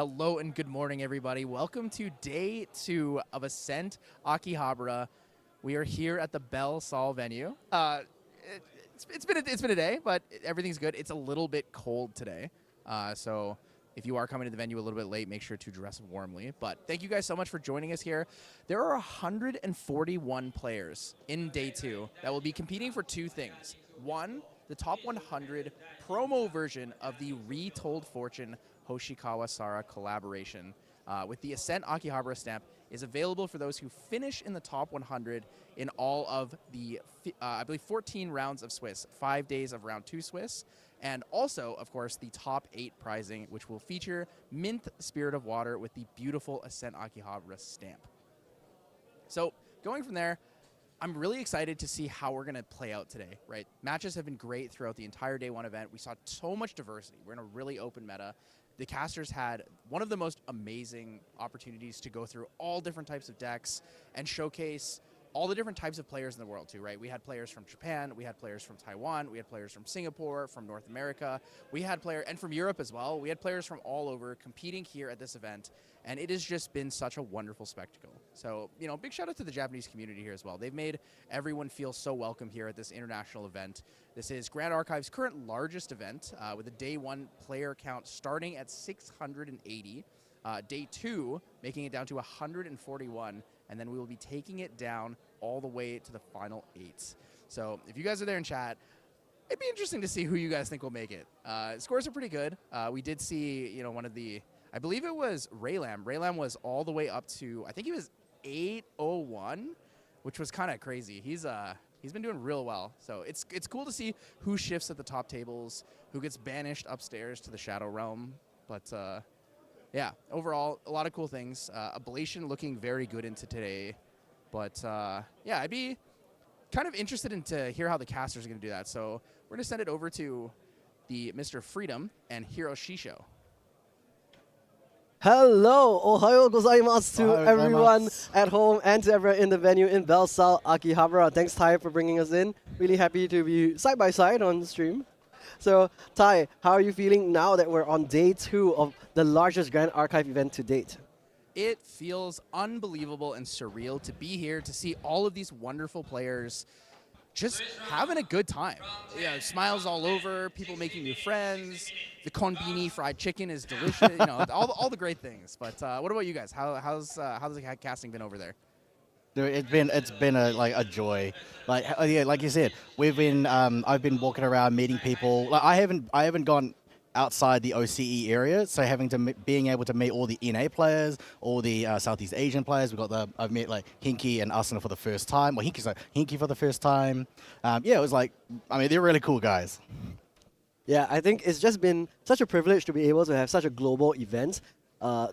Hello and good morning, everybody. Welcome to day 2 of Ascent Akihabara. We are here at the Bell Sol venue. It's been a day, but everything's good. It's a little bit cold today, so if you are coming to the venue a little bit late, make sure to dress warmly. But thank you guys so much for joining us here. There are 141 players in day 2 that will be competing for two things. One, the top 100 promo version of the Retold Fortune Hoshikawa Sara collaboration with the Ascent Akihabara stamp is available for those who finish in the top 100 in all of the, I believe, 14 rounds of Swiss, 5 days of round 2 Swiss, and also, of course, the top 8 prizing, which will feature Mint Spirit of Water with the beautiful Ascent Akihabara stamp. So going from there, I'm really excited to see how we're going to play out today, right? Matches have been great throughout the entire day 1 event. We saw so much diversity. We're in a really open meta. The casters had one of the most amazing opportunities to go through all different types of decks and showcase all the different types of players in the world too, right? We had players from Japan, we had players from Taiwan, we had players from Singapore, from North America, we had players, and from Europe as well. We had players from all over competing here at this event, and it has just been such a wonderful spectacle. So, you know, big shout out to the Japanese community here as well. They've made everyone feel so welcome here at this international event. This is Grand Archive's current largest event, with a day 1 player count starting at 680. Day 2, making it down to 141, and then we will be taking it down all the way to the final 8. So if you guys are there in chat, it'd be interesting to see who you guys think will make it. Scores are pretty good. We did see, you know, one of the, I believe it was Raylam. Raylam was all the way up to, I think he was 801, which was kind of crazy. He's been doing real well. So it's cool to see who shifts at the top tables, who gets banished upstairs to the Shadow Realm. But yeah, overall, a lot of cool things. Ablation looking very good into today. But yeah, I'd be kind of interested to hear how the casters are going to do that. So we're going to send it over to the Mr. Freedom and Hiro Shisho. Hello, ohayo gozaimasu to everyone at home and to everyone in the venue in Bell Sol Akihabara. Thanks, Ty, for bringing us in. Really happy to be side by side on the stream. So, Ty, how are you feeling now that we're on day 2 of the largest Grand Archive event to date? It feels unbelievable and surreal to be here, to see all of these wonderful players just having a good time. You know, smiles all over, people making new friends. The konbini fried chicken is delicious. You know, all the great things. But what about you guys? How's the casting been over there? Dude, it's been a joy. Like yeah, like you said, we've been I've been walking around meeting people. Like I haven't gone outside the OCE area, so being able to meet all the NA players, all the Southeast Asian players. I've met like Hinky and Asuna for the first time. Well, Hinky for the first time. Yeah, it was like, I mean, they're really cool guys. Yeah, I think it's just been such a privilege to be able to have such a global event.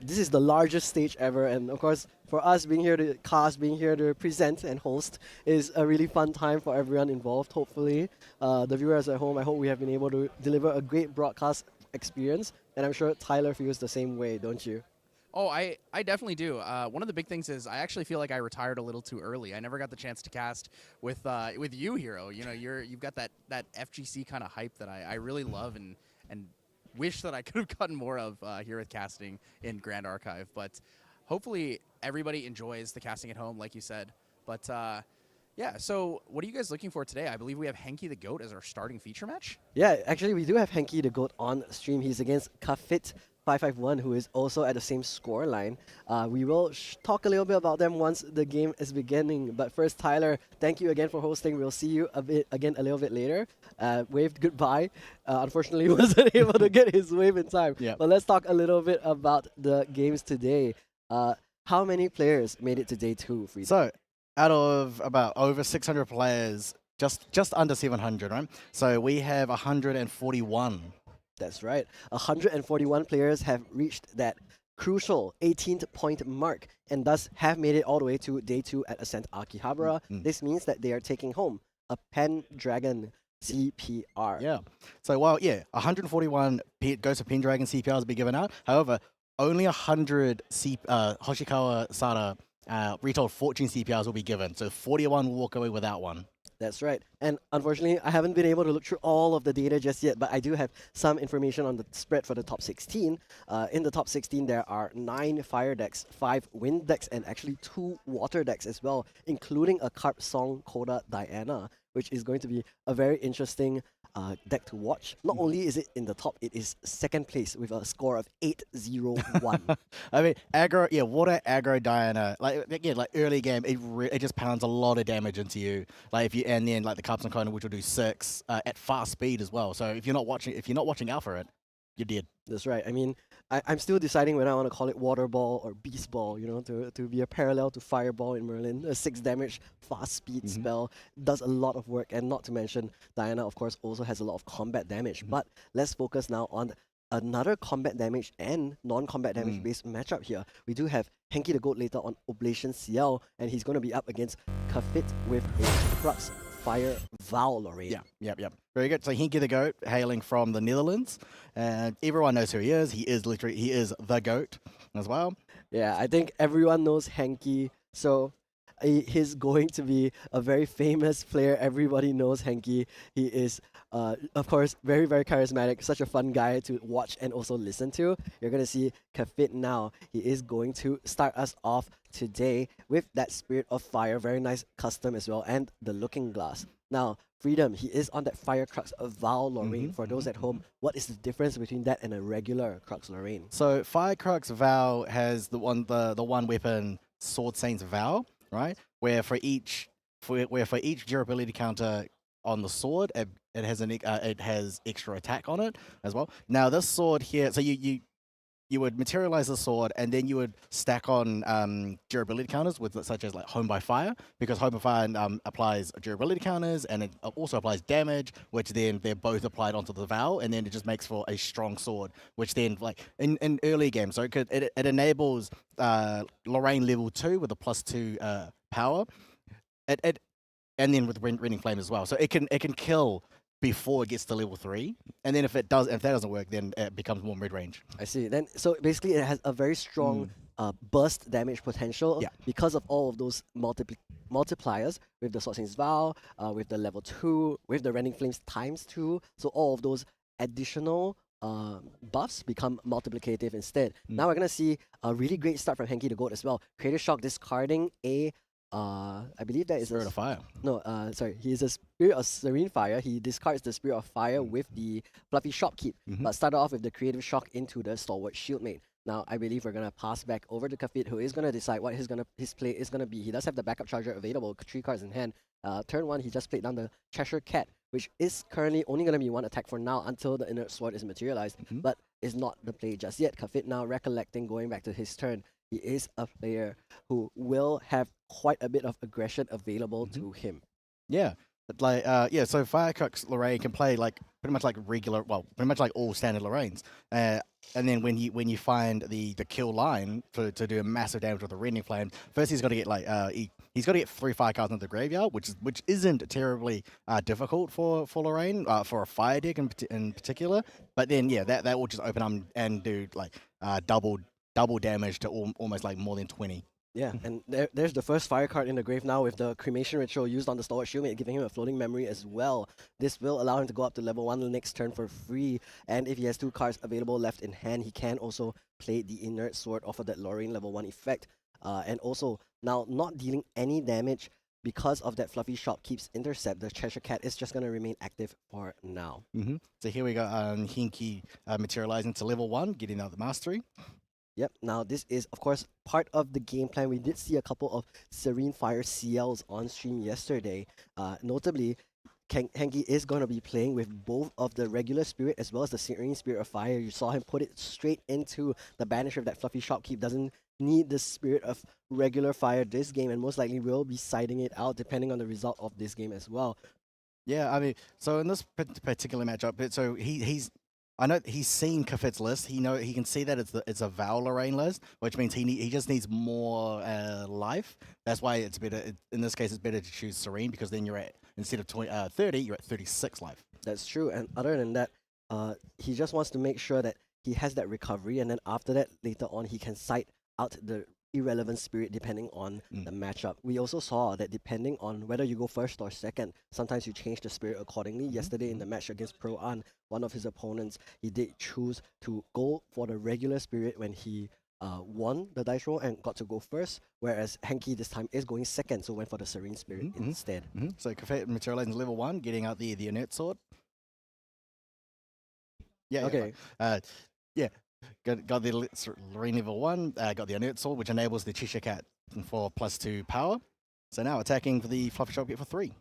This is the largest stage ever, and of course, for us being here to cast, being here to present and host is a really fun time for everyone involved, hopefully. The viewers at home, I hope we have been able to deliver a great broadcast experience, and I'm sure Tyler feels the same way, don't you? Oh, I definitely do. One of the big things is I actually feel like I retired a little too early. I never got the chance to cast with you, Hiro. You know, you've got that FGC kind of hype that I really love and wish that I could have gotten more of here with casting in Grand Archive. But hopefully everybody enjoys the casting at home, like you said. But yeah, so what are you guys looking for today? I believe we have Henky the Goat as our starting feature match. Yeah, actually, we do have Henky the Goat on stream. He's against Kafit 551, who is also at the same score line. We will talk a little bit about them once the game is beginning. But first, Tyler, thank you again for hosting. We'll see you again a little bit later. Waved goodbye. Unfortunately, wasn't able to get his wave in time. Yeah. But let's talk a little bit about the games today. How many players made it to day 2, Frieda? So, out of about over 600 players, just under 700, right? So we have 141. That's right. 141 players have reached that crucial 18th point mark and thus have made it all the way to day 2 at Ascent Akihabara. This means that they are taking home a Pendragon CPR. Yeah. So while 141 Ghost of Pendragon CPRs will be given out. However, only 100 Hoshikawa Sara Retold Fortune CPRs will be given. So 41 will walk away without one. That's right. And unfortunately, I haven't been able to look through all of the data just yet, but I do have some information on the spread for the top 16. In the top 16, there are 9 fire decks, 5 wind decks, and actually 2 water decks as well, including a Carp Song Coda Diana, which is going to be a very interesting deck to watch. Not only is it in the top, it is second place with a score of 801. I mean, aggro, yeah, water aggro Diana, like again, like early game, it just pounds a lot of damage into you. Like if you and then like the Cups and Kona, which will do 6 at fast speed as well. So if you're not watching out for it, you're dead. That's right. I mean, I'm still deciding whether I want to call it Water Ball or Beast Ball, you know, to be a parallel to Fireball in Merlin. A 6 damage, fast speed spell, does a lot of work, and not to mention, Diana, of course, also has a lot of combat damage. But let's focus now on another combat damage and non-combat damage based matchup here. We do have Henki the Goat later on Oblation CL, and he's going to be up against Kafit with a Crux Fire Vow Lorraine. Yep. Very good. So Henki the Goat, hailing from the Netherlands, and everyone knows who he is. He is the goat as well. Yeah, I think everyone knows Henki, so he's going to be a very famous player. Everybody knows Henki. He is, of course, very, very charismatic, such a fun guy to watch and also listen to. You're going to see Kafit now. He is going to start us off today with that Spirit of Fire, very nice custom as well, and the Looking Glass. Now, Freedom, he is on that Fire Crux of Vow Lorraine. For those at home, what is the difference between that and a regular Crux Lorraine? So Fire Crux Vow has the one weapon Sword Saint's Vow, right? Where for each durability counter on the sword, it has extra attack on it as well. Now this sword here, so you would materialize the sword and then you would stack on durability counters with such as like Home by Fire, because Home by Fire applies durability counters and it also applies damage, which then they're both applied onto the Vow, and then it just makes for a strong sword, which then like in early game, so it enables Lorraine level 2 with a +2 power, and then with Rending Flame as well, so it can kill before it gets to level 3, and then if that doesn't work, then it becomes more mid range. I see. Then so basically it has a very strong burst damage potential because of all of those multipliers with the Sword Saint's Vow, with the level 2, with the Rending Flames ×2. So all of those additional buffs become multiplicative instead. Now we're gonna see a really great start from Henki the Goat as well. Creative Shock discarding a I believe that is Spirit of Fire. No, sorry. He is a Spirit of Serene Fire. He discards the Spirit of Fire with the Fluffy Shopkeep, but started off with the Creative Shock into the Stalwart Shieldmate. Now, I believe we're gonna pass back over to Kafit, who is gonna decide what his play is gonna be. He does have the backup charger available, 3 cards in hand. Turn 1, he just played down the Cheshire Cat, which is currently only gonna be 1 attack for now until the Inert Sword is materialized, but is not the play just yet. Kafit now recollecting, going back to his turn. He is a player who will have quite a bit of aggression available to him. Yeah. But like so Fire Crux Lorraine can play like pretty much like all standard Lorraines. And then when you find the kill line to do a massive damage with the Rending Flame, first he's got to get like he's got to get 3 fire cards into the graveyard, which isn't terribly difficult for Lorraine, for a fire deck in particular. But then that will just open up and do like double damage to almost like more than 20. Yeah, and there's the first fire card in the grave now with the Cremation Ritual used on the Stalwart Shieldmate, giving him a floating memory as well. This will allow him to go up to level 1 the next turn for free, and if he has 2 cards available left in hand, he can also play the Inert Sword off of that Lorraine level 1 effect. And also, now not dealing any damage because of that Fluffy Shopkeep's Intercept, the Cheshire Cat is just going to remain active for now. So here we go, Henki materializing to level 1, getting out the Mastery. Yep, now this is, of course, part of the game plan. We did see a couple of Serene Fire CLs on stream yesterday. Notably, Henki is going to be playing with both of the regular Spirit as well as the Serene Spirit of Fire. You saw him put it straight into the Banisher of that Fluffy Shopkeep. Doesn't need the Spirit of regular Fire this game, and most likely will be siding it out depending on the result of this game as well. Yeah, I mean, so in this particular matchup, so I know he's seen Kafit's list. He can see that it's a Vow Lorraine list, which means he just needs more life. That's why it's better. In this case, it's better to choose Serene, because then you're at, instead of 30, you're at 36 life. That's true. And other than that, he just wants to make sure that he has that recovery, and then after that, later on, he can side out the irrelevant spirit depending on the matchup. We also saw that depending on whether you go first or second, sometimes you change the spirit accordingly. Yesterday in the match against Pro An, one of his opponents, he did choose to go for the regular spirit when he won the dice roll and got to go first, whereas Henki this time is going second, so went for the Serene Spirit instead. So Kafet materializing level 1, getting out the inert sword. Yeah. Okay. Yeah. Got the Lorraine level 1, got the inert sword, which enables the Cheshire Cat for +2 power. So now attacking for the Fluffy Shop Kit for 3.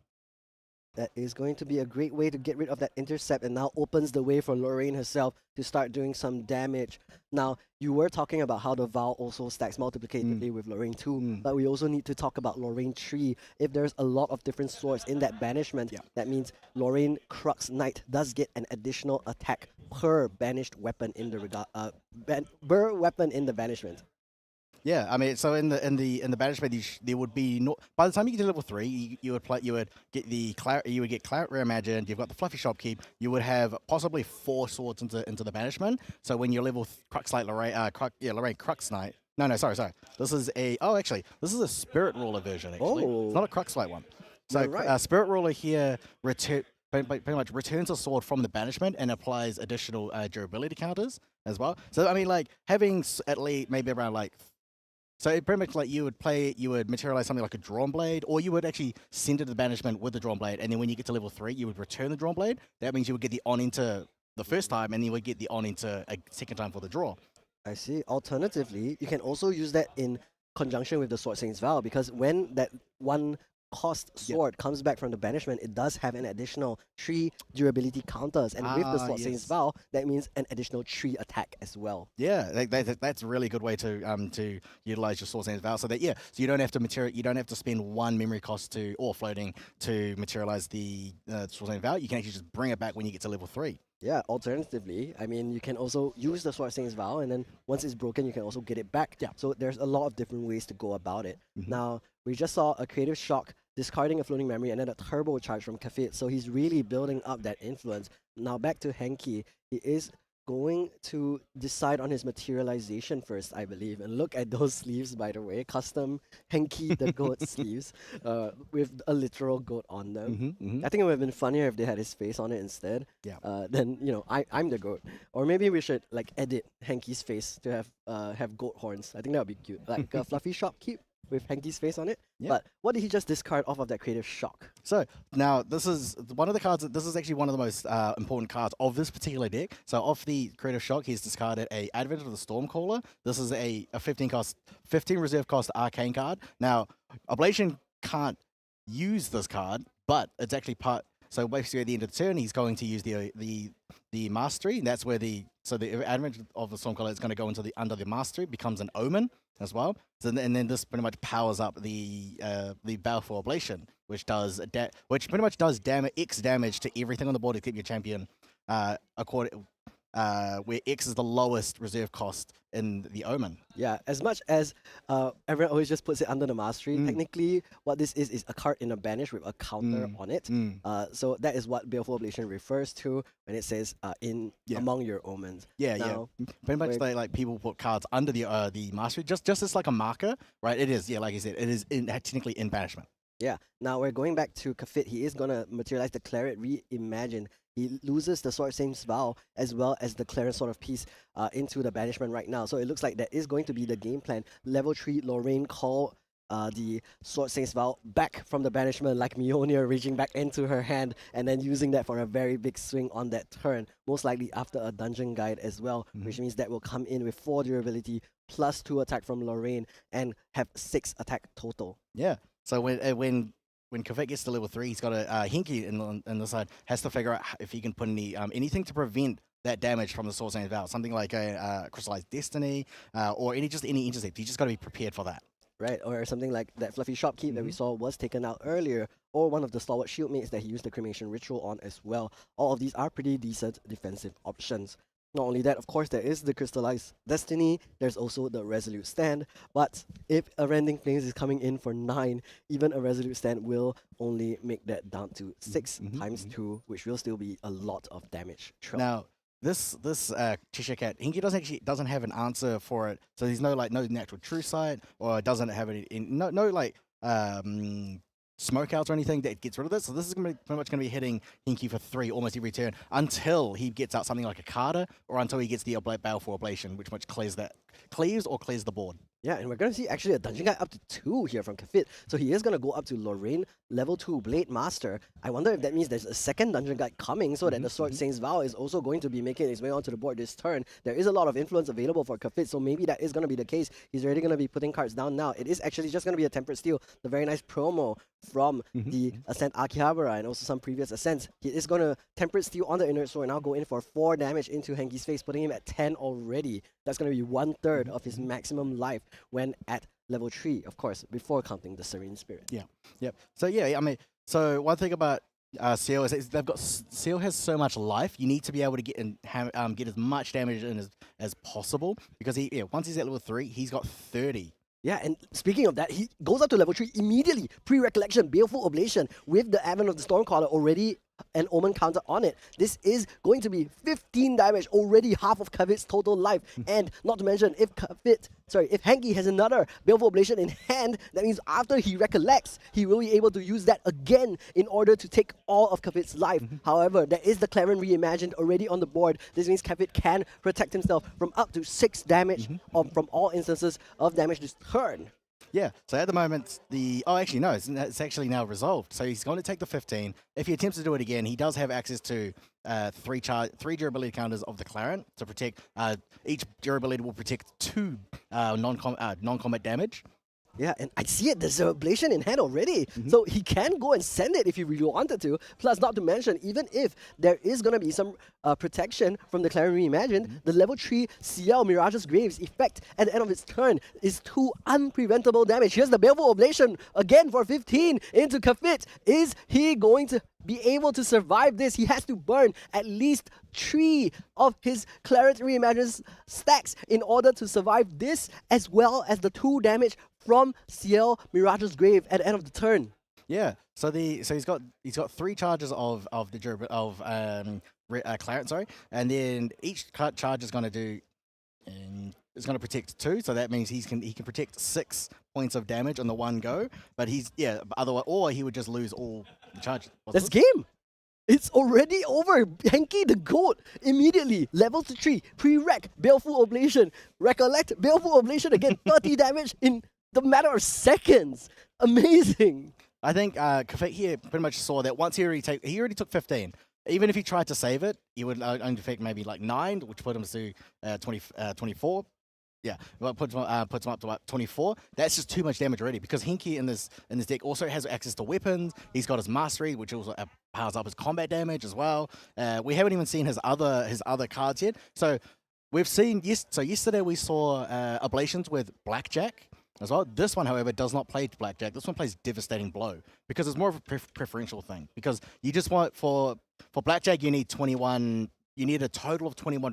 That is going to be a great way to get rid of that intercept and now opens the way for Lorraine herself to start doing some damage. Now, you were talking about how the Vow also stacks multiplicatively with Lorraine 2, but we also need to talk about Lorraine 3. If there's a lot of different swords in that banishment, that means Lorraine Crux Knight does get an additional attack per banished weapon in the per weapon in the banishment. Yeah, I mean, so in the banishment, there would be no. By the time you get to level 3, you would get the Claret Reimagined. You've got the Fluffy Shopkeep. You would have possibly 4 swords into the banishment. So when you're level Crux Knight Lorraine Crux Knight. No, sorry. This is this is a Spirit Ruler version. Actually, it's not a Crux Knight one. So Spirit Ruler here pretty much returns a sword from the banishment and applies additional durability counters as well. So I mean, like having at least maybe around like. So it pretty much like you would materialize something like a Drawn Blade, or you would actually send it to the banishment with the Drawn Blade, and then when you get to level 3, you would return the Drawn Blade. That means you would get the on into the first time, and then you would get the on into a second time for the draw. I see. Alternatively, you can also use that in conjunction with the Sword Saint's Vow, because when that one cost sword comes back from the banishment, it does have an additional 3 durability counters, and with the Sword Saint's Vow, that means an additional 3 attack as well. Yeah, that's a really good way to utilize your Sword Saint's Vow. So you don't have to spend 1 memory cost or floating to materialize the Sword Saint's Vow. You can actually just bring it back when you get to level 3. Yeah, alternatively, I mean, you can also use the Sword Saint's Vow, and then once it's broken, you can also get it back. Yeah. So there's a lot of different ways to go about it. Now, we just saw a Creative Shock discarding a floating memory and then a turbo charge from Kafit, so he's really building up that influence. Now back to Henki, he is going to decide on his materialization first, I believe. And look at those sleeves, by the way. Custom Henki the Goat sleeves with a literal goat on them. I think it would have been funnier if they had his face on it instead. Yeah. Then, you know, I'm the goat. Or maybe we should like edit Henki's face to have goat horns. I think that would be cute. Like a fluffy shopkeep with Henki's face on it. Yeah. But what did he just discard off of that Creative Shock? So now this is one of the cards. This is actually one of the most important cards of this particular deck. So off the Creative Shock, he's discarded a Advent of the Stormcaller. This is a 15 reserve cost arcane card. Now Ablation can't use this card, but it's actually part. So basically, at the end of the turn, he's going to use the Mastery, and that's where the Advent of the Stormcaller is going to go into under the Mastery, becomes an Omen as well. So and then this pretty much powers up the Baleful Ablation, which pretty much does X damage to everything on the board to keep your champion where X is the lowest reserve cost in the Omen. Yeah, as much as everyone always just puts it under the Mastery, technically what this is a card in a banish with a counter on it. So that is what Baleful Ablation refers to when it says among your omens. Now, pretty much like people put cards under the Mastery just as like a marker, right? It is, like you said, it is technically in banishment. Yeah. Now we're going back to Kafit. He is gonna materialize the Claret Reimagined. He loses the Sword Saint's Vow as well as the Clarence Sword of Peace into the banishment right now. So it looks like that is going to be the game plan. Level 3, Lorraine call the Sword Saint's Vow back from the banishment like Mjolnir reaching back into her hand and then using that for a very big swing on that turn. Most likely after a Dungeon Guide as well, which means that will come in with 4 durability plus 2 attack from Lorraine and have 6 attack total. Yeah. So when Kavek gets to level 3, he's got a Henki in the side, has to figure out if he can put anything to prevent that damage from the Sword Saint's Vow. Something like a Crystallized Destiny or any intercept. He's just got to be prepared for that. Right, or something like that Fluffy Shopkeep that we saw was taken out earlier, or one of the Stalwart Shieldmates that he used the Cremation Ritual on as well. All of these are pretty decent defensive options. Not only that, of course, there is the Crystallized Destiny, there's also the Resolute Stand, but if a Rending Flames is coming in for 9, even a Resolute Stand will only make that down to 6 times 2, which will still be a lot of damage. Now, this Cheshire Cat, Hinky doesn't have an answer for it. So there's no natural true sight, or it doesn't have any no smoke outs or anything that gets rid of this. So this is pretty much going to be hitting Hinky for 3 almost every turn until he gets out something like a Carter, or until he gets the Baleful Ablation, which clears the board. Yeah, and we're going to see actually a Dungeon Guide up to 2 here from Kafit. So he is going to go up to Lorraine, level 2, Blade Master. I wonder if that means there's a second Dungeon Guide coming, so that the Sword Saint's Vow is also going to be making its way onto the board this turn. There is a lot of influence available for Kafit, so maybe that is going to be the case. He's already going to be putting cards down now. It is actually just going to be a Tempered Steel, the very nice promo from the Ascent Akihabara and also some previous Ascents. He is going to Tempered Steel on the Inert Sword, now go in for 4 damage into Henki's face, putting him at 10 already. That's going to be 1/3 of his maximum life when at level 3, of course, before counting the Serene Spirit. Yeah, yep. So yeah, I mean, so one thing about Seal is they've got Seal has so much life. You need to be able to get get as much damage in as possible, because once he's at level 3, he's got 30. Yeah, and speaking of that, he goes up to level 3 immediately. Pre-Recollection, Baleful Ablation, with the Advent of the Stormcaller already an Omen counter on it. This is going to be 15 damage, already half of Kavit's total life. And not to mention, if Henki has another Baleful Ablation in hand, that means after he recollects, he will be able to use that again in order to take all of Kavit's life. However, there is the Clarence Reimagined already on the board. This means Kavit can protect himself from up to 6 damage from all instances of damage this turn. Yeah, so at the moment, it's actually now resolved. So he's going to take the 15. If he attempts to do it again, he does have access to 3 durability counters of the Clarent to protect. Each durability will protect 2 non-combat damage. Yeah, and I see it, there's an ablation in hand already. So he can go and send it if he really wanted to. Plus, not to mention, even if there is going to be some protection from the Clarence Reimagined, the level 3 CL Mirage's Graves effect at the end of its turn is 2 unpreventable damage. Here's the Baleful Ablation again for 15 into Kafit. Is he going to be able to survive this? He has to burn at least 3 of his Clarence Reimagined stacks in order to survive this, as well as the 2 damage from CL Mirage's Grave at the end of the turn. Yeah, so he's got 3 charges of Clarence, sorry, and then each charge is going to do, it's going to protect 2, so that means he can protect 6 points of damage on the one go. But otherwise, or he would just lose all the charges. That's game. It's already over. Henki the GOAT immediately levels to 3. Pre-rec, Baleful Ablation. Recollect, Baleful Ablation again. 30 damage in the matter of seconds. Amazing. I think Kafit here pretty much saw that once he already took 15. Even if he tried to save it, he would only take maybe like 9, which put him to 24. Yeah, well, puts him up to about 24. That's just too much damage already, because Henki in this deck also has access to weapons. He's got his Mastery, which also powers up his combat damage as well. We haven't even seen his other cards yet. So we've seen yesterday we saw Ablations with Blackjack as well. This one, however, does not play Blackjack. This one plays Devastating Blow, because it's more of a preferential thing. Because you just want for Blackjack, you need 21. You need a total of 21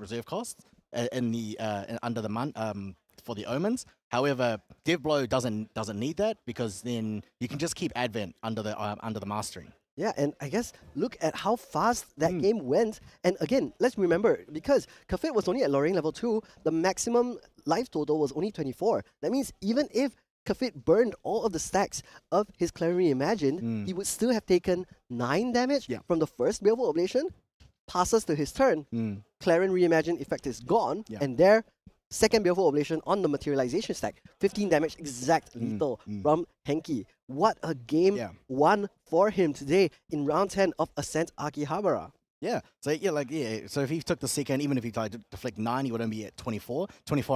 reserve costs in the under the for the Omens. However, Dev Blow doesn't need that, because then you can just keep Advent under the Mastery. Yeah, and I guess look at how fast that game went. And again, let's remember, because Kafit was only at Lorraine level 2, the maximum life total was only 24. That means even if Kafit burned all of the stacks of his Clarence Reimagined, he would still have taken 9 damage from the first Baleful Ablation. Passes to his turn, Clarence Reimagined effect is gone, and there, second Baleful Ablation on the Materialization stack. 15 damage, exact lethal from Henki. What a game one for him today in round 10 of Ascent Akihabara. Yeah, so so if he took the second, even if he tried to deflect 9, he would only be at 24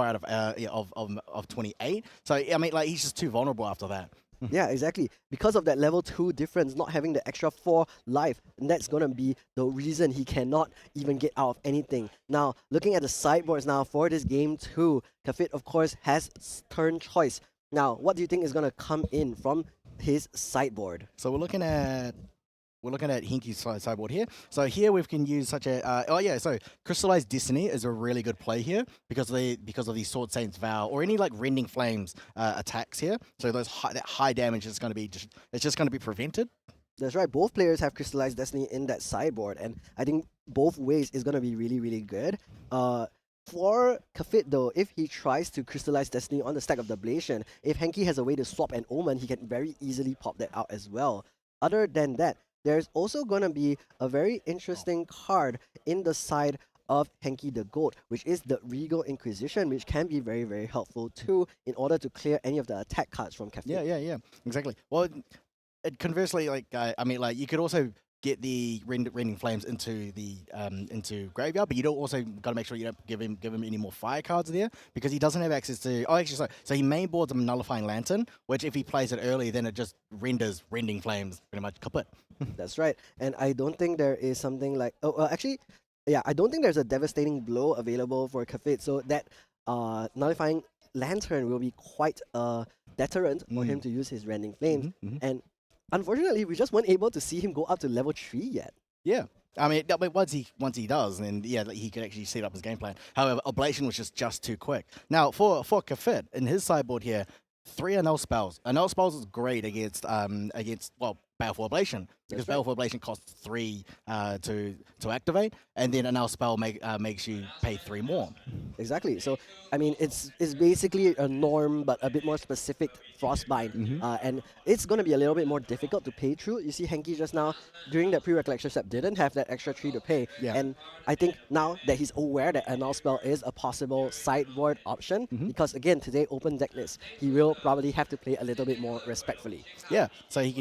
out of 28. So I mean, like, he's just too vulnerable after that. Yeah, exactly. Because of that level 2 difference, not having the extra 4 life, and that's going to be the reason he cannot even get out of anything. Now, looking at the sideboards now for this game 2, Kafit, of course, has turn choice. Now, what do you think is going to come in from his sideboard? So we're looking at Hinky's sideboard here. So here we can use such a so Crystallized Destiny is a really good play here, because of the Sword Saint's Vow or any like Rending Flames attacks here. So that high damage is going to be just going to be prevented. That's right. Both players have Crystallized Destiny in that sideboard, and I think both ways is going to be really, really good. For Kafit though, if he tries to Crystallize Destiny on the stack of the Ablation, if Henki has a way to swap an Omen, he can very easily pop that out as well. Other than that, there's also going to be a very interesting card in the side of Henki the Goat, which is the Regal Inquisition, which can be very, very helpful too in order to clear any of the attack cards from Kafit. Yeah, exactly. Well, conversely, like I mean, like you could also get the rending flames into the into graveyard, but you don't also got to make sure you don't give him any more fire cards there because he doesn't have access to. Oh, actually, sorry. So he main boards a nullifying lantern, which if he plays it early, then it just renders rending flames pretty much kaput. That's right. And I don't think there is something like actually, yeah, I don't think there's a devastating blow available for Kafit, so that nullifying lantern will be quite a deterrent for him to use his rending flames. And unfortunately, we just weren't able to see him go up to level 3 yet. Yeah. I mean, once he does, then yeah, like, he could actually set up his game plan. However, Ablation was just too quick. Now, for Kafit, in his sideboard here, 3 Annul Spells. Annul Spells is great against Baleful Ablation, because right. Baleful Ablation costs 3 to activate, and then Annul Spell makes you pay 3 more. Exactly. So, I mean, it's basically a norm, but a bit more specific Frostbind. And it's going to be a little bit more difficult to pay through. You see, Henki just now, during that pre-recollection step, didn't have that extra 3 to pay. Yeah. And I think now that he's aware that Annul Spell is a possible sideboard option, because again, today, open deck list, he will probably have to play a little bit more respectfully. Yeah, so he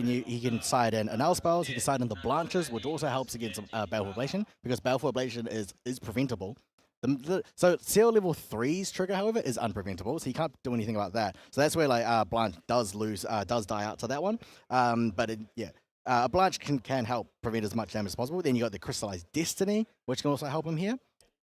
can side in Annul Spells, he can side in the Blanches, which also helps against Baleful Ablation, because Baleful Ablation is preventable. So CL level 3's trigger, however, is unpreventable, so you can't do anything about that. So that's where like Blanche does die out to that one. But a Blanche can help prevent as much damage as possible. Then you got the Crystallized Destiny, which can also help him here.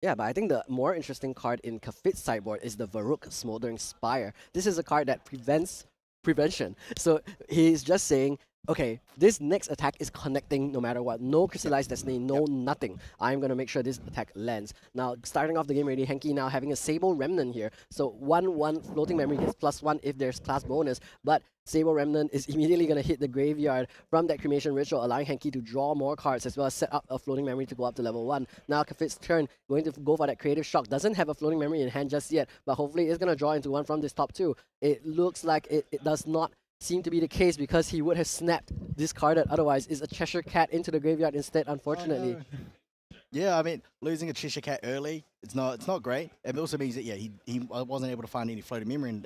Yeah, but I think the more interesting card in Kafit's sideboard is the Varuk Smoldering Spire. This is a card that prevents prevention. So he's just saying, okay, this next attack is connecting no matter what. No Crystallized Destiny, no nothing. I'm going to make sure this attack lands. Now, starting off the game already, Henki now having a Sable Remnant here. So 1/1 floating memory gets +1 if there's class bonus, but Sable Remnant is immediately going to hit the graveyard from that Cremation Ritual, allowing Henki to draw more cards as well as set up a floating memory to go up to level 1. Now Kafit's turn, going to go for that Creative Shock. Doesn't have a floating memory in hand just yet, but hopefully it's going to draw into one from this top 2. It looks like it does not seem to be the case because he would have snapped this card that otherwise is a Cheshire Cat into the graveyard instead, unfortunately. Oh, no. Yeah, I mean, losing a Cheshire Cat early, it's not great. It also means that he wasn't able to find any floating memory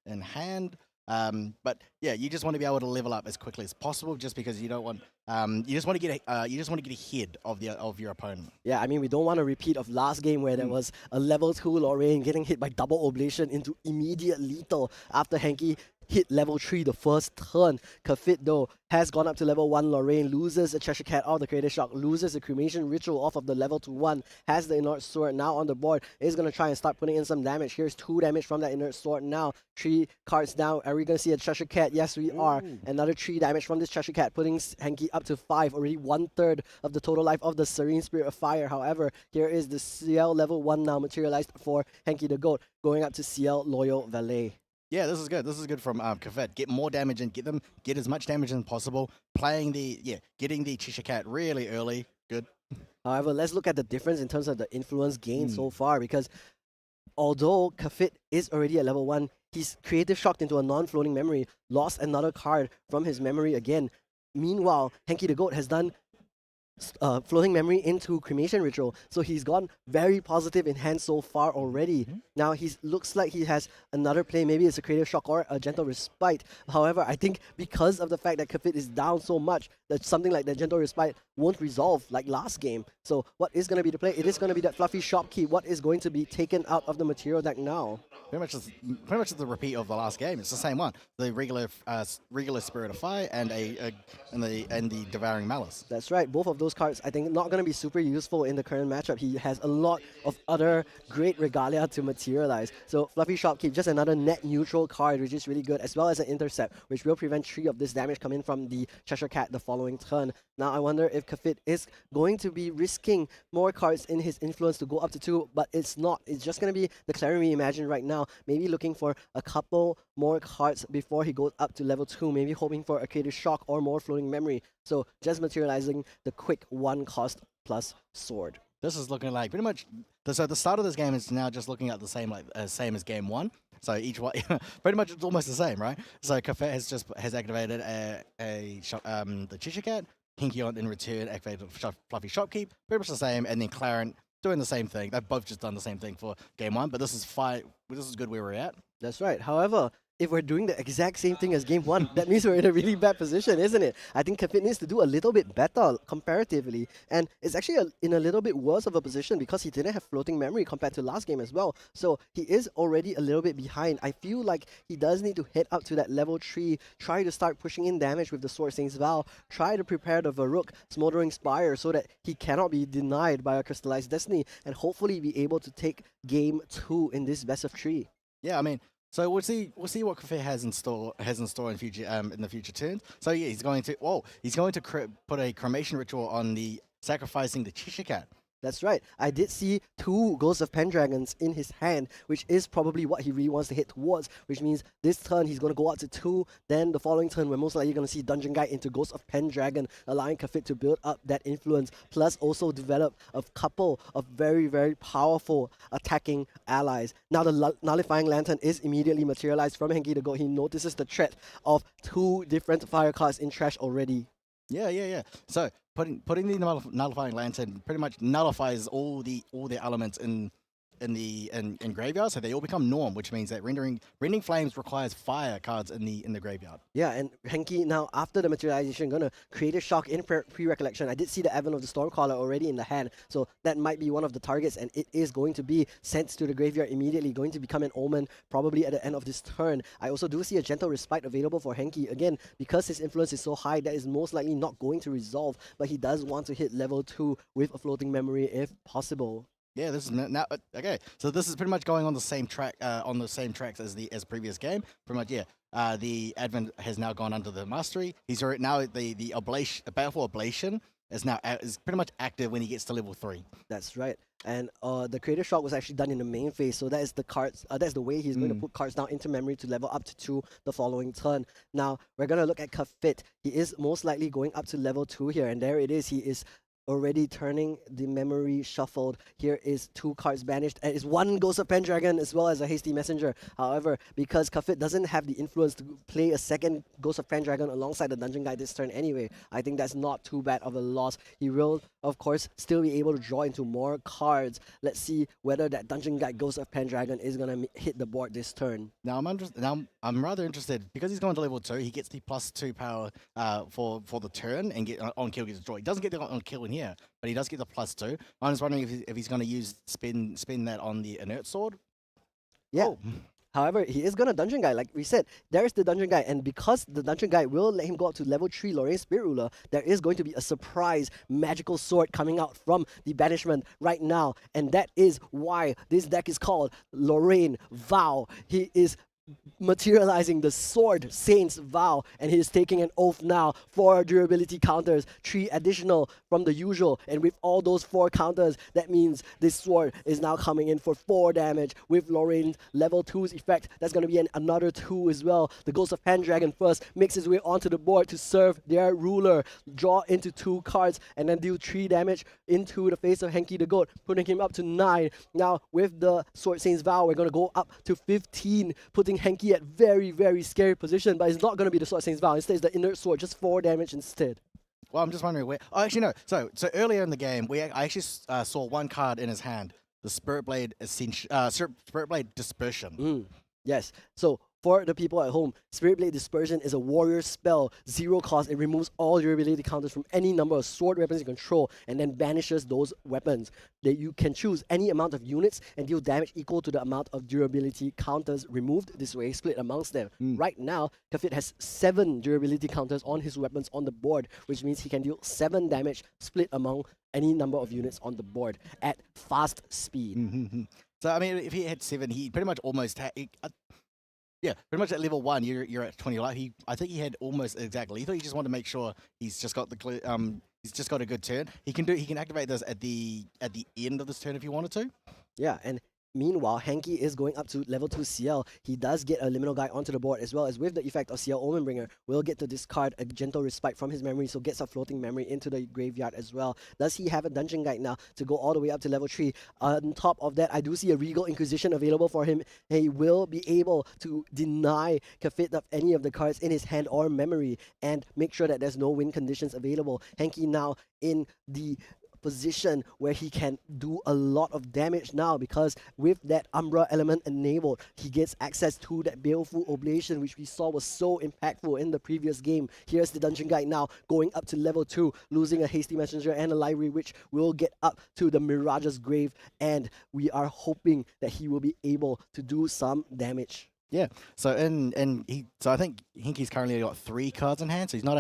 in hand. But yeah, you just want to be able to level up as quickly as possible, just because you don't want you just want to get ahead of your opponent. Yeah, I mean, we don't want a repeat of last game where there was a level 2 Lorraine getting hit by double Oblation into immediate lethal after Henki hit level 3 the first turn. Kafit though has gone up to level 1 Lorraine, loses the Cheshire Cat off the Creative Shock, loses the Cremation Ritual off of the level 2/1, has the Inert Sword now on the board, is going to try and start putting in some damage. Here's 2 damage from that Inert Sword now, 3 cards down. Are we going to see a Cheshire Cat? Yes, we are. Another 3 damage from this Cheshire Cat, putting Henki up to 5, already 1/3 of the total life of the Serene Spirit of Fire. However, here is the CL level 1 now materialized for Henki the Goat, going up to CL Loyal Valet. Yeah, this is good. This is good from Kafit. Get more damage and get as much damage as possible. Getting the Cheshire Cat really early. Good. However, let's look at the difference in terms of the influence gained so far, because although Kafit is already at level 1, he's Creative Shocked into a non-floating memory, lost another card from his memory again. Meanwhile, Henki the Goat has done floating memory into Cremation Ritual, so he's gone very positive in hand so far already. Now he looks like he has another play, maybe it's a Creative Shock or a Gentle Respite. However, I think because of the fact that Kafit is down so much, that something like the Gentle Respite won't resolve like last game. So what is going to be the play? It is going to be that Fluffy Shopkeep. What is going to be taken out of the material deck now? Pretty much the repeat of the last game. It's the same one. The regular Spirit of Fire and the Devouring Malice. That's right. Both of those cards, I think, not going to be super useful in the current matchup. He has a lot of other great regalia to materialize. So Fluffy Shopkeep, just another net neutral card, which is really good, as well as an Intercept, which will prevent 3 of this damage coming from the Cheshire Cat the following turn. Now I wonder if Kafit is going to be risking more cards in his influence to go up to 2, but it's not. It's just going to be the Clarion we imagine right now. Maybe looking for a couple more cards before he goes up to level 2, maybe hoping for a Creative Shock or more floating memory. So just materializing the quick 1 cost plus sword. This is looking like pretty much. So the start of this game is now just looking at the same same as game one. So each one, pretty much it's almost the same, right? So Cafe has activated the Cheshire Cat. Hinky on in return activated Fluffy Shopkeep. Pretty much the same, and then Clarent doing the same thing. They've both just done the same thing for game one, but this is fine. This is good where we're at. That's right. However, if we're doing the exact same thing as game one, that means we're in a really bad position, isn't it? I think Kafit needs to do a little bit better comparatively. And it's actually in a little bit worse of a position because he didn't have floating memory compared to last game as well. So he is already a little bit behind. I feel like he does need to head up to that level 3, try to start pushing in damage with the Sword Saint's Vow, try to prepare the Varuk Smoldering Spire so that he cannot be denied by a Crystallized Destiny, and hopefully be able to take game 2 in this best of 3. Yeah, I mean, so we'll see what Cafe has in store in future in the future turns. So yeah, he's going to put a cremation ritual on the sacrificing the Cheshire Cat. That's right. I did see 2 Ghosts of Pendragons in his hand, which is probably what he really wants to hit towards, which means this turn he's going to go out to 2, then the following turn we're most likely going to see Dungeon Guide into Ghost of Pendragon, allowing Kafit to build up that influence, plus also develop a couple of very, very powerful attacking allies. Now the Nullifying Lantern is immediately materialized from Henki the Goat. He notices the threat of 2 different fire cards in trash already. Yeah. So putting the nullifying lantern pretty much nullifies all the elements in graveyard, so they all become norm, which means that rending flames requires fire cards in the graveyard. Yeah, and Henki now after the materialization gonna create a shock in pre-recollection. I did see the Advent of the Stormcaller already in the hand, so that might be one of the targets, and it is going to be sent to the graveyard immediately, going to become an omen probably at the end of this turn. I also do see a Gentle Respite available for Henki. Again, because his influence is so high, that is most likely not going to resolve, but he does want to hit level 2 with a floating memory if possible. Yeah, this is now okay. So this is pretty much going on the same track, on the same tracks as previous game. Pretty much, yeah. The Advent has now gone under the mastery. He's already now the Baleful Ablation is pretty much active when he gets to level 3. That's right. And the Creator Shock was actually done in the main phase, so that is the cards. That's the way he's going to put cards down into memory to level up to 2 the following turn. Now we're gonna look at Kafit. He is most likely going up to level 2 here, and there it is. He is already turning the memory shuffled. Here is 2 cards banished, and it's 1 Ghost of Pendragon as well as a Hasty Messenger. However, because Kafit doesn't have the influence to play a second Ghost of Pendragon alongside the Dungeon Guide this turn anyway, I think that's not too bad of a loss. He will, of course, still be able to draw into more cards. Let's see whether that Dungeon Guide Ghost of Pendragon is going to hit the board this turn. Now I'm rather interested because he's going to level 2. He gets the +2 power for the turn and get on kill gets draw. He doesn't get the on kill in here, but he does get the +2. I'm just wondering if he's going to spin that on the inert sword. Yeah. Oh. However, he is going to Dungeon Guide. Like we said, there's the Dungeon Guide, and because the Dungeon Guide will let him go up to level 3 Lorraine Spirit Ruler, there is going to be a surprise magical sword coming out from the banishment right now, and that is why this deck is called Lorraine Vow. He is materializing the Sword Saint's Vow, and he is taking an oath now. 4 durability counters, 3 additional from the usual, and with all those 4 counters, that means this sword is now coming in for 4 damage with Lorraine's level 2's effect. That's going to be another 2 as well. The Ghost of Pendragon first makes his way onto the board to serve their ruler, draw into 2 cards, and then deal 3 damage into the face of Henki the Goat, putting him up to 9. Now with the Sword Saint's Vow, we're going to go up to 15, putting Henki at very, very scary position, but it's not going to be the Sword Saint's Vow. Instead, it's the Inert Sword, just 4 damage instead. Well, I'm just wondering where. Oh, actually, no. So earlier in the game, I actually saw 1 card in his hand, the Spirit Blade Dispersion. Yes. So for the people at home, Spirit Blade Dispersion is a warrior spell, 0 cost. It removes all durability counters from any number of sword weapons you control and then banishes those weapons. That you can choose any amount of units and deal damage equal to the amount of durability counters removed this way, split amongst them. Right now, Kafit has 7 durability counters on his weapons on the board, which means he can deal 7 damage split among any number of units on the board at fast speed. So, I mean, if he had 7, he pretty much almost had... yeah, pretty much at level 1, you're at 20 life. I think he had almost exactly. He just wanted to make sure he's just got the clear, he's just got a good turn. He can activate this at the end of this turn if he wanted to. Yeah, and Meanwhile, Hanky is going up to level 2 CL. He does get a Liminal Guide onto the board as well as with the effect of CL Omenbringer, will get to discard a Gentle Respite from his memory, so gets a floating memory into the graveyard as well. Does he have a Dungeon Guide now to go all the way up to level 3? On top of that, I do see a Regal Inquisition available for him. He will be able to deny Kafit of any of the cards in his hand or memory and make sure that there's no win conditions available. Hanky now in the position where he can do a lot of damage now, because with that Umbra element enabled, he gets access to that Baleful Oblation, which we saw was so impactful in the previous game. Here's the Dungeon Guide now, going up to level 2, losing a Hasty Messenger and a Library, which will get up to the Mirage's Grave, and we are hoping that he will be able to do some damage. Yeah. So I think Hinky's currently got 3 cards in hand, so he's not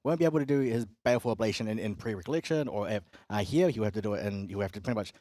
won't be able to do his Baleful Oblation in pre-recollection, or here you have to do it, and you have to pretty much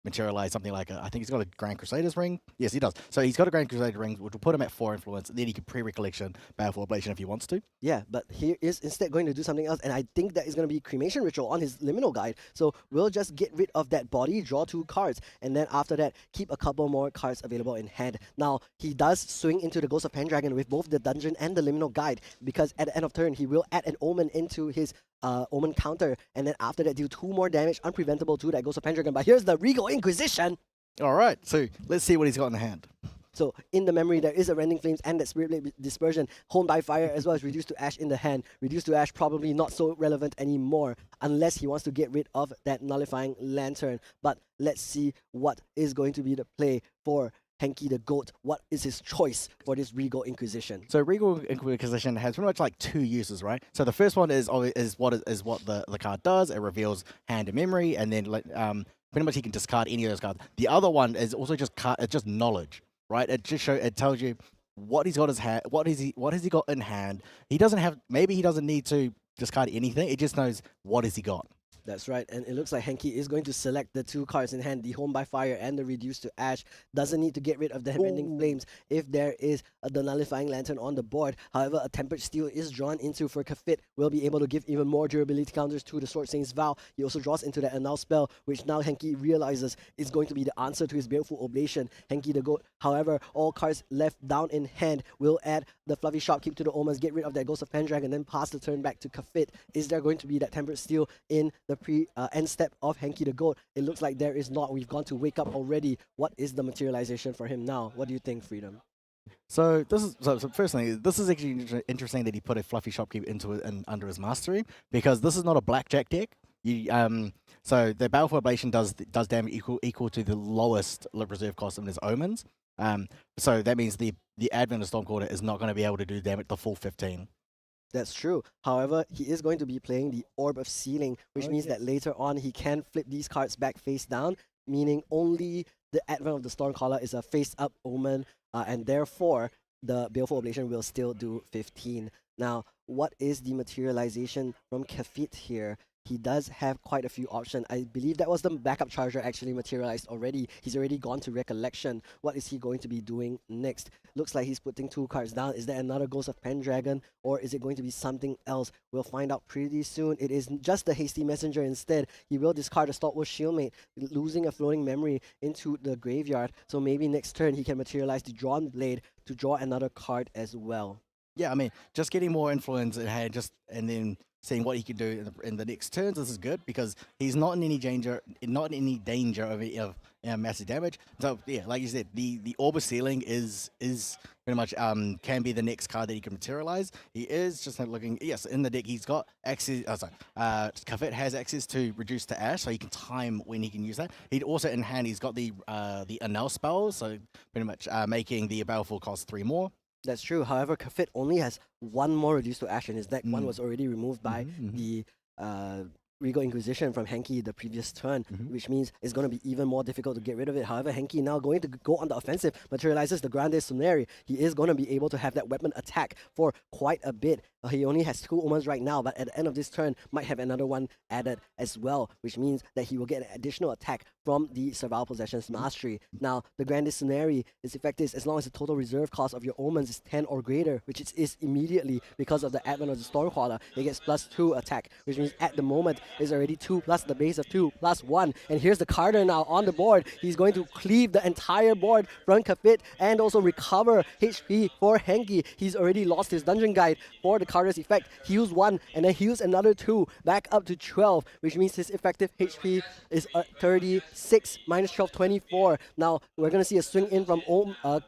materialize something like I think he's got a Grand Crusader's ring. Yes, he does. So he's got a Grand Crusader ring, which will put him at 4 influence. And then he can pre-recollection Baleful Oblation if he wants to. Yeah, but he is instead going to do something else, and I think that is going to be Cremation Ritual on his Liminal Guide. So we'll just get rid of that body, draw 2 cards, and then after that, keep a couple more cards available in hand. Now, he does swing into the Ghost of Pendragon with both the Dungeon and the Liminal Guide, because at the end of turn, he will add an Omen into his Omen counter, and then after that, deal 2 more damage, unpreventable to that Ghost of Pendragon. But here's the Regal Inquisition! Alright, so let's see what he's got in the hand. So in the memory, there is a Rending Flames and that Spirit Blade Dispersion. Home by Fire as well as Reduced to Ash in the hand. Reduced to Ash probably not so relevant anymore unless he wants to get rid of that Nullifying Lantern. But let's see what is going to be the play for Hanky the Goat. What is his choice for this Regal Inquisition? So Regal Inquisition has pretty much like 2 uses, right? So the first one is what the card does. It reveals hand and memory, and then pretty much he can discard any of those cards. The other one is also just knowledge, right? It tells you what he's got his hand, what has he got in hand. He doesn't need to discard anything. It just knows what has he got. That's right, and it looks like Hanky is going to select the 2 cards in hand, the Home by Fire and the Reduced to Ash. Doesn't need to get rid of the Rending Flames if there is the Nullifying Lantern on the board. However, a Tempered Steel is drawn into for Kafit. Will be able to give even more durability counters to the Sword Saint's Vow. He also draws into the Annul spell, which now Hanky realizes is going to be the answer to his Baleful Oblation. Hanky the Goat, however, all cards left down in hand will add the Fluffy Shopkeep to the Omens, get rid of that Ghost of Pendragon, then pass the turn back to Kafit. Is there going to be that Tempered Steel in the end step of Hanky the Goat? It looks like there is not. We've gone to Wake Up already. What is the materialization for him now? What do you think, Freedom? So first thing, this is actually interesting that he put a Fluffy Shopkeep under his mastery, because this is not a blackjack deck. So the Baleful Oblation does damage equal to the lowest reserve cost of his Omens. So that means the Advent of Stormcaller is not going to be able to do damage the full 15. That's true. However, he is going to be playing the Orb of Sealing, which means that later on he can flip these cards back face down, meaning only the Advent of the Stormcaller is a face-up Omen, and therefore the Baleful Oblation will still do 15. Now, what is the materialization from Kafit here? He does have quite a few options. I believe that was the backup charger actually materialized already. He's already gone to Recollection. What is he going to be doing next? Looks like he's putting 2 cards down. Is there another Ghost of Pendragon, or is it going to be something else? We'll find out pretty soon. It is just the Hasty Messenger instead. He will discard a Stalwart Shieldmate, losing a Floating Memory into the graveyard. So maybe next turn he can materialize the Drawn Blade to draw another card as well. Yeah, I mean, just getting more influence in hand, and then seeing what he can do in the next turns. This is good because he's not in any danger, of massive damage. So yeah, like you said, the Orb of Sealing is pretty much can be the next card that he can materialize. He is just looking. Yes, in the deck he's got access. Kafit has access to Reduce to Ash, so he can time when he can use that. He also in hand he's got the Annul spell, so pretty much making the Baleful cost 3 more. That's true. However, Kafit only has 1 more Reduced to Ash in his deck. 1 was already removed by the Regal Inquisition from Hanky the previous turn, which means it's going to be even more difficult to get rid of it. However, Hanky now going to go on the offensive, materializes the Grande Suneri. He is going to be able to have that weapon attack for quite a bit. He only has 2 Omens right now, but at the end of this turn, might have another one added as well, which means that he will get an additional attack from the Servile Possessions Mastery. Now, the Grande Suneri is effective as long as the total reserve cost of your Omens is 10 or greater, which it is immediately because of the Advent of the Stormcaller. It gets +2 attack, which means at the moment, is already 2 plus the base of 2 plus 1. And here's the Carter now on the board. He's going to cleave the entire board from Kafit and also recover HP for Henki. He's already lost his dungeon guide for the Carter's effect. Heals 1 and then heals another 2 back up to 12, which means his effective HP is 36 minus 12, 24. Now we're going to see a swing in from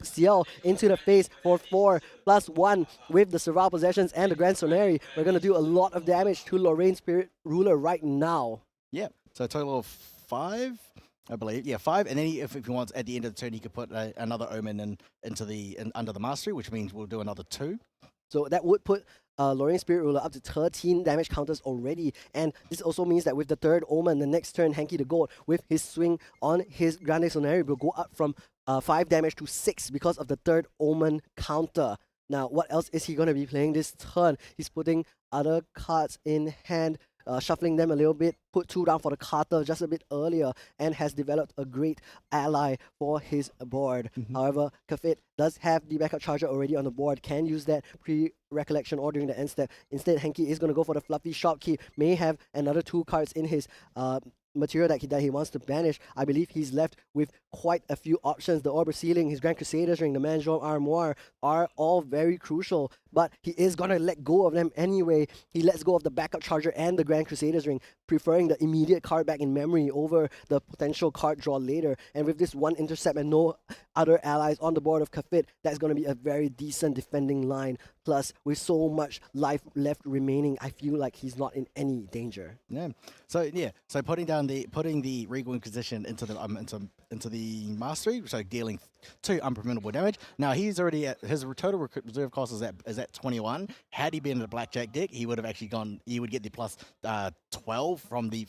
CL into the face for 4 plus 1 with the Servile Possessions and the Grand Soneri. We're going to do a lot of damage to Lorraine Spirit Ruler right now. Yeah, so a total of 5, I believe. Yeah, 5, and then if he wants, at the end of the turn, he could put another Omen under the Mastery, which means we'll do another 2. So that would put Lorraine Spirit Ruler up to 13 damage counters already. And this also means that with the third Omen, the next turn, Henki the Goat, with his swing on his Grande Soneri, will go up from 5 damage to 6 because of the third Omen counter. Now, what else is he going to be playing this turn? He's putting other cards in hand, shuffling them a little bit, put 2 down for the Carter just a bit earlier, and has developed a great ally for his board. However, Kafit does have the backup charger already on the board, can use that pre-recollection or during the end step. Instead, Henki is going to go for the Fluffy Shopkeep, may have another 2 cards in his material that he wants to banish. I believe he's left with quite a few options. The Orber Ceiling, his Grand Crusader's Ring, the Manjom Armoire are all very crucial, but he is going to let go of them anyway. He lets go of the backup charger and the Grand Crusader's Ring, preferring the immediate card back in memory over the potential card draw later. And with this 1 intercept and no other allies on the board of Kafit, that's going to be a very decent defending line. Plus, with so much life left remaining, I feel like he's not in any danger. Yeah. So putting the Regal Inquisition into the Mastery, so dealing 2 unpreventable damage. Now he's already at his total reserve cost is at 21. Had he been in a blackjack deck, he would have actually gone. He would get the plus 12 from the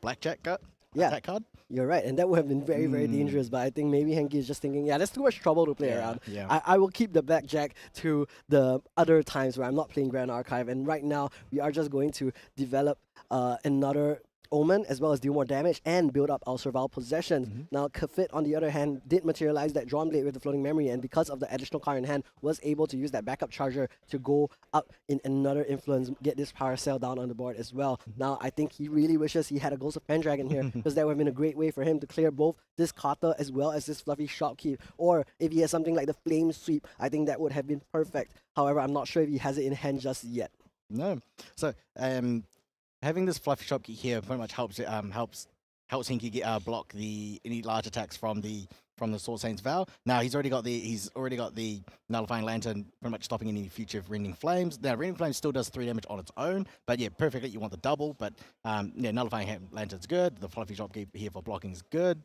blackjack card. Yeah. That card. You're right, and that would have been very, very dangerous, but I think maybe Henki is just thinking, yeah, there's too much trouble to play around. Yeah. I will keep the blackjack to the other times where I'm not playing Grand Archive, and right now we are just going to develop another Omen as well as do more damage and build up our Servile Possessions. Now, Kafit, on the other hand, did materialize that Drawn Blade with the Floating Memory, and because of the additional card in hand, was able to use that backup charger to go up in another influence, get this power cell down on the board as well. Now, I think he really wishes he had a Ghost of Pendragon here, because that would have been a great way for him to clear both this Carter as well as this Fluffy Shopkeep. Or if he has something like the Flame Sweep, I think that would have been perfect. However, I'm not sure if he has it in hand just yet. No. So, having this Fluffy Shopkeep here pretty much helps Henki block any large attacks from the Sword Saint's Vow. Now he's already got the Nullifying Lantern, pretty much stopping any future Rending Flames. Now Rending Flames still does 3 damage on its own, but yeah, perfectly you want the double. But Nullifying Lantern's good. The Fluffy Shopkeep here for blocking is good.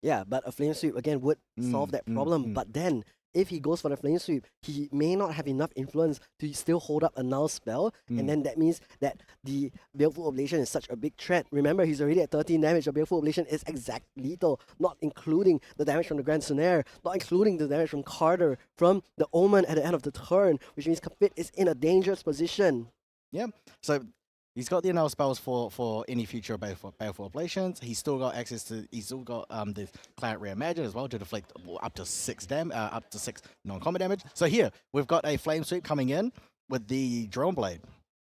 Yeah, but a Flame Sweep again would solve that problem. But then, if he goes for the Flame Sweep, he may not have enough influence to still hold up a null spell, and then that means that the Baleful Oblation is such a big threat. Remember, he's already at 13 damage. The Baleful Oblation is exact lethal, not including the damage from the Grand Sonere, not including the damage from Carter, from the Omen at the end of the turn, which means Kafit is in a dangerous position. Yeah, so he's got the annul spells for any future Baleful Oblations. He's still got the Cleric Reimagine as well to deflect up to 6 non-combat damage. So here we've got a Flame Sweep coming in with the Drone Blade.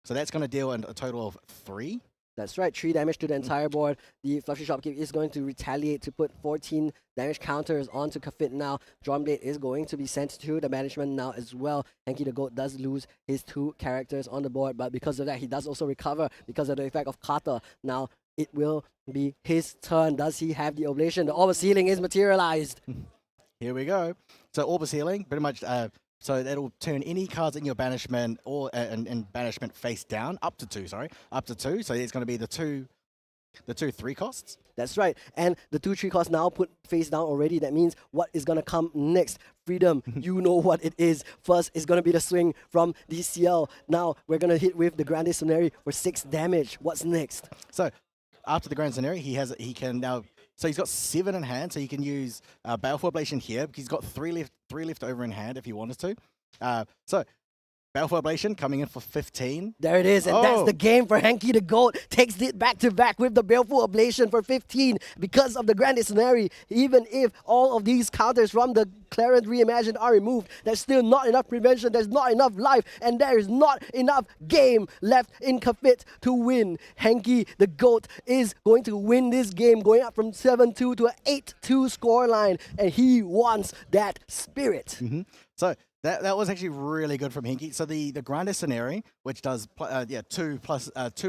So that's going to deal a total of 3. That's right, 3 damage to the entire board. The Fluffy Shopkeep is going to retaliate to put 14 damage counters onto Kafit now. Drawn Blade is going to be sent to the management now as well. Henki the Goat does lose his 2 characters on the board, but because of that, he does also recover because of the effect of Kata. Now, it will be his turn. Does he have the Oblation? The Orb Ceiling is materialized. Here we go. So Orb Ceiling, pretty much... so that'll turn any cards in your banishment or in banishment face down up to 2. Up to 2. So it's going to be the two 3 costs. That's right. And the 2/3 costs now put face down already. That means what is going to come next? Freedom. You know what it is. First is going to be the swing from DCL. Now we're going to hit with the Grande Soneri for 6 damage. What's next? So after the Grand Soneri, he can now... So he's got 7 in hand, so he can use Baleful Oblation here. He's got 3 left over in hand if he wanted to. So Baleful Ablation coming in for 15. There it is, and that's the game for Hanky the GOAT. Takes it back-to-back with the Baleful Ablation for 15 because of the Grand Dictionary. Even if all of these counters from the Clarent Reimagined are removed, there's still not enough prevention, there's not enough life, and there is not enough game left in Kafit to win. Hanky the GOAT is going to win this game, going up from 7-2 to an 8-2 scoreline, and he wants that spirit. So that was actually really good from Hinky. So the Grindr Scenario, which does 2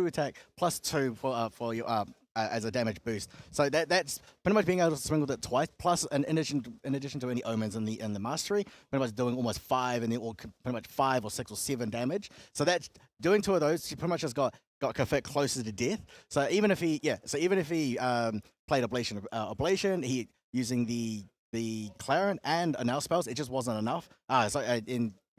attack plus 2 for your as a damage boost. So that's pretty much being able to swing with it twice, plus in addition to any omens in the mastery, pretty much doing almost 5 and then pretty much 5 or 6 or 7 damage. So that's doing 2 of those. He pretty much just got Kafit closer to death. So even if he played Ablation, he using the Clarent and Anel spells, it just wasn't enough. If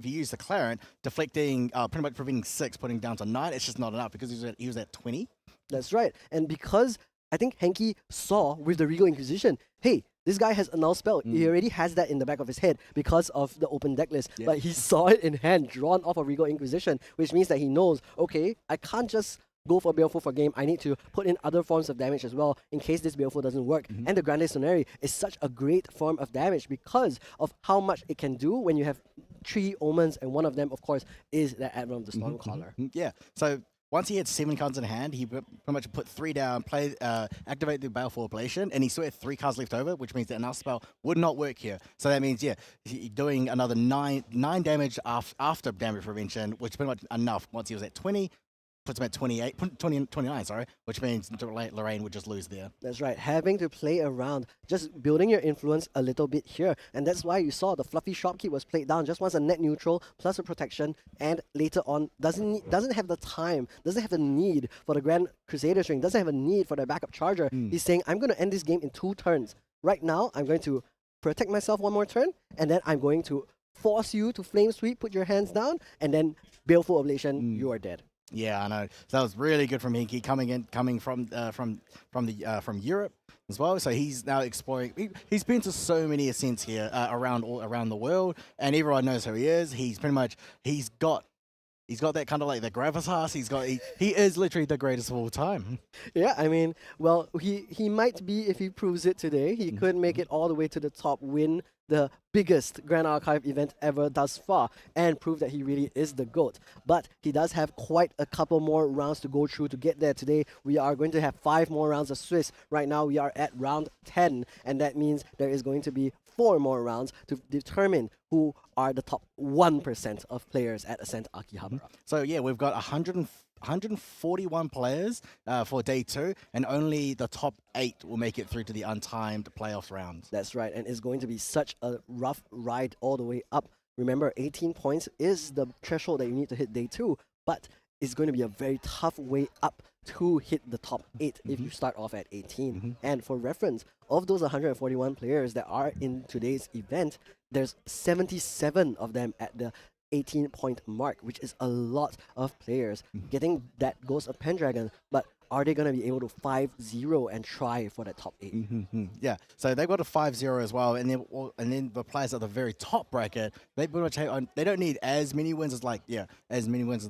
you use the Clarent, deflecting, pretty much preventing 6, putting down to 9, it's just not enough because he was at 20. That's right. And because I think Hanky saw with the Regal Inquisition, hey, this guy has a null spell. He already has that in the back of his head because of the open deck list. But he saw it in hand, drawn off of Regal Inquisition, which means that he knows, okay, I can't just go for Baleful for game. I need to put in other forms of damage as well in case this Baleful doesn't work. And the Grande Soneri is such a great form of damage because of how much it can do when you have 3 omens, and one of them, of course, is the Admiral of the Stormcaller. Yeah. So once he had 7 cards in hand, he pretty much put 3 down, activate the Baleful Ablation, and he still had 3 cards left over, which means that another spell would not work here. So that means, doing another 9 damage after damage prevention, which is pretty much enough. Once he was at 20, puts him at 29, which means Lorraine would just lose there. That's right, having to play around, just building your influence a little bit here. And that's why you saw the Fluffy Shopkeep was played down, just wants a net neutral plus a protection, and later on doesn't have the time, doesn't have the need for the Grand Crusader string, doesn't have a need for the backup charger. He's saying, I'm going to end this game in 2 turns. Right now, I'm going to protect myself 1 more turn, and then I'm going to force you to Flame Sweep, put your hands down, and then Baleful Ablation, you are dead. Yeah, I know. So that was really good from Hinky coming from Europe as well. So he's now exploring. He's been to so many Ascents here around the world, and everyone knows who he is. He's got that kind of like the gravitas. He is literally the greatest of all time. Yeah, I mean, well, he might be if he proves it today. He could make it all the way to the top, win the biggest Grand Archive event ever thus far, and prove that he really is the GOAT. But he does have quite a couple more rounds to go through to get there today. We are going to have 5 more rounds of Swiss. Right now, we are at round 10, and that means there is going to be 4 more rounds to determine who are the top 1% of players at Ascent Akihabara. So yeah, we've got 141 players for day 2, and only the top 8 will make it through to the untimed playoffs rounds. That's right, and it's going to be such a rough ride all the way up. Remember, 18 points is the threshold that you need to hit day 2, but it's going to be a very tough way up to hit the top 8 if you start off at 18. And for reference, of those 141 players that are in today's event, there's 77 of them at the 18-point mark, which is a lot of players getting that Ghost of Pendragon. But are they going to be able to 5-0 and try for that top 8? Yeah, so they've got a 5-0 as well, and then the players at the very top bracket, they pretty much they don't need as many wins as the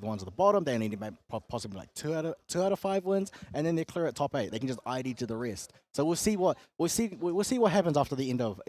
ones at the bottom. They need possibly like 2 out of 5 wins, and then they clear at top 8. They can just ID to the rest. So we'll see what happens after the end of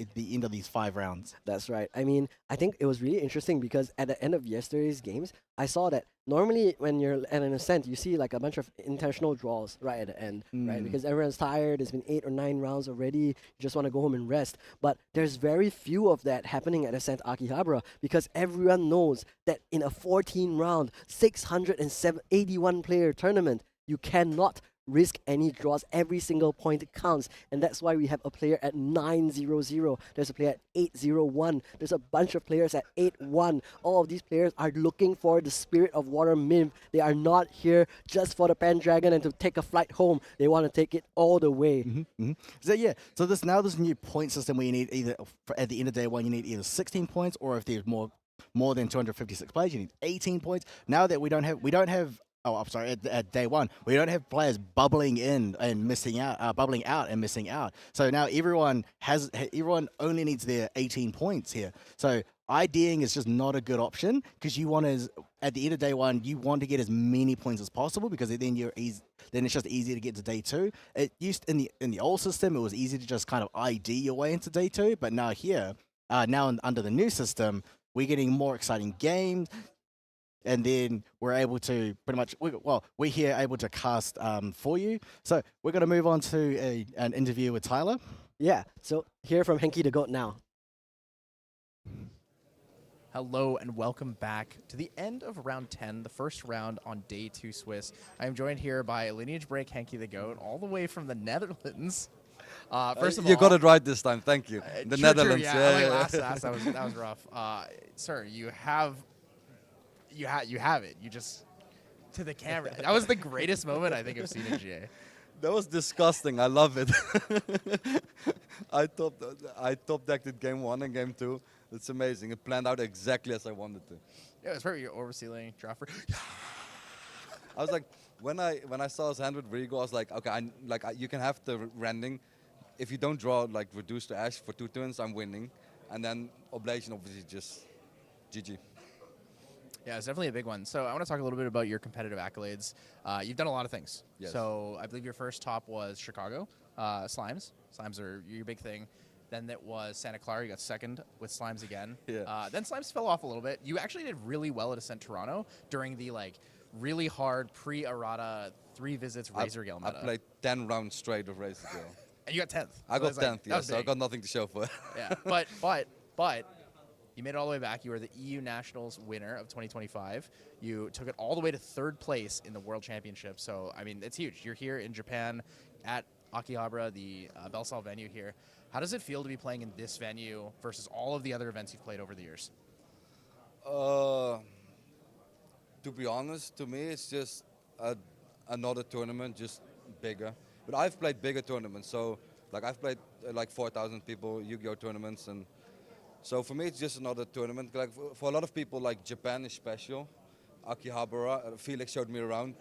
these 5 rounds. That's right. I mean, I think it was really interesting because at the end of yesterday's games, I saw that normally when you're at an Ascent, you see like a bunch of intentional draws right at the end, right? Because everyone's tired. It's been 8 or 9 rounds already. You just want to go home and rest. But there's very few of that happening at Ascent Akihabara because everyone knows that in a 14-round, 681-player tournament, you cannot risk any draws. Every single point counts, and that's why we have a player at 9-0-0. There's a player at 8-0-1. There's a bunch of players at 8-1. All of these players are looking for the Spirit of Water Nymph. They are not here just for the Pendragon and to take a flight home. They want to take it all the way. So yeah, so this new point system where you need either at the end of day 1 you need either 16 points, or if there's more than 256 players, you need 18 points. Now that we don't have. Oh, I'm sorry. At day 1, we don't have players bubbling out and missing out. So now everyone only needs their 18 points here. So IDing is just not a good option because you want to, at the end of day one, you want to get as many points as possible because then you're easy. Then it's just easier to get to day two. It used in the old system, it was easy to just kind of ID your way into day two, but now here, under the new system, we're getting more exciting games, and then we're able to pretty much we're here able to cast for you. So we're gonna move on to an interview with Tyler. Yeah, so hear from Henky the Goat now. Hello and welcome back to the end of round 10, the first round on day 2 Swiss. I am joined here by Lineage Break Henky the Goat, all the way from the Netherlands. First of all, you got it right this time. Thank you. The true, Netherlands. Yeah, last that was rough. Sir, you have it. You just to the camera. That was the greatest moment I think I've seen in GA. That was disgusting. I love it. I top decked it game 1 and game 2. It's amazing. It planned out exactly as I wanted to. Yeah, it's perfect. Your oversealing dropper. I was like, when I saw his hand with Rigo, I was like, okay, you can have the rending. If you don't draw like reduce to ash for 2 turns, I'm winning. And then Oblation obviously just GG. Yeah, it's definitely a big one. So I want to talk a little bit about your competitive accolades. You've done a lot of things. Yes. So I believe your first top was Chicago, Slimes. Slimes are your big thing. Then it was Santa Clara. You got second with Slimes again. Yeah. Then Slimes fell off a little bit. You actually did really well at Ascent Toronto during the really hard pre-errata 3 visits Razor Gale meta. I played 10 rounds straight of Razor Gale. And you got 10th. I got 10th, yeah, so I got nothing to show for it. Yeah, but you made it all the way back. You were the EU Nationals winner of 2025. You took it all the way to 3rd place in the World Championship. So, I mean, it's huge. You're here in Japan at Akihabara, the Belsal venue here. How does it feel to be playing in this venue versus all of the other events you've played over the years? To be honest, to me, it's just another tournament, just bigger. But I've played bigger tournaments, so I've played 4,000 people Yu-Gi-Oh tournaments, and so for me it's just another tournament. Like for a lot of people, like Japan is special. Akihabara, Felix showed me around.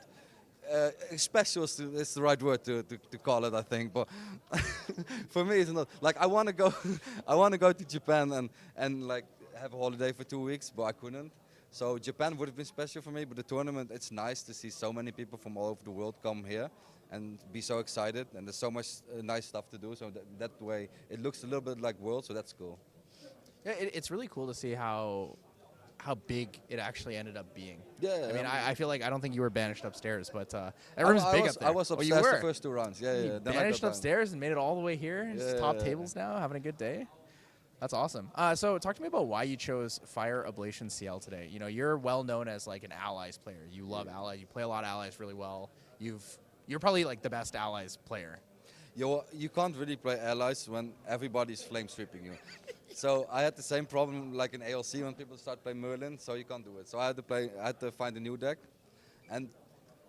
Special is the right word to call it, I think. But for me, it's not. Like I want to go, I want to go to Japan and have a holiday for 2 weeks, but I couldn't. So Japan would have been special for me, but the tournament, it's nice to see so many people from all over the world come here and be so excited. And there's so much nice stuff to do. So that way, it looks a little bit like World, so that's cool. Yeah, it's really cool to see how big it actually ended up being. Yeah. I mean, I feel like I don't think you were banished upstairs, but everyone's big up there. I was Oh, obsessed you were? the first 2 rounds. Yeah. You Then banished I got upstairs and made it all the way here. Just top tables now, having a good day. That's awesome. So talk to me about why you chose Fire Ablation CL today. You know, you're well known as like an allies player. You love allies. You play a lot of allies really well. You're probably like the best allies player. You can't really play allies when everybody's flame sweeping you. So I had the same problem like in ALC when people start playing Merlin, so you can't do it. So I had to find a new deck, and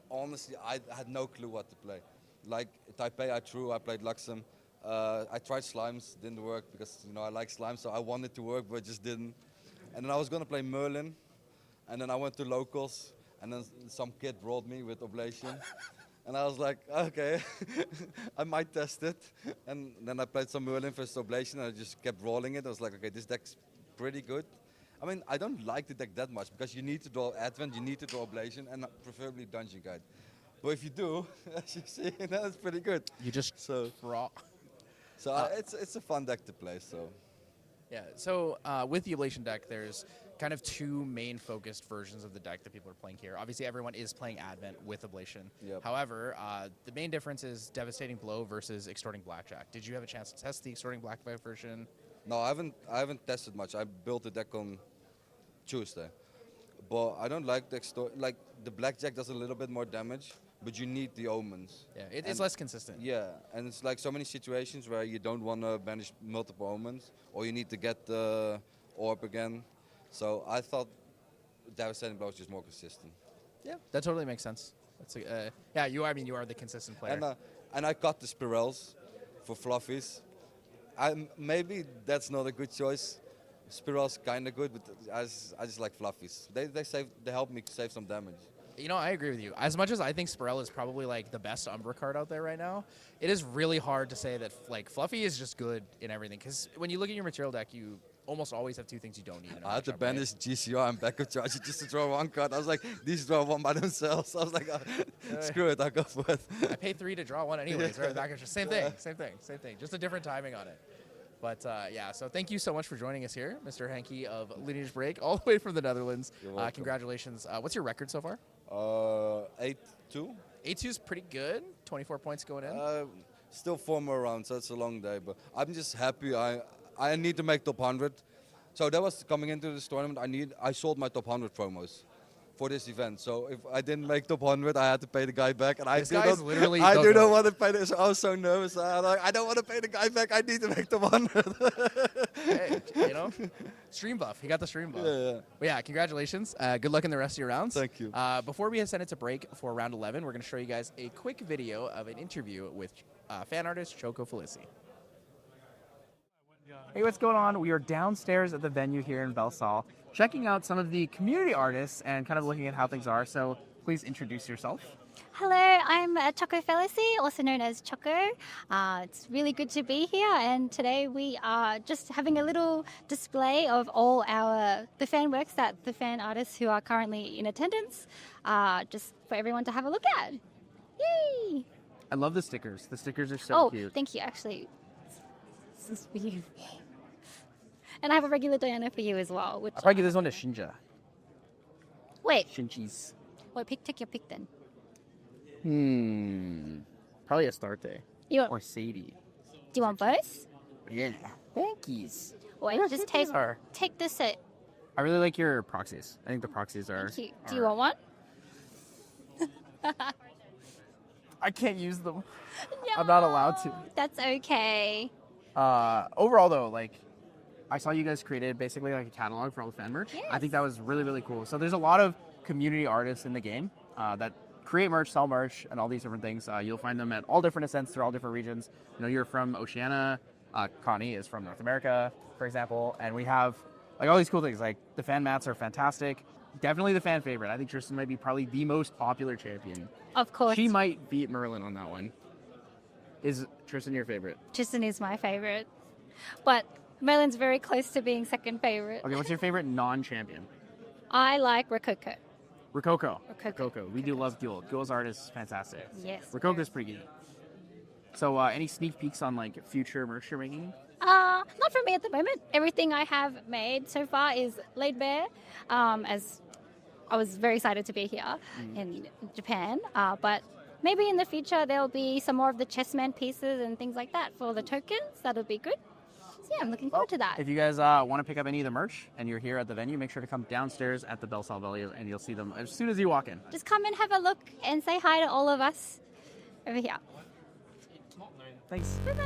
honestly, I had no clue what to play. Like Taipei, I played Luxem. I tried Slimes, didn't work because I like Slimes, so I wanted to work, but it just didn't. And then I was gonna play Merlin, and then I went to locals, and then some kid brought me with Oblation. And I was like, okay, I might test it. And then I played some Merlin versus Oblation, and I just kept rolling it. I was like, okay, this deck's pretty good. I mean, I don't like the deck that much, because you need to draw Advent, you need to draw Oblation, and preferably Dungeon Guide. But if you do, as you see, that's pretty good. You just raw. So it's a fun deck to play, so. Yeah, so with the Ablation deck, there's kind of 2 main focused versions of the deck that people are playing here. Obviously, everyone is playing Advent with Ablation. Yep. However, the main difference is Devastating Blow versus Extorting Blackjack. Did you have a chance to test the Extorting Blackjack version? No, I haven't tested much. I built the deck on Tuesday. But I don't like the Blackjack does a little bit more damage, but you need the Omens. Yeah, it's less consistent. Yeah, and it's like so many situations where you don't want to banish multiple Omens, or you need to get the Orb again. So I thought Devastating Blow was just more consistent. Yeah, that totally makes sense. That's you are the consistent player. And I cut the Spirals for Fluffies. Maybe that's not a good choice. Spirals kind of good, but I just like Fluffies. They help me save some damage. You know, I agree with you. As much as I think Spirel is probably like the best Umbra card out there right now, it is really hard to say that like Fluffy is just good in everything. Because when you look at your material deck, almost always have two things you don't need. In a I had to matchup, right? banish GCR and backup charge just to draw one card. I was like, these draw one by themselves. I was like, screw it, I'll go for it. I pay 3 to draw one anyways. Right? Back same thing. Just a different timing on it. But yeah, so thank you so much for joining us here, Mr. Henke of Lineage Break, all the way from the Netherlands. You're welcome. Congratulations. What's your record so far? 8-2. 8-2 is pretty good. 24 points going in. Still 4 more rounds, so it's a long day. But I'm just happy. I need to make top 100. So that was coming into this tournament. I sold my top 100 promos for this event. So if I didn't make top 100, I had to pay the guy back. And This guy's literally I do Dogo. not want to pay this. I was so nervous. I don't want to pay the guy back. I need to make top 100. Hey, you know, stream buff. He got the stream buff. Yeah. But yeah, congratulations. Good luck in the rest of your rounds. Thank you. Before we send it to break for round 11, we're going to show you guys a quick video of an interview with fan artist Choco Felici. Hey, what's going on? We are downstairs at the venue here in Belsal, checking out some of the community artists and kind of looking at how things are. So please introduce yourself. Hello, I'm Choco Felici, also known as Choco. It's really good to be here, and today we are just having a little display of all the fan works that the fan artists who are currently in attendance, just for everyone to have a look at. Yay! I love the stickers. The stickers are so cute. Thank you. Actually, this is for you. And I have a regular Diana for you as well. Which I'll probably give this one to Shinja. wait, Shinji's. take your pick then. Probably Astarte. You want, Or Sadie. do you want both? Yeah. Thank yous. Wait, just take this set. I really like your proxies. I think the proxies are. Thank you. Do you want one? I can't use them. I'm not allowed to. That's okay. Overall, though, like, I saw you guys created basically like a catalog for all the fan merch. Yes. I think that was really, really cool. So there's a lot of community artists in the game that create merch, sell merch, and all these different things. You'll find them at all different Ascents through all different regions. You know, you're from Oceania. Connie is from North America, for example. And we have like all these cool things. Like the fan mats are fantastic. Definitely the fan favorite. I think Tristan might be probably the most popular champion. Of course. She might beat Merlin on that one. Is Tristan your favorite? Tristan is my favorite. But Merlin's very close to being second favorite. Okay, what's your favorite non-champion? I like Rococo. Rococo. Rococo. We do love Ghoul. Ghoul's art is fantastic. Yes. Rococo's pretty good. So, any sneak peeks on like future merch you're making? Not for me at the moment. Everything I have made so far is laid bare, as I was very excited to be here in Japan. But maybe in the future there'll be some more of the chessman pieces and things like that for the tokens. That'll be good. So yeah, I'm looking forward to that. If you guys want to pick up any of the merch and you're here at the venue, make sure to come downstairs at the Belsal venue and you'll see them as soon as you walk in. Just come and have a look and say hi to all of us over here. Thanks. Bye-bye.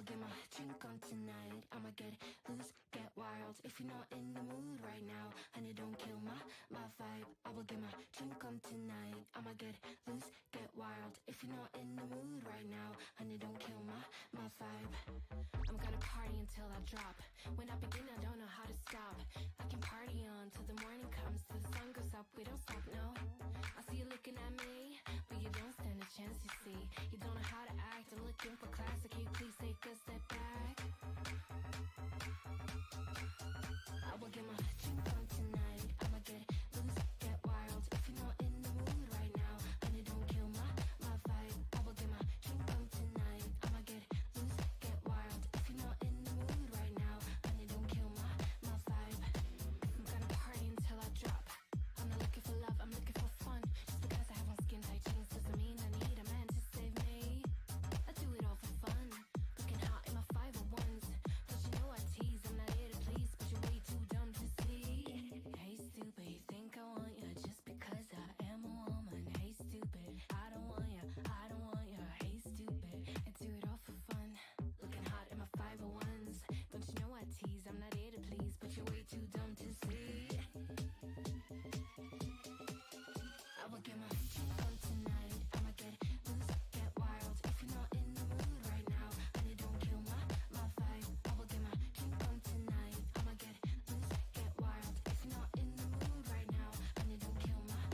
will get my drink on tonight. I'ma get loose, get wild. If you're not in the mood right now, honey, don't kill my vibe. I will get my drink on tonight. I'ma get loose, get wild. If you're not in the mood right now, honey, don't kill my vibe. I'm gonna party until I drop. When I begin, I don't know how to stop. I can party on till the morning comes, till the sun goes up. We don't stop, no. I see you looking at me, but you don't stand a chance, you see. You don't know how to act. I'm looking for class. Can you please take a step back? I will get my drink on tonight. I'ma get loose, get wild. If you're not in the mood right now, honey, don't kill my vibe. I will get my drink on tonight. I'ma get loose, get wild. If you're not in the mood right now, honey, don't kill my vibe. I'm gonna party until I drop. I'm not looking for love, I'm looking for fun. Just because I have on skin tight jeans doesn't mean I need a man to save me. I do it all for fun. Looking hot in my 501s. Don't you know I tease? I'm not here to please, but you're way too dumb to see. Hey stupid, you think I want you just because I am a woman. Hey stupid, I don't want you, I don't want you. Hey stupid, I do it all for fun. Looking hot in my 501s. Don't you know I tease? I'm not here to please, but you're way too dumb to see. I will get my drink on tonight. I'ma get loose, get wild. If you're not in the mood right now, honey, don't kill my vibe. I will get my drink on tonight. I'ma get loose, get wild. If you're not in the mood right now, honey, don't kill my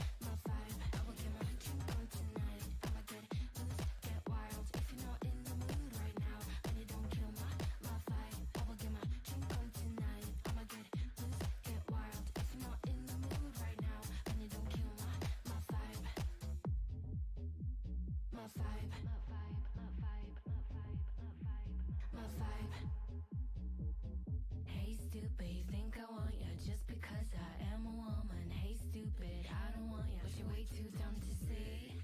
vibe. I will get my drink on tonight. I'ma get loose, get wild. If you're not in the mood right now, honey, don't kill my vibe. I will get my drink on tonight. I'ma get loose, get wild. If you're not in the mood right now, honey, don't kill my vibe. My vibe. My vibe. My vibe. My vibe. My vibe. Hey stupid, you think I want you just because I am a woman. Hey stupid, I don't want you, but you're way too dumb to see.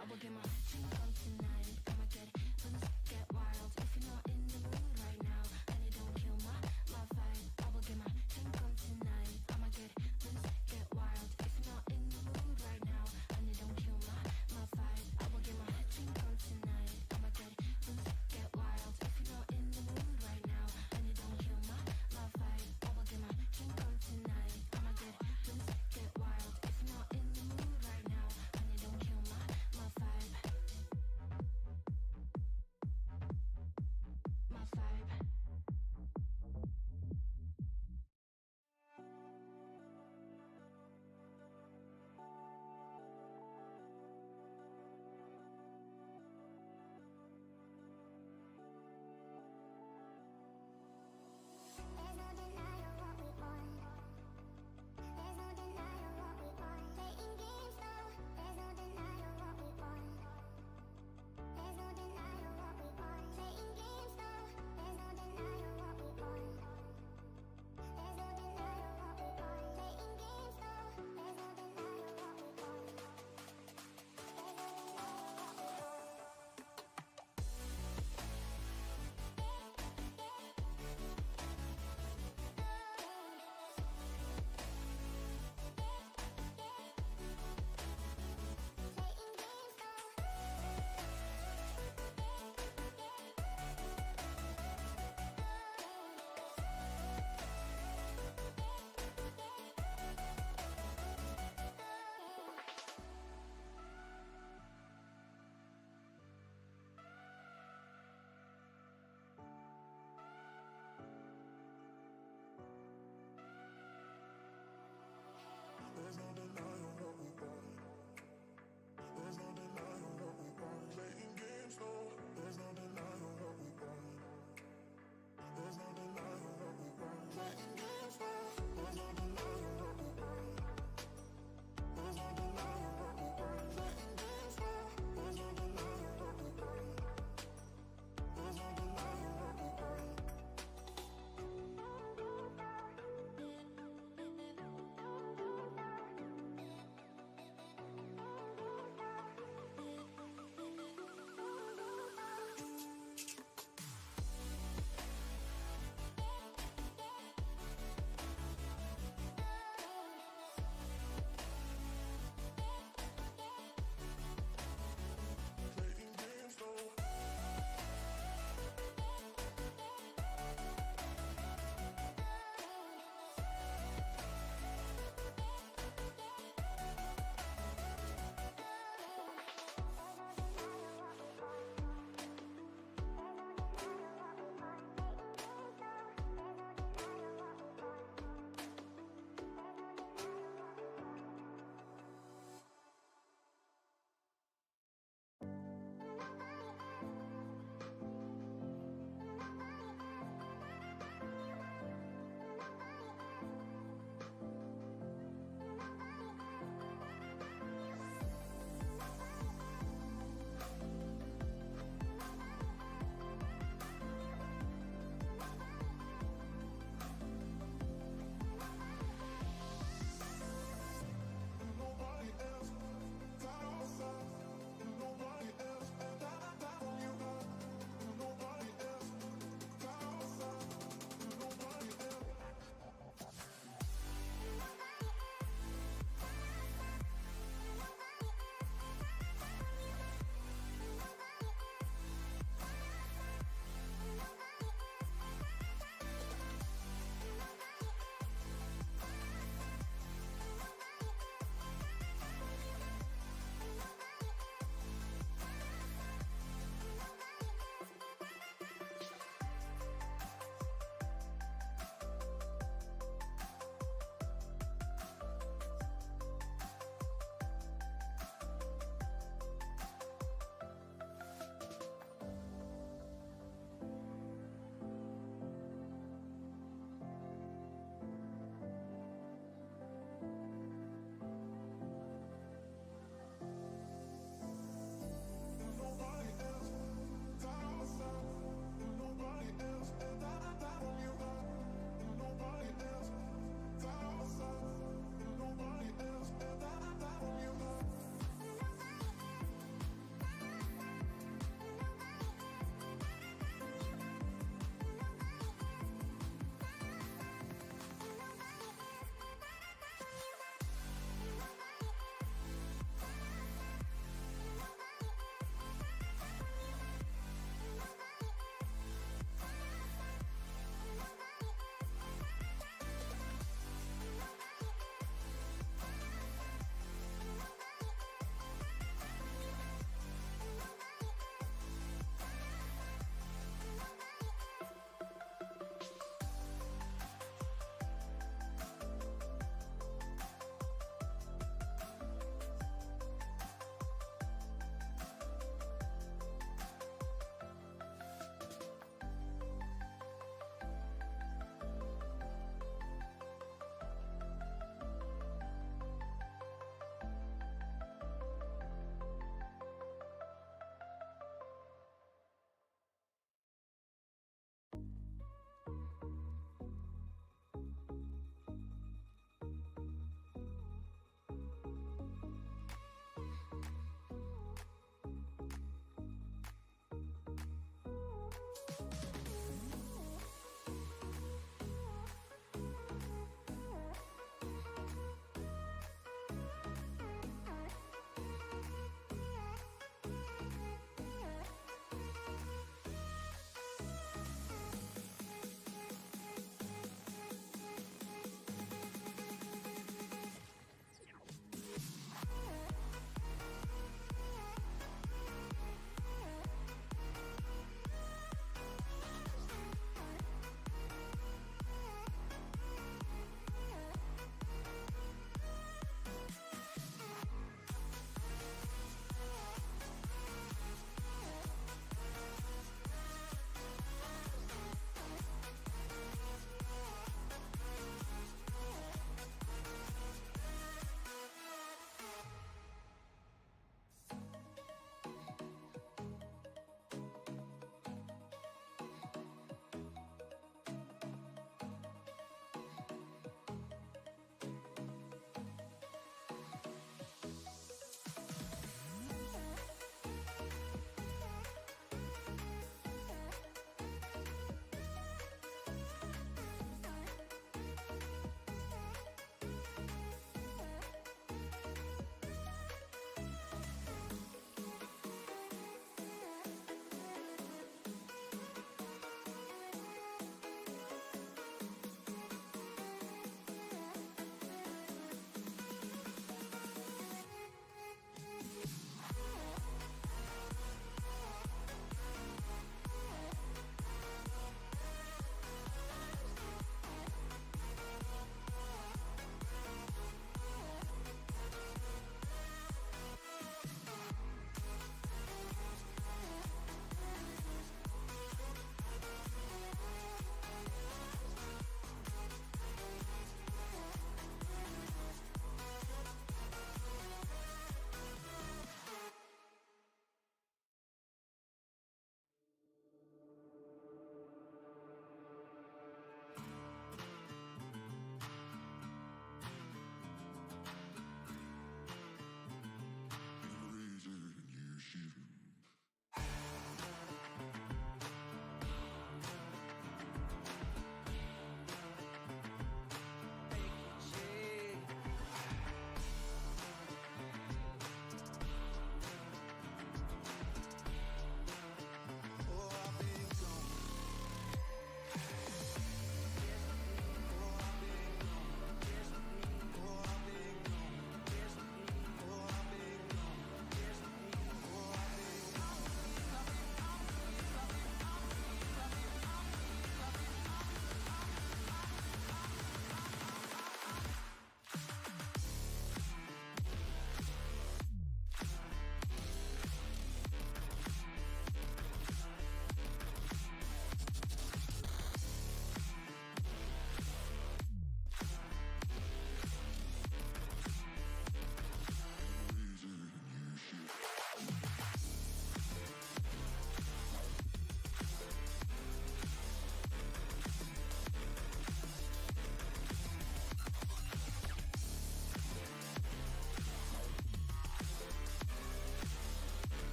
I will get my drink on tonight. I'ma get loose, get wild. If you're not in the mood right now, honey, don't kill my vibe. I will get my drink on tonight. I'ma get loose, get wild. If you're not in the mood right now, honey, don't kill my vibe. I will get my drink on tonight.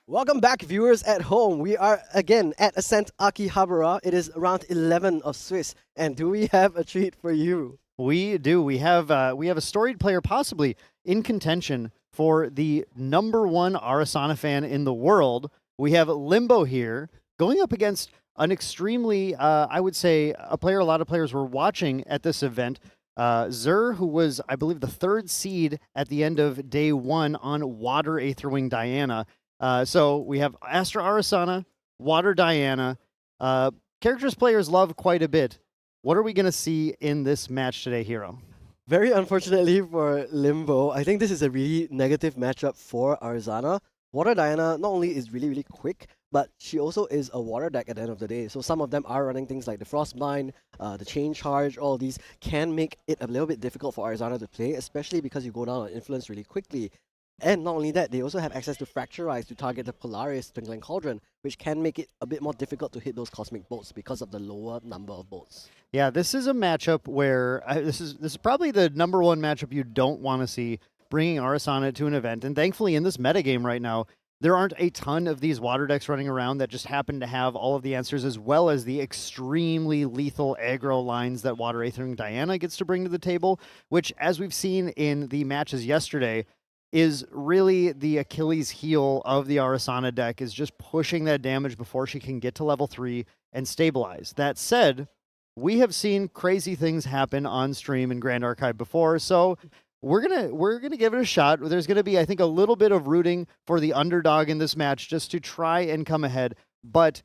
Welcome back, viewers at home. We are again at Ascent Akihabara. It is round 11 of Swiss. And do we have a treat for you? We do. We have a storied player possibly in contention for the #1 Arasana fan in the world. We have Limbo here going up against an extremely, I would say, a player a lot of players were watching at this event. Zur, who was, I believe, the 3rd seed at the end of day 1 on Water Aetherwing Diana. So we have Astra Arasana, Water Diana, characters players love quite a bit. What are we going to see in this match today, Hero? Very unfortunately for Limbo, I think this is a really negative matchup for Arizana. Water Diana not only is really, really quick, but she also is a water deck at the end of the day. So some of them are running things like the Frostbind, the Chain Charge, all these can make it a little bit difficult for Arizana to play, especially because you go down on influence really quickly. And not only that, they also have access to Fracturize to target the Polaris Twinkling Cauldron, which can make it a bit more difficult to hit those Cosmic Bolts because of the lower number of bolts. Yeah, this is a matchup where this is probably the #1 matchup you don't want to see bringing Arasana to an event. And thankfully, in this metagame right now, there aren't a ton of these water decks running around that just happen to have all of the answers, as well as the extremely lethal aggro lines that Water Aethering Diana gets to bring to the table, which, as we've seen in the matches yesterday, is really the Achilles heel of the Arasana deck, is just pushing that damage before she can get to level 3 and stabilize. That said, we have seen crazy things happen on stream in Grand Archive before, so we're gonna give it a shot. There's gonna be, I think, a little bit of rooting for the underdog in this match just to try and come ahead, but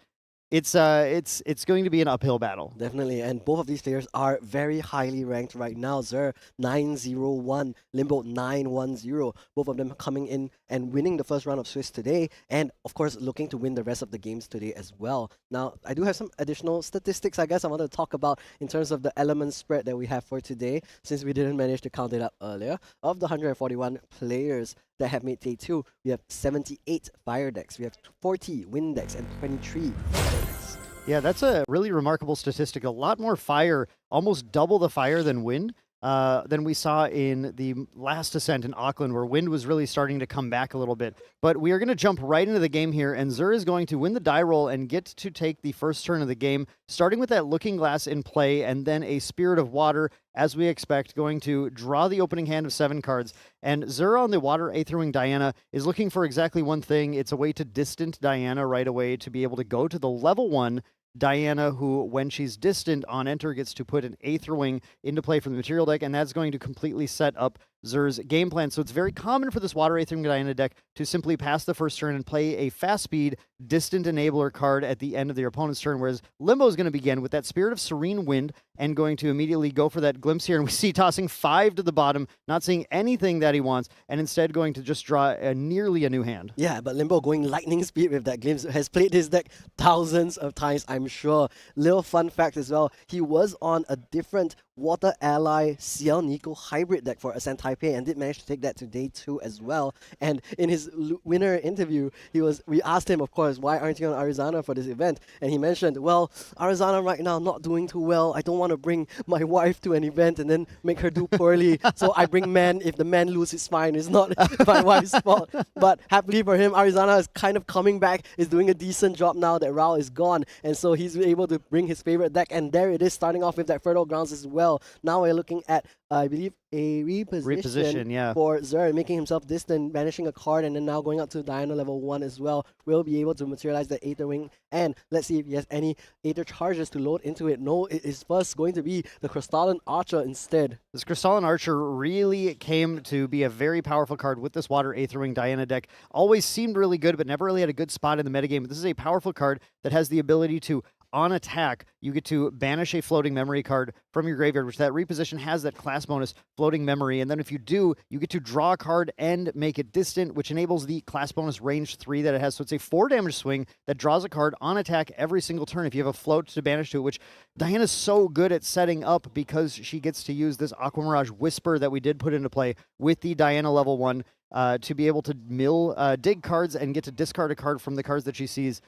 it's going to be an uphill battle. Definitely, and both of these players are very highly ranked right now. Zur 901, Limbo 910. Both of them coming in and winning the first round of Swiss today, and of course looking to win the rest of the games today as well. Now, I do have some additional statistics I guess I want to talk about in terms of the element spread that we have for today, since we didn't manage to count it up earlier. Of the 141 players that have made day 2, we have 78 fire decks, we have 40 wind decks, and 23 water decks. Yeah, that's a really remarkable statistic. A lot more fire, almost double the fire than wind, than we saw in the last Ascent in Auckland, where wind was really starting to come back a little bit. But we are going to jump right into the game here, and Zur is going to win the die roll and get to take the first turn of the game, starting with that Looking Glass in play, and then a Spirit of Water, as we expect, going to draw the opening hand of 7 cards. And Zur on the Water Aetherwing Diana is looking for exactly one thing. It's a way to distant Diana right away to be able to go to the level 1 Diana, who, when she's distant on enter, gets to put an Aetherwing into play from the material deck, and that's going to completely set up Zur's game plan. So it's very common for this Water Aetherwing Diana deck to simply pass the first turn and play a fast speed distant enabler card at the end of their opponent's turn, whereas Limbo is going to begin with that Spirit of Serene Wind and going to immediately go for that glimpse here, and we see tossing 5 to the bottom, not seeing anything that he wants, and instead going to just draw nearly a new hand. Yeah, but Limbo going lightning speed with that glimpse, has played his deck thousands of times, I'm sure. Little fun fact as well, he was on a different Water Ally Ciel Nico hybrid deck for Ascent Taipei and did manage to take that to day 2 as well. And in his winner interview, we asked him, of course, why aren't you on Arizona for this event? And he mentioned, well, Arizona right now not doing too well. I don't want to bring my wife to an event and then make her do poorly. So I bring men. If the man loses, it's fine. It's not my wife's fault. But happily for him, Arizona is kind of coming back, is doing a decent job now that Rao is gone. And so he's able to bring his favorite deck. And there it is, starting off with that Fertile Grounds as well. Now we're looking at, I believe, a reposition yeah. for Zur, making himself distant, banishing a card, and then now going up to Diana level 1 as well. Will be able to materialize the Aether Wing, and let's see if he has any Aether charges to load into it. No, it is first going to be the Crystalline Archer instead. This Crystalline Archer really came to be a very powerful card with this Water Aetherwing Diana deck. Always seemed really good, but never really had a good spot in the metagame. But this is a powerful card that has the ability to, on attack, you get to banish a floating memory card from your graveyard, which that reposition has that class bonus, floating memory. And then if you do, you get to draw a card and make it distant, which enables the class bonus range 3 that it has. So it's a 4 damage swing that draws a card on attack every single turn if you have a float to banish to it, which Diana's so good at setting up because she gets to use this Aqua Mirage Whisper that we did put into play with the Diana level 1 to be able to dig cards and get to discard a card from the cards that she sees.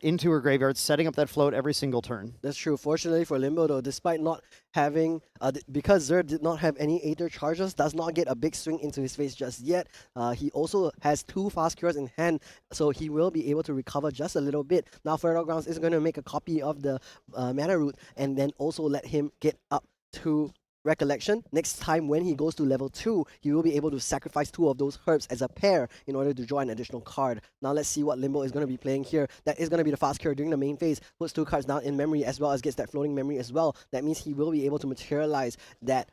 into her graveyard, setting up that float every single turn. That's true. Fortunately for Limbo, though, despite not having, because Zer did not have any Aether charges, does not get a big swing into his face just yet. He also has 2 fast cures in hand, so he will be able to recover just a little bit. Now, Fertile Grounds is going to make a copy of the Mana Root and then also let him get up to Recollection. Next time when he goes to level 2, he will be able to sacrifice 2 of those herbs as a pair in order to draw an additional card. Now let's see what Limbo is going to be playing here. That is going to be the fast cure during the main phase. Puts 2 cards down in memory as well as gets that floating memory as well. That means he will be able to materialize that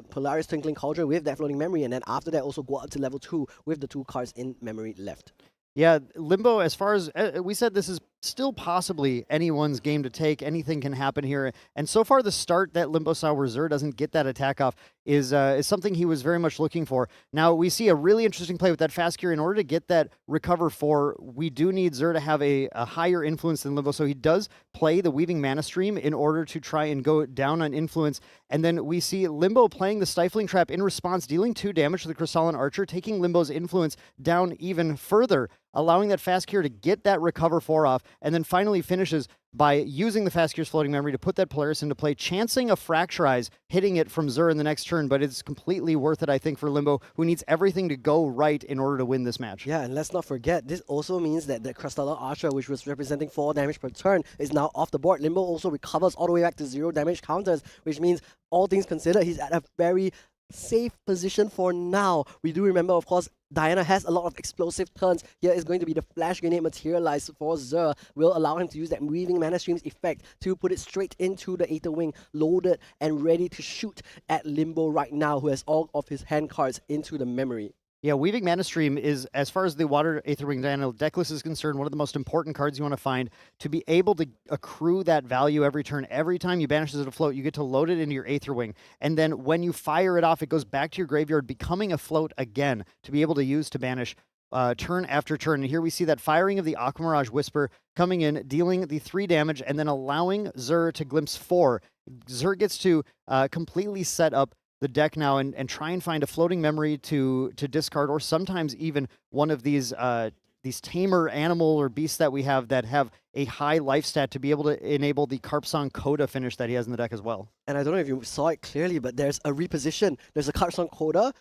Polaris Twinkling Cauldron with that floating memory, and then after that also go up to level 2 with the 2 cards in memory left. Yeah, Limbo, as far as we said, this is still possibly anyone's game to take. Anything can happen here. And so far, the start that Limbo saw where Zer doesn't get that attack off is something he was very much looking for. Now, we see a really interesting play with that fast cure. In order to get that recover 4, we do need Zer to have a higher influence than Limbo. So he does play the Weaving Mana Stream in order to try and go down on influence. And then we see Limbo playing the Stifling Trap in response, dealing 2 damage to the Crystalline Archer, taking Limbo's influence down even further, allowing that fast cure to get that recover 4 off, and then finally finishes by using the fast cure's floating memory to put that Polaris into play, chancing a Fracturize, hitting it from Zer in the next turn, but it's completely worth it, I think, for Limbo, who needs everything to go right in order to win this match. Yeah, and let's not forget, this also means that the Crystalline Archer, which was representing 4 damage per turn, is now off the board. Limbo also recovers all the way back to 0 damage counters, which means, all things considered, he's at a very safe position for now. We do remember, of course, Diana has a lot of explosive turns. Here is going to be the Flash Grenade materialized for Zer. Will allow him to use that Weaving Mana Streams effect to put it straight into the Aether Wing, loaded and ready to shoot at Limbo right now, who has all of his hand cards into the memory. Yeah, Weaving Mana Stream is, as far as the Water Aetherwing Diana decklist is concerned, one of the most important cards you want to find to be able to accrue that value every turn. Every time you banish it to float, you get to load it into your Aetherwing. And then when you fire it off, it goes back to your graveyard, becoming a float again to be able to use to banish turn after turn. And here we see that firing of the Aquamirage Whisper coming in, dealing the 3 damage, and then allowing Zer to glimpse 4. Zer gets to completely set up the deck now and try and find a floating memory to discard, or sometimes even one of these tamer animal or beasts that we have that have a high life stat to be able to enable the Carpsong Coda finish that he has in the deck as well. And I don't know if you saw it clearly, but there's a reposition. There's a Carpsong Coda,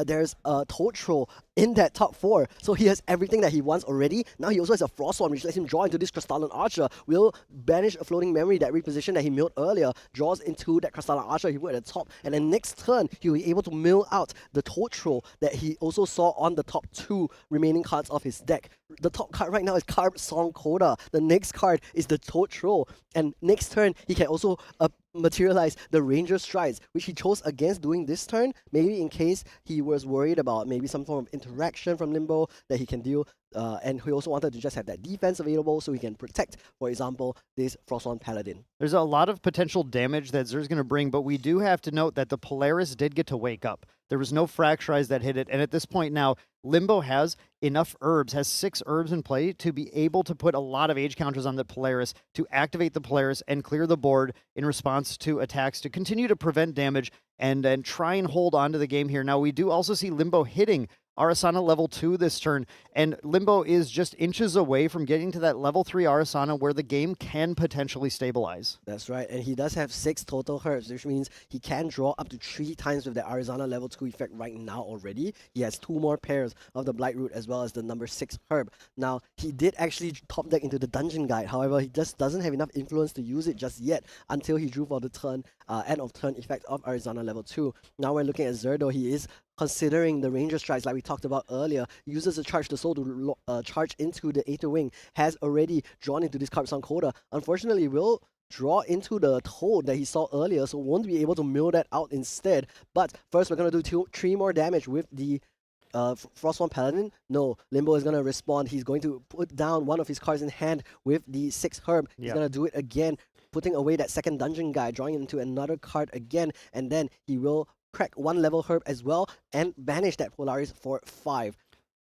there's a Toad Troll in that top 4. So he has everything that he wants already. Now he also has a Frostworm, which lets him draw into this Crystalline Archer. Will banish a floating memory, that reposition that he milled earlier, draws into that Crystalline Archer he put at the top. And then next turn, he'll be able to mill out the Toad Troll that he also saw on the top 2 remaining cards of his deck. The top card right now is Carpsong Coda. The next card is the Toad Troll. And next turn, he can also materialize the Ranger Strides, which he chose against doing this turn, maybe in case he was worried about maybe some form of interaction from Limbo that he can deal, and he also wanted to just have that defense available so he can protect, for example, this Frostworm Paladin. There's a lot of potential damage that Zer's going to bring, but we do have to note that the Polaris did get to wake up. There was no Fracturize that hit it, and at this point now, Limbo has enough herbs, has 6 herbs in play to be able to put a lot of age counters on the Polaris, to activate the Polaris and clear the board in response to attacks, to continue to prevent damage and try and hold on to the game here. Now, we do also see Limbo hitting Arasana level 2 this turn, and Limbo is just inches away from getting to that level 3 Arasana where the game can potentially stabilize. That's right, and he does have 6 total herbs, which means he can draw up to 3 times with the Arizona level 2 effect right now already. He has 2 more pairs of the Blightroot as well as the number 6 herb. Now, he did actually top deck into the Dungeon Guide, however, he just doesn't have enough influence to use it just yet until he drew for the turn, end of turn effect of Arizona level 2. Now we're looking at Zerdo. He is considering the Ranger Strides like we talked about earlier, uses a Charge the Soul to charge into the Aether Wing, has already drawn into this Carpsong Coda. Unfortunately, will draw into the Toad that he saw earlier, so won't be able to mill that out instead. But first, we're going to do 3 more damage with the Frostworm Paladin. No, Limbo is going to respond. He's going to put down one of his cards in hand with the 6 herb. He's going to do it again, putting away that second Dungeon Guy, drawing into another card again, and then he will crack 1 level herb as well and banish that Polaris for 5.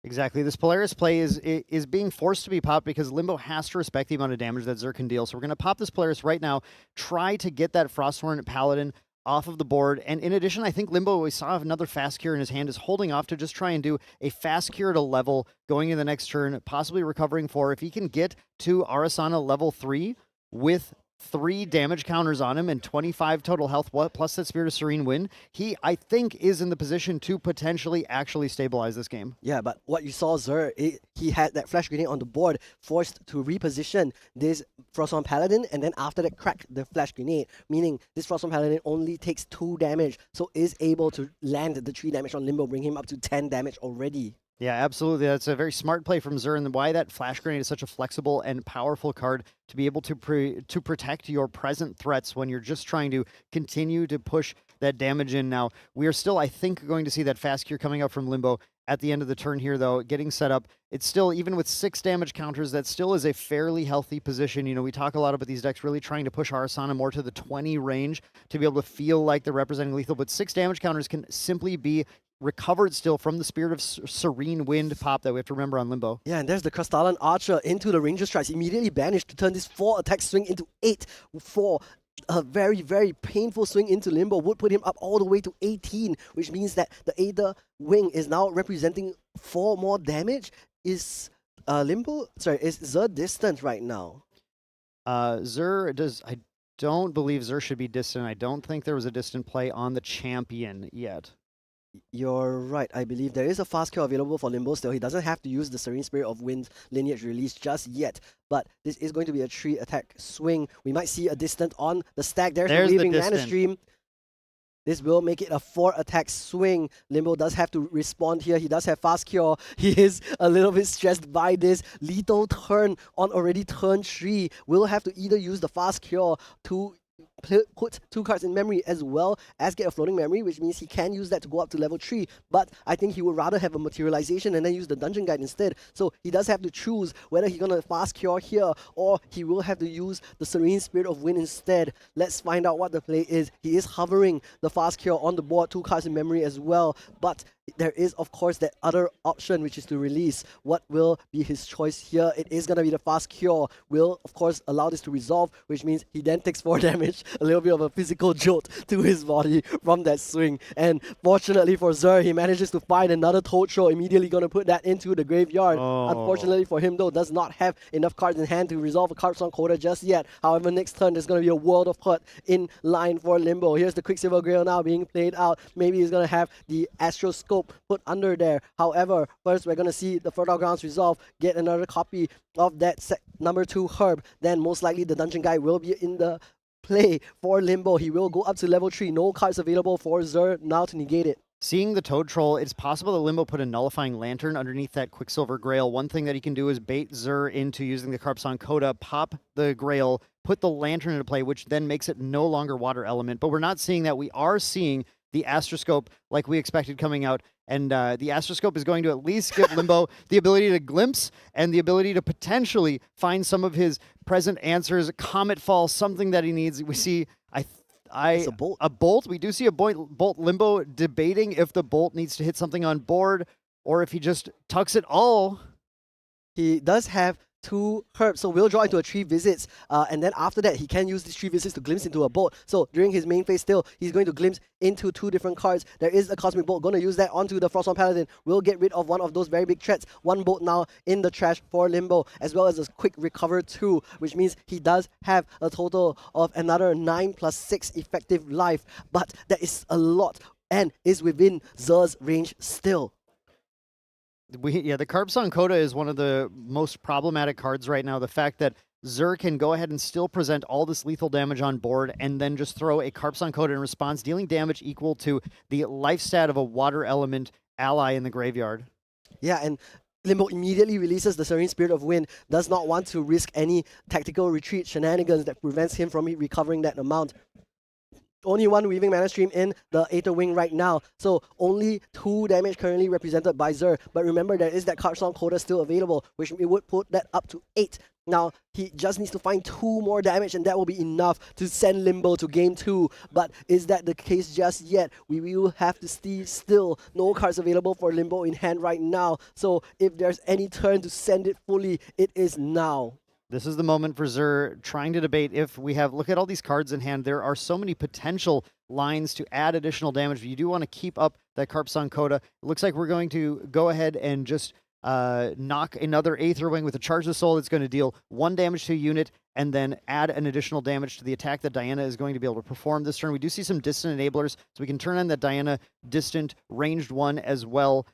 Exactly. This Polaris play is being forced to be popped because Limbo has to respect the amount of damage that Zer can deal. So we're going to pop this Polaris right now, try to get that Frostworm Paladin off of the board. And in addition, I think Limbo, we saw another fast cure in his hand, is holding off to just try and do a fast cure at a level going into the next turn, possibly recovering 4. If he can get to Arasana level 3 with 3 damage counters on him and 25 total health, plus that Spirit of Serene Wind, he, I think, is in the position to potentially actually stabilize this game. Yeah, but what you saw, Zer, he had that flash grenade on the board, forced to reposition this Frostborn Paladin, and then after that crack the flash grenade, meaning this Frostborn Paladin only takes 2 damage, so is able to land the 3 damage on Limbo, bring him up to 10 damage already. Yeah, absolutely. That's a very smart play from Zur, and why that Flash Grenade is such a flexible and powerful card to be able to protect your present threats when you're just trying to continue to push that damage in. Now, we are still, I think, going to see that Fast Cure coming up from Limbo at the end of the turn here, though, getting set up. It's still, even with 6 damage counters, that still is a fairly healthy position. You know, we talk a lot about these decks really trying to push Arasana more to the 20 range to be able to feel like they're representing lethal, but 6 damage counters can simply be recovered still from the Spirit of Serene Wind pop that we have to remember on Limbo. Yeah, and there's the Crystalline Archer into the Ranger Strikes, immediately banished to turn this 4 attack swing into 8 for a very, very painful swing into Limbo. Would put him up all the way to 18, which means that the Aether Wing is now representing 4 more damage. Is Zer distant right now? Zur does, I don't believe Zur should be distant. I don't think there was a distant play on the champion yet. You're right. I believe there is a fast kill available for Limbo still. He doesn't have to use the Serene Spirit of Wind lineage release just yet. But this is going to be a 3 attack swing. We might see a distant on the stack. There's the Weaving Mana Stream. This will make it a 4 attack swing. Limbo does have to respond here. He does have fast cure. He is a little bit stressed by this. Lethal turn on already turn 3. Will have to either use the fast cure to put 2 cards in memory as well as get a floating memory, which means he can use that to go up to level 3. But I think he would rather have a materialization and then use the dungeon guide instead. So he does have to choose whether he's gonna fast cure here or he will have to use the Serene Spirit of Wind instead. Let's find out what the play is. He is hovering the fast cure on the board, 2 cards in memory as well. But there is, of course, that other option, which is to release. What will be his choice here? It is going to be the fast cure. Will, of course, allow this to resolve, which means he then takes 4 damage, a little bit of a physical jolt to his body from that swing. And fortunately for Zur, he manages to find another Toad Troll, immediately going to put that into the graveyard. Unfortunately for him, though, does not have enough cards in hand to resolve a Carpsong Coda just yet. However, next turn, there's going to be a World of Hurt in line for Limbo. Here's the Quicksilver Grail now being played out. Maybe he's going to have the Astroscope put under there. However, first we're going to see the Fertile Grounds resolve, get another copy of that number 2 herb. Then most likely the Dungeon Guide will be in the play for Limbo. He will go up to level 3. No cards available for Zur now to negate it. Seeing the Toad Troll, it's possible that Limbo put a Nullifying Lantern underneath that Quicksilver Grail. One thing that he can do is bait Zur into using the Carpsong Coda, pop the Grail, put the Lantern into play, which then makes it no longer Water Element. But we're not seeing that. We are seeing the Astroscope like we expected coming out. And the Astroscope is going to at least give Limbo the ability to glimpse and the ability to potentially find some of his present answers. Comet Fall, something that he needs. We see a bolt. A bolt. We do see a bolt. Limbo debating if the bolt needs to hit something on board or if he just tucks it all. He does have 2 herbs, so will draw into a 3 visits, and then after that he can use these 3 visits to glimpse into a bolt. So during his main phase still, he's going to glimpse into 2 different cards. There is a Cosmic Bolt, going to use that onto the Frostborn Paladin. Will get rid of one of those very big threats. 1 bolt now in the trash for Limbo, as well as a quick recover 2, which means he does have a total of another 9 plus 6 effective life, but that is a lot and is within Zer's range still. The Carpsong Coda is one of the most problematic cards right now. The fact that Zur can go ahead and still present all this lethal damage on board and then just throw a Carpsong Coda in response, dealing damage equal to the life stat of a water element ally in the graveyard. Yeah, and Limbo immediately releases the Serene Spirit of Wind, does not want to risk any tactical retreat shenanigans that prevents him from recovering that amount. Only 1 Weaving Mana Stream in the Aether Wing right now, so only 2 damage currently represented by Zur. But remember, there is that Carpsong Coda still available, which it would put that up to 8. Now, he just needs to find 2 more damage, and that will be enough to send Limbo to game 2. But is that the case just yet? We will have to see still. No cards available for Limbo in hand right now, so if there's any turn to send it fully, it is now. This is the moment for Zur trying to debate if we have, look at all these cards in hand. There are so many potential lines to add additional damage, but you do want to keep up that Carpson Coda. It looks like we're going to go ahead and just knock another Aether Wing with a Charge of Soul that's going to deal 1 damage to a unit and then add an additional damage to the attack that Diana is going to be able to perform this turn. We do see some distant enablers, so we can turn on that Diana distant ranged one as well.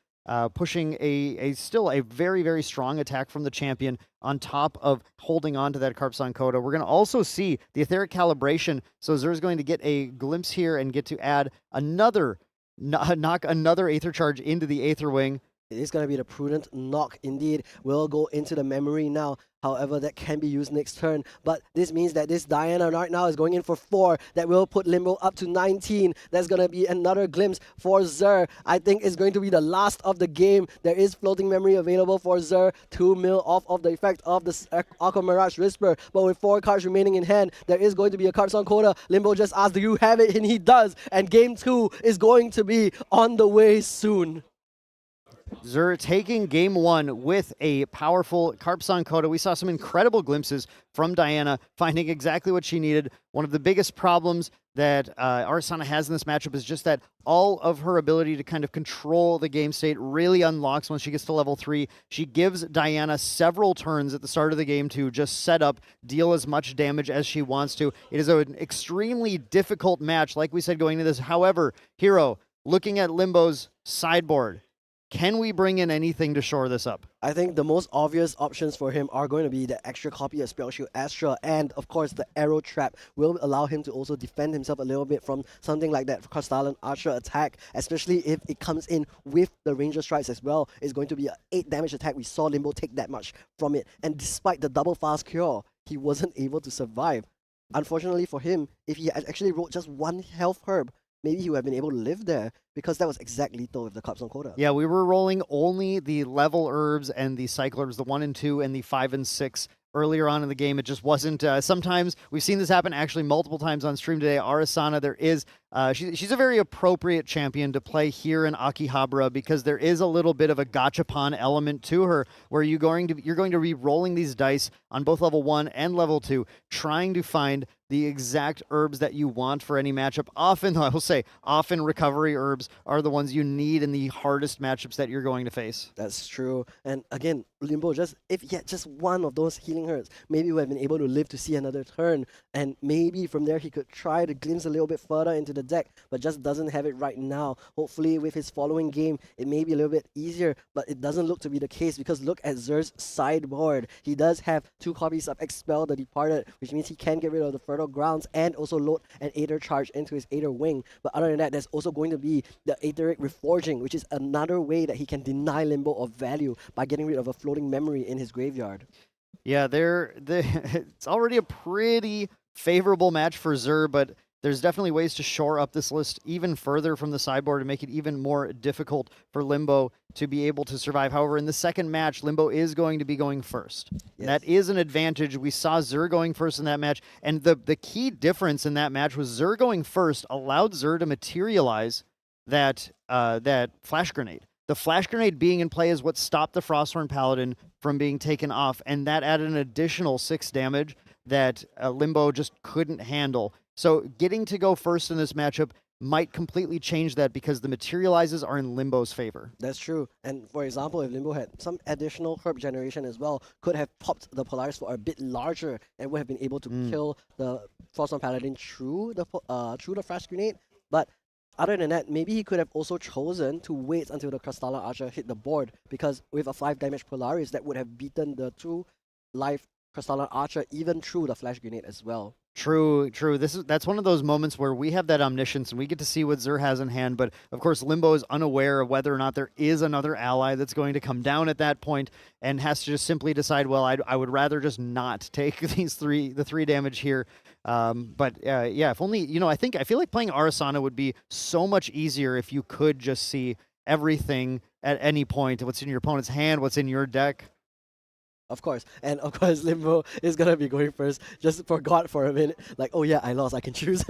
Pushing still a very, very strong attack from the champion on top of holding on to that Carpson Coda. We're going to also see the Etheric Calibration, so Zur's going to get a glimpse here and get to add knock another Aether Charge into the Aether Wing. It is going to be the prudent knock indeed. We'll go into the memory now. However, that can be used next turn. But this means that this Diana right now is going in for 4. That will put Limbo up to 19. That's going to be another glimpse for Zur. I think it's going to be the last of the game. There is floating memory available for Zur. 2 mil off of the effect of the Aqua Mirage Whisper. But with 4 cards remaining in hand, there is going to be a Carpson Coda. Limbo just asked, do you have it? And he does. And game 2 is going to be on the way soon. Zur taking game 1 with a powerful Carpson Coda. We saw some incredible glimpses from Diana, finding exactly what she needed. One of the biggest problems that Arasana has in this matchup is just that all of her ability to kind of control the game state really unlocks once she gets to level 3. She gives Diana several turns at the start of the game to just set up, deal as much damage as she wants to. It is an extremely difficult match, like we said going into this. However, Hero, looking at Limbo's sideboard, can we bring in anything to shore this up? I think the most obvious options for him are going to be the extra copy of Spell Shield Astra, and of course the Arrow Trap will allow him to also defend himself a little bit from something like that Crystalline Archer attack, especially if it comes in with the Ranger Strikes as well. It's going to be an 8 damage attack. We saw Limbo take that much from it, and despite the double fast cure, he wasn't able to survive. Unfortunately for him, if he had actually rolled just 1 health herb, maybe he would have been able to live there, because that was exact lethal with the Carpson Coda. Yeah, we were rolling only the level herbs and the cycle herbs, the 1 and 2 and the 5 and 6 earlier on in the game. It just wasn't, sometimes, we've seen this happen actually multiple times on stream today. Arasana, there is, she's a very appropriate champion to play here in Akihabara, because there is a little bit of a gachapon element to her, where you're going to be rolling these dice on both level 1 and level 2, trying to find the exact herbs that you want for any matchup. Often, I will say, often recovery herbs are the ones you need in the hardest matchups that you're going to face. That's true. And again, Limbo, if he had just 1 of those healing herbs, maybe he would have been able to live to see another turn. And maybe from there he could try to glimpse a little bit further into the deck, but just doesn't have it right now. Hopefully with his following game, it may be a little bit easier, but it doesn't look to be the case, because look at Zur's sideboard. He does have 2 copies of Expel the Departed, which means he can get rid of the Fertile Grounds and also load an Aether Charge into his Aether Wing. But other than that, there's also going to be the Aetheric Reforging, which is another way that he can deny Limbo of value by getting rid of a floating memory in his graveyard. Yeah, it's already a pretty favorable match for Zur, but there's definitely ways to shore up this list even further from the sideboard and make it even more difficult for Limbo to be able to survive. However, in the second match, Limbo is going to be going first. Yes. That is an advantage. We saw Zur going first in that match, and the key difference in that match was Zur going first allowed Zur to materialize that flash grenade. The flash grenade being in play is what stopped the Frosthorn Paladin from being taken off, and that added an additional 6 damage that Limbo just couldn't handle. So getting to go first in this matchup might completely change that, because the materializes are in Limbo's favor. That's true. And for example, if Limbo had some additional herb generation as well, could have popped the Polaris for a bit larger and would have been able to kill the Frosthorn Paladin through the Flash Grenade. But other than that, maybe he could have also chosen to wait until the Crystalline Archer hit the board, because with a 5 damage Polaris, that would have beaten the 2 life Crystalline Archer even through the Flash Grenade as well. True. That's one of those moments where we have that omniscience and we get to see what Zur has in hand, but of course Limbo is unaware of whether or not there is another ally that's going to come down at that point, and has to just simply decide, well, I would rather just not take the 3 damage here. Yeah, if only, I feel like playing Arasana would be so much easier if you could just see everything at any point, what's in your opponent's hand, what's in your deck. Of course. And of course, Limbo is going to be going first. Just forgot for a minute. Like, oh yeah, I lost. I can choose.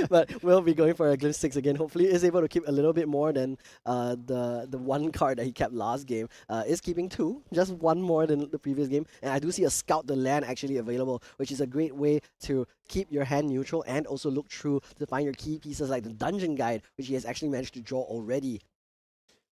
But we'll be going for a Glimpse 6 again. Hopefully, is able to keep a little bit more than the one card that he kept last game. Is keeping 2, just 1 more than the previous game. And I do see a Scout the Land actually available, which is a great way to keep your hand neutral and also look through to find your key pieces like the Dungeon Guide, which he has actually managed to draw already.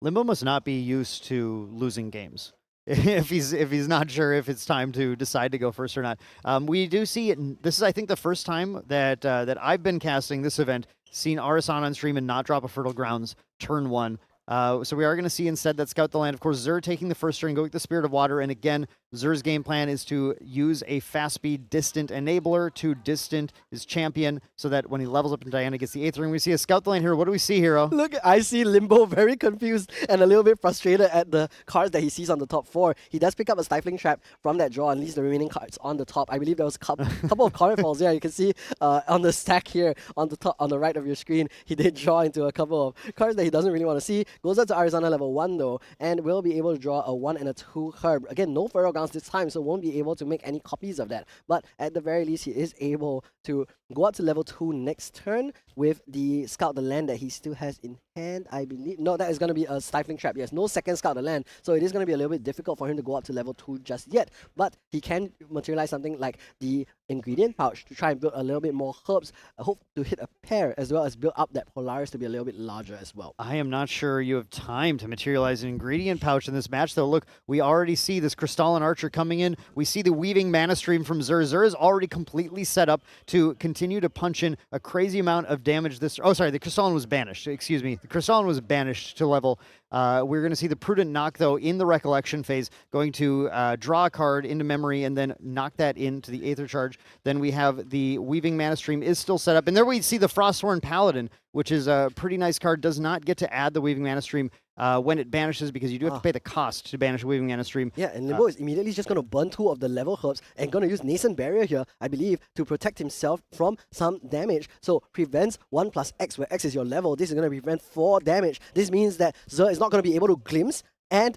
Limbo must not be used to losing games. If he's not sure if it's time to decide to go first or not. We do see it. This is, I think, the first time that I've been casting this event, seen Arasan on stream and not drop a Fertile Grounds turn 1. So we are going to see instead that Scout the Land. Of course, Zur taking the first turn, going with the Spirit of Water. And again, Zur's game plan is to use a fast speed distant enabler to distant his champion so that when he levels up and Diana gets the 8th ring, we see a Scout the Land here. What do we see, Hero? Look, I see Limbo very confused and a little bit frustrated at the cards that he sees on the top 4. He does pick up a Stifling Trap from that draw and leaves the remaining cards on the top. I believe there was a couple of card falls. Yeah, you can see on the stack here on the top, on the right of your screen, he did draw into a couple of cards that he doesn't really want to see. Goes up to Arizona level 1 though, and will be able to draw a 1 and a 2 herb. Again, no Fertile Grounds this time, so won't be able to make any copies of that. But at the very least, he is able to go up to level 2 next turn with the Scout the Land that he still has in hand, I believe. No, that is going to be a Stifling Trap. Yes, no second Scout the Land, so it is going to be a little bit difficult for him to go up to level 2 just yet. But he can materialize something like the Ingredient Pouch to try and build a little bit more herbs. I hope to hit a pair as well as build up that Polaris to be a little bit larger as well. I am not sure you have time to materialize an Ingredient Pouch in this match, though. Look, we already see this Crystalline Archer coming in. We see the Weaving Mana Stream from Zur. Zur is already completely set up to continue to punch in a crazy amount of damage this... Oh, sorry, the Crystalline was banished. Excuse me. The Crystalline was banished to level... we're going to see the Prudent Knock, though, in the Recollection phase, going to draw a card into memory and then knock that into the Aether Charge. Then we have the Weaving Mana Stream is still set up. And there we see the Frosthorn Paladin, which is a pretty nice card. Does not get to add the Weaving Mana Stream when it banishes, because you do have to pay the cost to banish a Weaving Mana Stream. Yeah, and Limbo is immediately just going to burn 2 of the level herbs and going to use Nascent Barrier here, I believe, to protect himself from some damage. So prevents 1 plus X, where X is your level. This is going to prevent 4 damage. This means that Zur is not going to be able to glimpse, and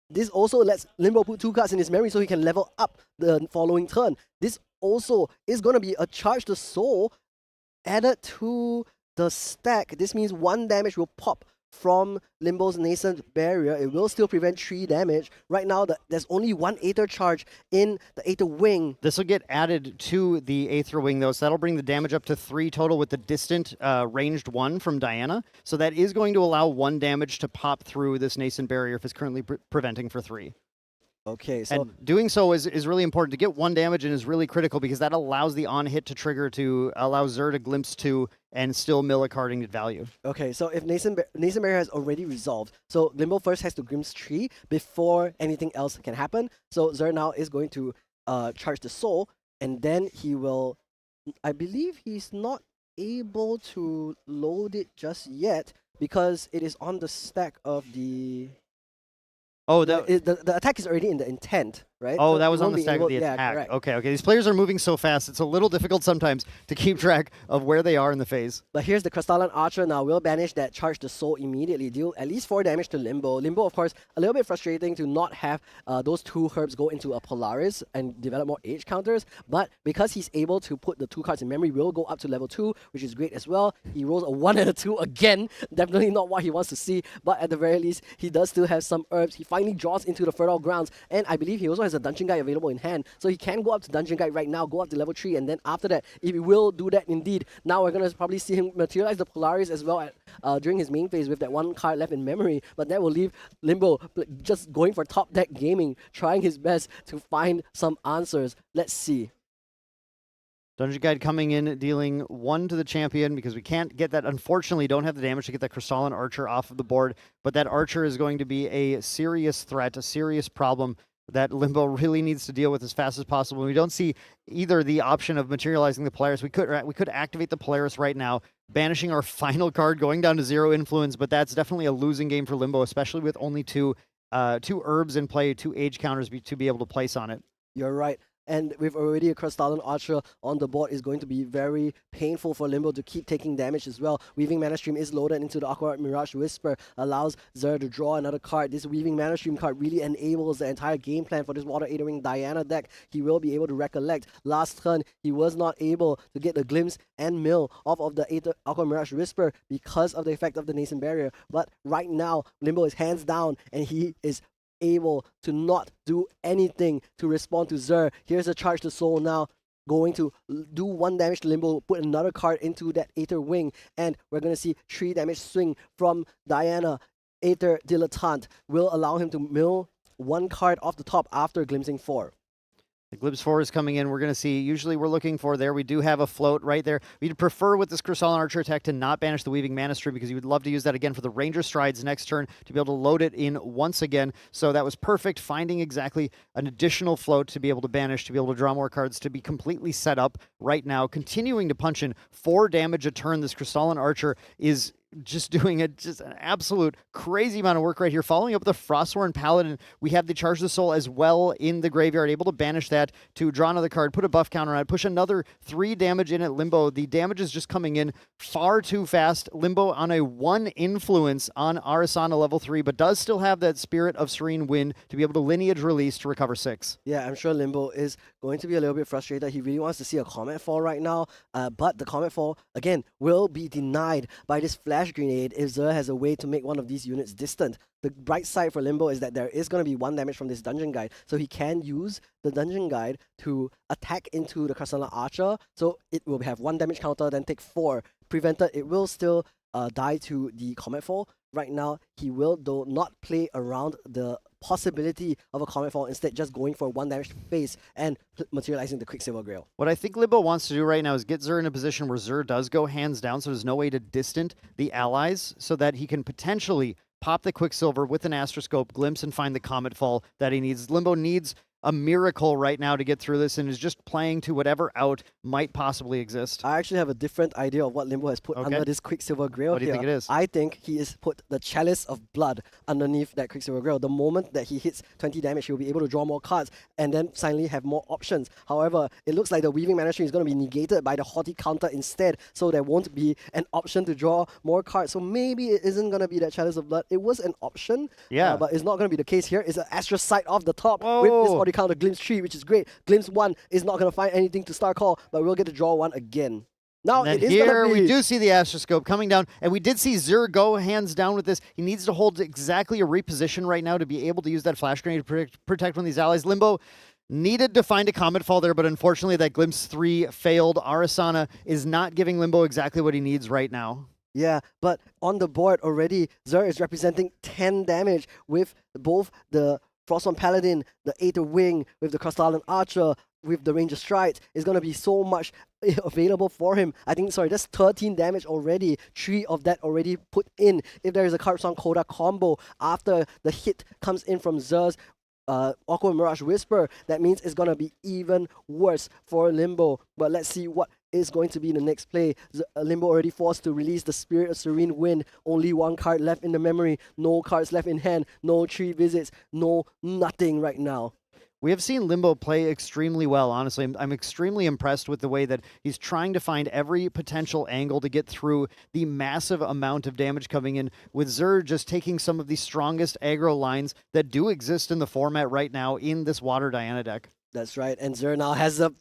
this also lets Limbo put 2 cards in his memory so he can level up the following turn. This also is going to be a Charge the Soul added to the stack. This means 1 damage will pop from Limbo's Nascent Barrier. It will still prevent 3 damage. Right now, there's only 1 Aether Charge in the Aether Wing. This will get added to the Aether Wing, though, so that'll bring the damage up to 3 total with the distant ranged 1 from Diana. So that is going to allow 1 damage to pop through this Nascent Barrier if it's currently preventing for 3. Okay, so... And doing so is really important. To get 1 damage and is really critical because that allows the on-hit to trigger to allow Zur to glimpse 2 and still mill a card in value. Okay, so if Nascent Barrier has already resolved, so Limbo first has to glimpse 3 before anything else can happen. So Zur now is going to charge the soul, and then he will... I believe he's not able to load it just yet because it is on the stack of the... Oh, the attack is already in the intent, right? Oh, So that he was on won't the be stack able- of the yeah, attack. correct. Okay. These players are moving so fast, it's a little difficult sometimes to keep track of where they are in the phase. But here's the Crystalline Archer now. Will banish that Charge the Soul immediately. Deal at least 4 damage to Limbo. Limbo, of course, a little bit frustrating to not have those 2 herbs go into a Polaris and develop more age counters. But because he's able to put the 2 cards in memory, will go up to level 2, which is great as well. He rolls a 1 and a 2 again. Definitely not what he wants to see. But at the very least, he does still have some herbs. He finally draws into the Fertile Grounds. And I believe he also has a Dungeon Guide available in hand. So he can go up to Dungeon Guide right now, go up to level 3, and then after that, if he will do that indeed, now we're going to probably see him materialize the Polaris as well at, during his main phase with that 1 card left in memory. But that will leave Limbo just going for top deck gaming, trying his best to find some answers. Let's see. Dungeon Guide coming in, dealing 1 to the champion because we can't get that. Unfortunately, don't have the damage to get that Crystalline Archer off of the board. But that Archer is going to be a serious threat, a serious problem that Limbo really needs to deal with as fast as possible. We don't see either the option of materializing the Polaris. We could activate the Polaris right now, banishing our final card, going down to 0 influence, but that's definitely a losing game for Limbo, especially with only two herbs in play, 2 age counters to be able to place on it. You're right. And with already a Crystalline Archer on the board, is going to be very painful for Limbo to keep taking damage as well. Weaving Mana Stream is loaded into the Aqua Mirage Whisper, allows Zer to draw another card. This Weaving Mana Stream card really enables the entire game plan for this Water Aether Wing Diana deck. He will be able to recollect. Last turn, he was not able to get the Glimpse and Mill off of the Aqua Mirage Whisper because of the effect of the Nascent Barrier. But right now, Limbo is hands down, and he is able to not do anything to respond to Zer. Here's a Charge to Soul now, going to do 1 damage to Limbo, put another card into that Aether Wing, and we're going to see 3 damage swing from Diana. Aether Dilettante will allow him to mill 1 card off the top after glimpsing 4. The Glimpse 4 is coming in. We're going to see, usually we're looking for there. We do have a float right there. We'd prefer with this Crystalline Archer attack to not banish the Weaving Mana Stream because you would love to use that again for the Ranger Strides next turn to be able to load it in once again. So that was perfect, finding exactly an additional float to be able to banish, to be able to draw more cards, to be completely set up right now. Continuing to punch in 4 damage a turn. This Crystalline Archer is just doing just an absolute crazy amount of work right here. Following up with the Frostworn Paladin, we have the Charge the Soul as well in the graveyard, able to banish that to draw another card, put a buff counter on it, push another 3 damage in at Limbo. The damage is just coming in far too fast. Limbo on a 1 influence on Arasana level 3, but does still have that Spirit of Serene Wind to be able to lineage release to recover 6. Yeah, I'm sure Limbo is going to be a little bit frustrated. He really wants to see a Comet Fall right now, but the Comet Fall, again, will be denied by this Flash Grenade if Zer has a way to make one of these units distant. The bright side for Limbo is that there is going to be 1 damage from this Dungeon Guide, so he can use the Dungeon Guide to attack into the Crystalline Archer, so it will have 1 damage counter, then take 4. Prevented, it will still die to the Comet Fall. Right now, he will, though, not play around the possibility of a Comet Fall, instead just going for 1 damage to face and materializing the Quicksilver Grail. What I think Limbo wants to do right now is get Zer in a position where Zer does go hands down, so there's no way to distant the allies, so that he can potentially pop the Quicksilver with an Astroscope, glimpse, and find the Comet Fall that he needs. Limbo needs a miracle right now to get through this and is just playing to whatever out might possibly exist. I actually have a different idea of what Limbo has put under this Quicksilver Grail. What do you think it is? I think he has put the Chalice of Blood underneath that Quicksilver Grail. The moment that he hits 20 damage, he'll be able to draw more cards and then suddenly have more options. However, it looks like the Weaving Mana Stream is going to be negated by the Haughty counter instead, so there won't be an option to draw more cards. So maybe it isn't going to be that Chalice of Blood. It was an option, but it's not going to be the case here. It's an Astrocyte off the top with this Haughty counter Glimpse 3, which is great. Glimpse 1 is not going to find anything to Star Call, but we'll get to draw 1 again. Now and it is here gonna be... we do see the Astroscope coming down, and we did see Zer go hands down with this. He needs to hold exactly a reposition right now to be able to use that Flash Grenade to protect one of these allies. Limbo needed to find a Comet Fall there, but unfortunately that Glimpse 3 failed. Arasana is not giving Limbo exactly what he needs right now. Yeah, but on the board already, Zer is representing 10 damage with both the Frostworn Paladin, the Aether Wing, with the Crystalline Archer, with the Ranger Strides. Is going to be so much available for him. I think, sorry, that's 13 damage already. 3 of that already put in. If there is a Corruption Coda combo after the hit comes in from Zer's Aqua Mirage Whisper, that means it's going to be even worse for Limbo. But let's see what is going to be in the next play. Limbo already forced to release the Spirit of Serene Wind. Only 1 card left in the memory. No cards left in hand. No 3 visits. No nothing right now. We have seen Limbo play extremely well, honestly. I'm extremely impressed with the way that he's trying to find every potential angle to get through the massive amount of damage coming in, with Zer just taking some of the strongest aggro lines that do exist in the format right now in this Water Diana deck. That's right, and Zer now has a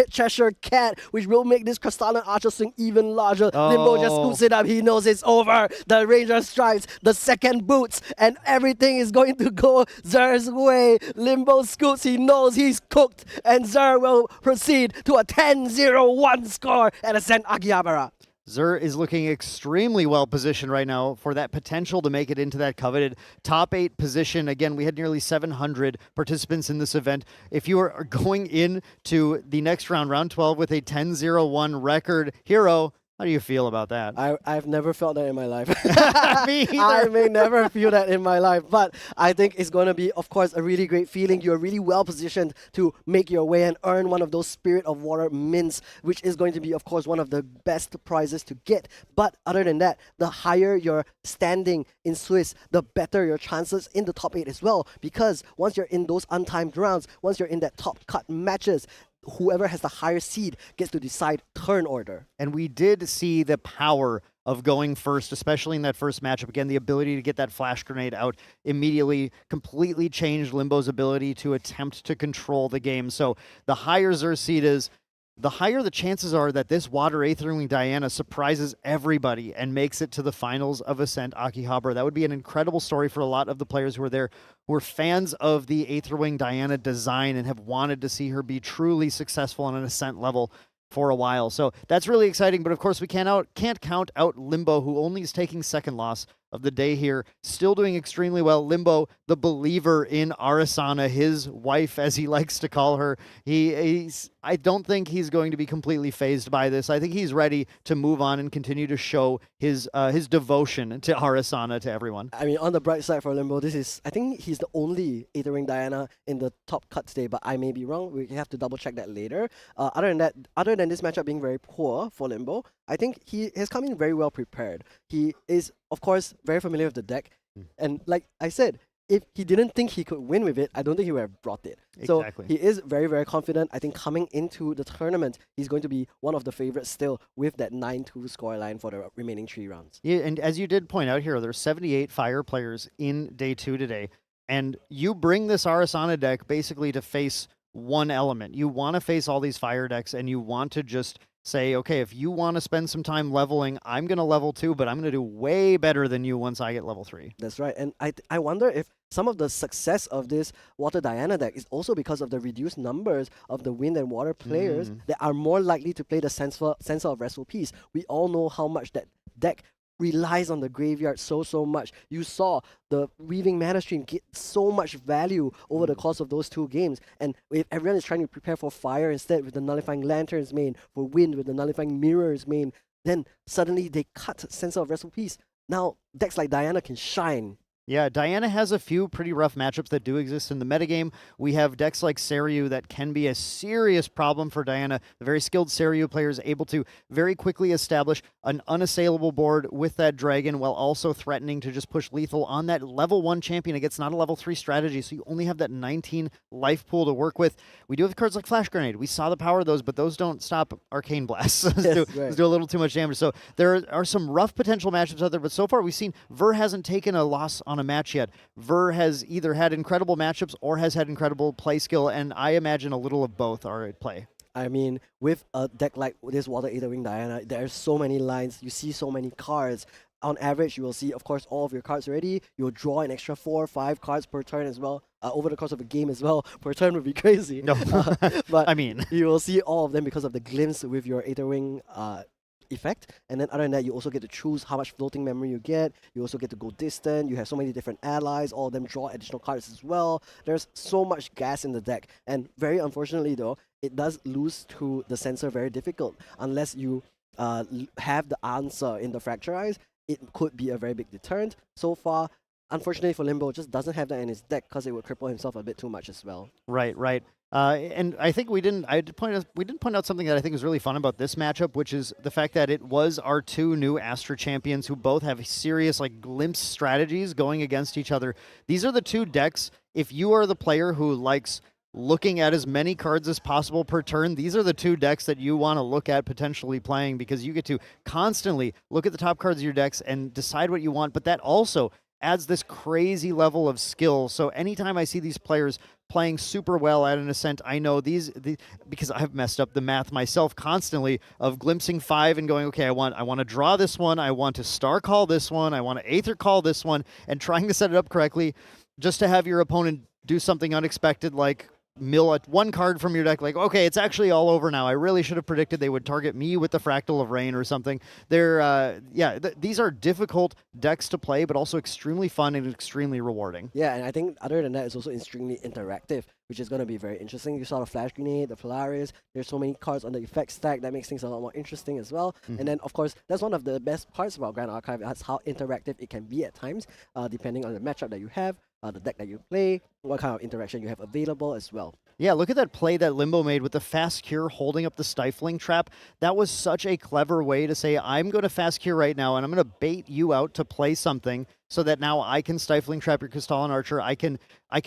Cheshire Cat, which will make this Crystalline Archer swing even larger. Limbo just scoops it up, he knows it's over. The Ranger strikes, the second boots, and everything is going to go Zer's way. Limbo scoots, he knows he's cooked, and Zer will proceed to a 10-0-1 score at Ascent Akihabara. Zer is looking extremely well positioned right now for that potential to make it into that coveted top 8 position. Again, we had nearly 700 participants in this event. If you are going into the next round, round 12, with a 10-0-1 record, Hero, How do you feel about that? I've never felt that in my life. Me either. I may never feel that in my life, but I think it's going to be, of course, a really great feeling. You're really well positioned to make your way and earn one of those Spirit of Water mints, which is going to be, of course, one of the best prizes to get. But other than that, the higher your standing in Swiss, the better your chances in the top 8 as well. Because once you're in those untimed rounds, once you're in that top cut matches, whoever has the higher seed gets to decide turn order. And we did see the power of going first, especially in that first matchup. Again, the ability to get that flash grenade out immediately completely changed Limbo's ability to attempt to control the game. So the higher Xur seed is, the higher the chances are that this Water Aetherwing Diana surprises everybody and makes it to the finals of Ascent Akihabara. That would be an incredible story for a lot of the players who are there, who are fans of the Aetherwing Diana design and have wanted to see her be truly successful on an Ascent level for a while. So that's really exciting, but of course we can't count out Limbo, who only is taking second loss of the day here, still doing extremely well. Limbo, the believer in Arasana, his wife, as he likes to call her. I don't think he's going to be completely phased by this. I think he's ready to move on and continue to show his devotion to Arasana to everyone. I mean, on the bright side for Limbo, I think he's the only Aetherwing Diana in the top cut today, but I may be wrong. We have to double check that later. Other than this matchup being very poor for Limbo, I think he has come in very well prepared. He is, of course, very familiar with the deck. And like I said, if he didn't think he could win with it, I don't think he would have brought it. Exactly. So he is very, very confident. I think coming into the tournament, he's going to be one of the favorites still with that 9-2 scoreline for the remaining 3 rounds. Yeah, and as you did point out here, there's 78 Fire players in day 2 today, and you bring this Arasana deck basically to face one element. You want to face all these Fire decks, and you want to just say, okay, if you want to spend some time leveling, I'm going to level 2, but I'm going to do way better than you once I get level 3. That's right. And I wonder if some of the success of this Water Diana deck is also because of the reduced numbers of the Wind and Water players that are more likely to play the Sensor of Restful Peace. We all know how much that deck relies on the graveyard so much. You saw the Weaving Mana Stream get so much value over the course of those 2 games. And if everyone is trying to prepare for Fire instead with the Nullifying Lanterns main, for Wind with the Nullifying Mirrors main, then suddenly they cut Sensor of Restful Peace. Now, decks like Diana can shine. Yeah, Diana has a few pretty rough matchups that do exist in the metagame. We have decks like Seiryu that can be a serious problem for Diana. The very skilled Seiryu player is able to very quickly establish an unassailable board with that dragon while also threatening to just push lethal on that level 1 champion against not a level 3 strategy, so you only have that 19 life pool to work with. We do have cards like Flash Grenade. We saw the power of those, but those don't stop Arcane Blasts. Those do a little too much damage. So there are some rough potential matchups out there, but so far we've seen Ver hasn't taken a loss on a match yet. Ver has either had incredible matchups or has had incredible play skill, and I imagine a little of both are at play. I mean, with a deck like this Water Aetherwing Diana, there are so many lines, you see so many cards. On average, you will see, of course, all of your cards already. You'll draw an extra 4 or 5 cards per turn as well. Over the course of a game as well. Per turn would be crazy. No, but I mean, you will see all of them because of the glimpse with your Aetherwing effect. And then other than that, you also get to choose how much floating memory you get. You also get to go distant. You have so many different allies. All of them draw additional cards as well. There's so much gas in the deck. And very unfortunately though, it does lose to the Sensor very difficult. Unless you have the answer in the Fracturize, it could be a very big deterrent. So far, unfortunately for Limbo, just doesn't have that in his deck because it would cripple himself a bit too much as well. Right. And I think we didn't point out something that I think is really fun about this matchup, which is the fact that it was our 2 new Astra champions who both have serious glimpse strategies going against each other. These are the 2 decks. If you are the player who likes looking at as many cards as possible per turn, these are the 2 decks that you want to look at potentially playing, because you get to constantly look at the top cards of your decks and decide what you want, but that also adds this crazy level of skill. So anytime I see these players playing super well at an Ascent, I know these because I've messed up the math myself constantly of glimpsing 5 and going, okay, I want to draw this one, I want to star call this one, I want to Aether call this one, and trying to set it up correctly just to have your opponent do something unexpected like mill one card from your deck, like, okay, it's actually all over now. I really should have predicted they would target me with the Fractal of Rain or something. They're, these are difficult decks to play, but also extremely fun and extremely rewarding. Yeah, and I think other than that, it's also extremely interactive, which is going to be very interesting. You saw the Flash Grenade, the Polaris, there's so many cards on the effect stack that makes things a lot more interesting as well. And then, of course, that's one of the best parts about Grand Archive, that's how interactive it can be at times, depending on the matchup that you have, the deck that you play, what kind of interaction you have available as well. Yeah, look at that play that Limbo made with the fast cure holding up the stifling trap. That was such a clever way to say, I'm going to fast cure right now, and I'm going to bait you out to play something so that now I can stifling trap your Crystalline Archer. I can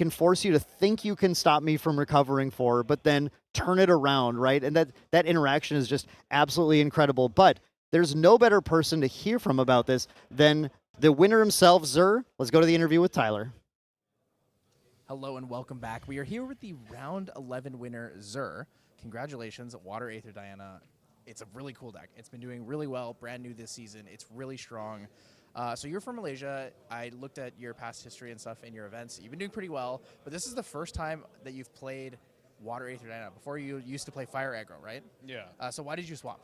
force you to think you can stop me from recovering for, but then turn it around, right? And that interaction is just absolutely incredible. But there's no better person to hear from about this than the winner himself, Zur. Let's go to the interview with Tyler. Hello and welcome back. We are here with the round 11 winner, Zur. Congratulations, Water Aether Diana. It's a really cool deck. It's been doing really well, brand new this season. It's really strong. So you're from Malaysia. I looked at your past history and stuff in your events. You've been doing pretty well, but this is the first time that you've played Water Aether Diana. Before you used to play Fire Aggro, right? Yeah. So why did you swap?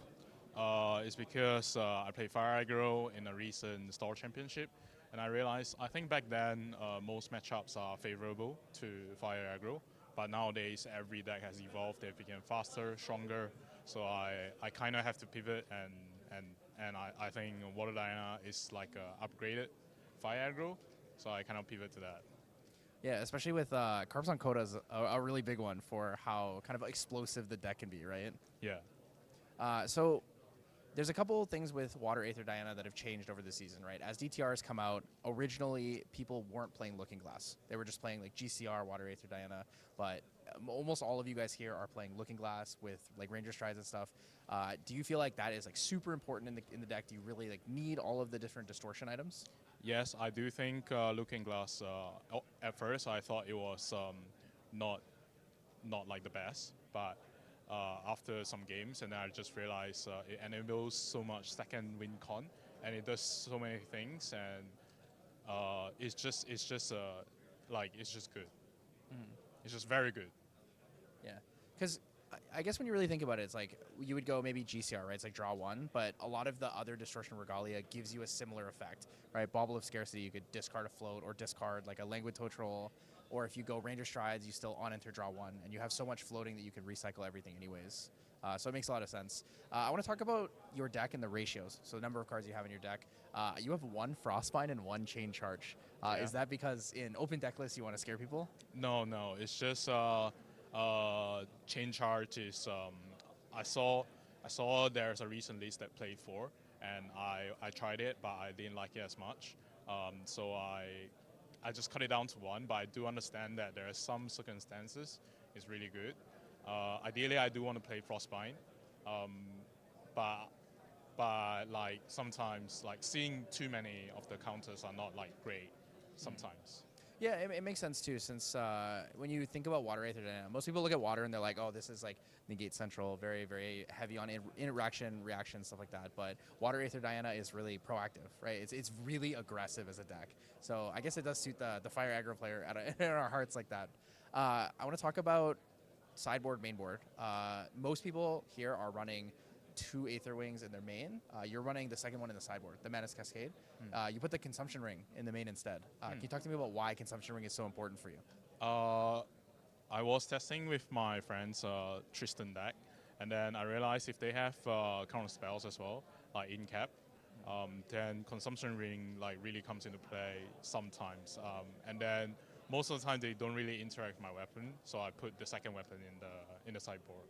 It's because I played Fire Aggro in a recent Store Championship, and I realized, I think back then, most matchups are favorable to Fire Aggro, but nowadays every deck has evolved. They've become faster, stronger, so I kind of have to pivot, and I think Water Diana is like a upgraded Fire Aggro, so I kind of pivot to that. Yeah, especially with Carbs on Coda is a really big one for how kind of explosive the deck can be, right? Yeah. So there's a couple of things with Water Aether Diana that have changed over the season, right? As DTRs come out, originally people weren't playing Looking Glass. They were just playing like GCR, Water Aether Diana, but almost all of you guys here are playing Looking Glass with like Ranger Strides and stuff. Do you feel like that is like super important in the deck? Do you really like need all of the different distortion items? Yes, I do think Looking Glass, at first I thought it was not like the best, but after some games, and then I just realized it enables so much second win con, and it does so many things, and it's just good. It's just very good. Yeah, because I guess when you really think about it, it's like you would go maybe GCR, right? It's like draw one, but a lot of the other Distortion Regalia gives you a similar effect, right? Bauble of Scarcity, you could discard a float or discard like a Languid Toe Troll, or if you go Ranger Strides, you still on enter draw one, and you have so much floating that you can recycle everything anyways. So it makes a lot of sense. I want to talk about your deck and the ratios, so the number of cards you have in your deck. You have 1 Frostbind and 1 Chain Charge. Yeah. Is that because in open deck lists you want to scare people? No, it's just Chain Charge is. I saw there's a recent list that played 4, and I tried it, but I didn't like it as much. So I just cut it down to 1, but I do understand that there are some circumstances it's really good. Ideally, I do want to play Frostbind, but like sometimes like seeing too many of the counters are not like great sometimes. Yeah, it makes sense too, since when you think about Water Aether Diana, most people look at Water and they're like, oh, this is like Negate Central, very, very heavy on interaction, reaction, stuff like that. But Water Aether Diana is really proactive, right? It's really aggressive as a deck. So I guess it does suit the Fire Aggro player in our hearts like that. I want to talk about sideboard, mainboard. Most people here are running 2 Aether Wings in their main. You're running the second one in the sideboard, the Manus Cascade. You put the Consumption Ring in the main instead. Can you talk to me about why Consumption Ring is so important for you? I was testing with my friend's Tristan deck, and then I realized if they have counter spells as well, like in cap, then Consumption Ring like really comes into play sometimes. And then most of the time they don't really interact with my weapon, so I put the second weapon in the sideboard.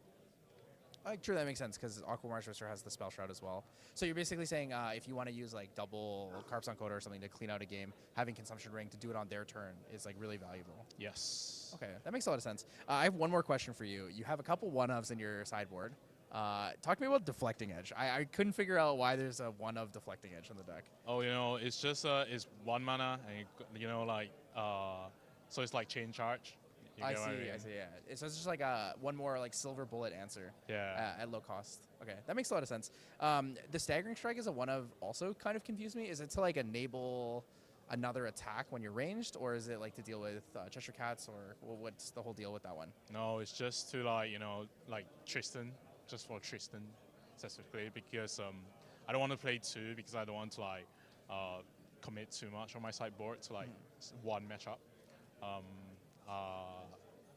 True, that makes sense because Aquamar's Rooster has the Spell Shroud as well. So you're basically saying if you want to use like double Carps on Coda or something to clean out a game, having Consumption Ring to do it on their turn is like really valuable. Yes. Okay, that makes a lot of sense. I have one more question for you. You have a couple one-ofs in your sideboard. Talk to me about Deflecting Edge. I couldn't figure out why there's a one-of Deflecting Edge on the deck. Oh, it's just it's 1 mana, and like so it's like Chain Charge. I see, yeah. So it's just like one more like silver bullet answer. Yeah. At low cost. Okay, that makes a lot of sense. The Staggering Strike is a one of also kind of confused me. Is it to like enable another attack when you're ranged, or is it like to deal with Cheshire Cats, or what's the whole deal with that one? No, it's just to like like Tristan, just for Tristan specifically, because I don't want to play two because I don't want to like commit too much on my sideboard to like one matchup.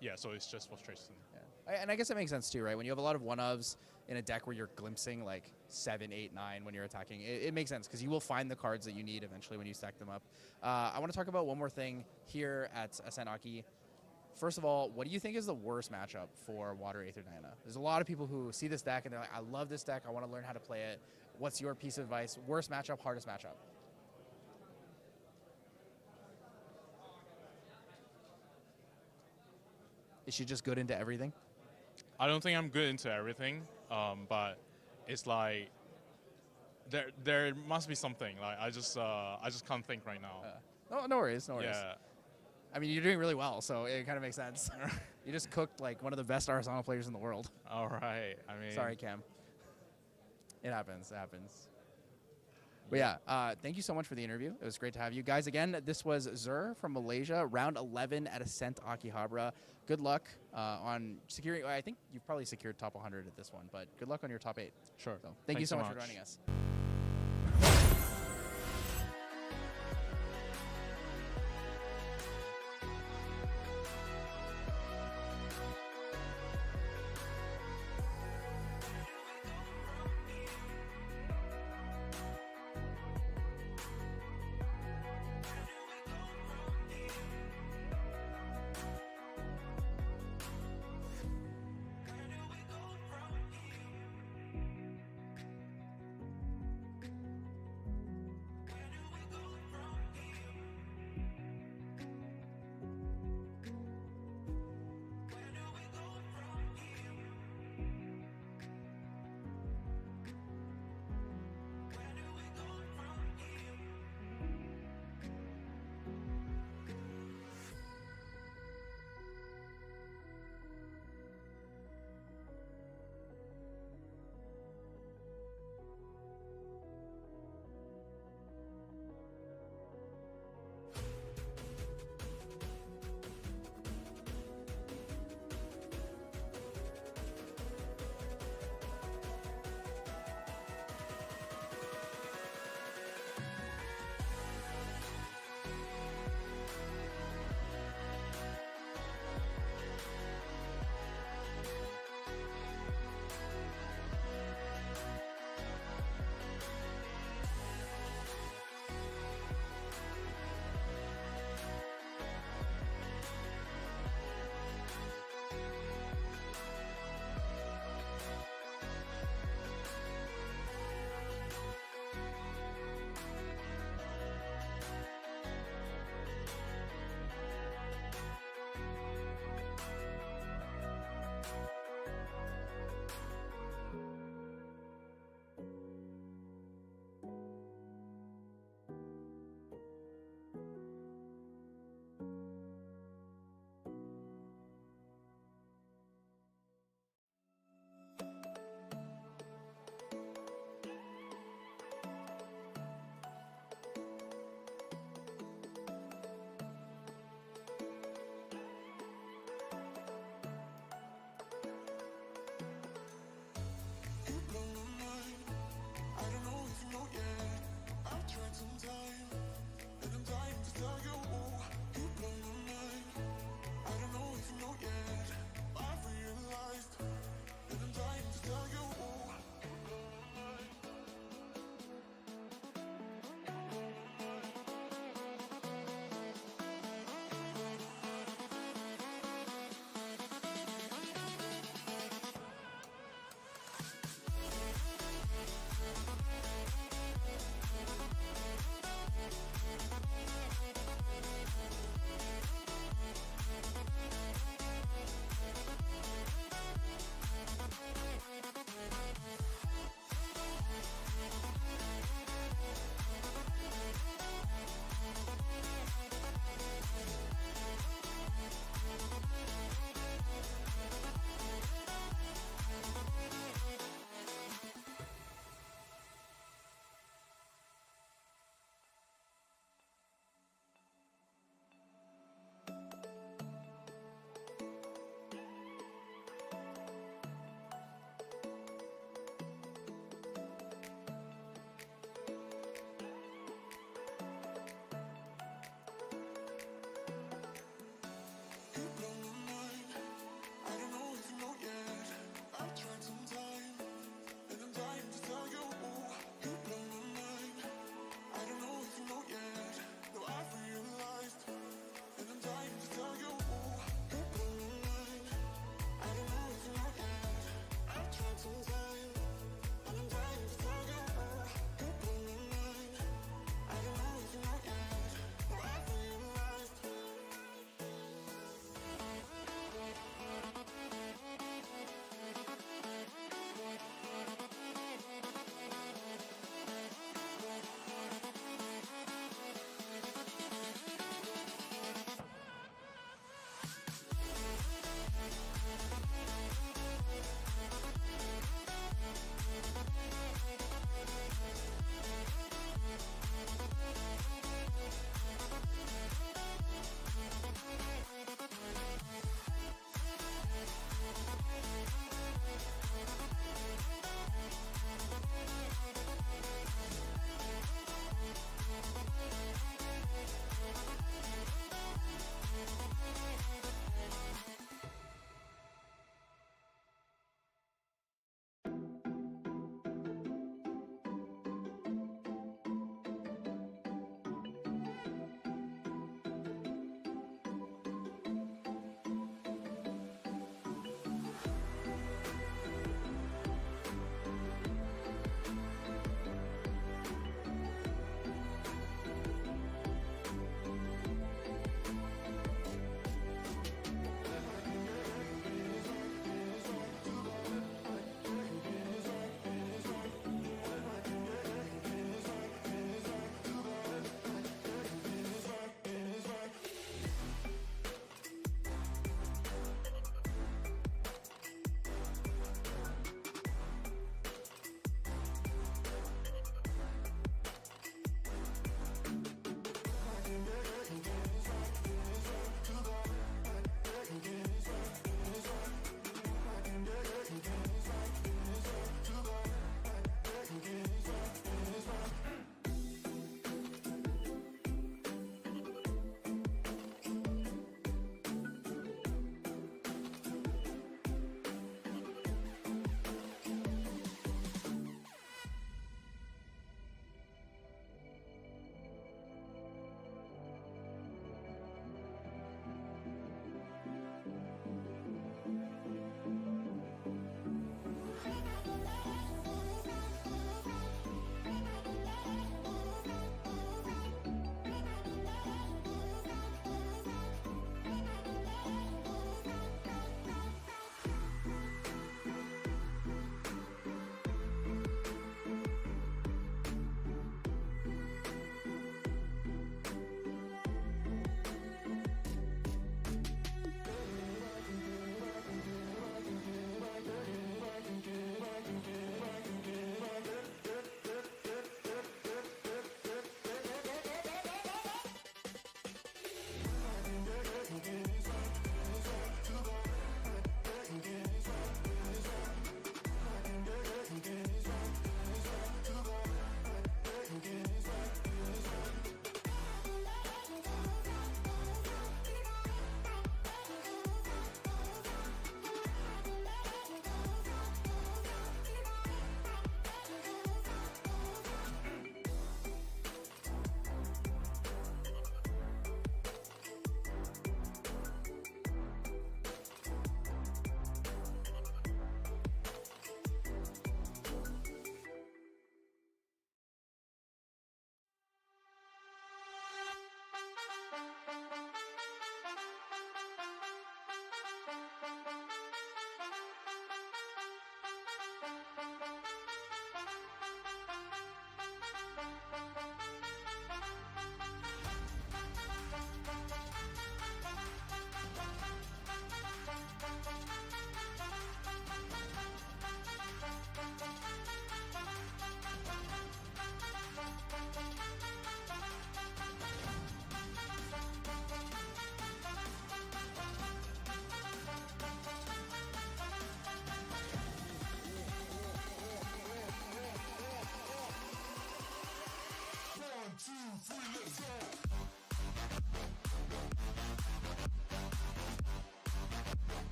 Yeah, so it's just for Tristan. Yeah. And I guess it makes sense too, right? When you have a lot of one-ofs in a deck where you're glimpsing like 7, 8, 9 when you're attacking, it makes sense because you will find the cards that you need eventually when you stack them up. I want to talk about one more thing here at Ascent Aki. First of all, what do you think is the worst matchup for Water Aether Diana? There's a lot of people who see this deck and they're like, I love this deck, I want to learn how to play it. What's your piece of advice? Worst matchup, hardest matchup? Is she just good into everything? I don't think I'm good into everything, but it's like there must be something. Like I just can't think right now. No worries, no worries. Yeah. I mean, you're doing really well, so it kind of makes sense. You just cooked like one of the best Arsenal players in the world. All right. I mean. Sorry, Cam. It happens. It happens. But yeah, thank you so much for the interview. It was great to have you guys again. This was Zur from Malaysia, round 11 at Ascent Akihabara. Good luck on securing. I think you've probably secured top 100 at this one, but good luck on your top 8. Sure. So thank you Thanks so so much for much. joining us.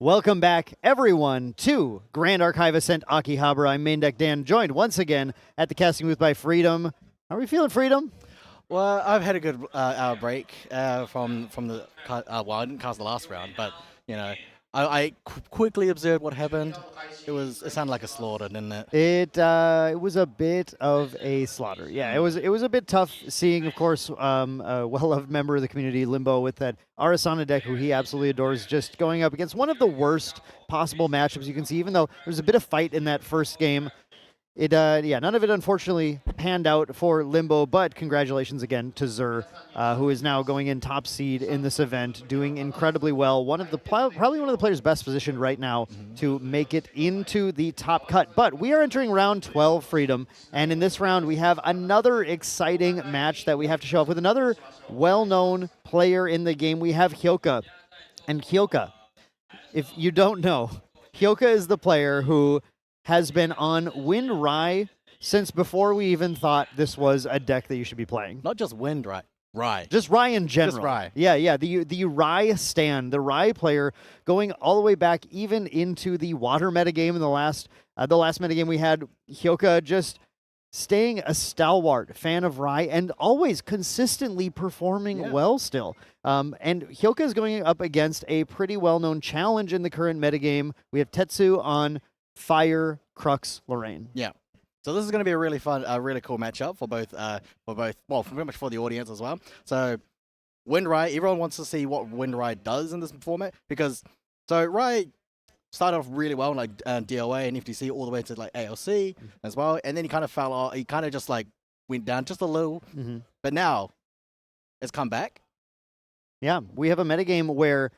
Welcome back, everyone, to Grand Archive Ascent Akihabara. I'm Main Deck Dan, joined once again at the casting booth by Freedom. How are we feeling, Freedom? Well, I've had a good hour break from the well, I didn't cast the last round, but you know, I quickly observed what happened. It sounded like a slaughter, didn't it? It was a bit of a slaughter. Yeah, it was a bit tough seeing, of course, a well-loved member of the community, Limbo, with that Arasana deck, who he absolutely adores, just going up against one of the worst possible matchups you can see. Even though there was a bit of fight in that first game, none of it unfortunately panned out for Limbo, but congratulations again to Zur, who is now going in top seed in this event, doing incredibly well. Probably one of the players best positioned right now to make it into the top cut. But we are entering round 12, Freedom, and in this round we have another exciting match that we have to show off with another well-known player in the game. We have Hyoka, and Hyoka, if you don't know, Hyoka is the player who has been on Wind Rai since before we even thought this was a deck that you should be playing. Not just Wind, Rai. Just Rai in general. Just Rai. Yeah. The Rai stand, the Rai player going all the way back even into the water metagame in the last metagame we had. Hyoka just staying a stalwart fan of Rai and always consistently performing well still. And Hyoka is going up against a pretty well-known challenge in the current metagame. We have Tetsu on Fire, Crux, Lorraine. Yeah. So this is going to be a really fun, really cool matchup for both, well, pretty much for the audience as well. So Wind Rai, everyone wants to see what Wind Rai does in this format because Rai started off really well like DOA and FTC all the way to like ALC as well, and then he kind of fell off. He kind of just like went down just a little, but now it's come back. Yeah, we have a metagame where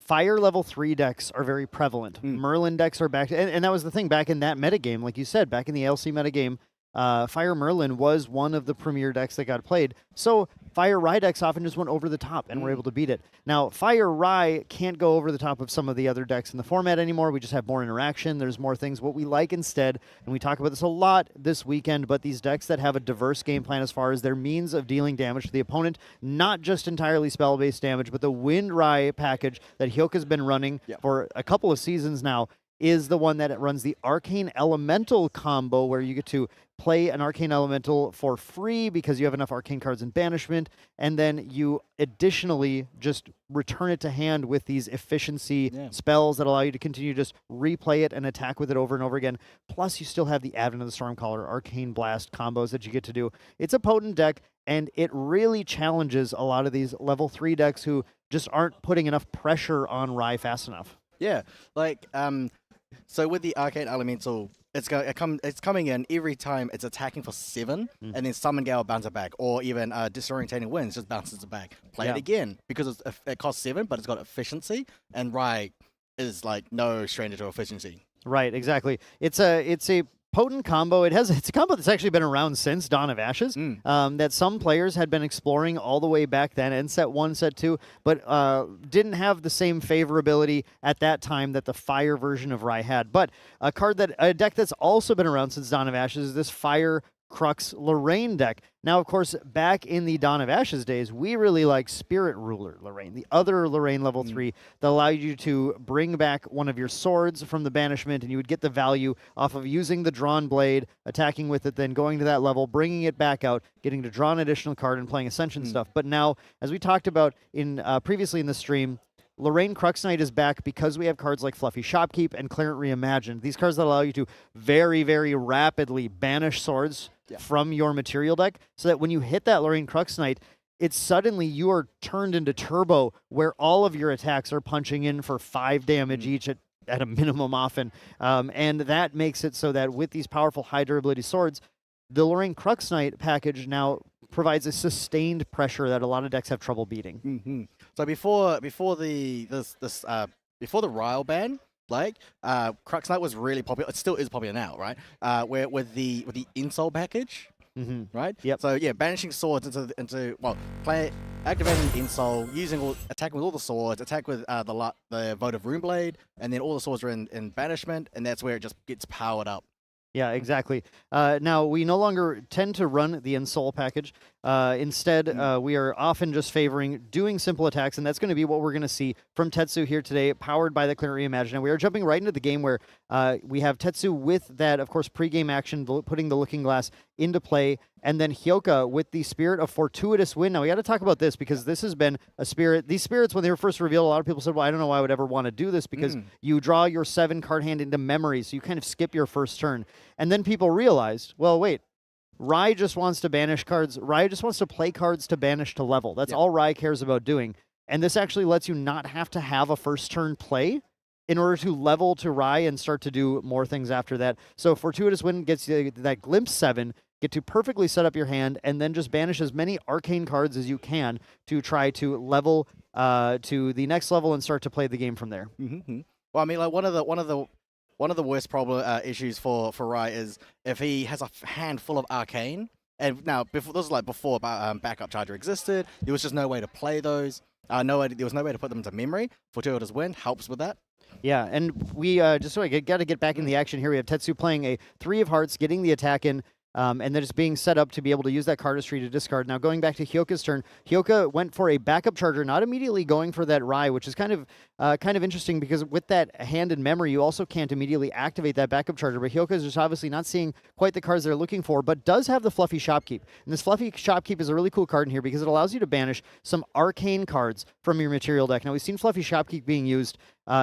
Fire level 3 decks are very prevalent. Merlin decks are back, and that was the thing back in that metagame, like you said, back in the ALC metagame, Fire Merlin was one of the premier decks that got played. So Fire Rai decks often just went over the top and were able to beat it. Now, Fire Rai can't go over the top of some of the other decks in the format anymore. We just have more interaction. There's more things. What we like instead, and we talk about this a lot this weekend, but these decks that have a diverse game plan as far as their means of dealing damage to the opponent, not just entirely spell-based damage, but the Wind Rai package that Hyoka's been running for a couple of seasons now is the one that runs the Arcane Elemental combo where you get to play an Arcane Elemental for free because you have enough Arcane cards in Banishment, and then you additionally just return it to hand with these efficiency spells that allow you to continue to just replay it and attack with it over and over again. Plus, you still have the Advent of the Stormcaller, Arcane Blast combos that you get to do. It's a potent deck, and it really challenges a lot of these level 3 decks who just aren't putting enough pressure on Rai fast enough. Yeah, like, so with the Arcane Elemental, it's coming in every time it's attacking for 7, and then Summon Gale bounce it back, or even Disorientating Winds just bounces it back. Play it again, because it costs 7, but it's got efficiency, and Rai is like no stranger to efficiency. Right, exactly. It's a potent combo. It's a combo that's actually been around since Dawn of Ashes, that some players had been exploring all the way back then in set 1, set 2, but didn't have the same favorability at that time that the Fire version of Rai had. But a deck that's also been around since Dawn of Ashes is this Fire Crux Lorraine deck. Now, of course, back in the Dawn of Ashes days, we really like Spirit Ruler Lorraine, the other Lorraine level 3 that allowed you to bring back one of your swords from the banishment, and you would get the value off of using the drawn blade, attacking with it, then going to that level, bringing it back out, getting to draw an additional card and playing Ascension stuff. But now, as we talked about in previously in the stream, Lorraine Crux Knight is back because we have cards like Fluffy Shopkeep and Clarent Reimagined. These cards that allow you to very, very rapidly banish swords from your material deck, so that when you hit that Lorraine Crux Knight, it's suddenly you are turned into turbo, where all of your attacks are punching in for 5 damage each at a minimum often. And that makes it so that with these powerful high durability swords, the Lorraine Crux Knight package now provides a sustained pressure that a lot of decks have trouble beating. So before the Ryle ban, like Crux Knight was really popular. It still is popular now, right? Where with the Insult package, right? Yep. So yeah, banishing swords into activating Insult, attacking with all the swords, attack with the Votive Runeblade, and then all the swords are in banishment, and that's where it just gets powered up. Yeah, exactly. Now, we no longer tend to run the Insole package. Instead, we are often just favoring doing simple attacks, and that's going to be what we're going to see from Tetsu here today, powered by the Clear Reimagine. And we are jumping right into the game where we have Tetsu with that, of course, pre-game action, putting the Looking Glass into play, and then Hyoka with the Spirit of Fortuitous Wind. Now, we got to talk about this because this has been a spirit. These spirits, when they were first revealed, a lot of people said, well, I don't know why I would ever want to do this because you draw your 7-card hand into memory, so you kind of skip your first turn. And then people realized, well, wait, Rai just wants to banish cards. Rai just wants to play cards to banish to level. That's all Rai cares about doing. And this actually lets you not have to have a first turn play in order to level to Rai and start to do more things after that. So Fortuitous Wind gets you that Glimpse 7, get to perfectly set up your hand, and then just banish as many arcane cards as you can to try to level to the next level and start to play the game from there. Well, I mean, like one of the worst problem issues for Rai is if he has a hand full of arcane. And now, before this was like before backup charger existed, there was just no way to play those. There was no way to put them into memory. Fortuitous Wind helps with that. Yeah, and we just got to get back in the action here. We have Tetsu playing a 3 of Hearts, getting the attack in. And then it's being set up to be able to use that cardistry to discard. Now, going back to Hyoka's turn, Hyoka went for a backup charger, not immediately going for that Rai, which is kind of interesting because with that hand in memory, you also can't immediately activate that backup charger. But Hyoka is just obviously not seeing quite the cards they're looking for, but does have the Fluffy Shopkeep. And this Fluffy Shopkeep is a really cool card in here because it allows you to banish some arcane cards from your material deck. Now, we've seen Fluffy Shopkeep being used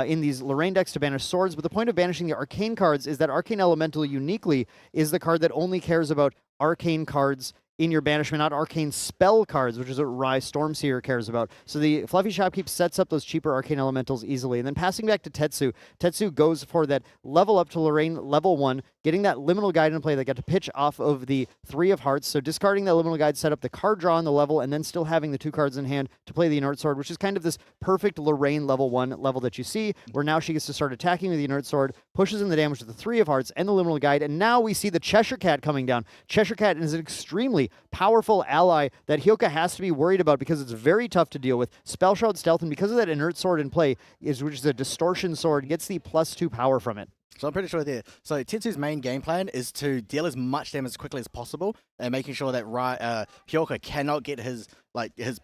in these Lorraine decks to banish swords, but the point of banishing the arcane cards is that Arcane Elemental uniquely is the card that only cares about arcane cards in your banishment, not arcane spell cards, which is what Rai Stormseer cares about. So the Fluffy Shopkeep sets up those cheaper arcane elementals easily. And then passing back to Tetsu, Tetsu goes for that level up to Lorraine level 1, getting that Liminal Guide in play that got to pitch off of the 3 of Hearts. So discarding that Liminal Guide, set up the card draw on the level, and then still having the 2 cards in hand to play the Inert Sword, which is kind of this perfect Lorraine level 1 level that you see, where now she gets to start attacking with the Inert Sword, pushes in the damage with the 3 of Hearts and the Liminal Guide, and now we see the Cheshire Cat coming down. Cheshire Cat is an extremely powerful ally that Hyoka has to be worried about because it's very tough to deal with. Spell Shroud Stealth, and because of that Inert Sword in play, which is a Distortion Sword, gets the +2 power from it. So I'm pretty sure there. So Tetsu's main game plan is to deal as much damage as quickly as possible, and making sure that Hyoka cannot get his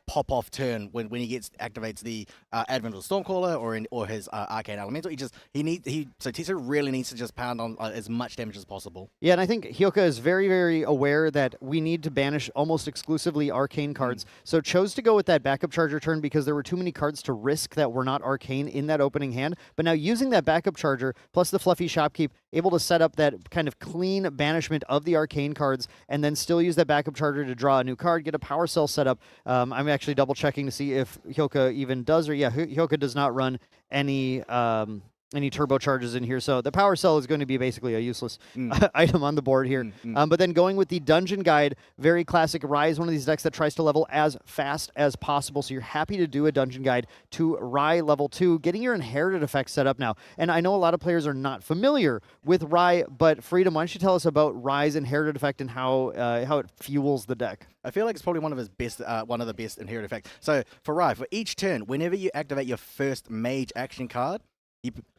pop off turn when he activates the Advent of the Stormcaller or his Arcane Elemental. So Tetsu really needs to just pound on as much damage as possible. Yeah, and I think Hyoka is very, very aware that we need to banish almost exclusively arcane cards. So chose to go with that backup charger turn because there were too many cards to risk that were not arcane in that opening hand. But now using that backup charger plus the Fluffy Shopkeep, able to set up that kind of clean banishment of the arcane cards, and then still use that backup charger to draw a new card, get a power cell set up. I'm actually double checking to see if Hyoka even does, or yeah, Hyoka does not run any turbocharges in here, so the power cell is going to be basically a useless item on the board here. But then going with the Dungeon Guide, very classic. Rai is one of these decks that tries to level as fast as possible, so you're happy to do a Dungeon Guide to Rai level 2, getting your inherited effect set up now. And I know a lot of players are not familiar with Rai, but Freedom, why don't you tell us about Rai's inherited effect and how it fuels the deck? I feel like it's probably one of the best inherited effects. So for Rai, for each turn, whenever you activate your first mage action card,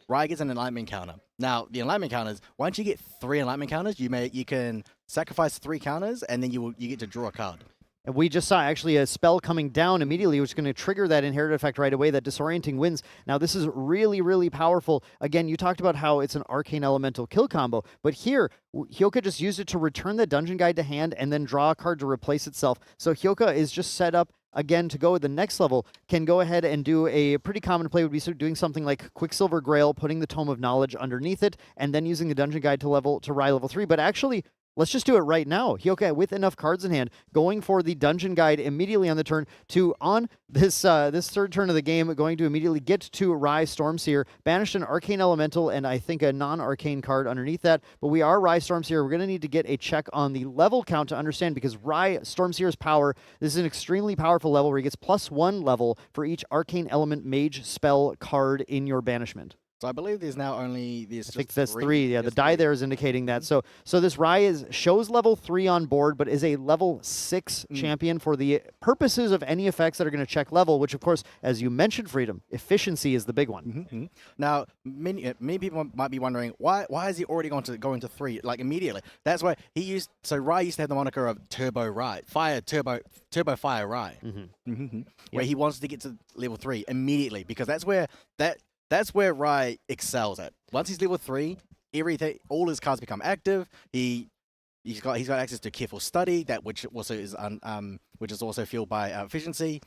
Rai gets an enlightenment counter. Now, the enlightenment counters, once you get 3 enlightenment counters, you can sacrifice 3 counters, and then you get to draw a card. And we just saw actually a spell coming down immediately, which is going to trigger that inherited effect right away, that Disorienting Winds. Now, this is really, really powerful. Again, you talked about how it's an Arcane Elemental kill combo, but here, Hyoka just used it to return the Dungeon Guide to hand and then draw a card to replace itself. So Hyoka is just set up, again, to go with the next level, can go ahead and do a pretty common play would be doing something like Quicksilver Grail, putting the Tome of Knowledge underneath it, and then using the Dungeon Guide to Rai level 3. But actually, let's just do it right now. Hyoka, with enough cards in hand, going for the Dungeon Guide immediately on the turn to, on this third turn of the game, going to immediately get to Rai Stormseer, banished an Arcane Elemental and I think a non-arcane card underneath that. But we are Rai Stormseer. We're going to need to get a check on the level count to understand, because Rai Stormseer's power, this is an extremely powerful level where he gets +1 level for each Arcane Element Mage spell card in your banishment. So I believe there's now only I think that's three. Yeah, the die there is indicating that. So this Rai shows level 3 on board, but is a level 6 champion for the purposes of any effects that are going to check level, which of course, as you mentioned, Freedom, efficiency is the big one. Now, many people might be wondering why is he already going to 3 like immediately? That's why Rai used to have the moniker of Turbo Rai, Turbo Fire Rai, where he wants to get to level 3 immediately because that's where Rai excels at. Once he's level 3, all his cards become active. He's got access to careful study, which is also fueled by efficiency.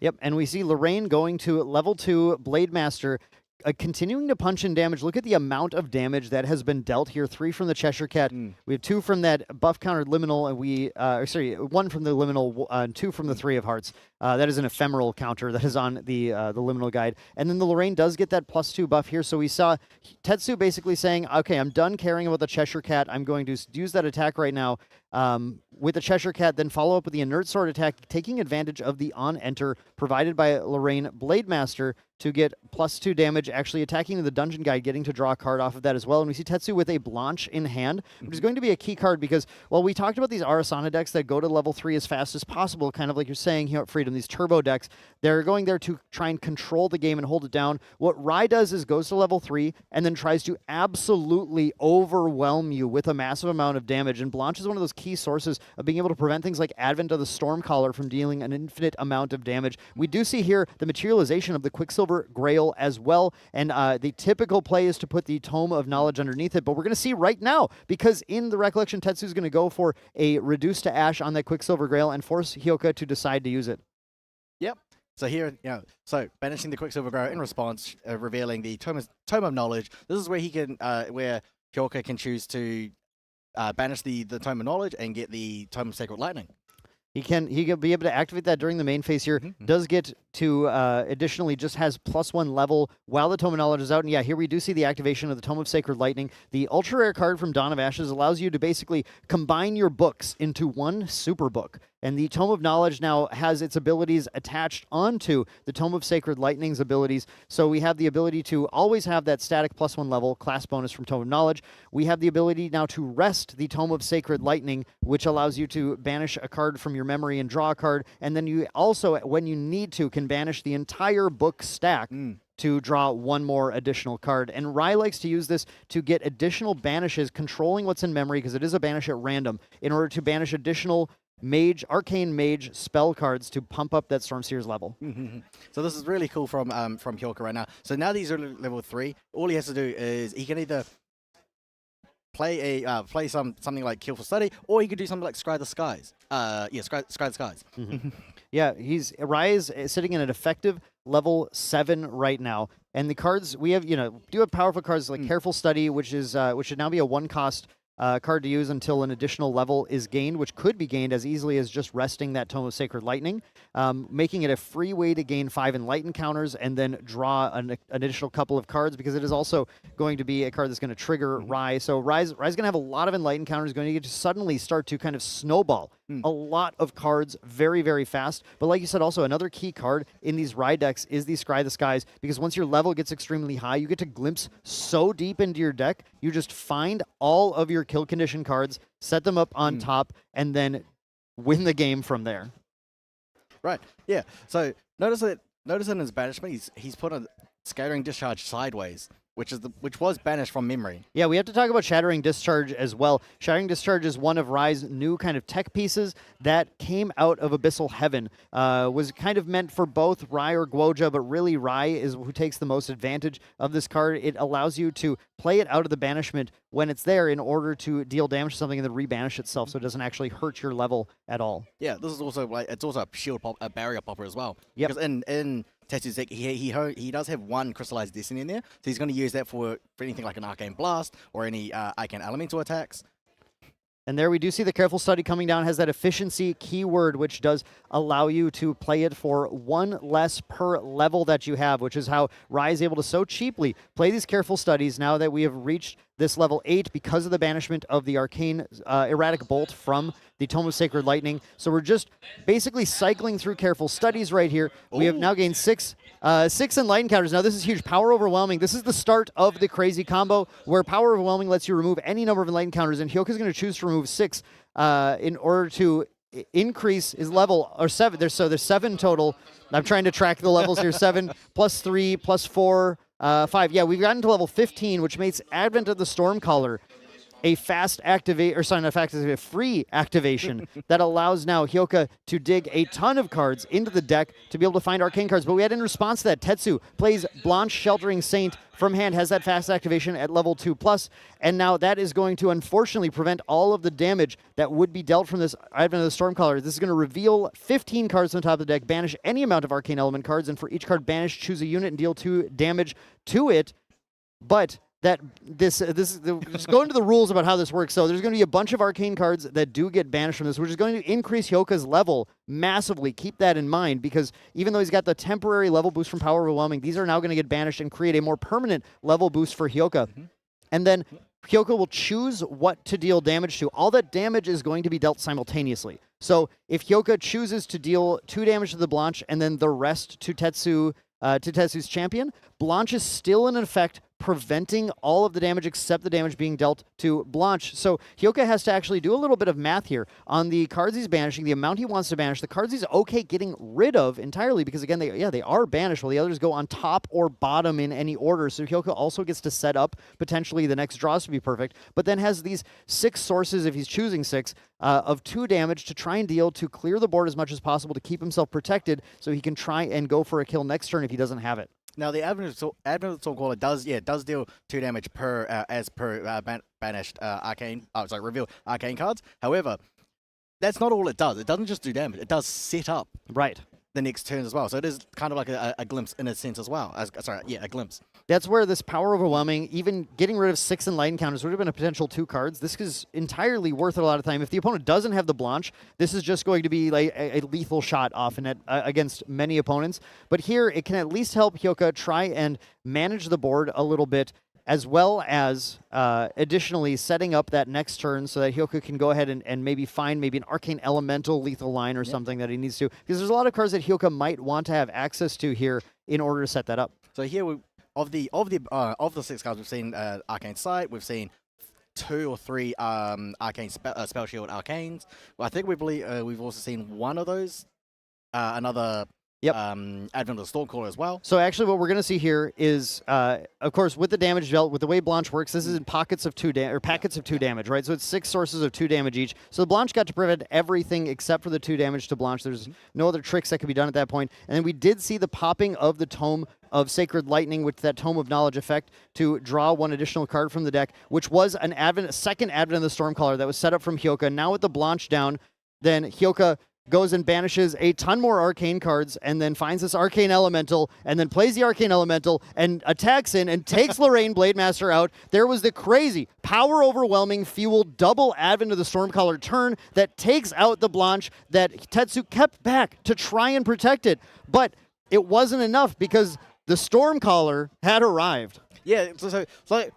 Yep, and we see Lorraine going to level 2 Blade Master, continuing to punch in damage. Look at the amount of damage that has been dealt here. 3 from the Cheshire Cat. We have 2 from that buff countered liminal, and 1 from the liminal, and 2 from the 3 of Hearts. That is an ephemeral counter that is on the liminal guide. And then the Lorraine does get that +2 buff here. So we saw Tetsu basically saying, okay, I'm done caring about the Cheshire Cat. I'm going to use that attack right now with the Cheshire Cat, then follow up with the Inert Sword attack, taking advantage of the on-enter provided by Lorraine Blade Master to get +2 damage, actually attacking the dungeon guide, getting to draw a card off of that as well. And we see Tetsu with a Blanche in hand, which is going to be a key card because, well, we talked about these Arasana decks that go to level 3 as fast as possible, kind of like you're saying here at Freedom, these turbo decks. They're going there to try and control the game and hold it down. What Rai does is goes to level 3 and then tries to absolutely overwhelm you with a massive amount of damage. And Blanche is one of those key sources of being able to prevent things like Advent of the Stormcaller from dealing an infinite amount of damage. We do see here the materialization of the Quicksilver Grail as well, and the typical play is to put the Tome of Knowledge underneath it, but we're going to see right now, because in the Recollection, Tetsu's going to go for a Reduce to Ash on that Quicksilver Grail and force Hyoka to decide to use it. Yep. So here, banishing the Quicksilver Grail in response, revealing the Tome of Knowledge. This is where where Hyoka can choose to banish the Tome of Knowledge and get the Tome of Sacred Lightning. He can be able to activate that during the main phase here. Does get to, additionally, just has +1 level while the Tome of Knowledge is out. And yeah, here we do see the activation of the Tome of Sacred Lightning. The ultra rare card from Dawn of Ashes allows you to basically combine your books into one super book. And the Tome of Knowledge now has its abilities attached onto the Tome of Sacred Lightning's abilities. So we have the ability to always have that static +1 level class bonus from Tome of Knowledge. We have the ability now to rest the Tome of Sacred Lightning, which allows you to banish a card from your memory and draw a card. And then you also, when you need to, can banish the entire book stack to draw one more additional card. And Rai likes to use this to get additional banishes, controlling what's in memory, because it is a banish at random, in order to banish additional arcane mage spell cards to pump up that Stormseer's level. So this is really cool from Hyoka right now. So now that he's level 3, all he has to do is he can either play something like Kill for Study, or he could do something like Scry the Skies. Scry the Skies. Yeah, Rai is sitting in an effective level 7 right now, and the cards we have, do have powerful cards like Careful Study, which should now be a 1-cost card to use until an additional level is gained, which could be gained as easily as just resting that Tome of Sacred Lightning, making it a free way to gain 5 Enlighten counters and then draw an additional couple of cards, because it is also going to be a card that's going to trigger Rai. So Rai's going to have a lot of Enlighten counters, going to get to suddenly start to kind of snowball a lot of cards very, very fast. But like you said, also another key card in these Rai decks is the Scry the Skies, because once your level gets extremely high, you get to glimpse so deep into your deck, you just find all of your kill condition cards, set them up on top, and then win the game from there. Right. Yeah. So notice in his banishment, he's put a Scattering Discharge sideways, which was banished from memory. Yeah, we have to talk about Shattering Discharge as well. Shattering Discharge is one of Rai's new kind of tech pieces that came out of Abyssal Heaven. Was kind of meant for both Rai or Guoja, but really Rai is who takes the most advantage of this card. It allows you to play it out of the banishment when it's there in order to deal damage to something and then rebanish itself, so it doesn't actually hurt your level at all. Yeah, this is also it's also a shield a barrier popper as well. Yep. Because in Tetsu's deck, he does have 1 Crystallized Destiny in there, so he's going to use that for anything like an Arcane Blast or any Arcane Elemental attacks. And there we do see the Careful Study coming down, has that efficiency keyword, which does allow you to play it for 1 less per level that you have, which is how Rai is able to so cheaply play these Careful Studies now that we have reached this level 8 because of the banishment of the Arcane Erratic Bolt from the Tome of Sacred Lightning. So we're just basically cycling through Careful Studies right here. We have now gained 6 Enlightened counters. Now this is huge. Power Overwhelming. This is the start of the crazy combo where Power Overwhelming lets you remove any number of Enlightened counters, and Hyoka's going to choose to remove 6 in order to increase his level, or 7. There's 7 total. I'm trying to track the levels here. 7 plus 3 plus 4, 5. Yeah, we've gotten to level 15, which makes Advent of the Stormcaller a fast activate, or sorry, not fast activate, a free activation that allows now Hyoka to dig a ton of cards into the deck to be able to find arcane cards. But we had in response to that, Tetsu plays Blanche Sheltering Saint from hand, has that fast activation at level 2+, and now that is going to unfortunately prevent all of the damage that would be dealt from this Advent of the Stormcaller. This is going to reveal 15 cards on top of the deck, banish any amount of arcane element cards, and for each card banished, choose a unit and deal 2 damage to it. But that just go into the rules about how this works. So there's going to be a bunch of arcane cards that do get banished from this, which is going to increase Hyoka's level massively. Keep that in mind, because even though he's got the temporary level boost from Power Overwhelming, these are now going to get banished and create a more permanent level boost for Hyoka. And then Hyoka will choose what to deal damage to. All that damage is going to be dealt simultaneously. So if Hyoka chooses to deal 2 damage to the Blanche and then the rest to Tetsu's champion, Blanche is still in effect preventing all of the damage except the damage being dealt to Blanche. So Hyoka has to actually do a little bit of math here on the cards he's banishing, the amount he wants to banish, the cards he's okay getting rid of entirely, because again, they are banished while the others go on top or bottom in any order. So Hyoka also gets to set up potentially the next draws to be perfect, but then has these 6 sources, if he's choosing 6, of 2 damage to try and deal to clear the board as much as possible to keep himself protected so he can try and go for a kill next turn if he doesn't have it. Now the Advent of the Stormcaller does deal 2 damage per banished revealed arcane cards. However, that's not all it does. It doesn't just do damage. It does set up the next turn as well. So it is kind of like a glimpse in a sense as well. A glimpse. That's where this Power Overwhelming, even getting rid of 6 Enlightened counters would have been a potential 2 cards. This is entirely worth it a lot of time. If the opponent doesn't have the Blanche, this is just going to be like a lethal shot often against many opponents. But here, it can at least help Hyoka try and manage the board a little bit, as well as additionally setting up that next turn so that Hyoka can go ahead and maybe find an Arcane Elemental lethal line or something that he needs to. Because there's a lot of cards that Hyoka might want to have access to here in order to set that up. So here, of the 6 cards, we've seen Arcane Sight, we've seen 2 or 3 Arcane Spell Shield Arcanes. Well, I think we've also seen one of those, another Advent of the Stormcaller as well. So actually what we're going to see here is, of course, with the damage dealt, with the way Blanche works, this is in packets of 2 damage, right? So it's 6 sources of 2 damage each. So the Blanche got to prevent everything except for the 2 damage to Blanche. There's no other tricks that could be done at that point. And then we did see the popping of the Tome of Sacred Lightning with that Tome of Knowledge effect to draw 1 additional card from the deck, which was a second Advent of the Stormcaller that was set up from Hyoka. Now with the Blanche down, then Hyoka goes and banishes a ton more arcane cards and then finds this Arcane Elemental and then plays the Arcane Elemental and attacks in and takes Lorraine Blademaster out. There was the crazy Power Overwhelming fueled double Advent of the Stormcaller turn that takes out the Blanche that Tetsu kept back to try and protect it. But it wasn't enough because the Stormcaller had arrived. Yeah, so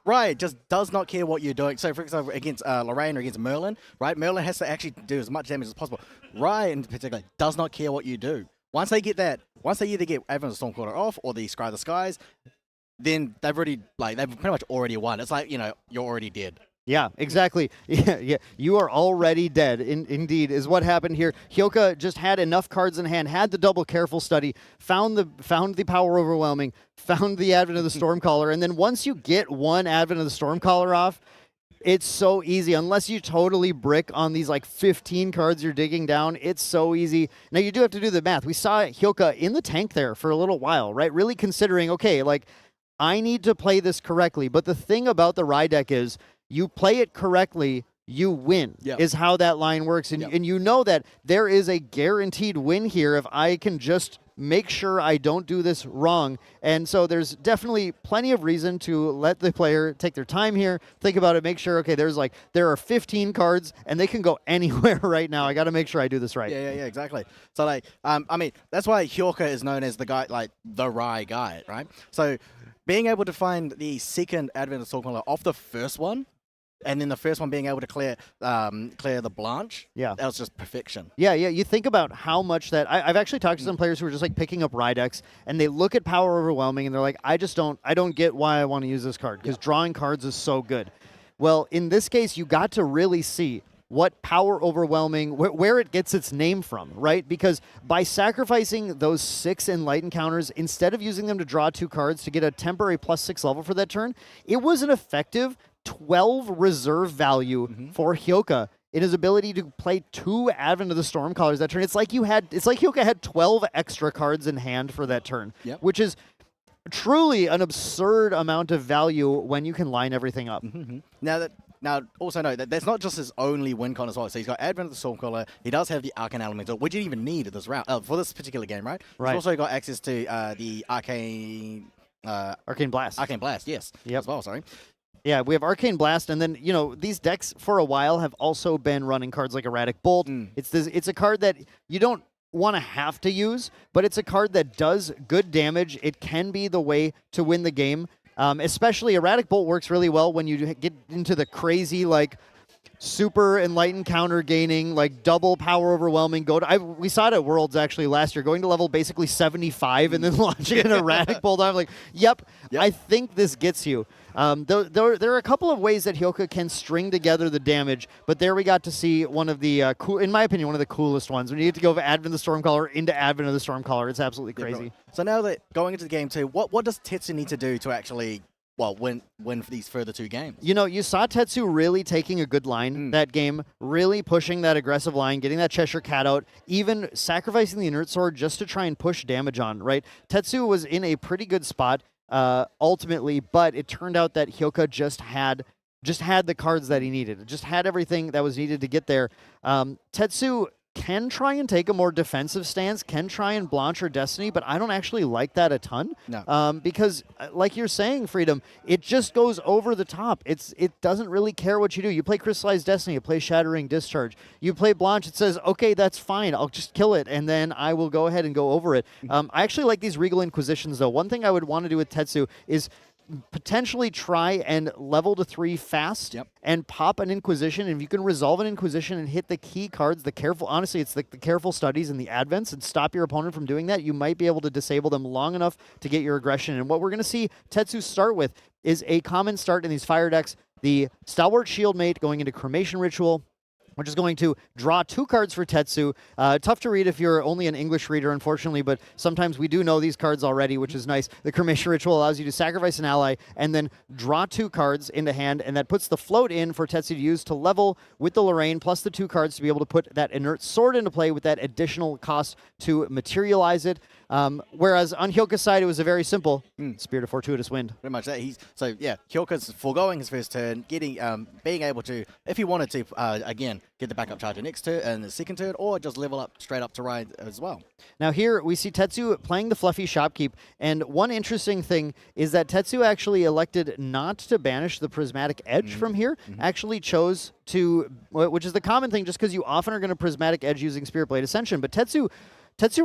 Riot just does not care what you're doing. So, for example, against Lorraine or against Merlin, right? Merlin has to actually do as much damage as possible. Riot, in particular, does not care what you do. Once they either get Advent of the Stormcaller off or the Scry of the Skies, then they've pretty much already won. It's like, you're already dead. Yeah, exactly. Yeah, you are already dead. Indeed, is what happened here. Hyoka just had enough cards in hand, had the double careful study, found the Power Overwhelming, found the Advent of the Stormcaller, and then once you get 1 Advent of the Stormcaller off, it's so easy. Unless you totally brick on these 15 cards you're digging down, it's so easy. Now you do have to do the math. We saw Hyoka in the tank there for a little while, right? Really considering, okay, I need to play this correctly. But the thing about the Rye deck is, you play it correctly, you win, is how that line works. And you know that there is a guaranteed win here if I can just make sure I don't do this wrong. And so there's definitely plenty of reason to let the player take their time here, think about it, make sure, okay, there are 15 cards, and they can go anywhere right now. I got to make sure I do this right. Yeah, exactly. So, that's why Hyoka is known as the guy, the Rye guy, right? So, being able to find the second Advent of Stormcaller off the first one, and then the first one being able to clear the Blanche, Yeah. that was just perfection. Yeah, you think about how much that I've actually talked to some players who are just like picking up Rydex, and they look at Power Overwhelming, and they're like, I don't get why I want to use this card because drawing cards is so good. Well, in this case, you got to really see what Power Overwhelming, where it gets its name from, right? Because by sacrificing those 6 Enlighten counters, instead of using them to draw 2 cards to get a temporary +6 level for that turn, it was an effective 12 reserve value for Hyoka in his ability to play 2 Advent of the Stormcallers that turn. It's like Hyoka had 12 extra cards in hand for that turn, which is truly an absurd amount of value when you can line everything up. Now, also note that that's not just his only win con as well. So he's got Advent of the Stormcaller. He does have the Arcane Elemental, which you didn't even need at this round for this particular game, right? Right. He's also got access to the Arcane Blast. Arcane Blast, yes. Yep. As well, sorry. Yeah, we have Arcane Blast, and then, these decks for a while have also been running cards like Erratic Bolt. It's a card that you don't want to have to use, but it's a card that does good damage. It can be the way to win the game. Especially Erratic Bolt works really well when you get into the crazy, like, super Enlightened counter gaining, like double Power Overwhelming. We saw it at Worlds actually last year, going to level basically 75 and then launching an Erratic Bolt. I'm like, yep, I think this gets you. There are a couple of ways that Hyoka can string together the damage, but there we got to see one of the, in my opinion, one of the coolest ones. When you get to go from Advent of the Stormcaller into Advent of the Stormcaller, it's absolutely crazy. Right. So now that going into the game too, what does Tetsu need to do to actually win for these further 2 games? You saw Tetsu really taking a good line that game, really pushing that aggressive line, getting that Cheshire Cat out, even sacrificing the Inert Sword just to try and push damage on, right? Tetsu was in a pretty good spot ultimately, but it turned out that Hyoka just had the cards that he needed. It just had everything that was needed to get there. Tetsu can try and take a more defensive stance, can try and Blanche or Destiny, but I don't actually like that a ton. No. Because, like you're saying, Freedom, it just goes over the top. It doesn't really care what you do. You play Crystallized Destiny, you play Shattering Discharge. You play Blanche, it says, okay, that's fine, I'll just kill it, and then I will go ahead and go over it. I actually like these Regal Inquisitions, though. One thing I would want to do with Tetsu is potentially try and level to 3 fast and pop an Inquisition. And if you can resolve an Inquisition and hit the key cards, honestly, it's the careful studies and the advents, and stop your opponent from doing that, you might be able to disable them long enough to get your aggression. And what we're going to see Tetsu start with is a common start in these fire decks, the Stalwart Shieldmate going into Cremation Ritual, which is going to draw 2 cards for Tetsu. Tough to read if you're only an English reader, unfortunately, but sometimes we do know these cards already, which is nice. The Cremation Ritual allows you to sacrifice an ally and then draw 2 cards into hand, and that puts the float in for Tetsu to use to level with the Lorraine, plus the 2 cards to be able to put that Inert Sword into play with that additional cost to materialize it. Whereas on Hyoka's side, it was a very simple Spirit of Fortuitous Wind. Pretty much that. Hyoka's foregoing his first turn, getting being able to, if he wanted to, again, get the backup charger next turn and the second turn, or just level up straight up to ride as well. Now here we see Tetsu playing the Fluffy Shopkeep, and one interesting thing is that Tetsu actually elected not to banish the Prismatic Edge from here, actually chose to, which is the common thing just because you often are going to Prismatic Edge using Spirit Blade Ascension, but Tetsu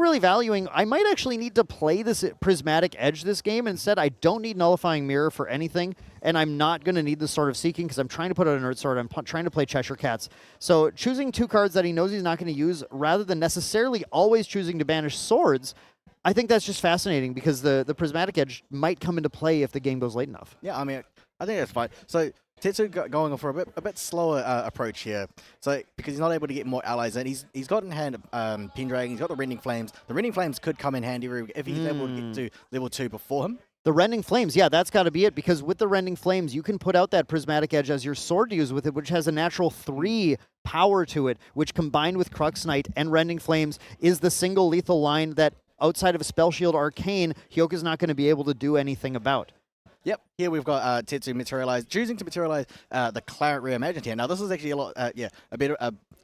really valuing, I might actually need to play this Prismatic Edge this game. Instead, I don't need Nullifying Mirror for anything, and I'm not going to need the Sword of Seeking because I'm trying to put out an Inert Sword. I'm trying to play Cheshire Cats. So choosing 2 cards that he knows he's not going to use, rather than necessarily always choosing to banish swords, I think that's just fascinating because the Prismatic Edge might come into play if the game goes late enough. Yeah, I mean, I think that's fine. So Tetsu going for a bit slower approach here. So because he's not able to get more allies in, he's got in hand Pendragon. He's got the Rending Flames. The Rending Flames could come in handy if he's able to get to level 2 before him. The Rending Flames, yeah, that's got to be it, because with the Rending Flames, you can put out that Prismatic Edge as your sword to use with it, which has a natural 3 power to it, which combined with Crux Knight and Rending Flames is the single lethal line that outside of a Spell Shield Arcane, Hyoka's not going to be able to do anything about. Yep, here we've got Tetsu choosing to materialize the Claret Reimagined here. Now this is actually a lot, a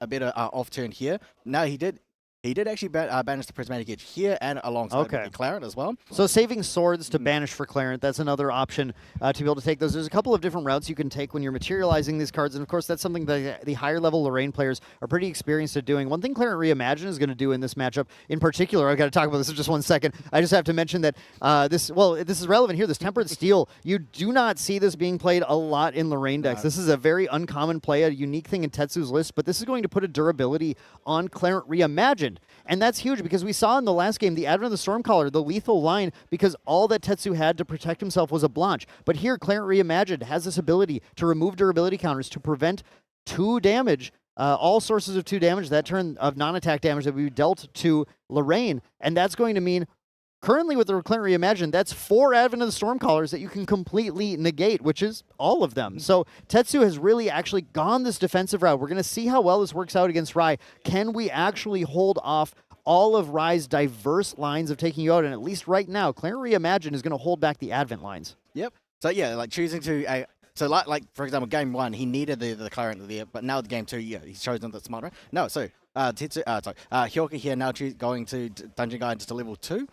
bit off turn here. Now he did He did actually banish the Prismatic Edge here and alongside Okay. with the Clarent as well. So saving swords to banish for Clarent, that's another option to be able to take those. There's a couple of different routes you can take when you're materializing these cards, and of course that's something that the higher level Lorraine players are pretty experienced at doing. One thing Clarent Reimagine is going to do in this matchup in particular, I've got to talk about this in just 1 second. I just have to mention that this is relevant here, this Tempered Steel. You do not see this being played a lot in Lorraine decks. This is a very uncommon play, a unique thing in Tetsu's list, but this is going to put a durability on Clarent Reimagined. And that's huge because we saw in the last game the Advent of the Stormcaller, the lethal line, because all that Tetsu had to protect himself was a Blanche. But here, Clarent Reimagined has this ability to remove durability counters to prevent 2 damage, all sources of 2 damage, that turn of non-attack damage that we dealt to Lorraine. And that's going to mean, currently with the Clarent Reimagined, that's 4 Advent of the Stormcallers that you can completely negate, which is all of them. So Tetsu has really actually gone this defensive route. We're going to see how well this works out against Rai. Can we actually hold off all of Rai's diverse lines of taking you out? And at least right now, Clarent Reimagined is going to hold back the Advent lines. Yep. So yeah, like choosing to so like for example, game 1 he needed the Clarent there, but now the game 2, yeah, he's chosen the smart right. No, so Hyoka here now going to Dungeon Guide to level 2.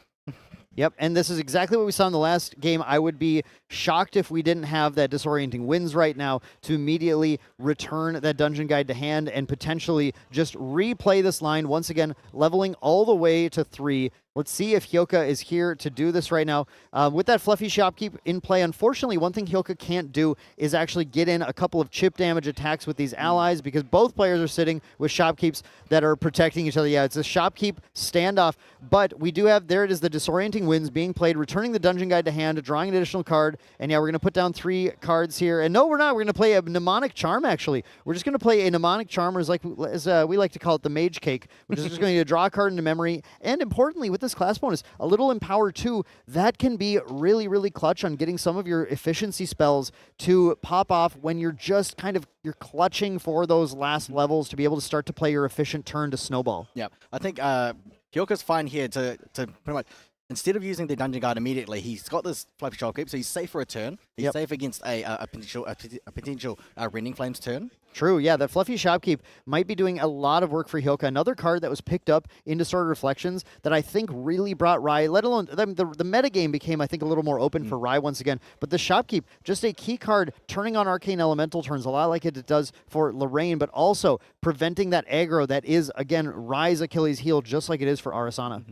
Yep, and this is exactly what we saw in the last game. I would be shocked if we didn't have that Disorienting Winds right now to immediately return that Dungeon Guide to hand and potentially just replay this line once again, leveling all the way to 3. Let's see if Hyoka is here to do this right now. With that Fluffy Shopkeep in play, unfortunately, one thing Hyoka can't do is actually get in a couple of chip damage attacks with these allies because both players are sitting with Shopkeeps that are protecting each other. Yeah, it's a Shopkeep standoff, but we do have, there it is, the Disorienting Winds being played, returning the Dungeon Guide to hand, drawing an additional card, and yeah, we're going to put down 3 cards here. And no, we're not. We're going to play a Mnemonic Charm, actually. We're just going to play a Mnemonic Charm, or as we like to call it, the Mage Cake, which is just going to draw a card into memory, and importantly, with this class bonus, a little Empower 2, that can be really, really clutch on getting some of your efficiency spells to pop off when you're just kind of, you're clutching for those last levels to be able to start to play your efficient turn to snowball. Yeah, I think Hyoka's fine here to pretty much, instead of using the Dungeon Guard immediately, he's got this Fluffy Shopkeep, so he's safe for a turn. He's safe against a potential Rending Flames turn. True, yeah, that Fluffy Shopkeep might be doing a lot of work for Hyoka. Another card that was picked up in Distorted Reflections that I think really brought Rai, let alone, the metagame became, I think, a little more open for Rai once again. But the Shopkeep, just a key card, turning on Arcane Elemental turns a lot like it does for Lorraine, but also preventing that aggro that is, again, Rai's Achilles heel, just like it is for Arasana.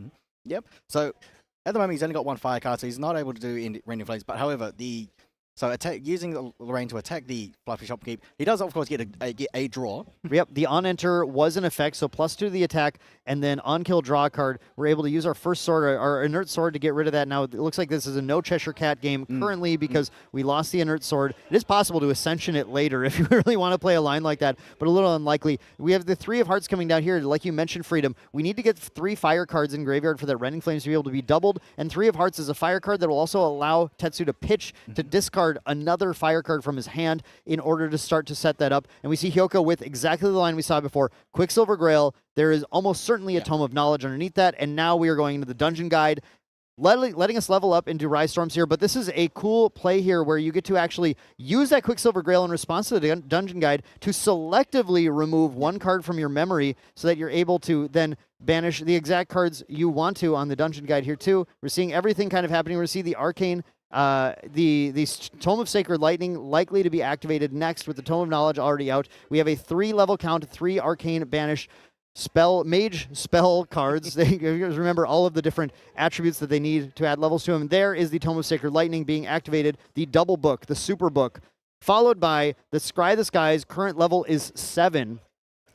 Yep, so at the moment he's only got 1 fire card, so he's not able to do Rending Flames, but however, using Lorraine to attack the Fluffy Shopkeep, he does of course get a draw. Yep, the on-enter was in effect, so +2 to the attack, and then on-kill draw card. We're able to use our first sword, our inert sword, to get rid of that. Now, it looks like this is a no Cheshire Cat game currently because we lost the inert sword. It is possible to Ascension it later if you really want to play a line like that, but a little unlikely. We have the 3 of Hearts coming down here. Like you mentioned, Freedom, we need to get 3 fire cards in Graveyard for that Rending Flames to be able to be doubled, and 3 of Hearts is a fire card that will also allow Tetsu to pitch to discard another fire card from his hand in order to start to set that up. And we see Hyoka with exactly the line we saw before. Quicksilver Grail. There is almost certainly a Tome of Knowledge underneath that. And now we are going into the Dungeon Guide, letting us level up into Rise Storms here. But this is a cool play here where you get to actually use that Quicksilver Grail in response to the Dungeon Guide to selectively remove 1 card from your memory so that you're able to then banish the exact cards you want to on the Dungeon Guide here too. We're seeing everything kind of happening. We're seeing the Arcane, the Tome of Sacred Lightning likely to be activated next with the Tome of Knowledge already out. We have a 3-level count, 3 Arcane Banish mage spell cards. They remember all of the different attributes that they need to add levels to them. There is the Tome of Sacred Lightning being activated, the double book, the super book, followed by the Scry the Skies. Current level is 7.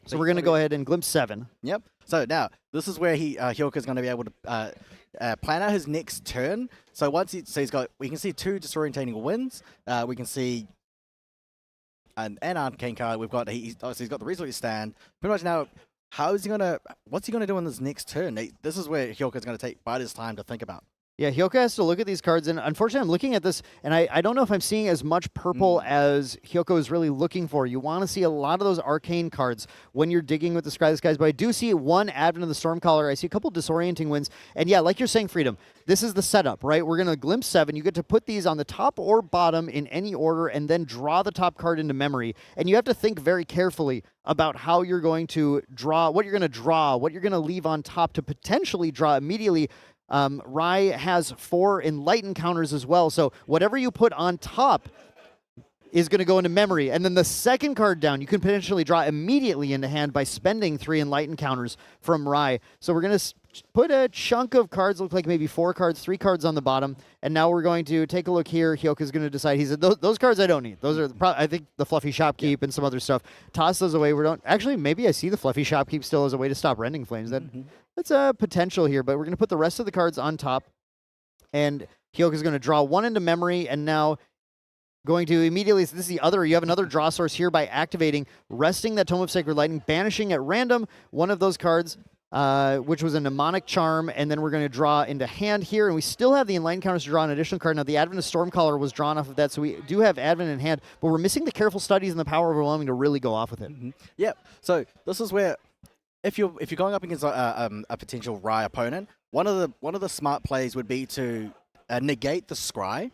So we're going to go ahead and glimpse 7. Yep. So now, this is where Hyoka is going to be able to plan out his next turn. So we can see 2 Disorientating Winds. We can see an Arcane card. He's got the Resolute Stand. Pretty much now, what's he going to do in this next turn? This is where Hyoka is going to bide his time to think about. Yeah, Hyoka has to look at these cards, and unfortunately, I'm looking at this, and I don't know if I'm seeing as much purple as Hyoka is really looking for. You want to see a lot of those arcane cards when you're digging with the Scry the Skies, but I do see one Advent of the Stormcaller. I see a couple disorienting wins, and yeah, like you're saying, Freedom, this is the setup, right? We're going to glimpse 7. You get to put these on the top or bottom in any order, and then draw the top card into memory, and you have to think very carefully about how you're going to draw, what you're going to draw, what you're going to leave on top to potentially draw immediately. Rai has 4 Enlighten counters as well, so whatever you put on top is going to go into memory. And then the second card down, you can potentially draw immediately into hand by spending 3 Enlighten counters from Rai. So we're going to put a chunk of cards, look like maybe 4 cards, 3 cards on the bottom. And now we're going to take a look here. Hyoka's going to decide. He said, those cards I don't need. Those are, I think, the Fluffy Shopkeep and some other stuff. Toss those away. Actually, maybe I see the Fluffy Shopkeep still as a way to stop Rending Flames. That's a potential here, but we're going to put the rest of the cards on top. And Hyoka's going to draw 1 into memory, and now going to immediately, so this is the other, you have another draw source here by activating, resting that Tome of Sacred Lightning, banishing at random one of those cards, which was a Mnemonic Charm, and then we're going to draw into hand here, and we still have the Enlightened counters to draw an additional card. Now, the Advent of Stormcaller was drawn off of that, so we do have Advent in hand, but we're missing the Careful Studies and the Power of Overwhelming to really go off with it. Yep. So this is where, if you're going up against a potential Rai opponent, one of the smart plays would be to negate the Scry,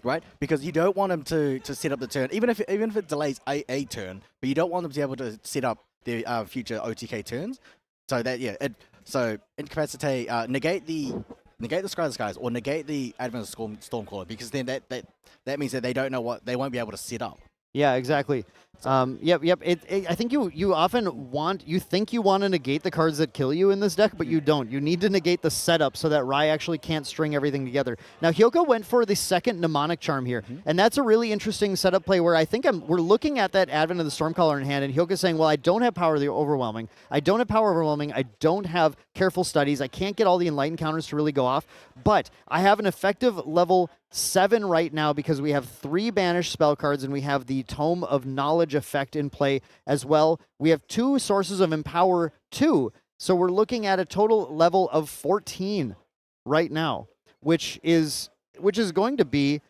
right? Because you don't want him to set up the turn, even if it delays a turn, but you don't want them to be able to set up the future OTK turns. So that so incapacitate, negate the Scry the Skies, or negate the Advent of Stormcaller, because then that means that they don't know they won't be able to set up. Yeah, exactly. Yep. I think you often think you want to negate the cards that kill you in this deck, but you don't. You need to negate the setup so that Rai actually can't string everything together. Now, Hyoka went for the second Mnemonic Charm here, and that's a really interesting setup play where I think we're looking at that Advent of the Stormcaller in hand, and Hyoka's saying, well, I don't have Power of the Overwhelming. I don't have Power Overwhelming. I don't have Careful Studies. I can't get all the Enlightened counters to really go off, but I have an effective level 7 right now because we have 3 banished spell cards and we have the Tome of Knowledge effect in play as well. We have 2 sources of Empower 2, so we're looking at a total level of 14 right now, which is going to be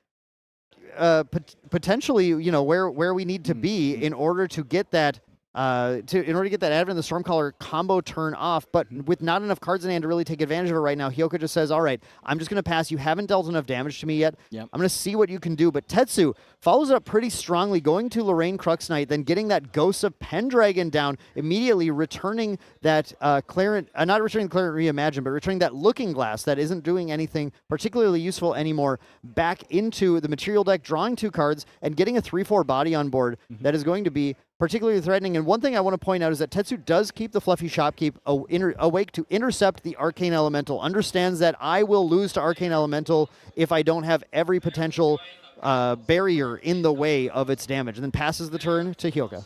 potentially, where we need to be in order to get that Advent of the Stormcaller combo turn off, but with not enough cards in hand to really take advantage of it right now, Hyoka just says, all right, I'm just going to pass. You haven't dealt enough damage to me yet. Yep. I'm going to see what you can do. But Tetsu follows it up pretty strongly, going to Lorraine Crux Knight, then getting that Ghost of Pendragon down, immediately returning that not returning Clarent Reimagine, but returning that Looking Glass that isn't doing anything particularly useful anymore back into the material deck, drawing 2 cards, and getting a 3/4 body on board that is going to be particularly threatening. And one thing I want to point out is that Tetsu does keep the Fluffy Shopkeep awake to intercept the Arcane Elemental, understands that I will lose to Arcane Elemental if I don't have every potential barrier in the way of its damage, and then passes the turn to Hyoka.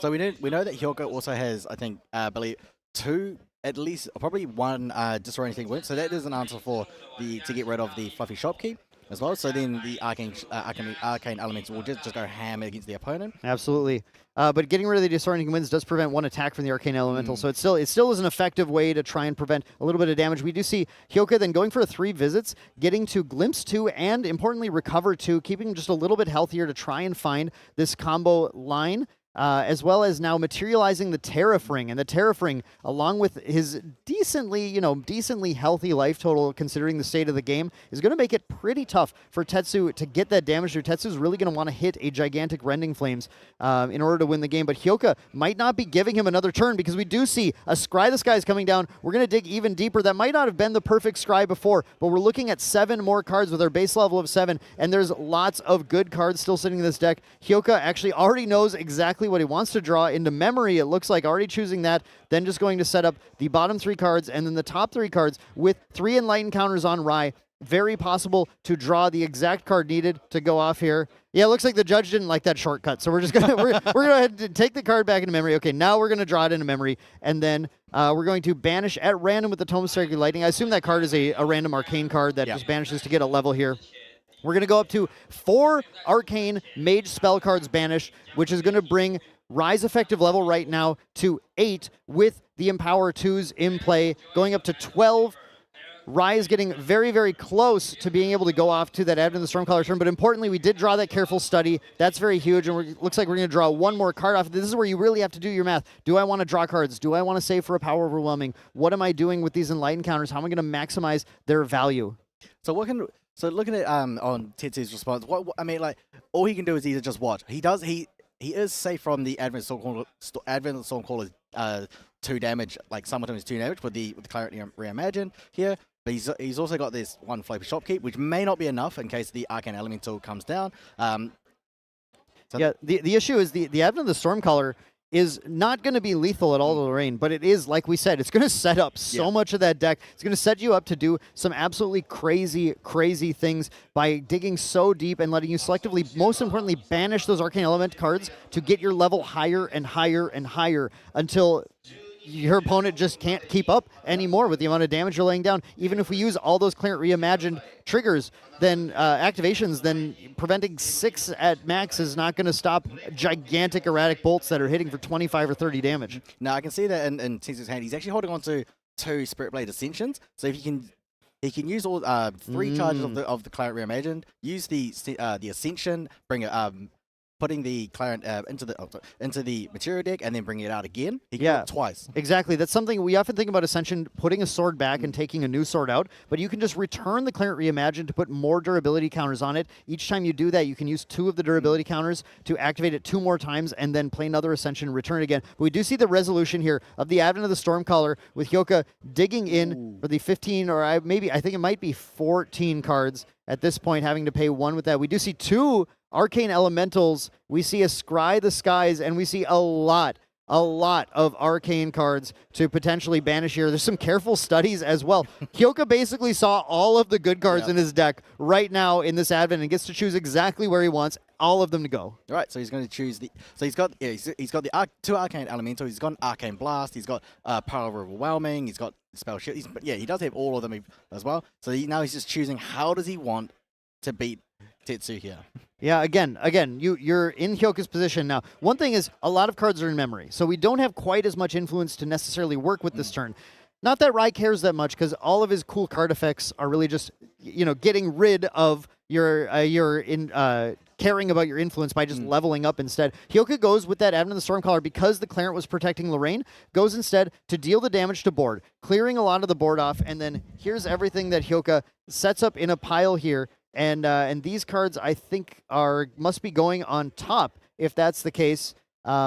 So we know that Hyoka also has, I think, I believe 2, at least probably 1 disorienting win. So that is an answer for to get rid of the Fluffy Shopkeep as well. So then the arcane elements will just go ham against the opponent. Absolutely. But getting rid of the disorienting winds does prevent 1 attack from the Arcane Elemental, so it still is an effective way to try and prevent a little bit of damage. We do see Hyoka then going for 3 visits, getting to Glimpse 2, and importantly Recover 2, keeping just a little bit healthier to try and find this combo line. As well as now materializing the Tariff Ring, and the Tariff Ring, along with his decently healthy life total considering the state of the game, is going to make it pretty tough for Tetsu to get that damage through. Tetsu's really going to want to hit a gigantic Rending Flames in order to win the game, but Hyoka might not be giving him another turn because we do see a Scry the Skies coming down. We're going to dig even deeper. That might not have been the perfect Scry before, but we're looking at 7 more cards with our base level of 7, and there's lots of good cards still sitting in this deck. Hyoka actually already knows exactly what he wants to draw into memory. It looks like already choosing that, then just going to set up the bottom 3 cards and then the top 3 cards with 3 Enlightened counters on Rai. Very possible to draw the exact card needed to go off here. Yeah, it looks like the judge didn't like that shortcut, so we're just gonna we're gonna head to take the card back into memory. Okay, now we're gonna draw it into memory, and then we're going to banish at random with the Tome of Sacred Lightning. I assume that card is a random arcane card that just banishes to get a level here. We're gonna go up to 4 arcane mage spell cards banished, which is gonna bring Rai's effective level right now to 8 with the Empower 2s in play, going up to 12 Rai is getting very, very close to being able to go off to that Advent of the Stormcaller turn, but importantly, we did draw that Careful Study. That's very huge, and looks like we're going to draw one more card off. This is where you really have to do your math. Do I want to draw cards? Do I want to save for a Power Overwhelming? What am I doing with these Enlightened counters? How am I going to maximize their value? So looking at on Tetsu's response, I mean, like, all he can do is either just watch. He is safe from the Advent of the Stormcaller's 2 damage, like sometimes 2 damage with the Clarity Reimagined here. But he's also got this 1 Flavor Shopkeep, which may not be enough in case the Arcane Elemental comes down. Yeah, the issue is the Advent of the Stormcaller is not going to be lethal at all to Lorraine, but it is, like we said, it's going to set up so much of that deck. It's going to set you up to do some absolutely crazy, crazy things by digging so deep and letting you selectively, most importantly, banish those Arcane Element cards to get your level higher and higher and higher until your opponent just can't keep up anymore with the amount of damage you're laying down. Even if we use all those Clarent Reimagined triggers, then activations, then preventing 6 at max is not going to stop gigantic erratic bolts that are hitting for 25 or 30 damage. Now I can see that in Tetsu's hand. He's actually holding on to 2 Spirit Blade Ascensions. So if he can use all 3 charges of the Clarent Reimagined, use the Ascension, bring it putting the Clarent into the material deck and then bringing it out again. He can do it twice. Exactly. That's something we often think about Ascension, putting a sword back and taking a new sword out, but you can just return the Clarent Reimagined to put more durability counters on it. Each time you do that, you can use 2 of the durability counters to activate it 2 more times and then play another Ascension, return it again. But we do see the resolution here of the Advent of the Stormcaller with Hyoka digging in for the 15, or I think it might be 14 cards at this point, having to pay 1 with that. We do see 2 Arcane Elementals, we see a Scry the Skies, and we see a lot of Arcane cards to potentially banish here. There's some Careful Studies as well. Hyoka basically saw all of the good cards in his deck right now in this Advent and gets to choose exactly where he wants all of them to go. All right, so he's going to choose the... So he's got the 2 Arcane Elementals. He's got an Arcane Blast. He's got Power Overwhelming. He's got Spell Shield. He does have all of them as well. So now he's just choosing how does he want to beat Tetsu here. Yeah, again, you're in Hyoka's position now. One thing is, a lot of cards are in memory, so we don't have quite as much influence to necessarily work with this turn. Not that Rai cares that much, because all of his cool card effects are really just, getting rid of your caring about your influence by just leveling up instead. Hyoka goes with that Advent of the Stormcaller because the Clarent was protecting Lorraine, goes instead to deal the damage to board, clearing a lot of the board off, and then here's everything that Hyoka sets up in a pile here. And these cards, I think, must be going on top, if that's the case.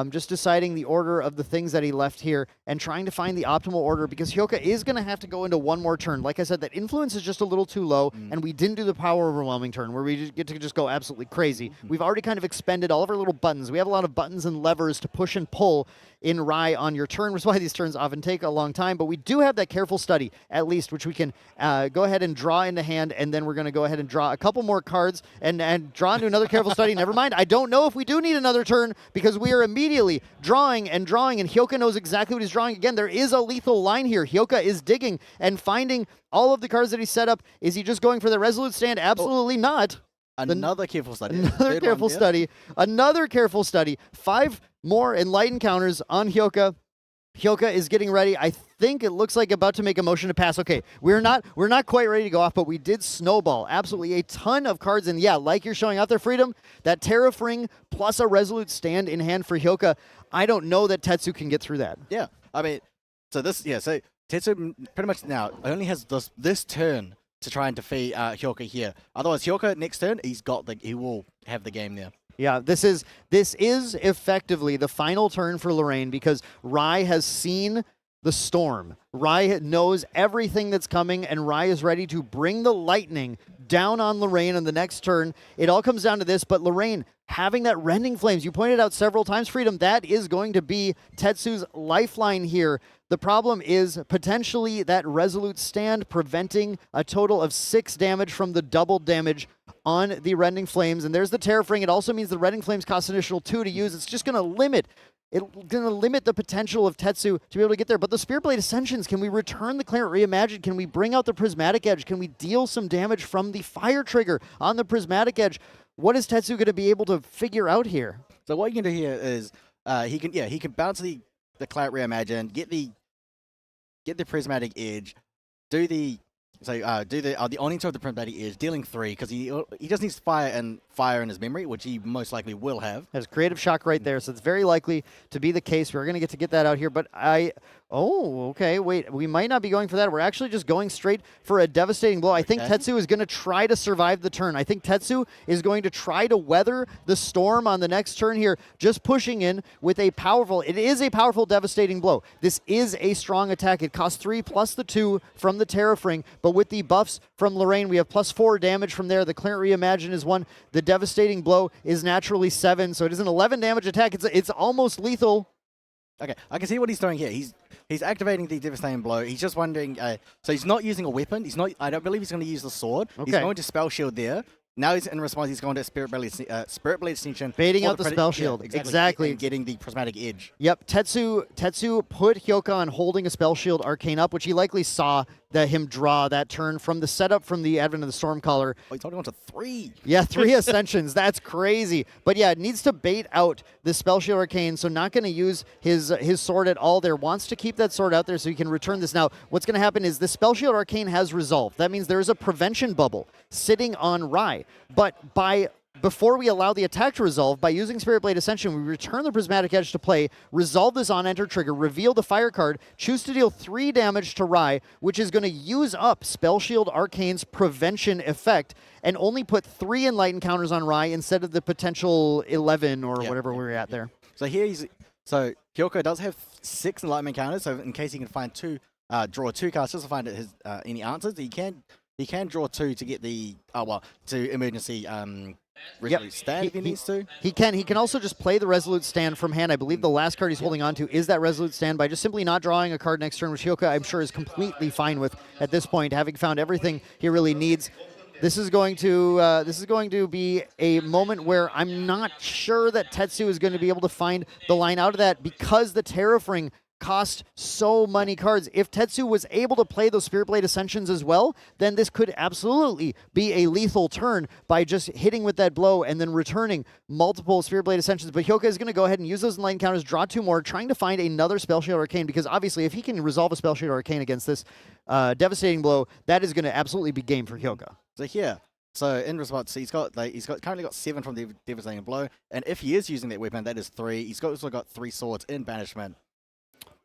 Just deciding the order of the things that he left here and trying to find the optimal order, because Hyoka is going to have to go into 1 more turn. Like I said, that influence is just a little too low, and we didn't do the Power Overwhelming turn where we get to just go absolutely crazy. We've already kind of expended all of our little buttons. We have a lot of buttons and levers to push and pull in Rai on your turn, which is why these turns often take a long time. But we do have that Careful Study, at least, which we can go ahead and draw into hand, and then we're going to go ahead and draw a couple more cards and draw into another Careful Study. Never mind, I don't know if we do need another turn, because we are immediately drawing, and Hyoka knows exactly what he's drawing. Again, there is a lethal line here. Hyoka is digging and finding all of the cards that he set up. Is he just going for the Resolute Stand? Absolutely not. Another Careful Study. Another Careful Study. Another Careful Study. 5 more Enlightened counters on Hyoka. Hyoka is getting ready. I think it looks like about to make a motion to pass. Okay, we're not quite ready to go off, but we did snowball absolutely a ton of cards. And yeah, like you're showing out there, Freedom, that Tariff Ring plus a Resolute Stand in hand for Hyoka. I don't know that Tetsu can get through that. Yeah, I mean, so Tetsu pretty much now only has this turn to try and defeat Hyoka here. Otherwise, Hyoka next turn, he will have the game there. Yeah, this is effectively the final turn for Lorraine, because Rai has seen the storm. Rai knows everything that's coming, and Rai is ready to bring the lightning down on Lorraine on the next turn. It all comes down to this, but Lorraine having that Rending Flames, you pointed out several times, Freedom, that is going to be Tetsu's lifeline here. The problem is potentially that Resolute Stand preventing a total of 6 damage from the double damage on the Rending Flames. And there's the Tariff Ring. It also means the Rending Flames cost an additional 2 to use. It's just going to limit the potential of Tetsu to be able to get there. But the Spirit Blade Ascensions, can we return the Clarent Reimagined? Can we bring out the Prismatic Edge? Can we deal some damage from the Fire Trigger on the Prismatic Edge? What is Tetsu going to be able to figure out here? So what you can do here is he can bounce the Clarent Reimagined, get the Prismatic Edge, do the So do the Oni to the Prismatic Edge, dealing 3, because he just needs fire in his memory, which he most likely will have. Has creative shock right there, so it's very likely to be the case. We're going to get that out here, but oh, okay, wait, we might not be going for that. We're actually just going straight for a devastating blow. I think Tetsu is going to try to survive the turn. I think Tetsu is going to try to weather the storm on the next turn here, just pushing in with it is a powerful devastating blow. This is a strong attack. It costs 3 plus the 2 from the Terrafring, but with the buffs from Lorraine, we have plus 4 damage from there. The Clarent Reimagine is 1. The devastating blow is naturally 7, so it is an 11 damage attack. It's almost lethal. Okay, I can see what he's doing here. He's activating the devastating blow. He's just wondering. So he's not using a weapon. I don't believe he's going to use the sword. Okay. He's going to spell shield there. Now he's in response. He's going to Spirit Blade Extinction, Baiting out the spell shield. Yeah, exactly. And getting the Prismatic Edge. Yep, Tetsu put Hyoka on holding a spell shield Arcane up, which he likely saw him draw that turn from the setup from the Advent of the Stormcaller. Oh, he's holding on to 3. Yeah, 3 Ascensions. That's crazy. But yeah, it needs to bait out the Spell Shield Arcane, so not going to use his sword at all there. Wants to keep that sword out there so he can return this. Now, what's going to happen is the Spell Shield Arcane has resolved. That means there is a prevention bubble sitting on Rai. But before we allow the attack to resolve, by using Spirit Blade Ascension, we return the Prismatic Edge to play, resolve this on-enter trigger, reveal the fire card, choose to deal 3 damage to Rai, which is going to use up Spell Shield Arcane's prevention effect, and only put 3 Enlightened counters on Rai instead of the potential 11 or whatever we're at there. So here so Hyoka does have 6 Enlightenment counters, so in case he can find 2, draw 2 cards just to find his any answers, he can draw 2 to get the to emergency Resolute stand if he needs to. He can also just play the Resolute Stand from hand. I believe the last card he's holding on to is that Resolute Stand by just simply not drawing a card next turn, which Hyoka, I'm sure, is completely fine with at this point, having found everything he really needs. This is going to be a moment where I'm not sure that Tetsu is going to be able to find the line out of that because the Terrafring cost so many cards. If Tetsu was able to play those Spirit Blade Ascensions as well, then this could absolutely be a lethal turn by just hitting with that blow and then returning multiple Spirit Blade Ascensions. But Hyoka is going to go ahead and use those enlightened counters, draw 2 more, trying to find another Spell Shield Arcane, because obviously if he can resolve a Spell Shield Arcane against this devastating blow, that is going to absolutely be game for Hyoka. So here, in response, he's currently got 7 from the devastating blow, and if he is using that weapon, that is 3. He's also got 3 swords in banishment.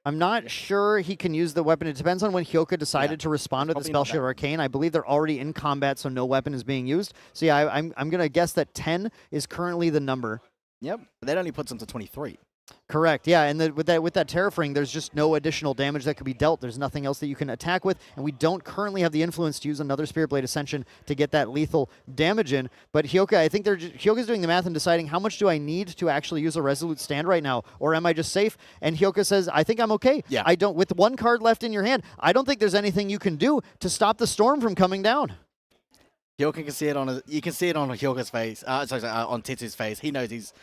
I'm not sure he can use the weapon. It depends on when Hyoka decided to respond to the Spell Shield Arcane. I believe they're already in combat, so no weapon is being used. So yeah, I'm going to guess that 10 is currently the number. Yep, but that only puts him to 23. Correct, yeah, and with that Terrafring, there's just no additional damage that could be dealt. There's nothing else that you can attack with, and we don't currently have the influence to use another Spirit Blade Ascension to get that lethal damage in. But Hyoka, I think Hyoka's doing the math and deciding how much do I need to actually use a Resolute Stand right now, or am I just safe? And Hyoka says, I think I'm okay. Yeah. With 1 card left in your hand, I don't think there's anything you can do to stop the storm from coming down. Hyoka can see it you can see it on Hyoka's face, on Tetsu's face. He knows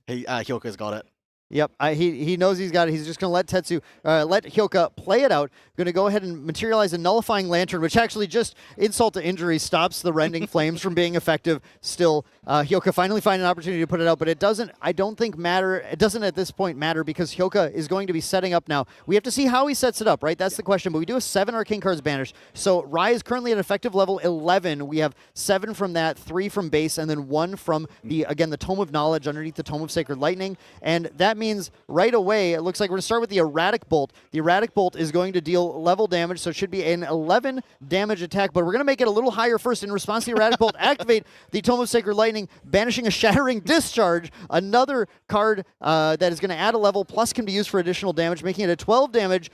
Hyoka's got it. Yep, he knows he's got it. He's just going to let Hyoka play it out. Going to go ahead and materialize a Nullifying Lantern, which actually just, insult to injury, stops the Rending Flames from being effective. Still, Hyoka finally find an opportunity to put it out, but it doesn't at this point matter because Hyoka is going to be setting up now. We have to see how he sets it up, right? That's the question, but we do have 7 Arcane cards banished. So Rai is currently at effective level 11. We have 7 from that, 3 from base, and then 1 from the Tome of Knowledge underneath the Tome of Sacred Lightning, and that means right away, it looks like we're going to start with the Erratic Bolt. The Erratic Bolt is going to deal level damage, so it should be an 11 damage attack, but we're going to make it a little higher first. In response to the Erratic Bolt, activate the Tome of Sacred Lightning, banishing a Shattering Discharge, another card that is going to add a level, plus can be used for additional damage, making it a 12 damage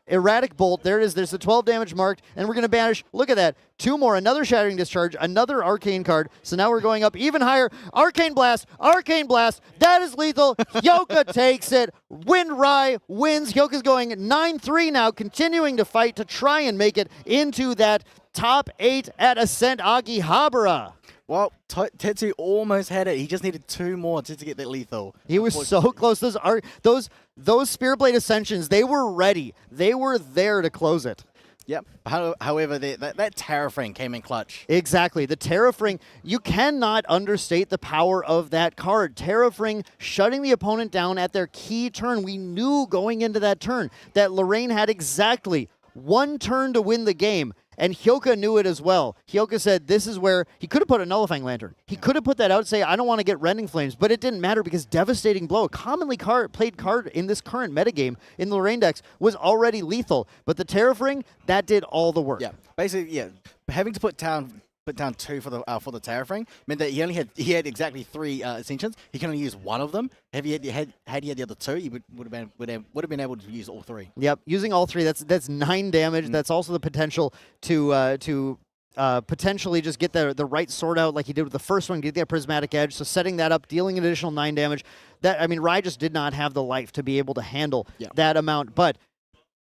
Erratic Bolt. There it is. There's the 12 damage marked, and we're going to banish, look at that, 2 more, another Shattering Discharge, another Arcane card. So now we're going up even higher. Arcane Blast, that is lethal. Hyoka takes it. Rai wins. Hyoka's going 9-3 now, continuing to fight to try and make it into that top 8 at Ascent Akihabara. Well, Tetsu almost had it. He just needed 2 more to get that lethal. He was so close. Those Spirit Blade Ascensions, they were ready. They were there to close it. Yep. However, that Terrafring came in clutch. Exactly. The Terrafring, you cannot understate the power of that card. Terrafring shutting the opponent down at their key turn. We knew going into that turn that Lorraine had exactly 1 turn to win the game, And Hyoka knew it as well. Hyoka said this is where he could have put a Nullifying Lantern. He could have put that out and say, I don't want to get Rending Flames, but it didn't matter because Devastating Blow, a commonly played card in this current metagame in the Lorraine decks, was already lethal. But the Terrafring, that did all the work. Yeah, basically, yeah. Having to put down 2 for the Terrafring meant that he had exactly 3 Ascensions. He can only use 1 of them. Had he had the other 2, he would have been able to use all 3. Yep, using all 3, that's 9 damage. That's also the potential to potentially just get the right sword out like he did with the first one, get that Prismatic Edge. So setting that up, dealing an additional 9 damage. Rai just did not have the life to be able to handle that amount, but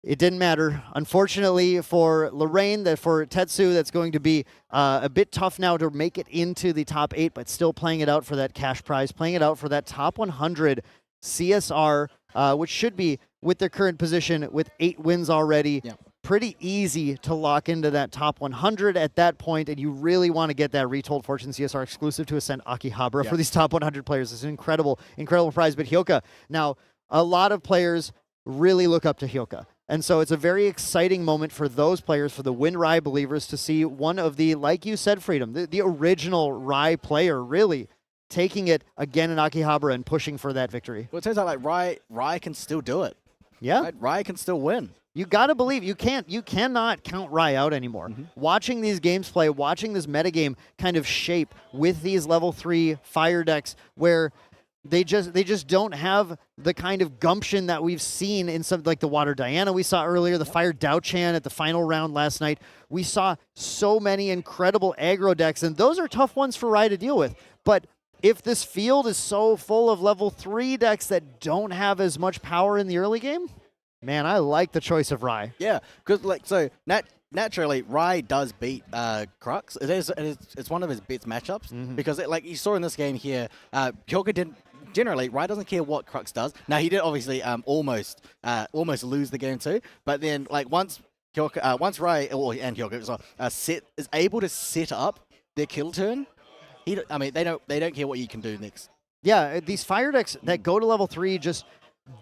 it didn't matter. Unfortunately for Lorraine, for Tetsu, that's going to be a bit tough now to make it into the top 8, but still playing it out for that cash prize, playing it out for that top 100 CSR, which should be, with their current position, with 8 wins already, pretty easy to lock into that top 100 at that point, and you really want to get that Retold Fortune CSR exclusive to Ascent Akihabara for these top 100 players. It's an incredible, incredible prize. But Hyoka, now, a lot of players really look up to Hyoka. And so it's a very exciting moment for those players, for the Win Rai believers, to see one of the, like you said, Freedom, the original Rai player really taking it again in Akihabara and pushing for that victory. Well, it turns out like Rai can still do it. Yeah. Right? Rai can still win. You got to believe. You cannot count Rai out anymore. Watching these games play, watching this metagame kind of shape with these level 3 fire decks where they just don't have the kind of gumption that we've seen in some, like the Water Diana we saw earlier, the Fire Dao-Chan at the final round last night. We saw so many incredible aggro decks, and those are tough ones for Rai to deal with. But if this field is so full of level 3 decks that don't have as much power in the early game, man, I like the choice of Rai. Yeah, because naturally, Rai does beat Crux. It's one of his best matchups because, like you saw in this game here, Hyoka didn't. Generally, Rai doesn't care what Crux does. Now he did obviously almost lose the game too, but then like once Rai and Hyoka is able to set up their kill turn, they don't care what you can do next. Yeah, these fire decks that go to level 3 just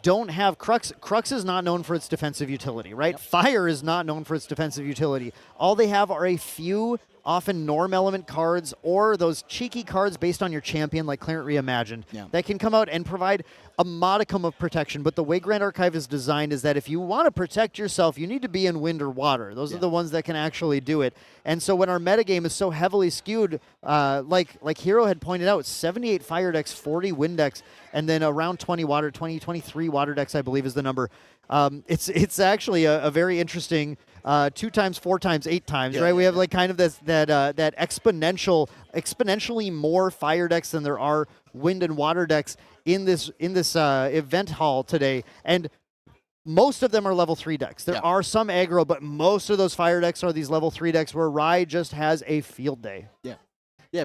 don't have Crux. Crux is not known for its defensive utility, right? Yep. Fire is not known for its defensive utility. All they have are a few often norm element cards or those cheeky cards based on your champion like Clarent Reimagined that can come out and provide a modicum of protection. But the way Grand Archive is designed is that if you want to protect yourself, you need to be in wind or water. Those are the ones that can actually do it. And so when our metagame is so heavily skewed, like Hero had pointed out, 78 fire decks, 40 wind decks, and then around 23 water decks, I believe is the number. It's actually a very interesting 2 times, 4 times, 8 times, right? We have like kind of that exponentially more fire decks than there are wind and water decks in this event hall today, and most of them are level 3 decks. There are some aggro, but most of those fire decks are these level 3 decks where Rai just has a field day. Yeah,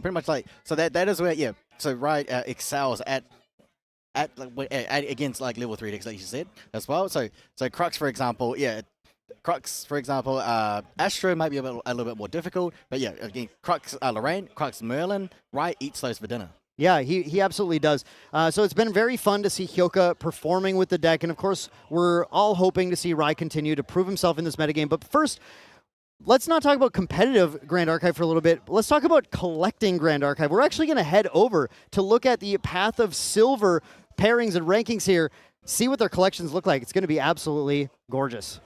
pretty much like so that is where so Rai excels at against like level 3 decks like you said as well. So Crux for example, Astro might be a little bit more difficult, but again, Crux, Lorraine, Crux, Merlin, Rai eats those for dinner. Yeah, he absolutely does. So it's been very fun to see Hyoka performing with the deck, and of course, we're all hoping to see Rai continue to prove himself in this metagame. But first, let's not talk about competitive Grand Archive for a little bit. Let's talk about collecting Grand Archive. We're actually going to head over to look at the Path of Silver pairings and rankings here, see what their collections look like. It's going to be absolutely gorgeous.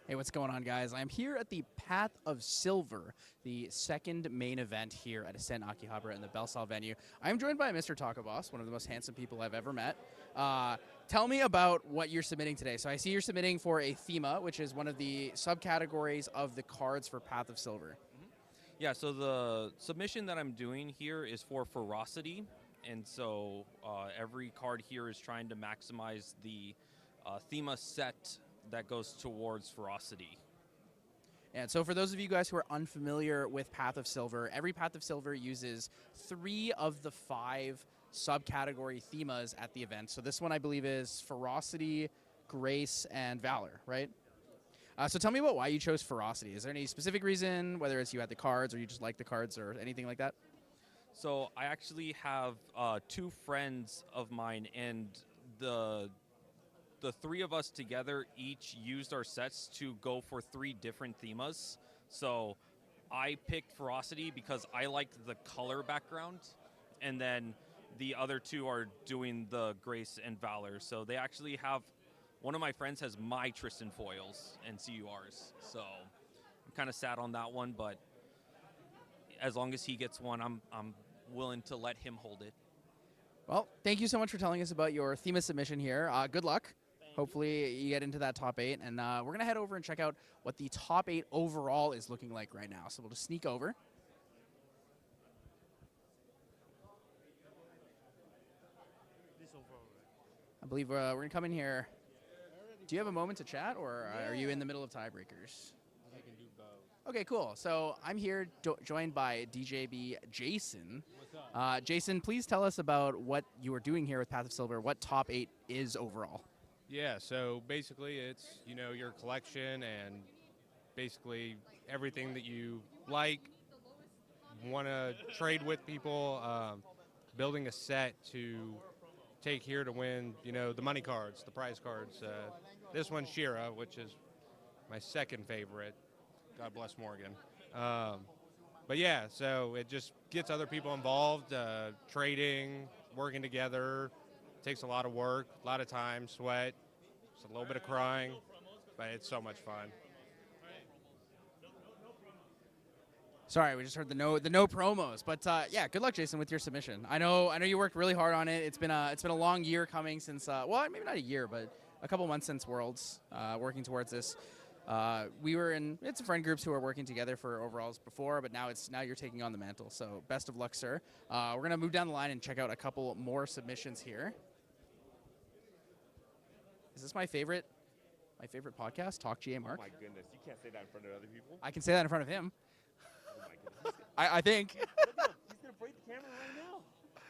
Hey, what's going on, guys? I'm here at the Path of Silver, the second main event here at Ascent Akihabara in the Belsal venue. I'm joined by Mr. Taco Boss, one of the most handsome people I've ever met. Tell me about what you're submitting today. So I see you're submitting for a Thema, which is one of the subcategories of the cards for Path of Silver. Yeah, so the submission that I'm doing here is for Ferocity. And so every card here is trying to maximize the Thema set that goes towards Ferocity. And so for those of you guys who are unfamiliar with Path of Silver, every Path of Silver uses 3 of the 5 subcategory themas at the event. So this one I believe is Ferocity, Grace, and Valor, right? So tell me about why you chose Ferocity. Is there any specific reason, whether it's you had the cards or you just like the cards or anything like that? So I actually have 2 friends of mine, and the the three of us together each used our sets to go for 3 different themas. So I picked Ferocity because I liked the color background, and then the other 2 are doing the Grace and Valor. So they actually have, one of my friends has my Tristan foils and CURs. So I'm kind of sad on that one, but as long as he gets one, I'm willing to let him hold it. Well, thank you so much for telling us about your theme of submission here. Good luck. Hopefully you get into that top 8. And we're going to head over and check out what the top 8 overall is looking like right now. So we'll just sneak over. I believe we're going to come in here. Do you have a moment to chat, or are you in the middle of tiebreakers? I can do both. Okay, cool. So I'm here joined by DJB Jason. What's up? Jason, please tell us about what you are doing here with Path of Silver, what top 8 is overall. Yeah, so basically it's, your collection and basically everything that you like, want to trade with people, building a set to take here to win, the money cards, the prize cards. This one's Shira, which is my second favorite. God bless Morgan. But yeah, so it just gets other people involved, trading, working together. Takes a lot of work, a lot of time, sweat, just a little bit of crying, but it's so much fun. Sorry, we just heard the no promos, but yeah, good luck, Jason, with your submission. I know you worked really hard on it. It's been a long year coming since well, maybe not a year, but a couple months since Worlds, working towards this. We were in some friend groups who were working together for overalls before, but now you're taking on the mantle. So best of luck, sir. We're gonna move down the line and check out a couple more submissions here. Is this my favorite podcast? Talk GA Mark. Oh my goodness, you can't say that in front of other people. I can say that in front of him. Oh my goodness. I think. He's gonna break the camera right now.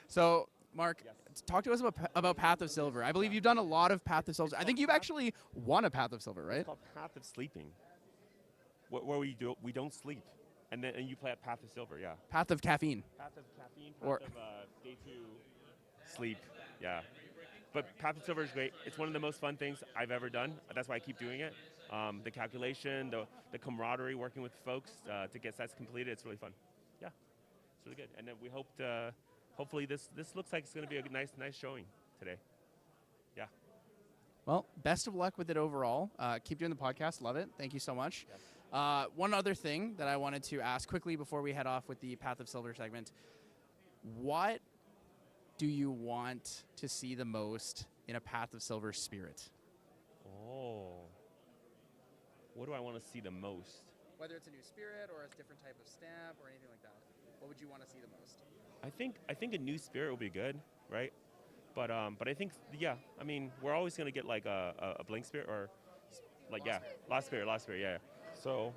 So, Mark, Yes. talk to us about Path of Silver. I believe you've done a lot of Path of Silver. I think you've actually won a Path of Silver, right? It's called Path of Sleeping. Where we don't sleep, and you play at Path of Silver, yeah. Path of Caffeine. Path of Caffeine, Or- Path of Day 2 Sleep, yeah. But Path of Silver is great. It's one of the most fun things I've ever done. That's why I keep doing it. The calculation, the camaraderie, working with folks to get sets completed, it's really fun. Yeah, it's really good. And then we hope hopefully this looks like it's going to be a nice showing today. Yeah. Well, best of luck with it overall. Keep doing the podcast. Love it. Thank you so much. One other thing that I wanted to ask quickly before we head off with the Path of Silver segment. What do you want to see the most in a Path of Silver spirit? Oh. What do I want to see the most? Whether it's a new spirit or a different type of stamp or anything like that. What would you want to see the most? I think a new spirit will be good, right? But I think I mean we're always gonna get like a blank spirit or like lost spirit, yeah. So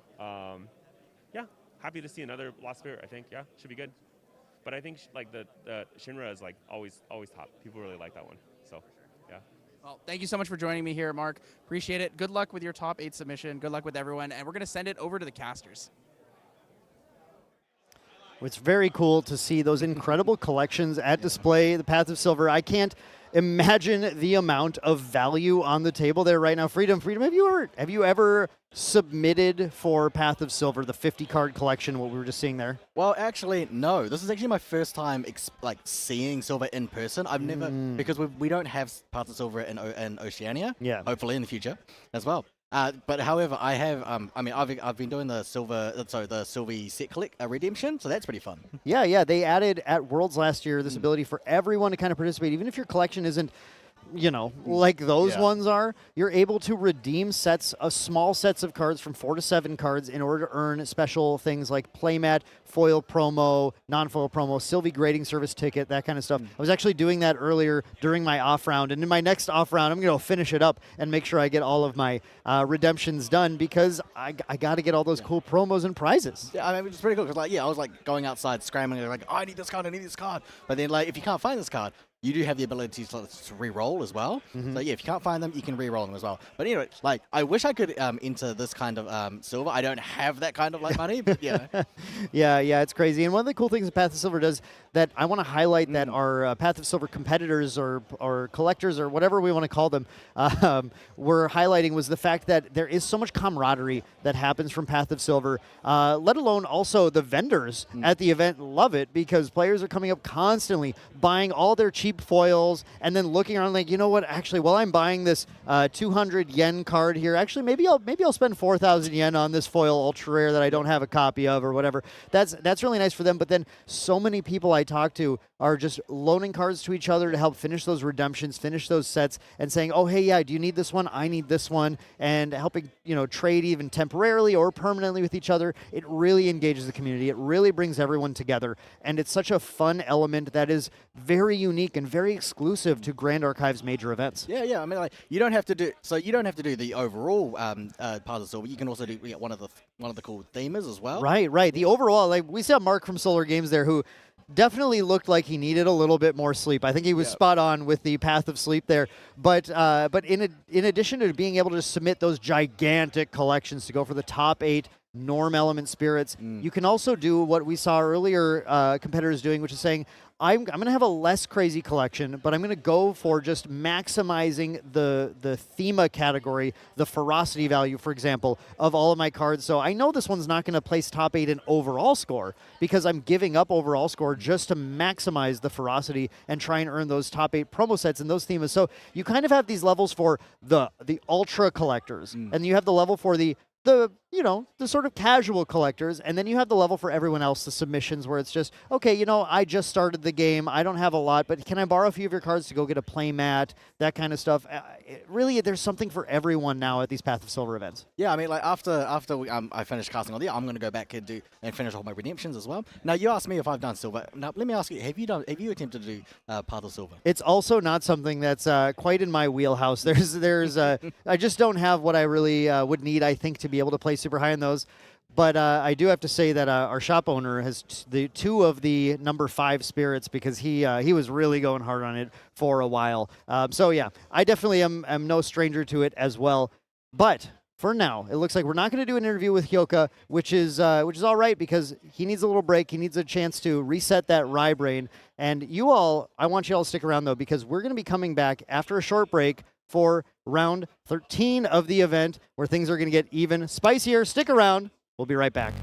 yeah, happy to see another lost spirit. I think should be good. But I think like the Shinra is like always top. People really like that one. So yeah. Well, thank you so much for joining me here, Mark. Appreciate it. Good luck with your top 8 submission. Good luck with everyone, and we're gonna send it over to the casters. It's very cool to see those incredible collections at display, the Path of Silver. I can't imagine the amount of value on the table there right now. Freedom, have you ever submitted for Path of Silver, the 50-card collection, what we were just seeing there? Well, actually, no. This is actually my first time seeing Silver in person. I've never, because we don't have Path of Silver in Oceania. Yeah. Hopefully in the future as well. But however, I have. I've been doing the Sylvie set redemption, so that's pretty fun. Yeah. They added at Worlds last year this ability for everyone to kind of participate, even if your collection isn't, like those ones are. You're able to redeem small sets of cards from 4 to 7 cards in order to earn special things like playmat, foil promo, non-foil promo, Sylvie grading service ticket, that kind of stuff. I was actually doing that earlier during my off round, and in my next off round, I'm going to finish it up and make sure I get all of my redemptions done because I got to get all those cool promos and prizes. Yeah, I mean, it's pretty cool because I was going outside scrambling, like, oh, I need this card. But then if you can't find this card, you do have the ability to re-roll as well. So yeah, if you can't find them, you can re-roll them as well. But anyway, like I wish I could enter this kind of silver. I don't have that kind of like money, but yeah. Yeah, it's crazy. And one of the cool things that Path of Silver does that I want to highlight that our Path of Silver competitors or collectors or whatever we want to call them were highlighting was the fact that there is so much camaraderie that happens from Path of Silver, let alone also the vendors at the event love it because players are coming up constantly buying all their cheap foils and then looking around like, you know what, actually, while I'm buying this 200 yen card here, actually, maybe I'll spend 4,000 yen on this foil ultra rare that I don't have a copy of or whatever. That's really nice for them. But then so many people I talk to are just loaning cards to each other to help finish those redemptions, finish those sets, and saying, oh, hey, yeah, do you need this one? I need this one, and helping, trade even temporarily or permanently with each other. It really engages the community. It really brings everyone together, and it's such a fun element that is very unique and very exclusive to Grand Archive's major events. Yeah. I mean, like you don't have to do the overall part of the silver. You can also do one of the cool themers as well. Right. The overall, like we saw Mark from Solar Games there, who definitely looked like he needed a little bit more sleep. I think he was spot on with the Path of Sleep there. But in addition to being able to submit those gigantic collections to go for the top 8 norm element spirits, you can also do what we saw earlier competitors doing, which is saying, I'm going to have a less crazy collection, but I'm going to go for just maximizing the thema category, the ferocity value, for example, of all of my cards. So I know this one's not going to place top 8 in overall score because I'm giving up overall score just to maximize the ferocity and try and earn those top 8 promo sets and those themas. So you kind of have these levels for the ultra collectors, and you have the level for the sort of casual collectors, and then you have the level for everyone else, the submissions, where it's just, okay, I just started the game, I don't have a lot, but can I borrow a few of your cards to go get a play mat, that kind of stuff. Really, there's something for everyone now at these Path of Silver events. Yeah, I mean, like after I finished casting all the, I'm going to go back and finish all my redemptions as well. Now, you asked me if I've done silver. Now, let me ask you, have you attempted to do Path of Silver? It's also not something that's quite in my wheelhouse. I just don't have what I really would need, I think, to be able to play super high in those. But I do have to say that our shop owner has the 2 of the number 5 spirits because he was really going hard on it for a while. So yeah, I definitely am no stranger to it as well. But for now, it looks like we're not going to do an interview with Hyoka, which is all right because he needs a little break. He needs a chance to reset that rye brain. And I want you all to stick around though because we're going to be coming back after a short break for round 13 of the event where things are going to get even spicier. Stick around. We'll be right back.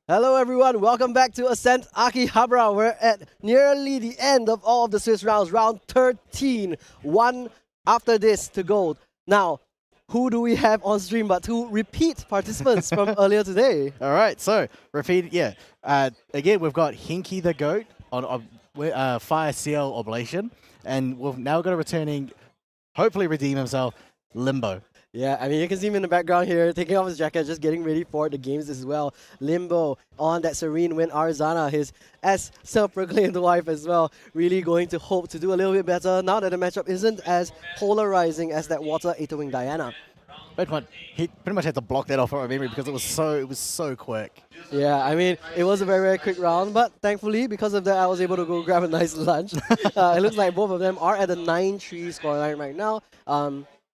Hello everyone, welcome back to Ascent Akihabara. We're at nearly the end of all of the Swiss rounds, round 13. One after this to go. Now, who do we have on stream but two repeat participants from earlier today? All right, so repeat, yeah. Again, we've got Hinky the Goat on Fire CL Oblation, and we've now got a returning, hopefully redeem himself, Limbo. Yeah, I mean, you can see him in the background here, taking off his jacket, just getting ready for the games as well. Limbo on that serene win. Arizana, his as self-proclaimed wife as well, really going to hope to do a little bit better now that the matchup isn't as polarizing as that Water Wing Diana. He pretty much had to block that off from my memory because it was so quick. Yeah, I mean, it was a very, very quick round, but thankfully, because of that, I was able to go grab a nice lunch. It looks like both of them are at a 9-3 scoreline right now.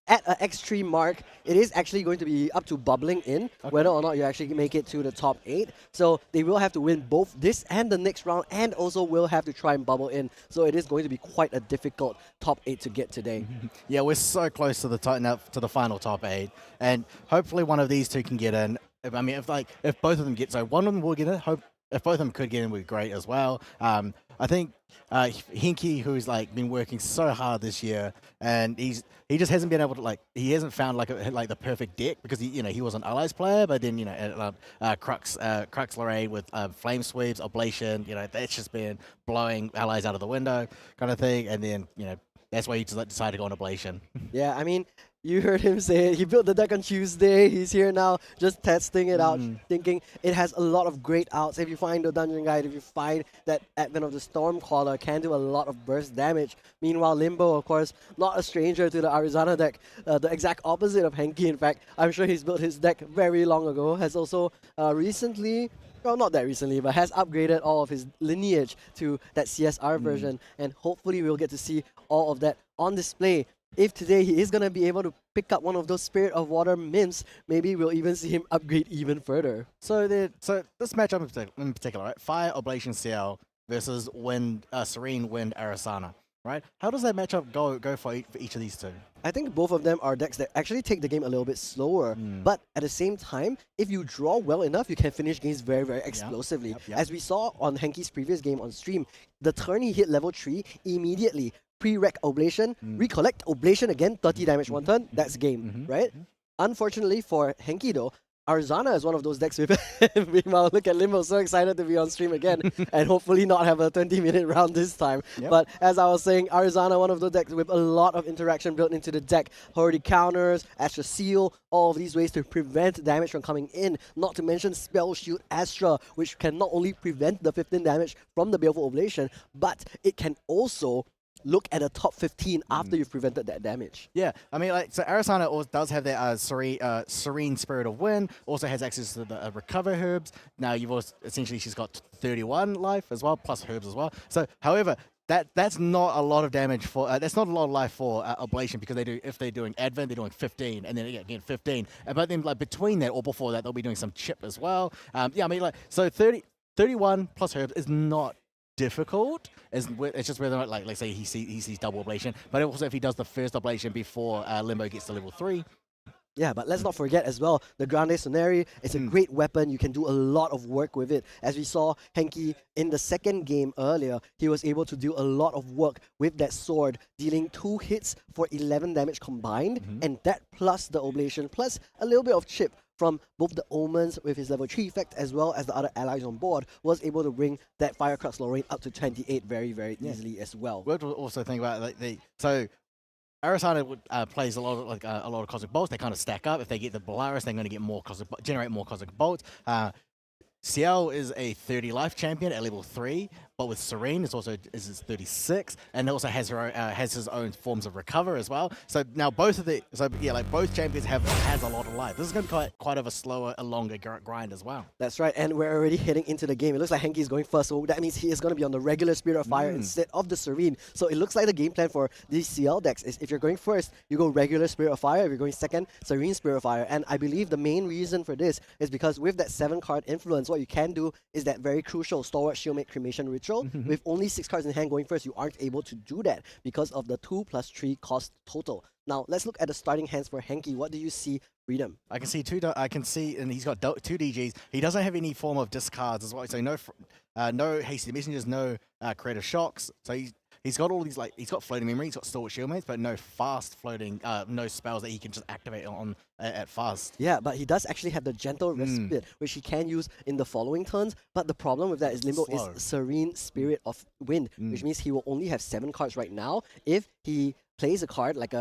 At an X3 mark, it is actually going to be up to bubbling in, whether or not you actually make it to the top 8. So they will have to win both this and the next round, and also will have to try and bubble in. So it is going to be quite a difficult top 8 to get today. Yeah, we're so close to the final top 8, and hopefully one of these two can get in. If both of them get, so one of them will get in. If both of them could get in, would be great as well. I think Hinky, who's been working so hard this year, and he just hasn't been able to he hasn't found the perfect deck because he was an allies player, but then Crux Lorraine with flame sweeps, oblation, that's just been blowing allies out of the window kind of thing, and then that's why he just decided to go on ablation. Yeah, I mean, you heard him say it. He built the deck on Tuesday. He's here now just testing it out, thinking it has a lot of great outs. If you find the Dungeon Guide, if you find that Advent of the Stormcaller can do a lot of burst damage. Meanwhile, Limbo, of course, not a stranger to the Arizona deck. The exact opposite of Henki, in fact. I'm sure he's built his deck very long ago. Has also recently... Well, not that recently, but has upgraded all of his lineage to that CSR version. And hopefully we'll get to see all of that on display. If today he is going to be able to pick up one of those Spirit of Water mints, maybe we'll even see him upgrade even further. So this matchup in particular, right? Fire Oblation CL versus Serene Wind Arasana, right? How does that matchup go for each of these two? I think both of them are decks that actually take the game a little bit slower, but at the same time, if you draw well enough, you can finish games very, very explosively. Yep. As we saw on Henki's previous game on stream, the turn he hit level 3, immediately pre-rec Oblation, recollect Oblation again, 30 damage one turn, that's game, right? Unfortunately for Henki though, Arizana is one of those decks with meanwhile, look at Limbo, so excited to be on stream again and hopefully not have a 20-minute round this time. But as I was saying, Arizana, one of those decks with a lot of interaction built into the deck. Already counters, Astra Seal, all of these ways to prevent damage from coming in. Not to mention Spell Shield Astra, which can not only prevent the 15 damage from the Baleful Oblation, but it can also look at a top 15 after you've prevented that damage. Yeah, I mean, so Arizona does have that Serene Spirit of Wind, also has access to the Recover Herbs. Now, essentially, she's got 31 life as well, plus Herbs as well. So, however, that's not a lot of damage for, that's not a lot of life for Oblation, because if they're doing Advent, they're doing 15, and then again 15. But then between that or before that, they'll be doing some chip as well. Yeah, I mean, so 31 plus Herbs is not difficult. It's just whether or not, let's say he sees double Oblation, but also if he does the first Oblation before Limbo gets to level 3. Yeah, but let's not forget as well, the Grande Soneri is a great weapon. You can do a lot of work with it. As we saw Henki in the second game earlier, he was able to do a lot of work with that sword, dealing 2 hits for 11 damage combined, and that plus the Oblation, plus a little bit of chip from both the Omens with his level 3 effect as well as the other allies on board, was able to bring that Fire Crux Lorraine up to 28 very, very easily as well. We'll also think about so Arasana plays a lot of Cosmic Bolts. They kind of stack up. If they get the Polaris, they're going to get generate more Cosmic Bolts. Ciel is a 30 life champion at level 3, but with Serene is 36, and also has his own forms of recover as well. So now both champions has a lot of life. This is going to be quite of a slower, a longer grind as well. That's right, and we're already heading into the game. It looks like Henki is going first, so that means he is going to be on the regular Spirit of Fire instead of the Serene. So it looks like the game plan for these CL decks is if you're going first, you go regular Spirit of Fire. If you're going second, Serene Spirit of Fire. And I believe the main reason for this is because with that 7-card influence, what you can do is that very crucial Stalwart Shieldmate Cremation Ritual. With only 6 cards in hand going first, you aren't able to do that because of the 2+3 cost total. Now, let's look at the starting hands for Henki. What do you see, Freedom? I can see and he's got 2 DGs. He doesn't have any form of discards as well. So no hasty messengers, no creative shocks. So he's got all these, he's got floating memory, he's got Stalwart Shieldmates, but no fast floating, no spells that he can just activate on at fast. Yeah, but he does actually have the Gentle Respite, which he can use in the following turns. But the problem with that is Limbo is Serene Spirit of Wind, which means he will only have 7 cards right now. If he plays a card like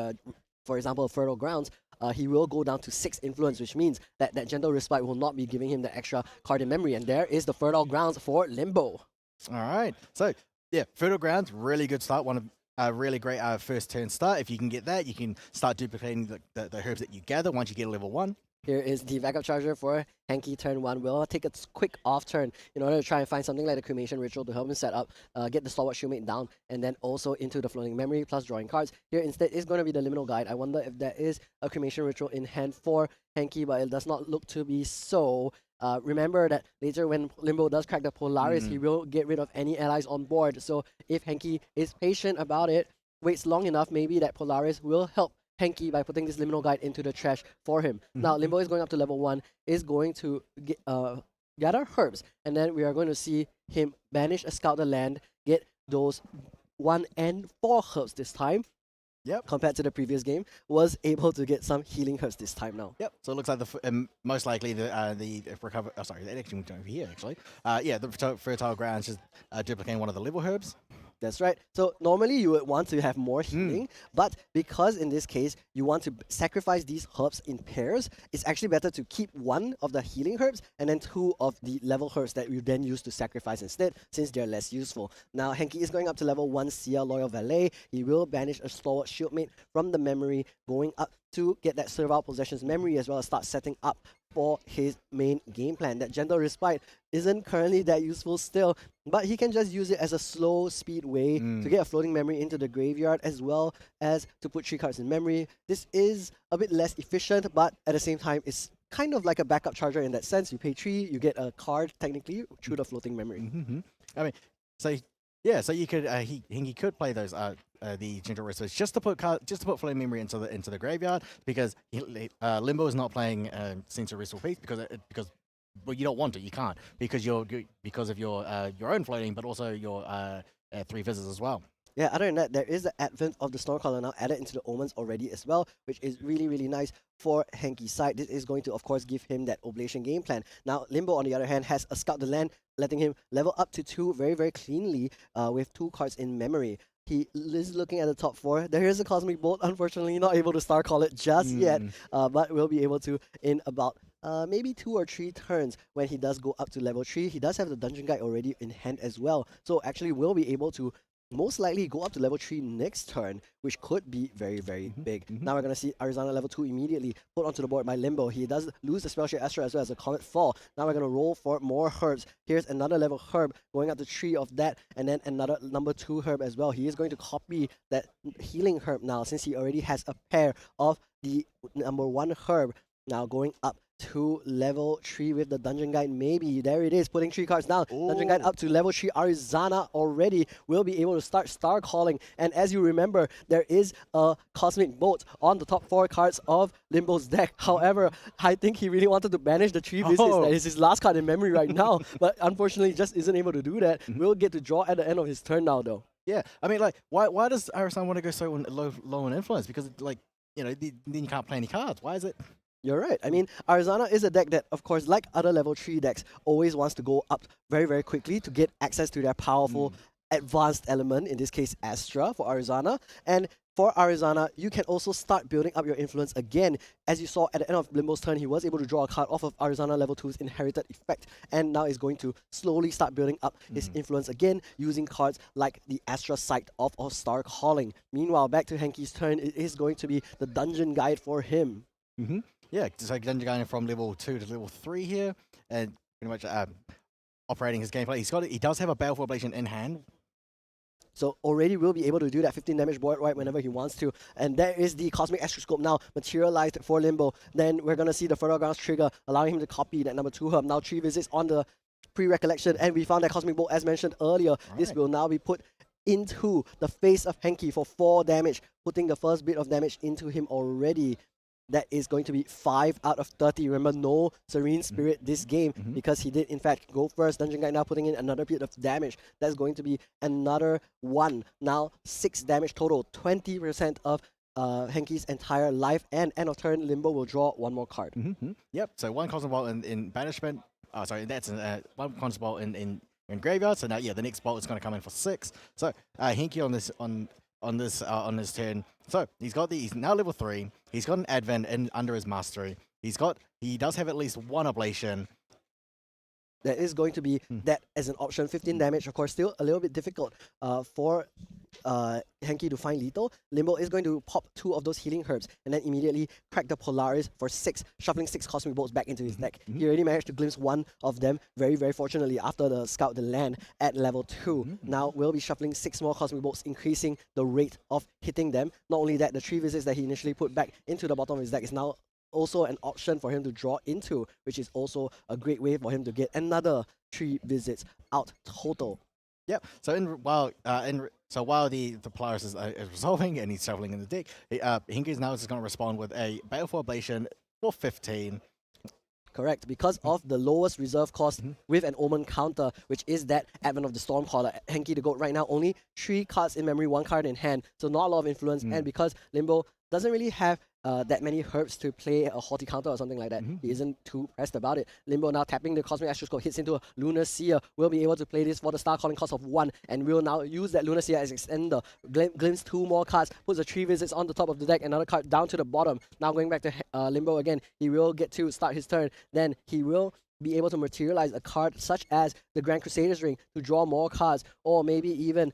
for example, Fertile Grounds, he will go down to 6 influence, which means that that Gentle Respite will not be giving him the extra card in memory. And there is the Fertile Grounds for Limbo. All right. So, yeah, Fertile Grounds, really good start. One of a really great first turn start. If you can get that, you can start duplicating the herbs that you gather once you get level 1. Here is the backup charger for Hanky turn 1. We'll take a quick off turn in order to try and find something like the Cremation Ritual to help him set up, get the Stalwart Shieldmate down, and then also into the Floating Memory plus drawing cards. Here instead is going to be the Liminal Guide. I wonder if there is a Cremation Ritual in hand for Hanky, but it does not look to be so. Remember that later when Limbo does crack the Polaris, he will get rid of any allies on board. So if Hanky is patient about it, waits long enough, maybe that Polaris will help Hanky by putting this Liminal Guide into the trash for him. Now, Limbo is going up to level 1, is going to get, gather herbs, and then we are going to see him banish a Scout the Land, get those 1 and 4 herbs this time. Yep. Compared to the previous game, was able to get some healing herbs this time now. Yep. So it looks like most likely the recover. Oh, sorry, that actually went over here actually. Yeah, the Fertile Grounds is duplicating one of the level herbs. That's right. So normally you would want to have more healing, but because in this case you want to sacrifice these herbs in pairs, it's actually better to keep 1 of the healing herbs and then 2 of the level herbs that you then use to sacrifice instead, since they're less useful. Now Hanky is going up to level 1 Sia Loyal Valet. He will banish a Stalwart Shieldmate from the memory, going up to get that Servile Possessions memory as well as start setting up for his main game plan. That Gentle Respite isn't currently that useful still, but he can just use it as a slow speed way to get a Floating Memory into the graveyard as well as to put 3 cards in memory. This is a bit less efficient, but at the same time it's kind of like a backup charger in that sense. You pay 3, you get a card technically through the Floating Memory. I mean, so yeah, so you could he could play those the Gentle Respite just to put Floating Memory into the graveyard, because Limbo is not playing Sense of Restful Peace because well, you don't want to, you can't, because of your own floating, but also your 3 visits as well. Yeah, other than that, there is the advent of the Stormcaller now added into the Omens already as well, which is really, really nice for Hanky's side. This is going to, of course, give him that Oblation game plan. Now, Limbo, on the other hand, has a Scout the Land, letting him level up to 2 very, very cleanly with 2 cards in memory. He is looking at the top 4. There is a Cosmic Bolt, unfortunately not able to Star Call it just yet, but will be able to in about maybe 2 or 3 turns when he does go up to level 3. He does have the Dungeon Guide already in hand as well, so actually will be able to most likely go up to level 3 next turn, which could be very, very big. Now we're going to see Arizona level 2 immediately put onto the board by Limbo. He does lose the Spell Shade Astra as well as a Comet Fall. Now we're going to roll for more herbs. Here's another level herb, going up to 3 of that, and then another number 2 herb as well. He is going to copy that healing herb now, since he already has a pair of the number 1 herb. Now going up to level 3 with the Dungeon Guide, maybe. There it is, putting 3 cards down. Dungeon Guide up to level 3. Arizona already will be able to start Star Calling. And as you remember, there is a Cosmic Bolt on the top 4 cards of Limbo's deck. However, I think he really wanted to banish the 3 visits. That is his last card in memory right now. But unfortunately, just isn't able to do that. We'll get to draw at the end of his turn now, though. Yeah, I mean, like, why does Arizona want to go so low in influence? Because, like, you know, then you can't play any cards. Why is it? You're right. I mean, Arizona is a deck that, of course, like other level 3 decks, always wants to go up very, very quickly to get access to their powerful advanced element, in this case, Astra for Arizona. And for Arizona, you can also start building up your influence again. As you saw at the end of Limbo's turn, he was able to draw a card off of Arizona level 2's Inherited Effect, and now is going to slowly start building up his influence again, using cards like the Astra Sight of Star Calling. Meanwhile, back to Hanky's turn, it is going to be the Dungeon Guide for him. Yeah, so Dungeon going from level 2 to level 3 here, and pretty much operating his gameplay. He does have a Baleful Oblation in hand. So already will be able to do that 15 damage board right whenever he wants to. And there is the Cosmic Astroscope now materialized for Limbo. Then we're going to see the Fertile Grounds trigger, allowing him to copy that number 2 herb. Now 3 visits on the pre-recollection, and we found that Cosmic Bolt as mentioned earlier. This will now be put into the face of Hanky for 4 damage, putting the first bit of damage into him already. That is going to be 5 out of 30. Remember, no Serene Spirit this game, because he did in fact go first. Dungeon Guide now putting in another bit of damage. That's going to be another 1. Now 6 damage total. 20% of Hanky's entire life, and end of turn, Limbo will draw 1 more card. Yep, so 1 Cosmic Bolt in banishment. Oh, sorry, that's 1 Cosmic Bolt in graveyard. So now, yeah, the next bolt is going to come in for 6. So Hanky on on this turn. So he's now level 3. He's got an Advent under his mastery. He does have at least one ablation. There is going to be that as an option. 15 damage, of course, still a little bit difficult for Henki to find lethal. Limbo is going to pop 2 of those healing herbs and then immediately crack the Polaris for 6, shuffling 6 Cosmic Bolts back into his deck. He already managed to glimpse 1 of them, very, very fortunately, after the Scout the land at level 2. Now we'll be shuffling 6 more Cosmic Bolts, increasing the rate of hitting them. Not only that, the 3 visits that he initially put back into the bottom of his deck is now also an option for him to draw into, which is also a great way for him to get another 3 visits out total. Yep. So while the Polaris is resolving and he's shuffling in the deck, Henki is now just going to respond with a Baleful Ablation for 15. Correct, because of the lowest reserve cost with an Omen counter, which is that Advent of the Stormcaller. Henki the Goat right now only 3 cards in memory, 1 card in hand, so not a lot of influence. And because Limbo doesn't really have that many herbs to play a Haughty counter or something like that, he isn't too pressed about it. Limbo now tapping the Cosmic Astroscope, hits into a Lunar Seer, will be able to play this for the Star Calling cost of 1, and will now use that Lunar Seer as extender. Glimpse 2 more cards, puts the 3 visits on the top of the deck, another card down to the bottom. Now going back to Limbo again, he will get to start his turn, then he will be able to materialize a card such as the Grand Crusader's Ring to draw more cards, or maybe even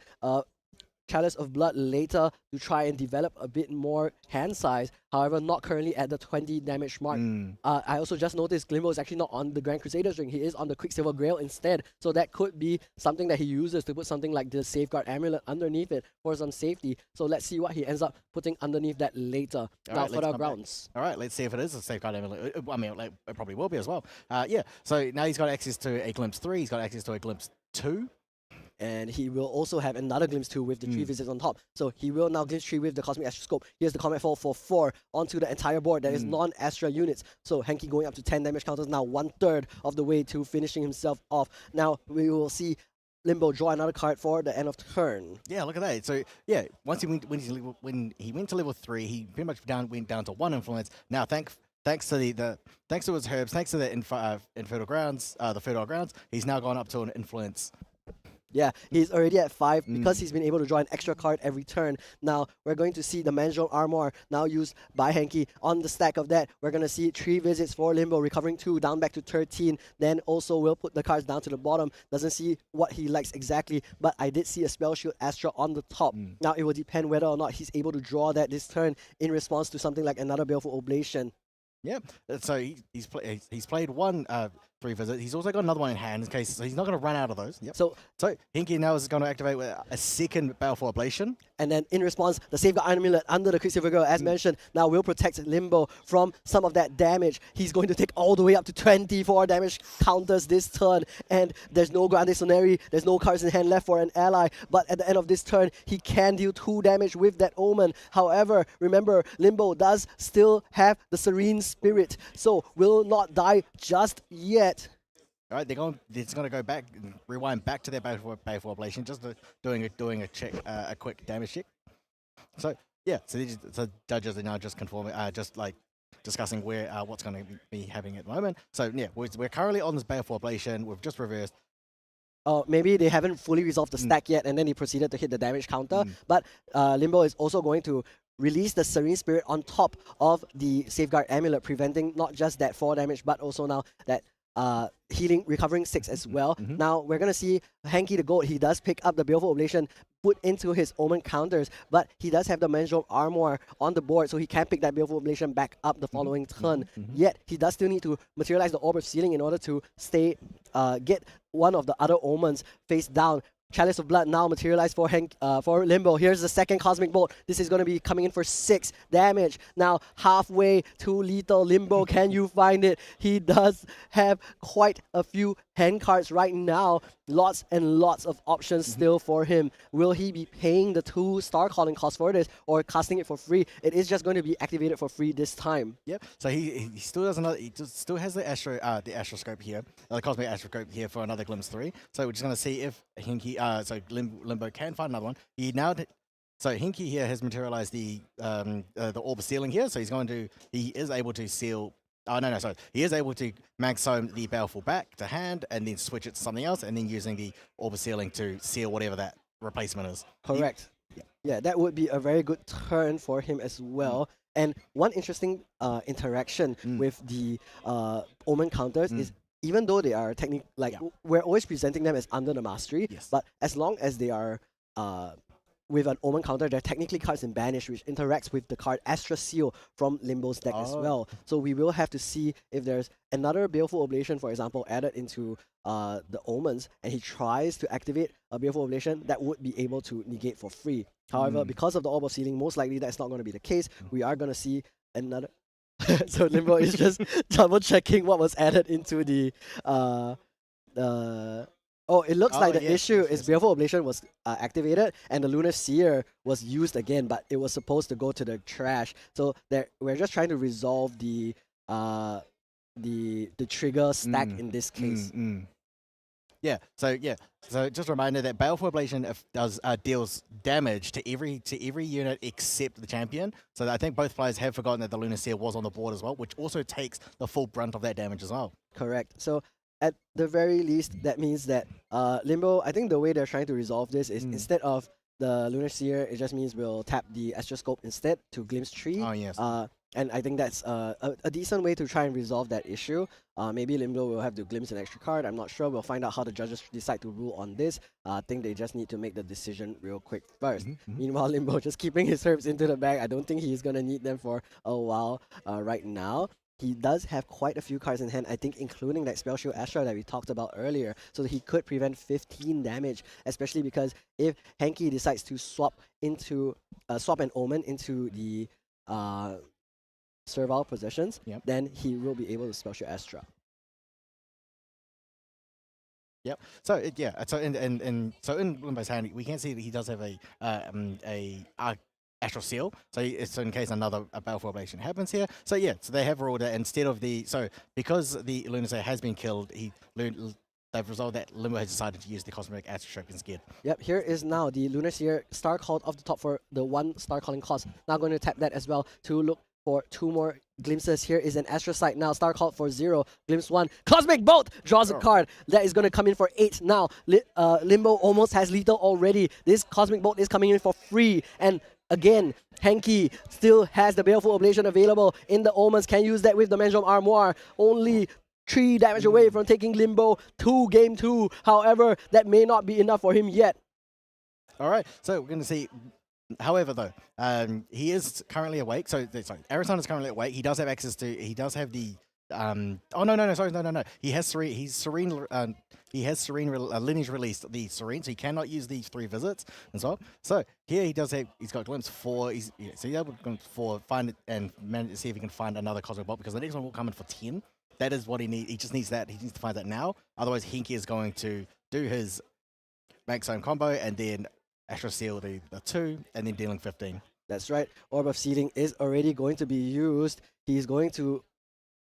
Chalice of Blood later to try and develop a bit more hand size. However, not currently at the 20 damage mark. I also just noticed Limbo is actually not on the Grand Crusader's Ring. He is on the Quicksilver Grail instead. So that could be something that he uses to put something like the Safeguard Amulet underneath it for some safety. So let's see what he ends up putting underneath that later. Now for the grounds. All right, let's see if it is a Safeguard Amulet. I mean, it probably will be as well. Yeah, so now he's got access to a Glimpse 3. He's got access to a Glimpse 2. And he will also have another Glimpse 2 with the 3 visits on top. So he will now Glimpse 3 with the Cosmic Astroscope. Here's the Combat Fall for 4 onto the entire board. That is non-Astra units. So Henki going up to 10 damage counters now, 1/3 of the way to finishing himself off. Now we will see Limbo draw another card for the end of turn. Yeah, look at that. So yeah, once when he went to level 3, he pretty much went down to 1 influence. Now thanks to thanks to his herbs, thanks to the Fertile Grounds, he's now gone up to an influence. Yeah, he's already at 5 because he's been able to draw an extra card every turn. Now, we're going to see the Manjol Armor now used by Henki. On the stack of that, we're going to see 3 visits for Limbo, recovering 2, down back to 13. Then also we'll put the cards down to the bottom. Doesn't see what he likes exactly, but I did see a Spell Shield Astra on the top. Now, it will depend whether or not he's able to draw that this turn in response to something like another Baleful Oblation. Yeah, so he's played 1 3 visit. He's also got another one in hand in case, so he's not going to run out of those. Yep. So Henki now is going to activate with a second Baleful Ablation. And then in response, the Safeguard Amulet under the Quicksilver Girl, as mentioned, now will protect Limbo from some of that damage. He's going to take all the way up to 24 damage counters this turn. And there's no Grande Soneri, there's no cards in hand left for an ally. But at the end of this turn, he can deal 2 damage with that Omen. However, remember, Limbo does still have the Serene Spirit, so will not die just yet. All right, it's going to go back, rewind back to their Baleful Ablation, just doing a check, a quick damage check. So yeah, so judges are now just conforming, just like discussing what's going to be happening at the moment. So yeah, we're currently on this Baleful Ablation. We've just reversed. Maybe they haven't fully resolved the stack yet, and then he proceeded to hit the damage counter. But Limbo is also going to release the Serene Spirit on top of the Safeguard Amulet, preventing not just that 4 damage, but also now that healing, recovering 6 as well. Now we're gonna see Henki the Goat. He does pick up the Baleful Oblation, put into his Omen counters, but he does have the Manjol Armor on the board, so he can pick that Baleful Oblation back up the following turn. Yet he does still need to materialize the Orb of Sealing in order to get one of the other Omens face down. Chalice of Blood now materialized for Limbo. Here's the second Cosmic Bolt. This is going to be coming in for 6 damage. Now, halfway to lethal. Limbo, can you find it? He does have quite a few hand cards right now. Lots and lots of options still for him. Will he be paying the 2 Star Calling cost for this or casting it for free? It is just going to be activated for free this time. Yep. So he still does another. Still has the Astroscope here, the Cosmic Astroscope here for another Glimpse 3. So we're just going to see if Henki, Limbo can find another one. So Henki here has materialized the Orb of Sealing here. So he is able to seal. Oh, no, sorry. He is able to Magsome the Baleful back to hand and then switch it to something else and then using the Orb of Sealing to seal whatever that replacement is. Correct. Yeah, that would be a very good turn for him as well. And one interesting interaction with the Omen counters is even though they are technically like we're always presenting them as under the mastery, Yes. but as long as they are with an Omen counter, they're technically cards in Banish, which interacts with the card Astra Seal from Limbo's deck as well. So we will have to see if there's another Baleful Oblation, for example, added into the Omens, and he tries to activate a Baleful Oblation that would be able to negate for free. However, because of the Orb of Sealing, most likely that's not going to be the case. We are going to see another... So Limbo is just double checking what was added into the... Oh, it looks like the issue is Baleful Oblation was activated and the Lunar Seer was used again, but it was supposed to go to the trash. So we're just trying to resolve the trigger stack in this case. Yeah. So just a reminder that Baleful Ablation deals damage to every unit except the champion. So I think both players have forgotten that the Lunar Seer was on the board as well, which also takes the full brunt of that damage as well. Correct. So at the very least, that means that Limbo, I think the way they're trying to resolve this is instead of the Lunar Seer, it just means we'll tap the Astroscope instead to Glimpse Tree. Oh, yes. And I think that's a decent way to try and resolve that issue. Maybe Limbo will have to glimpse an extra card. I'm not sure. We'll find out how the judges decide to rule on this. I think they just need to make the decision real quick first. Meanwhile, Limbo just keeping his herbs into the bag. I don't think he's going to need them for a while right now. He does have quite a few cards in hand, I think, including that Spell Shield Astra that we talked about earlier. So he could prevent 15 damage, especially because if Hanky decides to swap an Omen into the servile possessions, then he will be able to Spell Shield Astra. Yep. So So in Limbo's hand, we can see that he does have a Astral Seal. So in case another Baleful Ablation happens here. So so they have ruled it instead of because the Lunar Seer has been killed. They've resolved that Limbo has decided to use the Cosmic Astroscope instead. Yep, here is now the Lunar Seer Star called off the top for the 1 Star Calling cost. Now going to tap that as well to look for 2 more glimpses. Here is an Astrocyte now. Star called for 0. Glimpse 1. Cosmic Bolt draws a card. That is going to come in for 8 now. Limbo almost has lethal already. This Cosmic Bolt is coming in for free. And again, Hanky still has the Baleful Oblation available in the Omens. Can use that with the Dimensional Armoire. Only 3 damage away from taking Limbo to game 2. However, that may not be enough for him yet. All right, so we're going to see. However, though, he is currently awake. So, sorry, Aristotle is currently awake. He does have access to. He does have the. Oh no. He has serene. He has serene lineage released the serene, so he cannot use these 3 visits as well. So here he does have. He's got glimpse 4. So he's able to glimpse 4, find it, and manage to see if he can find another Cosmic Bolt because the next one will come in for 10. That is what he needs. He just needs that. He needs to find that now. Otherwise, Hinky is going to do his max zone combo and then Astro Seal the 2 and then dealing 15. That's right. Orb of Seeding is already going to be used. He's going to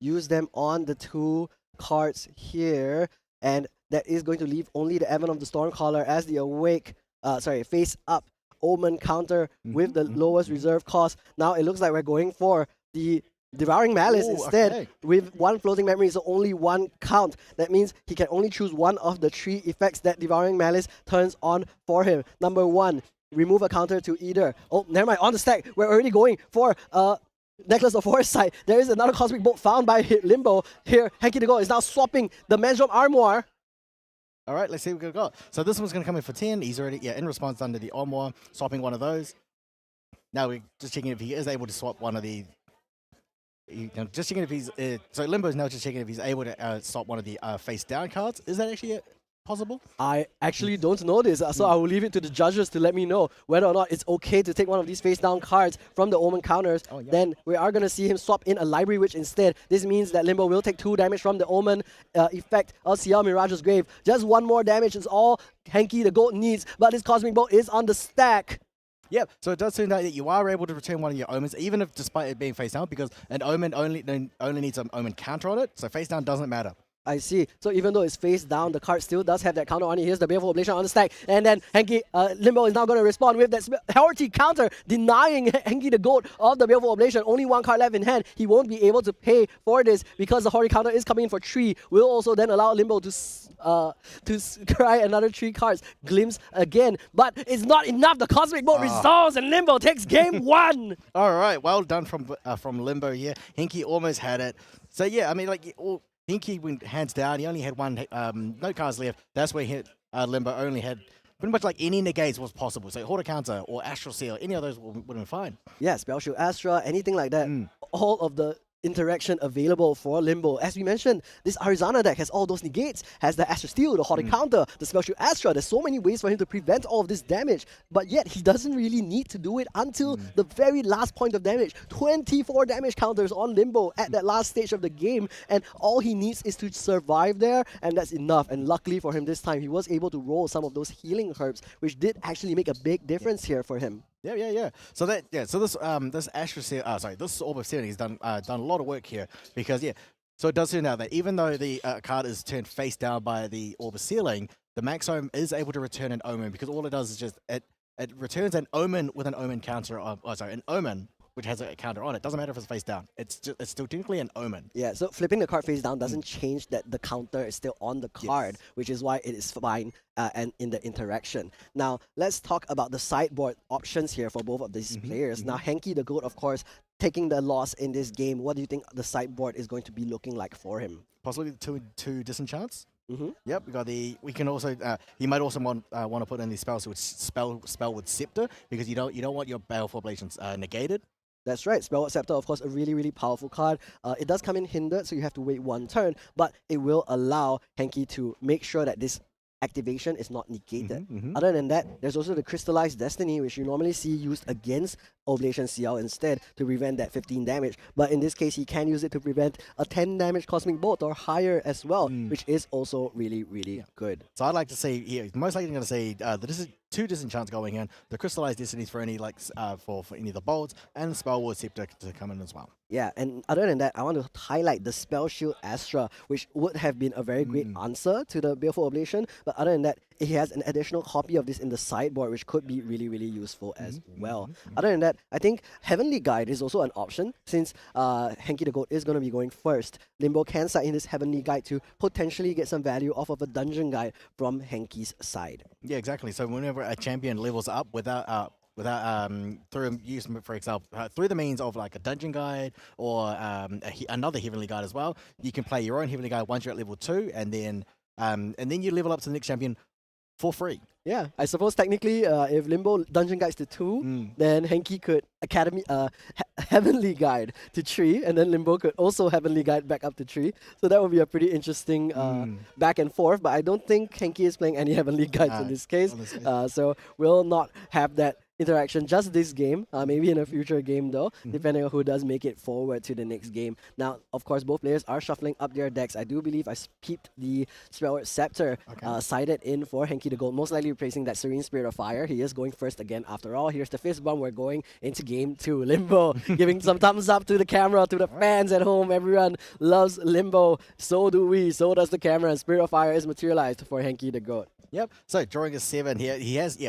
use them on the 2 cards here, and that is going to leave only the Advent of the Stormcaller as the awake, face up Omen counter with the lowest reserve cost. Now it looks like we're going for the Devouring Malice instead. Okay. With 1 floating memory, so only 1 count. That means he can only choose 1 of the 3 effects that Devouring Malice turns on for him. Number 1, remove a counter to either. Oh, never mind. On the stack, we're already going for Necklace of Foresight. There is another Cosmic Bolt found by Limbo. Here, Hanky the Go is now swapping the Maelstrom Armoire. All right, let's see what we've got. So this one's going to come in for 10. He's already, in response under the Armoire, swapping one of those. Now we're just checking if he is able to swap one of the... just checking if he's... so Limbo's now just checking if he's able to swap one of the face down cards. Is that actually possible? I actually don't know this, so I will leave it to the judges to let me know whether or not it's okay to take one of these face down cards from the Omen counters. Then we are going to see him swap in a Library Witch instead. This means that Limbo will take 2 damage from the Omen effect of Ciel Mirage's Grave. Just 1 more damage is all Hanky the Goat needs, but this Cosmic Bolt is on the stack. Yep, so it does turn out that you are able to return one of your Omens, even if despite it being face down, because an Omen only needs an Omen counter on it, so face down doesn't matter. I see. So even though it's face down, the card still does have that counter on it. Here's the Baleful Oblation on the stack. And then Limbo is now going to respond with that healthy counter, denying Henki the goat of the Baleful Oblation. Only one card left in hand. He won't be able to pay for this because the Hori counter is coming in for 3. Will also then allow Limbo to scry another 3 cards. Glimpse again. But it's not enough. The Cosmic Bolt resolves and Limbo takes game 1. All right, well done from Limbo here. Henki almost had it. So yeah, I mean, like, Henki went hands down. He only had one, no cards left. That's where Limbo only had pretty much like any negates was possible. So Horde Counter or Astral Seal, any of those would have been fine. Yeah, Spell Shield Astra, anything like that. All of the interaction available for Limbo. As we mentioned, this Arizona deck has all those negates, has the Astra Steel, the Horde Counter, the Spell Shield Astra. There's so many ways for him to prevent all of this damage, but yet he doesn't really need to do it until the very last point of damage. 24 damage counters on Limbo at that last stage of the game, and all he needs is to survive there, and that's enough. And luckily for him this time, he was able to roll some of those healing herbs, which did actually make a big difference here for him. Yeah. So this Astra Seal, this Orb of Sealing has done a lot of work here because so it does turn out that even though the card is turned face down by the Orb of Sealing, the Maxome is able to return an Omen because all it does is just it returns an Omen with an Omen counter. An Omen which has a counter on it. Doesn't matter if it's face down. It's still technically an Omen. Yeah, so flipping the card face down doesn't change that the counter is still on the card, which is why it is fine and in the interaction. Now, let's talk about the sideboard options here for both of these players. Now, Henki the GOAT, of course, taking the loss in this game. What do you think the sideboard is going to be looking like for him? Possibly two Disenchants. Yep, we got the. We can also. You might also want to put in the spell with Scepter because you don't want your Baleful Oblations negated. That's right. Spell Scepter, of course, a really, really powerful card. It does come in hindered, so you have to wait 1 turn, but it will allow Henki to make sure that this activation is not negated. Other than that, there's also the Crystallized Destiny, which you normally see used against Oblation CL instead to prevent that 15 damage. But in this case, he can use it to prevent a 10 damage Cosmic Bolt or higher as well, which is also really, really good. So I'd like to see, most likely going to say, this is 2 Disenchants going in, the Crystallized Destinies for any for any of the bolts, and the Spellward Scepter to come in as well. Yeah, and other than that, I want to highlight the Spell Shield Astra, which would have been a very great answer to the Baleful Oblation. But other than that, he has an additional copy of this in the sideboard, which could be really, really useful as well. Other than that, I think Heavenly Guide is also an option, since Henki the GOAT is going to be going first. Limbo can side in this Heavenly Guide to potentially get some value off of a Dungeon Guide from Henki's side. Yeah, exactly. So whenever a champion levels up without through use, for example, through the means of like a Dungeon Guide or another Heavenly Guide as well, you can play your own Heavenly Guide once you're at level 2, and then you level up to the next champion for free. Yeah, I suppose technically, if Limbo Dungeon Guides to 2, then Henki could Heavenly Guide to 3, and then Limbo could also Heavenly Guide back up to 3. So that would be a pretty interesting back and forth, but I don't think Henki is playing any Heavenly Guides in this case. So we'll not have that interaction just this game, maybe in a future game though, depending on who does make it forward to the next game. Now, of course, both players are shuffling up their decks. I do believe I peeped the Spellward Scepter sided in for Henki the GOAT, most likely replacing that Serene Spirit of Fire. He is going first again after all. Here's the fist bump. We're going into game 2. Limbo giving some thumbs up to the camera, to the fans at home. Everyone loves Limbo. So do we. So does the camera. And Spirit of Fire is materialized for Henki the GOAT. Yep. So drawing a 7 here,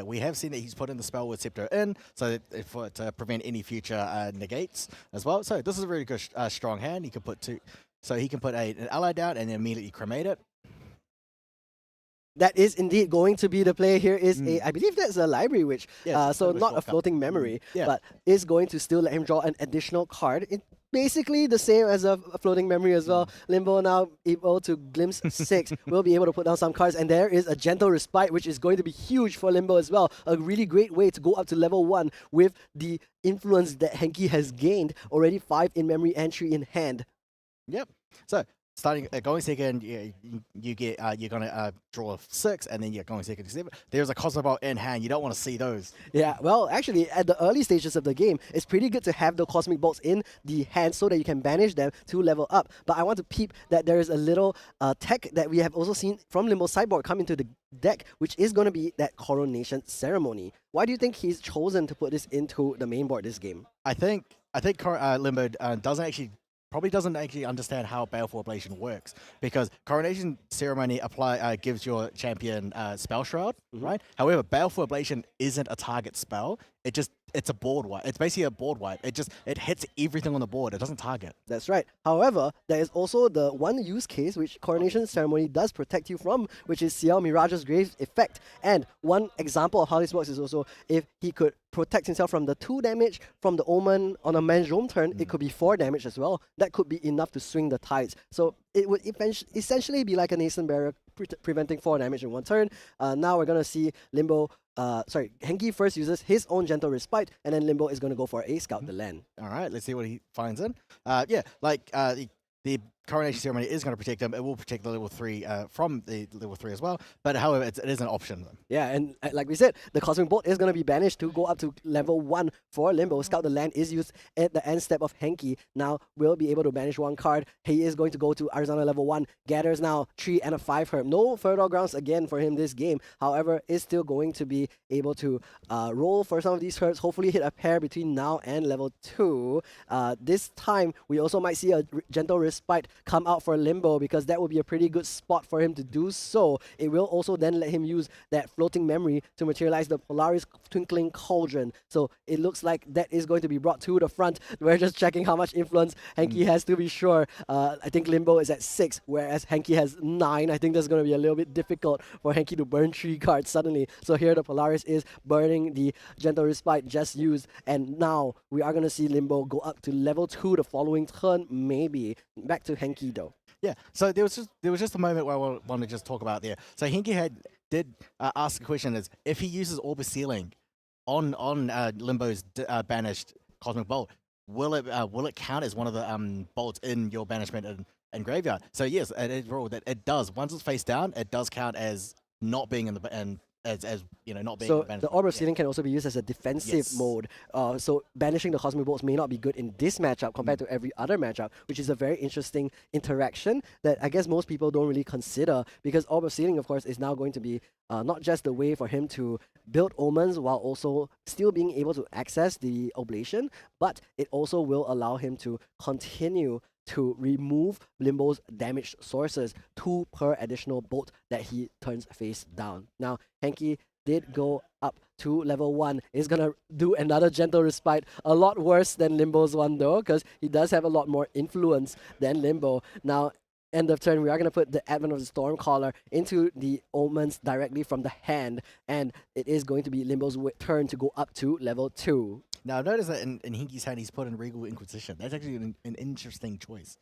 we have seen that he's put in the Spellward Scepter in, so that to prevent any future negates as well. So this is a really good strong hand. He can put an ally down and then immediately cremate it. That is indeed going to be the play. Here is I believe that's a Library Witch, so not a floating memory, but is going to still let him draw an additional card. Basically the same as a floating memory as well. Limbo now able to glimpse 6, will be able to put down some cards, and there is a Gentle Respite, which is going to be huge for Limbo as well. A really great way to go up to level 1 with the influence that Henki has gained. Already 5 in memory and 3 in hand. Yep. So starting going second, you're gonna draw 6, and then you're going second to 7. There's a Cosmic Bolt in hand. You don't want to see those. Yeah. Well, actually, at the early stages of the game, it's pretty good to have the Cosmic Bolts in the hand so that you can banish them to level up. But I want to peep that there is a little tech that we have also seen from Limbo's sideboard come into the deck, which is going to be that Coronation Ceremony. Why do you think he's chosen to put this into the main board this game? I think Limbo doesn't actually probably doesn't actually understand how Baleful Ablation works, because Coronation Ceremony gives your champion Spell Shroud, right? However, Baleful Ablation isn't a target spell. It's a board wipe. It's basically a board wipe. It hits everything on the board. It doesn't target. That's right. However, there is also the one use case which Coronation Ceremony does protect you from, which is Ciel Mirage's Grave effect. And one example of how this works is also if he could protect himself from the 2 damage from the Omen on a Manjom turn, it could be 4 damage as well. That could be enough to swing the tides. So it would essentially be like a Nascent Barrier preventing 4 damage in 1 turn. Now we're going to see Limbo Henki first uses his own Gentle Respite, and then Limbo is going to go for a Scout the Land. All right, let's see what he finds in. The Coronation Ceremony is going to protect him. It will protect the level 3 from the level 3 as well. But however, it is an option. Yeah, and like we said, the Cosmic Bolt is going to be banished to go up to level 1 for Limbo. Scout the Land is used at the end step of Henki. Now we'll be able to banish 1 card. He is going to go to Arizona level 1. Gathers now 3 and a 5 herb. No Fertile Grounds again for him this game. However, is still going to be able to roll for some of these herbs. Hopefully hit a pair between now and level 2. This time, we also might see a Gentle Respite come out for Limbo, because that would be a pretty good spot for him to do so. It will also then let him use that Floating Memory to materialize the Polaris Twinkling Cauldron. So it looks like that is going to be brought to the front. We're just checking how much influence Henki has to be sure. I think Limbo is at 6, whereas Henki has 9. I think that's going to be a little bit difficult for Henki to burn 3 cards suddenly. So here the Polaris is burning the Gentle Respite just used, and now we are going to see Limbo go up to level 2 the following turn, maybe. Back to Henki though. Yeah, so there was just a moment where I want to just talk about there. So Henki did ask a question: is if he uses Orbis Sealing on Limbo's banished Cosmic Bolt, will it count as one of the bolts in your banishment and graveyard? So yes, it does. Once it's face down, it does count as not being in the as not being. So the Orb of Sealing can also be used as a defensive mode. So banishing the Cosmic Bolts may not be good in this matchup compared to every other matchup, which is a very interesting interaction that I guess most people don't really consider, because Orb of Sealing, of course, is now going to be not just the way for him to build omens while also still being able to access the Oblation, but it also will allow him to continue to remove Limbo's damaged sources, 2 per additional bolt that he turns face down. Now, Henki did go up to level 1. He's gonna do another Gentle Respite, a lot worse than Limbo's one though, because he does have a lot more influence than Limbo. Now, end of turn, we are going to put the Advent of the Stormcaller into the omens directly from the hand, and it is going to be Limbo's turn to go up to level 2. Now, notice that in Henki's hand, he's put in Regal Inquisition. That's actually an interesting choice.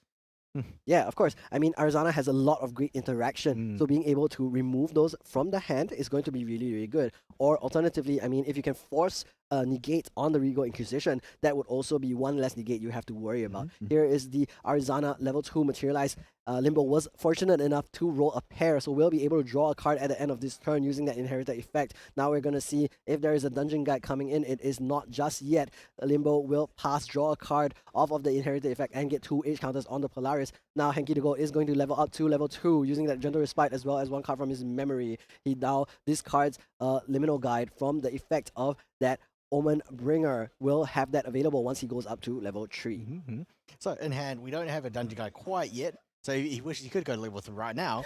Yeah, of course. I mean, Arizona has a lot of great interaction, so being able to remove those from the hand is going to be really, really good. Or alternatively, I mean, if you can force negate on the Regal Inquisition, that would also be one less negate you have to worry about. Here is the Arizona level 2 materialize. Limbo was fortunate enough to roll a pair, so we'll be able to draw a card at the end of this turn using that inherited effect. Now we're going to see if there is a dungeon guide coming in. It is not just yet. Limbo will pass, draw a card off of the inherited effect, and get 2 H counters on the Polaris. Now Henki to go is going to level up to level 2 using that Gentle Respite as well as 1 card from his memory. He now discards a Liminal Guide from the effect of that Omen Bringer. Will have that available once he goes up to level 3. So in hand, we don't have a dungeon guide quite yet. So he wishes he could go to level 3 right now.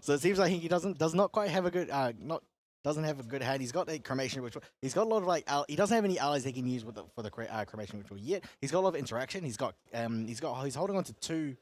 So it seems like he does not quite have a good doesn't have a good hand. He's got a Cremation Ritual. He's got a lot of he doesn't have any allies he can use for the Cremation Ritual yet. He's got a lot of interaction. He's holding on to two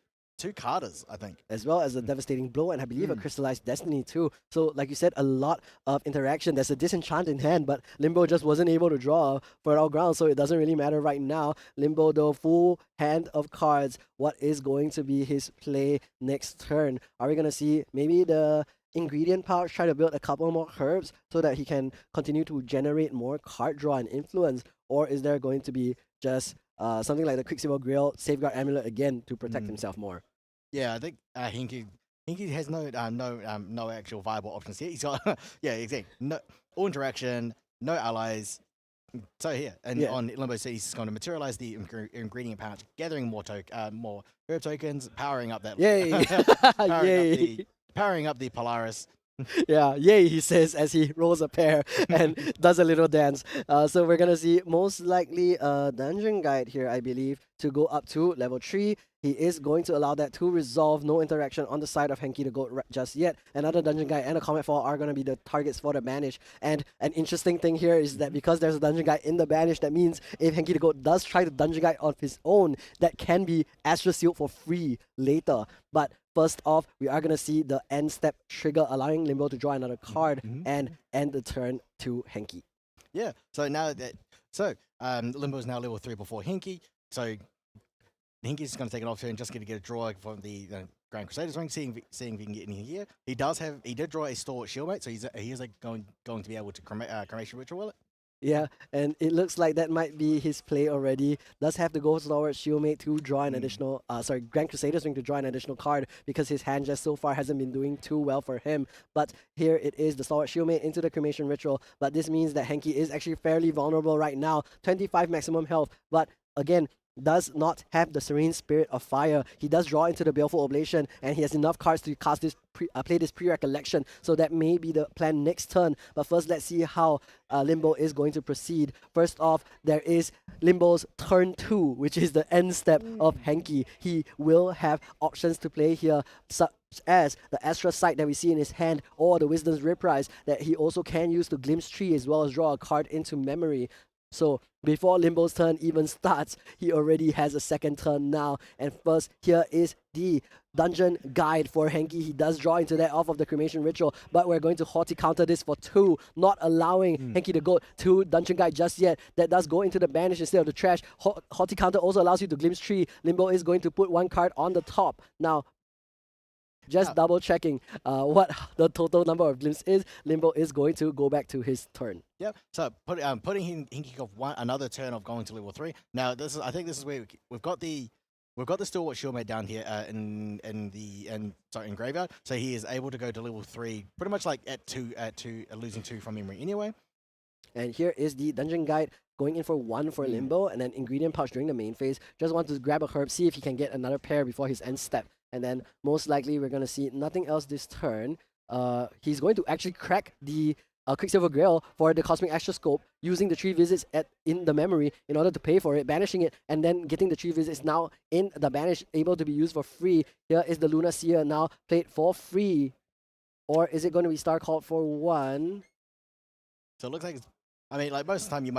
Carters, I think. As well as a Devastating Blow and I believe a Crystallized Destiny too. So like you said, a lot of interaction. There's a Disenchant in hand, but Limbo just wasn't able to draw Fertile Ground, so it doesn't really matter right now. Limbo, though, full hand of cards. What is going to be his play next turn? Are we going to see maybe the ingredient pouch try to build a couple more herbs so that he can continue to generate more card draw and influence? Or is there going to be just something like the Quicksilver Grail Safeguard Amulet again to protect himself more? Yeah, I think Henki has no actual viable options here. He's got exactly all interaction, no allies. So here and on Limbo City, he's going to materialize the ingredient pouch, gathering more herb tokens, powering up that. Yay! Powering up the Polaris. Yeah, yay, he says as he rolls a pair and does a little dance. So we're going to see most likely a dungeon guide here, I believe, to go up to level 3. He is going to allow that to resolve. No interaction on the side of Henki the Goat just yet. Another Dungeon Guide and a Comet Fall are going to be the targets for the banish. And an interesting thing here is that because there's a Dungeon Guide in the banish, that means if Henki the Goat does try to Dungeon Guide on his own, that can be Astra Sealed for free later. But first off, we are going to see the end step trigger, allowing Limbo to draw another card and end the turn to Henki. Yeah. So now that Limbo is now level 3 before Hinky. So Hinky's going to take an off turn, just going to get a draw from the Grand Crusaders ring, seeing if he can get anything here. He did draw a Stalwart Shieldmate, so he is going to be able to Cremation Ritual it. Yeah, and it looks like that might be his play already. Does have to go Stalwart Shieldmate to draw an additional, Grand Crusaders ring to draw an additional card because his hand just so far hasn't been doing too well for him. But here it is, the Stalwart Shieldmate into the Cremation Ritual. But this means that Henki is actually fairly vulnerable right now. 25 maximum health, but again, does not have the Serene Spirit of Fire. He does draw into the Baleful Oblation, and he has enough cards to cast this play this pre-recollection, so that may be the plan next turn. But first, let's see how Limbo is going to proceed. First off, there is Limbo's turn 2, which is the end step of Henki. He will have options to play here, such as the Astra Sight that we see in his hand, or the Wisdom's Reprise that he also can use to Glimpse Tree, as well as draw a card into memory. So before Limbo's turn even starts, he already has a second turn now. And first, here is the Dungeon Guide for Henki. He does draw into that off of the Cremation Ritual, but we're going to Haughty counter this for 2, not allowing Henki the Goat to Dungeon Guide just yet. That does go into the banish instead of the trash. Haughty counter also allows you to Glimpse Tree. Limbo is going to put 1 card on the top. Now, just double checking what the total number of glimpse is. Limbo is going to go back to his turn. Yep. So putting Hinky off another turn of going to level 3. Now I think this is where we've got the Stalwart Shieldmate down here in Graveyard. So he is able to go to level 3 pretty much like at 2 losing 2 from memory anyway. And here is the Dungeon Guide going in for 1 for Limbo, and then Ingredient Pouch during the main phase. Just want to grab a herb, see if he can get another pair before his end step. And then most likely we're going to see nothing else this turn. He's going to actually crack the Quicksilver Grail for the Cosmic Astroscope, using the 3 visits in the memory in order to pay for it, banishing it, and then getting the 3 visits now in the banish, able to be used for free. Here is the Luna Seer now played for free. Or is it going to be Star Called for 1? So it looks like like most of the time you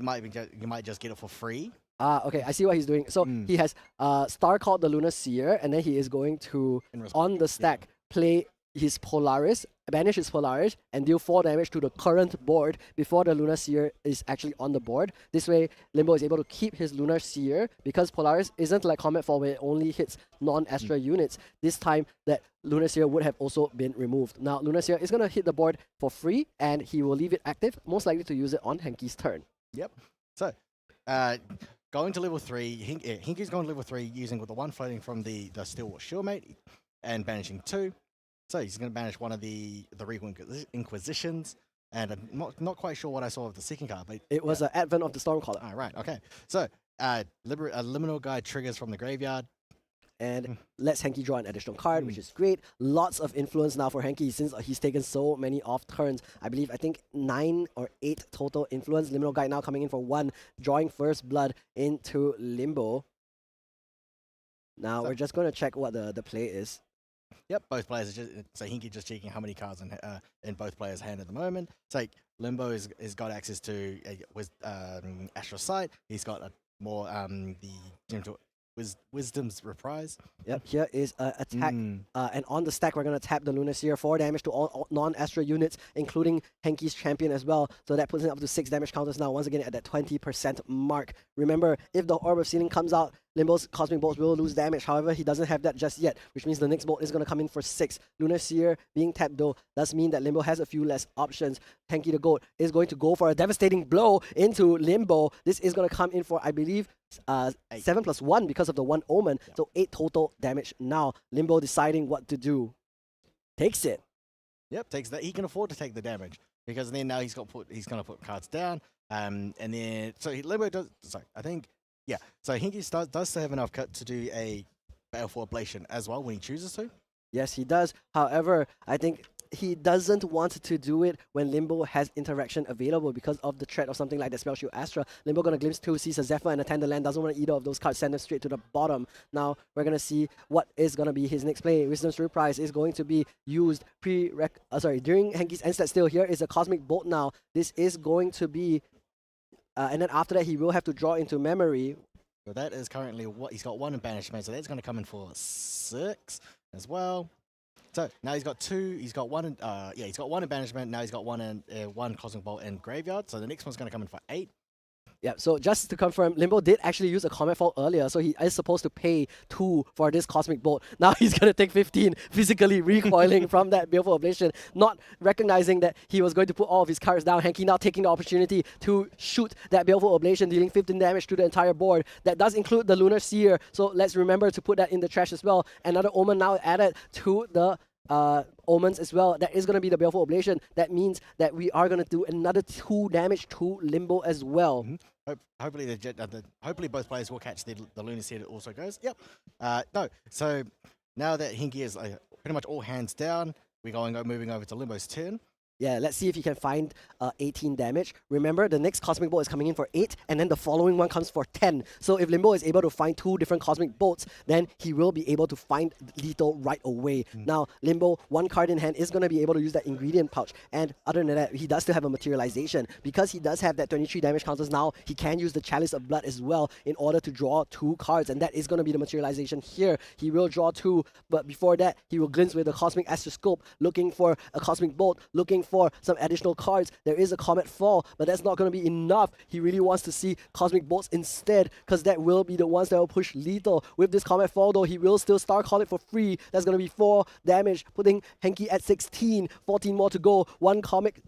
might just get it for free. Okay, I see what he's doing. So he has Star Called the Lunar Seer, and then he is going to, on the stack, play his Polaris, banish his Polaris, and deal 4 damage to the current board before the Lunar Seer is actually on the board. This way, Limbo is able to keep his Lunar Seer, because Polaris isn't like Comet Fall where it only hits non-Astra units. This time, that Lunar Seer would have also been removed. Now, Lunar Seer is going to hit the board for free, and he will leave it active, most likely to use it on Henki's turn. Yep. So, going to level 3, Hinky's going to level 3 using with the 1 floating from the Stalwart Shieldmate and banishing 2. So he's going to banish one of the Regal Inquisitions, and I'm not quite sure what I saw of the second card, but it was an Advent of the Stormcaller. Ah, right, okay. So a Liminal Guide triggers from the graveyard. And lets Henki draw an additional card, which is great. Lots of influence now for Henki since he's taken so many off turns. I think 9 or 8 total influence. Liminal Guide now coming in for 1, drawing First Blood into Limbo. Now we're just going to check what the play is. Yep, both players are Hinky just checking how many cards in both players' hand at the moment. So Limbo has got access to Astral Sight. He's got more the Gentle Wisdom's Reprise. Yep, here is attack. And on the stack, we're going to tap the Lunar Seer, 4 damage to all non-Astra units, including Henki's Champion as well. So that puts it up to 6 damage counters now, once again at that 20% mark. Remember, if the Orb of Sealing comes out, Limbo's Cosmic Bolts will lose damage. However, he doesn't have that just yet, which means the next bolt is going to come in for 6. Lunar Seer being tapped though does mean that Limbo has a few less options. Henki the Goat is going to go for a devastating blow into Limbo. This is going to come in for, I believe, 7 plus 1 because of the 1 Omen. Yep. So 8 total damage now. Limbo deciding what to do. Takes it. Yep, takes that. He can afford to take the damage, because then now he's going to put cards down. And then Limbo does. Sorry, I think. Yeah, so Hinky does still have enough cut to do a Baleful Oblation as well when he chooses to. Yes, he does. However, I think he doesn't want to do it when Limbo has interaction available because of the threat of something like the Spell Shield Astra. Limbo gonna glimpse 2, sees a Zephyr and a Tenderland, doesn't want to either of those cards, send them straight to the bottom. Now we're gonna see what is gonna be his next play. Wisdom's Reprise is going to be used during Henki's end step. Still, here is a Cosmic Bolt now. This is going to be and then after that he will have to draw into memory. So that is currently what he's got, 1 in banishment, so that's going to come in for 6 as well. So now he's got 2. He's got 1 in he's got 1 in banishment. Now he's got 1 in 1 Cosmic Bolt in graveyard. So the next one's going to come in for 8. Yeah, so just to confirm, Limbo did actually use a Comet Fall earlier, so he is supposed to pay 2 for this Cosmic Bolt. Now he's going to take 15, physically recoiling from that Baleful Ablation, not recognizing that he was going to put all of his cards down. Henki now taking the opportunity to shoot that Baleful Ablation, dealing 15 damage to the entire board. That does include the Lunar Seer, so let's remember to put that in the trash as well. Another Omen now added to the omens as well. That is going to be the Baleful Ablation. That means that we are going to do another 2 damage to Limbo as well. Hopefully both players will catch the Lunar Seer that also goes. Yep. No. So now that Henki is pretty much all hands down, we're moving over to Limbo's turn. Yeah, let's see if he can find 18 damage. Remember, the next Cosmic Bolt is coming in for 8, and then the following one comes for 10. So if Limbo is able to find 2 different Cosmic Bolts, then he will be able to find lethal right away. Now, Limbo, 1 card in hand, is going to be able to use that Ingredient Pouch. And other than that, he does still have a Materialization. Because he does have that 23 damage counters now, he can use the Chalice of Blood as well in order to draw 2 cards. And that is going to be the Materialization here. He will draw 2, but before that, he will glimpse with the Cosmic Astroscope, looking for a Cosmic Bolt, looking for some additional cards. There is a Comet Fall, but that's not going to be enough. He really wants to see Cosmic Bolts instead, because that will be the ones that will push lethal. With this Comet Fall though, he will still Star Call it for free. That's going to be 4 damage, putting Henki at 16, 14 more to go. One Cosmic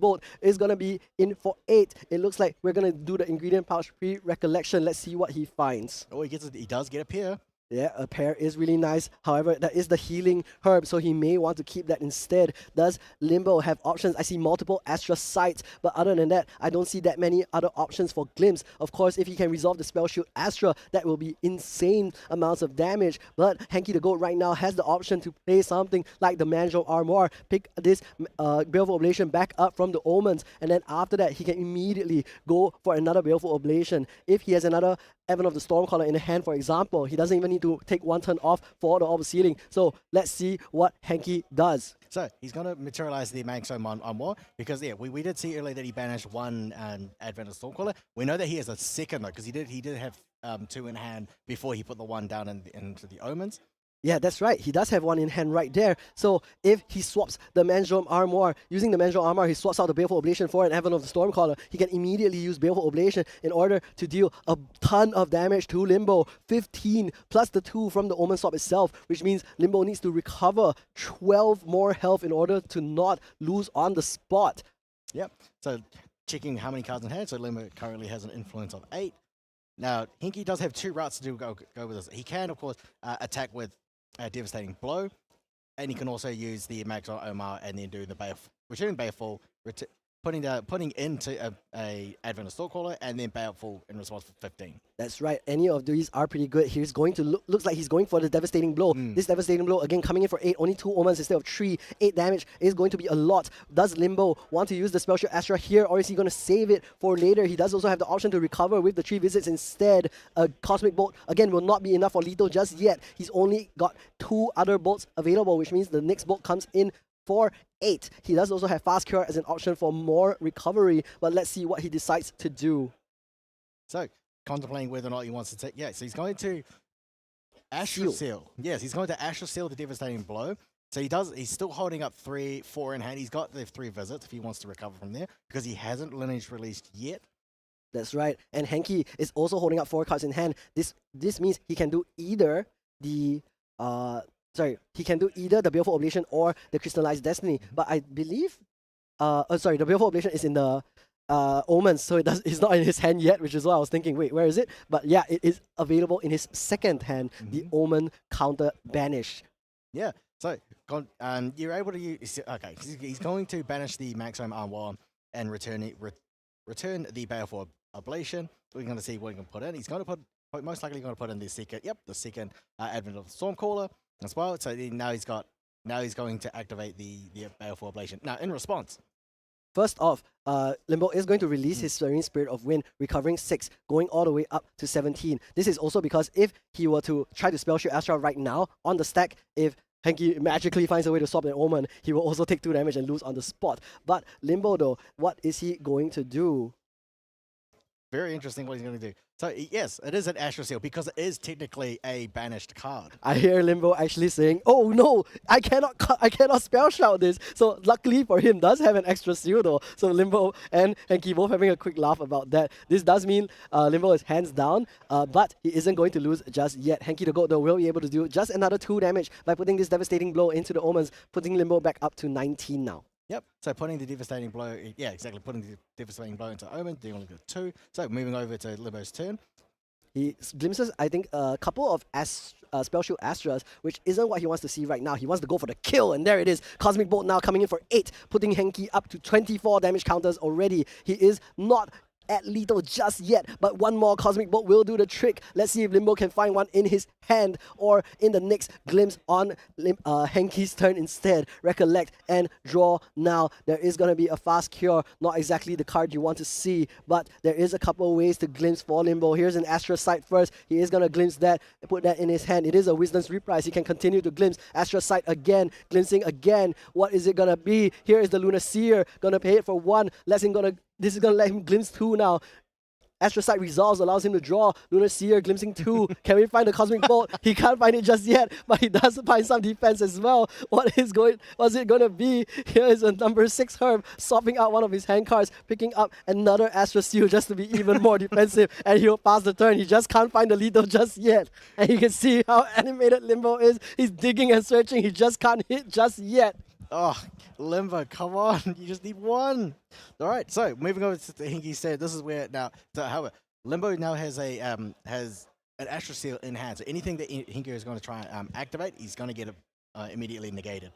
Bolt is going to be in for 8. It looks like we're going to do the Ingredient Pouch pre-recollection. Let's see what he finds. Oh, he does get a pair. Yeah, a pair is really nice. However, that is the healing herb, so he may want to keep that instead. Does Limbo have options? I see multiple Astra sites, but other than that, I don't see that many other options for Glimpse. Of course, if he can resolve the Spell Shield Astra, that will be insane amounts of damage. But Henki the Goat right now has the option to play something like the Mandrel Armor, pick this Baleful Ablation back up from the Omens, and then after that, he can immediately go for another Baleful Ablation. If he has another Advent of the Stormcaller in the hand, for example, he doesn't even need to take 1 turn off for the Orb of Sealing. So let's see what Henki does. So he's going to materialize the Maximum on War because we did see earlier that he banished 1 Advent of the Stormcaller. We know that he has a second though, because he did have 2 in hand before he put the 1 down into the Omens. Yeah, that's right. He does have 1 in hand right there. So if he swaps the Mandrel Armor, using the Mandrel Armor, he swaps out the Baleful Ablation for an Advent of the Stormcaller. He can immediately use Baleful Ablation in order to deal a ton of damage to Limbo. 15 plus the 2 from the Omen Swap itself, which means Limbo needs to recover 12 more health in order to not lose on the spot. Yep. So checking how many cards in hand. So Limbo currently has an influence of 8. Now, Henki does have 2 routes to go with this. He can, of course, attack with Devastating Blow, and you can also use the Maxwell Omar and then do the Return Baleful, putting into a Advent of Stormcaller and then Baleful in response for 15. That's right. Any of these are pretty good. He's going to looks like he's going for the Devastating Blow. This Devastating Blow again coming in for 8, only 2 Omens instead of 3. 8 damage is going to be a lot. Does Limbo want to use the Spell Shield Astra here, or is he going to save it for later? He does also have the option to recover with the 3 visits instead. A Cosmic Bolt again will not be enough for lethal just yet. He's only got 2 other bolts available, which means the next bolt comes in for 8. He does also have Fast Cure as an option for more recovery, but let's see what he decides to do. So, contemplating whether or not he wants to take... Yeah, so he's going to Astral Seal. Yes, he's going to Astral Seal the Devastating Blow. So he's still holding up 4 in hand. He's got the 3 visits if he wants to recover from there, because he hasn't lineage released yet. That's right. And Henki is also holding up 4 cards in hand. This means he can do either the... he can do either the Baleful Ablation or the Crystallized Destiny. But I believe... the Baleful Ablation is in the Omens, so it's not in his hand yet, which is what I was thinking. Wait, where is it? But yeah, it is available in his second hand, the Omen Counter Banish. Yeah, so you're able to use... Okay, he's going to banish the Maximum Armor and return the Baleful Ablation. We're going to see what he can put in. He's going to put... Most likely going to put in the second... Yep, the second Advent of the Stormcaller as well. So now he's got now he's going to activate the Baleful Ablation. Now, in response, First off, Limbo is going to release his Serene Spirit of Wind, recovering 6, going all the way up to 17. This is also because if he were to try to Spell Shield Astra right now on the stack, if Henki magically finds a way to swap an Omen, he will also take 2 damage and lose on the spot. But Limbo though, what is he going to do? very interesting what he's going to do. So yes, it is an Astral Seal because it is technically a banished card. I hear Limbo actually saying, "Oh no, I cannot spell shout this." So luckily for him, does have an extra seal though. So Limbo and Henki both having a quick laugh about that. This does mean Limbo is hands down, but he isn't going to lose just yet. Henki the Goat though will be able to do just another 2 damage by putting this devastating blow into the Omens, putting Limbo back up to 19 now. Yep, so putting the devastating blow, yeah, exactly, putting the devastating blow into Omen, they only got 2. So moving over to Limbo's turn. He glimpses, I think, a couple of Spell Shield Astras, which isn't what he wants to see right now. He wants to go for the kill, and there it is. Cosmic Bolt now coming in for 8, putting Henki up to 24 damage counters already. He is not at lethal just yet, but one more Cosmic Bolt will do the trick. Let's see if Limbo can find one in his hand or in the next glimpse on Henki's turn instead. Recollect and draw now. There is going to be a fast cure, not exactly the card you want to see, but there is a couple of ways to glimpse for Limbo. Here's an Astra Sight first. He is going to glimpse that, put that in his hand. It is a Wisdom's Reprise. He can continue to glimpse. Astra Sight again, glimpsing again. What is it going to be? Here is the Lunar Seer, going to pay it for 1. This is going to let him glimpse 2 now. Astra Sight resolves, allows him to draw. Lunar Seer glimpsing 2. Can we find the Cosmic Bolt? He can't find it just yet, but he does find some defense as well. What's it going to be? Here is a number 6 Herb, swapping out one of his hand cards, picking up another Astra Seal just to be even more defensive, and he'll pass the turn. He just can't find the lethal just yet. And you can see how animated Limbo is. He's digging and searching. He just can't hit just yet. Oh, Limbo, come on. You just need 1. All right, so moving over to Henki's turn. This is where now, however, Limbo now has an Astral Seal in hand. So anything that Henki is going to try and activate, he's going to get it immediately negated.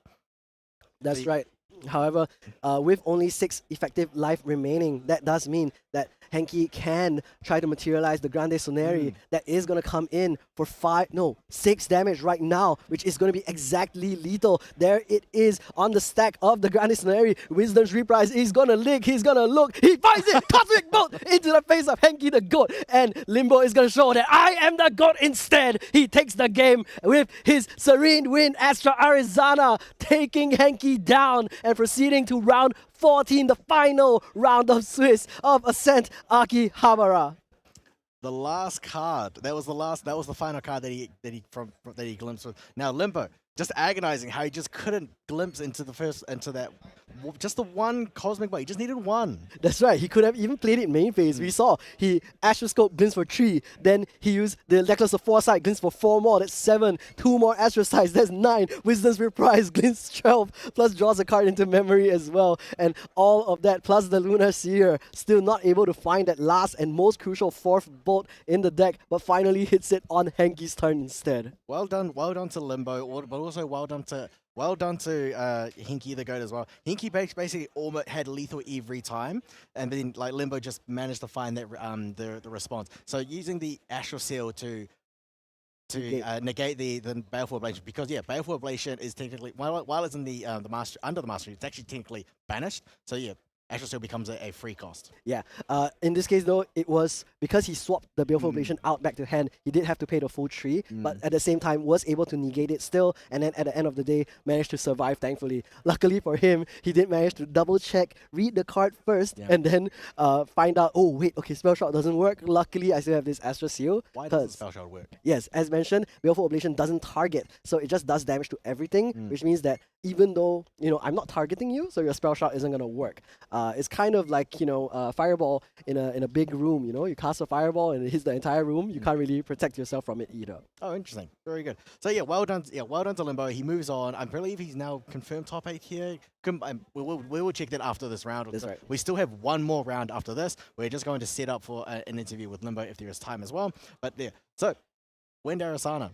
That's right. However, with only 6 effective life remaining, that does mean that Henki can try to materialize the Grande Soneri that is going to come in for 6 damage right now, which is going to be exactly lethal. There it is on the stack of the Grande Soneri. Wisdom's Reprise. He's going to lick. He's going to look. He finds it. Cosmic Bolt into the face of Henki the Goat. And Limbo is going to show that I am the Goat instead. He takes the game with his Serene Wind Astra Arizona, taking Henki down and proceeding to round 14, the final round of Swiss of Ascent Akihabara. The last card. That was the final card that he glimpsed with. Now Limbo, just agonizing how he just couldn't glimpse into that. Just the 1 Cosmic Bolt. He just needed 1. That's right. He could have even played it main phase. We saw he Astroscope glimpse for 3. Then he used the Necklace of Foresight glimpse for 4 more. That's 7. 2 more Astro Sights. That's 9. Wisdom's Reprise glimpse 12. Plus draws a card into memory as well. And all of that plus the Lunar Seer. Still not able to find that last and most crucial 4th bolt in the deck, but finally hits it on Henki's turn instead. Well done to Limbo, but also well done to Henki the Goat as well. Henki basically almost had lethal every time, and then like Limbo just managed to find that the response. So using the Astral Seal to negate the Baleful Ablation, because Baleful Ablation is technically while it's in the master under the mastery, it's actually technically banished. So Astral Seal becomes a free cost. Yeah. In this case, though, it was because he swapped the Baleful Ablation out back to hand. He did have to pay the full 3, but at the same time was able to negate it still, and then at the end of the day managed to survive. Thankfully, luckily for him, he did manage to double check, read the card first, and then find out. Oh wait, okay, Spell Shot doesn't work. Luckily, I still have this Astral Seal. Why doesn't Spell Shot work? Yes, as mentioned, Baleful Ablation doesn't target, so it just does damage to everything, which means that even though I'm not targeting you, so your Spell Shot isn't gonna work. It's kind of like fireball in a big room. You cast a fireball and it hits the entire room. You can't really protect yourself from it either. Oh, interesting. Very good. So well done. Well done to Limbo. He moves on. I believe he's now confirmed top 8 here. We will check that after this round. That's right. We still have 1 more round after this. We're just going to set up for an interview with Limbo if there is time as well. But so Wind Arizona.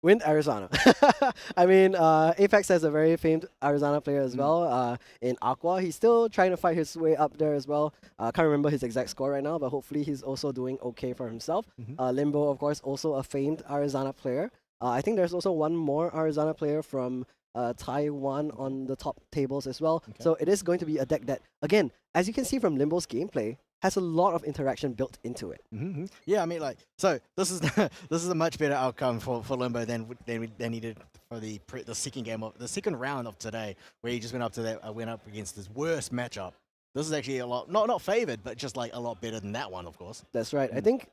Wind Arizona. I mean, Apex has a very famed Arizona player as well in Aqua. He's still trying to fight his way up there as well. I can't remember his exact score right now, but hopefully he's also doing okay for himself. Limbo, of course, also a famed Arizona player. I think there's also one more Arizona player from Taiwan on the top tables as well. So it is going to be a deck that, again, as you can see from Limbo's gameplay, has a lot of interaction built into it. Yeah, I mean, like, so this is this is a much better outcome for Limbo than he did for the the second round of today, where he just went up against his worst matchup. This is actually a lot, not favored, but just like a lot better than that one, of course. That's right. I think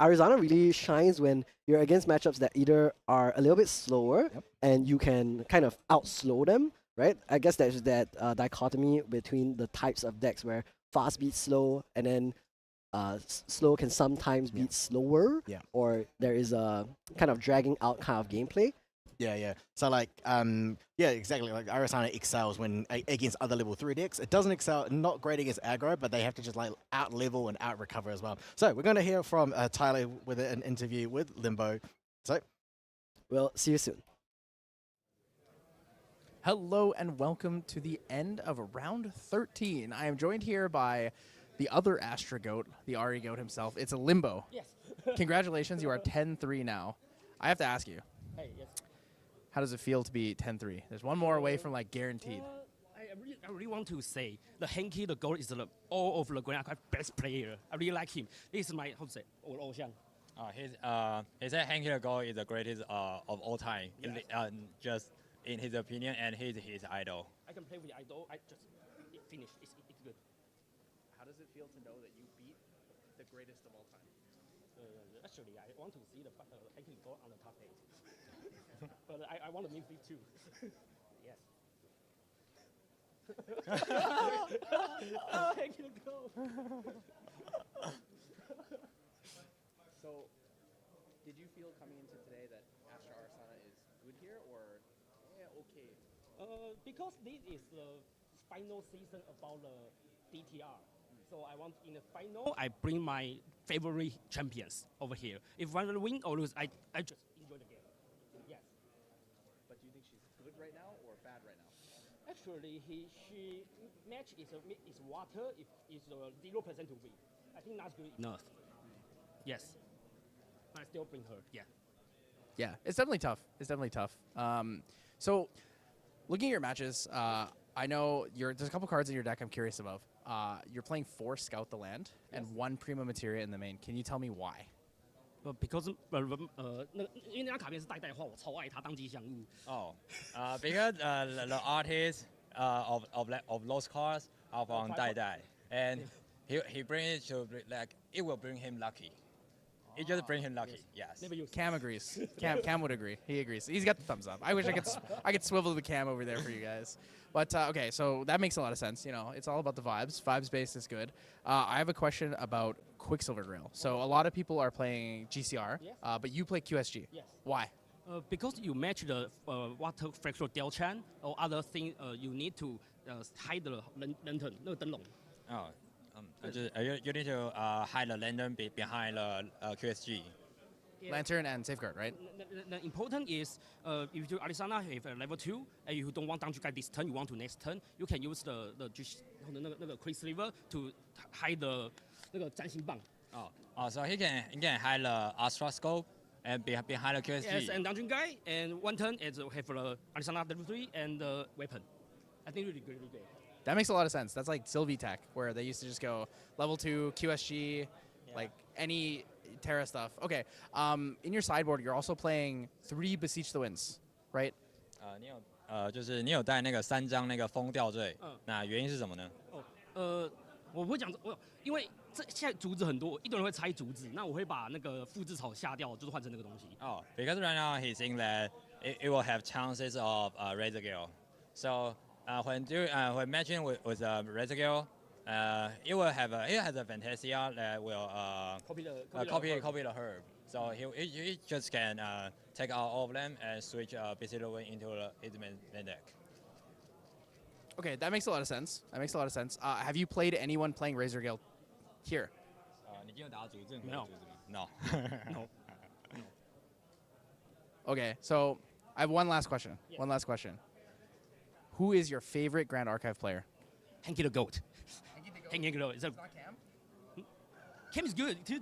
Arizona really shines when you're against matchups that either are a little bit slower and you can kind of outslow them, right? I guess there's that dichotomy between the types of decks where fast beats slow, and then slow can sometimes beat slower, or there is a kind of dragging out kind of gameplay. Yeah. So like, yeah, exactly. Like Arizona excels when against other level 3 decks. It doesn't excel, not great against aggro, but they have to just like out level and out recover as well. So we're going to hear from Tyler with an interview with Limbo. So we'll see you soon. Hello and welcome to the end of round 13. I am joined here by the other Astra Goat, the Ari Goat himself. It's a Limbo. Yes. Congratulations, you are 10-3 now. I have to ask you. Hey, yes. How does it feel to be 10-3? There's one more away from like guaranteed. I really want to say the Henki, the goal is the all of the Grand Archive best player. I really like him. This is my how to say, old He said Henki the goal is the greatest of all time, just in his opinion, and he's his idol. I can play with the idol. I just finish. It's good. How does it feel to know that you beat the greatest of all time? Actually, I want to see the Henki goal on the top 8. But I want to meet you too. Yes. Oh, Henki the goal. So, did you feel coming into today that Astra Arsana is good here, or okay? Because this is the final season about the DTR. So I want in the final, I bring my favorite champions over here. If one will win or lose, I just enjoy the game. Yes. But do you think she's good right now or bad right now? Actually, she match is water. If it's 0% to win, I think that's good enough. Yes. I still bring her. Yeah. Yeah, it's definitely tough. It's definitely tough. So, looking at your matches, I know there's a couple cards in your deck I'm curious about. You're playing 4 Scout the Land and 1 Prima Materia in the main. Can you tell me why? Because 因为那张卡片是代代画，我超爱它当吉祥物。Because the artist of those cards are from Dai Dai, and he bring it to like it will bring him lucky. It just bring him lucky. Yes. Cam agrees. Cam would agree. He agrees. He's got the thumbs up. I wish I could swivel the cam over there for you guys. But okay, so that makes a lot of sense. You know, it's all about the vibes. Vibes based is good. I have a question about Quicksilver Grail. So a lot of people are playing GCR, but you play QSG. Yes. Why? Because you match the water fractal Delchan or other thing, you need to hide the lantern, 那个灯笼。You need to hide the lantern behind the QSG. Lantern and Safeguard, right? The important is if you Arizona have a level 2 and you don't want down to guide this turn, you want to next turn, you can use the Quicksilver to hide the 那个占星棒。So he can hide the Astra Scope and behind the QSG. Yes, and dungeon guy, and one turn is have the Arizona level 3 and the weapon. I think really good. That makes a lot of sense. That's like Sylvie Tech, where they used to just go level 2, QSG, like any Terra stuff. Okay, in your sideboard, you're also playing 3 Beseech the Winds, right? 就是你有带那个3张那个风吊坠，那原因是什么呢？我不会讲，因为现在竹子很多，一堆人会拆竹子，那我会把那个复制草下掉，就是换成那个东西。Because right now he's saying that it will have chances of Razor Gale. So when matching with Razor Gale, it has a Fantasia that will copy the herb. So he just can take out all of them and switch Basilowen into his main deck. Okay, that makes a lot of sense. Have you played anyone playing Razor Gale here? 你今天有打竹子？没有。No. No. Okay, so I have one last question. Yeah. One last question. Who is your favorite Grand Archive player? Henki the Goat. Henki the Goat. Cam is good too.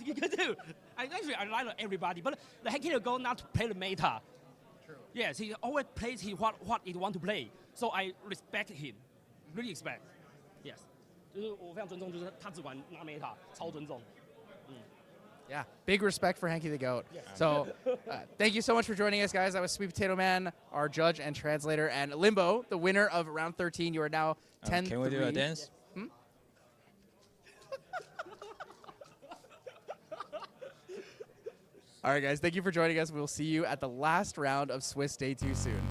I like everybody, but the Henki the Goat not to play the meta. Yes, he always plays what he want to play. So I respect him, really respect. Yes，就是我非常尊重，就是他只管拿 meta，超尊重。 Yeah, big respect for Hanky the Goat. So, thank you so much for joining us, guys. That was Sweet Potato Man, our judge and translator, and Limbo, the winner of round 13. You are now 10. Can we do a dance? All right, guys, thank you for joining us. We'll see you at the last round of Swiss Day 2 soon.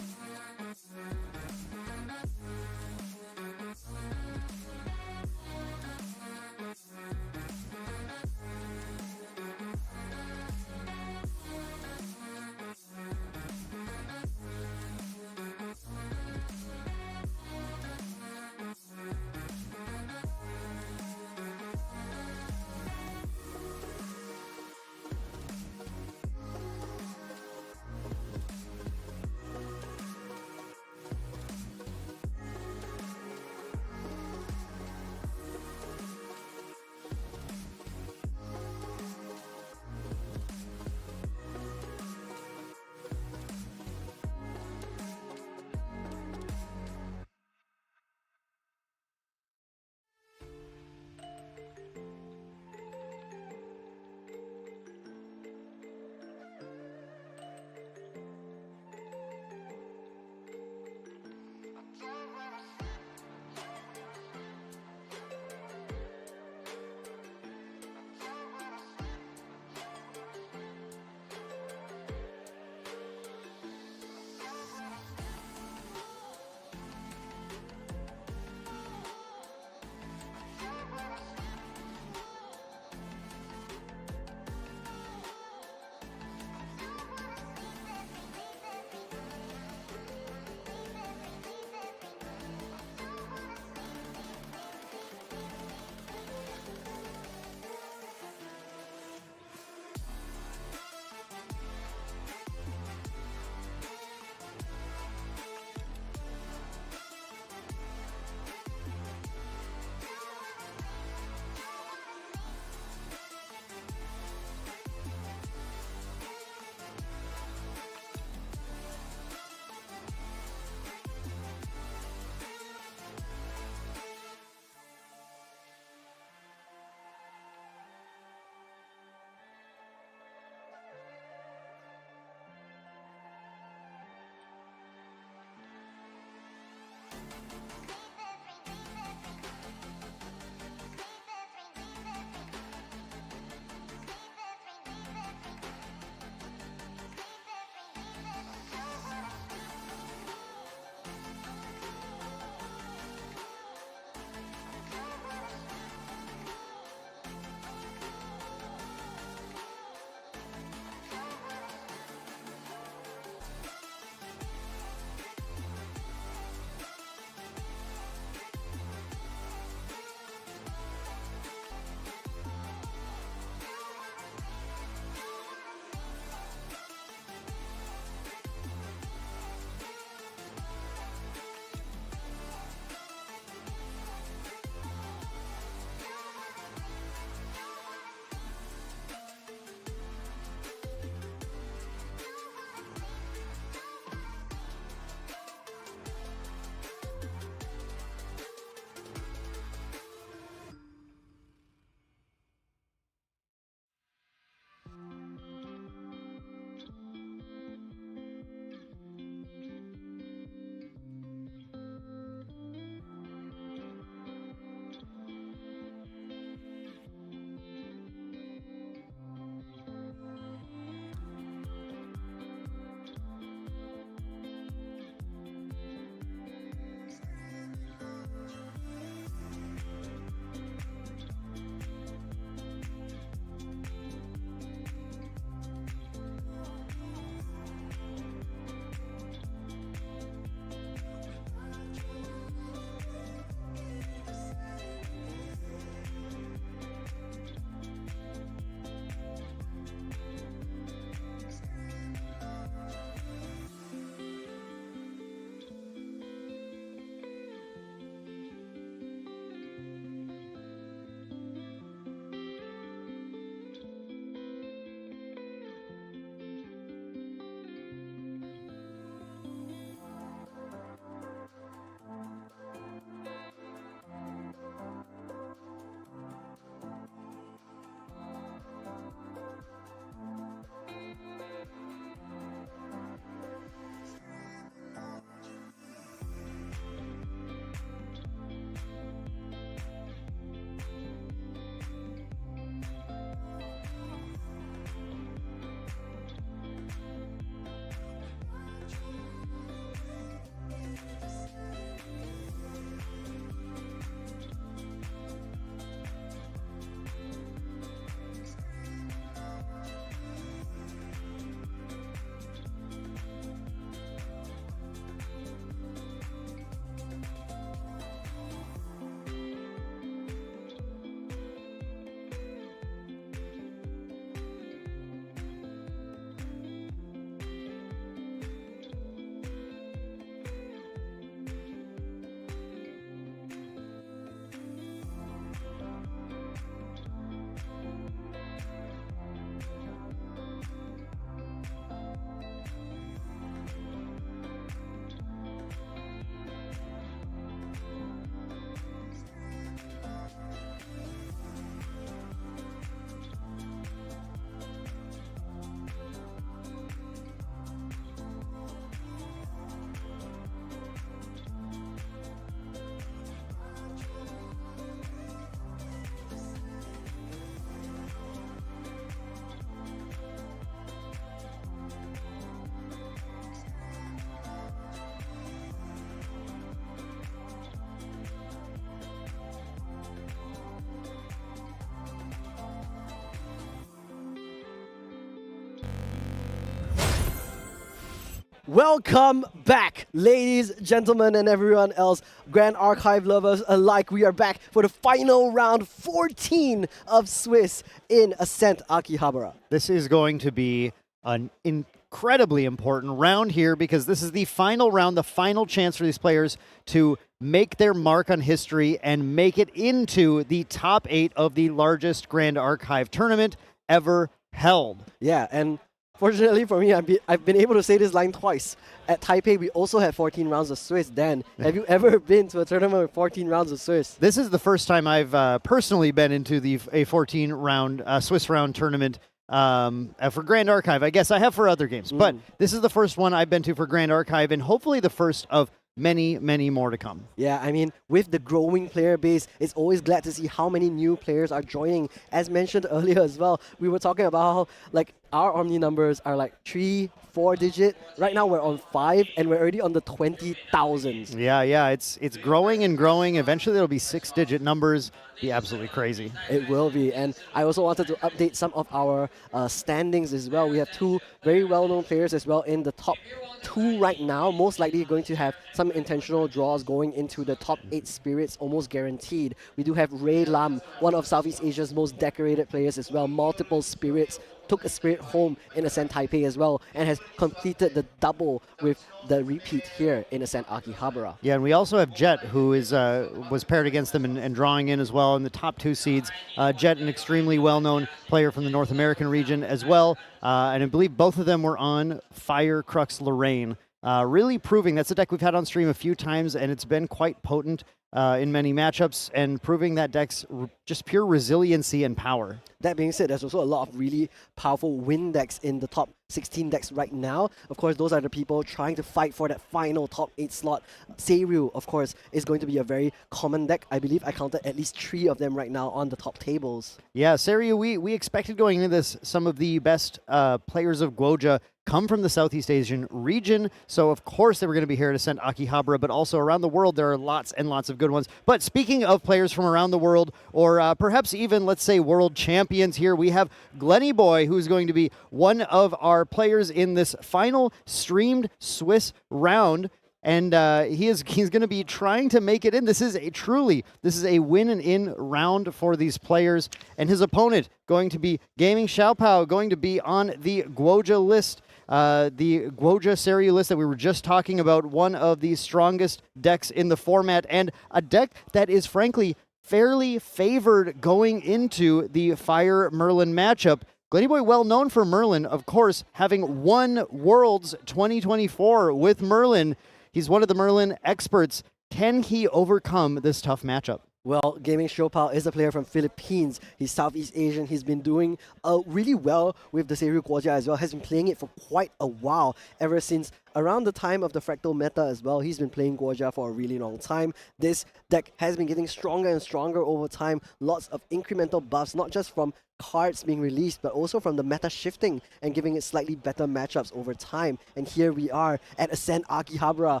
Welcome back, ladies, gentlemen, and everyone else, Grand Archive lovers alike. We are back for the final round 14 of Swiss in Ascent Akihabara. This is going to be an incredibly important round here because this is the final round, the final chance for these players to make their mark on history and make it into the top 8 of the largest Grand Archive tournament ever held. Yeah, and fortunately for me, I've been able to say this line twice. At Taipei, we also had 14 rounds of Swiss. Dan, have you ever been to a tournament with 14 rounds of Swiss? This is the first time I've personally been into a 14-round Swiss round tournament for Grand Archive. I guess I have for other games, but this is the first one I've been to for Grand Archive, and hopefully the first of many, many more to come. Yeah, I mean, with the growing player base, it's always glad to see how many new players are joining. As mentioned earlier as well, we were talking about how, like, our Omni numbers are like 3, 4 digit. Right now we're on 5 and we're already on the 20,000s. Yeah, it's growing and growing. Eventually it'll be 6-digit numbers. Be absolutely crazy. It will be. And I also wanted to update some of our standings as well. We have 2 very well-known players as well in the top 2 right now. Most likely going to have some intentional draws going into the top 8 spirits, almost guaranteed. We do have Ray Lam, one of Southeast Asia's most decorated players as well. Multiple spirits. Took a spirit home in Ascent Taipei as well and has completed the double with the repeat here in Ascent Akihabara. Yeah, and we also have Jet, who is was paired against them and drawing in as well in the top 2 seeds. Jet, an extremely well-known player from the North American region as well, and I believe both of them were on Fire Crux Lorraine. Really proving that's a deck we've had on stream a few times, and it's been quite potent in many matchups, and proving that deck's just pure resiliency and power. That being said, there's also a lot of really powerful win decks in the top 16 decks right now. Of course, those are the people trying to fight for that final top 8 slot. Seiryu, of course, is going to be a very common deck. I believe I counted at least 3 of them right now on the top tables. Yeah, Seiryu, we expected going into this some of the best players of Guoja come from the Southeast Asian region, so of course they were going to be here to Ascent Akihabara, but also around the world there are lots and lots of good ones. But speaking of players from around the world, or perhaps even, let's say, world champions here, we have Glenny Boy, who's going to be one of our players in this final streamed Swiss round. And he's going to be trying to make it in. This is a win and in round for these players. And his opponent going to be Gaming Xiaopao, going to be on the Guoja list. The Guoja Seiryu list that we were just talking about, one of the strongest decks in the format, and a deck that is frankly fairly favored going into the Fire Merlin matchup. Glenny Boy, well known for Merlin, of course, having won Worlds 2024 with Merlin. He's one of the Merlin experts. Can he overcome this tough matchup? Well, Gaming Xiaopao is a player from Philippines. He's Southeast Asian. He's been doing really well with the Seiryu Guoja as well. Has been playing it for quite a while, ever since around the time of the Fractal meta as well. He's been playing Guoja for a really long time. This deck has been getting stronger and stronger over time. Lots of incremental buffs, not just from cards being released, but also from the meta shifting and giving it slightly better matchups over time. And here we are at Ascent Akihabara.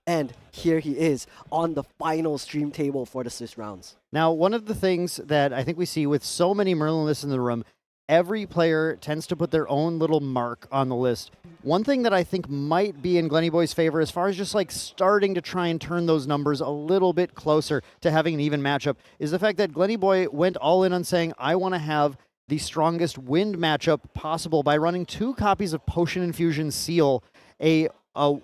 And here he is on the final stream table for the Swiss rounds. Now, one of the things that I think we see with so many Merlin lists in the room, every player tends to put their own little mark on the list. One thing that I think might be in Glenny Boy's favor, as far as just like starting to try and turn those numbers a little bit closer to having an even matchup, is the fact that Glenny Boy went all in on saying, I want to have the strongest wind matchup possible by running 2 copies of Potion Infusion Seal, a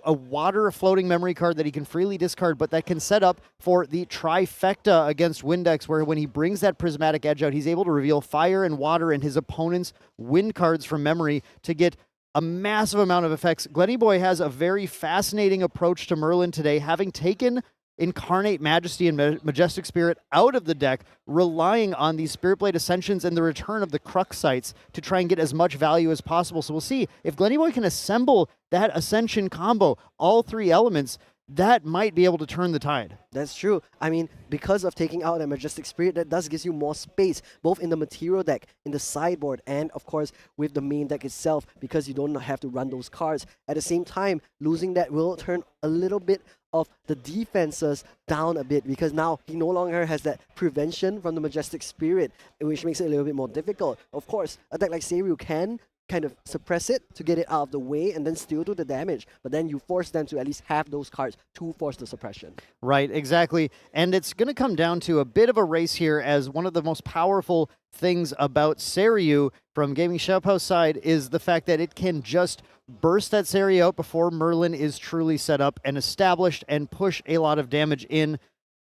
water floating memory card that he can freely discard, but that can set up for the trifecta against Windex, where when he brings that prismatic edge out, he's able to reveal fire and water and his opponent's wind cards from memory to get a massive amount of effects. Glenny Boy has a very fascinating approach to Merlin today, having taken Incarnate Majesty and Majestic Spirit out of the deck, relying on the Spirit Blade Ascensions and the return of the Crux Sites to try and get as much value as possible. So we'll see if Glenny Boy can assemble that Ascension combo, all 3 elements, that might be able to turn the tide. That's true. I mean, because of taking out that Majestic Spirit, that does give you more space, both in the material deck, in the sideboard, and of course with the main deck itself, because you don't have to run those cards. At the same time, losing that will turn a little bit of the defenses down a bit, because now he no longer has that prevention from the Majestic Spirit, which makes it a little bit more difficult. Of course, a deck like Seiryu can kind of suppress it to get it out of the way and then still do the damage. But then you force them to at least have those cards to force the suppression. Right, exactly. And it's going to come down to a bit of a race here, as one of the most powerful things about Seiryu from Gaming Xiaopao's side is the fact that it can just burst that Seiryu out before Merlin is truly set up and established and push a lot of damage in.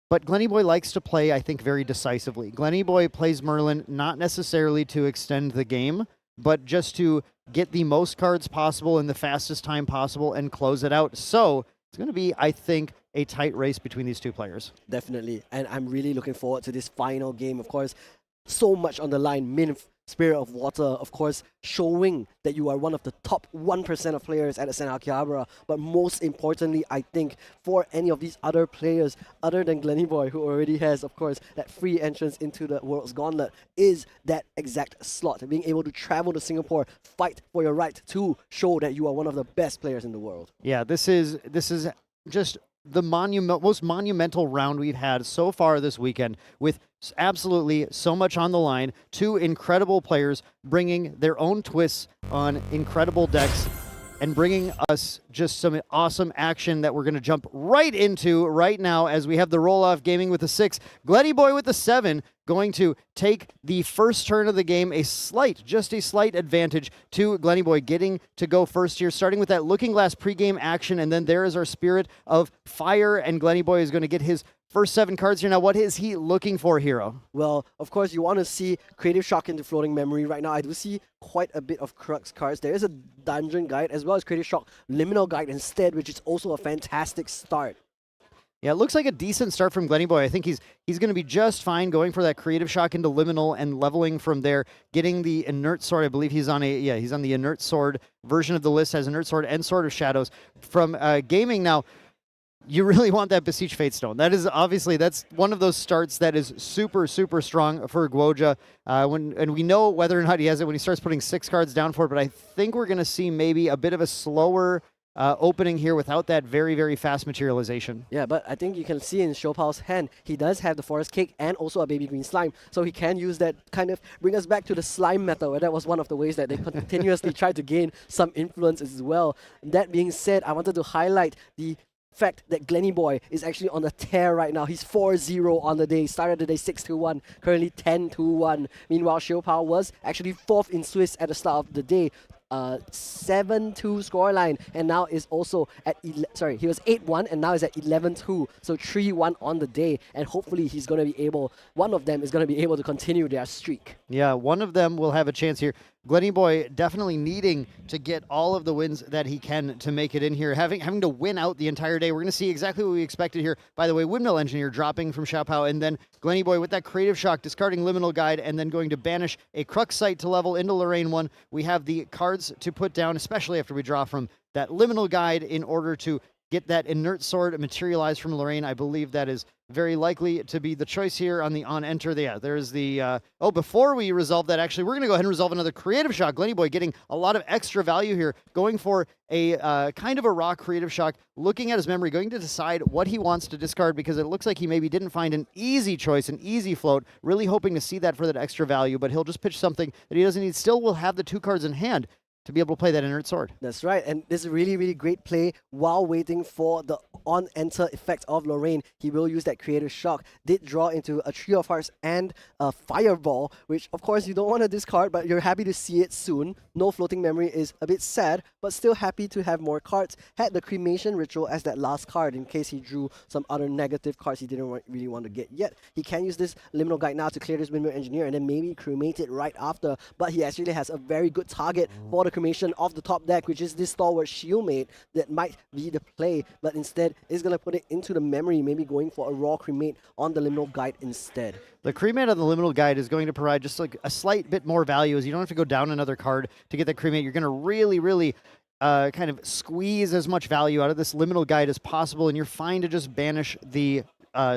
But Glennyboy likes to play, I think, very decisively. Glennyboy plays Merlin not necessarily to extend the game, but just to get the most cards possible in the fastest time possible and close it out. So it's going to be, I think, a tight race between these two players. Definitely. And I'm really looking forward to this final game. Of course, so much on the line. Minf, Spirit of Water, of course, showing that you are one of the top 1% of players at Ascent Akihabara. But most importantly, I think, for any of these other players, other than Glennyboy, who already has, of course, that free entrance into the World's Gauntlet, is that exact slot. Being able to travel to Singapore, fight for your right to show that you are one of the best players in the world. Yeah, this is just the most monumental round we've had so far this weekend, with absolutely so much on the line. Two incredible players bringing their own twists on incredible decks and bringing us just some awesome action that we're going to jump right into right now, as we have the roll-off gaming with the 6. Glennyboy with the 7 going to take the first turn of the game, just a slight advantage to Glennyboy, getting to go first here, starting with that Looking Glass pregame action, and then there is our Spirit of Fire, and Glennyboy is going to get his first 7 cards here. Now, what is he looking for, Hero? Well, of course, you want to see Creative Shock into Floating Memory. Right now, I do see quite a bit of Crux cards. There is a Dungeon Guide as well as Creative Shock Liminal Guide instead, which is also a fantastic start. Yeah, it looks like a decent start from Glennyboy. I think he's going to be just fine going for that Creative Shock into Liminal and leveling from there, getting the Inert Sword. I believe he's on the Inert Sword version of the list, has Inert Sword and Sword of Shadows. From gaming now, you really want that Beseech Fatestone. That is obviously, that's one of those starts that is super, super strong for Guoja. And we know whether or not he has it when he starts putting 6 cards down for it, but I think we're going to see maybe a bit of a slower opening here without that very, very fast materialization. Yeah, but I think you can see in Xiaopao's hand, he does have the Forest Cake and also a Baby Green Slime, so he can use that, kind of bring us back to the slime meta, where that was one of the ways that they continuously tried to gain some influence as well. That being said, I wanted to highlight the fact that Glennyboy is actually on a tear right now. He's 4-0 on the day. Started the day 6-1, currently 10-1. Meanwhile, Xiaopao was actually 4th in Swiss at the start of the day. 7-2 scoreline, and now is also at he was 8-1 and now is at 11-2, so 3-1 on the day, and hopefully one of them is going to be able to continue their streak. Yeah, one of them will have a chance here. Glennyboy definitely needing to get all of the wins that he can to make it in here, having to win out the entire day. We're going to see exactly what we expected here. By the way, Windmill Engineer dropping from Xiaopao, and then Glennyboy with that Creative Shock, discarding Liminal Guide, and then going to banish a Crux Sight to level into Lorraine 1. We have the cards to put down, especially after we draw from that Liminal Guide, in order to get that Inert Sword materialized from Lorraine. I believe that is very likely to be the choice here on the on-enter. Yeah, there's the... before we resolve that, actually, we're going to go ahead and resolve another Creative Shock. Glennyboy getting a lot of extra value here, going for a kind of a raw Creative Shock, looking at his memory, going to decide what he wants to discard, because it looks like he maybe didn't find an easy choice, an easy float, really hoping to see that for that extra value, but he'll just pitch something that he doesn't need. Still will have the 2 cards in hand to be able to play that Inert Sword. That's right, and this is a really, really great play while waiting for the on-enter effect of Lorraine. He will use that Creative Shock. Did draw into a Trio of Hearts and a Fireball, which of course you don't want to discard, but you're happy to see it soon. No Floating Memory is a bit sad, but still happy to have more cards. Had the Cremation Ritual as that last card in case he drew some other negative cards he didn't really want to get yet. He can use this Liminal Guide now to clear this Windmill Engineer and then maybe cremate it right after, but he actually has a very good target for the cremation of the top deck, which is this Stalwart Shieldmate that might be the play, but instead is going to put it into the memory, maybe going for a raw cremate on the Liminal Guide instead. The cremate on the Liminal Guide is going to provide just like a slight bit more value, as you don't have to go down another card to get that cremate. You're going to really, really kind of squeeze as much value out of this Liminal Guide as possible, and you're fine to just banish the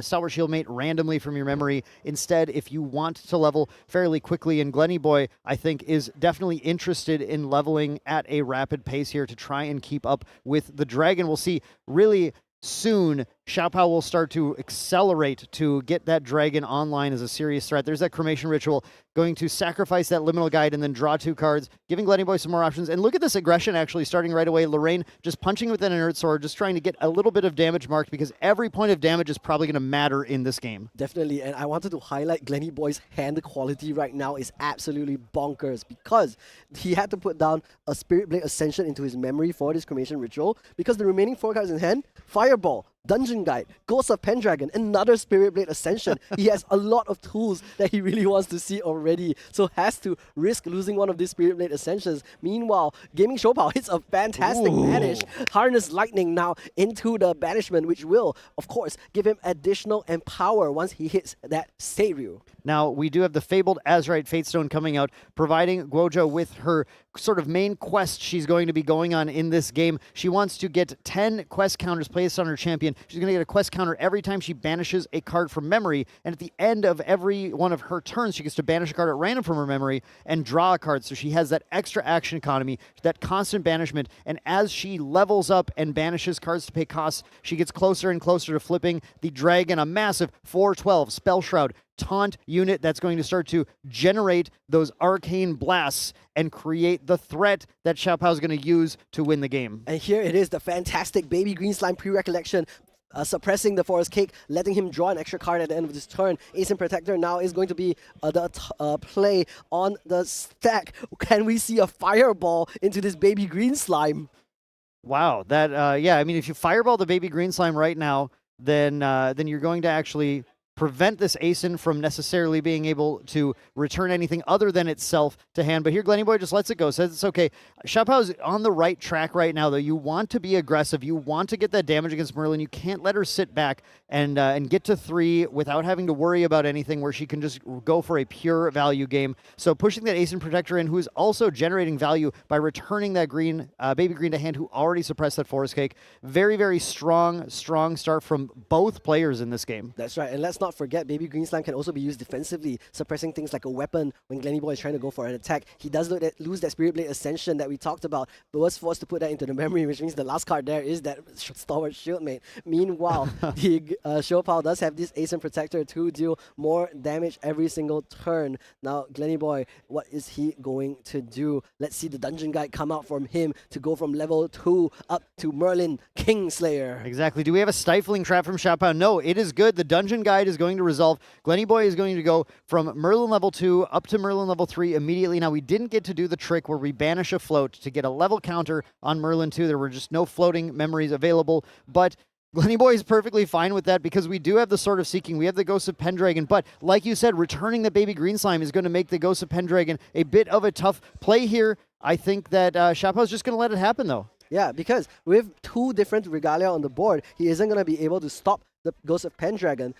Stalwart Shieldmate randomly from your memory. Instead, if you want to level fairly quickly, and Glennyboy, I think, is definitely interested in leveling at a rapid pace here to try and keep up with the Dragon. We'll see really soon Xiaopao will start to accelerate to get that dragon online as a serious threat. There's that cremation ritual, going to sacrifice that liminal guide and then draw 2 cards, giving Glenny Boy some more options. And look at this aggression actually starting right away. Lorraine just punching with an inert sword, just trying to get a little bit of damage marked because every point of damage is probably going to matter in this game. Definitely, and I wanted to highlight Glenny Boy's hand quality right now is absolutely bonkers because he had to put down a Spirit Blade Ascension into his memory for this cremation ritual because the remaining 4 cards in hand, Fireball, Dungeon Guide, Ghost of Pendragon, another Spirit Blade Ascension. He has a lot of tools that he really wants to see already, so has to risk losing one of these Spirit Blade Ascensions. Meanwhile, Gaming Showpao hits a fantastic banish, Harness Lightning now into the banishment, which will, of course, give him additional empower once he hits that Seiryu. Now, we do have the Fabled Azurite Fatestone coming out, providing Guoja with her sort of main quest she's going to be going on in this game. She wants to get 10 quest counters placed on her champion. She's going to get a quest counter every time she banishes a card from memory, and at the end of every one of her turns, she gets to banish a card at random from her memory and draw a card, so she has that extra action economy, that constant banishment, and as she levels up and banishes cards to pay costs, she gets closer and closer to flipping the dragon, a massive 4/12 Spell Shroud taunt unit that's going to start to generate those arcane blasts and create the threat that Xiaopao is going to use to win the game. And here it is, the fantastic Baby Green Slime pre-recollection. Suppressing the Forest Cake, letting him draw an extra card at the end of this turn. Ascent Protector now is going to be the play on the stack. Can we see a Fireball into this Baby Green Slime? Wow, that yeah. I mean, if you fireball the Baby Green Slime right now, then you're going to actually prevent this Ascent from necessarily being able to return anything other than itself to hand. But here, Glenny Boy just lets it go, says it's okay. Xiaopao's on the right track right now, though. You want to be aggressive. You want to get that damage against Merlin. You can't let her sit back and get to 3 without having to worry about anything, where she can just go for a pure value game. So pushing that Ascent Protector in, who is also generating value by returning that green, Baby Green to hand, who already suppressed that Forest Cake. Very, very strong start from both players in this game. That's right, and let's not forget, Baby Green Slime can also be used defensively, suppressing things like a weapon when Glenny Boy is trying to go for an attack. He does lose that Spirit Blade Ascension that we talked about, but was forced to put that into the memory, which means the last card there is that Stalwart Shieldmate. Meanwhile, the Showpao does have this Ascent Protector to deal more damage every single turn. Now, Glenny Boy, what is he going to do? Let's see the Dungeon Guide come out from him to go from level 2 up to Merlin Kingslayer. Exactly. Do we have a Stifling Trap from Xiaopao? No, it is good. The Dungeon Guide is going to resolve. Glenny Boy is going to go from Merlin level 2 up to Merlin level 3 immediately. Now, we didn't get to do the trick where we banish a float to get a level counter on Merlin 2. There were just no floating memories available, but Glenny Boy is perfectly fine with that because we do have the Sword of Seeking. We have the Ghost of Pendragon, but like you said, returning the Baby Green Slime is going to make the Ghost of Pendragon a bit of a tough play here. I think that Xiaopao's just going to let it happen, though. Yeah, because with 2 different Regalia on the board, he isn't going to be able to stop the Ghost of Pendragon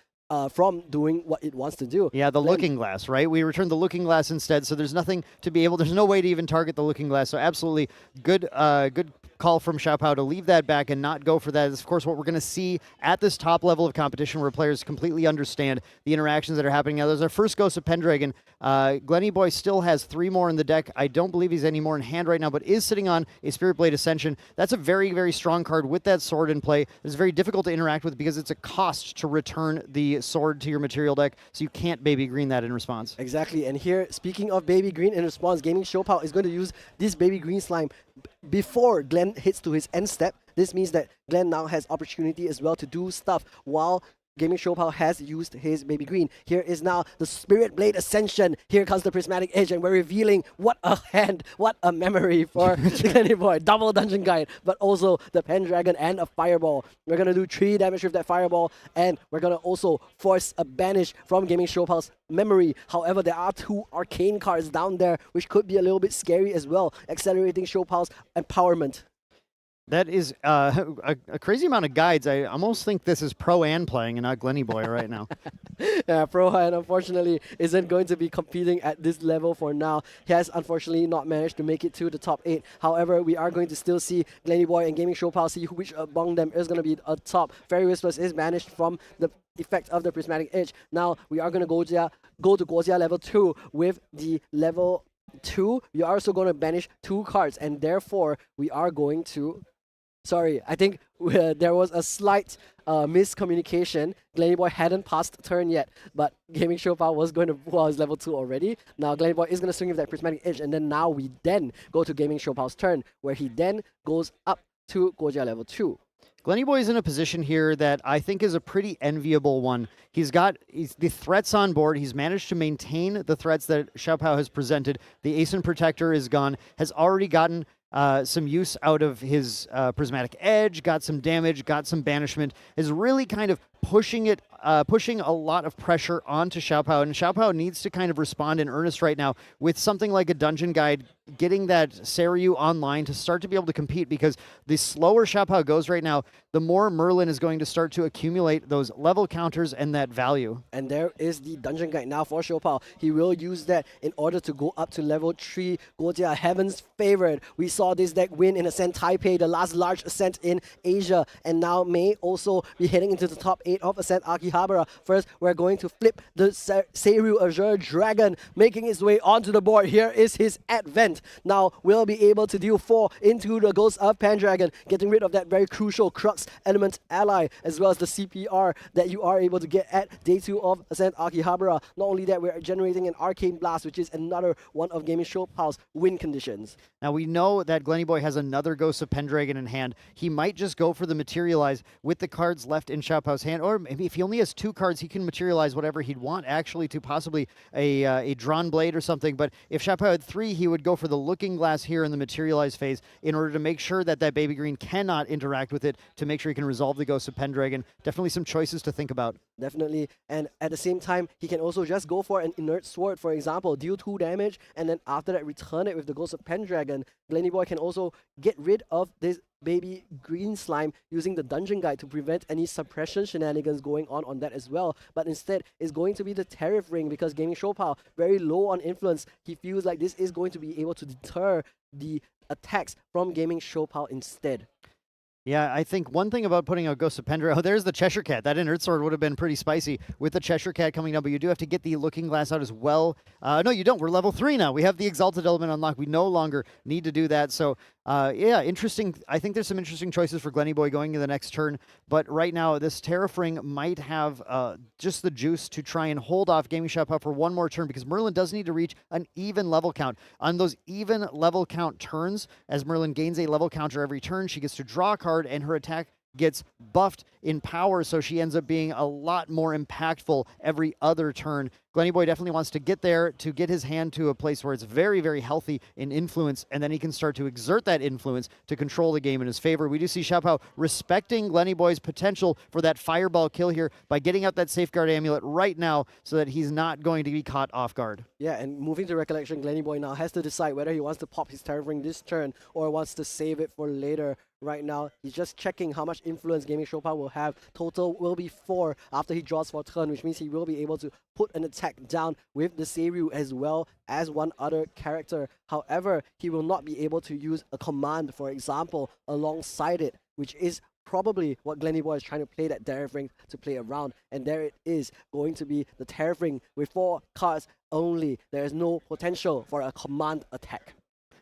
from doing what it wants to do. Yeah, the Looking Glass, right? We returned the Looking Glass instead, so there's nothing to be able, there's no way to even target the Looking Glass, so absolutely good call from Xiaopao to leave that back and not go for that. Is of course what we're going to see at this top level of competition, where players completely understand the interactions that are happening. Now, there's our first Ghost of Pendragon. Glenny Boy still has 3 more in the deck. I don't believe he's any more in hand right now, but is sitting on a Spirit Blade Ascension. That's a very, very strong card with that sword in play. It's very difficult to interact with because it's a cost to return the sword to your material deck, so you can't Baby Green that in response. Exactly, and here, speaking of Baby Green in response, Gaming Showpao is going to use this Baby Green Slime before Glenn hits to his end step. This means that Glenn now has opportunity as well to do stuff while Gaming Showpao has used his Baby Green. Here is now the Spirit Blade Ascension. Here comes the Prismatic Edge, and we're revealing what a hand, what a memory for Glenny Boy. Double Dungeon Guide, but also the Pendragon and a Fireball. We're going to do 3 damage with that Fireball, and we're going to also force a banish from Gaming Showpao's memory. However, there are 2 arcane cards down there, which could be a little bit scary as well, accelerating Showpao's empowerment. That is a crazy amount of guides. I almost think this is Pro-An playing and not Glenny Boy right now. Yeah, Pro-An unfortunately isn't going to be competing at this level for now. He has unfortunately not managed to make it to the top 8. However, we are going to still see Glenny Boy and Gaming Showpao see which among them is going to be a top. Fairy Whispers is banished from the effect of the Prismatic Edge. Now, we are going to go to Guojia level 2 with the level 2. We are also going to banish 2 cards, and therefore, we are going to Sorry, I think there was a slight miscommunication. Glenny Boy hadn't passed turn yet, but Gaming Show Power was going to, well, it's level 2 already. Now Glenny Boy is going to swing with that Prismatic Edge, and then now we then go to Gaming Show Power's turn, where he then goes up to Gojia level 2. Glenny Boy is in a position here that I think is a pretty enviable one. He's got the threats on board. He's managed to maintain the threats that Xiaopao has presented. The Ascent Protector is gone, has already gotten some use out of his Prismatic Edge, got some damage, got some banishment, is really kind of pushing a lot of pressure onto Xiaopao, and Xiaopao needs to kind of respond in earnest right now with something like a Dungeon Guide, getting that Seiryu online to start to be able to compete, because the slower Xiaopao goes right now, the more Merlin is going to start to accumulate those level counters and that value. And there is the Dungeon Guide now for Xiaopao. He will use that in order to go up to level 3. Gojia, Heaven's favorite. We saw this deck win in Ascent Taipei, the last large Ascent in Asia, and now may also be heading into the top 8 of Ascent Akihabara. First, we're going to flip the Seiryu Azure Dragon, making its way onto the board. Here is his advent. Now we'll be able to deal 4 into the Ghost of Pendragon, getting rid of that very crucial Crux element ally, as well as the CPR that you are able to get at day 2 of Ascent Akihabara. Not only that, we're generating an Arcane Blast, which is another one of Gaming Show Power's win conditions. Now we know that Glenny Boy has another Ghost of Pendragon in hand. He might just go for the Materialize with the cards left in Xiaopao's hand, or maybe if he only has 2 cards, he can Materialize whatever he'd want, actually, to possibly a Drawn Blade or something. But if Xiaopao had 3, he would go for the Looking Glass here in the Materialize phase in order to make sure that that Baby Green cannot interact with it, to make sure he can resolve the Ghost of Pendragon. Definitely some choices to think about. Definitely, and at the same time, he can also just go for an Inert Sword, for example, deal 2 damage, and then after that return it with the Ghost of Pendragon. Glenny Boy can also get rid of this baby green slime using the Dungeon Guide to prevent any suppression shenanigans going on that as well. But instead, it's going to be the Tariff Ring, because Gaming Show Power, very low on influence. He feels like this is going to be able to deter the attacks from Gaming Show Power instead. Yeah, I think one thing about putting out Ghost of Pendragon, oh, there's the Cheshire Cat. That Inert Sword would have been pretty spicy with the Cheshire Cat coming down, but you do have to get the Looking Glass out as well. No, you don't. We're level 3 now. We have the Exalted Element unlocked. We no longer need to do that. So, yeah, interesting. I think there's some interesting choices for Glenny Boy going into the next turn, but right now, this Tariff Ring might have just the juice to try and hold off Gaming Xiaopao for one more turn, because Merlin does need to reach an even level count. On those even level count turns, as Merlin gains a level counter every turn, she gets to draw a card, and her attack gets buffed in power, so she ends up being a lot more impactful every other turn. Glenny Boy definitely wants to get there, to get his hand to a place where it's very, very healthy in influence, and then he can start to exert that influence to control the game in his favor. We do see Xiaopao respecting Glenny Boy's potential for that fireball kill here by getting out that Safeguard Amulet right now, so that he's not going to be caught off guard. Yeah, and moving to Recollection, Glenny Boy now has to decide whether he wants to pop his Tariff Ring this turn or wants to save it for later. Right now, he's just checking how much influence Gaming Show Power will have. Total will be 4 after he draws for a turn, which means he will be able to put an attack down with the Seiryu as well as one other character. However, he will not be able to use a command, for example, alongside it, which is probably what Glenny Boy is trying to play that Tariff Ring to play around. And there it is, going to be the Tariff Ring with 4 cards only. There is no potential for a command attack.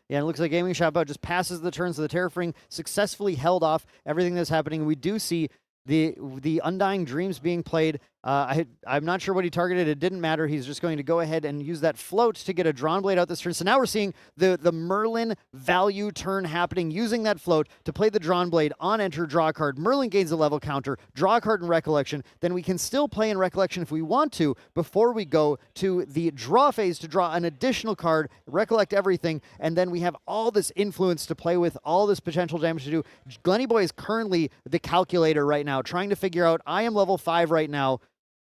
Yeah, it looks like Gaming Xiaopao just passes the turns, so the Tariff Ring successfully held off everything that's happening. We do see the Undying Dreams being played. I'm not sure what he targeted. It didn't matter. He's just going to go ahead and use that float to get a Drawn Blade out this turn. So now we're seeing the Merlin value turn happening, using that float to play the Drawn Blade on enter, draw a card. Merlin gains a level counter, draw a card in Recollection. Then we can still play in Recollection if we want to before we go to the draw phase to draw an additional card, recollect everything, and then we have all this influence to play with, all this potential damage to do. Glenny Boy is currently the calculator right now, trying to figure out, I am level 5 right now.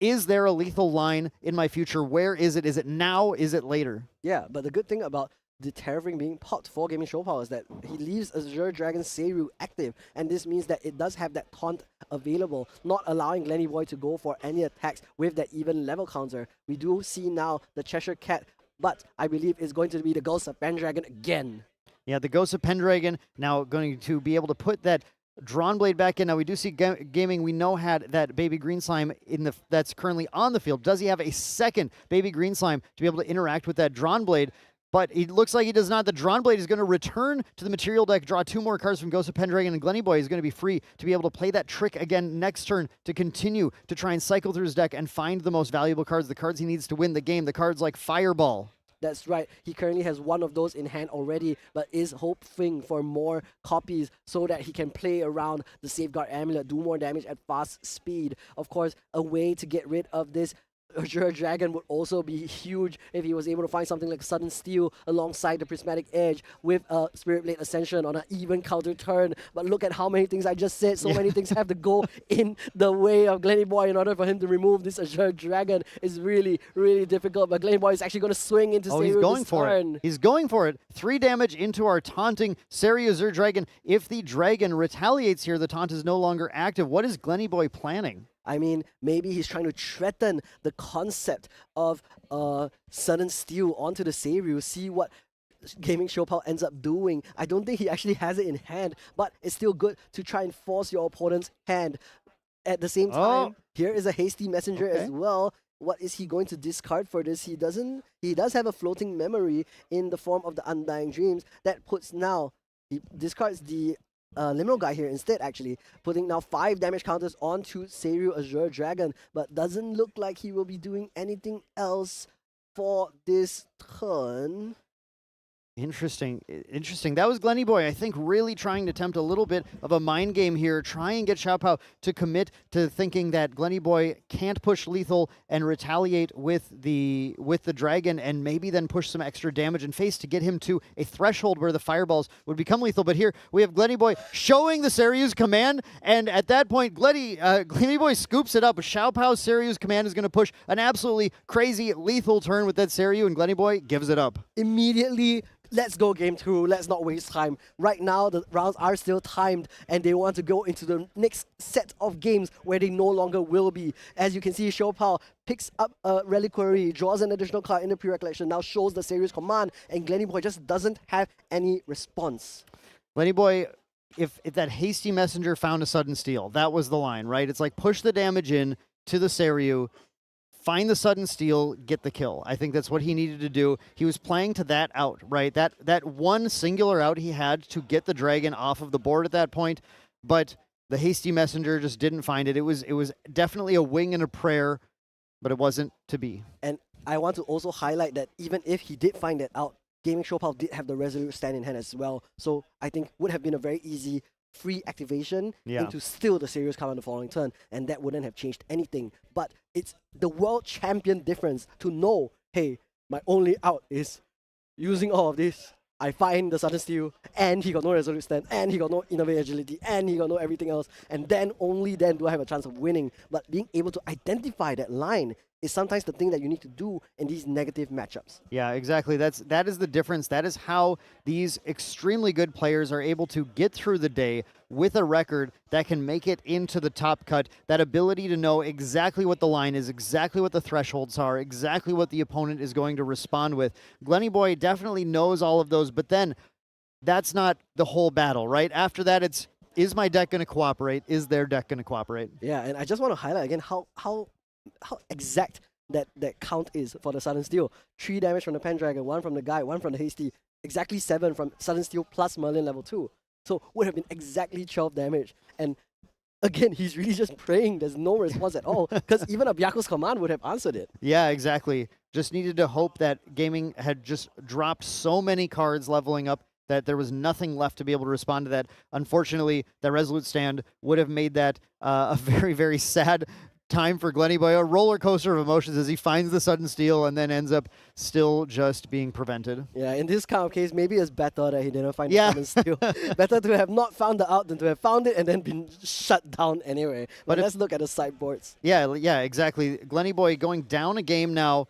Is there a lethal line in my future? Where is it? Is it now? Is it later? Yeah, but the good thing about the Tariff Ring being popped for Gaming Show Power is that he leaves Azure Dragon Seiryu active, and this means that it does have that taunt available, not allowing Glenny Boy to go for any attacks with that even level counter. We do see now the Cheshire Cat, but I believe it's going to be the Ghost of Pendragon again. Yeah, the Ghost of Pendragon now going to be able to put that Drawn Blade back in. Now we do see Gaming, we know, had that Baby Green Slime that's currently on the field. Does he have a second Baby Green Slime to be able to interact with that Drawn Blade? but it looks like he does not. The Drawn Blade is going to return to the material deck, draw 2 more cards from Ghost of Pendragon, and Glenny Boy is going to be free to be able to play that trick again next turn to continue to try and cycle through his deck and find the most valuable cards, the cards he needs to win the game, the cards like Fireball. That's right. He currently has one of those in hand already, but is hoping for more copies so that he can play around the Safeguard Amulet, do more damage at fast speed. Of course, a way to get rid of this Azure Dragon would also be huge if he was able to find something like Sudden Steel alongside the Prismatic Edge with a Spirit Blade Ascension on an even counter turn. But look at how many things I just said. So many things have to go in the way of Glenny Boy in order for him to remove this Azure Dragon. Is really, really difficult. But Glenny Boy is actually going to swing into Seiryu he's going this for turn. it. He's going for it. 3 damage into our taunting Seiryu Azure Dragon. If the dragon retaliates here, the taunt is no longer active. What is Glenny Boy planning? I mean, maybe he's trying to threaten the concept of Sudden Steel onto the Seiryu, see what Gaming Showpal ends up doing. I don't think he actually has it in hand, but it's still good to try and force your opponent's hand. At the same time, here is a Hasty Messenger as well. What is he going to discard for this? He does have a floating memory in the form of the Undying Dreams that puts now, he discards the Liminal Guy here instead, actually, putting now 5 damage counters onto Seiryu Azure Dragon, but doesn't look like he will be doing anything else for this turn. Interesting. That was Glenny Boy, I think, really trying to tempt a little bit of a mind game here, try and get Xiaopao to commit to thinking that Glenny Boy can't push lethal and retaliate with the dragon, and maybe then push some extra damage and face to get him to a threshold where the fireballs would become lethal. But here we have Glenny Boy showing the Seiryu's command, and at that point, Glenny Boy scoops it up. Xiaopao's Seiryu's command is going to push an absolutely crazy lethal turn with that Seiryu, and Glenny Boy gives it up. Immediately, let's go game 2. Let's not waste time. Right now, the rounds are still timed, and they want to go into the next set of games where they no longer will be. As you can see, Showpal picks up a Reliquary, draws an additional card in the pre-recollection, now shows the Seiryu's command, and Glenny Boy just doesn't have any response. Glenny Boy, if that Hasty Messenger found a Sudden Steel, that was the line, right? It's like push the damage in to the Seiryu, find the Sudden Steel, get the kill. I think that's what he needed to do. He was playing to that out, right? That one singular out he had to get the dragon off of the board at that point, but the Hasty Messenger just didn't find it. It was definitely a wing and a prayer, but it wasn't to be. And I want to also highlight that even if he did find it out, Gaming Showpal did have the Resolute Stand in hand as well, so I think would have been a very easy free activation into steal the Seiryu's card on the following turn, and that wouldn't have changed anything. But it's the world champion difference to know, hey, my only out is using all of this. I find the Sudden Steel, and he got no Resolute Stand, and he got no Innovate Agility, and he got no everything else, and then only then do I have a chance of winning. But being able to identify that line is sometimes the thing that you need to do in these negative matchups. Yeah, exactly. That is the difference. That is how these extremely good players are able to get through the day with a record that can make it into the top cut. That ability to know exactly what the line is, exactly what the thresholds are, exactly what the opponent is going to respond with. Glenny Boy definitely knows all of those, but then that's not the whole battle, right? After that, it's, is my deck going to cooperate? Is their deck going to cooperate? Yeah, and I just want to highlight again how exact that count is for the Sudden Steel. 3 damage from the Pendragon, 1 from the Guide, 1 from the Hasty, exactly 7 from Sudden Steel plus Merlin level 2. So would have been exactly 12 damage. And again, he's really just praying there's no response at all, because even a Byaku's command would have answered it. Yeah, exactly. Just needed to hope that Gaming had just dropped so many cards leveling up that there was nothing left to be able to respond to that. Unfortunately, that Resolute Stand would have made that a very, very sad time for Glenny Boy, a roller coaster of emotions as he finds the Sudden Steel and then ends up still just being prevented. Yeah, in this kind of case, maybe it's better that he didn't find the Sudden Steel. Better to have not found the out than to have found it and then been shut down anyway. But let's look at the sideboards. Yeah, exactly. Glenny Boy going down a game now.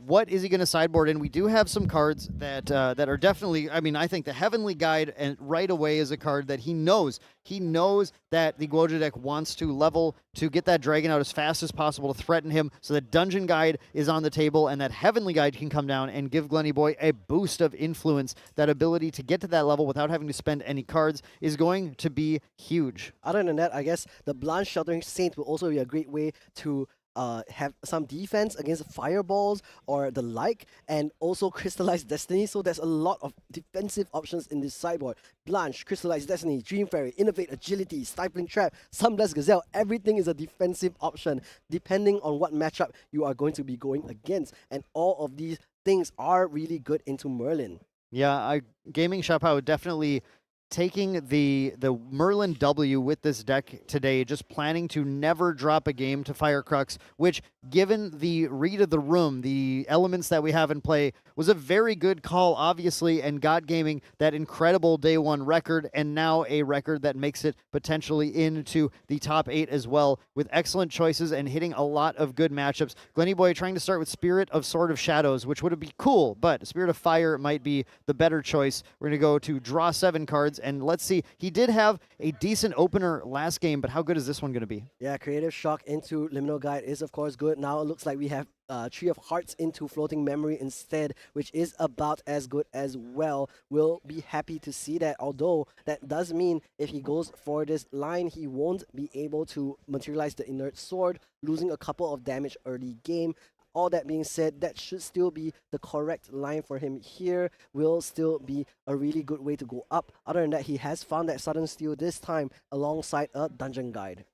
What is he going to sideboard in? We do have some cards that are definitely, I mean, I think the Heavenly Guide and right away is a card that he knows. He knows that the Guoja deck wants to level to get that dragon out as fast as possible to threaten him, so that Dungeon Guide is on the table and that Heavenly Guide can come down and give Glenny Boy a boost of influence. That ability to get to that level without having to spend any cards is going to be huge. Other than that, I guess the Blanche Sheltering Saint will also be a great way to have some defense against fireballs or the like, and also Crystallized Destiny. So there's a lot of defensive options in this sideboard. Blanche, Crystallized Destiny, Dream Fairy, Innovate, Agility, Stifling Trap, Sunblessed Gazelle. Everything is a defensive option depending on what matchup you are going to be going against. And all of these things are really good into Merlin. Yeah, Gaming Shopao definitely taking the Merlin W with this deck today, just planning to never drop a game to Firecrux, which, given the read of the room, the elements that we have in play, was a very good call, obviously, and got Gaming that incredible day one record, and now a record that makes it potentially into the top 8 as well, with excellent choices and hitting a lot of good matchups. Glenny Boy trying to start with Spirit of Sword of Shadows, which would be cool, but Spirit of Fire might be the better choice. We're going to go to draw 7 cards, and let's see. He did have a decent opener last game, but how good is this one going to be? Yeah, Creative Shock into Liminal Guide is, of course, good. Now it looks like we have Tree of Hearts into Floating Memory instead, which is about as good as well. We'll be happy to see that, although that does mean if he goes for this line, he won't be able to materialize the Inert Sword, losing a couple of damage early game. All that being said, that should still be the correct line for him here. Will still be a really good way to go up. Other than that, he has found that Sudden Steal this time alongside a Dungeon Guide.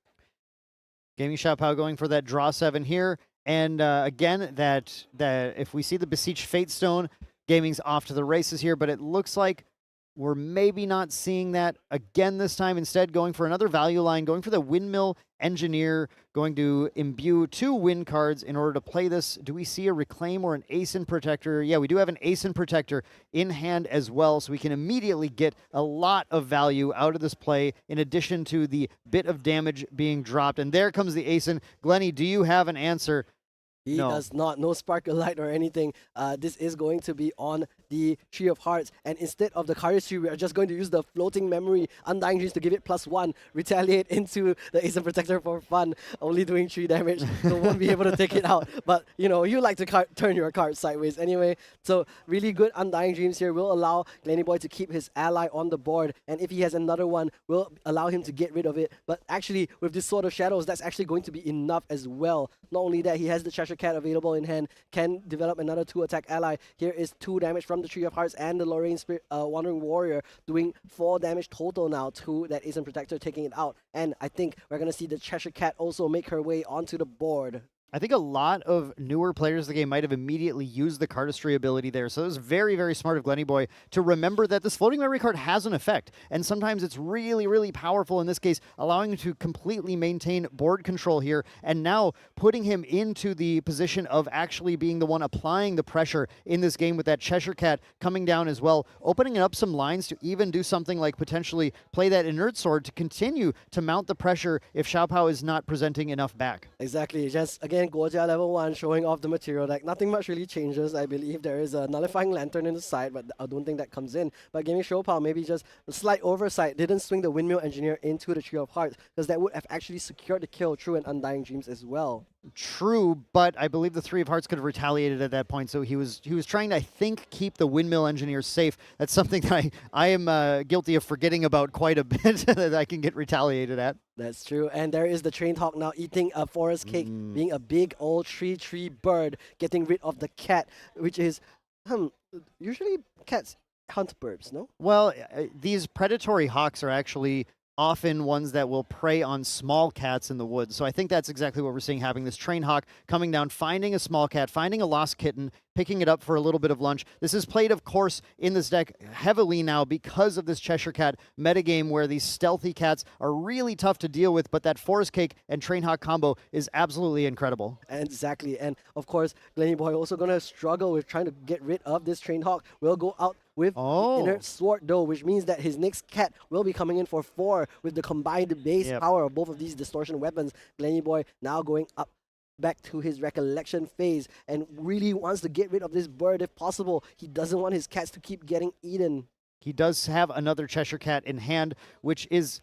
Gaming Shopao going for that draw 7 here. And again, that if we see the Beseech Fate Stone, Gaming's off to the races here, but it looks like we're maybe not seeing that again this time. Instead, going for another value line, going for the Windmill Engineer, going to imbue 2 win cards in order to play this. Do we see a Reclaim or an Ascent Protector? Yeah, we do have an Ascent Protector in hand as well, so we can immediately get a lot of value out of this play in addition to the bit of damage being dropped. And there comes the Ascent. Glenny, do you have an answer? He does not. No Sparkle Light or anything. This is going to be on the Tree of Hearts. And instead of the Courage Tree, we are just going to use the Floating Memory Undying Dreams to give it +1. Retaliate into the Ascent Protector for fun. Only doing 3 damage. So won't be able to take it out. But, you know, you like to turn your card sideways anyway. So really good Undying Dreams here will allow Glenny Boy to keep his ally on the board. And if he has another one, will allow him to get rid of it. But actually, with this Sword of Shadows, that's actually going to be enough as well. Not only that, he has the Cheshire Cat available in hand, can develop another 2 attack ally. Here is 2 damage from the Tree of Hearts and the Lorraine Spirit, Wandering Warrior, doing 4 damage total now to that Ascent Protector, taking it out. And I think we're going to see the Cheshire Cat also make her way onto the board. I think a lot of newer players of the game might have immediately used the Cardistry ability there. So it was very, very smart of Glenny Boy to remember that this Floating Memory card has an effect. And sometimes it's really, really powerful in this case, allowing him to completely maintain board control here. And now putting him into the position of actually being the one applying the pressure in this game with that Cheshire Cat coming down as well, opening up some lines to even do something like potentially play that Inert Sword to continue to mount the pressure if Xiaopao is not presenting enough back. Exactly. Just, again, Guojia level 1 showing off the material deck. Nothing much really changes. I believe there is a Nullifying Lantern in the side, but I don't think that comes in. But Gaming Shopao, maybe just a slight oversight, didn't swing the Windmill Engineer into the Tree of Hearts, because that would have actually secured the kill through an Undying Dreams as well. True, but I believe the Three of Hearts could have retaliated at that point, so he was trying to, I think, keep the Windmill Engineer safe. That's something that I am guilty of forgetting about quite a bit, that I can get retaliated at. That's true. And there is the Trained Hawk now eating a forest cake, being a big old tree bird, getting rid of the cat, which is, usually cats hunt birds, no? Well, these predatory hawks are actually often ones that will prey on small cats in the woods. So I think that's exactly what we're seeing happening. This Train Hawk coming down, finding a small cat, finding a lost kitten, picking it up for a little bit of lunch. This is played, of course, in this deck heavily now because of this Cheshire Cat metagame where these stealthy cats are really tough to deal with, but that Forest Cake and Train Hawk combo is absolutely incredible. Exactly. And of course, Glenny Boy also going to struggle with trying to get rid of this Trained Hawk. Will go out with the Inert Sword though, which means that his next cat will be coming in for 4 with the combined base power of both of these distortion weapons. Glenny Boy now going up back to his recollection phase and really wants to get rid of this bird if possible. He doesn't want his cats to keep getting eaten. He does have another Cheshire Cat in hand, which is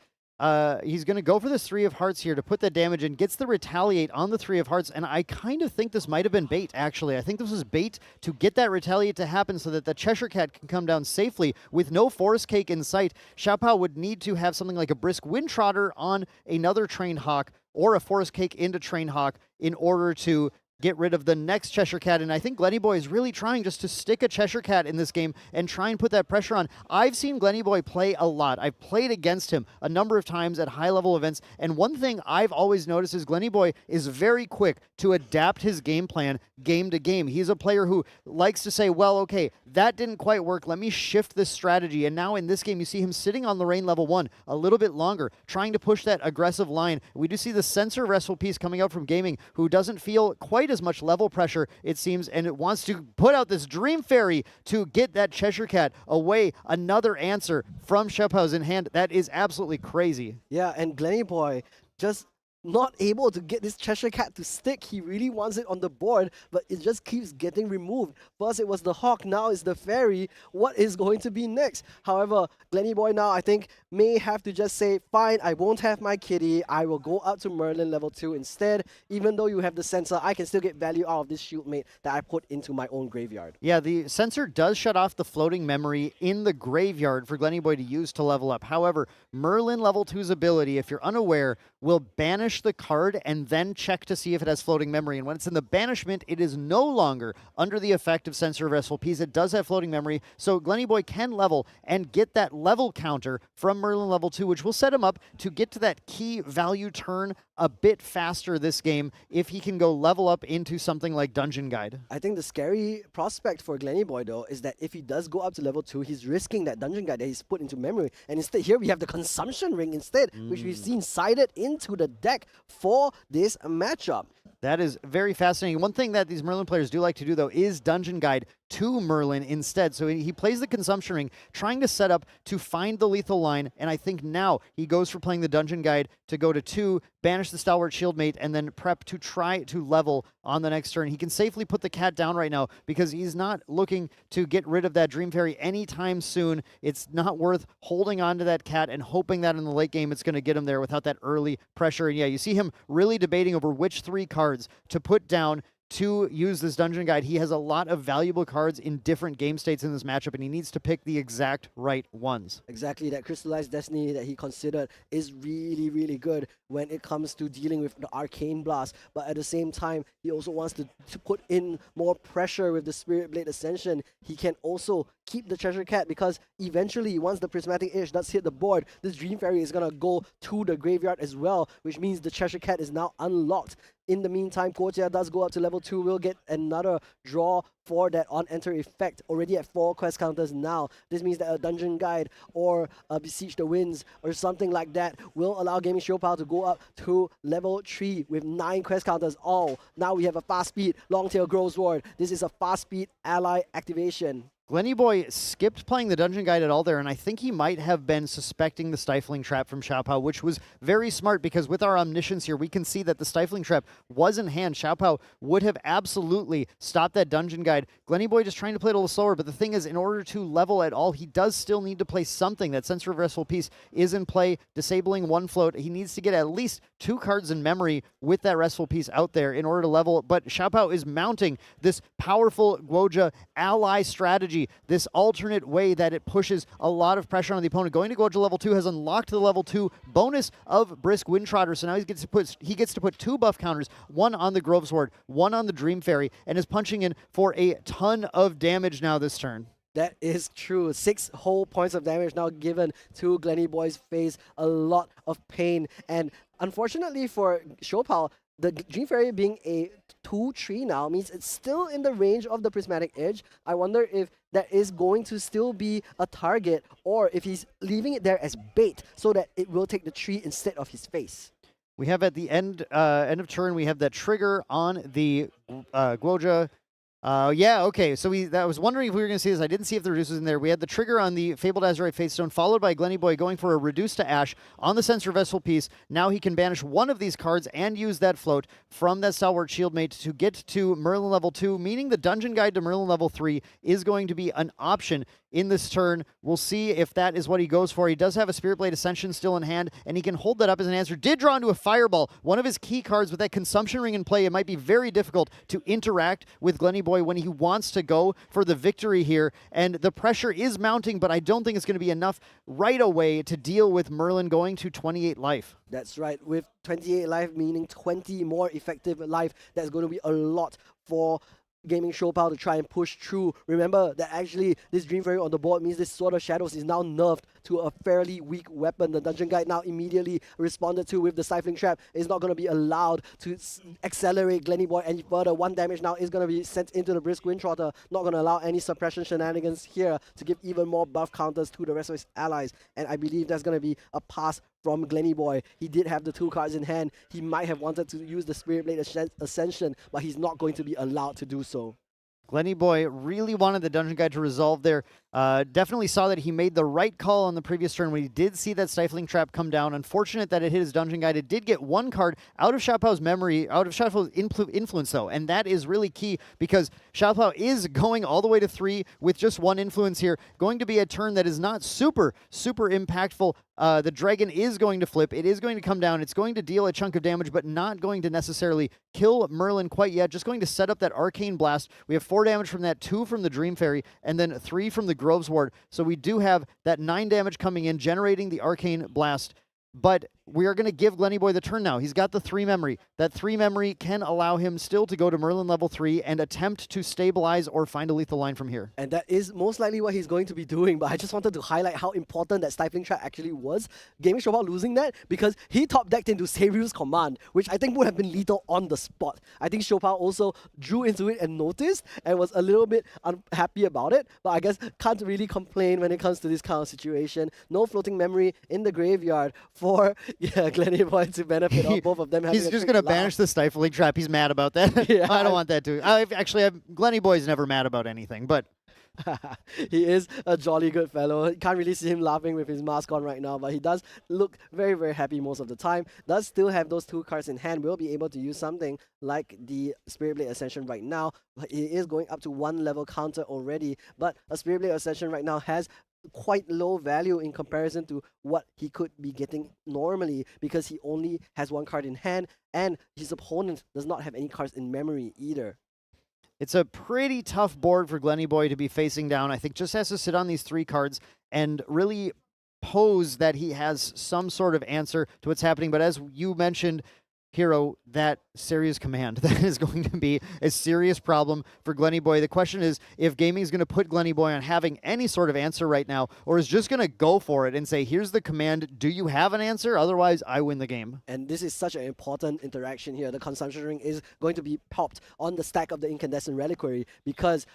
he's going to go for this Three of Hearts here to put that damage in, gets the Retaliate on the Three of Hearts, and I kind of think this might have been bait, actually. I think this was bait to get that Retaliate to happen so that the Cheshire Cat can come down safely with no Forest Cake in sight. Xiaopao would need to have something like a Brisk Wind Trotter on another Trained Hawk or a Forest Cake into Train Hawk in order to get rid of the next Cheshire Cat. And I think Glenny Boy is really trying just to stick a Cheshire Cat in this game and try and put that pressure on. I've seen Glenny Boy play a lot. I've played against him a number of times at high-level events, and one thing I've always noticed is Glenny Boy is very quick to adapt his game plan game to game. He's a player who likes to say, well, okay, that didn't quite work. Let me shift this strategy. And now in this game, you see him sitting on Lorraine level 1 a little bit longer, trying to push that aggressive line. We do see the Sensor Wrestle piece coming out from Gaming, who doesn't feel quite as much level pressure, it seems, and it wants to put out this Dream Fairy to get that Cheshire Cat away. Another answer from Shephao's in hand. That is absolutely crazy. Yeah, and Glenny Boy just not able to get this Cheshire Cat to stick. He really wants it on the board, but it just keeps getting removed. First it was the Hawk, now it's the Fairy. What is going to be next? However, Glenny Boy now, I think, may have to just say, fine, I won't have my kitty. I will go up to Merlin level 2 instead. Even though you have the sensor, I can still get value out of this Shieldmate that I put into my own graveyard. Yeah, the sensor does shut off the floating memory in the graveyard for Glenny Boy to use to level up. However, Merlin level 2's ability, if you're unaware, will banish the card and then check to see if it has floating memory. And when it's in the banishment, it is no longer under the effect of Sensor of SLPs. It does have floating memory, so Glenny Boy can level and get that level counter from Merlin level 2, which will set him up to get to that key value turn a bit faster this game if he can go level up into something like Dungeon Guide. I think the scary prospect for Glenny Boy, though, is that if he does go up to level 2, he's risking that Dungeon Guide that he's put into memory. And instead, here we have the Consumption Ring instead, which we've seen sided into the deck for this matchup. That is very fascinating. One thing that these Merlin players do like to do, though, is Dungeon Guide to Merlin instead. So he plays the Consumption Ring, trying to set up to find the lethal line, and I think now he goes for playing the Dungeon Guide to go to 2, banish the Stalwart Shieldmate, and then prep to try to level on the next turn. He can safely put the cat down right now because he's not looking to get rid of that Dream Fairy anytime soon. It's not worth holding on to that cat and hoping that in the late game it's going to get him there without that early pressure. And yeah, you see him really debating over which 3 cards to put down to use this Dungeon Guide. He has a lot of valuable cards in different game states in this matchup, and he needs to pick the exact right ones. Exactly, that Crystallized Destiny that he considered is really, really good when it comes to dealing with the Arcane Blast. But at the same time, he also wants to put in more pressure with the Spirit Blade Ascension. He can also keep the Treasure Cat because eventually, once the Prismatic Edge does hit the board, this Dream Fairy is going to go to the graveyard as well, which means the Treasure Cat is now unlocked. In the meantime, Kotia does go up to level 2. We'll get another draw for that on-enter effect. Already at 4 quest counters now. This means that a Dungeon Guide or a Beseech the Winds or something like that will allow Gaming Showpile to go up to level 3 with 9 quest counters. Oh, now we have a fast speed Longtail Growsword. This is a fast speed ally activation. Glenny Boy skipped playing the Dungeon Guide at all there, and I think he might have been suspecting the Stifling Trap from Xiaopao, which was very smart because with our Omniscience here, we can see that the Stifling Trap was in hand. Xiaopao would have absolutely stopped that Dungeon Guide. Glenny Boy just trying to play it a little slower, but the thing is, in order to level at all, he does still need to play something. That Sensor of Restful Peace is in play, disabling 1 float. He needs to get at least 2 cards in memory with that Restful Peace out there in order to level, but Xiaopao is mounting this powerful Guoja ally strategy, this alternate way that it pushes a lot of pressure on the opponent. Going to Guoja level 2 has unlocked the level 2 bonus of Brisk Windtrotter, so now he gets to put 2 buff counters, 1 on the Grovesword, 1 on the Dream Fairy, and is punching in for a ton of damage now this turn. That is true. 6 whole points of damage now given to Glenny Boy's face. A lot of pain. And unfortunately for Showpal, the Dream Fairy being a 2/3 now means it's still in the range of the Prismatic Edge. I wonder if that is going to still be a target or if he's leaving it there as bait so that it will take the tree instead of his face. We have at the end of turn, we have that trigger on the Guoja. Yeah, okay. So I was wondering if we were going to see this. I didn't see if the reduce was in there. We had the trigger on the Fabled Azurite Faithstone, followed by Glenny Boy going for a reduce to Ash on the Sensor Vessel piece. Now he can banish 1 of these cards and use that float from that Stalwart Shieldmate to get to Merlin level 2, meaning the Dungeon Guide to Merlin level 3 is going to be an option in this turn. We'll see if that is what he goes for. He does have a Spirit Blade Ascension still in hand, and he can hold that up as an answer. Did draw into a Fireball, one of his key cards with that Consumption Ring in play. It might be very difficult to interact with Glenny Boy Boy when he wants to go for the victory here. And the pressure is mounting, but I don't think it's going to be enough right away to deal with Merlin going to 28 life. That's right. With 28 life, meaning 20 more effective life, that's going to be a lot for Gaming Showpal to try and push through. Remember that actually this Dream Fairy on the board means this Sword of Shadows is now nerfed to a fairly weak weapon. The Dungeon Guide now immediately responded to with the Stifling Trap. It's not going to be allowed to accelerate Glenny Boy any further. 1 damage now is going to be sent into the Brisk Wind Trotter. Not going to allow any suppression shenanigans here to give even more buff counters to the rest of his allies. And I believe that's going to be a pass from Glenny Boy. He did have the 2 cards in hand. He might have wanted to use the Spirit Blade Ascension, but he's not going to be allowed to do so. Glenny Boy really wanted the Dungeon Guide to resolve there. Definitely saw that he made the right call on the previous turn when he did see that Stifling Trap come down. Unfortunate that it hit his Dungeon Guide. It did get 1 card out of Xiaopao's memory, out of Xiaopao's influence though, and that is really key because Xiaopao is going all the way to 3 with just 1 influence here. Going to be a turn that is not super impactful. The dragon is going to flip. It is going to come down. It's going to deal a chunk of damage, but not going to necessarily kill Merlin quite yet. Just going to set up that Arcane Blast. We have 4 damage from that, 2 from the Dream Fairy, and then 3 from the Groves Ward. So we do have that 9 damage coming in, generating the Arcane Blast. But we are going to give Glenny Boy the turn now. He's got the 3 memory. That 3 memory can allow him still to go to Merlin level 3 and attempt to stabilize or find a lethal line from here. And that is most likely what he's going to be doing, but I just wanted to highlight how important that Stifling Trap actually was. Gaming Showpal losing that because he top decked into Seiryu's command, which I think would have been lethal on the spot. I think Showpal also drew into it and noticed and was a little bit unhappy about it, but I guess can't really complain when it comes to this kind of situation. No floating memory in the graveyard for Glenny Boy to benefit of both of them. He's just going to banish the Stifling Trap. He's mad about that. Yeah, I don't want that to. Glenny Boy's never mad about anything, but he is a jolly good fellow. You can't really see him laughing with his mask on right now, but he does look very, very happy most of the time. Does still have those 2 cards in hand. Will be able to use something like the Spirit Blade Ascension right now. He is going up to 1 level counter already, but a Spirit Blade Ascension right now has quite low value in comparison to what he could be getting normally because he only has 1 card in hand and his opponent does not have any cards in memory either. It's a pretty tough board for Glenny Boy to be facing down. I think just has to sit on these 3 cards and really pose that he has some sort of answer to what's happening. But as you mentioned, Hero, that serious command, that is going to be a serious problem for Glenny Boy. The question is if gaming is going to put Glenny Boy on having any sort of answer right now, or is just going to go for it and say, here's the command, do you have an answer? Otherwise, I win the game. And this is such an important interaction here. The Consumption Ring is going to be popped on the stack of the Incandescent Reliquary because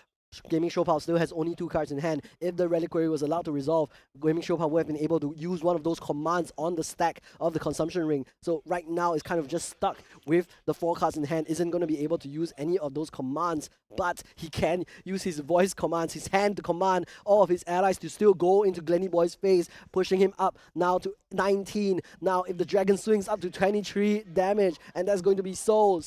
Gaming Showpal still has only 2 cards in hand. If the Reliquary was allowed to resolve, Gaming Showpal would have been able to use one of those commands on the stack of the Consumption Ring. So right now it's kind of just stuck with the 4 cards in hand. Isn't going to be able to use any of those commands, but he can use his voice commands, his hand to command all of his allies to still go into Glenny Boy's face, pushing him up now to 19. Now if the dragon swings up to 23 damage, and that's going to be so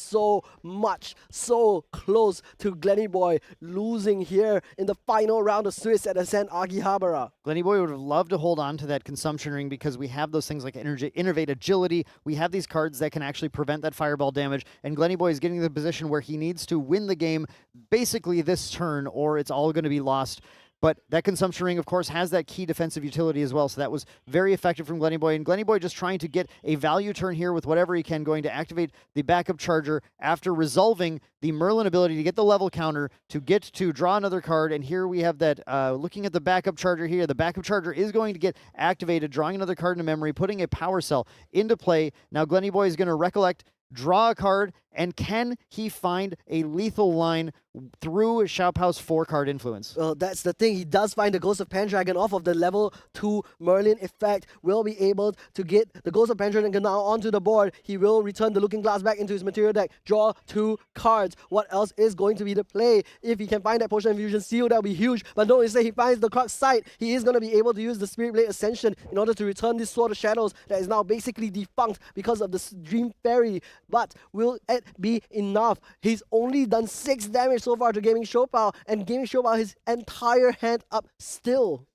much, so close to Glenny Boy losing here in the final round of Swiss at Ascent Akihabara. Glenny Boy would have loved to hold on to that Consumption Ring because we have those things like Innervate Agility. We have these cards that can actually prevent that Fireball damage, and Glenny Boy is getting to the position where he needs to win the game basically this turn or it's all going to be lost. But that Consumption Ring, of course, has that key defensive utility as well, so that was very effective from Glenny Boy. And Glenny Boy just trying to get a value turn here with whatever he can, going to activate the backup charger after resolving the Merlin ability to get the level counter, to get to draw another card. And here we have that, looking at the backup charger here, the backup charger is going to get activated, drawing another card into memory, putting a power cell into play. Now Glenny Boy is going to recollect, draw a card, and can he find a lethal line through Xiaopao's 4-card influence? Well, that's the thing. He does find the Ghost of Pendragon off of the level 2 Merlin effect. Will be able to get the Ghost of Pendragon now onto the board. He will return the Looking Glass back into his material deck. Draw 2 cards. What else is going to be the play? If he can find that Potion of Fusion Seal, that'll be huge. But no, instead he finds the Crux Sight. He is going to be able to use the Spirit Blade Ascension in order to return this Sword of Shadows that is now basically defunct because of the Dream Fairy. But will it be enough? He's only done 6 damage so far to Gaming Showpal, and Gaming Showpal his entire hand up still.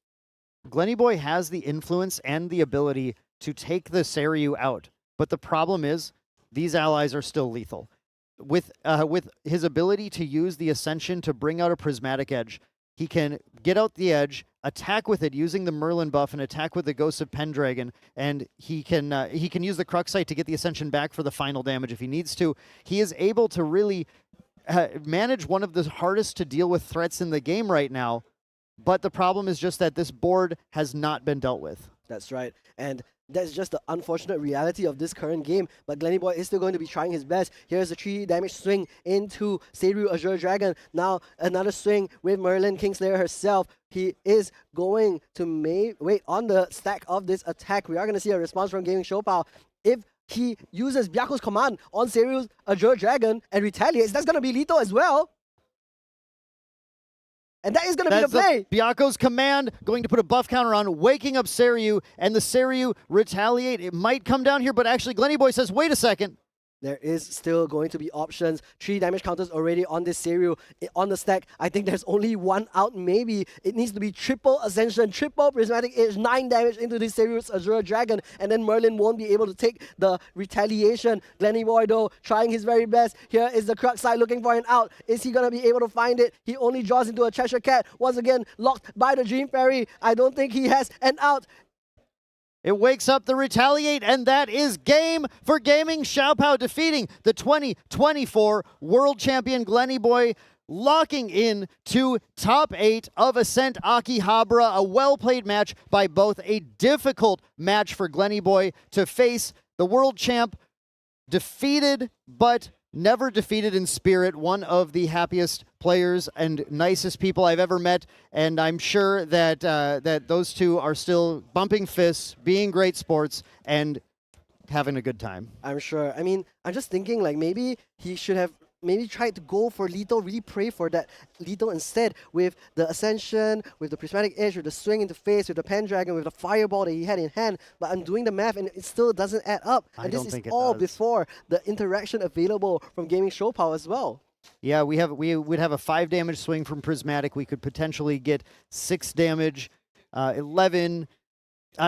Glenny Boy has the influence and the ability to take the Seiryu out, but the problem is these allies are still lethal. with his ability to use the Ascension to bring out a prismatic edge, he can get out the edge, attack with it using the Merlin buff, and attack with the Ghost of Pendragon, and he can use the Cruxite to get the Ascension back for the final damage if he needs to. He is able to really manage one of the hardest to deal with threats in the game right now, but the problem is just that this board has not been dealt with. That's right. And that's just the unfortunate reality of this current game. But Glenny Boy is still going to be trying his best. Here's a 3 damage swing into Seiryu Azure Dragon. Now another swing with Merlin Kingslayer herself. He is going to wait on the stack of this attack. We are going to see a response from Gaming Showpao. If he uses Byaku's command on Seiryu's Azure Dragon and retaliates, that's going to be lethal as well. And that is going to be the play. Byaku's command, going to put a buff counter on, waking up Seiryu, and the Seiryu retaliate. It might come down here, but actually Glenny Boy says, wait a second. There is still going to be options. 3 damage counters already on this Seiryu on the stack. I think there's only one out maybe. It needs to be triple Ascension, triple Prismatic Edge, 9 damage into this Seiryu's Azure Dragon, and then Merlin won't be able to take the retaliation. Glenny Boy though, trying his very best. Here is the Cruxite looking for an out. Is he going to be able to find it? He only draws into a Cheshire Cat. Once again, locked by the Dream Fairy. I don't think he has an out. It wakes up the retaliate, and that is game for Gaming Showpao, defeating the 2024 World Champion Glenny Boy, locking in to top 8 of Ascent Akihabara. A well-played match by both. A difficult match for Glenny Boy to face the world champ, defeated but never defeated in spirit. One of the happiest players and nicest people I've ever met, and I'm sure that that those two are still bumping fists, being great sports, and having a good time. I'm sure. I mean, I'm just thinking like maybe he should have tried to go for lethal, really pray for that lethal instead with the Ascension, with the Prismatic Edge, with the swing into face, with the Pendragon, with the Fireball that he had in hand. But I'm doing the math and it still doesn't add up. And this is all before the interaction available from Gaming Showpao as well. Yeah, we would have a 5 damage swing from Prismatic. We could potentially get 6 damage, 11.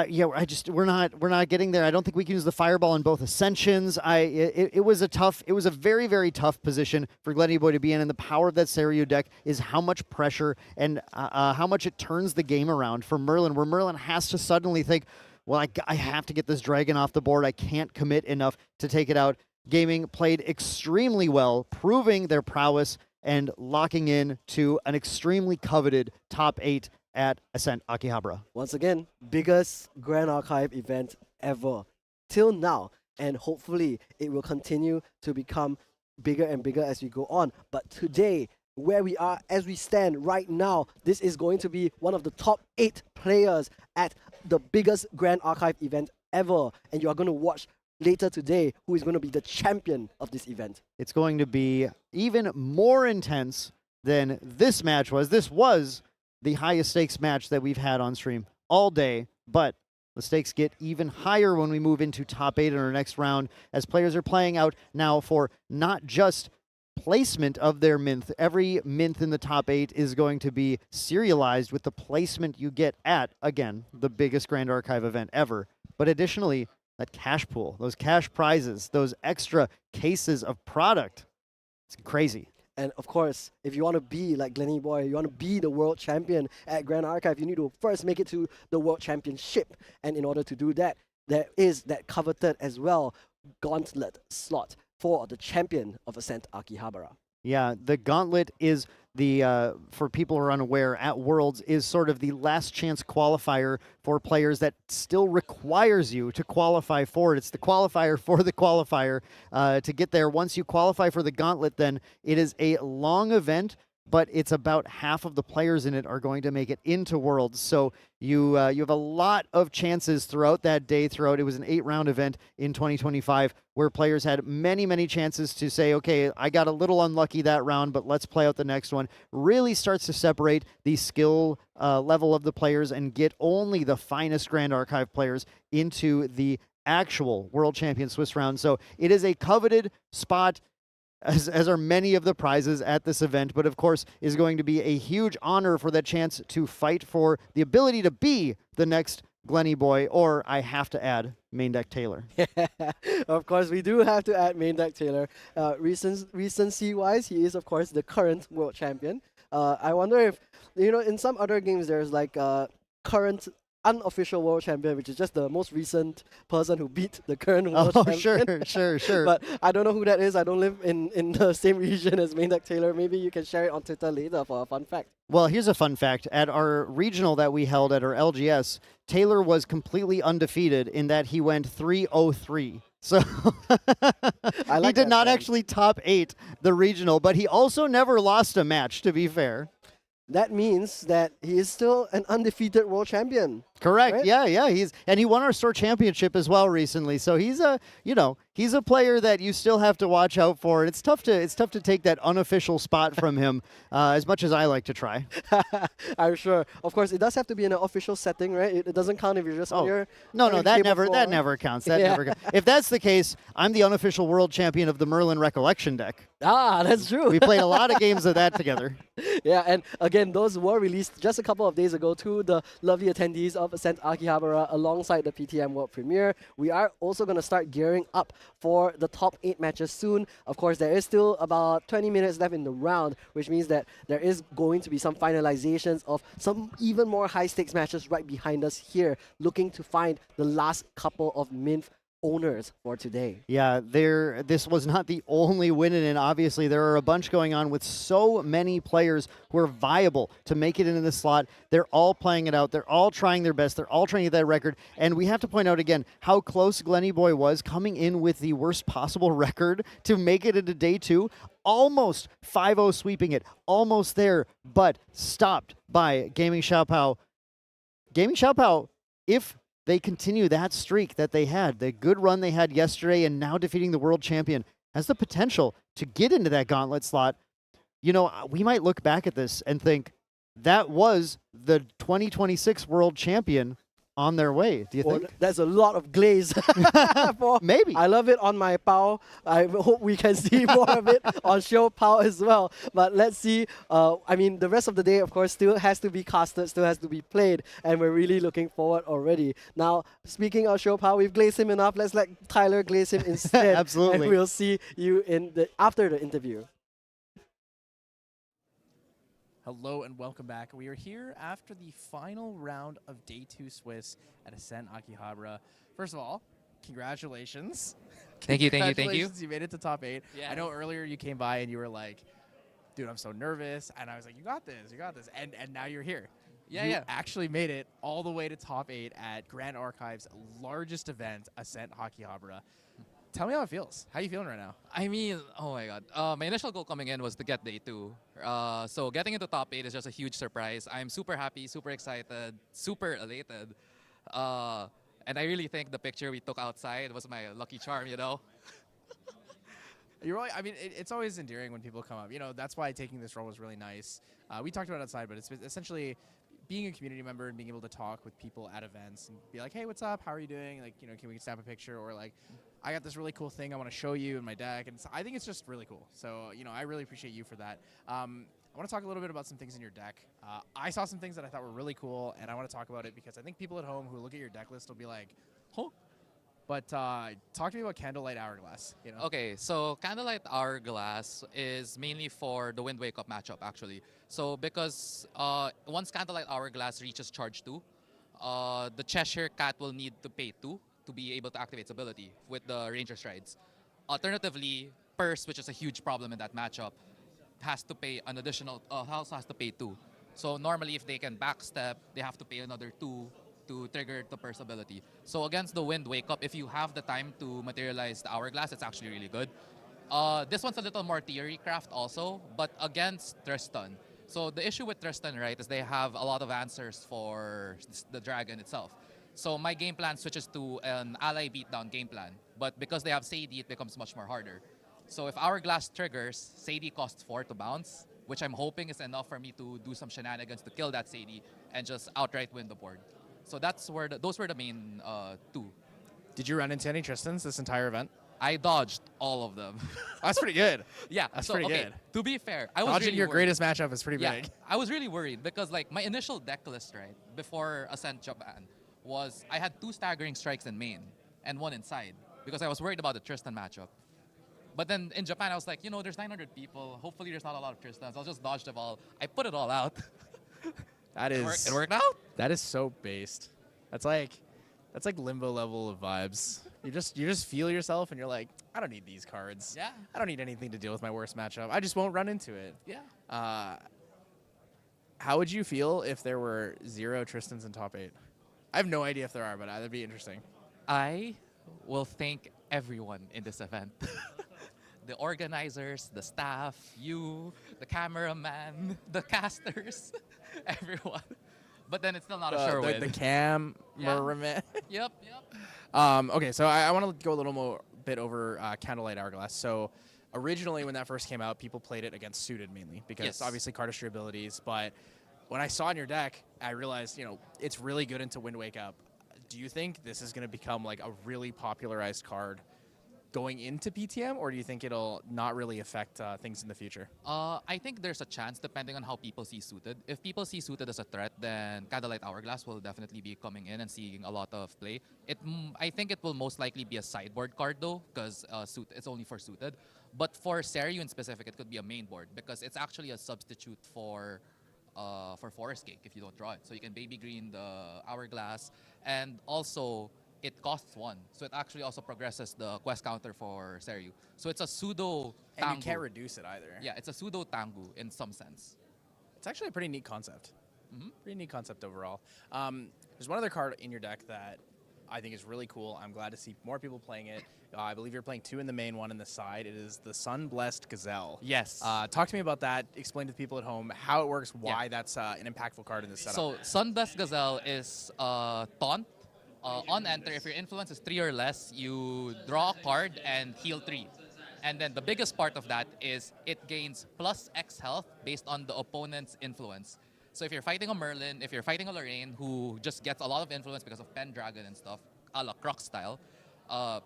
Yeah, we're not getting there. I don't think we can use the Fireball in both Ascensions. It was a very, very tough position for Glenny Boy to be in, and the power of that Seiryu deck is how much pressure and how much it turns the game around for Merlin, where Merlin has to suddenly think, well, I have to get this dragon off the board. I can't commit enough to take it out. Gaming played extremely well, proving their prowess and locking in to an extremely coveted top 8 at Ascent Akihabara. Once again, biggest Grand Archive event ever till now, and hopefully it will continue to become bigger and bigger as we go on. But today, where we are as we stand right now, this is going to be one of the top 8 players at the biggest Grand Archive event ever, and you are going to watch later today who is going to be the champion of this event. It's going to be even more intense than this match was. This was the highest stakes match that we've had on stream all day, but the stakes get even higher when we move into top 8 in our next round, as players are playing out now for not just placement of their minth. Every minth in the top 8 is going to be serialized with the placement you get at, again, the biggest Grand Archive event ever. But additionally, that cash pool, those cash prizes, those extra cases of product, it's crazy. And of course, if you want to be like Glenny Boy, you want to be the world champion at Grand Archive, you need to first make it to the world championship. And in order to do that, there is that coveted as well gauntlet slot for the champion of Ascent Akihabara. Yeah, the gauntlet is the, for people who are unaware, at Worlds is sort of the last chance qualifier for players that still requires you to qualify for it. It's the qualifier for the qualifier to get there. Once you qualify for the gauntlet, then it is a long event, but it's about half of the players in it are going to make it into Worlds. So you have a lot of chances throughout that day. It was an 8-round event in 2025 where players had many, many chances to say, okay, I got a little unlucky that round, but let's play out the next one. Really starts to separate the skill level of the players and get only the finest Grand Archive players into the actual World Champion Swiss round. So it is a coveted spot, as are many of the prizes at this event, but of course is going to be a huge honor for that chance to fight for the ability to be the next Glenny Boy, or I have to add main deck Taylor. Of course, we do have to add main deck Taylor. Recency-wise, he is, of course, the current world champion. I wonder if, in some other games, there's like current unofficial world champion, which is just the most recent person who beat the current world champion. Sure. But I don't know who that is. I don't live in the same region as main deck Taylor. Maybe you can share it on Twitter later for a fun fact. Well, here's a fun fact. At our regional that we held at our LGS, Taylor was completely undefeated in that he went 3-0-3. So he did not actually top 8 the regional, but he also never lost a match, to be fair. That means that he is still an undefeated world champion. Correct. Right? Yeah. He won our store championship as well recently. So he's a player that you still have to watch out for. And it's tough to take that unofficial spot from him, as much as I like to try. I'm sure. Of course, it does have to be in an official setting, right? It doesn't count if you're just on your No, that never counts. That never counts. If that's the case, I'm the unofficial world champion of the Merlin Recollection deck. Ah, that's true. We played a lot of games of that together. Yeah, and again, those were released just a couple of days ago to the lovely attendees of Ascent Akihabara alongside the PTM World Premiere. We are also going to start gearing up for the top 8 matches soon. Of course, there is still about 20 minutes left in the round, which means that there is going to be some finalizations of some even more high-stakes matches right behind us here, looking to find the last couple of Mint owners for today. Yeah, this was not the only win, and obviously there are a bunch going on with so many players who are viable to make it into the slot. They're all playing it out. They're all trying their best. They're all trying to get that record. And we have to point out again how close Glenny Boy was, coming in with the worst possible record to make it into day 2. Almost 5-0 sweeping it. Almost there, but stopped by Gaming Xiaopao. Gaming Xiaopao, if they continue that streak that they had, the good run they had yesterday and now defeating the world champion, has the potential to get into that gauntlet slot. We might look back at this and think that was the 2026 world champion on their way. Do you think? That's a lot of glaze. Maybe. I love it on my Pao. I hope we can see more of it on Show Pao as well. But let's see. The rest of the day, of course, still has to be casted, still has to be played, and we're really looking forward already. Now, speaking of Show Pao, we've glazed him enough. Let's let Tyler glaze him instead. Absolutely. And we'll see you after the interview. Hello and welcome back. We are here after the final round of Day 2 Swiss at Ascent Akihabara. First of all, congratulations. Thank you. Congratulations, you made it to top 8. Yeah. I know earlier you came by and you were like, dude, I'm so nervous. And I was like, you got this. And now you're here. You actually made it all the way to top 8 at Grand Archive's largest event, Ascent Akihabara. Tell me how it feels. How are you feeling right now? I mean, oh my god. My initial goal coming in was to get day 2. So getting into top 8 is just a huge surprise. I'm super happy, super excited, super elated. And I really think the picture we took outside was my lucky charm, It's always endearing when people come up. That's why taking this role was really nice. We talked about it outside, but it's essentially being a community member and being able to talk with people at events and be like, hey, what's up? How are you doing? Can we snap a picture? Or I got this really cool thing I want to show you in my deck. And I think it's just really cool. So, I really appreciate you for that. I want to talk a little bit about some things in your deck. I saw some things that I thought were really cool, and I want to talk about it because I think people at home who look at your deck list will be like, huh? But talk to me about Candlelight Hourglass. Okay, so Candlelight Hourglass is mainly for the Wind Wake Up matchup, actually. So because once Candlelight Hourglass reaches charge 2, the Cheshire Cat will need to pay 2 to be able to activate its ability with the Ranger Strides. Alternatively, Purse, which is a huge problem in that matchup, has to pay an additional, also has to pay 2. So normally if they can backstep, they have to pay another 2 to trigger the Purse ability. So against the Wind Wake Up, if you have the time to materialize the Hourglass, it's actually really good. This one's a little more theory craft also, but against Tristan. So the issue with Tristan, right, is they have a lot of answers for the dragon itself. So my game plan switches to an ally beatdown game plan, but because they have Sadie, it becomes much more harder. So if Hourglass triggers, Sadie costs 4 to bounce, which I'm hoping is enough for me to do some shenanigans to kill that Sadie and just outright win the board. So that's where those were the main 2. Did you run into any Tristans this entire event? I dodged all of them. That's pretty good. Yeah, that's so, pretty okay, good. To be fair, I was Dodging really your worried. greatest matchup is pretty Yeah, big. I was really worried because my initial deck list, right, before Ascent Japan was I had 2 staggering strikes in main and 1 inside because I was worried about the Tristan matchup. But then in Japan, I was like, there's 900 people. Hopefully there's not a lot of Tristans. I'll just dodge the ball. I put it all out. That is It worked out. That is so based. That's like limbo level of vibes. You just feel yourself and you're like, I don't need these cards. Yeah. I don't need anything to deal with my worst matchup. I just won't run into it. Yeah. How would you feel if there were 0 Tristans in top 8? I have no idea if there are, but that'd be interesting. I will thank everyone in this event. The organizers, the staff, you, the cameraman, the casters, everyone. But then it's still not a sure win. The cameraman. Yep. Okay, so I want to go a little more bit over Candlelight Hourglass. So originally when that first came out, people played it against suited mainly because obviously cardistry abilities. But when I saw in your deck, I realized, it's really good into Wind Wake Up. Do you think this is going to become like a really popularized card going into PTM, or do you think it'll not really affect things in the future? I think there's a chance depending on how people see suited. If people see suited as a threat, then Candlelight Hourglass will definitely be coming in and seeing a lot of play. I think it will most likely be a sideboard card though, because it's only for suited. But for Seryu in specific, it could be a main board because it's actually a substitute for Forest Cake if you don't draw it. So you can baby green the Hourglass, and also it costs 1. So it actually also progresses the quest counter for Seryu. So it's a pseudo Tangu. And you can't reduce it either. Yeah, it's a pseudo Tangu in some sense. It's actually a pretty neat concept. Pretty neat concept overall. There's one other card in your deck that I think is really cool. I'm glad to see more people playing it. I believe you're playing 2 in the main, 1 in the side. It is the Sun-Blessed Gazelle. Yes. Talk to me about that. Explain to the people at home how it works, why that's an impactful card in this setup. So Sun-Blessed Gazelle is taunt. On enter, if your influence is 3 or less, you draw a card and heal 3. And then the biggest part of that is it gains plus X health based on the opponent's influence. So if you're fighting a Merlin, if you're fighting a Lorraine who just gets a lot of influence because of Pendragon and stuff, a la Croc style, all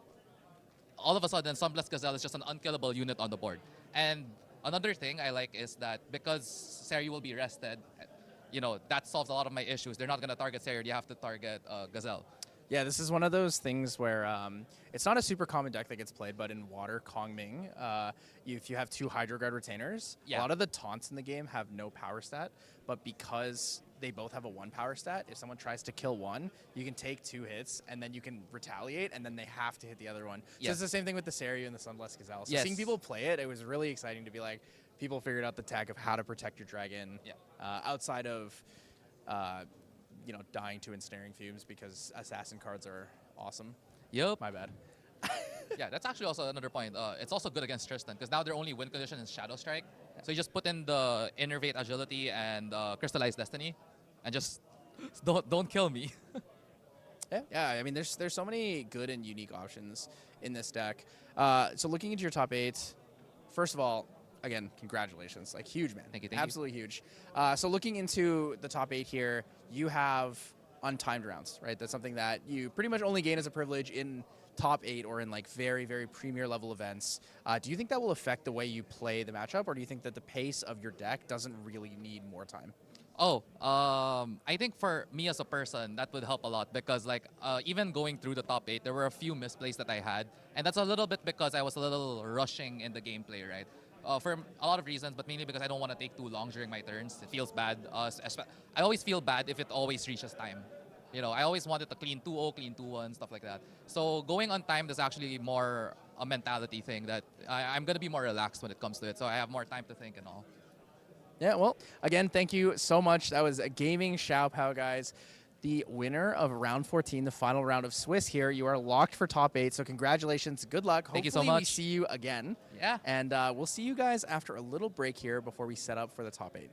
of a sudden Sunblessed Gazelle is just an unkillable unit on the board. And another thing I like is that because Seryu will be rested, that solves a lot of my issues. They're not going to target Seryu, you have to target Gazelle. Yeah, this is one of those things where it's not a super common deck that gets played, but in Water, Kongming, if you have 2 Hydro Guard Retainers, a lot of the taunts in the game have no power stat, but because they both have a 1 power stat, if someone tries to kill one, you can take 2 hits, and then you can retaliate, and then they have to hit the other one. So it's the same thing with the Seryu and the Sunblessed Gazelle. So seeing people play it, it was really exciting to be like, people figured out the tech of how to protect your dragon outside of dying to ensnaring fumes because assassin cards are awesome. Yep. My bad. Yeah, that's actually also another point. It's also good against Tristan because now their only win condition is Shadow Strike. So you just put in the Innervate Agility and Crystallized Destiny, and just don't kill me. Yeah. I mean, there's so many good and unique options in this deck. So looking into your top 8, first of all, again, congratulations. Like, huge, man. Thank you. Absolutely huge. So looking into the top 8 here, you have untimed rounds, right? That's something that you pretty much only gain as a privilege in top 8 or in like very, very premier level events. Do you think that will affect the way you play the matchup, or do you think that the pace of your deck doesn't really need more time? I think for me as a person, that would help a lot because even going through the top 8, there were a few misplays that I had. And that's a little bit because I was a little rushing in the gameplay, right? For a lot of reasons, but mainly because I don't want to take too long during my turns. It feels bad. I always feel bad if it always reaches time. I always wanted to clean 2-0, clean 2-1, stuff like that. So going on time is actually more a mentality thing that I'm going to be more relaxed when it comes to it. So I have more time to think and all. Yeah, well, again, thank you so much. That was a Gaming Xiao Pao, guys. The winner of round 14, the final round of Swiss here. You are locked for top 8, so congratulations. Good luck. Thank Hopefully you so much. We see you again. Yeah. And we'll see you guys after a little break here before we set up for the top 8.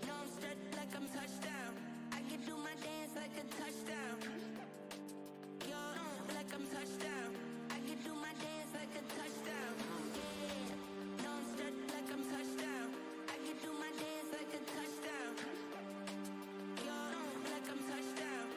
No, I'm strapped like I'm touchdown. I can do my dance like a touchdown. Yo, like I'm touchdown. I can do my dance like a touchdown. Yeah. No, I'm strapped like I'm touchdown. I can do my dance like a touchdown. Yo, like I'm touchdown.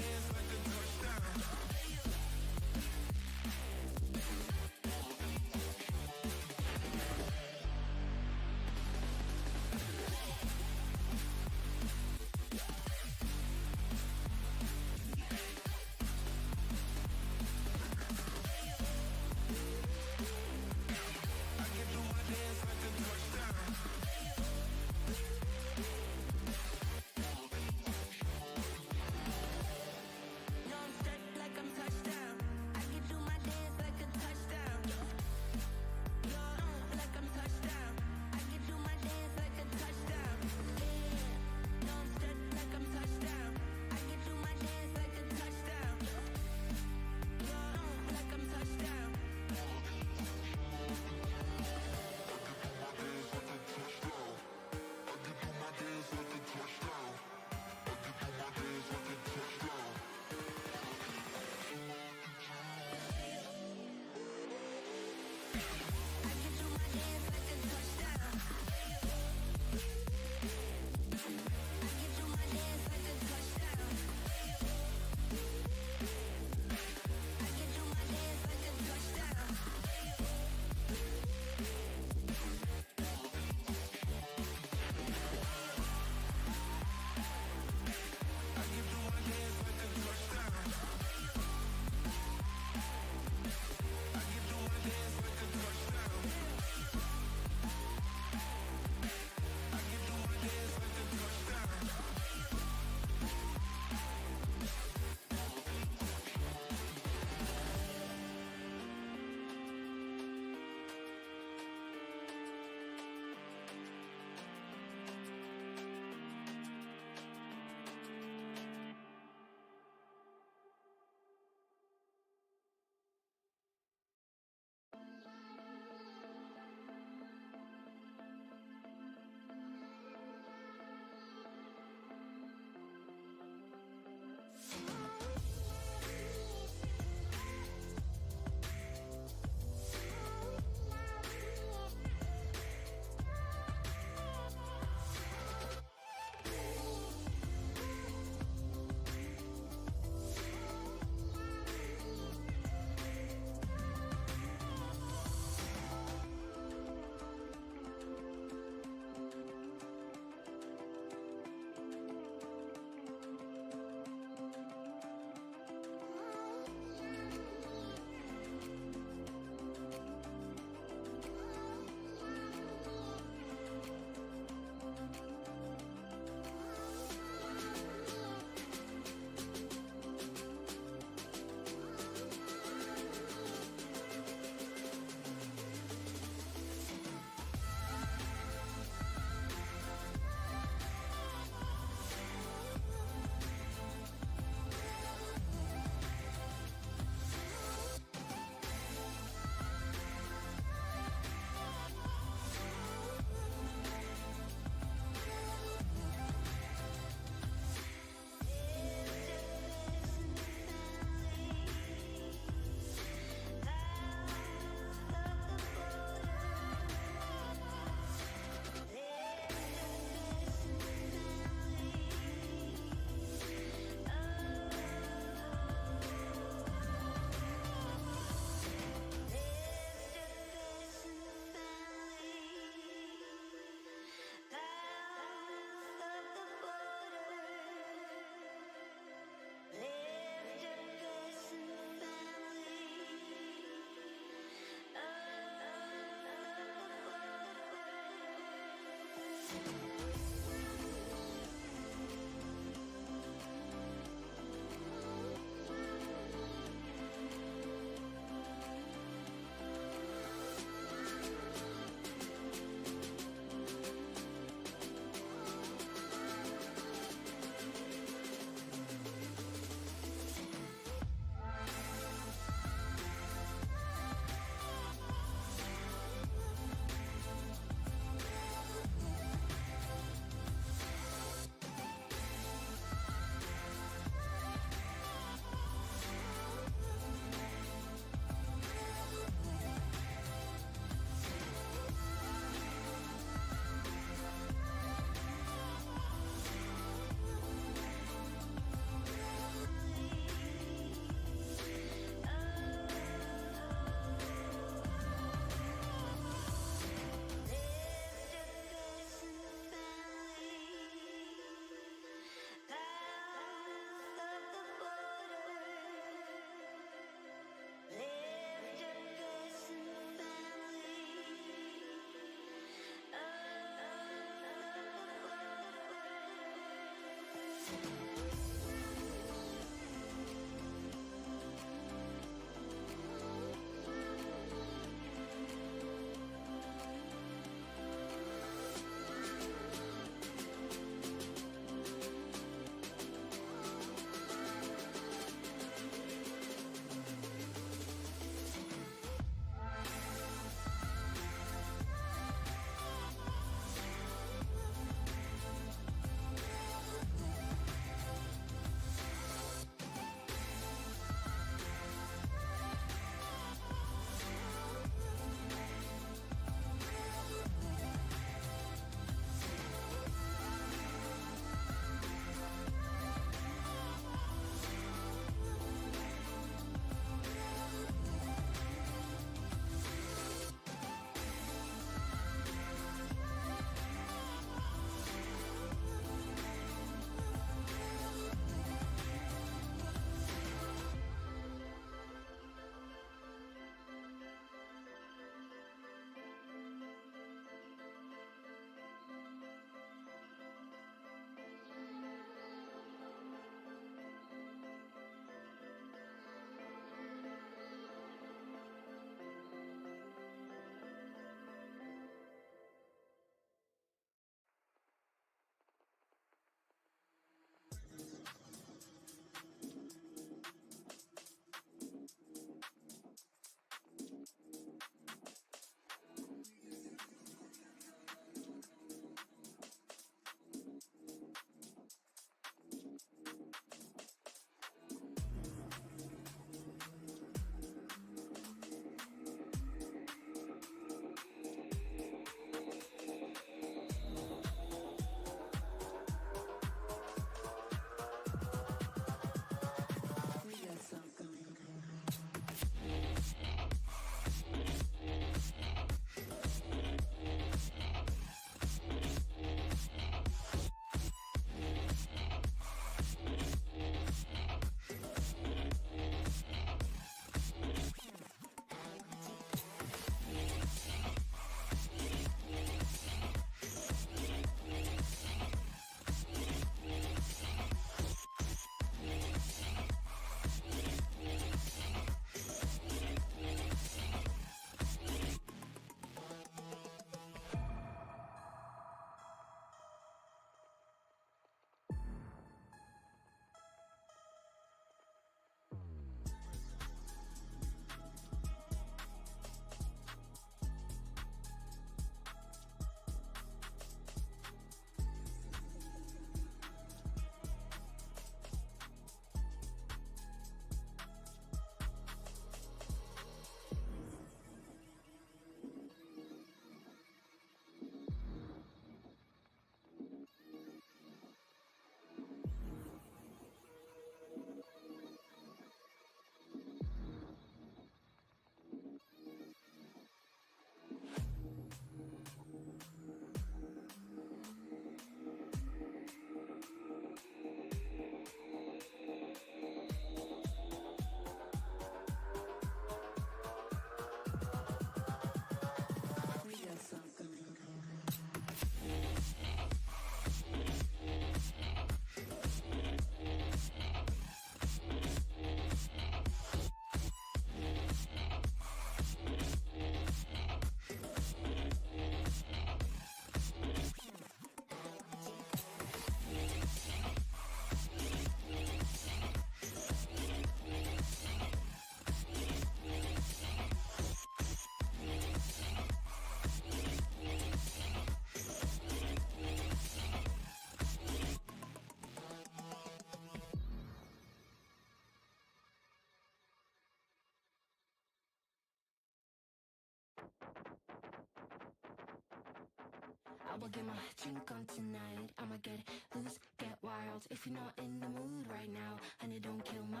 I will get my drink on tonight. I'ma get loose, get wild. If you're not in the mood right now, honey, don't kill my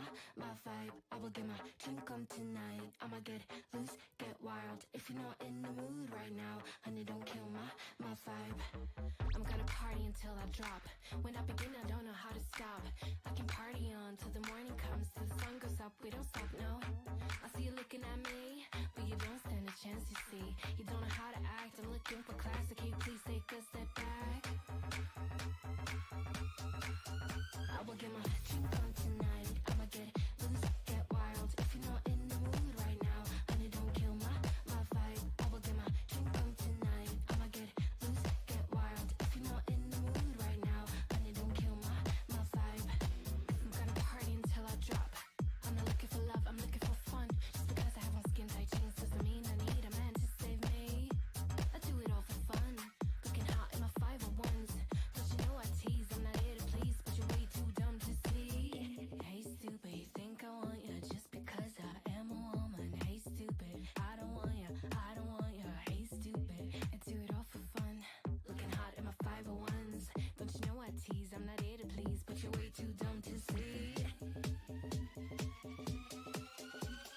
vibe. I will get my drink on tonight. I'ma get loose, get wild. If you're not in the mood right now, honey, don't kill my vibe. I'm gonna party until I drop. When I begin, I don't know how to stop. I can party on till the morning comes, till the sun goes up. We don't stop, no. I see you looking at me, but you don't stand a chance, you see. You don't know how to act. I'm looking for class, so can you please take a step back? I will get my drink on tonight. I'ma get loose, get wild. If you're not in the mood right now, honey, don't kill my vibe. I will get my drink on tonight. I'ma get loose, get wild. If you're not in the mood right now, honey, don't kill my vibe. I'm gonna party until I drop. I'm not looking for love, I'm looking for fun. Just because I have on skin tight jeans doesn't mean I need a man to save me. I do it all for fun. Looking hot in my 501s. Don't you know I tease? I'm not here to please, but you're way too dumb to see. Hey stupid, you think I want you just because I am a woman. Hey stupid, I don't want you, I don't want you. Hey stupid, I do it all for fun. Looking hot in my 501s. Don't you know I tease? I'm not here to please, but you're way too dumb to see.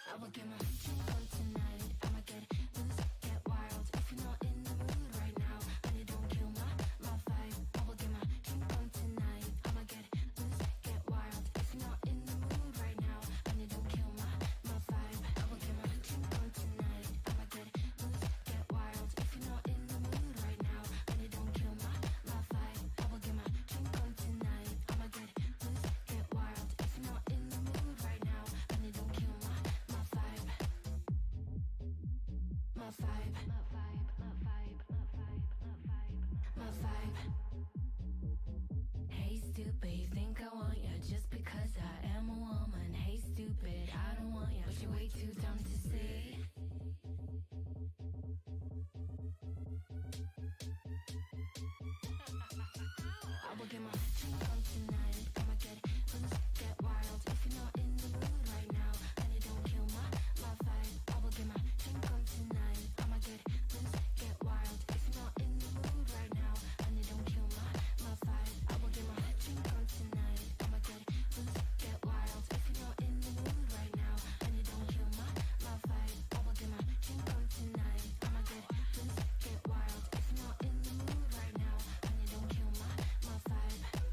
I will get my drink on tonight. I'ma get loose, get wild. If you're not in the mood right now, honey, don't kill my vibe. I will get my drink on tonight. I'ma get loose, get wild. If you're not in the mood right now, honey, don't kill my vibe. I will get my drink on tonight. I'ma get loose, get wild. If you're not in the mood right now, honey, don't kill my vibe. I will get my drink on tonight. I'ma get loose, get wild. If you're not in the mood right now, honey, don't kill my vibe. My vibe, my vibe, my vibe, my vibe, my vibe, my vibe. Hey stupid, you think I want you just because I am a woman. Hey stupid, I don't want you, but you're way too dumb to see. I will get my drink on tonight. I'ma get loose, get wild. If you're not in the mood right now, honey, don't kill my vibe. I will get my drink on tonight. I'ma get loose, get wild. If you're not in the mood right now, honey, don't kill my vibe. I will get my drink on tonight. I'ma get loose, get wild. If you're not in the mood right now, honey, don't kill my vibe. I will get my drink on tonight. I'ma get loose, get wild. If you're not in the mood right now, honey, don't kill my vibe.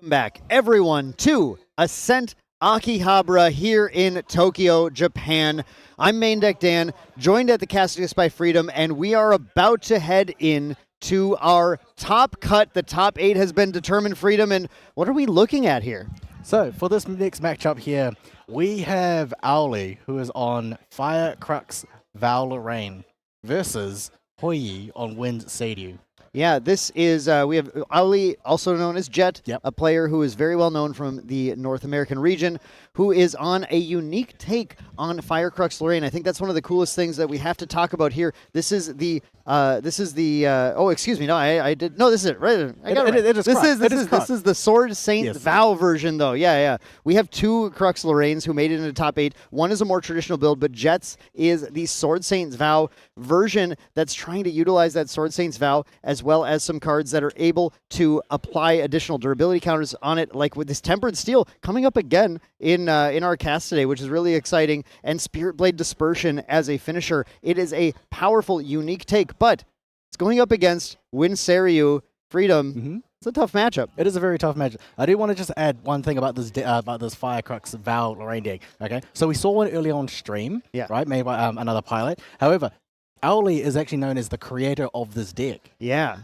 Back, everyone, to Ascent Akihabara here in Tokyo, Japan. I'm Main Deck Dan, joined at the Castus by Freedom, and we are about to head in to our top cut. The top 8 has been determined, Freedom, and what are we looking at here? So for this next matchup here, we have Owly, who is on Firecrux Val Lorraine, versus Hoyi on Wind Seidu. Yeah, this is, we have Ali, also known as Jet, Yep. a player who is very well known from the North American region, who is on a unique take on Firecrux Lorraine. I think that's one of the coolest things that we have to talk about here. This is the, oh, excuse me, no, I did, no, this is it, right? I got it right. It is This is the Sword Saint Yes. Vow version, though. Yeah. We have 2 Crux Lorraines who made it into top 8. One is a more traditional build, but Jet's is the Sword Saint's Vow version that's trying to utilize that Sword Saint's Vow, as well as some cards that are able to apply additional durability counters on it, like with this Tempered Steel coming up again in our cast today, which is really exciting, and Spirit Blade Dispersion as a finisher. It is a powerful, unique take, but it's going up against Win Seiryu Freedom. Mm-hmm. It's a tough matchup. It is a very tough matchup. I do want to just add one thing about this Firecrux Val Lorraine deck. Okay, so we saw one early on stream, Yeah. right, made by another pilot. However, Owly is actually known as the creator of this deck. Yeah.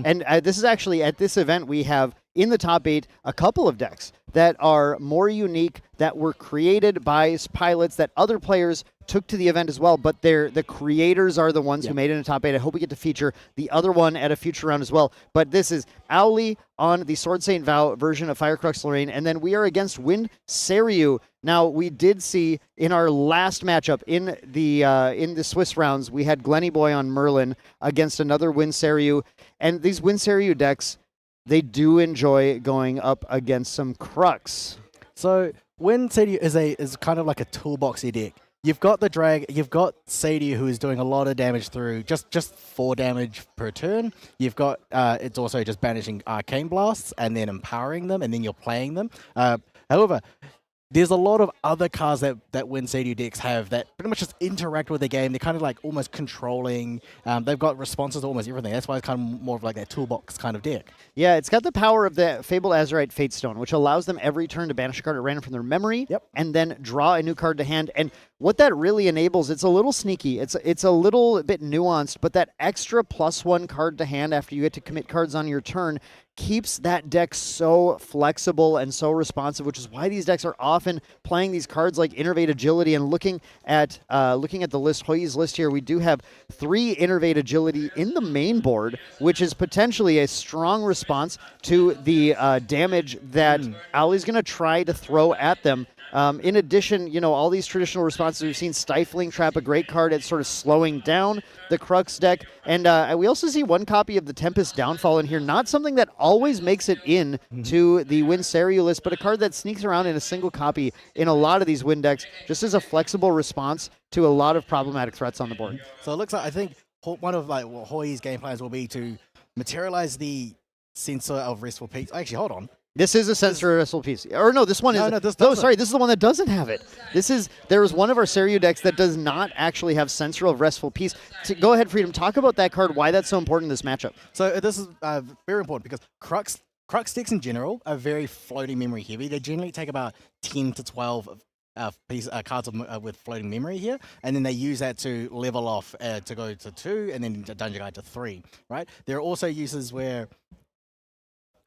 And this is actually, at this event, we have in the top 8 a couple of decks that are more unique, that were created by pilots that other players took to the event as well, but the creators are the ones who made it in the top 8. I hope we get to feature the other one at a future round as well. But this is Owly on the Sword Saint Vow version of Firecrux Lorraine, and then we are against Wind Seiryu. Now, we did see in our last matchup in the Swiss rounds, we had Glenny Boy on Merlin against another Wind Seiryu, and these Wind Seiryu decks, they do enjoy going up against some Crux. So Wind Seidu is kind of like a toolboxy deck. You've got the drag, you've got Seidu, who is doing a lot of damage through just 4 damage per turn. You've got it's also just banishing arcane blasts and then empowering them, and then you're playing them. However, there's a lot of other cards that Wind Seidu decks have that pretty much just interact with the game. They're kind of like almost controlling. They've got responses to almost everything. That's why it's kind of more of like that toolbox kind of deck. Yeah, it's got the power of the Fabled Azurite Fatestone, which allows them every turn to banish a card at random from their memory, and then draw a new card to hand. And what that really enables, it's a little sneaky. It's a little bit nuanced, but that extra +1 card to hand after you get to commit cards on your turn keeps that deck so flexible and so responsive, which is why these decks are often playing these cards like Innervate Agility. And looking at the list, Hoyi's list here, we do have 3 Innervate Agility in the main board, which is potentially a strong response to the damage that Ali's going to try to throw at them. In addition, all these traditional responses, we've seen Stifling Trap, a great card at sort of slowing down the Crux deck. And we also see 1 copy of the Tempest Downfall in here. Not something that always makes it in to the Wind Seiryu list, but a card that sneaks around in a single copy in a lot of these Wind decks, just as a flexible response to a lot of problematic threats on the board. So it looks like, I think one of like what Hoyi's game plans will be to materialize the Sensor of Restful Peaks. Actually, hold on. This is a Sensor of Restful Peace. Or no, this one is... No, this no, doesn't. sorry, this is the one that doesn't have it. There is one of our Seiryu decks that does not actually have Sensor of Restful Peace. Go ahead, Freedom. Talk about that card, why that's so important in this matchup. So this is very important because Crux decks in general are very floating memory heavy. They generally take about 10 to 12 cards with floating memory here, and then they use that to level off to go to 2, and then Dungeon Guide to 3, right? There are also uses where...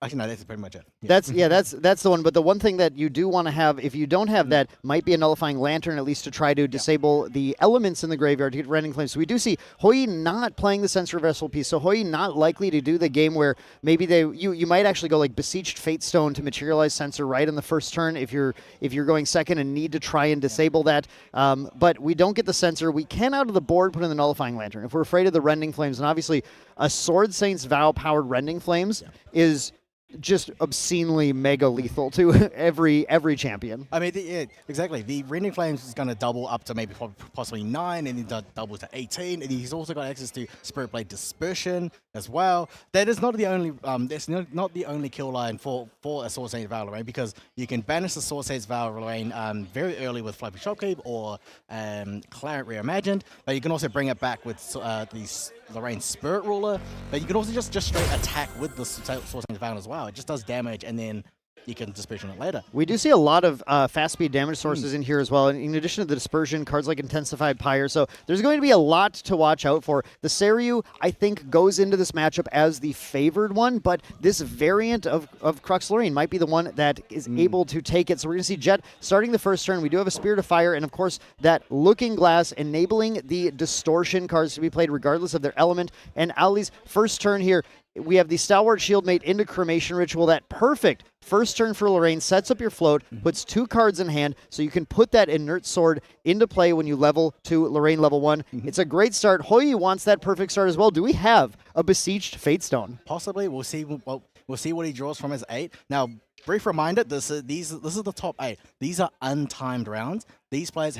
Actually, no, that's pretty much it. Yeah. That's the one. But the one thing that you do want to have, if you don't have that, might be a Nullifying Lantern, at least to try to disable the elements in the graveyard to get Rending Flames. So we do see Hoyi not playing the Sensor of Restful Peace. So Hoyi not likely to do the game where maybe you might actually go like Beseeched Fatestone to materialize Sensor right on the first turn if you're going second and need to try and disable that. But we don't get the Sensor. We can out of the board put in the Nullifying Lantern if we're afraid of the Rending Flames. And obviously, a Sword Saint's Vow powered Rending Flames is just obscenely mega lethal to every champion. I mean, exactly. The Rending Flames is going to double up to maybe possibly 9, and then double to 18. And he's also got access to Spirit Blade Dispersion as well. That is not the only. That's not the only kill line for a Sword Saint Vow Lorraine, because you can banish the Sword Saint Vow Lorraine very early with Flipping Shopkeep or Claret Reimagined, but you can also bring it back with the Lorraine Spirit Ruler. But you can also just straight attack with the Sword Saint Vow as well. It just does damage, and then you can dispersion it later. We do see a lot of fast speed damage sources in here as well. And in addition to the dispersion, cards like Intensified Pyre. So there's going to be a lot to watch out for. The Seiryu, I think, goes into this matchup as the favored one, but this variant of Crux Lorraine might be the one that is able to take it. So we're going to see Jet starting the first turn. We do have a Spirit of Fire, and of course, that Looking Glass enabling the distortion cards to be played regardless of their element. And Ali's first turn here, we have the Stalwart Shieldmate into Cremation Ritual. That perfect first turn for Lorraine sets up your float, puts 2 cards in hand, so you can put that Inert Sword into play when you level to Lorraine level 1. It's a great start. Hoyi wants that perfect start as well. Do we have a Besieged Fatestone? Possibly. We'll see. We'll see what he draws from his 8. Now, brief reminder: this is the top 8. These are untimed rounds. These players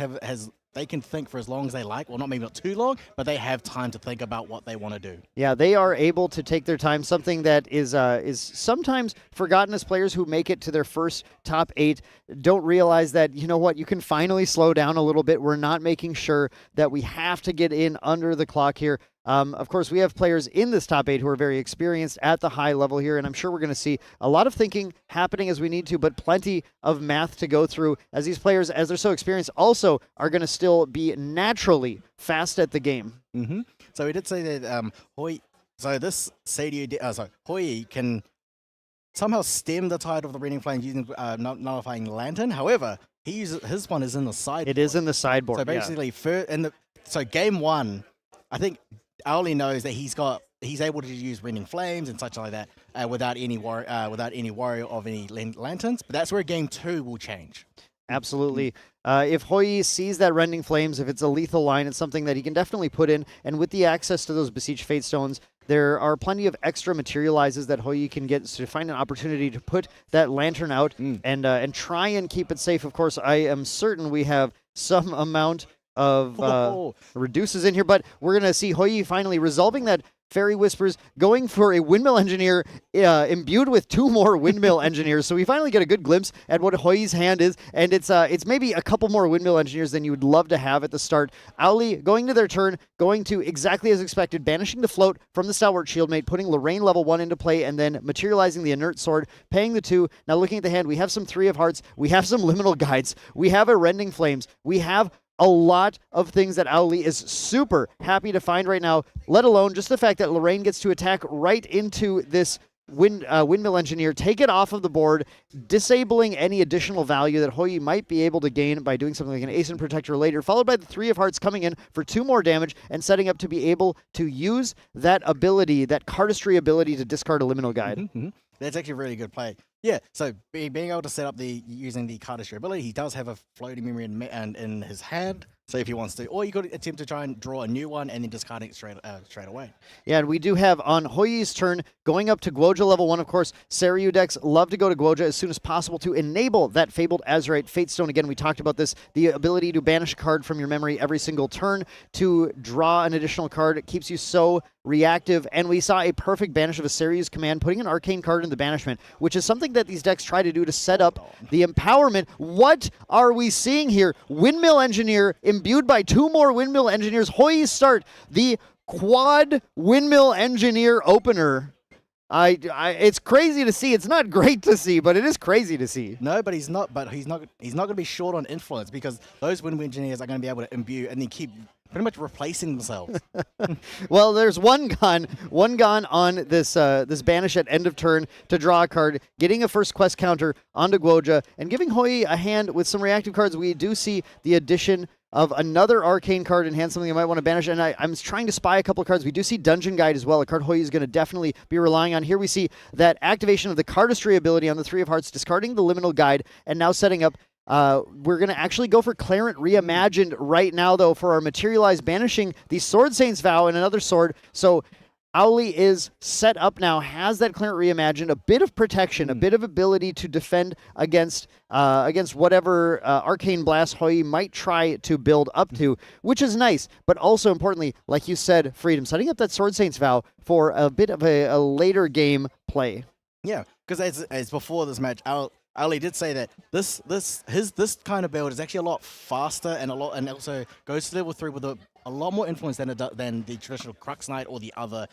they can think for as long as they like. Well, maybe not too long, but they have time to think about what they want to do. Yeah, they are able to take their time, something that is sometimes forgotten as players who make it to their first top 8 don't realize that, you know what, you can finally slow down a little bit. We're not making sure that we have to get in under the clock here. Of course, we have players in this top 8 who are very experienced at the high level here, and I'm sure we're going to see a lot of thinking happening as we need to, but plenty of math to go through as these players, as they're so experienced, also are going to still be naturally fast at the game. So we did say that this Hoyi can somehow stem the tide of the Raining Flames using Nullifying Lantern. However, his one is in the sideboard. It is in the sideboard. So basically, so game 1, I think Aoli knows that he's able to use Raining Flames and such like that without any worry of any lanterns. But that's where game 2 will change. Absolutely. If Hoyi sees that Rending Flames, if it's a lethal line, it's something that he can definitely put in. And with the access to those Besieged Fatestones, there are plenty of extra materializes that Hoyi can get to find an opportunity to put that Lantern out and try and keep it safe. Of course, I am certain we have some amount of reduces in here, but we're going to see Hoyi finally resolving that Fairy Whispers, going for a Windmill Engineer imbued with 2 more Windmill Engineers. So we finally get a good glimpse at what Hoyi's hand is, and it's maybe a couple more Windmill Engineers than you would love to have at the start. Auli going to their turn, going to exactly as expected, banishing the float from the Stalwart Shieldmate, putting Lorraine level 1 into play, and then materializing the Inert Sword, paying the 2. Now looking at the hand, we have some 3 of Hearts, we have some Liminal Guides, we have a Rending Flames, we have a lot of things that Auli is super happy to find right now, let alone just the fact that Lorraine gets to attack right into this Windmill Engineer, take it off of the board, disabling any additional value that Hoyi might be able to gain by doing something like an Ascent Protector later, followed by the 3 of Hearts coming in for 2 more damage and setting up to be able to use that ability, that cardistry ability to discard a Liminal Guide. That's actually a really good play. Yeah, so being able to set up using the cardistry ability, he does have a floating memory in his hand. So if he wants to, or you could attempt to try and draw a new one and then discard it straight away. Yeah, and we do have on Hoyi's turn going up to Guoja level 1. Of course, Seiryu decks love to go to Guoja as soon as possible to enable that Fabled Azurite Fatestone. Again, we talked about this, the ability to banish a card from your memory every single turn to draw an additional card. It keeps you so reactive, and we saw a perfect banish of a Seiryu's Command, putting an arcane card in the banishment, which is something that these decks try to do to set up the empowerment. What are we seeing here? Windmill Engineer imbued by 2 more Windmill Engineers. Hoyi start the quad Windmill Engineer opener. It's crazy to see. It's not great to see, but it is crazy to see. No, but he's not going to be short on influence, because those Windmill Engineers are going to be able to imbue and then keep pretty much replacing themselves. Well, there's one gone on this banish at end of turn to draw a card, getting a first quest counter onto Guoja, and giving Hoyi a hand with some reactive cards. We do see the addition of another arcane card in hand, something you might want to banish, and I'm trying to spy a couple of cards. We do see Dungeon Guide as well, a card Hoyi is going to definitely be relying on. Here we see that activation of the cardistry ability on the 3 of Hearts, discarding the Liminal Guide, and now setting up. We're going to actually go for Clarent Reimagined right now, though, for our Materialize, banishing the Sword Saint's Vow and another sword. So Auli is set up now, has that Clarent Reimagined, a bit of protection, a bit of ability to defend against whatever Arcane Blast Hoyi might try to build up to, which is nice. But also importantly, like you said, Freedom, setting up that Sword Saint's Vow for a bit of a later game play. Yeah, because as before this match, Ali did say that this kind of build is actually a lot faster and also goes to level 3 with a lot more influence than the traditional Crux Knight or the other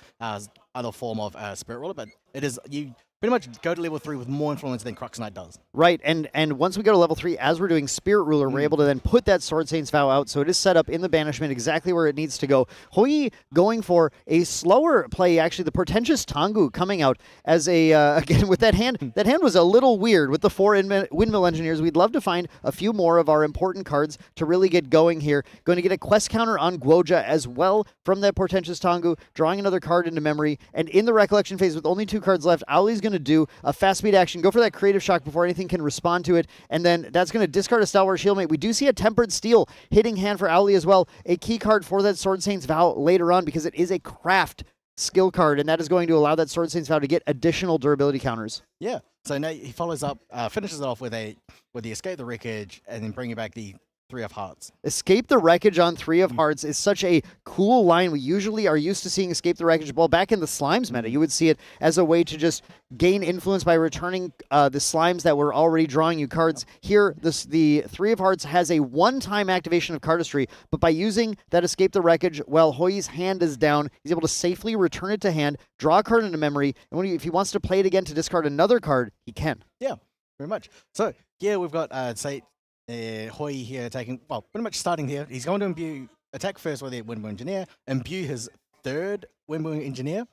other form of Spirit Ruler, but it is you pretty much go to level 3 with more influence than Crux Knight does. Right, and once we go to level 3, as we're doing Spirit Ruler, we're able to then put that Sword Saint's Vow out, so it is set up in the banishment exactly where it needs to go. Hoi going for a slower play, actually, the Portentous Tengu coming out as a, again, with that hand. That hand was a little weird with the 4 Windmill Engineers. We'd love to find a few more of our important cards to really get going here. Going to get a quest counter on Guoja as well from that Portentous Tengu, drawing another card into memory, and in the Recollection phase with only 2 cards left, Auli's going to do a fast speed action, go for that Creative Shock before anything can respond to it, and then that's going to discard a Stalwart Shieldmate. We do see a Tempered Steel hitting hand for Auli as well, a key card for that Sword Saint's Vow later on because it is a craft skill card, and that is going to allow that Sword Saint's Vow to get additional durability counters. Yeah, so now he follows up, finishes it off with the Escape the Wreckage, and then bringing back the 3 of Hearts. Escape the Wreckage on 3 of Hearts is such a cool line. We usually are used to seeing Escape the Wreckage. Well, back in the Slimes meta, you would see it as a way to just gain influence by returning the Slimes that were already drawing you cards. Here, the 3 of Hearts has a one-time activation of Cardistry, but by using that Escape the Wreckage while Hoi's hand is down, he's able to safely return it to hand, draw a card into memory, and if he wants to play it again to discard another card, he can. Yeah, very much. So, yeah, we've got, say, Hoi here taking, well, pretty much starting here. He's going to attack first with the Windmill Engineer, imbue his 3rd Windmill Engineer.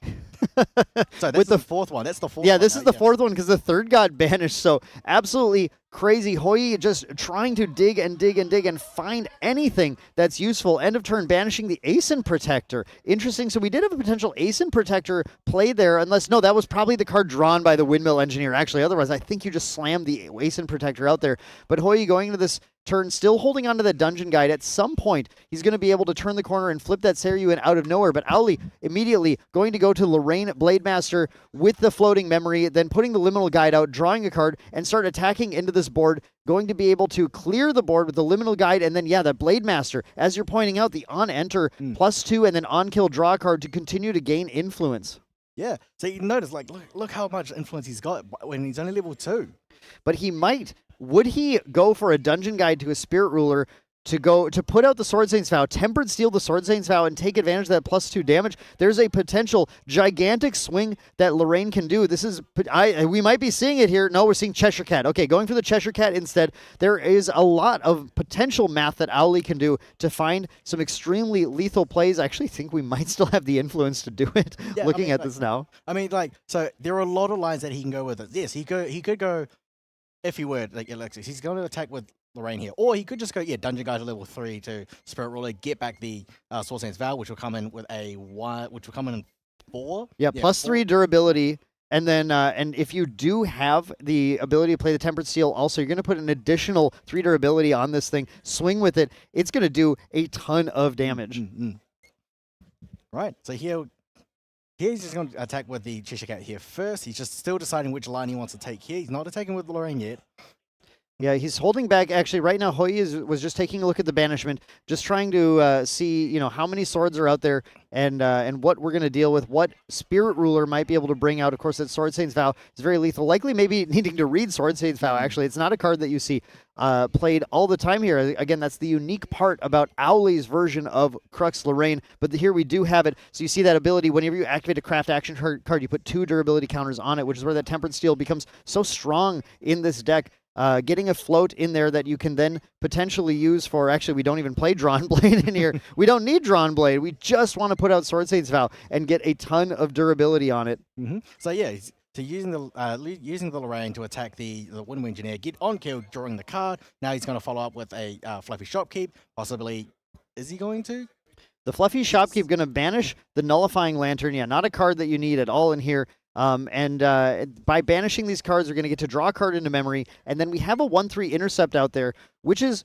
So that's the 4th one. That's the 4th one. Yeah, this is the 4th one because the 3rd got banished. So absolutely crazy. Hoi just trying to dig and dig and dig and find anything that's useful. End of turn, banishing the Ascent Protector. Interesting. So we did have a potential Ascent Protector play there, unless, no, that was probably the card drawn by the Windmill Engineer, actually. Otherwise, I think you just slammed the Ascent Protector out there. But Hoi going into this turn, still holding onto the Dungeon Guide. At some point, he's going to be able to turn the corner and flip that Seryuin out of nowhere. But Auli immediately going to go to Lorraine Blademaster with the Floating Memory, then putting the Liminal Guide out, drawing a card, and start attacking into this board. Going to be able to clear the board with the Liminal Guide, and then, yeah, that Blademaster, as you're pointing out, the on-enter +2 and then on-kill draw card to continue to gain influence. Yeah, so you notice, like, look how much influence he's got when he's only level 2. But he might. Would he go for a Dungeon Guide to a Spirit Ruler to put out the Sword Saint's Vow, Tempered Steel the Sword Saint's Vow, and take advantage of that +2 damage? There's a potential gigantic swing that Lorraine can do. This is, we might be seeing it here. No, we're seeing Cheshire Cat. Okay, going for the Cheshire Cat instead. There is a lot of potential math that Auli can do to find some extremely lethal plays. I actually think we might still have the influence to do it, Yeah, looking at this now. I mean, like, so there are a lot of lines that he can go with it. Yes, he could go, if he were, like Alexis, he's going to attack with Lorraine here. Or he could just go, yeah, Dungeon Guide to level 3 to Spirit Ruler, get back the Sword Saint's Vow, which will come in with a 1, which will come in 4. Yeah, +3 durability. And then, and if you do have the ability to play the Tempered Steel, also, you're going to put an additional 3 durability on this thing. Swing with it. It's going to do a ton of damage. Right. So he's just going to attack with the Cheshire Cat here first. He's just still deciding which line he wants to take here. He's not attacking with Lorraine yet. Yeah, he's holding back. Actually, right now, Hoi was just taking a look at the banishment, just trying to see, how many swords are out there and what we're going to deal with, what Spirit Ruler might be able to bring out. Of course, that Sword Saint's Vow is very lethal. Likely maybe needing to read Sword Saint's Vow, actually. It's not a card that you see played all the time here. Again, that's the unique part about Auli's version of Crux Lorraine, but here we do have it. So you see that ability, whenever you activate a craft action card, you put 2 durability counters on it, which is where that Tempered Steel becomes so strong in this deck. Getting a float in there that you can then potentially use for, actually, we don't even play Drawn Blade in here. We don't need Drawn Blade. We just want to put out Sword Saint's Vow and get a ton of durability on it. So yeah, so using the Lorraine to attack the Windmill Engineer, get on kill, drawing the card. Now he's going to follow up with a Fluffy Shopkeep. Possibly, is he going to? The Fluffy Shopkeep going to banish the Nullifying Lantern. Yeah, not a card that you need at all in here. By banishing these cards, we're going to get to draw a card into memory, and then we have a 1/3 intercept out there, which is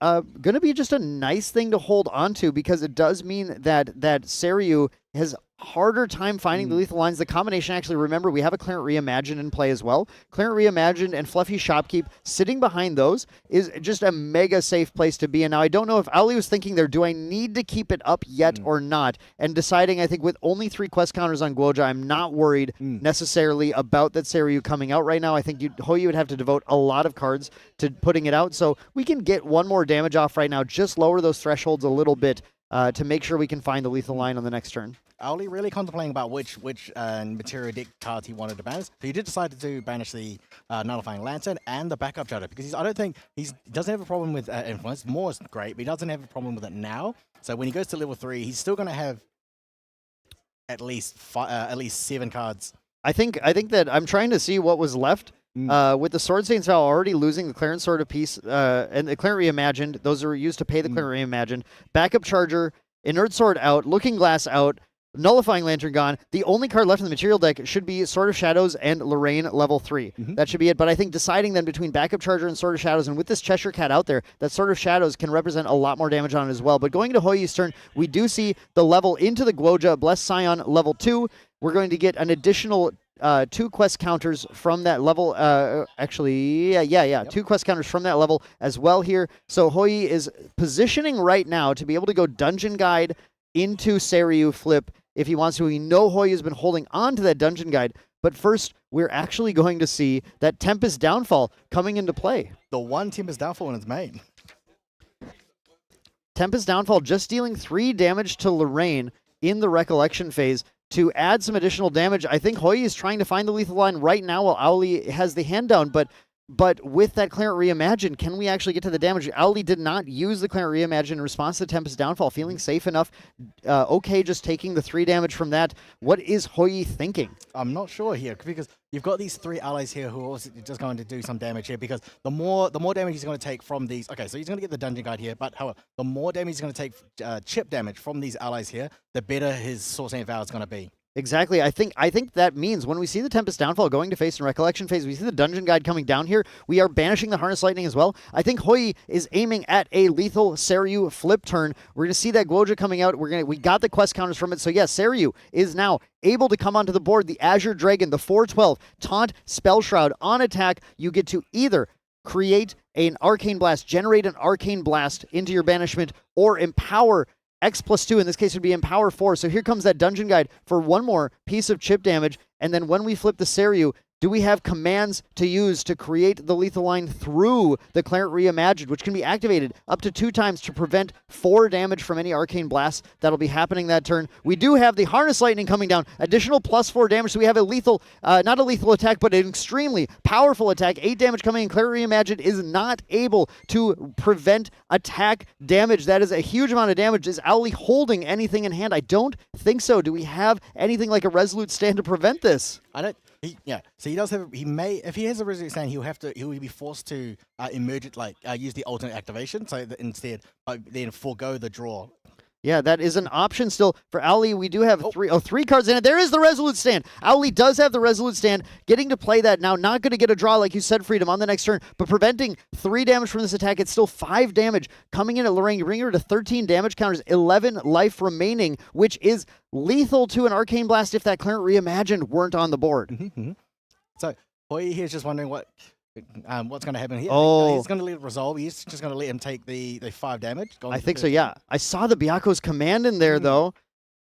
going to be just a nice thing to hold on to because it does mean that Seryu has harder time finding the lethal lines. The combination, actually, remember, we have a Clarent Reimagined in play as well. Clarent Reimagined and Fluffy Shopkeep sitting behind those is just a mega safe place to be. And now I don't know if Auli was thinking there, do I need to keep it up yet or not? And deciding, I think, with only 3 quest counters on Guoja, I'm not worried necessarily about that Seryu coming out right now. I think Hoyu would have to devote a lot of cards to putting it out. So we can get 1 more damage off right now, just lower those thresholds a little bit. to make sure we can find the lethal line on the next turn. Oli really contemplating about which material deck cards he wanted to banish. So he did decide to banish the Nullifying Lantern and the backup Shadow because I don't think he doesn't have a problem with Influence. More is great, but he doesn't have a problem with it now. So when he goes to level 3, he's still going to have at least 7 cards. I think that I'm trying to see what was left. With the Sword Saint's Vow already losing the Clarence Sword of Peace and the Clarent Reimagined, those are used to pay the Clarent Reimagined. Backup Charger, Inert Sword out, Looking Glass out, Nullifying Lantern gone. The only card left in the material deck should be Sword of Shadows and Lorraine level 3. That should be it. But I think deciding then between Backup Charger and Sword of Shadows, and with this Cheshire Cat out there, that Sword of Shadows can represent a lot more damage on it as well. But going to Hoyi's turn, we do see the level into the Guoja, Blessed Scion level 2. We're going to get an additional 2 quest counters from that level. Yep. 2 quest counters from that level as well here. So Hoyi is positioning right now to be able to go Dungeon Guide into Seiryu flip if he wants to. We know Hoyi has been holding on to that Dungeon Guide, but first we're actually going to see that Tempest Downfall coming into play. The one Tempest Downfall in its main. Tempest Downfall just dealing 3 damage to Lorraine in the Recollection phase. To add some additional damage, I think Hoyi is trying to find the lethal line right now while Auli has the hand down, but with that Clarent Reimagined, can we actually get to the damage? Auli did not use the Clarent Reimagined in response to Tempest Downfall, feeling safe enough. Okay, just taking the 3 damage from that. What is Hoyi thinking? I'm not sure here, because you've got these 3 allies here who are also just going to do some damage here, because the more damage he's going to take from these... Okay, so he's going to get the Dungeon Guide here, but however, the more damage he's going to take chip damage from these allies here, the better his Sword Saint Vow is going to be. Exactly. I think that means when we see the Tempest Downfall going to face in Recollection phase, we see the Dungeon Guide coming down here. We are banishing the Harness Lightning as well. I think Hoyi is aiming at a lethal Seiryu flip turn. We're going to see that Guoja coming out. We got the quest counters from it. So yes, Seiryu is now able to come onto the board. The Azure Dragon, the 4/12 Taunt Spell Shroud on attack. You get to either create an Arcane Blast, generate an Arcane Blast into your banishment, or empower X+2, in this case, would be Empower 4. So here comes that Dungeon Guide for one more piece of chip damage. And then when we flip the Seiryu, do we have commands to use to create the lethal line through the Clarent Reimagined, which can be activated up to 2 times to prevent 4 damage from any Arcane Blast that'll be happening that turn. We do have the Harness Lightning coming down, additional +4 damage, so we have a lethal, not a lethal attack, but an extremely powerful attack. 8 damage coming in. Clarent Reimagined is not able to prevent attack damage. That is a huge amount of damage. Is Auli holding anything in hand? I don't think so. Do we have anything like a Resolute Stand to prevent this? I don't. So he does have. He may, if he has a Resolute Stand, he will be forced to emerge it, use the alternate activation. So that instead, then forego the draw. Yeah, that is an option still for Auli. We do have 3 cards in it. There is the Resolute Stand. Auli does have the Resolute Stand. Getting to play that now. Not going to get a draw, like you said, Freedom, on the next turn, but preventing 3 damage from this attack. It's still 5 damage coming in at Lorraine. You bring her to 13 damage counters, 11 life remaining, which is lethal to an Arcane Blast if that Clarent Reimagined weren't on the board. So Hoyi here is just wondering what's going to happen here. Oh. He's going to let it resolve. He's just going to let him take the 5 damage. I think so, yeah. I saw the Byaku's command in there, though.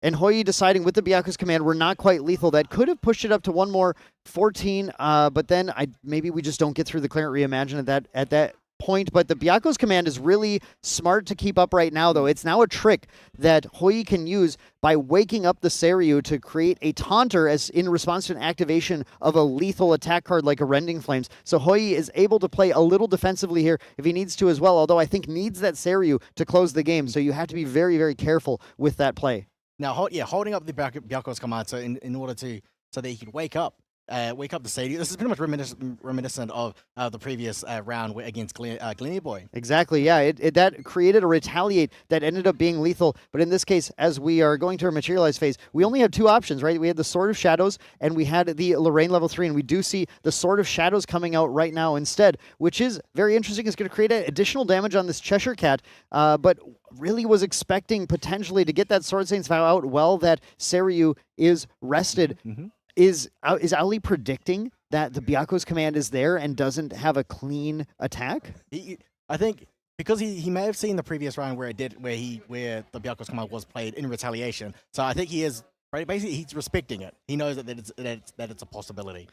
And Hoyi deciding with the Byaku's command, we're not quite lethal. That could have pushed it up to one more 14, but then maybe we just don't get through the Clarent Reimagined at that point. But the Byaku's command is really smart to keep up right now, though. It's now a trick that Hoyi can use by waking up the Seiryu to create a taunter as in response to an activation of a lethal attack card like a Rending Flames. So Hoyi is able to play a little defensively here if he needs to as well, although I think needs that Seiryu to close the game. So you have to be very, very careful with that play. Now, holding up the Byaku's command, so in order to, so that he could wake up the Sadie. This is pretty much reminiscent of the previous round against Glenny Boy. Exactly, yeah. That created a retaliate that ended up being lethal. But in this case, as we are going to our materialize phase, we only have 2 options, right? We had the Sword of Shadows and we had the Lorraine level 3, and we do see the Sword of Shadows coming out right now instead, which is very interesting. It's going to create additional damage on this Cheshire Cat, but really was expecting potentially to get that Sword Saint's Vow out while that Seiryu is rested. Is Auli predicting that the Byaku's command is there and doesn't have a clean attack? I think because he may have seen the previous round where the Byaku's command was played in retaliation. So I think he is basically he's respecting it. He knows that it's a possibility.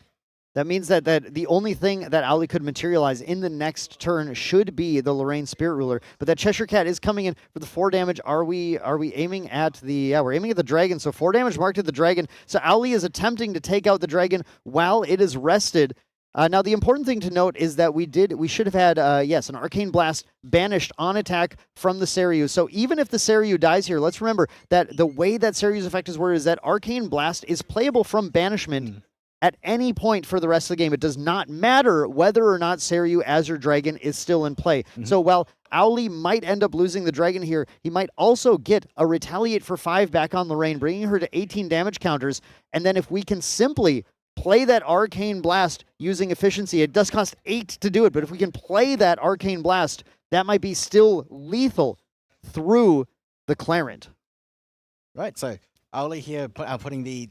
That means that the only thing that Owly could materialize in the next turn should be the Lorraine Spirit Ruler. But that Cheshire Cat is coming in for the 4 damage. Are we aiming at the... Yeah, we're aiming at the dragon. So 4 damage marked at the dragon. So Owly is attempting to take out the dragon while it is rested. Now, the important thing to note is that we should have had, yes, an Arcane Blast banished on attack from the Seiryu. So even if the Seiryu dies here, let's remember that the way that Seiryu's effect is worded is that Arcane Blast is playable from banishment at any point for the rest of the game. It does not matter whether or not Seiryu Azure Dragon is still in play. So while Owly might end up losing the dragon here, he might also get a Retaliate for 5 back on Lorraine, bringing her to 18 damage counters. And then if we can simply play that Arcane Blast using efficiency, it does cost 8 to do it, but if we can play that Arcane Blast, that might be still lethal through the Clarent. Right, so Owly here putting the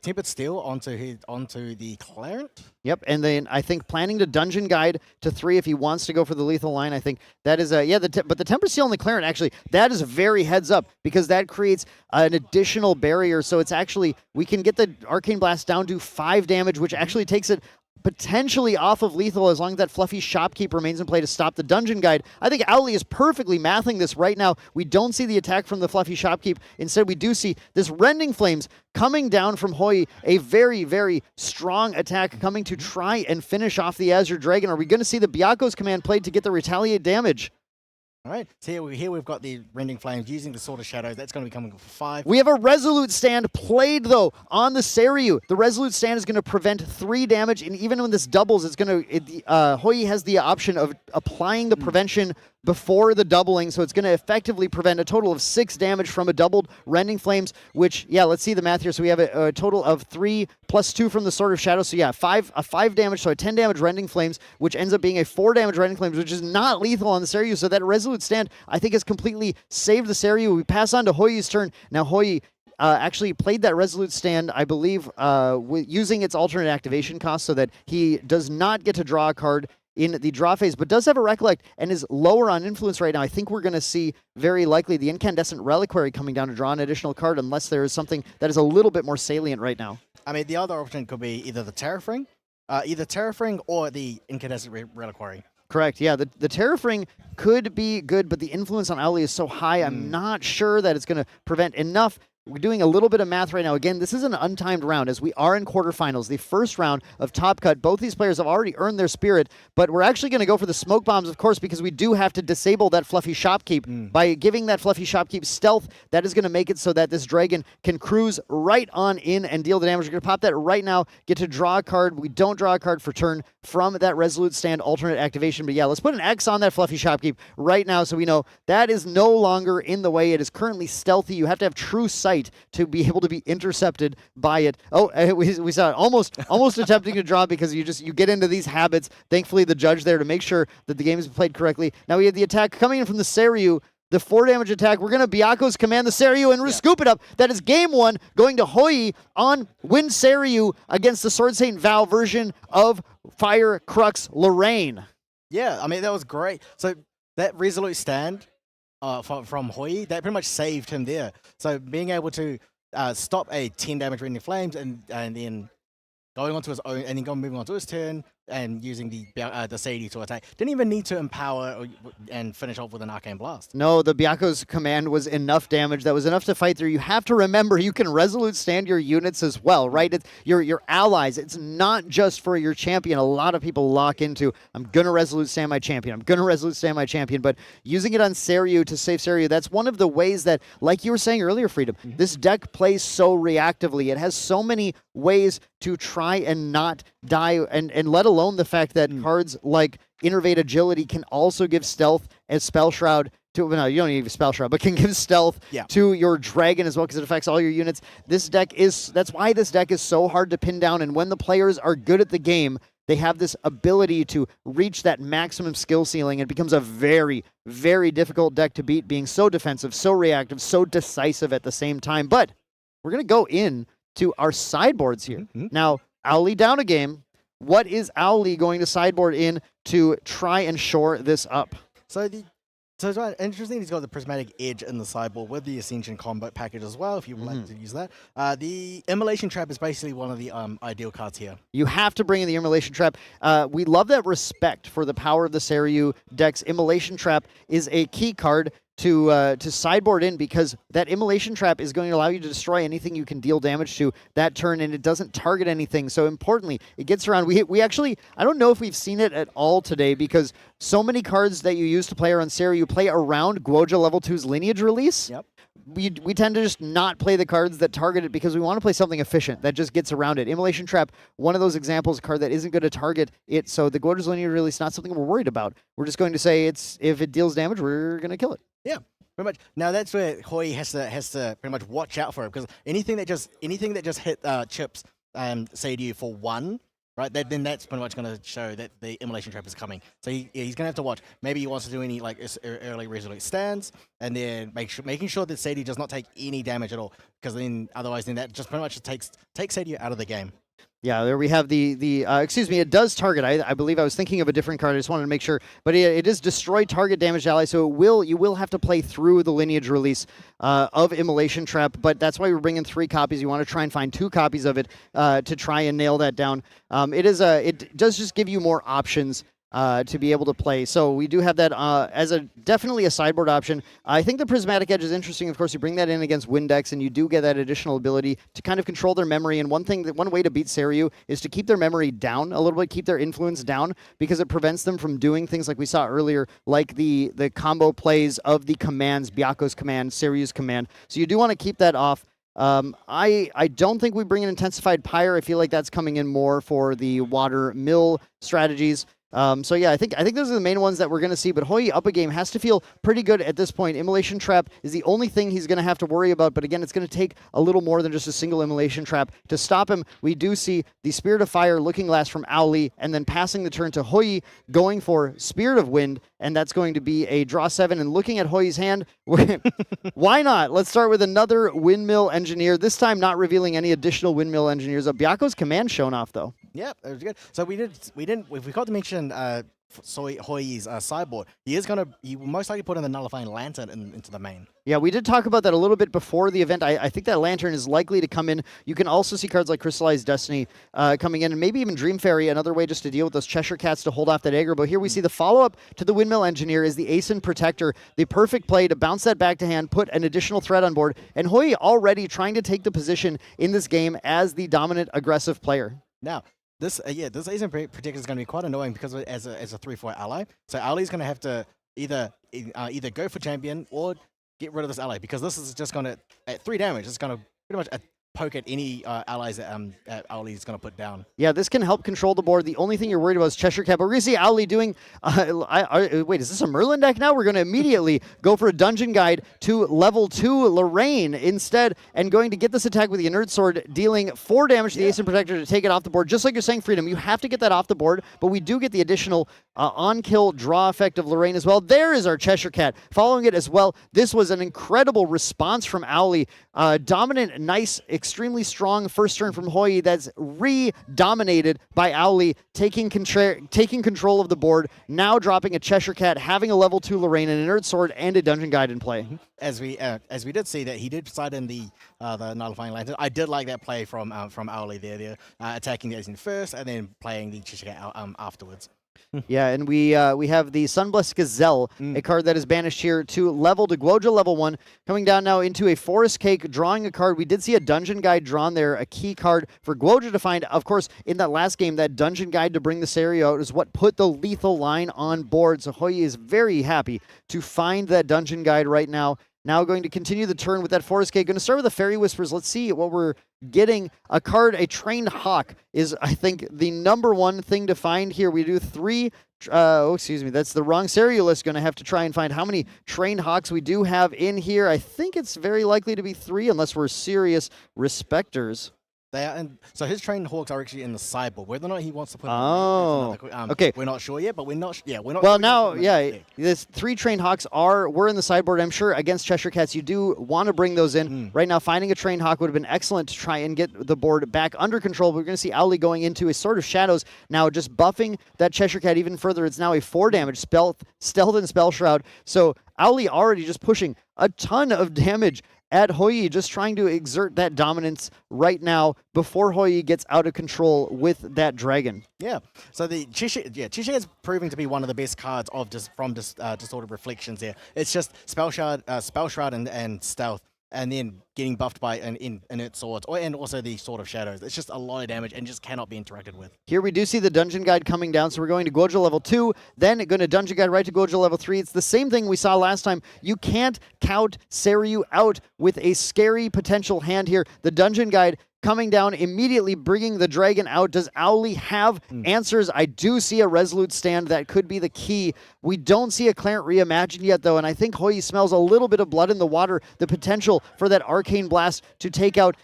Tempered Steel onto the Clarent. Yep, and then I think planning to Dungeon Guide to 3 if he wants to go for the lethal line. I think that is but the Tempered Steel on the Clarent, actually, that is very heads up because that creates an additional barrier. So it's actually, we can get the Arcane Blast down to 5 damage, which actually takes it potentially off of lethal as long as that fluffy shopkeep remains in play to stop the Dungeon Guide. I think Owly is perfectly mathing this right now. We don't see the attack from the fluffy shopkeep. Instead, we do see this Rending Flames coming down from Hoi, a very, very strong attack coming to try and finish off the Azure Dragon. Are we going to see the Byaku's command played to get the retaliate damage? All right, so here we've got the Rending Flames using the Sword of Shadows. That's going to be coming for 5. We have a Resolute Stand played, though, on the Seiryu. The Resolute Stand is going to prevent 3 damage, and even when this doubles, it's going to... Hoi has the option of applying the prevention before the doubling, so it's going to effectively prevent a total of 6 damage from a doubled Rending Flames, which, yeah, let's see the math here. So we have a total of 3 plus 2 from the Sword of Shadows. So yeah, 5 damage, so a 10 damage Rending Flames, which ends up being a 4 damage Rending Flames, which is not lethal on the Seiryu. So that Resolute Stand, I think, has completely saved the Seiryu. We pass on to Hoi's turn. Now Hoi actually played that Resolute Stand, I believe, using its alternate activation cost so that he does not get to draw a card in the draw phase, but does have a Recollect and is lower on influence right now. I think we're going to see very likely the Incandescent Reliquary coming down to draw an additional card unless there is something that is a little bit more salient right now. I mean, the other option could be either the Terrafring, or the Incandescent Reliquary. Correct, yeah. The Terrafring could be good, but the influence on Owly is so high, I'm not sure that it's going to prevent enough. We're doing a little bit of math right now. Again, this is an untimed round as we are in quarterfinals. The first round of Top Cut, both these players have already earned their spirit, but we're actually going to go for the smoke bombs, of course, because we do have to disable that fluffy shopkeep. By giving that fluffy shopkeep stealth, that is going to make it so that this dragon can cruise right on in and deal the damage. We're going to pop that right now, get to draw a card. We don't draw a card for turn from that Resolute Stand alternate activation, but yeah, let's put an X on that fluffy shopkeep right now so we know that is no longer in the way. It is currently stealthy. You have to have true sight to be able to be intercepted by it. Oh, we saw it almost attempting to draw because you get into these habits. Thankfully, the judge there to make sure that the game is played correctly. Now we have the attack coming in from the Seiryu. The 4 damage attack. We're going to Byaku's command the Seiryu and scoop it up. That is game 1 going to Hoi on Wind Seiryu against the Sword Saint Val version of Fire Crux Lorraine. Yeah, I mean, that was great. So that Resolute Stand from Hoi, that pretty much saved him there. So being able to stop a 10 damage Rending Flames and then going on to his own, and then moving on to his turn and using the Sadie to attack. Didn't even need to empower and finish off with an Arcane Blast. No, the Byaku's command was enough damage. That was enough to fight through. You have to remember you can Resolute Stand your units as well, right? It's your allies. It's not just for your champion. A lot of people lock into, I'm going to Resolute Stand my champion. I'm going to Resolute Stand my champion. But using it on Seiryu to save Seiryu, that's one of the ways that, like you were saying earlier, Freedom, this deck plays so reactively. It has so many ways to try and not die, and let alone the fact that cards like Innervate Agility can also give stealth as Spell Shroud to, no, you don't need Spell Shroud, but can give stealth to your dragon as well because it affects all your units. That's why this deck is so hard to pin down, and when the players are good at the game, they have this ability to reach that maximum skill ceiling. It becomes a very, very difficult deck to beat, being so defensive, so reactive, so decisive at the same time. But we're going to go in to our sideboards here. Now, Owly down a game. What is Owly going to sideboard in to try and shore this up? So So it's right, interesting. He's got the Prismatic Edge in the sideboard with the Ascension combo package as well. If you would like to use that, the Immolation Trap is basically one of the ideal cards here. You have to bring in the Immolation Trap. We love that respect for the power of the Seiryu decks. Immolation Trap is a key card to sideboard in because that Immolation Trap is going to allow you to destroy anything you can deal damage to that turn, and it doesn't target anything. So importantly, it gets around. We actually, I don't know if we've seen it at all today because so many cards that you use to play around Seiryu play around Guoja Level 2's Lineage release. Yep. We tend to just not play the cards that target it because we want to play something efficient that just gets around it. Immolation Trap, one of those examples, a card that isn't going to target it. So the Guoja's Lineage release is not something we're worried about. We're just going to say if it deals damage, we're going to kill it. Yeah, pretty much. Now that's where Hoi has to pretty much watch out for it because anything that just hit chips Seiryu for 1, right? Then that's pretty much going to show that the Immolation Trap is coming. So he's going to have to watch. Maybe he wants to do any like early resolute stands, and then making sure that Seiryu does not take any damage at all, because otherwise that just pretty much takes Seiryu out of the game. Yeah, there we have the excuse me, it does target. I believe I was thinking of a different card. I just wanted to make sure. But it is destroy target damaged ally, so you will have to play through the Lineage release of Immolation Trap, but that's why we're bringing 3 copies. You want to try and find 2 copies of it to try and nail that down. It does just give you more options to be able to play. So we do have that as definitely a sideboard option. I think the Prismatic Edge is interesting. Of course, you bring that in against Wind decks, and you do get that additional ability to kind of control their memory. And one way to beat Seiryu is to keep their memory down a little bit, keep their influence down, because it prevents them from doing things like we saw earlier, like the combo plays of the commands, Byaku's command, Seiryu's command. So you do want to keep that off. I don't think we bring an Intensified Pyre. I feel like that's coming in more for the Water Mill strategies. So yeah, I think those are the main ones that we're going to see, but Hoi up a game has to feel pretty good at this point. Immolation Trap is the only thing he's going to have to worry about, but again, it's going to take a little more than just a single Immolation Trap to stop him. We do see the Spirit of Fire, Looking Glass from Owly, and then passing the turn to Hoi, going for Spirit of Wind, and that's going to be a draw 7. And looking at Hoi's hand, why not? Let's start with another Windmill Engineer, this time not revealing any additional Windmill Engineers. Byaku's command shown off, though. Yep, that was good. So we forgot to mention Hoi's sideboard. He will most likely put in the Nullifying Lantern into the main. Yeah, we did talk about that a little bit before the event. I think that Lantern is likely to come in. You can also see cards like Crystallized Destiny coming in, and maybe even Dream Fairy, another way just to deal with those Cheshire Cats to hold off that aggro. But here we see the follow-up to the Windmill Engineer is the Ascent Protector, the perfect play to bounce that back to hand, put an additional threat on board, and Hoi already trying to take the position in this game as the dominant aggressive player. Now, this Ascent Protector is going to be quite annoying because as a 3/4 ally, so Ali's going to have to either go for champion or get rid of this ally, because this is just going to, at 3 damage, it's going to pretty much poke at any allies that Owly is going to put down. Yeah, this can help control the board. The only thing you're worried about is Cheshire Cat. But we're going to see Owly doing... wait, is this a Merlin deck now? We're going to immediately go for a Dungeon Guide to level 2 Lorraine instead, and going to get this attack with the Inert Sword, dealing 4 damage to the Ascent Protector to take it off the board. Just like you're saying, Freedom, you have to get that off the board, but we do get the additional on-kill draw effect of Lorraine as well. There is our Cheshire Cat. Following it as well, this was an incredible response from Owly. Dominant, nice, extremely strong first turn from Hoi that's re-dominated by Owly, taking control of the board, now dropping a Cheshire Cat, having a level 2 Lorraine, an Inert Sword, and a Dungeon Guide in play. As we did see that he did side in the Nullifying Lantern. I did like that play from Owly there, attacking the Ascent first and then playing the Cheshire Cat afterwards. Yeah, and we have the Sunblessed Gazelle, a card that is banished here to Guoja level 1, coming down now into a Forest Cake, drawing a card. We did see a Dungeon Guide drawn there, a key card for Guoja to find. Of course, in that last game, that Dungeon Guide to bring the Seiryu out is what put the lethal line on board. So Hoi is very happy to find that Dungeon Guide right now. Now going to continue the turn with that Forest Cake. Going to start with the Fairy Whispers. Let's see what we're getting. A card, a Trained Hawk is, I think, the #1 thing to find here. We do 3... that's the wrong Seiryu list. Going to have to try and find how many Trained Hawks we do have in here. I think it's very likely to be 3 unless we're serious respecters. They are, and so his trained hawks are actually in the sideboard. Whether or not he wants to put Oh, okay. We're not sure yet, but we're not. Yeah, we're not. Well, sure now, he's gonna put them in yeah, the deck. this 3 trained hawks were in the sideboard. I'm sure against Cheshire Cats, you do want to bring those in. Right now, finding a trained hawk would have been excellent to try and get the board back under control. We're going to see Owly going into a sort of shadows now, just buffing that Cheshire Cat even further. It's now a 4 damage stealth and spell shroud. So Owly already just pushing a ton of damage at Hoi, just trying to exert that dominance right now before Hoi gets out of control with that dragon. Yeah. So the Cheshire is proving to be one of the best cards of Distorted Reflections. There, it's just Spell Shroud, and Stealth, and then getting buffed by an Inert Swords, and also the Sword of Shadows. It's just a lot of damage and just cannot be interacted with. Here we do see the Dungeon Guide coming down, so we're going to Gojo level 2, then going to Dungeon Guide right to Gojo level 3. It's the same thing we saw last time. You can't count Seiryu out with a scary potential hand here. The Dungeon Guide coming down, immediately bringing the dragon out. Does Owly have answers? I do see a Resolute Stand. That could be the key. We don't see a Clarent Reimagined yet, though, and I think Hoi smells a little bit of blood in the water. The potential for that Arcane Blast to take out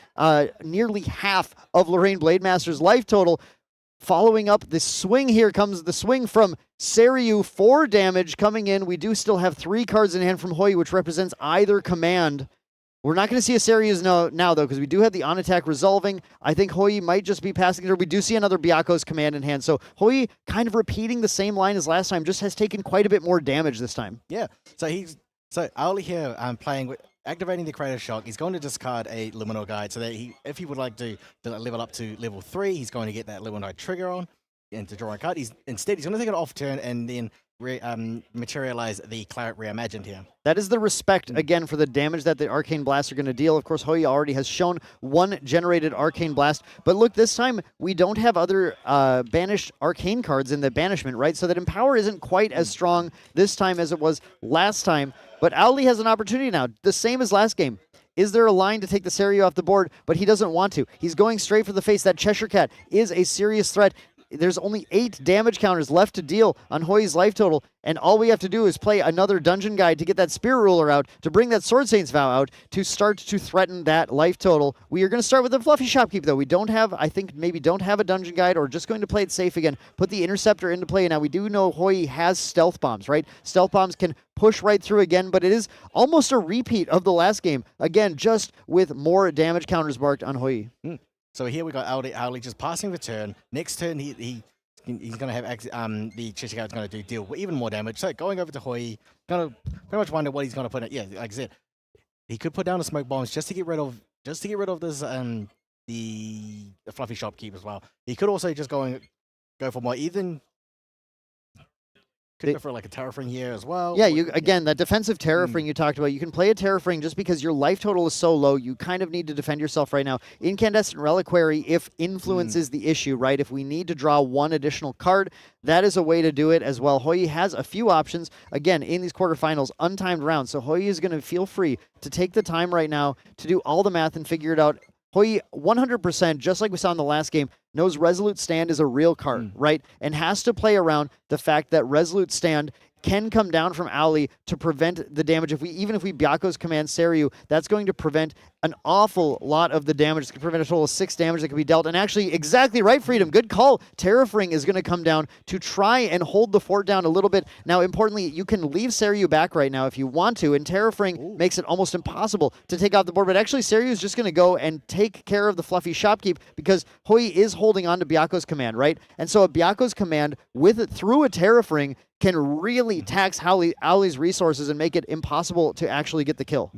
nearly half of Lorraine Blademaster's life total. Following up the swing, here comes the swing from Seiryu, 4 damage coming in. We do still have 3 cards in hand from Hoi, which represents either command. We're not going to see a Seiryu now, though, because we do have the on-attack resolving. I think Hoi might just be passing through. We do see another Byaku's command in hand. So Hoi kind of repeating the same line as last time, just has taken quite a bit more damage this time. Yeah. So Owly here playing with activating the Creative Shock. He's going to discard a Liminal Guide so that if he would like to level up to level 3, he's going to get that Liminal Guide trigger on and to draw a card. Instead, he's going to take it off turn and then materialize the Clarent Reimagined here. That is the respect, again, for the damage that the Arcane Blasts are going to deal. Of course, Hoi already has shown 1 generated Arcane Blast. But look, this time, we don't have other banished Arcane cards in the banishment, right? So that Empower isn't quite as strong this time as it was last time. But Owly has an opportunity now, the same as last game. Is there a line to take the Seiryu off the board? But he doesn't want to. He's going straight for the face. That Cheshire Cat is a serious threat. There's only 8 damage counters left to deal on Hoi's life total, and all we have to do is play another Dungeon Guide to get that Spirit Ruler out, to bring that Sword Saint's Vow out, to start to threaten that life total. We are going to start with the Fluffy Shopkeep, though. We don't have, I think, maybe don't have a Dungeon Guide, or just going to play it safe again. Put the Interceptor into play. Now, we do know Hoi has Stealth Bombs, right? Stealth Bombs can push right through again, but it is almost a repeat of the last game. Again, just with more damage counters marked on Hoi. So here we got Owly just passing the turn. Next turn, he's going to have the Cheshire Cat's going to deal with even more damage. So going over to Hoi, going to pretty much wonder what he's going to put in. Yeah, like I said, he could put down the smoke bombs just to get rid of this the Fluffy Shopkeep as well. He could also just go for more even. Could go for like a Terrafring here as well. Yeah, again, that defensive Terrafring you talked about, you can play a Terrafring just because your life total is so low. You kind of need to defend yourself right now. Incandescent Reliquary, if influence is the issue, right? If we need to draw 1 additional card, that is a way to do it as well. Hoi has a few options. Again, in these quarterfinals, untimed rounds. So Hoi is going to feel free to take the time right now to do all the math and figure it out. Hoi, 100%, just like we saw in the last game, knows Resolute Stand is a real card, right? And has to play around the fact that Resolute Stand can come down from Owly to prevent the damage. Even if we Byaku's command Seiryu, that's going to prevent an awful lot of the damage. It's going to prevent a total of 6 damage that can be dealt. And actually, exactly right, Freedom. Good call. Terrafring is going to come down to try and hold the fort down a little bit. Now, importantly, you can leave Seiryu back right now if you want to, and Terrafring makes it almost impossible to take off the board. But actually, Seiryu is just going to go and take care of the Fluffy Shopkeep because Hoi is holding on to Byaku's command, right? And so a Byaku's command through a Terrafring can really tax Owly's resources and make it impossible to actually get the kill.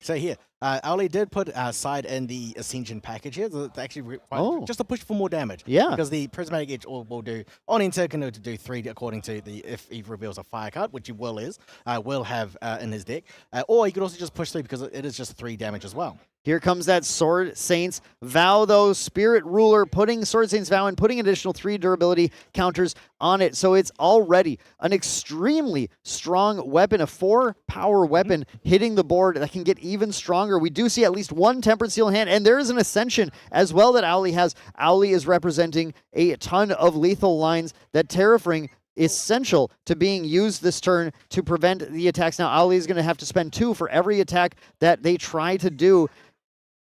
So here, Owly did put side in the Ascension package here. To actually just to push for more damage. Yeah. Because the Prismatic Edge will do, on enter, can do 3 according to if he reveals a fire card, which he will have in his deck. Or he could also just push 3 because it is just 3 damage as well. Here comes that Sword Saint's Vow, though. Spirit Ruler putting Sword Saint's Vow and putting additional 3 durability counters on it. So it's already an extremely strong weapon, a 4 power weapon hitting the board that can get even stronger. We do see at least 1 Tempered Seal in hand, and there is an Ascension as well that Owly has. Owly is representing a ton of lethal lines that Terrafring essential to being used this turn to prevent the attacks. Now, Owly is going to have to spend 2 for every attack that they try to do.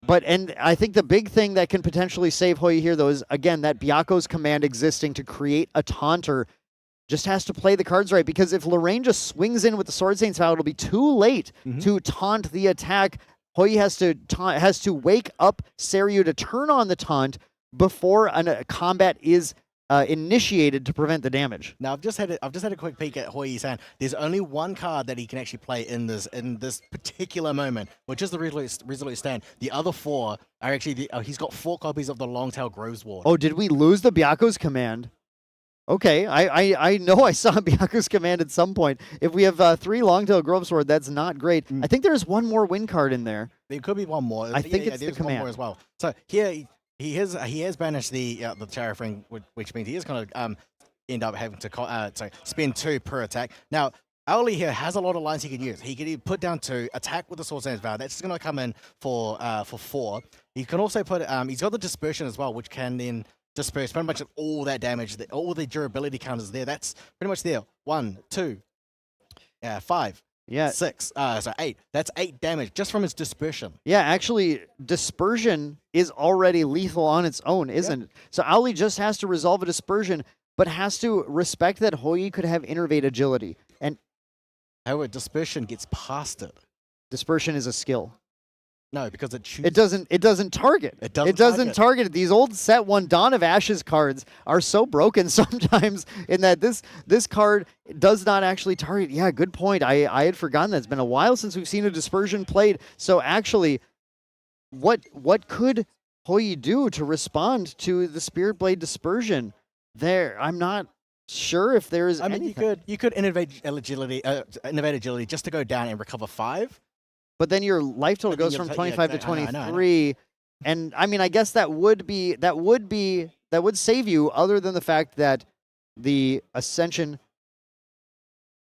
And I think the big thing that can potentially save Hoyi here, though, is, again, that Byaku's command existing to create a taunter just has to play the cards right, because if Lorraine just swings in with the Sword Saint's Vow, it'll be too late to taunt the attack. Hoyi has to wake up Seiryu to turn on the taunt before a combat is initiated to prevent the damage. Now I've just had a quick peek at Hoyi's hand. There's only one card that he can actually play in this particular moment, which is the Resolute Stand. The other 4 are actually he's got 4 copies of the Longtail Groves Ward. Oh, did we lose the Byaku's command? Okay, I know I saw Byaku's command at some point. If we have 3 Longtail Grove Sword, that's not great. I think there's one more win card in there. There could be one more. I think it's the command. One more as well. So here he has banished the Tariff Ring, which means he is going to end up having to spend 2 per attack. Now, Owly here has a lot of lines he can use. He can either put down 2, attack with the Sword Saint's Vow. That's going to come in for 4. He can also put he's got the Dispersion as well, which can then disperse pretty much all that damage, all the durability counters there. That's pretty much there. 1, 2, 5. Yeah. 6. So 8. That's 8 damage just from his Dispersion. Yeah, actually, Dispersion is already lethal on its own, isn't it? So Owly just has to resolve a Dispersion, but has to respect that Hoyi could have Innervate Agility. And however, Dispersion gets past it. Dispersion is a skill. No, because it chooses. It doesn't target. It doesn't target it. These old set 1 Dawn of Ashes cards are so broken sometimes in that this card does not actually target. Yeah, good point. I had forgotten that. It's been a while since we've seen a Dispersion played. So actually, what could Hoyi do to respond to the Spirit Blade Dispersion? There, I'm not sure if there is anything. You could innovate agility just to go down and recover 5. But then your life total goes from 25 to 23, and I mean, I guess that would save you, other than the fact that the Ascension.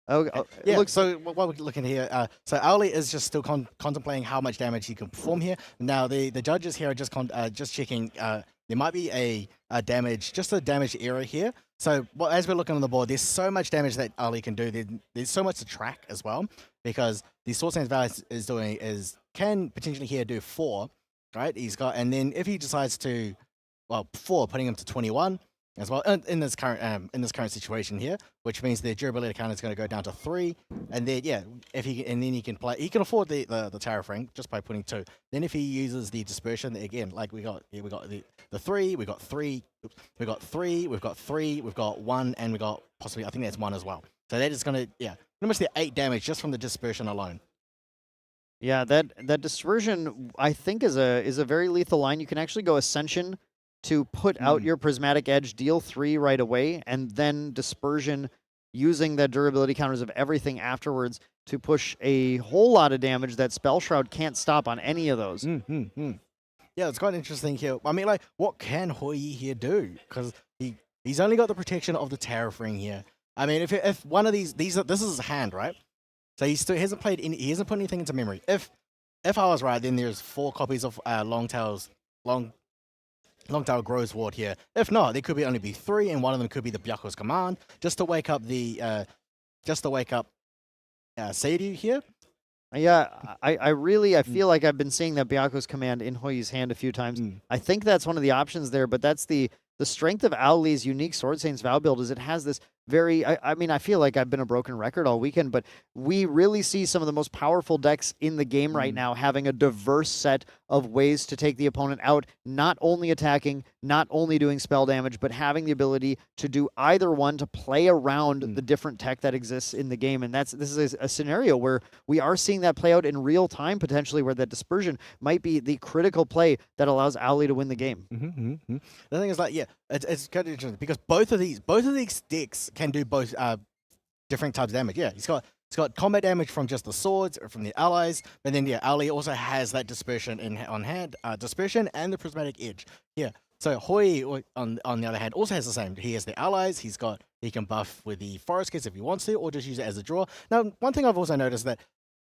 Yeah. So what we're looking here, so Owly is just still contemplating how much damage he can perform here. Now the judges here are just checking. There might be a damage error here. So as we're looking on the board, there's so much damage that Owly can do. There's so much to track as well, because the Sword Saint's Vow can potentially here do 4, right? And then if he decides to, 4, putting him to 21 as well in this current situation here, which means the durability count is going to go down to 3, and then he can afford the Tariff Ring just by putting 2. Then if he uses the Dispersion again, like we got the 3, we got 3, we got 3, we've got 3, we've got 1, and we got possibly, I think that's 1 as well. So that is going to pretty much the 8 damage just from the Dispersion alone. Yeah, that Dispersion I think is a very lethal line. You can actually go Ascension to put out your Prismatic Edge, deal 3 right away, and then Dispersion using the durability counters of everything afterwards to push a whole lot of damage that Spell Shroud can't stop on any of those. Yeah, it's quite interesting here. I mean, like, what can Hoyi here do? Because he's only got the protection of the Tariff Ring here. I mean, if one of this is his hand, right? So he hasn't put anything into memory. If I was right, then there's 4 copies of Longtail Groves Ward here. If not, there could only be 3, and one of them could be the Byaku's Command, just to wake up Seiryu here. Yeah, I feel like I've been seeing that Byaku's Command in Hoyi's hand a few times. I think that's one of the options there, but that's the strength of Owly's unique Sword Saint's Vow build is it has this very, I mean, I feel like I've been a broken record all weekend, but we really see some of the most powerful decks in the game right now having a diverse set of ways to take the opponent out, not only attacking, not only doing spell damage, but having the ability to do either one to play around the different tech that exists in the game. And this is a scenario where we are seeing that play out in real time, potentially, where that Dispersion might be the critical play that allows Owly to win the game. The thing is, like, it's kind of interesting because both of these decks can do both different types of damage. Yeah, it's got combat damage from just the swords or from the allies, but then Owly also has that Dispersion on hand, Dispersion and the Prismatic Edge. Yeah, so Hoyi on the other hand also has the same. He has the allies. He can buff with the Forest Kiss if he wants to, or just use it as a draw. Now, one thing I've also noticed that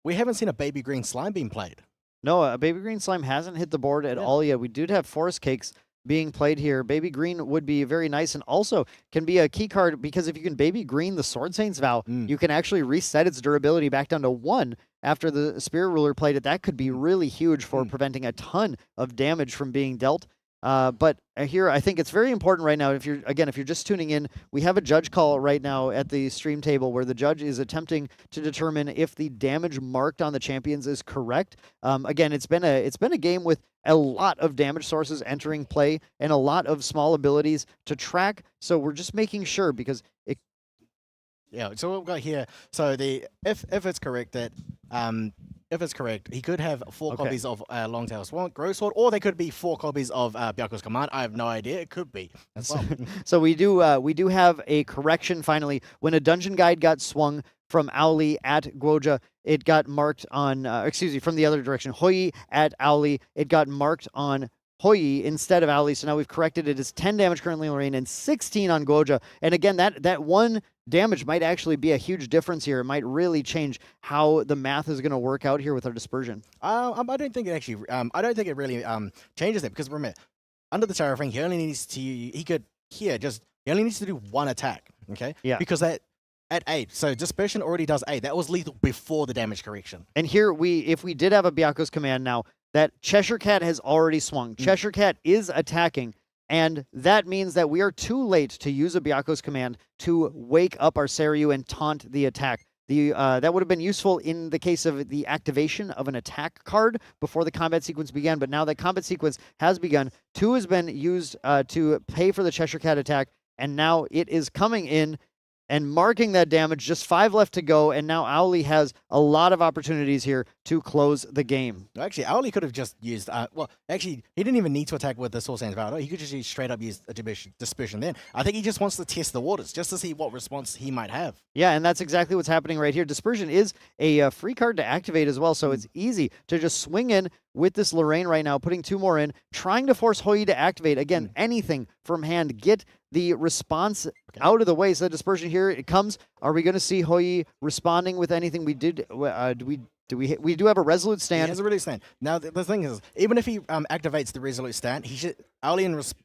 we haven't seen a Baby Green Slime being played. No, a Baby Green Slime hasn't hit the board at all yet. We did have Forest Cakes being played here. Baby Green would be very nice and also can be a key card because if you can Baby Green the Sword Saint's Vow, you can actually reset its durability back down to 1 after the Spirit Ruler played it, that could be really huge for preventing a ton of damage from being dealt. But here, I think it's very important right now. If you're just tuning in, we have a judge call right now at the stream table where the judge is attempting to determine if the damage marked on the champions is correct. Again, it's been a game with a lot of damage sources entering play and a lot of small abilities to track. So we're just making sure because it. Yeah. So what we've got here. So if it's correct that if it's correct, he could have 4 copies of Longtail Swan, Growth Sword, or they could be 4 copies of Byaku's Command. I have no idea. It could be as well. So we do have a correction finally. When a dungeon guide got swung from Auli at Guoja, it got marked on, from the other direction, Hoi at Auli, it got marked on Hoi instead of Auli. So now we've corrected it as 10 damage currently on Lorraine and 16 on Guoja. And again, that one damage might actually be a huge difference here. It might really change how the math is going to work out here with our dispersion. I don't think it actually. I don't think it really changes it because remember, under the Terra thing, he only needs to. He only needs to do 1 attack. Okay. Yeah. Because that. At 8, so Dispersion already does 8. That was lethal before the damage correction. And here, if we did have a Byaku's Command now, that Cheshire Cat has already swung. Cheshire Cat is attacking, and that means that we are too late to use a Byaku's Command to wake up our Seiryu and taunt the attack. That would have been useful in the case of the activation of an attack card before the combat sequence began, but now that combat sequence has begun, 2 has been used to pay for the Cheshire Cat attack, and now it is coming in and marking that damage. Just 5 left to go, and now Auli has a lot of opportunities here to close the game. Actually, Auli could have just used, he didn't even need to attack with the Soul Sands Valor. He could just straight up use a Dispersion then. I think he just wants to test the waters, just to see what response he might have. Yeah, and that's exactly what's happening right here. Dispersion is a free card to activate as well, so it's easy to just swing in with this Lorraine right now, putting 2 more in, trying to force Hoi to activate. Again, anything from hand, get the response out of the way. So the Dispersion here, it comes. Are we going to see Hoi responding with anything? We did. We do have a Resolute Stand. He has a Resolute Stand. Now the thing is, even if he activates the Resolute Stand, he should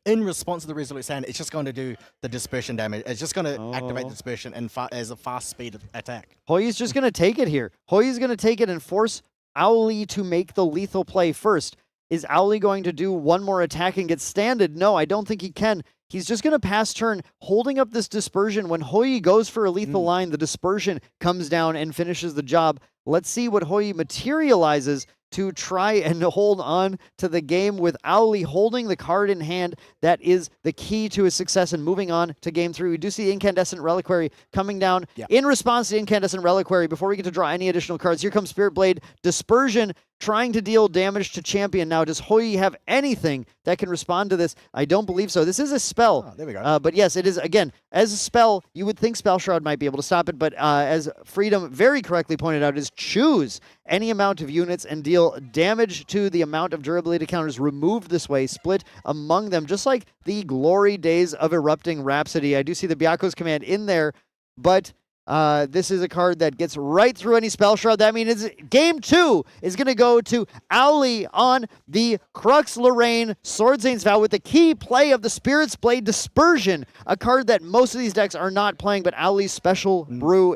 in response to the Resolute Stand, it's just going to do the Dispersion damage. It's just going to activate the Dispersion and as a fast speed attack. Hoi is just going to take it here. Hoi is going to take it and force Auli to make the lethal play first. Is Auli going to do 1 more attack and get standed? No, I don't think he can. He's just going to pass turn, holding up this Dispersion. When Hoi goes for a lethal line, the Dispersion comes down and finishes the job. Let's see what Hoi materializes to try and hold on to the game with Auli holding the card in hand. That is the key to his success and moving on to game 3. We do see Incandescent Reliquary coming down in response to Incandescent Reliquary. Before we get to draw any additional cards, here comes Spirit Blade. Dispersion trying to deal damage to champion. Now, does Hoi have anything that can respond to this? I don't believe so. This is a spell. Oh, there we go. But yes, it is, again, as a spell, you would think Spell Shroud might be able to stop it, but as Freedom very correctly pointed out, is choose any amount of units and deal damage to the amount of durability counters removed this way, split among them, just like the glory days of Erupting Rhapsody. I do see the Byaku's Command in there, but this is a card that gets right through any Spell Shroud. That means game 2 is going to go to Auli on the Crux Lorraine Sword Saint's Vow with the key play of the Spirit's Blade Dispersion, a card that most of these decks are not playing, but Auli's Special Brew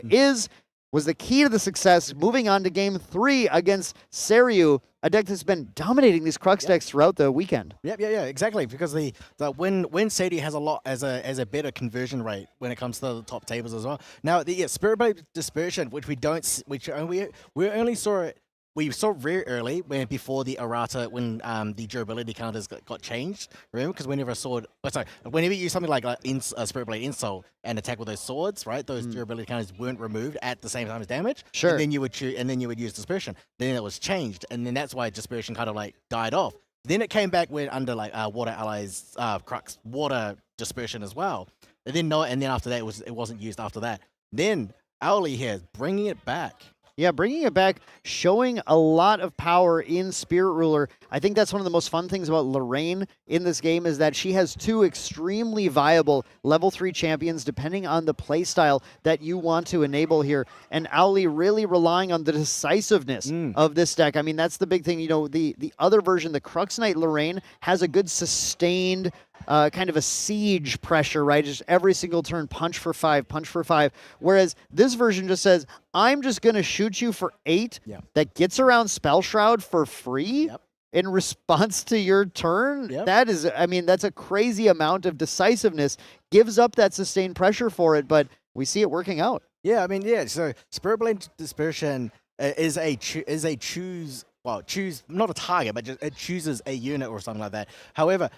was the key to the success. Moving on to game 3 against Seiryu, a deck that's been dominating these Crux decks throughout the weekend. Yeah, exactly. Because when Sadie has a lot as a better conversion rate when it comes to the top tables as well. Now the Spirit Blade Dispersion, which we only saw it. We saw very early before the errata when the durability counters got changed. Remember, because whenever you use something like Spirit Blade Insult and attack with those swords, right? Those durability counters weren't removed at the same time as damage. Sure. And then you would use Dispersion. Then it was changed, and then that's why Dispersion kind of like died off. Then it came back under like Water Allies Crux Water Dispersion as well. And then after that it wasn't used after that. Then Auli here bringing it back. Yeah, bringing it back, showing a lot of power in Spirit Ruler. I think that's one of the most fun things about Lorraine in this game is that she has 2 extremely viable level 3 champions depending on the playstyle that you want to enable here. And Auli really relying on the decisiveness of this deck. I mean, that's the big thing. You know, the other version, the Crux Knight Lorraine, has a good sustained kind of a siege pressure, right? Just every single turn, punch for 5, punch for 5. Whereas this version just says, I'm just going to shoot you for 8 that gets around Spell Shroud for free in response to your turn. That is, I mean, that's a crazy amount of decisiveness. Gives up that sustained pressure for it, but we see it working out. Yeah, I mean, yeah. So Spirit Blade Dispersion is a choose not a target, but just it chooses a unit or something like that. However,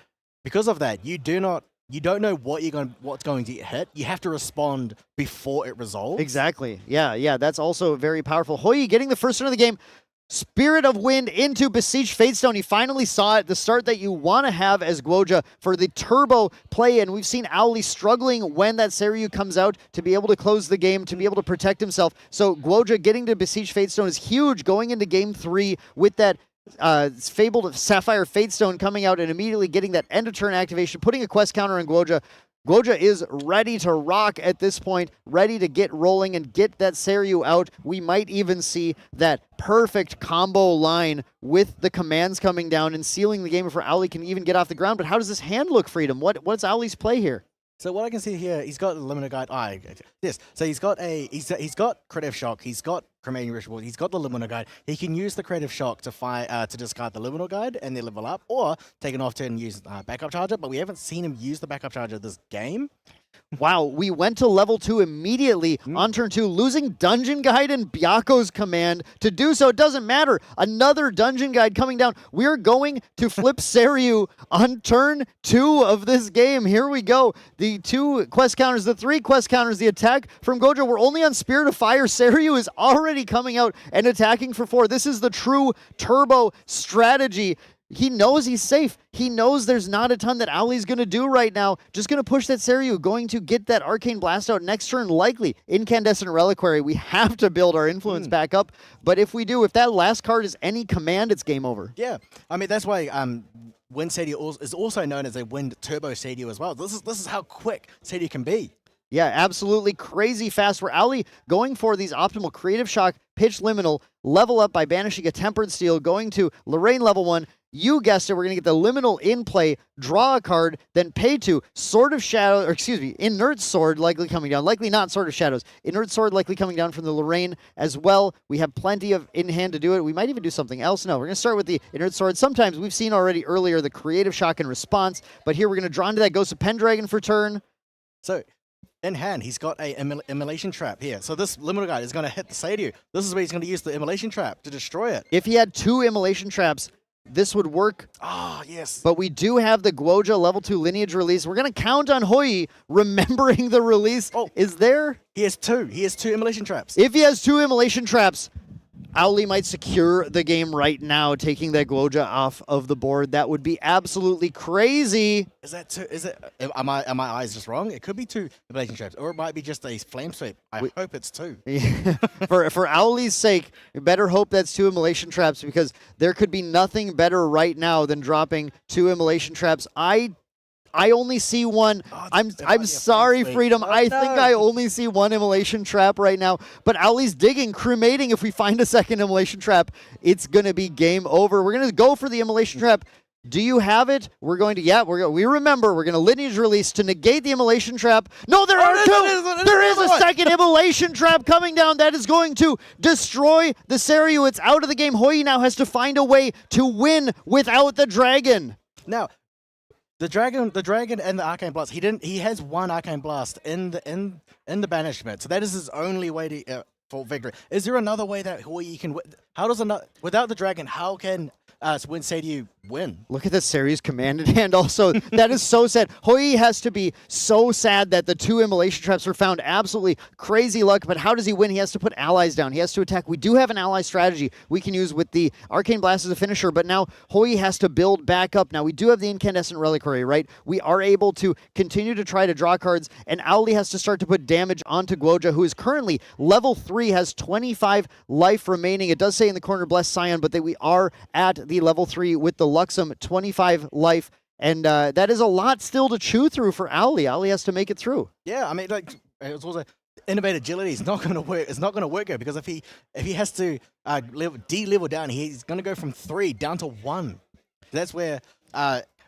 because of that, you don't know what's going to get hit. You have to respond before it resolves. Exactly. Yeah. That's also very powerful. Hoi getting the first turn of the game. Spirit of Wind into Besieged Fatestone. He finally saw it, the start that you want to have as Guoja for the turbo play, and we've seen Owly struggling when that Seiryu comes out to be able to close the game, to be able to protect himself. So Guoja getting to Besieged Fatestone is huge going into Game 3 with that fabled Sapphire Fatestone coming out and immediately getting that end of turn activation, putting a quest counter on Guoja. Guoja is ready to rock at this point, ready to get rolling and get that Seiryu out. We might even see that perfect combo line with the commands coming down and sealing the game before Owly can even get off the ground. But how does this hand look, Freedom? What's Owly's play here? So what I can see here, he's got the Limiter Guide. Yes. So he's got Creative Shock. He's got Cremating Ritual. He's got the Limiter Guide. He can use the Creative Shock to discard the Limiter Guide and then level up, or take an off turn and use Backup Charger. But we haven't seen him use the Backup Charger this game. Wow, we went to level 2 immediately on turn 2, losing Dungeon Guide and Byako's command. To do so, it doesn't matter. Another Dungeon Guide coming down. We're going to flip Seiryu on turn 2 of this game. Here we go. The 2 quest counters, the 3 quest counters, the attack from Guoja. We're only on Spirit of Fire. Seiryu is already coming out and attacking for 4. This is the true turbo strategy. He knows he's safe. He knows there's not a ton that Owly's going to do right now. Just going to push that Seiryu, going to get that Arcane Blast out next turn, likely. Incandescent Reliquary, we have to build our influence back up. But if we do, if that last card is any command, it's game over. Yeah, I mean, that's why Wind Seiryu is also known as a Wind Turbo Seiryu as well. This is how quick Seiryu can be. Yeah, absolutely crazy fast. For Owly going for these optimal Creative Shock, Pitch Liminal, level up by banishing a Tempered Steel, going to Lorraine level 1. You guessed it, we're going to get the Liminal in play, draw a card, then pay to Sword of Shadow, or excuse me, Inert Sword likely coming down. Likely not Sword of Shadows. Inert Sword likely coming down from the Lorraine as well. We have plenty of in hand to do it. We might even do something else. No, we're going to start with the Inert Sword. Sometimes we've seen already earlier the Creative Shock in response, but here we're going to draw into that Ghost of Pendragon for turn. So, in hand, he's got a Immolation Trap here. So this Liminal Guide is going to hit the Seiryu. This is where he's going to use the Immolation Trap to destroy it. If he had 2 Immolation Traps, this would work. Ah, yes. But we do have the Guoja level 2 lineage release. We're going to count on Hoi remembering the release. Oh, is there? He has 2. He has 2 Immolation Traps. If he has 2 Immolation Traps, Owly might secure the game right now, taking that Guoja off of the board. That would be absolutely crazy. Is that 2? Is it? Are my eyes just wrong? It could be 2 Immolation Traps, or it might be just a Flame Sweep. I hope it's 2. For Owly's sake, we better hope that's 2 Immolation Traps, because there could be nothing better right now than dropping 2 Immolation Traps. I only see 1. Oh, I'm sorry, Freedom. Oh, I think I only see 1 Immolation Trap right now. But Owly's digging, cremating. If we find a second Immolation Trap, it's going to be game over. We're going to go for the Immolation Trap. Do you have it? We're going to, we remember, we're going to lineage release to negate the Immolation Trap. No, there are 2! There is a second Immolation Trap coming down that is going to destroy the Seiryu. It's out of the game. Hoi now has to find a way to win without the dragon. Now, the dragon and the Arcane Blast. He has 1 Arcane Blast in the banishment. So that is his only way to for victory. Is there another way that Hoi can win? How does without the dragon? How can Wind Seiryu win? Look at the Seiryu's commanded hand also. That is so sad. Hoi has to be so sad that the 2 Immolation Traps were found. Absolutely crazy luck, but how does he win? He has to put allies down. He has to attack. We do have an ally strategy we can use with the Arcane Blast as a finisher, but now Hoi has to build back up. Now, we do have the Incandescent Reliquary, right? We are able to continue to try to draw cards, and Owly has to start to put damage onto Guoja, who is currently level 3, has 25 life remaining. It does say in the corner, Blessed Scion, but that we are at the level 3 with the Luxem, 25 life, and that is a lot still to chew through for Owly. Owly has to make it through. Yeah, I mean, like, it's also Innovate Agility is not going to work. It's not going to work here, because if he has to de-level down, he's going to go from 3 down to 1. That's where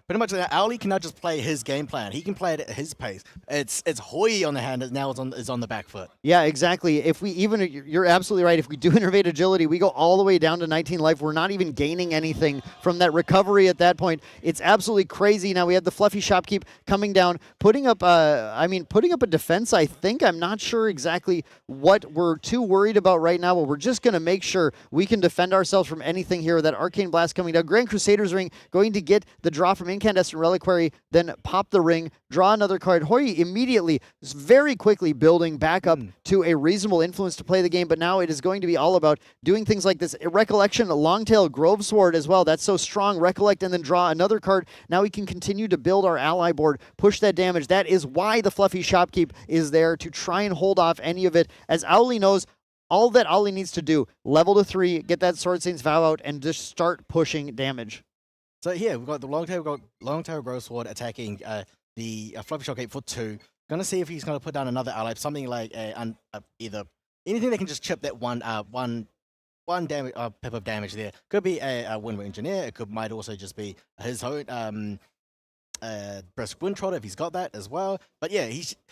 pretty much Owly can now just play his game plan. He can play it at his pace. It's Hoi on the hand that now is on the back foot. Yeah, exactly. If we even, you're absolutely right. If we do innervate agility, we go all the way down to 19 life. We're not even gaining anything from that recovery at that point. It's absolutely crazy. Now we have the fluffy shopkeep coming down, putting up a defense. I think I'm not sure exactly what we're too worried about right now, but we're just going to make sure we can defend ourselves from anything here. That Arcane Blast coming down. Grand Crusader's Ring going to get the draw from Incandescent Reliquary, then pop the ring, draw another card. Hoi immediately, very quickly building back up to a reasonable influence to play the game, but now it is going to be all about doing things like this. Recollection, Longtail Grove Sword as well. That's so strong. Recollect and then draw another card. Now we can continue to build our ally board, push that damage. That is why the Fluffy Shopkeep is there, to try and hold off any of it. As Owly knows, all that Owly needs to do, level to 3, get that Sword Saint's Vow out, and just start pushing damage. So here we've got the Longtail Grove Sword attacking the Fluffy Shopkeep for 2. Gonna see if he's gonna put down another ally, something like either anything that can just chip that one damage pip of damage there. Could be a Wind Engineer. It might also just be his own Brisk Wind Trotter if he's got that as well. But yeah,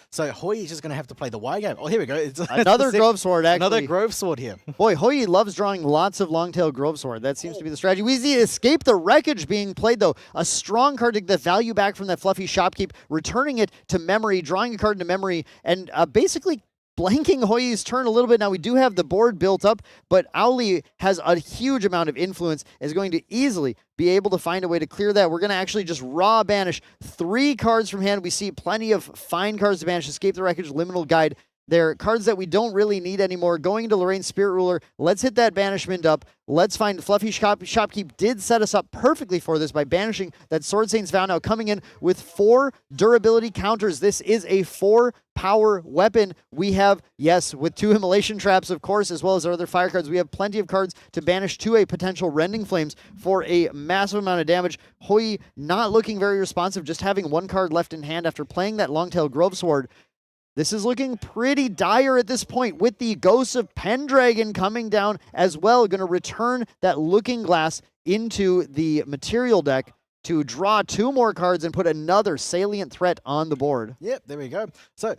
so Hoi is just gonna have to play the Y game. Oh, here we go. It's Another Grove Sword, actually. Another Grove Sword here. Boy, Hoi loves drawing lots of Longtail Grove Sword. That seems to be the strategy. We see Escape the Wreckage being played, though. A strong card to get the value back from that Fluffy Shopkeep, returning it to memory, drawing a card into memory, and basically blanking Hoi's turn a little bit. Now, we do have the board built up, but Owly has a huge amount of influence, is going to easily be able to find a way to clear that. We're going to actually just raw banish 3 cards from hand. We see plenty of fine cards to banish. Escape the Wreckage, Liminal Guide. They're cards that we don't really need anymore. Going into Lorraine's Spirit Ruler, let's hit that banishment up. Let's find Fluffy Shopkeep did set us up perfectly for this by banishing that Sword Saint's Vow, now coming in with 4 durability counters. This is a 4-power weapon. We have, yes, with 2 Immolation Traps, of course, as well as our other fire cards, we have plenty of cards to banish to a potential Rending Flames for a massive amount of damage. Hoi not looking very responsive, just having 1 card left in hand after playing that Longtail Grove Sword. This is looking pretty dire at this point, with the Ghosts of Pendragon coming down as well. Going to return that Looking Glass into the material deck to draw 2 more cards and put another salient threat on the board. Yep, there we go. So,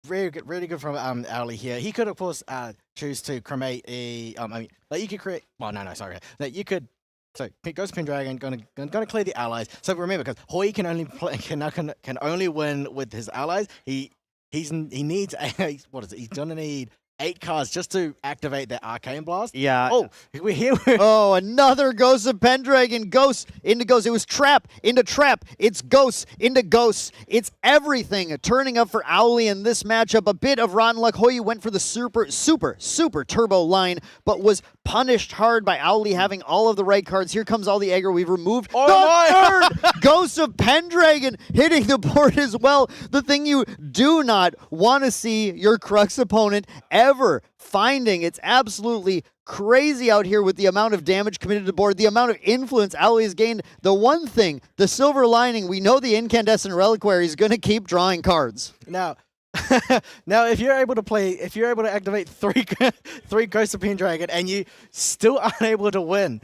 really good from Owly here. He could, of course, choose to cremate a. You could create. Well, no, sorry. That you could. So Ghost Pendragon gonna clear the allies. So remember, because Hoi can only win with his allies. He needs what is it? He's gonna need 8 cards just to activate that Arcane Blast. Yeah. Oh, we're here. Oh, another Ghost of Pendragon. Ghost into Ghost. It was Trap into Trap. It's Ghost into Ghost. It's everything turning up for Owly in this matchup. A bit of rotten luck. Hoi went for the super turbo line, but was punished hard by Owly having all of the right cards. Here comes all the aggro. We've removed the third Ghost of Pendragon hitting the board as well. The thing you do not want to see your Crux opponent ever finding. It's absolutely crazy out here with the amount of damage committed to the board, the amount of influence Owly has gained. The one thing, the silver lining, we know the Incandescent Reliquary is going to keep drawing cards. Now, if you're able to activate 3 Ghosts of Pendragon and you still aren't able to win,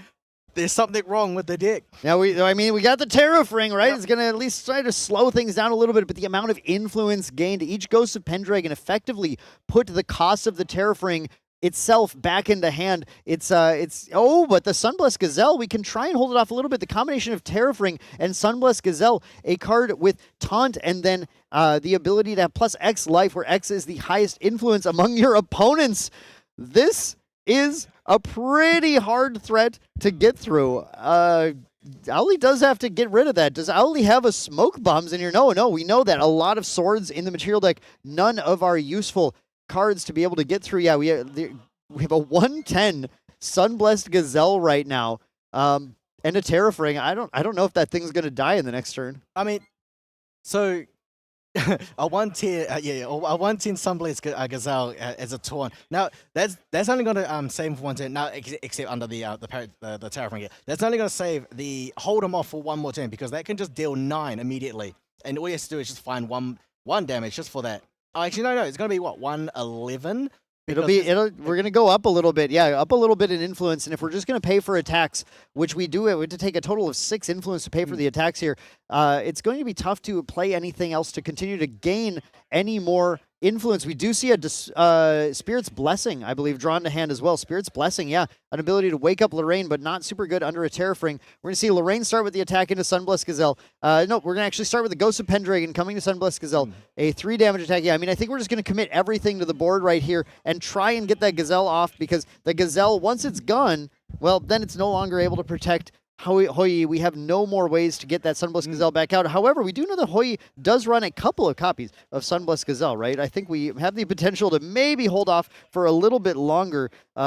there's something wrong with the deck. Now, we got the Tariff Ring, right? Yep. It's going to at least try to slow things down a little bit, but the amount of influence gained, each Ghost of Pendragon effectively put the cost of the Tariff Ring itself back into hand. But the Sunblessed Gazelle, we can try and hold it off a little bit. The combination of Tariff Ring and Sunblessed Gazelle, a card with Taunt and then the ability to have plus X life, where X is the highest influence among your opponents. This is a pretty hard threat to get through. Owly does have to get rid of that. Does Owly have a Smoke Bombs in here? No, we know that. A lot of swords in the material deck, none of our useful cards to be able to get through. Yeah, we have a 110 Sunblessed Gazelle right now, and a Tariff Ring. I don't know if that thing's gonna die in the next turn. I mean, so a 110, a 110 Sunblessed Gazelle as a taunt. Now that's only gonna save for 1 turn. Now except under the Tariff Ring here, that's only gonna save the hold him off for 1 more turn, because that can just deal 9 immediately, and all you have to do is just find one damage just for that. Oh, actually, no, it's going to be, 111? We're gonna go up a little bit, yeah, up a little bit in influence. And if we're just gonna pay for attacks, which we do, we have to take a total of 6 influence to pay for the attacks here. It's going to be tough to play anything else to continue to gain any more influence. We do see a Spirit's Blessing, I believe, drawn to hand as well. Spirit's Blessing, yeah, an ability to wake up Lorraine, but not super good under a Terrafring. We're going to see Lorraine start with the attack into Sunblessed Gazelle. No, we're going to actually start with the Ghost of Pendragon coming to Sunblessed Gazelle. A 3 damage attack. Yeah, I mean, I think we're just going to commit everything to the board right here and try and get that Gazelle off, because the Gazelle, once it's gone, well, then it's no longer able to protect Hoi. We have no more ways to get that Sunblessed Gazelle back out. However, we do know that Hoi does run a couple of copies of Sunblessed Gazelle, right? I think we have the potential to maybe hold off for a little bit longer. 2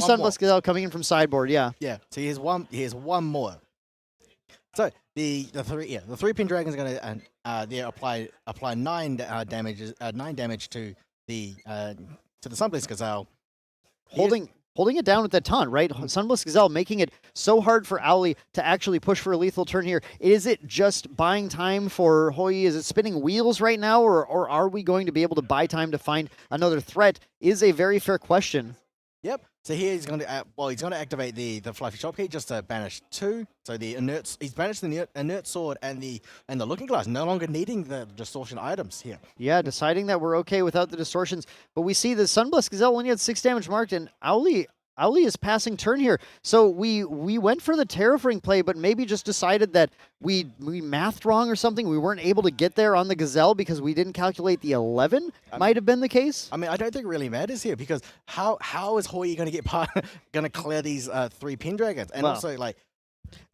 Sunblessed Gazelle coming in from sideboard, yeah. Yeah, so here's one more. So the 3 pin dragon is going to apply 9 damage to the Sunblessed Gazelle. Holding it down with that taunt, right? Sunblessed Gazelle making it so hard for Owly to actually push for a lethal turn here. Is it just buying time for Hoi? Is it spinning wheels right now, or are we going to be able to buy time to find another threat? Is a very fair question. Yep. So here he's going to activate the Fluffy Shopkeep just to banish 2. So he's banished the inert sword and the Looking Glass, no longer needing the distortion items here. Yeah, deciding that we're okay without the distortions. But we see the Sunblessed Gazelle only had 6 damage marked, and Owly is passing turn here. So we went for the Terrafring play, but maybe just decided that we mathed wrong or something. We weren't able to get there on the Gazelle because we didn't calculate the 11. Might have been the case. I mean, I don't think it really matters here, because how is Hoi going to going to clear these 3 pin dragons? And also, like,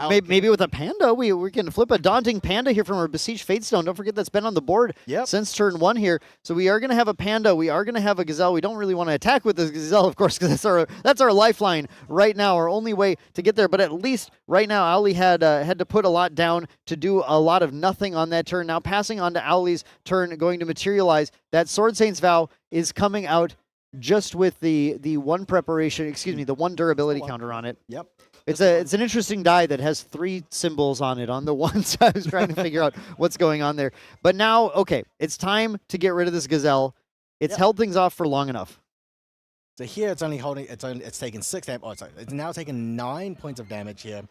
maybe with a Panda, we can flip a Daunting Panda here from our Besieged Fatestone. Don't forget that's been on the board since turn 1 here. So we are going to have a Panda. We are going to have a Gazelle. We don't really want to attack with the Gazelle, of course, because that's our lifeline right now, our only way to get there. But at least right now, Owly had to put a lot down to do a lot of nothing on that turn. Now passing on to Owly's turn, going to materialize. That Sword Saint's Vow is coming out just with the 1 preparation, the 1 durability counter on it. Yep. It's an interesting die that has 3 symbols on it on the one, so I was trying to figure out what's going on there. But now, okay, it's time to get rid of this Gazelle. It's held things off for long enough. So here it's taken 6 damage. Oh, sorry, it's now taken 9 points of damage here.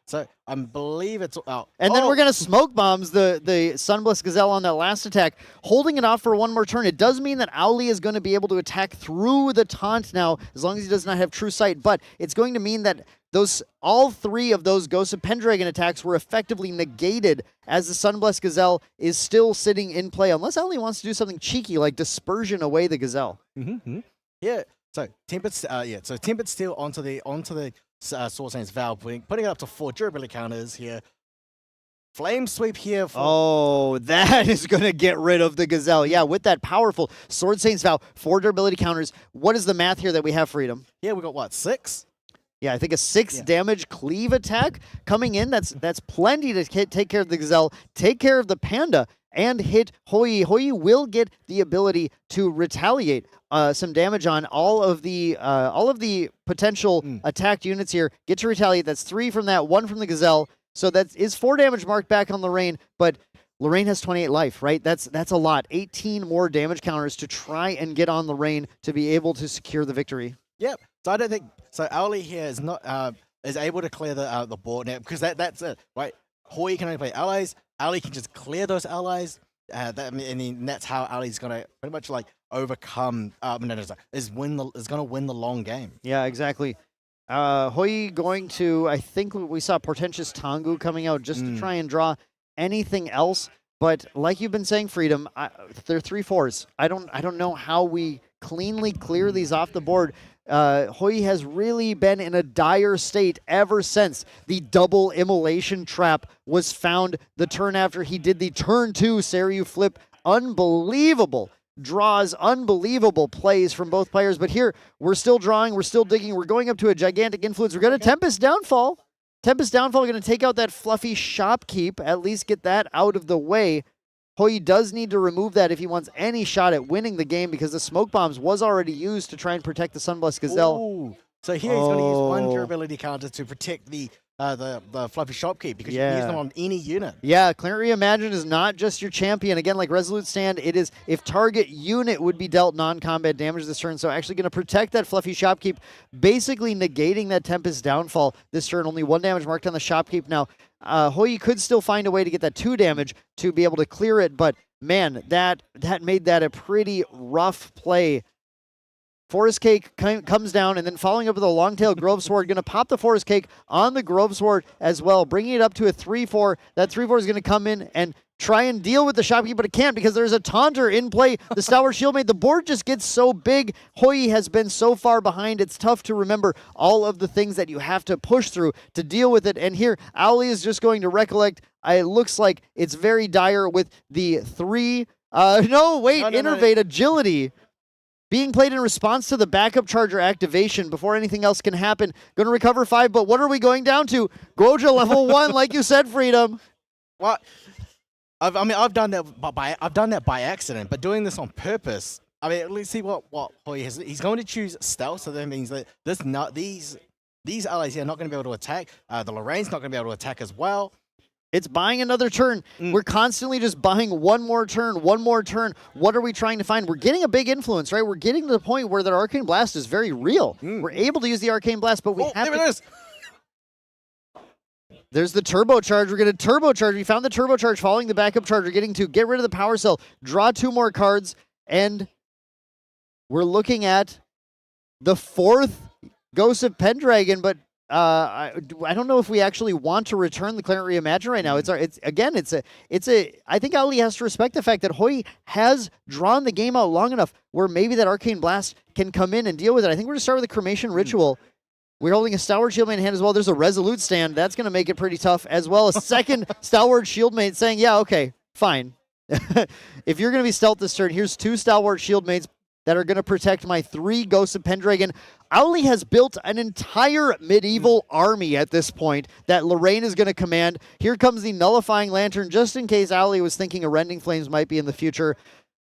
So I believe it's and then we're gonna smoke bombs the Sunblessed Gazelle on that last attack, holding it off for 1 more turn. It does mean that Owly is going to be able to attack through the taunt now, as long as he does not have true sight. But it's going to mean that all 3 of those Ghost of Pendragon attacks were effectively negated, as the Sunblessed Gazelle is still sitting in play, unless Owly wants to do something cheeky like dispersion away the Gazelle. Yeah. So Tempered Steel onto the Sword Saint's Vow, putting it up to 4 durability counters here. Flame Sweep here. That is going to get rid of the Gazelle. Yeah, with that powerful Sword Saint's Vow, 4 durability counters. What is the math here that we have, Freedom? Yeah, we got what, 6? Yeah, I think a 6 damage cleave attack coming in. That's plenty to take care of the Gazelle, take care of the Panda, and hit Hoi. Hoi will get the ability to retaliate some damage on all of the potential attacked units here. Get to retaliate. That's 3 from that, 1 from the Gazelle. So that is 4 damage marked back on Lorraine, but Lorraine has 28 life, right? That's a lot. 18 more damage counters to try and get on Lorraine to be able to secure the victory. Yep. So I don't think Owly here is not is able to clear the board now, because that's it, right? Hoi can only play allies. Owly can just clear those allies. And that's how Owly's gonna pretty much like overcome. Is gonna win the long game. Yeah, exactly. Hoi going to, I think we saw Portentous Tengu coming out just to try and draw anything else. But like you've been saying, Freedom, they're 3/4s. I don't know how we cleanly clear these off the board. Hoi has really been in a dire state ever since the double immolation trap was found the turn after he did the turn 2 Seiryu flip. Unbelievable draws, unbelievable plays from both players. But here, we're still drawing, we're still digging, we're going up to a gigantic influence. We're going to Tempest Downfall. Tempest Downfall going to take out that fluffy Shopkeep, at least get that out of the way. Hoi does need to remove that if he wants any shot at winning the game, because the smoke bombs was already used to try and protect the Sunblessed Gazelle. Ooh. So here he's going to use one durability counter to protect the fluffy shopkeep because you can use them on any unit. Yeah, Clarent Reimagined is not just your champion. Again, like Resolute Stand, it is if target unit would be dealt non-combat damage this turn, so actually going to protect that fluffy shopkeep, basically negating that Tempest downfall this turn. Only 1 damage marked on the shopkeep. Now, Hoi could still find a way to get that 2 damage to be able to clear it, but man, that made that a pretty rough play. Forest Cake comes down, and then following up with a Longtail Grove Sword, going to pop the Forest Cake on the Grove Sword as well, bringing it up to a 3-4. That 3-4 is going to come in and try and deal with the Shopkeep, but it can't because there's a Taunter in play. The Stalwart Shieldmate, the board just gets so big. Hoi has been so far behind, it's tough to remember all of the things that you have to push through to deal with it. And here, Owly is just going to recollect. It looks like it's very dire with the 3. Innervate Agility being played in response to the backup charger activation before anything else can happen. Going to recover 5, but what are we going down to? Goja level 1, like you said, Freedom. What? I've done that by accident, but doing this on purpose. I mean, let's see what Hoi has. He's going to choose stealth, so that means that these allies here are not going to be able to attack. The Lorraine's not going to be able to attack as well. It's buying another turn. We're constantly just buying one more turn. What are we trying to find? We're getting a big influence, right? We're getting to the point where that Arcane Blast is very real. We're able to use the Arcane Blast, but we have there it is. There's the turbocharge. We're going to turbocharge. We found the turbocharge following the backup charger, getting to get rid of the power cell, draw 2 more cards, and we're looking at the 4th Ghost of Pendragon, but I don't know if we actually want to return the Clarent Reimagine right now. I think Ali has to respect the fact that Hoi has drawn the game out long enough where maybe that Arcane Blast can come in and deal with it. I think we're going to start with the Cremation Ritual. We're holding a Stalwart Shieldmate in hand as well. There's a Resolute Stand. That's going to make it pretty tough as well. A second Stalwart Shieldmate saying, yeah, okay, fine. If you're going to be stealth this turn, here's 2 Stalwart Shieldmates that are going to protect my 3 Ghosts of Pendragon. Owly has built an entire medieval army at this point that Lorraine is going to command. Here comes the Nullifying Lantern, just in case Owly was thinking a Rending Flames might be in the future.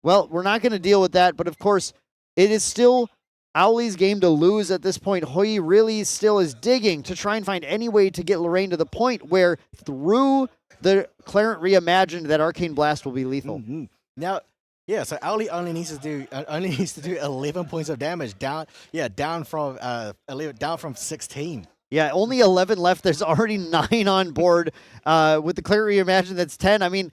Well, we're not going to deal with that, but of course, it is still Owly's game to lose at this point. Hoi really still is digging to try and find any way to get Lorraine to the point where through the Clarent Reimagined that Arcane Blast will be lethal. Now, yeah, so Owly only needs to do 11 points of damage down from 16. Yeah, only 11 left. There's already 9 on board. With the Clarent Reimagined, that's 10. I mean,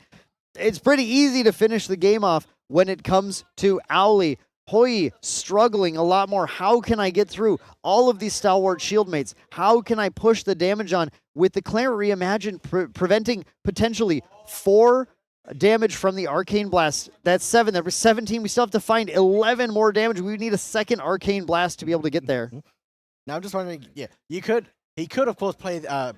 it's pretty easy to finish the game off when it comes to Owly. Hoi struggling a lot more. How can I get through all of these Stalwart Shieldmates? How can I push the damage on with the Clarent Reimagined preventing potentially 4 damage from the Arcane Blast? That's 7. That was 17. We still have to find 11 more damage. We need a second Arcane Blast to be able to get there. Now I'm just wondering, he could of course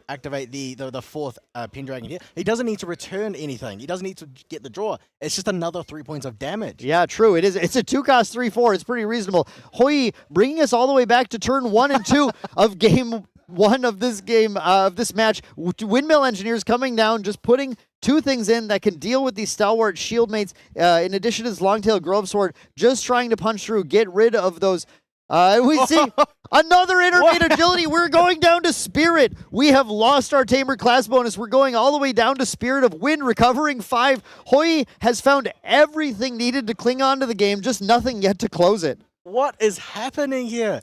activate the 4th Pendragon here. He doesn't need to return anything. He doesn't need to get the draw. It's just another 3 points of damage. Yeah, true. It is. It's a 2-cost 3/4. It's pretty reasonable. Hoi bringing us all the way back to turn 1 and 2 of game 1 of this game, of this match. Windmill Engineers coming down, just putting 2 things in that can deal with these Stalwart Shieldmates, in addition to this Longtail Grove Sword, just trying to punch through, get rid of those. We see another Innervate Agility. We're going down to Spirit. We have lost our Tamer class bonus. We're going all the way down to Spirit of Wind, recovering 5. Hoi has found everything needed to cling on to the game, just nothing yet to close it. What is happening here?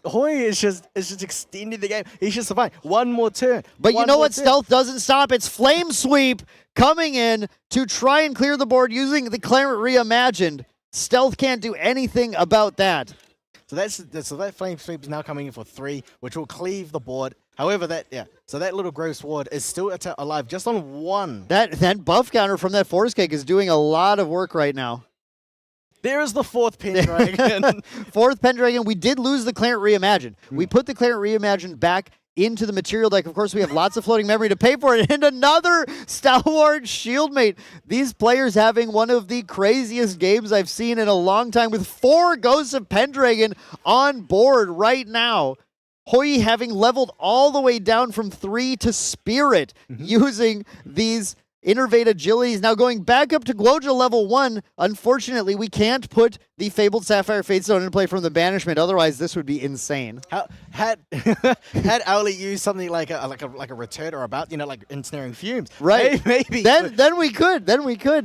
Hoi is just extending the game. He's just surviving. One more turn. But you know what? Stealth doesn't stop. It's Flame Sweep coming in to try and clear the board using the Clarent Reimagined. Stealth can't do anything about that. So that Flame Sweep is now coming in for 3, which will cleave the board. However, so that little Grove Sword is still alive just on 1. That buff counter from that Forest Cake is doing a lot of work right now. There is the 4th Pendragon. 4th Pendragon. We did lose the Clarent Reimagined. We put the Clarent Reimagined back into the material deck. Of course, we have lots of floating memory to pay for it. And another Stalwart Shieldmate. These players having one of the craziest games I've seen in a long time with 4 Ghosts of Pendragon on board right now. Hoi having leveled all the way down from 3 to Spirit using these Innervate Agility is now going back up to Guoja level 1. Unfortunately, we can't put the Fabled Sapphire Fatestone into play from the Banishment. Otherwise, this would be insane. Had Owly used something like a return or about, like ensnaring fumes, right? Maybe. Then we could.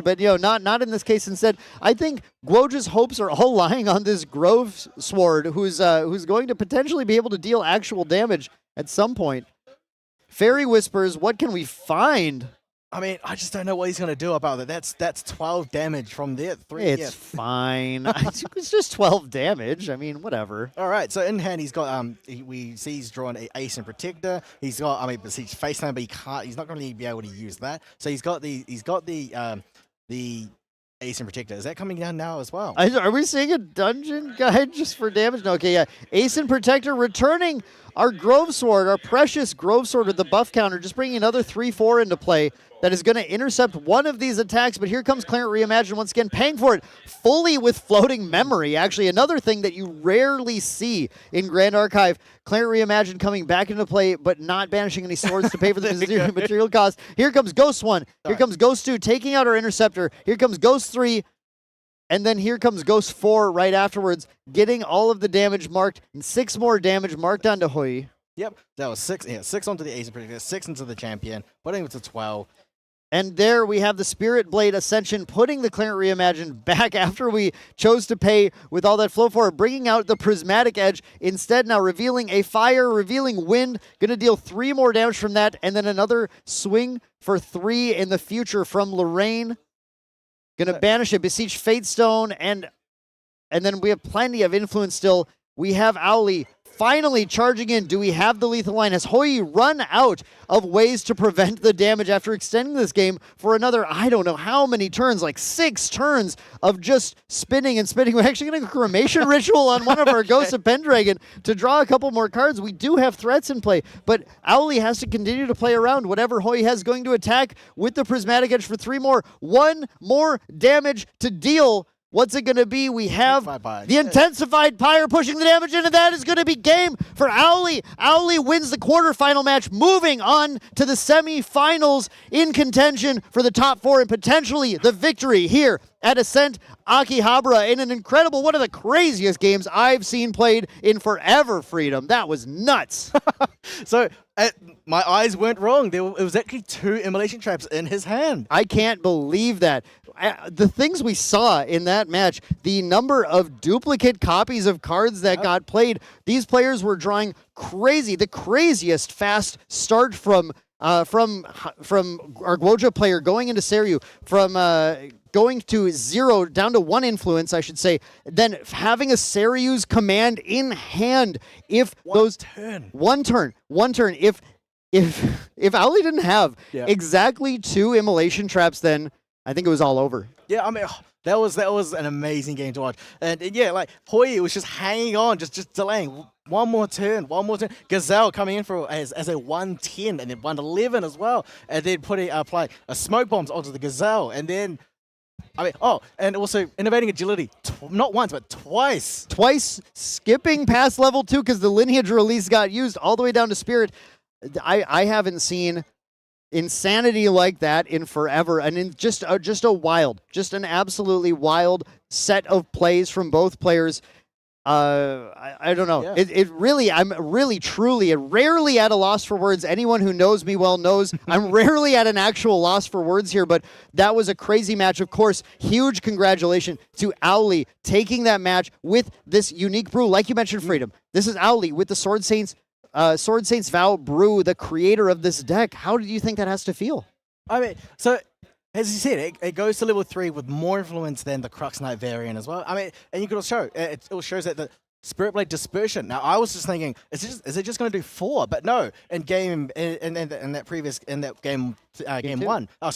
But not in this case. Instead, I think Guoja's hopes are all lying on this Grove Sword, who's going to potentially be able to deal actual damage at some point. Fairy Whispers, what can we find? I mean, I just don't know what he's going to do about that. That's 12 damage from there. It's fine. It's just 12 damage. I mean, whatever. All right. So in hand, he's got we see he's drawn an Ascent Protector. He's got Besiege Face Time, but he's not going to be able to use that. So he's got the Ascent Protector. Is that coming down now as well? Are we seeing a dungeon guide just for damage? No, okay, yeah. Ascent Protector returning our Grove Sword, our precious Grove Sword with the buff counter, just bringing another 3/4 into play that is going to intercept one of these attacks. But here comes Clarent Reimagine once again, paying for it fully with Floating Memory. Actually, another thing that you rarely see in Grand Archive. Clarent Reimagine coming back into play, but not banishing any swords to pay for the material cost. Here comes Ghost 1. Here comes Ghost 2, taking out our Interceptor. Here comes Ghost 3. And then here comes Ghost 4 right afterwards, getting all of the damage marked, and 6 more damage marked onto Hui. Yep, that was 6. Yeah, 6 onto the Ascent Protector, 6 into the champion, putting it to 12. And there we have the Spirit Blade Ascension, putting the Clarent Reimagine back after we chose to pay with all that flow for it, bringing out the Prismatic Edge. Instead, now revealing a fire, revealing wind, going to deal 3 more damage from that, and then another swing for 3 in the future from Lorraine. Going to banish it, Beseech Fatestone, and then we have plenty of influence still. We have Owly finally charging in. Do we have the lethal line? Has Hui run out of ways to prevent the damage after extending this game for another, I don't know how many turns, like 6 turns of just spinning and spinning? We're actually going to cremation ritual on one of our Ghosts of Pendragon to draw a couple more cards. We do have threats in play, but Owly has to continue to play around whatever Hui has going to attack with the Prismatic Edge for 3 more. 1 more damage to deal. What's it going to be? We have the Intensified Pyre pushing the damage in, and that is going to be game for Owly. Owly wins the quarterfinal match, moving on to the semifinals in contention for the top 4 and potentially the victory here at Ascent Akihabara in an incredible, one of the craziest games I've seen played in forever, Freedom. That was nuts. So my eyes weren't wrong. It was actually 2 Immolation Traps in his hand. I can't believe that. The things we saw in that match, the number of duplicate copies of cards that got played, these players were drawing the craziest fast start from our Guoja player going into Seryu, from going to 0 down to 1 influence, I should say, then having a Seryu's command in hand. If one turn. If Owly didn't have exactly 2 Immolation Traps, then I think it was all over. Yeah, I mean, that was an amazing game to watch. And yeah, like Hui was just hanging on, just delaying. One more turn. Gazelle coming in for as a 110 and then 111 as well. And then apply a smoke bombs onto the Gazelle. And then, and also innovating agility. Not once, but twice. Twice skipping past level 2 because the lineage release got used all the way down to Spirit. I haven't seen insanity like that in forever, and in just an absolutely wild set of plays from both players. I don't know. Yeah. I'm really, truly, and rarely at a loss for words. Anyone who knows me well knows I'm rarely at an actual loss for words here, but that was a crazy match. Of course, huge congratulations to Owly taking that match with this unique brew. Like you mentioned, Freedom. This is Owly with the Sword Saints Vow brew, the creator of this deck. How do you think that has to feel? I mean, so as you said, it goes to level 3 with more influence than the Crux Knight variant as well. I mean, and you can also show it shows that the Spirit Blade Dispersion. Now, I was just thinking, is it just going to do 4? But no, in game 1.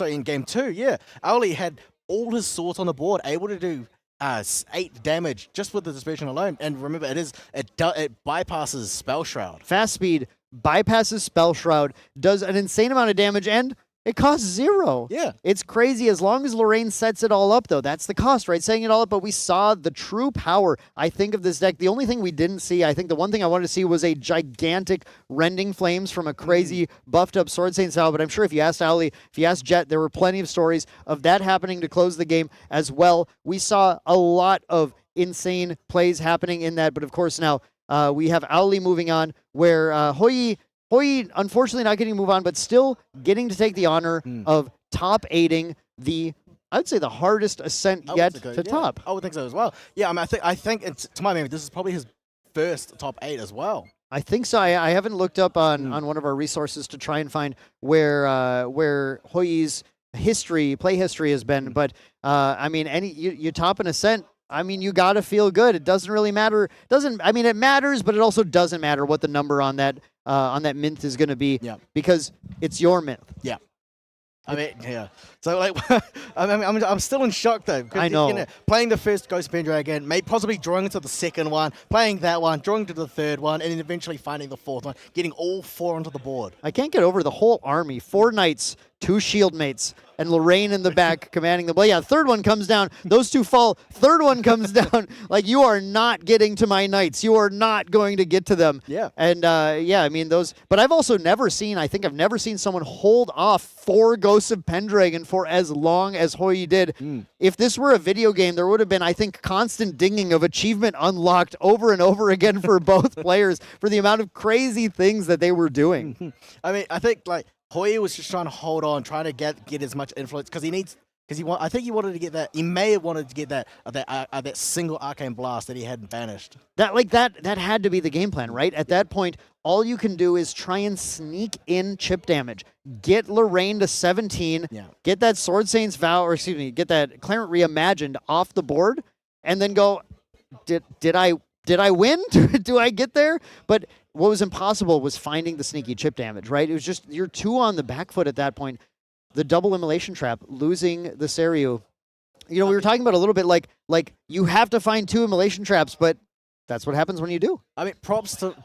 In game 2, yeah, Owly had all his swords on the board, able to do 8 damage just with the Dispersion alone. And remember, it bypasses Spell Shroud. Fast speed bypasses Spell Shroud, does an insane amount of damage, and It costs 0. Yeah. It's crazy. As long as Lorraine sets it all up, though, that's the cost, right? Setting it all up, but we saw the true power, I think, of this deck. The only thing we didn't see, I think the one thing I wanted to see was a gigantic Rending Flames from a crazy buffed up Sword Saint Sal, but I'm sure if you asked Ali, if you asked Jet, there were plenty of stories of that happening to close the game as well. We saw a lot of insane plays happening in that, but of course now we have Ali moving on, where Hoi, unfortunately, not getting to move on, but still getting to take the honor of top 8ing the, I would say, the hardest Ascent yet to top. I would think so as well. Yeah, I mean, I think it's, to my memory, this is probably his first top 8 as well. I think so. I haven't looked up on one of our resources to try and find where Hoi's play history has been, but I mean, you top an Ascent. I mean, you got to feel good. It doesn't really matter. It matters, but it also doesn't matter what the number on that myth is going to be, because it's your myth. Yeah. I mean, yeah. So, like, I'm still in shock, though. I know. You know. Playing the first Ghost Pendragon, possibly drawing into the second one, playing that one, drawing to the third one, and then eventually finding the fourth one, getting all 4 onto the board. I can't get over the whole army. 4 knights, 2 shield mates, and Lorraine in the back commanding the blade. Yeah, third one comes down. Those 2 fall. Third one comes down. Like, you are not getting to my knights. You are not going to get to them. Yeah. And, yeah, I mean, those. But I've also never seen, I've never seen someone hold off 4 Ghosts of Pendragon for as long as Hoi did. If this were a video game, there would have been, I think, constant dinging of achievement unlocked over and over again for both players for the amount of crazy things that they were doing. I mean, I think, like, Hoi was just trying to hold on, trying to get as much influence, because I think he wanted to get that. He may have wanted to get that single arcane blast that he hadn't banished. That had to be the game plan, right? At that point, all you can do is try and sneak in chip damage, get Lorraine to 17, get that Sword Saint's Vow, or excuse me, get that Clarent Reimagined off the board, and then go, did I win? Do I get there? But what was impossible was finding the sneaky chip damage, right? It was just, you're 2 on the back foot at that point. The double immolation trap, losing the Seiryu. You know, we were talking about a little bit like you have to find 2 immolation traps, but that's what happens when you do. I mean, props to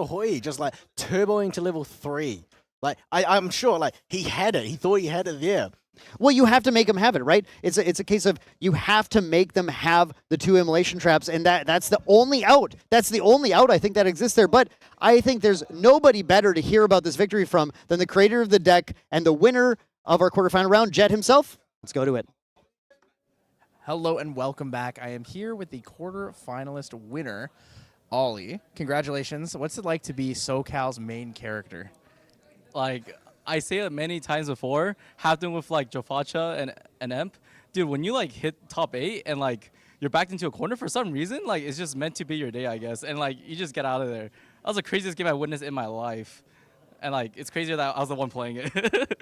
Hoi, just like turboing to level 3. Like, I'm sure, like, he had it. He thought he had it there. Well, you have to make them have it, right? It's a case of you have to make them have the 2 immolation traps, and that's the only out. That's the only out I think that exists there. But I think there's nobody better to hear about this victory from than the creator of the deck and the winner of our quarterfinal round, Jet himself. Let's go to it. Hello and welcome back. I am here with the quarterfinalist winner, Ollie. Congratulations. What's it like to be SoCal's main character? Like, I say it many times before, happened with like Jofacha and Emp. Dude, when you like hit top 8 and like you're backed into a corner for some reason, like it's just meant to be your day, I guess. And like you just get out of there. That was the craziest game I witnessed in my life. And like it's crazier that I was the one playing it.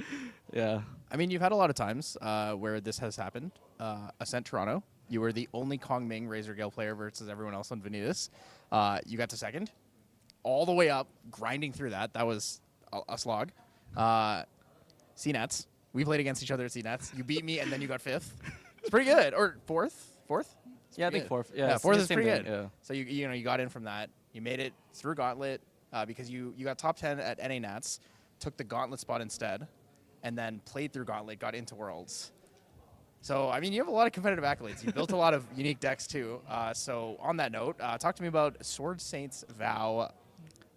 Yeah. I mean, you've had a lot of times where this has happened. Ascent Toronto, you were the only Kong Ming Razor Gale player versus everyone else on Vanitas. You got to second, all the way up, grinding through that. That was a slog. CNETs. We played against each other at CNETs. You beat me, and then you got 5th. It's pretty good. Or 4th? 4th? Yeah, I think 4th. Yeah, 4th is pretty thing, good. yeah. So you got in from that. You made it through Gauntlet because you got top 10 at NA Nats, took the Gauntlet spot instead, and then played through Gauntlet, got into Worlds. So, I mean, you have a lot of competitive accolades. You built a lot of unique decks, too. So, on that note, talk to me about Sword Saint's Vow.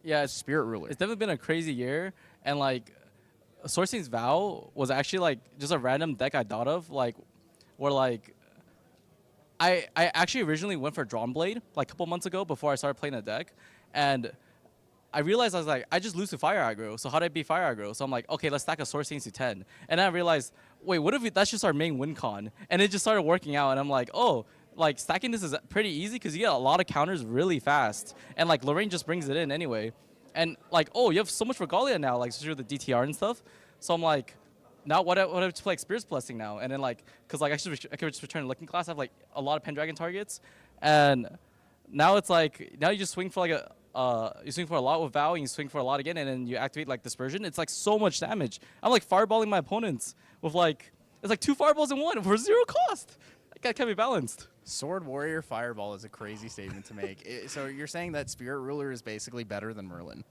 Yeah, Spirit Ruler. It's definitely been a crazy year, and like Sword Saint's Vow was actually like just a random deck I thought of, like where like I actually originally went for Drawn Blade like a couple months ago before I started playing the deck, and I realized I was like, I just lose to Fire Aggro, so how do I beat Fire Aggro? So I'm like, okay, let's stack a Sword Saint to 10. And then I realized, wait, what if that's just our main win con? And it just started working out, and I'm like, oh, like stacking this is pretty easy because you get a lot of counters really fast. And like Lorraine just brings it in anyway. And like, oh, you have so much Regalia now, like through the DTR and stuff. So I'm like, now what I have to play like Spirit's Blessing now? And then like, because like I could just return Looking Glass. I have like a lot of Pendragon targets. And now it's like, now you just swing for like you swing for a lot with Vow, and you swing for a lot again, and then you activate like Dispersion. It's like so much damage. I'm like fireballing my opponents with like, it's like 2 fireballs in 1 for 0 cost. That can't be balanced. Sword Warrior Fireball is a crazy statement to make. So you're saying that Spirit Ruler is basically better than Merlin?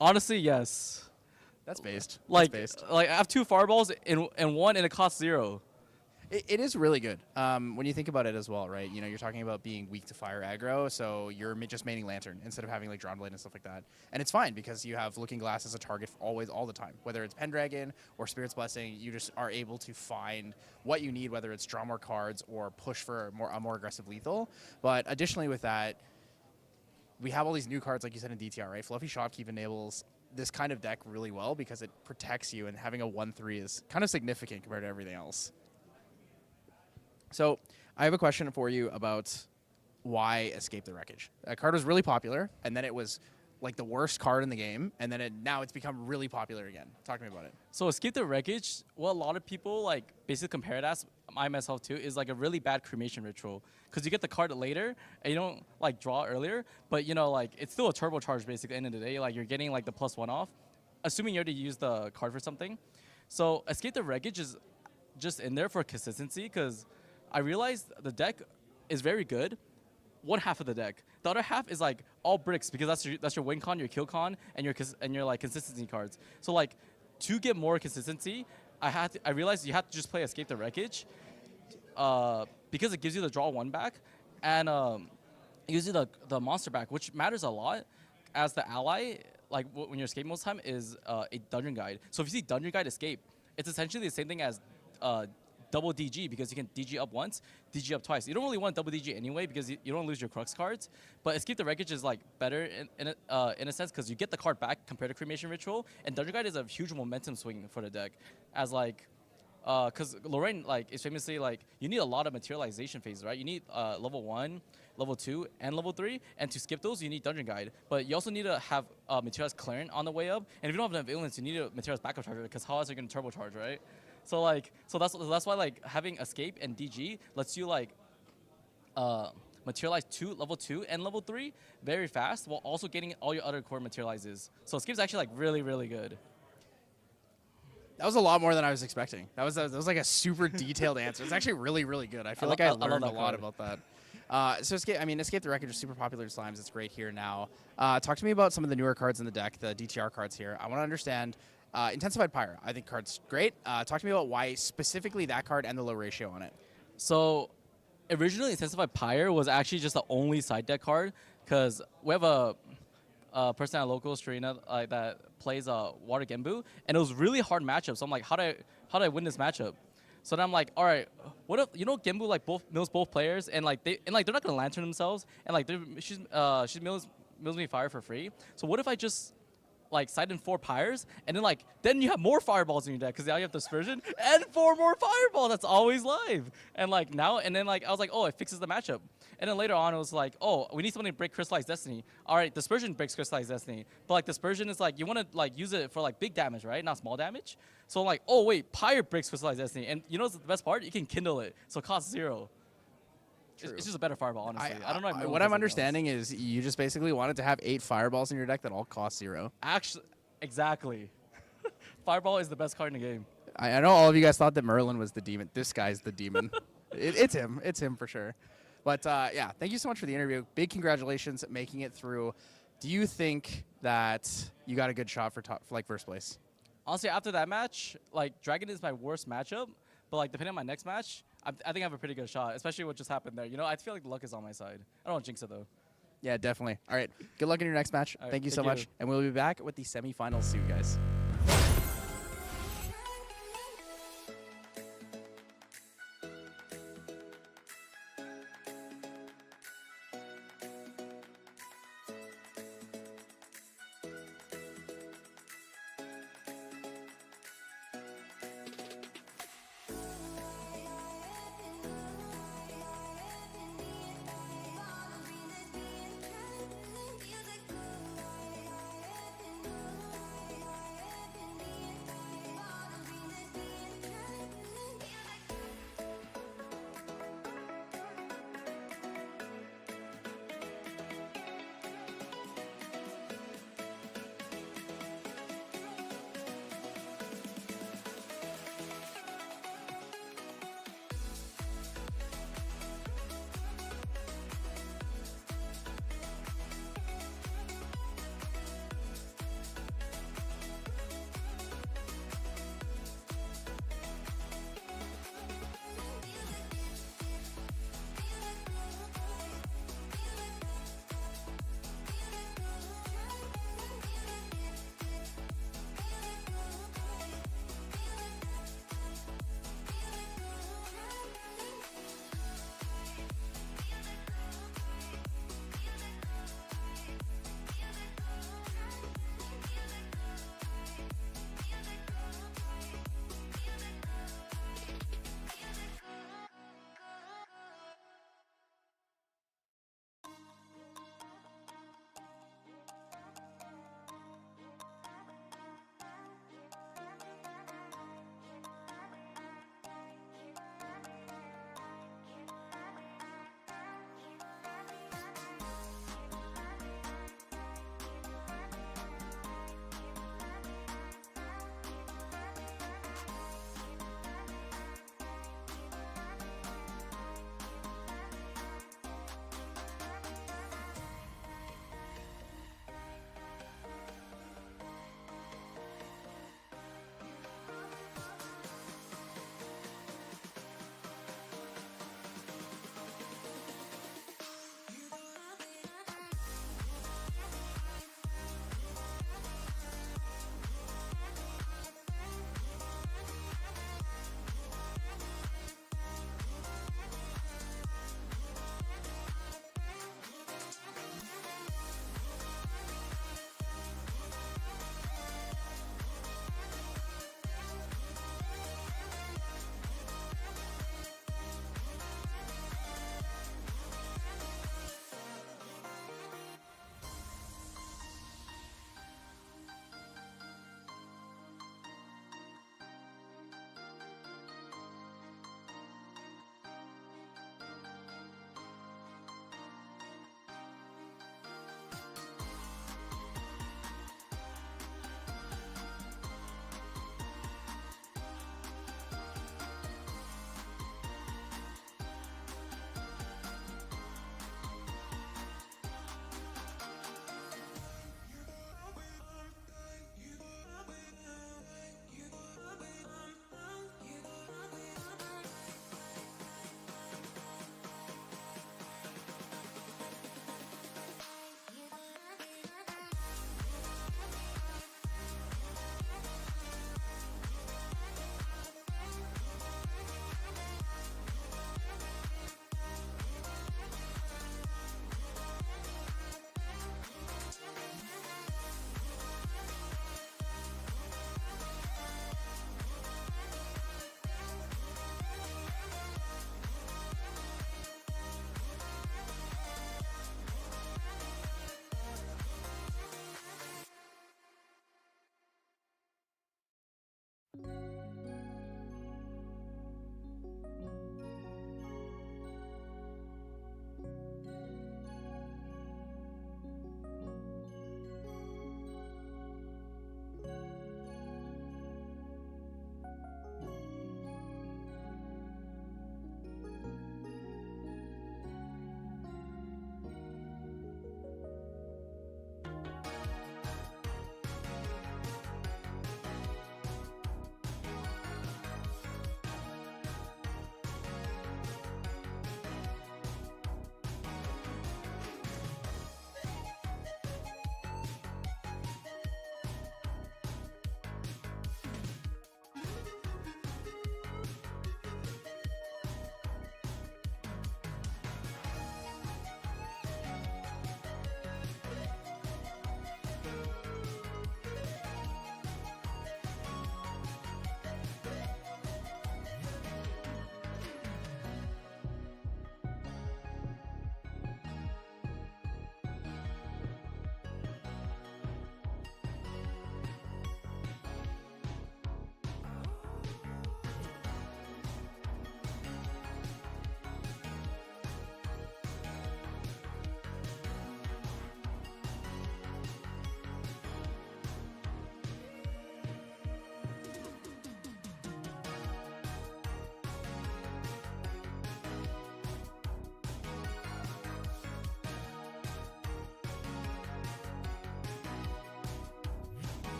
Honestly, yes. That's based. Like, That's based. like I have 2 fireballs and one, and it costs 0. It is really good when you think about it as well, right? You know, you're talking about being weak to fire aggro, so you're just maining Lantern instead of having like Drawn Blade and stuff like that. And it's fine because you have Looking Glass as a target always, all the time. Whether it's Pendragon or Spirit's Blessing, you just are able to find what you need, whether it's draw more cards or push for a more aggressive lethal. But additionally with that, we have all these new cards, like you said, in DTR, right? Fluffy Shopkeep enables this kind of deck really well because it protects you, and having a 1/3 is kind of significant compared to everything else. So I have a question for you about why Escape the Wreckage. That card was really popular, and then it was like the worst card in the game, and then now it's become really popular again. Talk to me about it. So Escape the Wreckage, what a lot of people like basically compare it as, I myself too, is like a really bad cremation ritual. Because you get the card later, and you don't like draw earlier, but you know, like it's still a turbocharge basically at the end of the day. Like you're getting like the +1 off, assuming you already used the card for something. So Escape the Wreckage is just in there for consistency, because I realized the deck is very good. One half of the deck. The other half is like all bricks, because that's your win con, your kill con, and your like consistency cards. So like to get more consistency, I realized you have to just play Escape the Wreckage, because it gives you the draw 1 back, and it gives you the monster back, which matters a lot as the ally. Like when you're escape most time is a dungeon guide. So if you see dungeon guide escape, it's essentially the same thing as double DG, because you can DG up once, DG up twice. You don't really want double DG anyway, because you don't lose your Crux cards. But Escape the Wreckage is like better in a sense, because you get the card back compared to Cremation Ritual, and Dungeon Guide is a huge momentum swing for the deck, as like, because Lorraine like is famously like you need a lot of materialization phases, right? You need level 1, level 2, and level 3, and to skip those you need Dungeon Guide. But you also need to have Materialize Clarent on the way up, and if you don't have enough Valence, you need a Materialize Backup Charger, because how else are you going to turbocharge, right? So that's why like having Escape and DG lets you like materialize level 2 and level 3 very fast, while also getting all your other core materializes. So Escape's actually like really, really good. That was a lot more than I was expecting. That was like a super detailed answer. It's actually really, really good. I feel like I learned a lot about that. So Escape the Wreckage is super popular in Slimes. It's great here now. Talk to me about some of the newer cards in the deck, the DTR cards here. I want to understand Intensified Pyre. I think card's great. Talk to me about why specifically that card and the low ratio on it. So originally Intensified Pyre was actually just the only side deck card, because we have a person at local Serena that plays Water Genbu, and it was really hard matchup. So I'm like, how do I win this matchup? So then I'm like, all right, what if Genbu like mills both players, and like they're not gonna lantern themselves, and like she mills me fire for free. So what if I just like side in 4 pyres, and then you have more fireballs in your deck, because now you have Dispersion and 4 more fireballs. That's always live. And like now, and then like I was like, oh, it fixes the matchup. And then later on, it was like, oh, we need something to break Crystallized Destiny. All right, Dispersion breaks Crystallized Destiny, but like Dispersion is like you want to like use it for like big damage, right? Not small damage. So I'm like, oh wait, Pyre breaks Crystallized Destiny, and you know what's the best part? You can kindle it, so it costs 0. It's just a better fireball, honestly. I don't know. What I'm understanding is you just basically wanted to have 8 fireballs in your deck that all cost 0. Actually, exactly. Fireball is the best card in the game. I know all of you guys thought that Merlin was the demon. This guy's the demon. It's him. It's him for sure. But yeah, thank you so much for the interview. Big congratulations at making it through. Do you think that you got a good shot for first place? Honestly, after that match, like Dragon is my worst matchup, but like depending on my next match, I think I have a pretty good shot, especially what just happened there. You know, I feel like the luck is on my side. I don't want to jinx it though. Yeah, definitely. All right. Good luck in your next match. All right, thank you so much. And we'll be back with the semifinals soon, guys.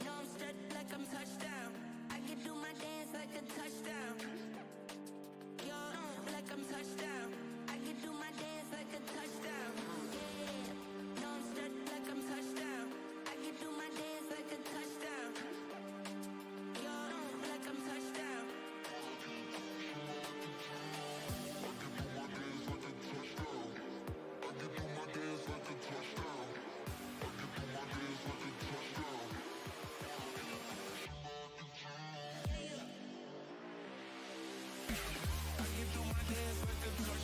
No, I'm stepped like I'm touchdown. I can do my dance like a touchdown. Yo, like I'm touchdown. I can do my dance like a touchdown. Yeah, no, I'm stepped like I'm touchdown. I can do my dance like a touchdown. Yo, like I'm touchdown. I can do my dance like a touchdown.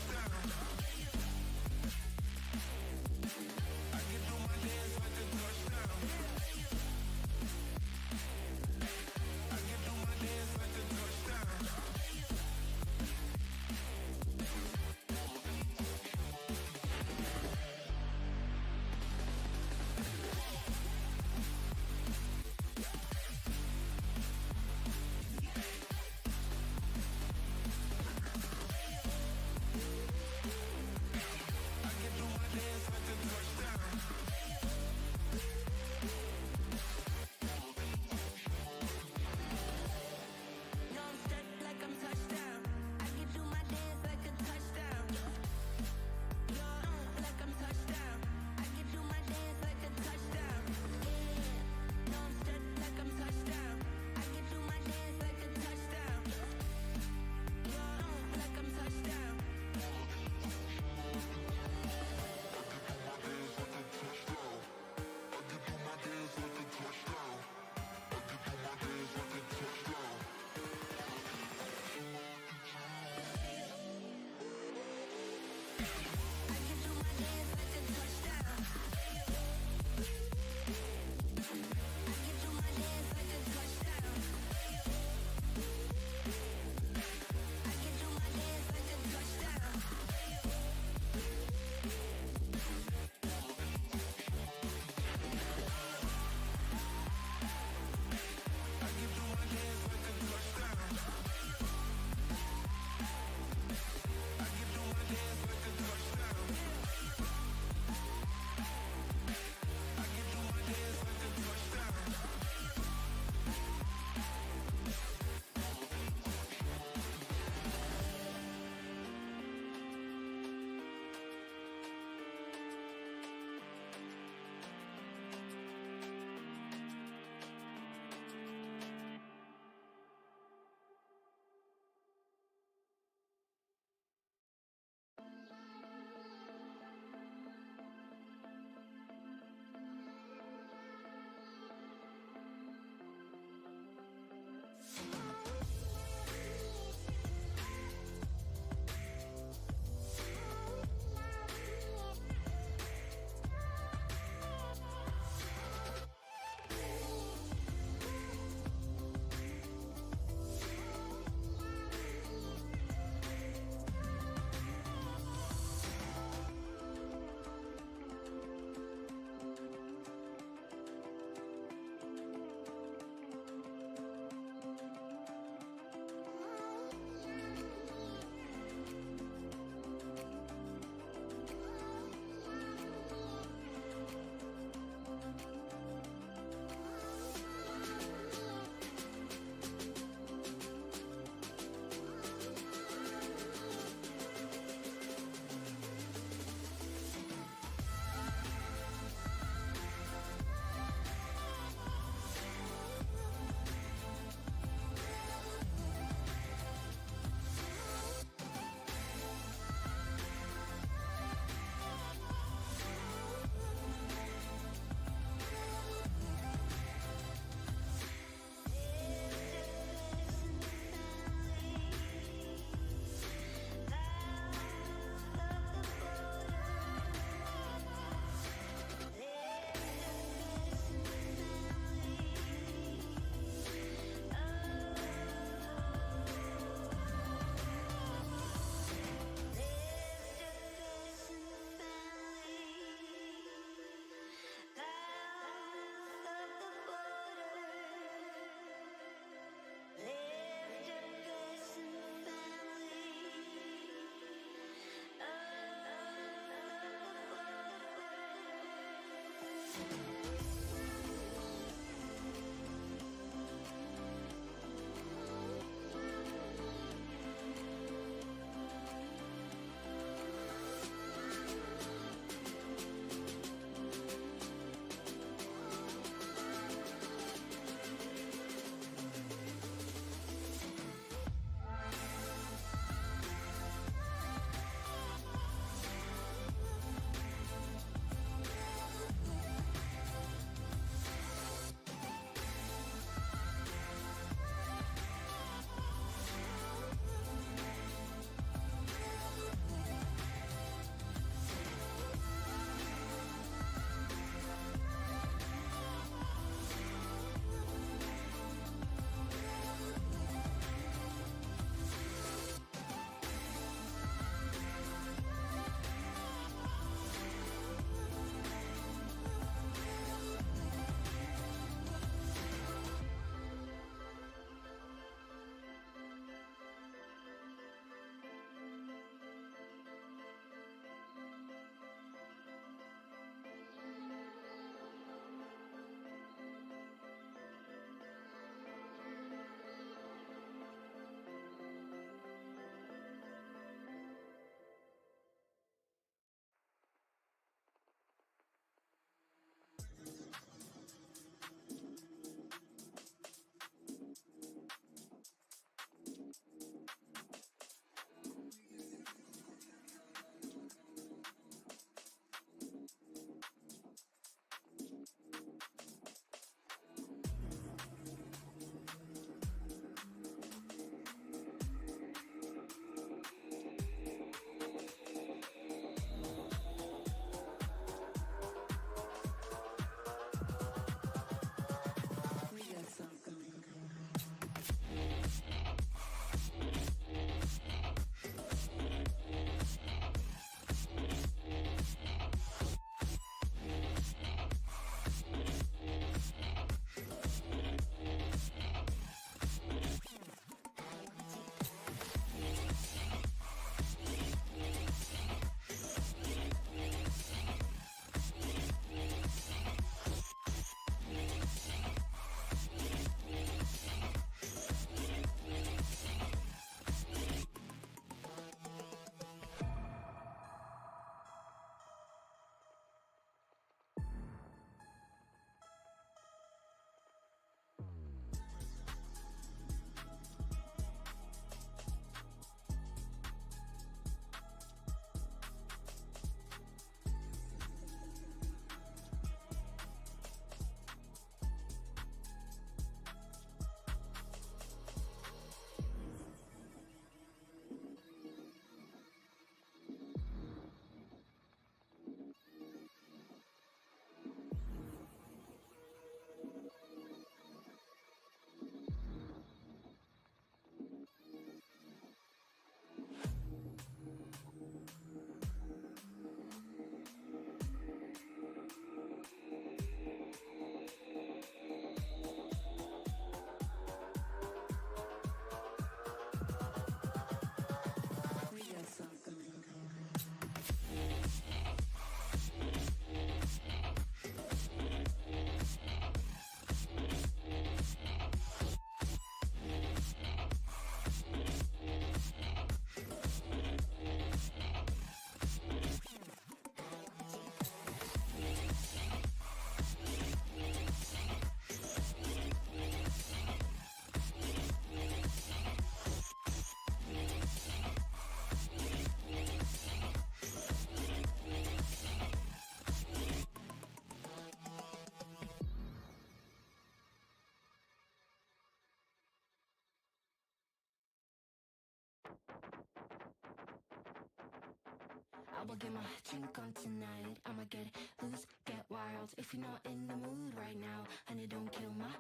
will get my drink on tonight. I'ma get loose, get wild. If you're not in the mood right now, honey, don't kill my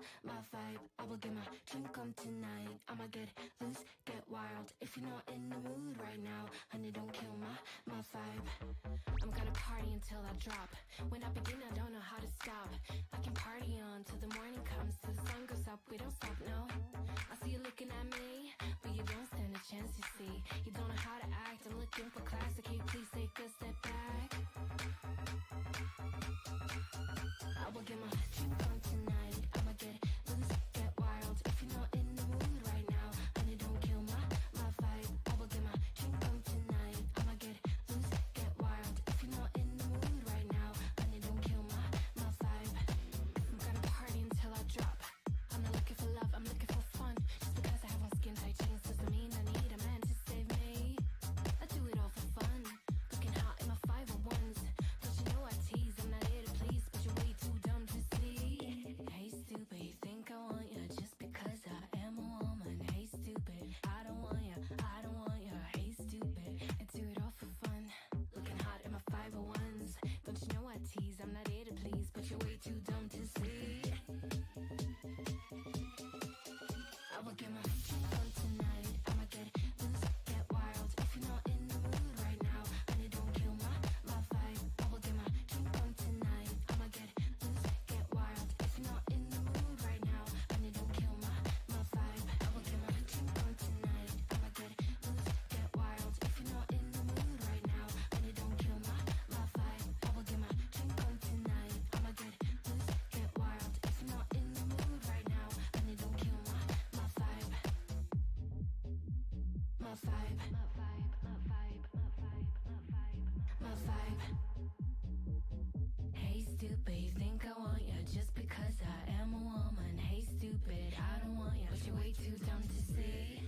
vibe. I will get my drink on tonight. I'ma get loose, get wild. If you're not in the mood right now, honey, don't kill my vibe. I'm gonna party until I drop. When I begin, I don't know how to stop. I can party on till the morning comes, till the sun goes up. We don't stop, no. I see you looking at me, but you don't stand a chance, you see. You don't know how to act. I'm looking for class. Can you please take a step back? I will get my drink on tonight. I'ma get loose, get wild. If you're not in the mood right now, honey, don't kill my vibe. I will get my drink on tonight. I'ma get loose, get wild. If you're not in the mood right now, honey, don't kill my vibe. I'm gonna party until I drop. I'm not looking for love, I'm looking for fun. Just because I have on skin tight jeans doesn't mean I need a man to save me. I do it all for fun. Looking hot in my 501s. Don't you know I tease? I'm not here to please, but you're way too dumb to see. Hey stupid, you think I want you just because I am a woman. Hey stupid, I don't want you, I don't want you. Hey stupid, I do it all for fun. Looking hot in my 501s. Don't you know I tease? I'm not here to please, but you're way too dumb to see. I will get my drink on tonight. I'ma get loose, get wild. If you're not in the mood right now, honey, don't kill my vibe. I will get my drink on tonight. I'ma get loose, get wild. If you're not in the mood right now, honey, don't kill my vibe. I will get my drink on tonight. I'ma get loose, get wild. If you're not in the mood right now, honey, don't kill my vibe. I will get my drink on tonight. I'ma get loose, get wild. If you're not in the mood right now, honey, don't kill my vibe. My vibe. My vibe. My vibe. My vibe. My vibe. Hey stupid, you think I want you just because I am a woman. Hey stupid, I don't want you, but you're way too dumb to see.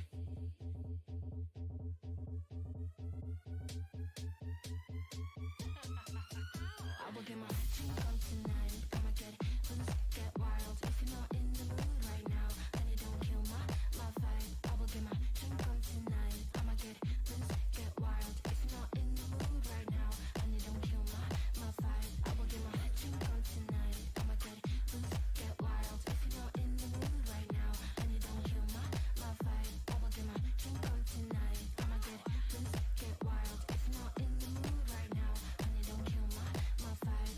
I will get my drink on tonight. I'ma get loose, get wild. If you're not in the mood right now, honey, don't kill my vibe. I will get my drink on tonight. I'ma get loose, get wild. If you're not in the mood right now, honey, don't kill my vibe. I will get my drink on tonight. I'ma get loose, get wild. If you're not in the mood right now, honey, don't kill my vibe. I will get my drink on tonight. I'ma get loose, get wild. If you're not in the mood right now, honey, don't kill my vibe.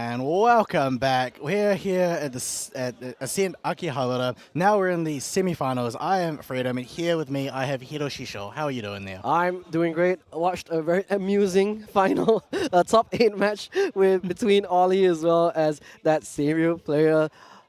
And welcome back. We're here at the Ascent Akihabara. Now we're in the semifinals. I am Freedom, and here with me I have Hiroshisho. How are you doing there? I'm doing great. Watched a very amusing final, a top 8 match between Ollie as well as that Samuel player.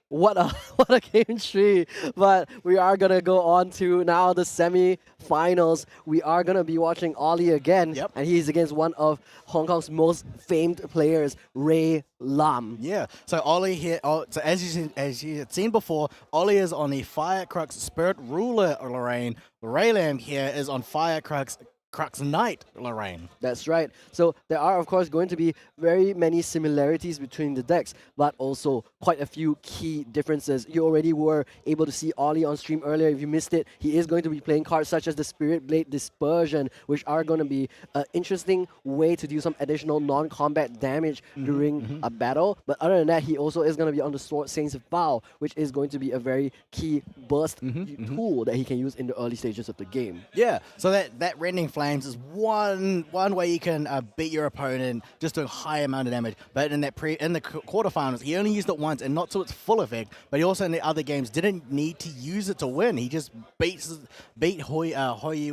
What a what a game tree! But we are gonna go on to now the semi-finals. We are gonna be watching Ollie again, and he's against one of Hong Kong's most famed players, Ray Lam. Yeah. So Ollie here. So as you had seen before, Ollie is on the Firecrux Spirit Ruler Lorraine. Ray Lam here is on Firecrux Crux Knight Lorraine. That's right. So there are, of course, going to be very many similarities between the decks, but also quite a few key differences. You already were able to see Ollie on stream earlier. If you missed it, he is going to be playing cards such as the Spirit Blade Dispersion, which are going to be an interesting way to do some additional non-combat damage during a battle. But other than that, he also is going to be on the Sword Saint's Vow, which is going to be a very key burst tool that he can use in the early stages of the game. Yeah. So that Rending Flames is one way you can beat your opponent, just doing a high amount of damage. But in the quarterfinals, he only used it once and not to its full effect. But he also in the other games didn't need to use it to win. He just beat Hoyu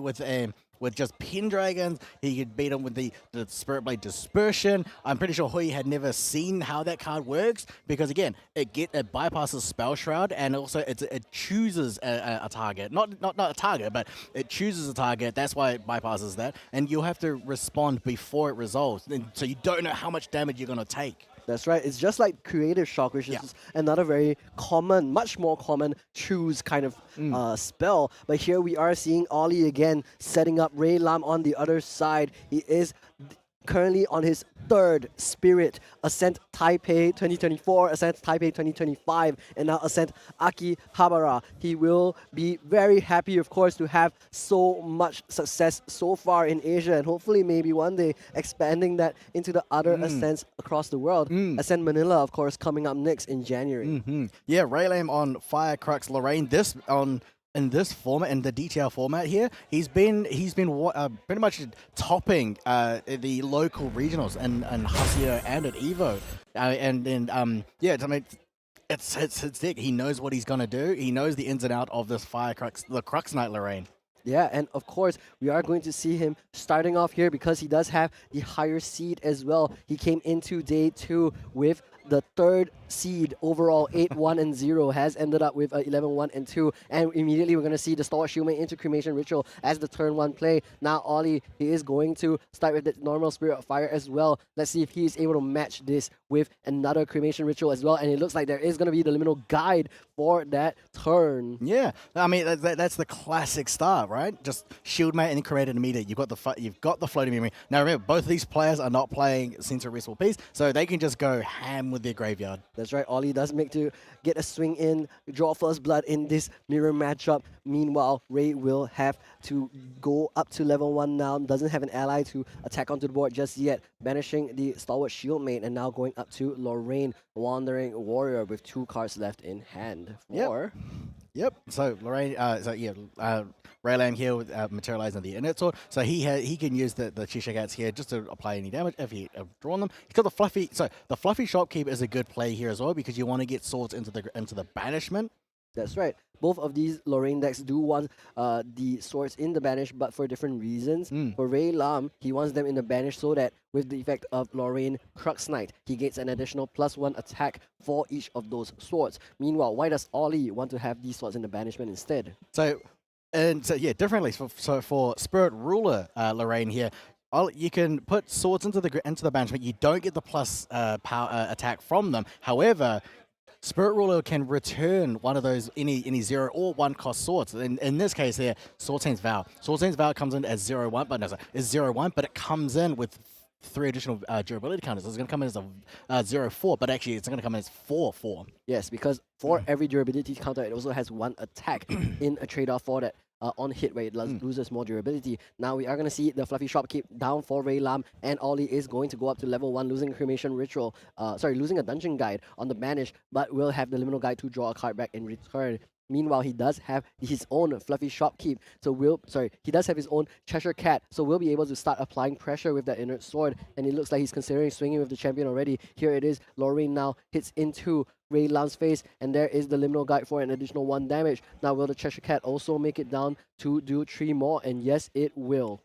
with just Pendragons. He could beat him with the Spirit Blade Dispersion. I'm pretty sure Hui had never seen how that card works because, again, it bypasses Spell Shroud and also it chooses a target. Not a target, but it chooses a target. That's why it bypasses that. And you'll have to respond before it resolves. And so you don't know how much damage you're going to take. That's right. It's just like Creative Shock, which is another very common, much more common choose kind of spell. But here we are seeing Ollie again setting up Ray Lam on the other side. He is currently on his third Spirit, Ascent Taipei 2024, Ascent Taipei 2025, and now Ascent Akihabara. He will be very happy, of course, to have so much success so far in Asia, and hopefully maybe one day expanding that into the other Ascents across the world. Ascent Manila, of course, coming up next in January. Yeah, Ray Lam on Firecrux Lorraine. In this format, in the DTR format here, he's been pretty much topping the local regionals and Hasio and at Evo, and then I mean it's thick. He knows what he's gonna do. He knows the ins and out of this the Crux Knight Lorraine. Yeah, and of course, we are going to see him starting off here because he does have the higher seed as well. He came into day 2 with the third seed overall, 8-1-0, has ended up with 11-1-2, and immediately we're going to see the Stalwart Shieldmate into Cremation Ritual as the turn 1 play. Now Ollie, he is going to start with the normal Spirit of Fire as well. Let's see if he is able to match this with another Cremation Ritual as well, and it looks like there is going to be the Liminal Guide for that turn. Yeah, I mean that's the classic start, right? Just Shieldmate and then create an immediate. You've got the floating memory. Now remember, both of these players are not playing Center Restful Peace, so they can just go ham with their graveyard. That's right, Ollie does make to get a swing in, draw first blood in this mirror matchup. Meanwhile, Ray will have to go up to level 1 now, doesn't have an ally to attack onto the board just yet, banishing the Stalwart Shieldmate and now going up to Lorraine, Wandering Warrior with 2 cards left in hand. Yep. So Lorraine, Ray Lam here with materializing the Inert Sword. So he can use the Chishagats here just to apply any damage if he drawn them. He's got the Fluffy. So the Fluffy Shopkeep is a good play here as well because you want to get swords into the banishment. That's right. Both of these Lorraine decks do want the swords in the banish, but for different reasons. For Ray Lam, he wants them in the banish so that with the effect of Lorraine Crux Knight, he gets an additional +1 attack for each of those swords. Meanwhile, why does Ollie want to have these swords in the banishment instead? So differently. So for Spirit Ruler Lorraine here, you can put swords into the banishment. You don't get the plus power attack from them. However, Spirit Ruler can return one of those any 0 or 1 cost swords. In this case here, Sword Saint's Vow. Sword Saint's Vow comes in as 0-1, but no, sorry, it's 0-1, but it comes in with 3 additional durability counters. It's going to come in as a 0-4, but actually it's going to come in as 4-4. Yes, because for every durability counter, it also has 1 attack in a trade-off for that. On hit where it loses more durability. Now we are going to see the Fluffy Shopkeep down for Ray Lam, and Ollie is going to go up to level 1, losing Cremation Ritual. Losing a Dungeon Guide on the banish, but will have the Liminal Guide to draw a card back in return. Meanwhile, he does have his own fluffy shopkeep, so he does have his own Cheshire Cat, so we'll be able to start applying pressure with that inert sword, and it looks like he's considering swinging with the champion already. Here it is, Lorraine now hits into Ray Lam's face, and there is the Liminal Guide for an additional 1 damage. Now will the Cheshire Cat also make it down to do 3 more? And yes, it will.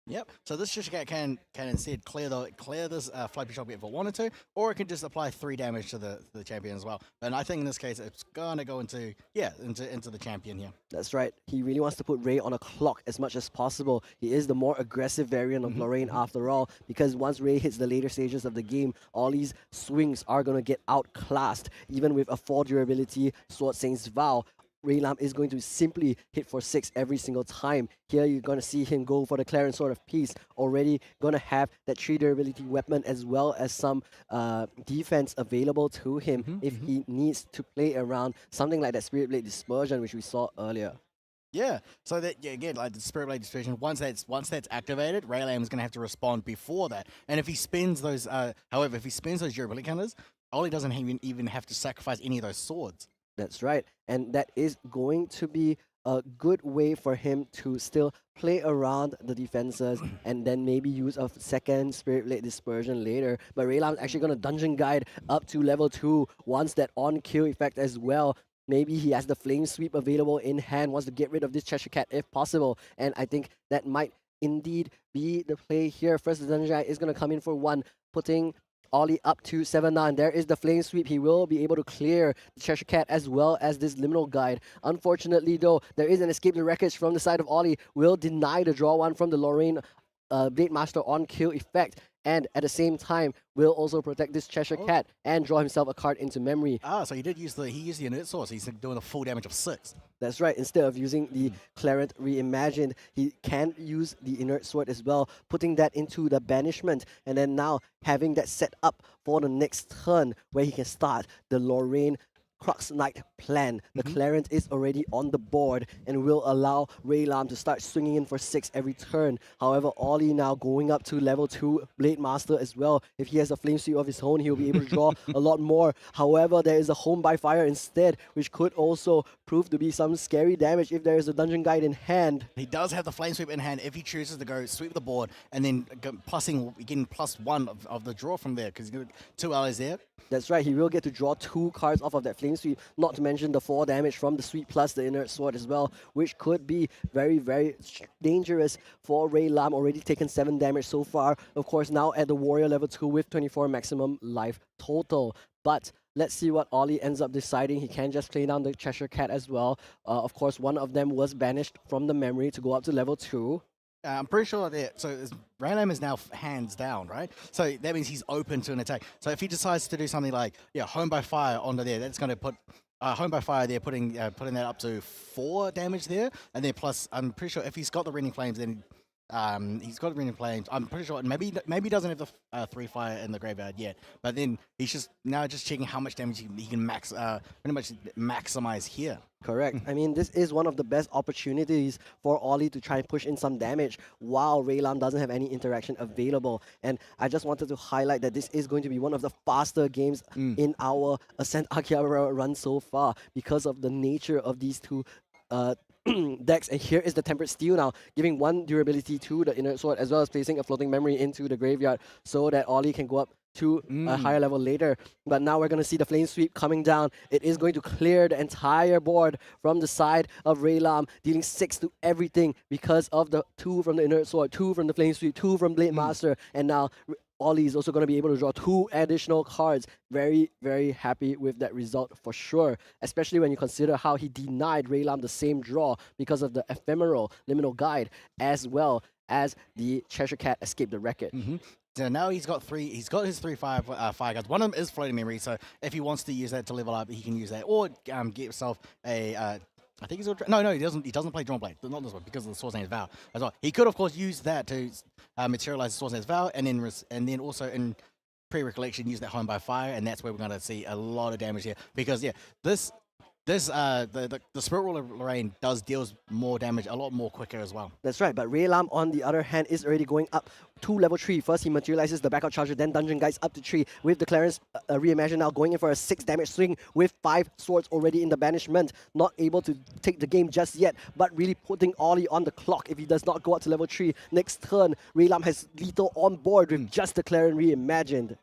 Yep. So this Cheshire Cat can instead clear this Flippy Shock if it wanted to, or it can just apply 3 damage to the champion as well. And I think in this case it's gonna go into the champion here. That's right. He really wants to put Ray on a clock as much as possible. He is the more aggressive variant of Lorraine after all, because once Ray hits the later stages of the game, all these swings are gonna get outclassed. Even with a 4 durability Sword Saint's Vow, Ray Lam is going to simply hit for 6 every single time. Here you're going to see him go for the Clarence Sword of Peace, already going to have that 3 durability weapon as well as some defense available to him if he needs to play around something like that Spirit Blade Dispersion, which we saw earlier. Yeah, so that again, like the Spirit Blade Dispersion, once that's activated, Raylam is going to have to respond before that. And if he spins those, however, if he spins those durability counters, Ollie doesn't even have to sacrifice any of those swords. That's right, and that is going to be a good way for him to still play around the defenses and then maybe use a second Spirit Blade Dispersion later. But Raylam's actually going to Dungeon Guide up to level 2, wants that on-kill effect as well. Maybe he has the Flame Sweep available in hand, wants to get rid of this Cheshire Cat if possible, and I think that might indeed be the play here. First, the Dungeon Guide is going to come in for 1, putting Ollie up to 7-9. There is the Flame Sweep. He will be able to clear the Cheshire Cat as well as this Liminal Guide. Unfortunately, though, there is an Escape the Wreckage from the side of Ollie. Will deny the draw 1 from the Lorraine Blade Master on kill effect. And at the same time, will also protect this Cheshire Cat and draw himself a card into memory. So he used the inert sword, so he's doing a full damage of 6. That's right. Instead of using the Clarent Reimagined, he can use the inert sword as well, putting that into the banishment, and then now having that set up for the next turn where he can start the Lorraine Crux Knight plan. The Clarent is already on the board and will allow Ray Lam to start swinging in for 6 every turn. However, Ollie now going up to level 2 Blade Master as well. If he has a Flame Sweep of his own, he'll be able to draw a lot more. However, there is a Home by Fire instead, which could also prove to be some scary damage if there is a Dungeon Guide in hand. He does have the Flame Sweep in hand if he chooses to go sweep the board and then getting +1 of the draw from there, because he's got 2 allies there. That's right, he will get to draw 2 cards off of that Flame Sweep, not to mention the 4 damage from the Sweep plus the Inert Sword as well, which could be very, very dangerous for Ray Lam, already taken 7 damage so far. Of course, now at the Warrior level 2 with 24 maximum life total. But let's see what Ollie ends up deciding. He can just play down the Cheshire Cat as well. Of course, one of them was banished from the memory to go up to level 2. I'm pretty sure that Raylam is now hands down, right? So that means he's open to an attack. So if he decides to do something like Home by Fire onto there, that's going to put Home by Fire there, putting that up to 4 damage there, and then plus I'm pretty sure if he's got the Raining Flames, then he's got the Raining Flames. I'm pretty sure maybe he doesn't have the 3 fire in the graveyard yet, but then he's just checking how much damage he can pretty much maximize here. Correct. I mean, this is one of the best opportunities for Ollie to try and push in some damage while Ray Lam doesn't have any interaction available. And I just wanted to highlight that this is going to be one of the faster games in our Ascent Akihabara run so far because of the nature of these two decks. And here is the Tempered Steel now, giving 1 durability to the Inert Sword as well as placing a Floating Memory into the graveyard so that Ollie can go up to a higher level later. But now we're going to see the Flame Sweep coming down. It is going to clear the entire board from the side of Ray Lam, dealing 6 to everything because of the 2 from the Inert Sword, 2 from the Flame Sweep, 2 from Blade Master, and now Ollie is also going to be able to draw 2 additional cards. Very, very happy with that result for sure, especially when you consider how he denied Ray Lam the same draw because of the ephemeral Liminal Guide as well as the Cheshire Cat Escape the Wreckage. So now he's got his 3 fire cards. One of them is Floating Memory, so if he wants to use that to level up, he can use that, or get himself a. I think he's no, he doesn't. He doesn't play Drawn Blade, not this one because of the Swords Name's Vow as well. He could of course use that to materialize the Swords Name's Vow, and then also in pre-recollection use that Home by Fire, and that's where we're going to see a lot of damage here because this This the Spirit Ruler Lorraine deals more damage a lot more quicker as well. That's right, but Rey Lam, on the other hand, is already going up to level 3. First, he materializes the backup charger, then Dungeon Guides up to 3, with the Clarence Reimagine now going in for a 6 damage swing with 5 swords already in the banishment. Not able to take the game just yet, but really putting Ollie on the clock if he does not go up to level 3. Next turn, Rey Lam has lethal on board with just the Clarence Reimagined.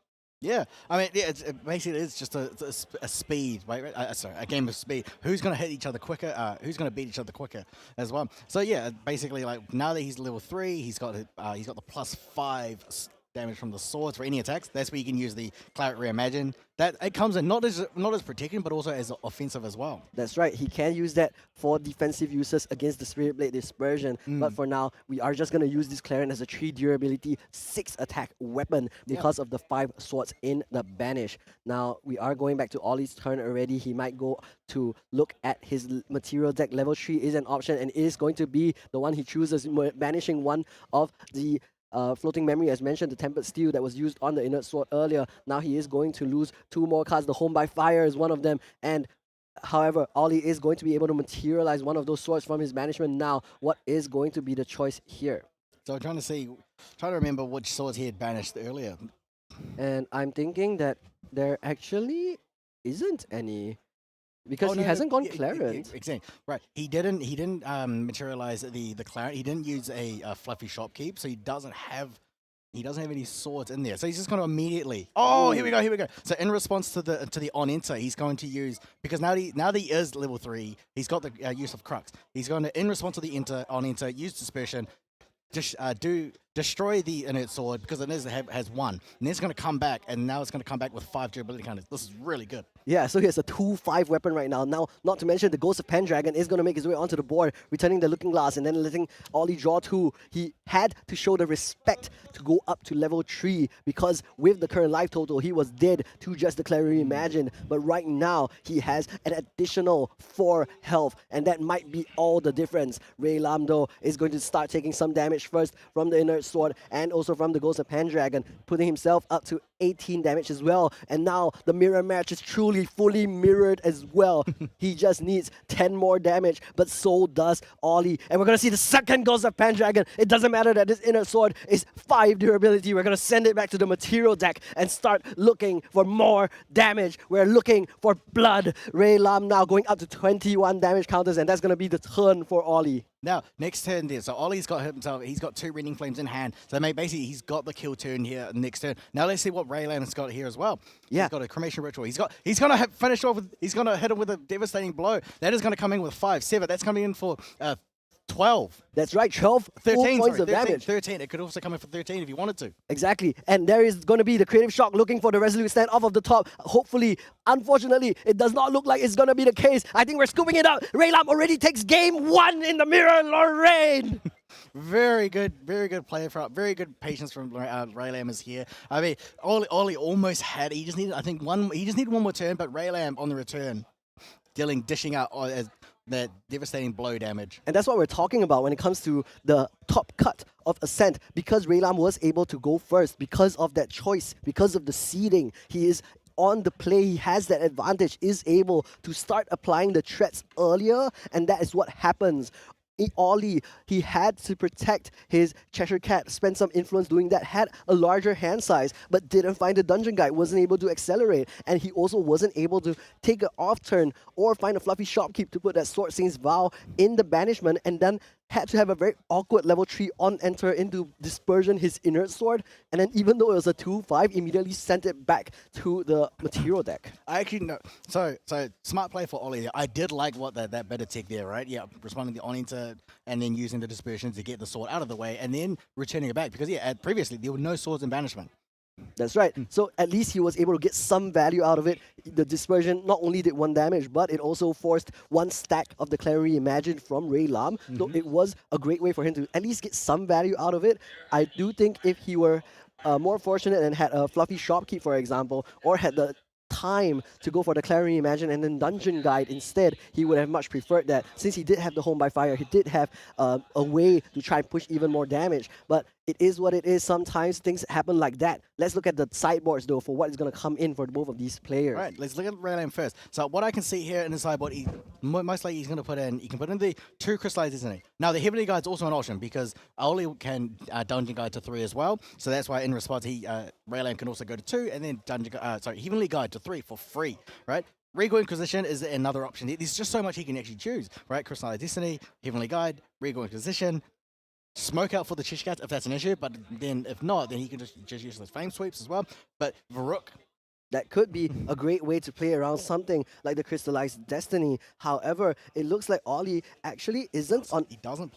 Yeah, I mean, yeah, basically it's just a speed, right? Sorry, a game of speed. Who's going to hit each other quicker? Who's going to beat each other quicker as well? So yeah, basically, like now that he's level 3, he's got the +5 damage from the swords for any attacks. That's where you can use the Claret Reimagine. That it comes in not as protection, but also as offensive as well. That's right. He can use that for defensive uses against the Spirit Blade Dispersion. But for now, we are just going to use this Clarence as a 3 durability, 6 attack weapon because of the 5 swords in the banish. Now, we are going back to Ollie's turn already. He might go to look at his material deck. Level 3 is an option and is going to be the one he chooses, banishing one of the floating memory, as mentioned, the Tempered Steel that was used on the Inert Sword earlier. Now he is going to lose 2 more cards. The Home by Fire is one of them. And however, Ollie is going to be able to materialize one of those swords from his banishment now. What is going to be the choice here? So I'm trying to remember which swords he had banished earlier. And I'm thinking that there actually isn't any. Because he hasn't gone Clarence. Exactly. Right. He didn't materialize the Clarence. He didn't use a fluffy shopkeep, so he doesn't have any swords in there. So he's just going to immediately. Oh, here we go. So in response to the on enter, he's going to use, because now that he is level 3, he's got the use of Crux. He's going to, in response to the on enter, use Dispersion. Destroy the Inert Sword because it has 1. And then it's going to come back, and now it's going to come back with 5 durability counters. This is really good. Yeah, so he has a 2/5 weapon right now. Now, not to mention the Ghost of Pendragon is going to make his way onto the board, returning the Looking Glass and then letting Ollie draw 2. He had to show the respect to go up to level 3 because with the current life total, he was dead to just the Claret Reimagined. But right now, he has an additional 4 health, and that might be all the difference. Rey Lam, though, is going to start taking some damage first from the Inert Sword and also from the Ghost of Pendragon, putting himself up to 18 damage as well. And now the mirror match is truly fully mirrored as well. He just needs 10 more damage, but so does Ollie. And we're going to see the second Ghost of Pendragon. It doesn't matter that this Inner Sword is 5 durability. We're going to send it back to the material deck and start looking for more damage. We're looking for blood. Rey Lam now going up to 21 damage counters, and that's going to be the turn for Ollie. Now, next turn there. So Ollie's got himself, he's got 2 Rending Flames in hand. So basically he's got the kill turn here next turn. Now let's see what Rey Lam has got here as well. Yeah. He's got a Cremation Ritual. He's going to finish off with, he's going to hit him with a devastating blow. That is going to come in with 5, 7. That's coming in for 12. That's right, 12 13 points of 13, damage. 13. It could also come in for 13 if you wanted to. Exactly. And there is going to be the Creative Shock looking for the Resolute Stand off of the top. Hopefully, unfortunately, it does not look like it's going to be the case. I think we're scooping it up. Rey Lam already takes game 1 in the mirror, Lorraine. Very good play from, very good patience from Rey Lam is here. I mean, Ollie almost had, he just needed one more turn, but Rey Lam on the return, dishing out that devastating blow damage. And that's what we're talking about when it comes to the top cut of Ascent. Because Rey Lam was able to go first, because of that choice, because of the seeding, he is on the play, he has that advantage, is able to start applying the threats earlier, and that is what happens. Ollie, he had to protect his Cheshire Cat, spend some influence doing that, had a larger hand size, but didn't find the Dungeon Guide, wasn't able to accelerate, and he also wasn't able to take an off turn or find a fluffy shopkeep to put that Sword Saint's Vow in the banishment, and then had to have a very awkward level 3 on enter into Dispersion, his Inert Sword, and then even though it was a 2/5, immediately sent it back to the material deck. I actually know. So smart play for Ollie. I did like what that better tech there, right? Yeah, responding to on enter and then using the Dispersion to get the sword out of the way and then returning it back because previously there were no swords in banishment. That's right. So at least he was able to get some value out of it. The Dispersion not only did 1 damage, but it also forced 1 stack of the Claret Reimagined from Rey Lam. So it was a great way for him to at least get some value out of it. I do think if he were more fortunate and had a fluffy shopkeep, for example, or had the time to go for the Claret Reimagined and then Dungeon Guide instead, he would have much preferred that. Since he did have the Home by Fire, he did have a way to try and push even more damage. But it is what it is. Sometimes things happen like that. Let's look at the sideboards though for what is going to come in for both of these players. Right, let's look at Raylan first. So what I can see here in the sideboard, most likely he's going to put in, he can put in the 2 crystallized, isn't he? Now the Heavenly Guide's also an option because Oli can Dungeon Guide to 3 as well. So that's why in response, Raylan can also go to 2 and then Heavenly Guide to 3 for free, right? Regal Inquisition is another option. There's just so much he can actually choose, right? Crystallized Destiny, Heavenly Guide, Regal Inquisition, Smoke out for the Chishkat if that's an issue, but then if not, then he can just use those flame sweeps as well. But Varuk, that could be a great way to play around something like the Crystallized Destiny. However, it looks like Oli actually isn't on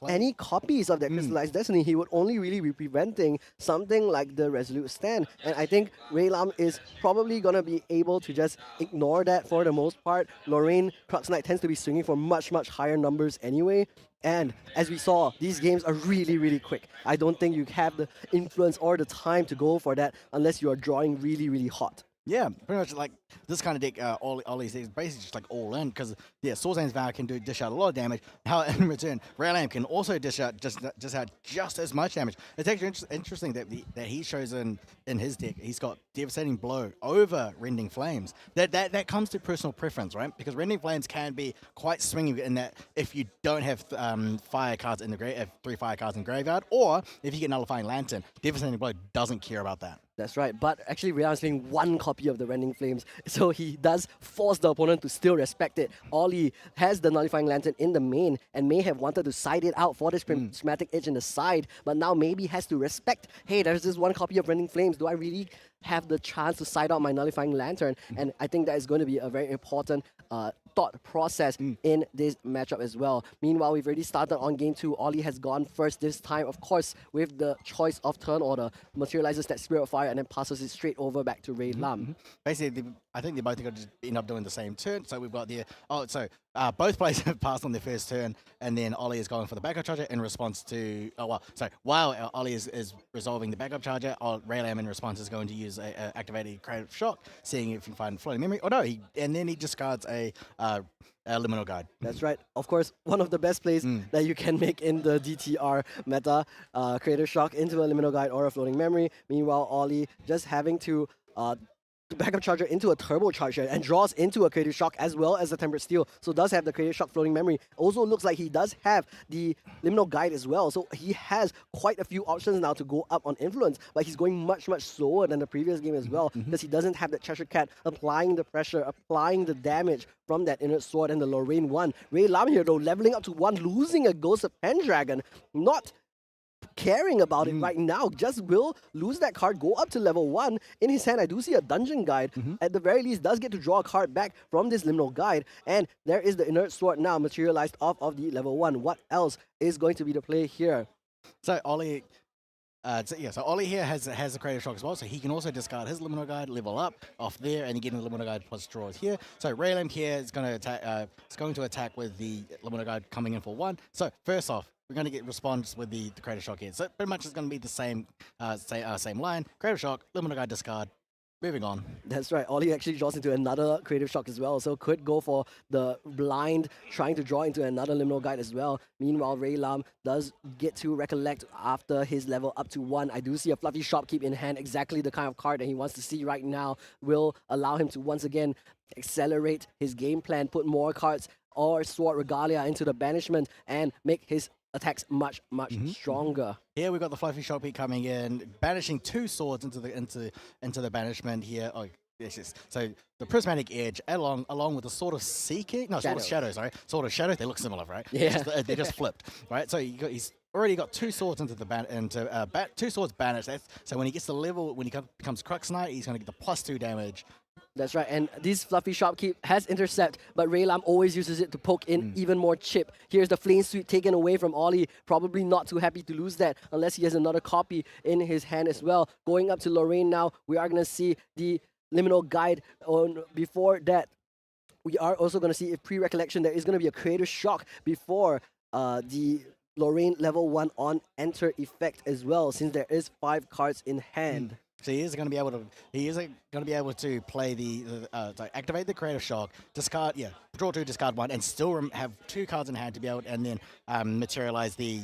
any copies of that Crystallized Destiny. He would only really be preventing something like the Resolute Stand. And I think Rey Lam is probably going to be able to just ignore that for the most part. Lorraine Crux Knight tends to be swinging for much, much higher numbers anyway. And as we saw, these games are really, really quick. I don't think you have the influence or the time to go for that unless you are drawing really, really hot. yeah, pretty much like this kind of deck, Ollie's is basically just like all in because Swordsman's Vow can dish out a lot of damage. How in return, Raylam can also dish out just as much damage. It's actually interesting that he shows in his deck. He's got Devastating Blow over Rending Flames. That comes to personal preference, right? Because Rending Flames can be quite swingy in that if you don't have fire cards in the 3 fire cards in graveyard, or if you get Nullifying Lantern, Devastating Blow doesn't care about that. That's right, but actually Raylan is playing 1 copy of the Rending Flames, so he does force the opponent to still respect it. Ollie has the Nullifying Lantern in the main and may have wanted to side it out for this Prismatic Edge in the side, but now maybe has to respect, hey, there's this 1 copy of Rending Flames, do I really have the chance to side out my Nullifying Lantern? And I think that is going to be a very important thought process in this matchup as well. Meanwhile, we've already started on game 2. Ollie has gone first this time, of course, with the choice of turn order. Materializes that Spirit of Fire and then passes it straight over back to Ray Lam. Basically, I think they both going to just end up doing the same turn. So we've got both players have passed on their first turn, and then Ollie is going for the backup charger in response to, while Ollie is resolving the backup charger, Ray Lam in response is going to use a activated Creative Shock, seeing if he can find Floating Memory. And then he discards a Liminal Guide. That's right. Of course, one of the best plays that you can make in the DTR meta, Creative Shock into a Liminal Guide or a Floating Memory. Meanwhile, Ollie just having to backup charger into a turbocharger and draws into a Creative Shock as well as the Tempered Steel. So does have the Creative Shock Floating Memory. Also looks like he does have the Liminal Guide as well. So he has quite a few options now to go up on Influence, but he's going much, much slower than the previous game as well because he doesn't have that Cheshire Cat applying the pressure, applying the damage from that Inner Sword and the Lorraine 1. Ray Lam here though, leveling up to 1, losing a Ghost of Pendragon. Not caring about it right now, just will lose that card, go up to level 1. In his hand, I do see a Dungeon Guide. At the very least, does get to draw a card back from this Liminal Guide, and there is the Inert Sword now materialized off of the level 1. What else is going to be the play here? So Ollie, Ollie here has a Creative Shock as well, so he can also discard his Liminal Guide, level up off there, and get in the Liminal Guide plus draws here. So Raylam here is going to attack. It's going to attack with the Liminal Guide coming in for 1. So first off, we're going to get response with the Creative Shock here. So pretty much it's going to be the same same line. Creative Shock, Liminal Guide discard. Moving on. That's right. Ollie actually draws into another Creative Shock as well, so could go for the blind, trying to draw into another Liminal Guide as well. Meanwhile, Ray Lam does get to recollect after his level up to 1. I do see a Fluffy Shopkeep in hand, exactly the kind of card that he wants to see right now. Will allow him to once again accelerate his game plan, put more cards or Sword Regalia into the banishment, and make his attacks much, much stronger. Here we've got the Fluffy Shopkeep coming in, banishing 2 swords into the banishment here. Oh, yes. So the Prismatic Edge, along with the Sword of Seeking, Sword of Shadow, sorry, Sword of Shadow. They look similar, right? Yeah, they're just flipped, right? So he's already got 2 swords into the 2 swords banished. So when he gets the level, when he becomes Crux Knight, he's going to get the +2 damage. That's right, and this Fluffy Shopkeep has Intercept, but Ray Lam always uses it to poke in even more chip. Here's the Flame Suite taken away from Ollie, probably not too happy to lose that unless he has another copy in his hand as well. Going up to Lorraine now, we are going to see the Liminal Guide. Before that, we are also going to see a pre-recollection. There is going to be a Creative Shock before the Lorraine level 1 on enter effect as well, since there is 5 cards in hand. So he is going to be able to play activate the Creative Shock, discard, draw 2, discard 1, and still have 2 cards in hand to be able, and then materialize the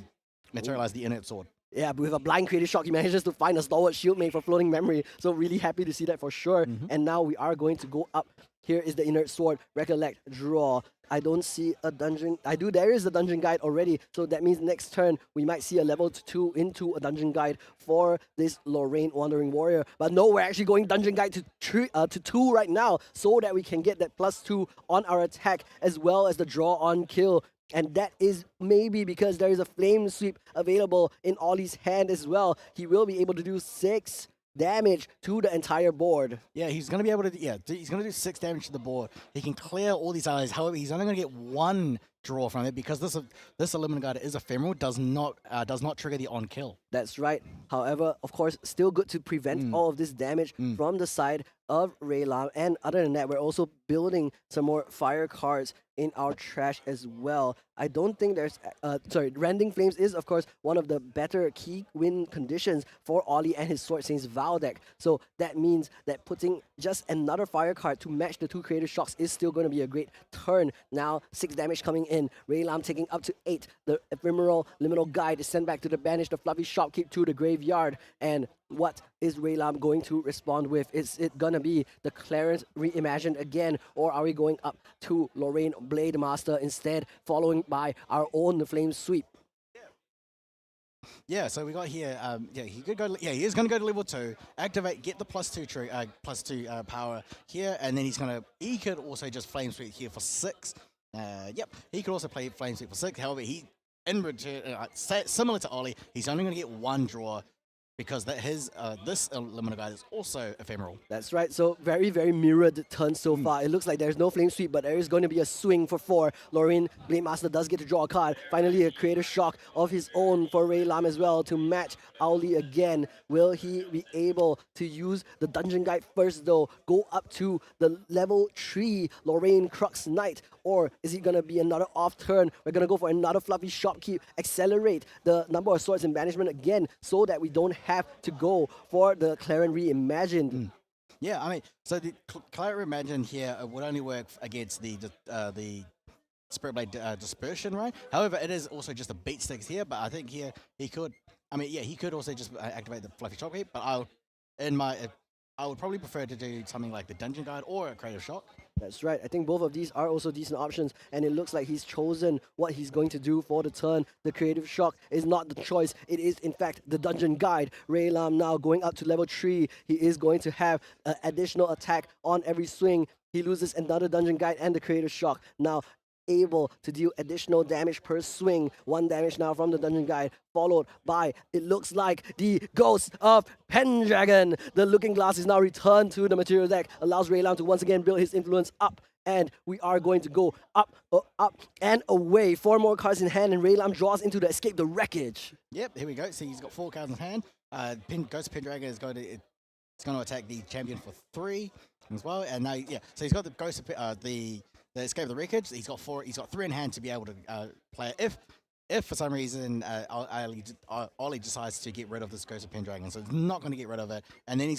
Inert Sword. Yeah, but with a blind creative shock, he manages to find a stalwart shield mate for floating memory. So really happy to see that for sure. And now we are going to go up. Here is the inert sword. Recollect, draw. I don't see a dungeon. There is a dungeon guide already. So that means next turn we might see a level 2 into a dungeon guide for this Lorraine Wandering Warrior. But no, we're actually going dungeon guide to 2 right now so that we can get that +2 on our attack as well as the draw on kill. And that is maybe because there is a flame sweep available in Ollie's hand as well. He will be able to do 6 damage to the entire board. Yeah, he's going to be able to. Yeah, he's going to do 6 damage to the board. He can clear all these allies. However, he's only going to get 1 draw from it because this Eliminate Guide is ephemeral. Does not trigger the on kill. That's right. However, of course, still good to prevent all of this damage from the side of Raylam. And other than that, we're also building some more fire cards in our trash as well. I don't think there's... Rending Flames is, of course, one of the better key win conditions for Ollie and his Sword Saint's Vow deck. So that means that putting just another fire card to match the 2 creative shocks is still going to be a great turn. Now, 6 damage coming in. Raylam taking up to 8. The Ephemeral Liminal Guide is sent back to the banish. The Fluffy Shopkeep to the graveyard. And what is Raylam going to respond with? Is it gonna be the Clarence Reimagined again, or are we going up to Lorraine Blade Master instead, following by our own Flame Sweep? Yeah, so we got here. He could go. Yeah, he is going to go to level 2. Activate, get the +2 power here, and then he could also just Flame Sweep here for 6. He could also play Flame Sweep for 6. However, in return, similar to Ollie, he's only going to get 1 draw. Because this Eliminate Guide is also ephemeral. That's right. So very, very mirrored turn so far. It looks like there's no Flame Sweep, but there is going to be a swing for 4. Lorraine Blade Master does get to draw a card. Finally, a Creative Shock of his own for Raylam as well to match Owlie again. Will he be able to use the Dungeon Guide first though? Go up to the level 3 Lorraine Crux Knight? Or is it going to be another off turn? We're going to go for another Fluffy Shopkeep. Accelerate the number of swords in banishment again so that we don't have to go for the Clarence Reimagined. Yeah, I mean, so the Clarence Reimagined here would only work against the Spirit Blade Dispersion, right? However, it is also just a beat sticks here, but I think here he could also just activate the Fluffy Shopkeep, but I would probably prefer to do something like the Dungeon Guide or a Creative Shock. That's right. I think both of these are also decent options, and it looks like he's chosen what he's going to do for the turn. The Creative Shock is not the choice. It is, in fact, the Dungeon Guide. Raylam now going up to level 3. He is going to have an additional attack on every swing. He loses another Dungeon Guide and the Creative Shock. Now, able to deal additional damage per swing. 1 damage now from the Dungeon Guide, followed by, it looks like, the Ghost of Pendragon. The Looking Glass is now returned to the material deck, allows Raylam to once again build his influence up. And we are going to go up, and away. 4 more cards in hand, and Raylam draws into the Escape the Wreckage. Yep, here we go. So he's got 4 cards in hand. Ghost of Pendragon is going to attack the champion for 3 as well. And now, so he's got the Ghost of the Escape the Wreckage. He's got 3 in hand to be able to play it. If for some reason Ollie decides to get rid of this Ghost of Pendragon, so he's not going to get rid of it, and then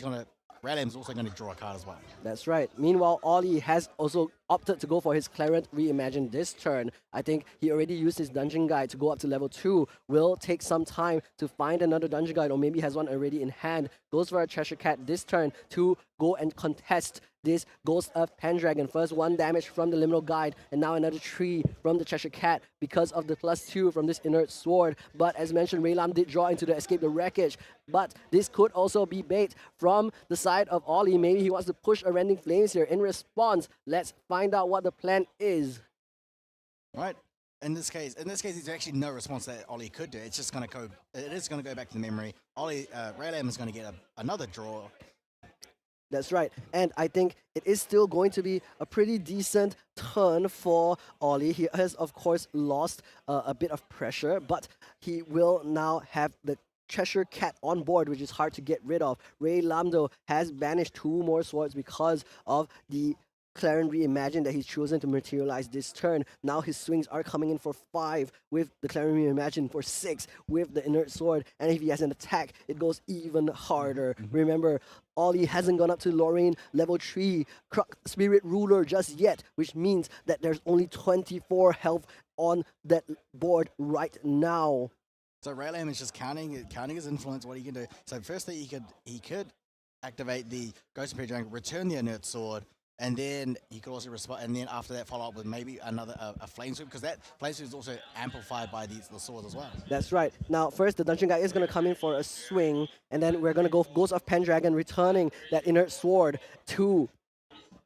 Raylam's also going to draw a card as well. That's right. Meanwhile, Ollie has also opted to go for his Clarence Reimagined this turn. I think he already used his Dungeon Guide to go up to level 2. Will take some time to find another Dungeon Guide, or maybe has one already in hand. Goes for a Treasure Cat this turn to go and contest this Ghost of Pendragon. First 1 damage from the Liminal Guide, and now another 3 from the Treasure Cat because of the +2 from this Inert Sword. But as mentioned, Raylam did draw into the Escape the Wreckage. But this could also be bait from the side of Ollie. Maybe he wants to push a Rending Flames here. In response, let's find out what the plan is. Right. In this case, there's actually no response that Ollie could do. It's just going to go. It is going to go back to the memory. Raylam is going to get another draw. That's right. And I think it is still going to be a pretty decent turn for Ollie. He has, of course, lost a bit of pressure, but he will now have the Treasure Cat on board, which is hard to get rid of. Raylam, though, has banished 2 more swords because of the Clarence Reimagined that he's chosen to materialize this turn. Now his swings are coming in for 5 with the Clarence Reimagined, for 6 with the Inert Sword, and if he has an attack, it goes even harder. Remember, Ollie hasn't gone up to Lorraine level 3 Spirit Ruler just yet, which means that there's only 24 health on that board right now. So Raylam is just counting his influence, what he can do. So firstly, he could activate the Ghost Imperial Dragon, return the inert sword, and then he could also respond. And then after that, follow up with maybe another a flame sweep, because that flame sweep is also amplified by the swords as well. That's right. Now, first, the Dungeon Guy is going to come in for a swing, and then we're going to go Ghost of Pendragon, returning that inert sword to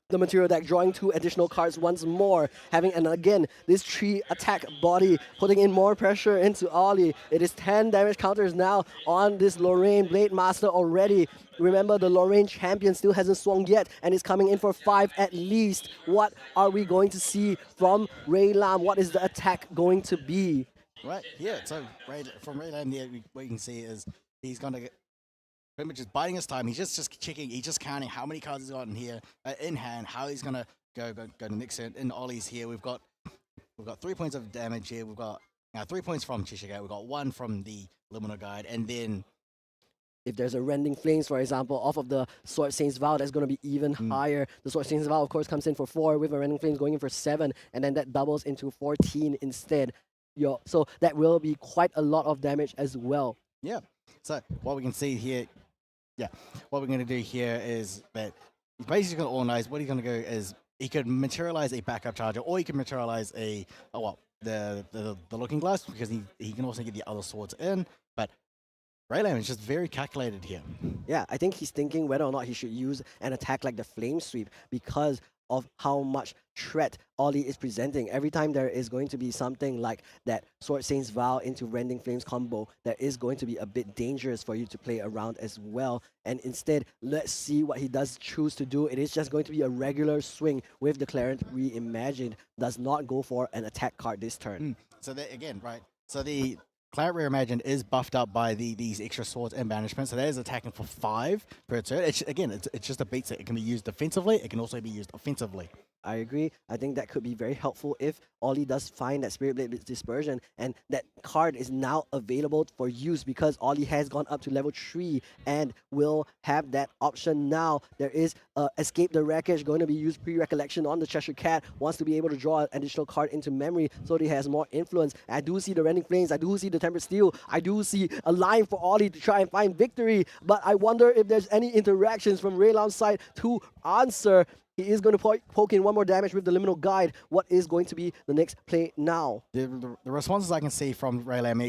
the material deck, drawing 2 additional cards once more, having, and again, this 3 attack body, putting in more pressure into Ollie. It is 10 damage counters now on this Lorraine Blade Master already. Remember, the Lorraine champion still hasn't swung yet, and is coming in for 5 at least. What are we going to see from Ray Lam? What is the attack going to be? Right, yeah, so from Raylam, yeah, what you can see is he's going to get pretty much just biding his time. He's just checking, he's just counting how many cards he's got in here, in hand, how he's going to go to next turn. In Ollie's here, we've got 3 points of damage here. We've got 3 points from Cheshire Cat. We've got 1 from the Liminal Guide, and then if there's a Rending Flames, for example, off of the Sword Saint's Vow, that's going to be even higher. The Sword Saint's Vow, of course, comes in for 4, with a Rending Flames going in for 7, and then that doubles into 14 instead. So that will be quite a lot of damage as well. Yeah. So what we can see here, what we're going to do here is that he's basically going to organize. What he's going to go is he could materialize a backup charger, or he can materialize the Looking Glass, because he can also get the other swords in. But Raylam is just very calculated here. Yeah, I think he's thinking whether or not he should use an attack like the Flame Sweep, because of how much threat Ollie is presenting. Every time there is going to be something like that Sword Saint's Vow into Rending Flames combo, that is going to be a bit dangerous for you to play around as well. And instead, let's see what he does choose to do. It is just going to be a regular swing with the Clarent Reimagined. Does not go for an attack card this turn. So that, again, right, so the Clarent Reimagined is buffed up by these extra swords and banishment, so that is attacking for 5 per turn. It's just a beat set. It can be used defensively. It can also be used offensively. I agree. I think that could be very helpful if Ollie does find that Spirit Blade Dispersion, and that card is now available for use because Ollie has gone up to level 3 and will have that option now. There is Escape the Wreckage going to be used pre-recollection on the Cheshire Cat, wants to be able to draw an additional card into memory so that he has more influence. I do see the Rending Flames, I do see the Tempered Steel, I do see a line for Ollie to try and find victory, but I wonder if there's any interactions from Raylam's side to answer. He is going to poke in 1 more damage with the Liminal Guide. What is going to be the next play now? The responses I can see from Raylam,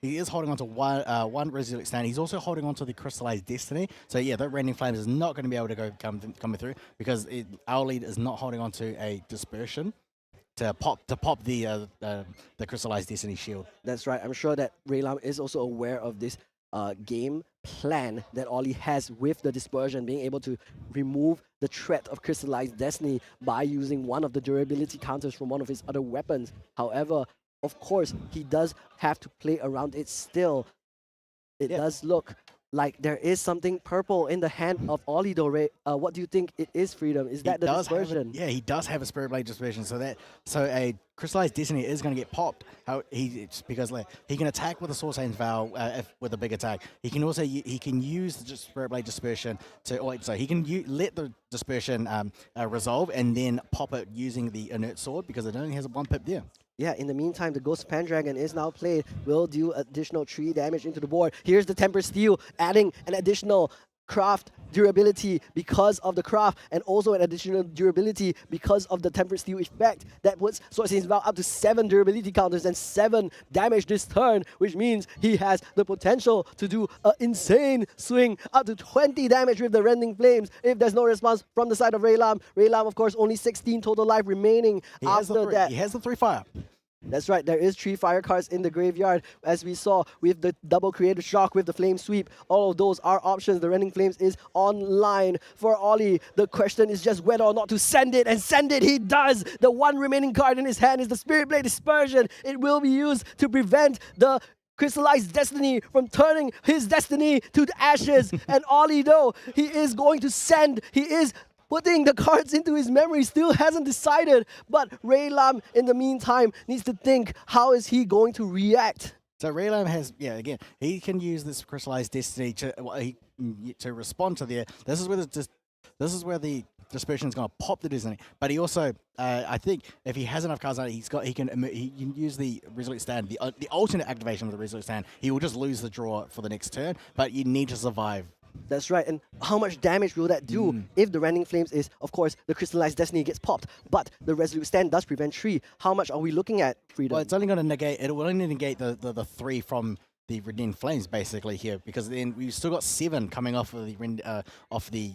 he is holding on to one Resolute Stand. He's also holding on to the Crystallized Destiny. So yeah, that Rending Flames is not going to be able to come through, because our lead is not holding on to a Dispersion to pop the Crystallized Destiny shield. That's right. I'm sure that Raylam is also aware of this game plan that Ollie has with the Dispersion, being able to remove the threat of Crystallized Destiny by using one of the durability counters from one of his other weapons. However, of course, he does have to play around it still. It does look like there is something purple in the hand of Ollie though. What do you think it is, Freedom? Is that the Dispersion? Yeah, he does have a Spirit Blade Dispersion, so a Crystallized Destiny is going to get popped. Because he can attack with a Sword Saint's Vow with a big attack. He can also use the Spirit Blade Dispersion so he can let the Dispersion resolve and then pop it using the Inert Sword, because it only has a 1 pip there. Yeah, in the meantime, the Ghost Pendragon is now played, will do additional 3 damage into the board. Here's the Tempered Steel, adding an additional craft durability because of the craft, and also an additional durability because of the Tempered Steel effect. That puts Sword Saint's Vow up to 7 durability counters and 7 damage this turn, which means he has the potential to do an insane swing up to 20 damage with the Rending Flames if there's no response from the side of Raylam. Raylam, of course, only 16 total life remaining after that. He has the 3 fire. That's right, there is 3 fire cards in the graveyard, as we saw with the double Creative Shock, with the Flame Sweep. All of those are options. The Rending Flames is online for Ollie. The question is just whether or not to send it, and send it he does! The 1 remaining card in his hand is the Spirit Blade Dispersion. It will be used to prevent the Crystallized Destiny from turning his destiny to the ashes. And Ollie, though, he is going to send, he is putting the cards into his memory, still hasn't decided. But Raylam, in the meantime, needs to think, how is he going to react? So Raylam has, he can use this Crystallized Destiny to respond to the. This is where the Dispersion's going to pop the Disney. But he also, I think, if he has enough cards on it, he can use the Resolute Stand, the alternate activation of the Resolute Stand. He will just lose the draw for the next turn, but you need to survive. That's right. And how much damage will that do if the Rending Flames is, of course, the Crystallized Destiny gets popped, but the Resolute Stand does prevent 3? How much are we looking at, Freedom? Well, it's only going to negate, it will only negate the 3 from the Redeemed Flames, basically, here, because then we've still got 7 coming off of the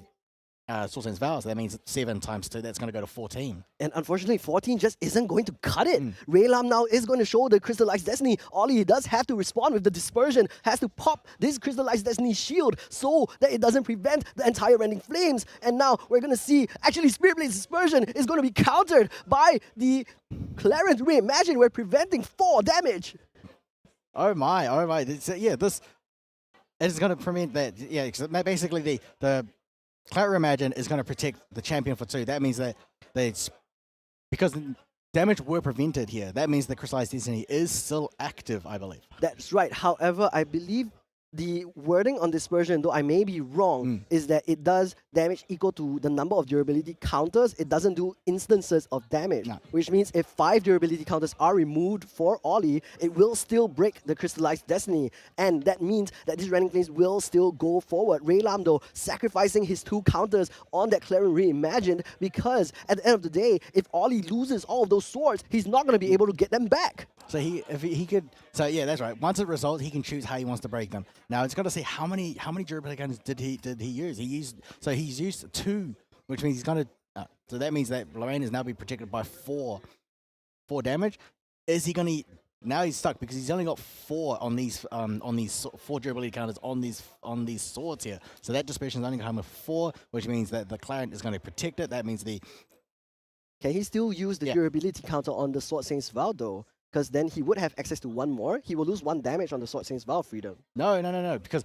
Soul Sense Vows. That means 7 times 2, that's going to go to 14. And unfortunately, 14 just isn't going to cut it. Raylam now is going to show the Crystallized Destiny. Ollie does have to respond with the Dispersion, has to pop this Crystallized Destiny shield so that it doesn't prevent the entire Rending Flames. And now we're going to see, actually, Spirit Blade's Dispersion is going to be countered by the Clarence Reimagine. We're preventing 4 damage. Oh my. This is going to prevent that. Yeah, basically the Cloud Reimagine is going to protect the champion for 2. That means that because damage were prevented here, that means the Crystallized Destiny is still active, I believe. That's right. However, I believe the wording on Dispersion, though I may be wrong, is that it does damage equal to the number of durability counters. It doesn't do instances of damage, which means if 5 durability counters are removed for Ollie, it will still break the Crystallized Destiny. And that means that this Rending Flames will still go forward. Raylam, though, sacrificing his 2 counters on that Clarence Reimagined, because at the end of the day, if Ollie loses all of those swords, he's not going to be able to get them back. So yeah, that's right. Once it resolves, he can choose how he wants to break them. Now it's got to see how many durability counters did he use. He's used 2, which means he's going to. So that means that Lorraine is now being protected by 4 damage. Is he going to? Now he's stuck because he's only got 4 on these 4 durability counters on these swords here. So that dispersion is only going to come with 4, which means that the Clarent is going to protect it. That means the. Can he still use the durability counter on the Sword Saint's Vow, though? Because then he would have access to 1 more. He will lose 1 damage on the Sword Saint's Vow, Freedom. No. Because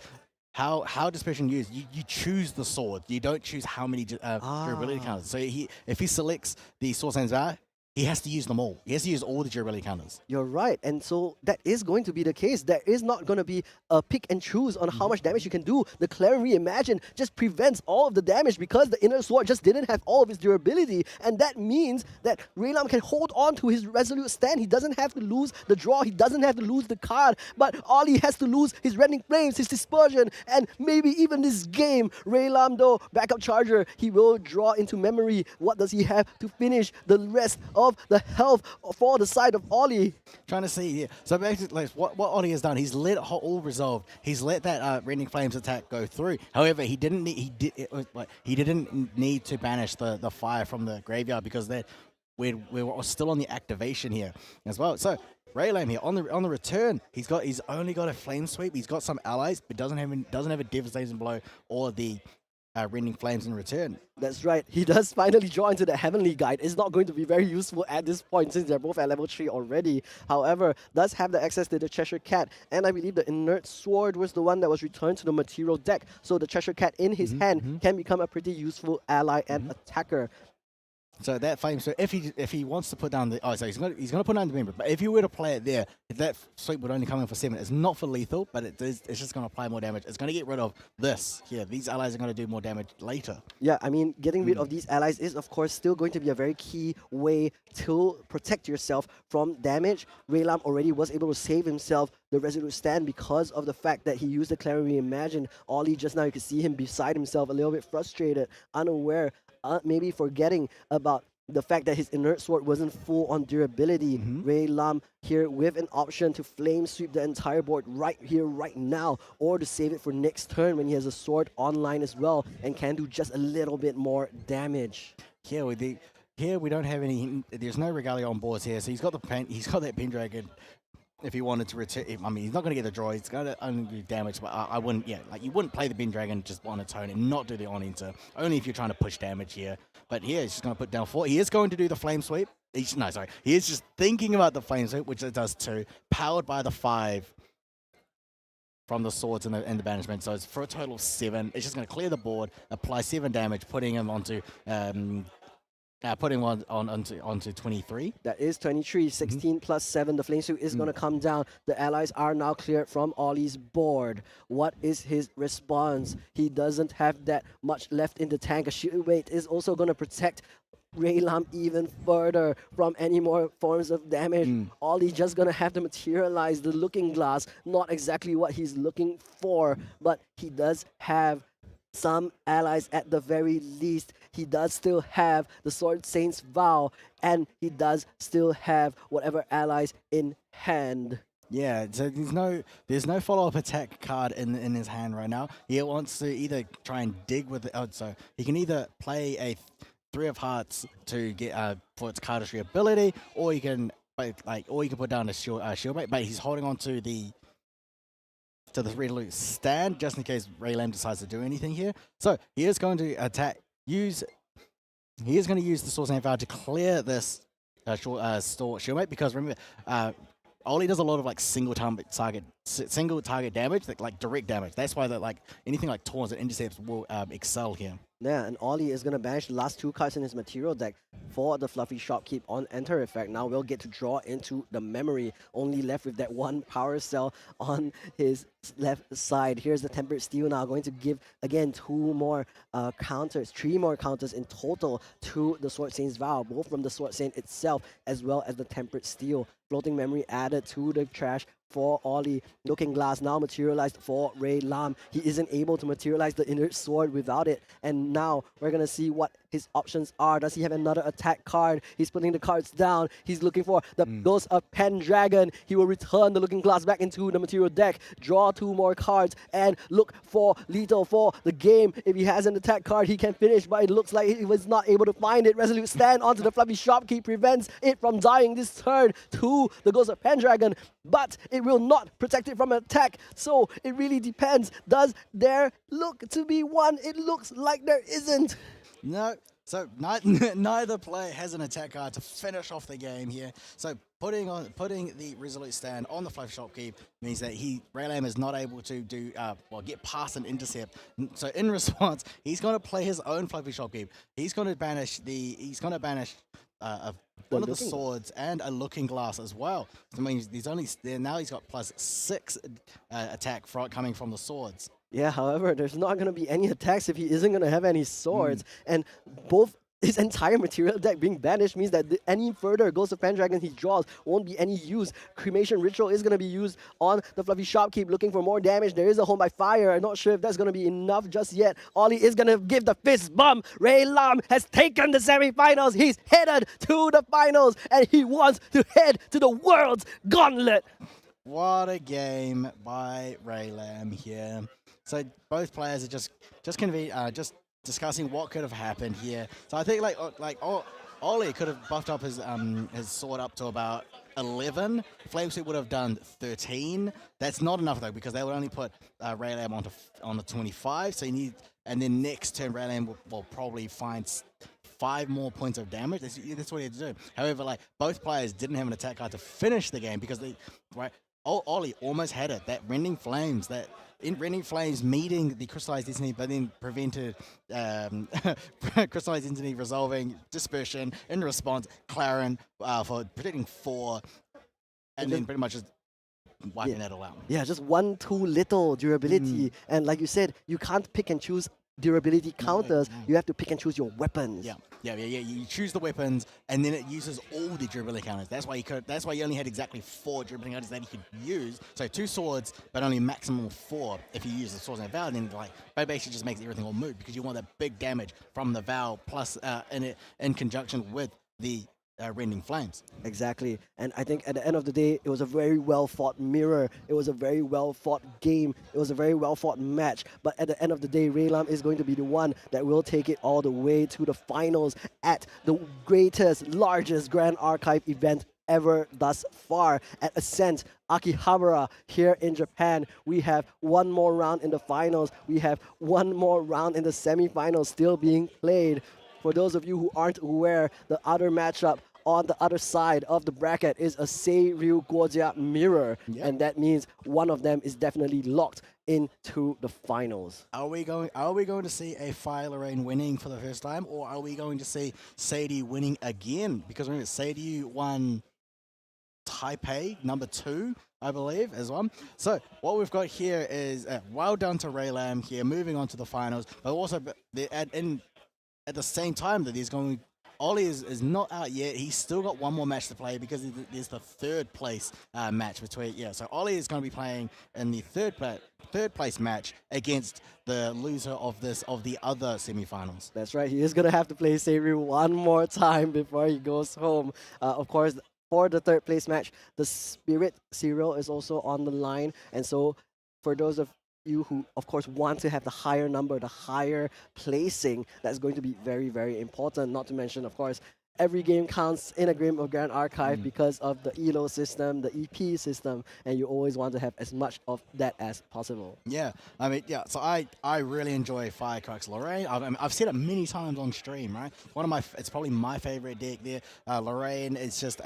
how dispersion used, you choose the sword. You don't choose how many durability counters. So if he selects the Sword Saint's Vow, he has to use them all. He has to use all the durability counters. You're right. And so that is going to be the case. There is not going to be a pick and choose on how much damage you can do. The Clarence Reimagine just prevents all of the damage because the Inner Sword just didn't have all of its durability. And that means that Raylam can hold on to his Resolute Stand. He doesn't have to lose the draw. He doesn't have to lose the card. But Ollie has to lose his Rending Flames, his Dispersion, and maybe even this game. Raylam, though, backup charger, he will draw into memory. What does he have to finish the rest of the health for the side of Ollie? Trying to see here. So basically, what Ollie has done, he's let it all resolve. He's let that Rending Flames attack go through. However, he didn't need to banish the fire from the graveyard because we're still on the activation here as well. So Raylam here on the return, he's only got a Flame Sweep. He's got some allies, but doesn't have a Devastation Blow or the Rending Flames in return. That's right. He does finally draw into the Heavenly Guide. It's not going to be very useful at this point since they're both at level 3 already. However, does have the access to the Cheshire Cat, and I believe the Inert Sword was the one that was returned to the material deck. So the Cheshire Cat in his hand can become a pretty useful ally and attacker. So that flame, so if he wants to put down the he's gonna put down the member. But if he were to play it there, that sweep would only come in for 7. It's not for lethal, but it's just gonna apply more damage. It's gonna get rid of this here. These allies are gonna do more damage later. Yeah, I mean, getting rid of these allies is of course still going to be a very key way to protect yourself from damage. Raylam already was able to save himself the Resolute Stand because of the fact that he used the Clarence Reimagine. Ollie just now, you can see him beside himself, a little bit frustrated, unaware, maybe forgetting about the fact that his Inert Sword wasn't full on durability. Raylam here with an option to Flame Sweep the entire board right here, right now, or to save it for next turn when he has a sword online as well and can do just a little bit more damage. Here we don't have any. There's no Regalia on boards here, so he's got that Pendragon. If he wanted to return, I mean, he's not going to get the draw. He's going to only do damage, but I wouldn't. Yeah, like you wouldn't play the Pendragon just on its own and not do the on-enter. Only if you're trying to push damage here. But here, he's just going to put down 4. He is going to do the Flame Sweep. He is just thinking about the Flame Sweep, which it does too. Powered by the 5 from the swords and the banishment. So it's for a total of 7. It's just going to clear the board, apply 7 damage, putting him onto putting one onto 23. That is 23, 16 plus 7. The Flame Suit is going to come down. The allies are now cleared from Ollie's board. What is his response? He doesn't have that much left in the tank. A shield weight is also going to protect Raylam even further from any more forms of damage. Ollie just gonna have to materialize the Looking Glass. Not exactly what he's looking for, but he does have some allies at the very least. He does still have the Sword Saint's Vow, and he does still have whatever allies in hand. Yeah, so there's no follow-up attack card in his hand right now. He wants to either try and dig with so he can either play a 3 of Hearts to get for its cardistry ability, or you can put down a shield bait. But he's holding on to the resolute stand just in case Raylam decides to do anything here. So he is going to He is going to use the Source and Vow to clear this store shield bait, because remember, Ollie does a lot of like single target damage, like direct damage. That's why anything like taunts and intercepts will excel here. Yeah, and Ollie is going to banish the last 2 cards in his material deck for the Fluffy Shopkeep on enter effect. Now we'll get to draw into the memory, only left with that 1 power cell on his left side. Here's the Tempered Steel now, going to give, again, 2 more counters, 3 more counters in total to the Sword Saint's Vow, both from the Sword Saint itself as well as the Tempered Steel. Floating Memory added to the trash for Ollie. Looking Glass now materialized for Raylam. He isn't able to materialize the Inert Sword without it. And now we're going to see what his options are. Does he have another attack card? He's putting the cards down. He's looking for the Ghost of Pendragon. He will return the Looking Glass back into the material deck, draw 2 more cards, and look for lethal for the game. If he has an attack card, he can finish, but it looks like he was not able to find it. Resolute Stand onto the Fluffy Shopkeep prevents it from dying this turn to the Ghost of Pendragon, but it will not protect it from an attack, so it really depends. Does there look to be one? It looks like there isn't. No, so neither player has an attack card to finish off the game here. So putting the Resolute Stand on the Fluffy Shopkeep means that Raylam is not able to get past an intercept. So in response, he's going to play his own Fluffy Shopkeep. He's going to banish one of the swords and a Looking Glass as well. So I mean, now he's got +6 attack coming from the swords. Yeah, however, there's not going to be any attacks if he isn't going to have any swords. And both his entire material deck being banished means that any further Ghost of Pendragon he draws won't be any use. Cremation Ritual is going to be used on the Fluffy Shopkeep, looking for more damage. There is a Home by Fire. I'm not sure if that's going to be enough just yet. Ollie is going to give the fist bump. Raylam has taken the semifinals. He's headed to the finals, and he wants to head to the World's Gauntlet. What a game by Raylam here. So both players are just discussing what could have happened here. So I think Ollie could have buffed up his sword up to about 11. Flamesuit would have done 13. That's not enough though, because they would only put Raylam on the 25. So and then next turn Raylam will probably find 5 more points of damage. That's what he had to do. However, both players didn't have an attack card to finish the game because Ollie almost had it. That Rending Flames meeting the Crystallized Destiny, but then prevented Crystallized Destiny resolving Dispersion. In response, Claren for protecting 4, and then pretty much just wiping that all out. Yeah, just 1 too little durability. And like you said, you can't pick and choose durability counters. You have to pick and choose your weapons. Yeah. You choose the weapons, and then it uses all the durability counters. That's why you only had exactly 4 durability counters that you could use. So 2 swords, but only maximum 4 if you use the swords and the Vow. And then that basically just makes everything all moot, because you want that big damage from the Vow plus in conjunction with the Rending Flames. Exactly. And I think at the end of the day, it was a very well fought mirror. It was a very well fought game. It was a very well fought match. But at the end of the day, Raylam is going to be the one that will take it all the way to the finals at the greatest, largest Grand Archive event ever thus far at Ascent, Akihabara here in Japan. We have 1 more round in the finals. We have 1 more round in the semifinals still being played. For those of you who aren't aware, the other matchup on the other side of the bracket is a Seiryu Guojia mirror, and that means one of them is definitely locked into the finals. Are we going to see a Fire Lorraine winning for the first time, or are we going to see Sadie winning again? Because remember, Sadie won Taipei #2, I believe, as well. So what we've got here is well done to Ray Lam here, moving on to the finals. But also at the same time that he's going, Ollie is not out yet. He's still got one more match to play because there's the third place match between. Yeah, so Ollie is going to be playing in the third place match against the loser of the other semifinals. That's right. He is going to have to play Seiryu one more time before he goes home. Of course, for the third place match, the Spirit Serial is also on the line. And so for those of you who, of course, want to have the higher number, the higher placing, that's going to be very, very important. Not to mention, of course, every game counts in a game of Grand Archive because of the ELO system, the EP system, and you always want to have as much of that as possible. Yeah, I mean, yeah. So I really enjoy Firecrux Lorraine. I've said it many times on stream, right? It's probably my favorite deck there. Lorraine is just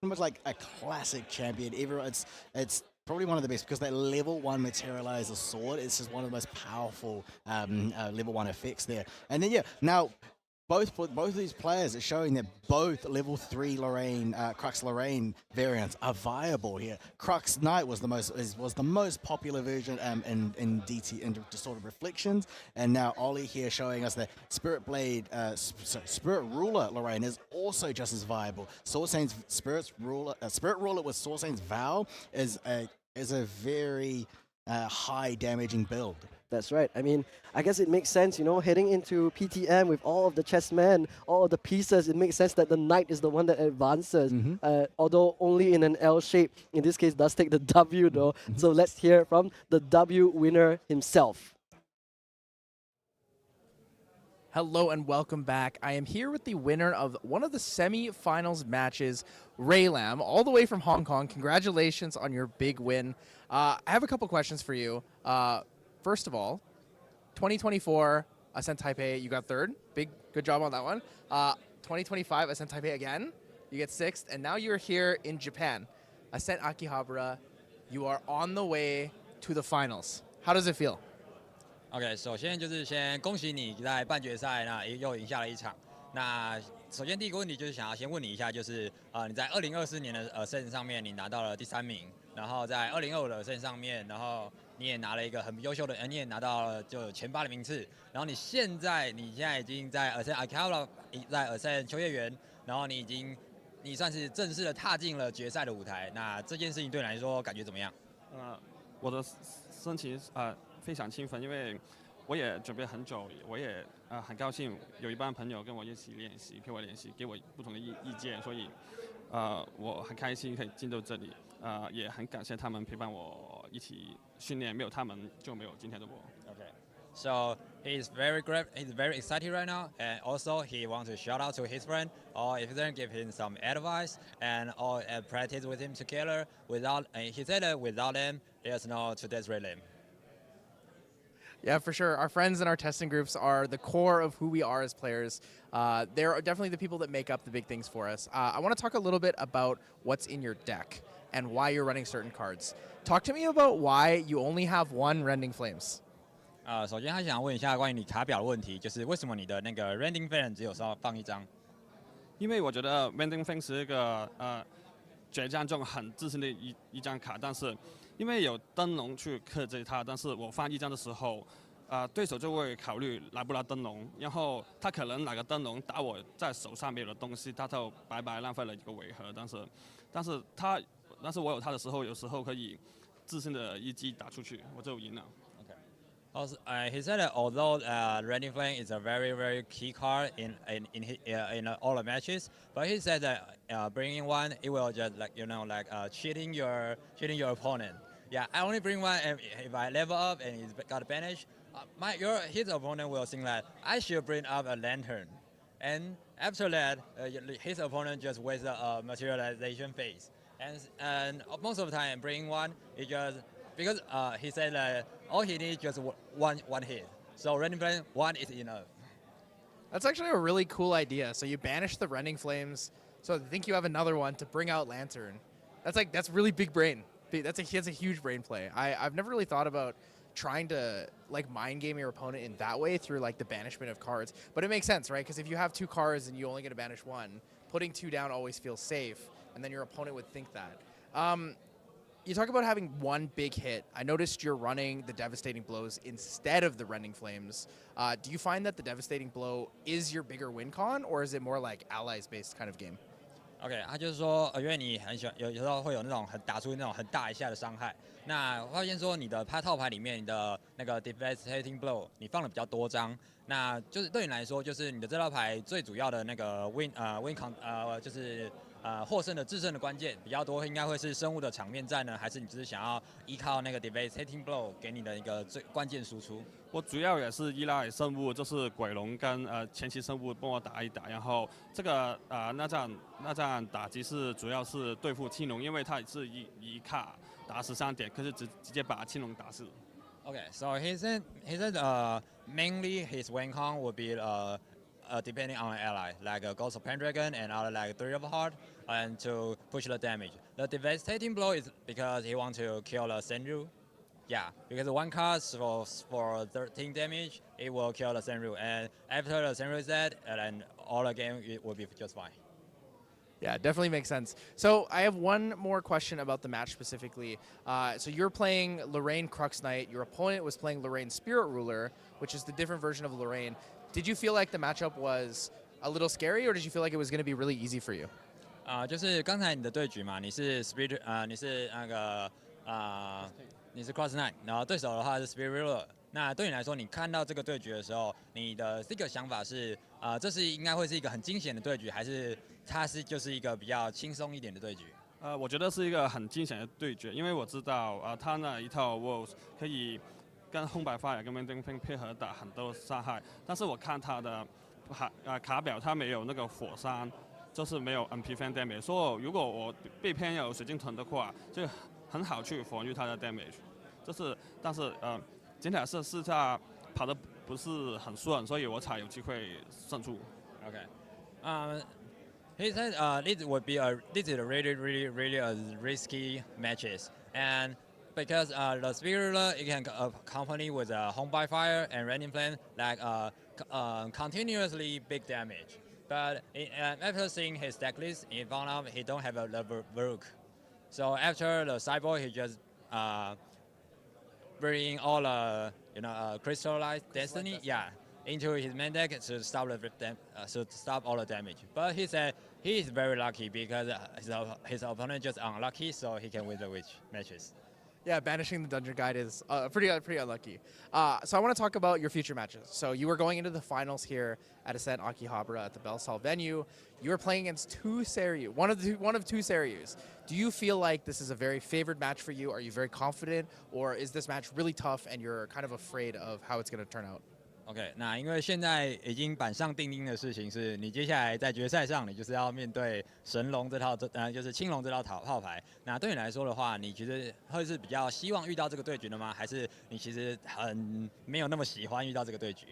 almost like a classic champion. It's probably one of the best because that level 1 materializer sword is just one of the most powerful level 1 effects there. And then now both of these players are showing that both level 3 Lorraine, Crux Lorraine variants are viable here. Crux Knight was the most popular version in DT in Distorted Reflections, and now Ollie here showing us that Spirit Blade, Spirit Ruler Lorraine is also just as viable. Sorsane's Spirit Ruler with Sorsane's Vow is a very high damaging build. That's right. I mean, I guess it makes sense, heading into PTM with all of the chessmen, all of the pieces, it makes sense that the knight is the one that advances, although only in an L shape. In this case, does take the W though. So let's hear from the W winner himself. Hello and welcome back. I am here with the winner of one of the semi-finals matches, Ray Lam, all the way from Hong Kong. Congratulations on your big win. I have a couple questions for you. First of all, 2024 Ascent Taipei, you got third. Good job on that one. 2025 Ascent Taipei again, you get sixth. And now you're here in Japan. Ascent Akihabara, you are on the way to the finals. How does it feel? OK， 首先就是先恭喜你在半决赛又赢下了一场。那首先第一个问题就是想要先问你一下，就是你在2024年的Ascent上面你拿到了第3名，然后在2025的Ascent上面，然后你也拿了一个很优秀的，你也拿到了就前8的名次。然后你现在已经在Ascent Akihabara，在Ascent秋叶原，然后你算是正式的踏进了决赛的舞台。那这件事情对你来说感觉怎么样？我的心情非常兴奋，因为我也准备很久，我也很高兴有一帮朋友跟我一起练习，陪我练习，给我不同的意见，所以我很开心可以进到这里，也很感谢他们陪伴我一起训练，没有他们就没有今天的我。Okay. So he's very great. He's very excited right now, and also he wants to shout out to his friend, or if they give him some advice, and or practice with him together. He said that without him, there's no today's Ray Lam. Yeah, for sure. Our friends in our testing groups are the core of who we are as players. They're definitely the people that make up the big things for us. I want to talk a little bit about what's in your deck and why you're running certain cards. Talk to me about why you only have one Rending Flames. 首先他想问一下关于你卡表的问题，就是为什么你的那个 Rending Flame 只有放一张？因为我觉得 Rending Flame 是一个倔强中很自信的一张卡，但是因为有灯笼去克制它，但是我放一张的时候，对手就会考虑拿不拿灯笼，然后他可能拿个灯笼打我在手上没有的东西，他就白白浪费了一个回合。但是我有他的时候，有时候可以自信的一击打出去，我就赢了。Also, he said that although Rending Flame is a very, very key card in all the matches, but he said that bringing one, it will just cheating your opponent. Yeah, I only bring one, and if I level up and he's got a banish, his opponent will think that I should bring up a lantern, and after that, his opponent just wastes a materialization phase, and most of the time bringing one, it just because he said that all he needs just one hit. So Rending Flame, one is enough. That's actually a really cool idea. So you banish the Rending Flames, So I think you have another one to bring out Lantern. That's really big brain. That's a huge brain play. I've never really thought about trying to like mind game your opponent in that way through like the banishment of cards. But it makes sense, right? Because if you have 2 cards and you only get to banish 1, putting 2 down always feels safe, and then your opponent would think that. You talk about having 1 big hit. I noticed you're running the Devastating Blows instead of the Rending Flames. Do you find that the Devastating Blow is your bigger win con, or is it more like allies-based kind of game? OK，他就是说，因为你很喜欢有时候会有那种打出那种很大一下的伤害，那发现说你的套牌里面你的那个 devastating blow 你放了比较多张，那就是对你来说，就是你的这套牌最主要的那个 win 就是获胜的制胜的关键比较多，应该会是生物的场面战呢，还是你只是想要依靠那个 devastating blow 给你的一个最关键输出？我主要也是依赖生物，就是鬼龙跟前期生物帮我打一打，然后这个那战打击是主要是对付青龙，因为他是一卡打13点，可是直接把青龙打死。Okay, so he said mainly his win con would be depending on an ally, like a Ghost of Pendragon and other like 3 of Heart, and to push the damage. The devastating blow is because he wants to kill the Senru. Yeah, because 1 card for 13 damage, it will kill the Senru, and after the Senru is dead, then all the game it will be just fine. Yeah, definitely makes sense. So I have one more question about the match specifically. So you're playing Lorraine Crux Knight. Your opponent was playing Lorraine Spirit Ruler, which is the different version of Lorraine. Did you feel like the matchup was a little scary, or did you feel like it was going to be really easy for you? 就是刚才你的对局嘛，你是 Spirit，你是那个你是 Cross Knight， 然后对手的话是 Spirit Ruler。那对你来说，你看到这个对局的时候，你的这个想法是，这是应该会是一个很惊险的对局，还是它就是一个比较轻松一点的对局？我觉得是一个很惊险的对决，因为我知道他那一套 Wolves 可以跟红白 Fire 跟 Mending Thing 配合打很多伤害，但是我看他的卡表，他没有那个火山，就是没有 MP Fan Damage， 所以如果我被偏有水晶盾的话，就很好去防御他的 damage。但是整体来说是他跑得不是很顺，所以我才有机会胜出。Okay. He said this is a really a risky matches, and because the Spirit Ruler it can accompany with a Home by Fire and Rending Flame like continuously big damage. But after seeing his deck list, he found out he don't have a Varuk. So after the sideboard, he just bring all crystallized destiny, into his main deck to stop all the damage. But he said he is very lucky because his opponent just unlucky, so he can win the witch matches. Yeah, banishing the Dungeon Guide is pretty unlucky. So I want to talk about your future matches. So you were going into the finals here at Ascent Akihabara at the Belsal venue. You were playing against one of 2 Seryus. Do you feel like this is a very favored match for you? Are you very confident, or is this match really tough and you're kind of afraid of how it's going to turn out? OK， 那因为现在已经板上钉钉的事情是，你接下来在决赛上，你就是要面对神龙这套，就是青龙这套套牌。那对你来说的话，你其实会是比较希望遇到这个对局的吗？还是你其实很没有那么喜欢遇到这个对局？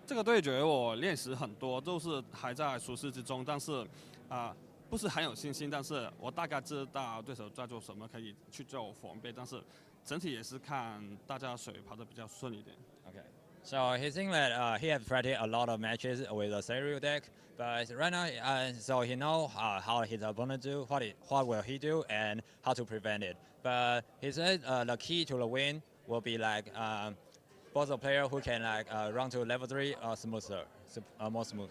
这个对决我练习很多，都是还在熟悉之中，但是不是很有信心。但是我大概知道对手在做什么，可以去做防备。但是整体也是看大家水跑得比较顺一点。OK。So he think that he has practiced a lot of matches with the Serio deck, but right now, so he know how his opponent do, what will he do, and how to prevent it. But he said the key to the win will be like both a player who can like run to level 3 or more smooth.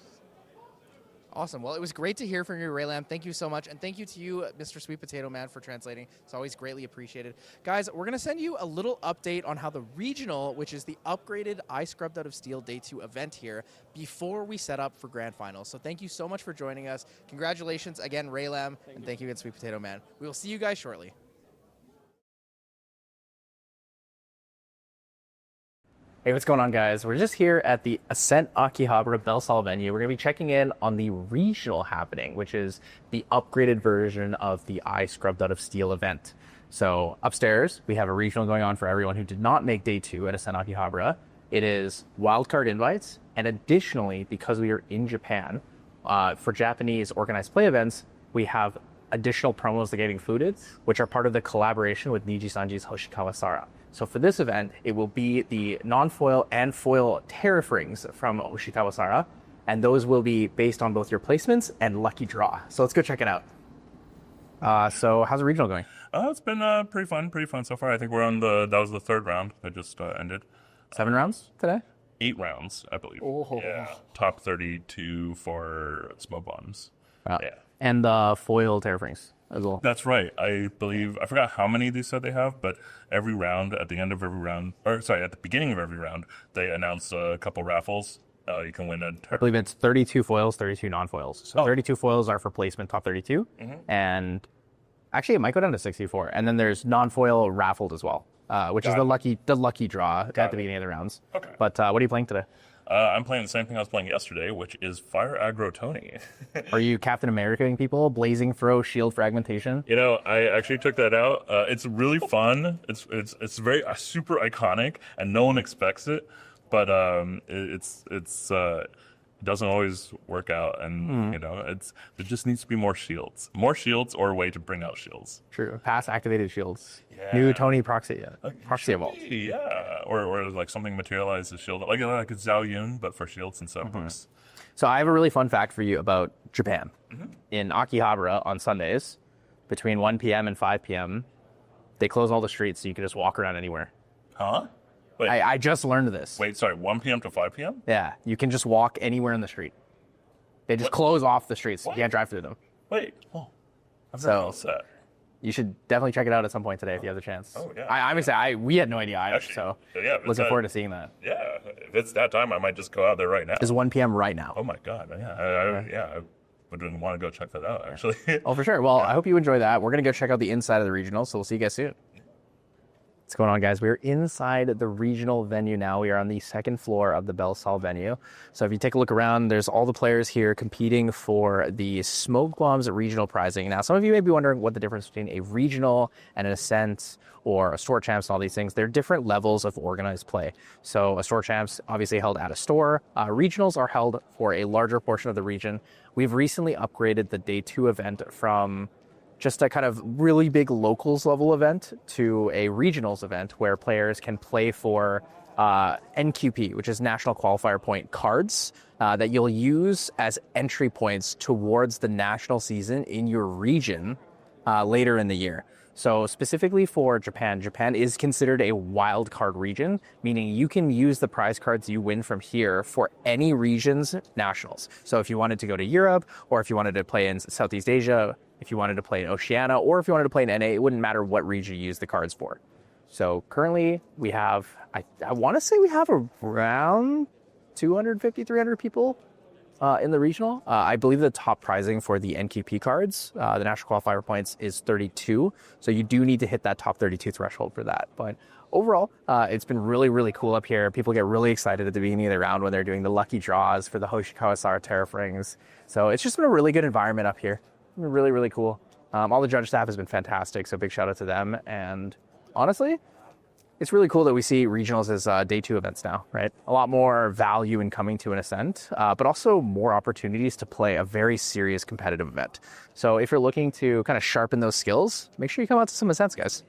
Awesome. Well, it was great to hear from you, Raylam. Thank you so much. And thank you to you, Mr. Sweet Potato Man, for translating. It's always greatly appreciated. Guys, we're going to send you a little update on how the regional, which is the upgraded I Scrubbed Out of Steel Day 2 event here, before we set up for Grand Finals. So thank you so much for joining us. Congratulations again, Raylam. And thank you again, Sweet Potato Man. We will see you guys shortly. Hey, what's going on, guys? We're just here at the Ascent Akihabara Belsal venue. We're going to be checking in on the regional happening, which is the upgraded version of the I Scrubbed Out of Steel event. So upstairs, we have a regional going on for everyone who did not make day 2 at Ascent Akihabara. It is wildcard invites, and additionally, because we are in Japan, for Japanese organized play events, we have additional promos that get included, which are part of the collaboration with Niji Sanji's Hoshikawasara. So for this event, it will be the non-foil and foil tariff rings from Hoshikawasara, and those will be based on both your placements and lucky draw. So let's go check it out. So how's the regional going? It's been pretty fun so far. I think we're on that was the third round that just ended. 7 rounds today? 8 rounds, I believe. Oh. Yeah, top 32 for smoke bombs. Wow. Yeah. And the foil tariff rings as well. That's right. I believe, I forgot how many they said they have, but every round, at the end of every round, at the beginning of every round, they announce a couple raffles. You can win I believe it's 32 foils, 32 non-foils. So 32 foils are for placement top 32. Mhm. And actually, it might go down to 64. And then there's non-foil raffled as well, which is the lucky draw at the beginning of the rounds. Okay. But what are you playing today? I'm playing the same thing I was playing yesterday, which is Fire Aggro Tony. Are you Captain America-ing people? Blazing Throw, Shield Fragmentation? You know, I actually took that out. It's really fun. It's very super iconic, and no one expects it. But it doesn't always work out, and you know, there just needs to be more shields or a way to bring out shields. True. Pass activated shields. Yeah. New Tony proxy evolved. Yeah, or like something materialized as shield, like a Zhao Yun, but for shields and stuff. So I have a really fun fact for you about Japan. In Akihabara on Sundays, between 1 p.m. and 5 p.m., they close all the streets so you can just walk around anywhere. Huh? Wait. I just learned this. Wait, sorry, 1 p.m. to 5 p.m.? Yeah, you can just walk anywhere in the street. They just close off the streets. You can't drive through them. Wait, oh, I've So- never noticed that. You should definitely check it out at some point today if you have the chance. Oh, yeah. I obviously, we had no idea either, Actually, so yeah, if it's looking that- forward to seeing that. Yeah, if it's that time, I might just go out there right now. It's 1 p.m. right now. Oh my god, yeah, I would want to go check that out, actually. Oh, for sure. Well, I hope you enjoy that. We're going to go check out the inside of the regional, so we'll see you guys soon. What's going on, guys? We're inside the regional venue now. We are on the second floor of the Belle Salle venue. So if you take a look around, there's all the players here competing for the Smoke Bombs regional prizing. Now, some of you may be wondering what the difference between a regional and an Ascent or a store champs and all these things. They're different levels of organized play. So a store champs obviously held at a store. Regionals are held for a larger portion of the region. We've recently upgraded the day 2 event from just a kind of really big locals level event to a regionals event where players can play for NQP, which is National Qualifier Point cards that you'll use as entry points towards the national season in your region later in the year. So specifically for Japan, Japan is considered a wild card region, meaning you can use the prize cards you win from here for any region's nationals. So if you wanted to go to Europe, or if you wanted to play in Southeast Asia, if you wanted to play in Oceania, or if you wanted to play in NA, it wouldn't matter what region you use the cards for. So currently we have, I want to say we have around 250, 300 people in the regional. I believe the top prizing for the NQP cards, the National Qualifier Points, is 32. So you do need to hit that top 32 threshold for that. But overall, it's been really, really cool up here. People get really excited at the beginning of the round when they're doing the lucky draws for the Hoshikawasara Tariff Rings. So it's just been a really good environment up here. It's been really, really cool. All the judge staff has been fantastic, so big shout out to them. And honestly, it's really cool that we see regionals as day 2 events now, right? A lot more value in coming to an Ascent, but also more opportunities to play a very serious competitive event. So if you're looking to kind of sharpen those skills, make sure you come out to some Ascents, guys.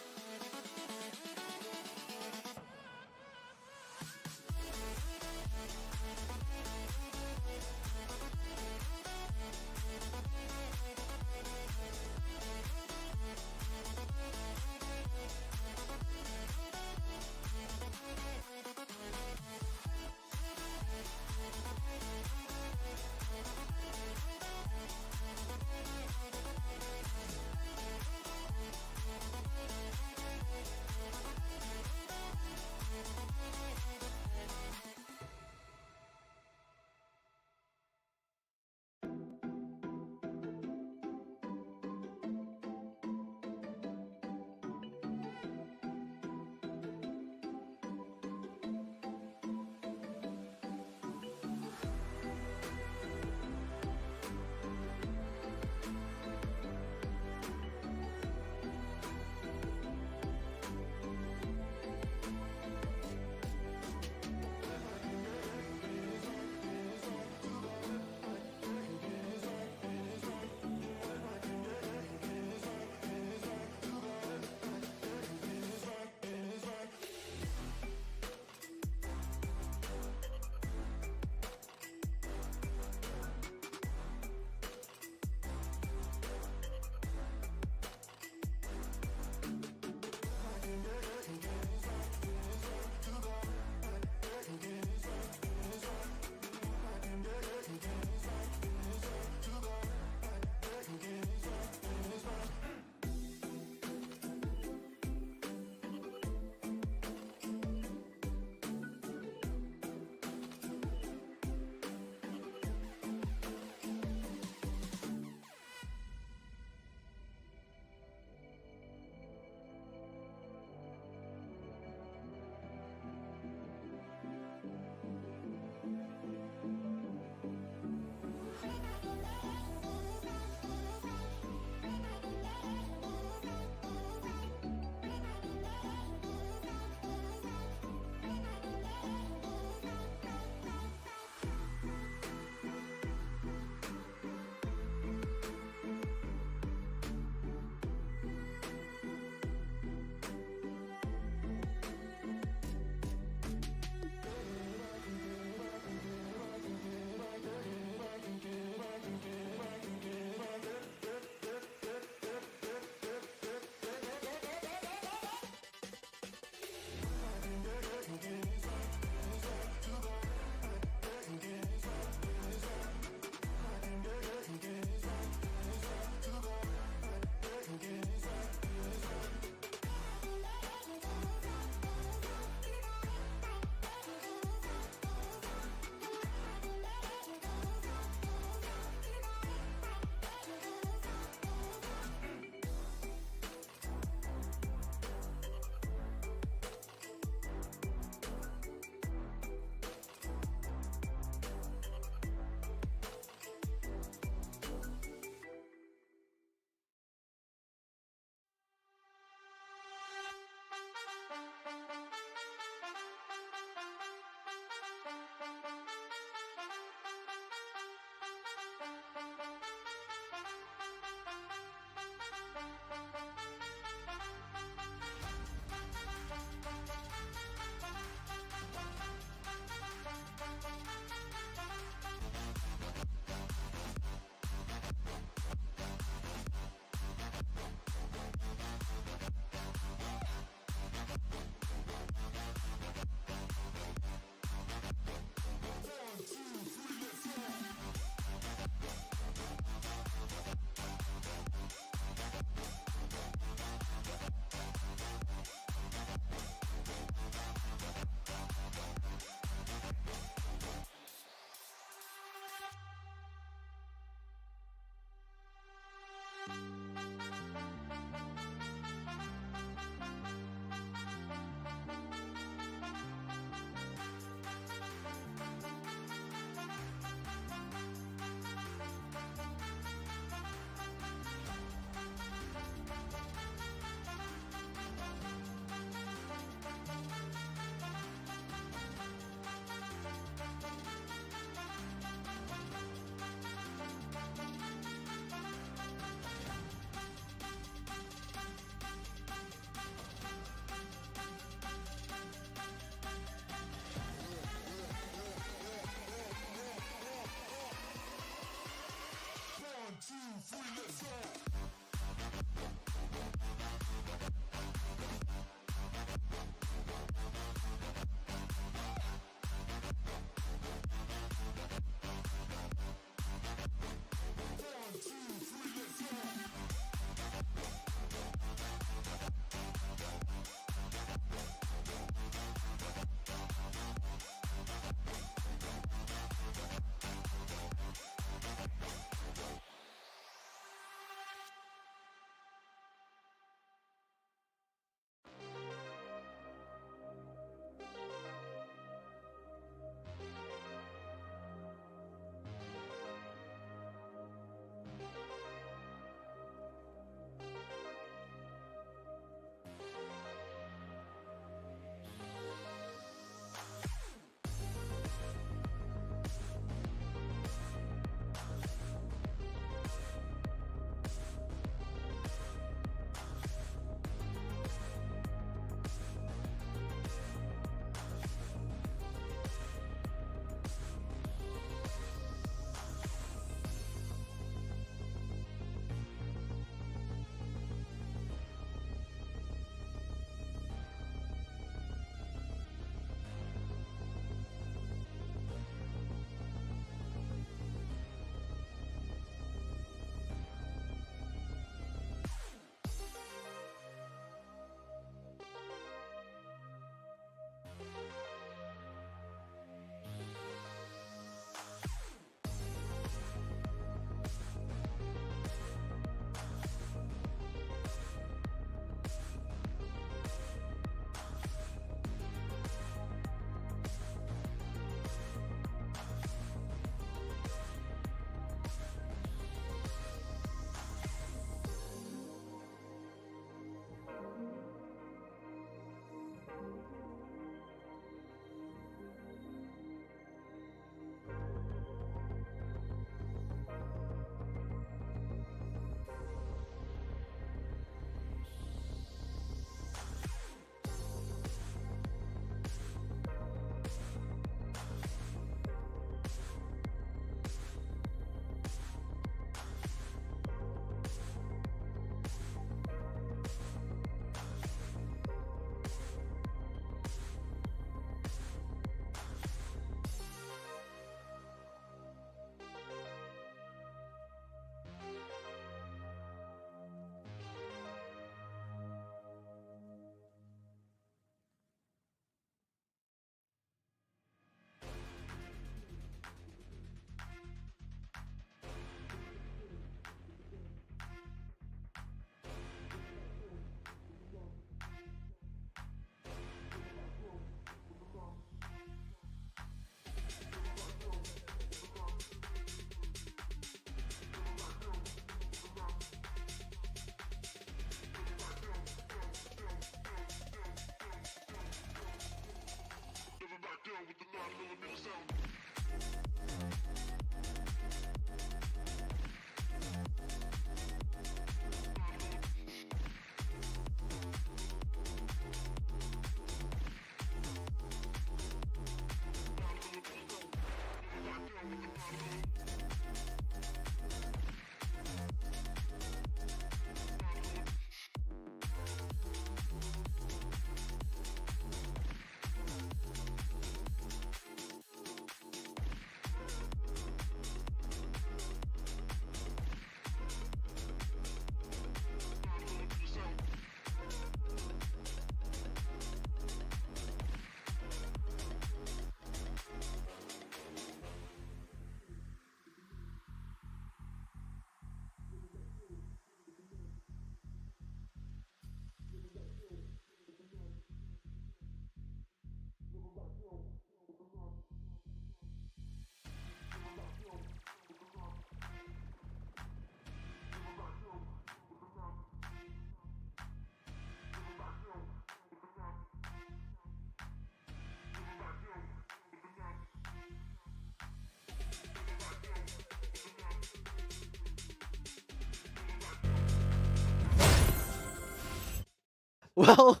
Well,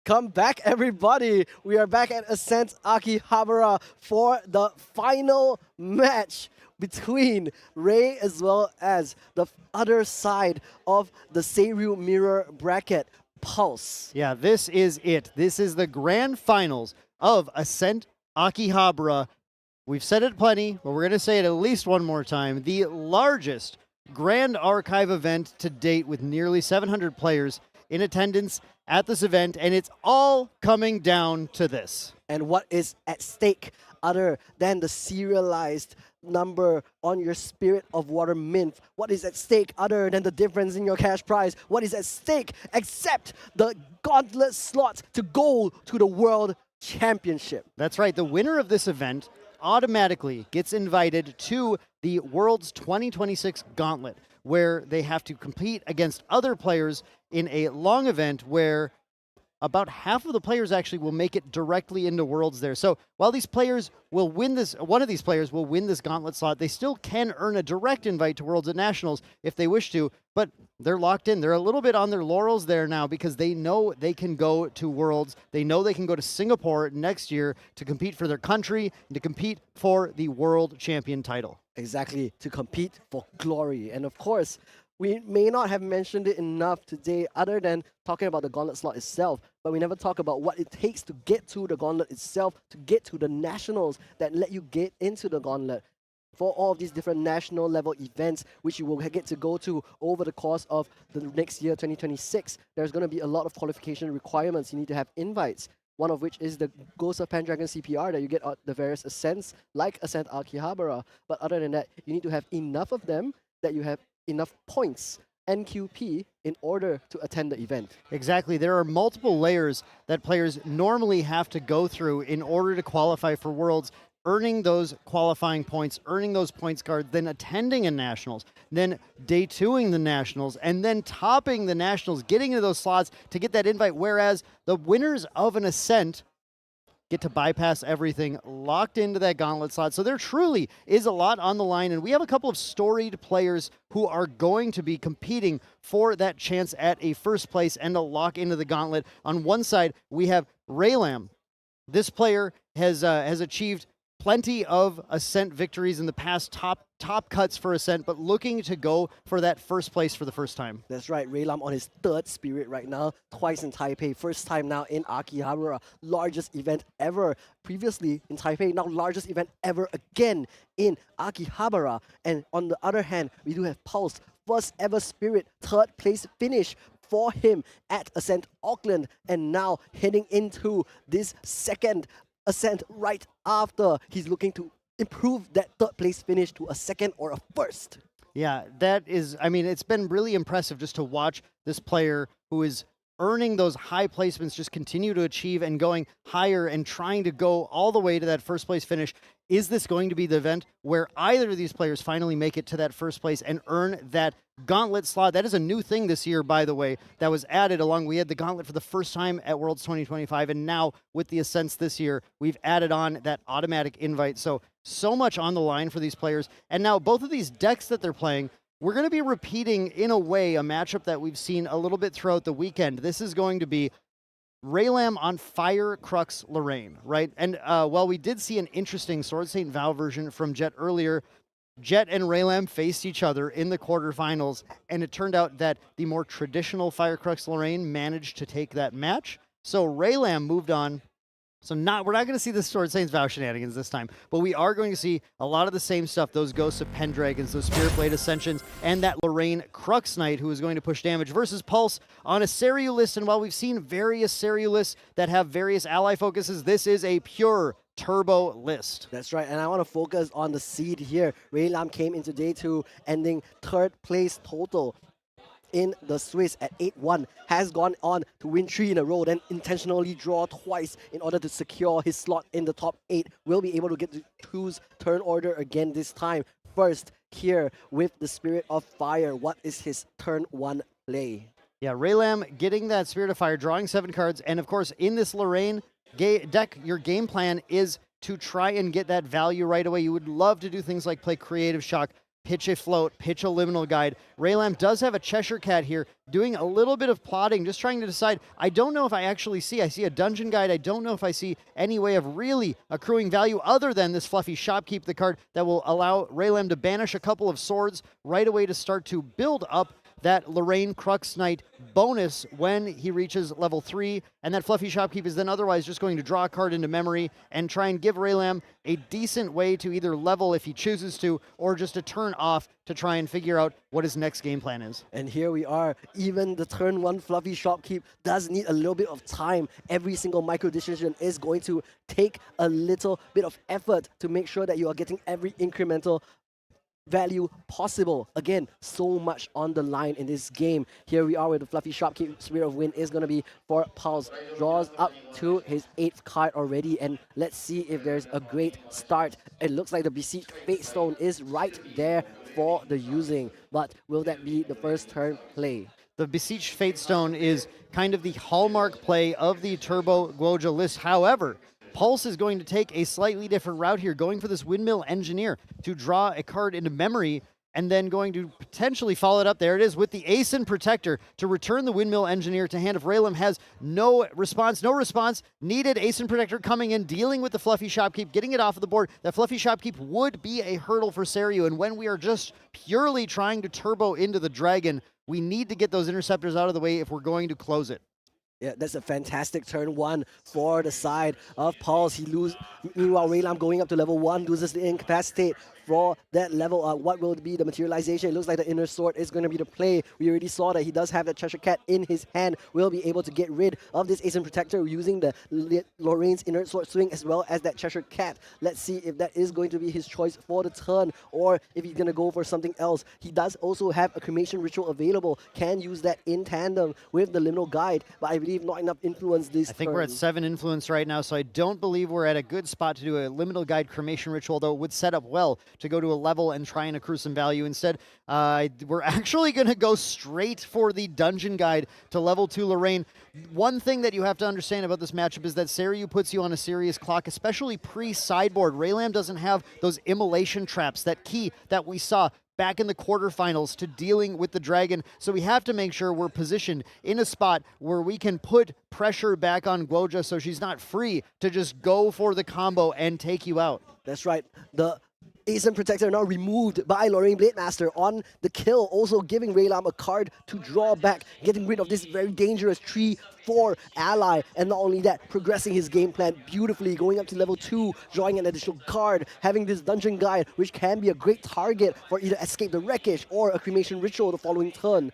come back, everybody. We are back at Ascent Akihabara for the final match between Ray as well as the other side of the Seiryu mirror bracket, Pulse. Yeah, this is it. This is the grand finals of Ascent Akihabara. We've said it plenty, but we're going to say it at least one more time. The largest Grand Archive event to date, with nearly 700 players in attendance at this event, and it's all coming down to this. And what is at stake other than the serialized number on your Spirit of Water Mint? What is at stake other than the difference in your cash prize? What is at stake except the gauntlet slots to go to the World Championship? That's right. The winner of this event automatically gets invited to the World's 2026 Gauntlet, where they have to compete against other players in a long event where about half of the players actually will make it directly into Worlds there. So while these players will win this, one of these players will win this gauntlet slot, they still can earn a direct invite to Worlds at Nationals if they wish to, but they're locked in. They're a little bit on their laurels there now because they know they can go to Worlds. They know they can go to Singapore next year to compete for their country and to compete for the World Champion title. Exactly, to compete for glory. And of course, we may not have mentioned it enough today other than talking about the gauntlet slot itself, but we never talk about what it takes to get to the gauntlet itself, to get to the nationals that let you get into the gauntlet. For all of these different national level events, which you will get to go to over the course of the next year, 2026, there's going to be a lot of qualification requirements. You need to have invites, one of which is the Ghost of Pendragon CPR that you get at the various Ascents, like Ascent Akihabara. But other than that, you need to have enough of them that you have enough points, NQP, in order to attend the event. Exactly. There are multiple layers that players normally have to go through in order to qualify for Worlds, earning those qualifying points, earning those points cards, then attending a Nationals, then day twoing the Nationals, and then topping the Nationals, getting into those slots to get that invite, whereas the winners of an Ascent get to bypass everything, locked into that gauntlet slot. So there truly is a lot on the line, and we have a couple of storied players who are going to be competing for that chance at a first place and a lock into the gauntlet. On one side, we have Raylam. This player has achieved plenty of Ascent victories in the past, top cuts for Ascent, but looking to go for that first place for the first time. That's right, Raylam on his third Spirit right now, twice in Taipei, first time now in Akihabara, largest event ever previously in Taipei, now largest event ever again in Akihabara. And on the other hand, we do have Pulse, first ever Spirit, third place finish for him at Ascent Auckland, and now heading into this second Ascent right after. He's looking to improve that third place finish to a second or a first. Yeah, that is, I mean, it's been really impressive just to watch this player who is earning those high placements just continue to achieve and going higher and trying to go all the way to that first place finish. Is this going to be the event where either of these players finally make it to that first place and earn that gauntlet slot? That is a new thing this year, by the way, that was added along. We had the gauntlet for the first time at Worlds 2025, and now with the Ascents this year, we've added on that automatic invite. So much on the line for these players. And now both of these decks that they're playing, we're going to be repeating, in a way, a matchup that we've seen a little bit throughout the weekend. This is going to be Raylam on Fire Crux Lorraine, right? And while we did see an interesting Sword Saint Vow version from Jet earlier, Jet and Raylam faced each other in the quarterfinals, and it turned out that the more traditional Fire Crux Lorraine managed to take that match. So Raylam moved on. So we're not going to see the Sword Saints Vow shenanigans this time, but we are going to see a lot of the same stuff, those Ghosts of Pendragons, those Spirit Blade Ascensions, and that Lorraine Crux Knight who is going to push damage versus Pulse on a Seiryu list. And while we've seen various Seiryu lists that have various ally focuses, this is a pure turbo list. That's right, and I want to focus on the seed here. Raylam came into day two, ending third place total in the Swiss at 8-1, has gone on to win 3 in a row, then intentionally draw twice in order to secure his slot in the top 8. Will be able to get to choose turn order again this time. First, here with the Spirit of Fire, what is his turn 1 play? Yeah, Raylam getting that Spirit of Fire, drawing 7 cards, and of course in this Lorraine deck, your game plan is to try and get that value right away. You would love to do things like play Creative Shock, pitch a float, pitch a liminal guide. Raylam does have a Cheshire Cat here, doing a little bit of plotting, just trying to decide. I don't know if I see a dungeon guide. I don't know if I see any way of really accruing value other than this Fluffy Shopkeep, the card that will allow Raylam to banish a couple of swords right away to start to build up that Lorraine Crux Knight bonus when he reaches level 3, and that Fluffy Shopkeep is then otherwise just going to draw a card into memory and try and give Raylam a decent way to either level if he chooses to, or just a turn off to try and figure out what his next game plan is. And here we are. Even the turn 1 Fluffy Shopkeep does need a little bit of time. Every single micro decision is going to take a little bit of effort to make sure that you are getting every incremental value possible. Again, so much on the line in this game. Here we are with the Fluffy Shopkeep. Spirit of Wind is going to be for Pulse. Draws up to his 8th card already, and let's see if there's a great start. It looks like the Besieged Fate Stone is right there for the using, but will that be the first turn play? The Besieged Fate Stone is kind of the hallmark play of the Turbo Guoja list. However, Pulse is going to take a slightly different route here, going for this Windmill Engineer to draw a card into memory, and then going to potentially follow it up. There it is with the Ascent Protector to return the Windmill Engineer to hand. If Raylam has no response, needed Ascent Protector coming in, dealing with the Fluffy Shopkeep, getting it off of the board. That Fluffy Shopkeep would be a hurdle for Seiryu, and when we are just purely trying to turbo into the Dragon, we need to get those interceptors out of the way if we're going to close it. Yeah, that's a fantastic turn 1 for the side of Pulse. Meanwhile, Raylam going up to level 1 loses the Incapacitate for that level. What will be the materialization? It looks like the Inner Sword is going to be the play. We already saw that he does have the Cheshire Cat in his hand. Will be able to get rid of this Ascent Protector using the Lorraine's Inner Sword swing as well as that Cheshire Cat. Let's see if that is going to be his choice for the turn, or if he's going to go for something else. He does also have a Cremation Ritual available. Can use that in tandem with the Liminal Guide, but I believe not enough influence this turn. I think we're at 7 influence right now, so I don't believe we're at a good spot to do a Liminal Guide Cremation Ritual, though it would set up well to go to a level and try and accrue some value. Instead, we're actually going to go straight for the Dungeon Guide to level 2 Lorraine. One thing that you have to understand about this matchup is that Seiryu puts you on a serious clock, especially pre-sideboard. Raylam doesn't have those immolation traps, that key that we saw back in the quarterfinals to dealing with the Dragon. So we have to make sure we're positioned in a spot where we can put pressure back on Guoja so she's not free to just go for the combo and take you out. That's right. The Ascent Protector now removed by Lorraine Blademaster on the kill, also giving Raylam a card to draw back, getting rid of this very dangerous 3/4 ally, and not only that, progressing his game plan beautifully, going up to level 2, drawing an additional card, having this Dungeon Guide, which can be a great target for either Escape the Wreckage or a Cremation Ritual the following turn.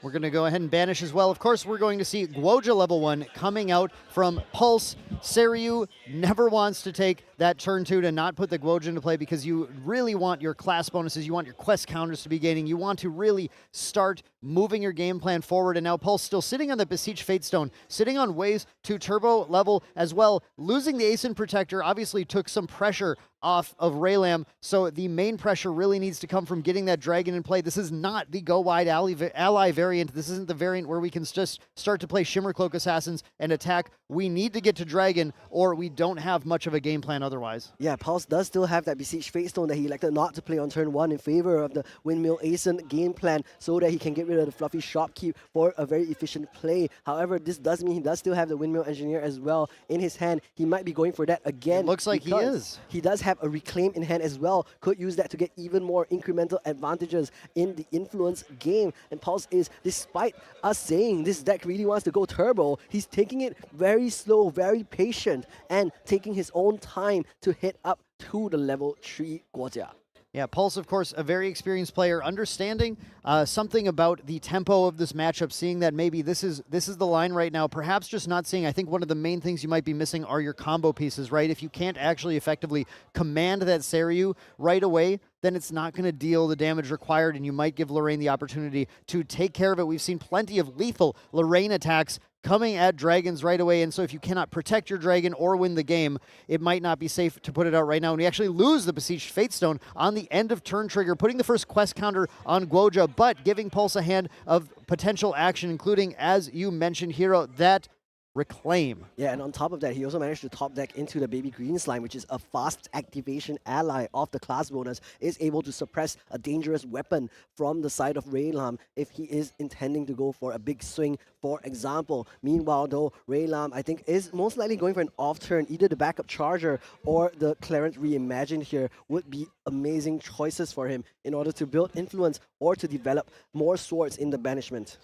We're going to go ahead and banish as well. Of course, we're going to see Guoja level 1 coming out from Pulse. Seiryu never wants to take that turn 2 to not put the Guoja into play, because you really want your class bonuses, you want your quest counters to be gaining, you want to really start moving your game plan forward. And now Pulse still sitting on the Besieged Fate Stone, sitting on ways to turbo level as well. Losing the Ascent Protector obviously took some pressure off of Raylam, so the main pressure really needs to come from getting that Dragon in play. This is not the go wide ally variant. This isn't the variant where we can just start to play Shimmer Cloak Assassins and attack. We need to get to Dragon, or we don't have much of a game plan otherwise. Yeah, Pulse does still have that Besieged Fate Stone that he elected not to play on turn 1 in favor of the Windmill Ascent game plan, so that he can get rid of the Fluffy Shopkeep for a very efficient play. However, this does mean he does still have the Windmill Engineer as well in his hand. He might be going for that again. It looks like he is. He does have a Reclaim in hand as well. Could use that to get even more incremental advantages in the influence game. And Pulse is, despite us saying this deck really wants to go turbo, he's taking it very slow, very patient, and taking his own time to hit up to the level 3 Guoja. Yeah, Pulse, of course, a very experienced player, understanding something about the tempo of this matchup, seeing that maybe this is the line right now, perhaps just not seeing. I think one of the main things you might be missing are your combo pieces, right? If you can't actually effectively command that Seiryu right away, then it's not going to deal the damage required, and you might give Lorraine the opportunity to take care of it. We've seen plenty of lethal Lorraine attacks coming at dragons right away, and so if you cannot protect your dragon or win the game, it might not be safe to put it out right now. And we actually lose the Besieged Fate Stone on the end of turn trigger, putting the first quest counter on Guoja, but giving Pulse a hand of potential action, including, as you mentioned, Hero, that Reclaim. Yeah, and on top of that, he also managed to top deck into the Baby Green Slime, which is a fast activation ally of the class bonus, is able to suppress a dangerous weapon from the side of Raylam if he is intending to go for a big swing, for example. Meanwhile, though, Raylam, I think, is most likely going for an off turn. Either the backup charger or the Clarence Reimagined here would be amazing choices for him in order to build influence or to develop more swords in the banishment.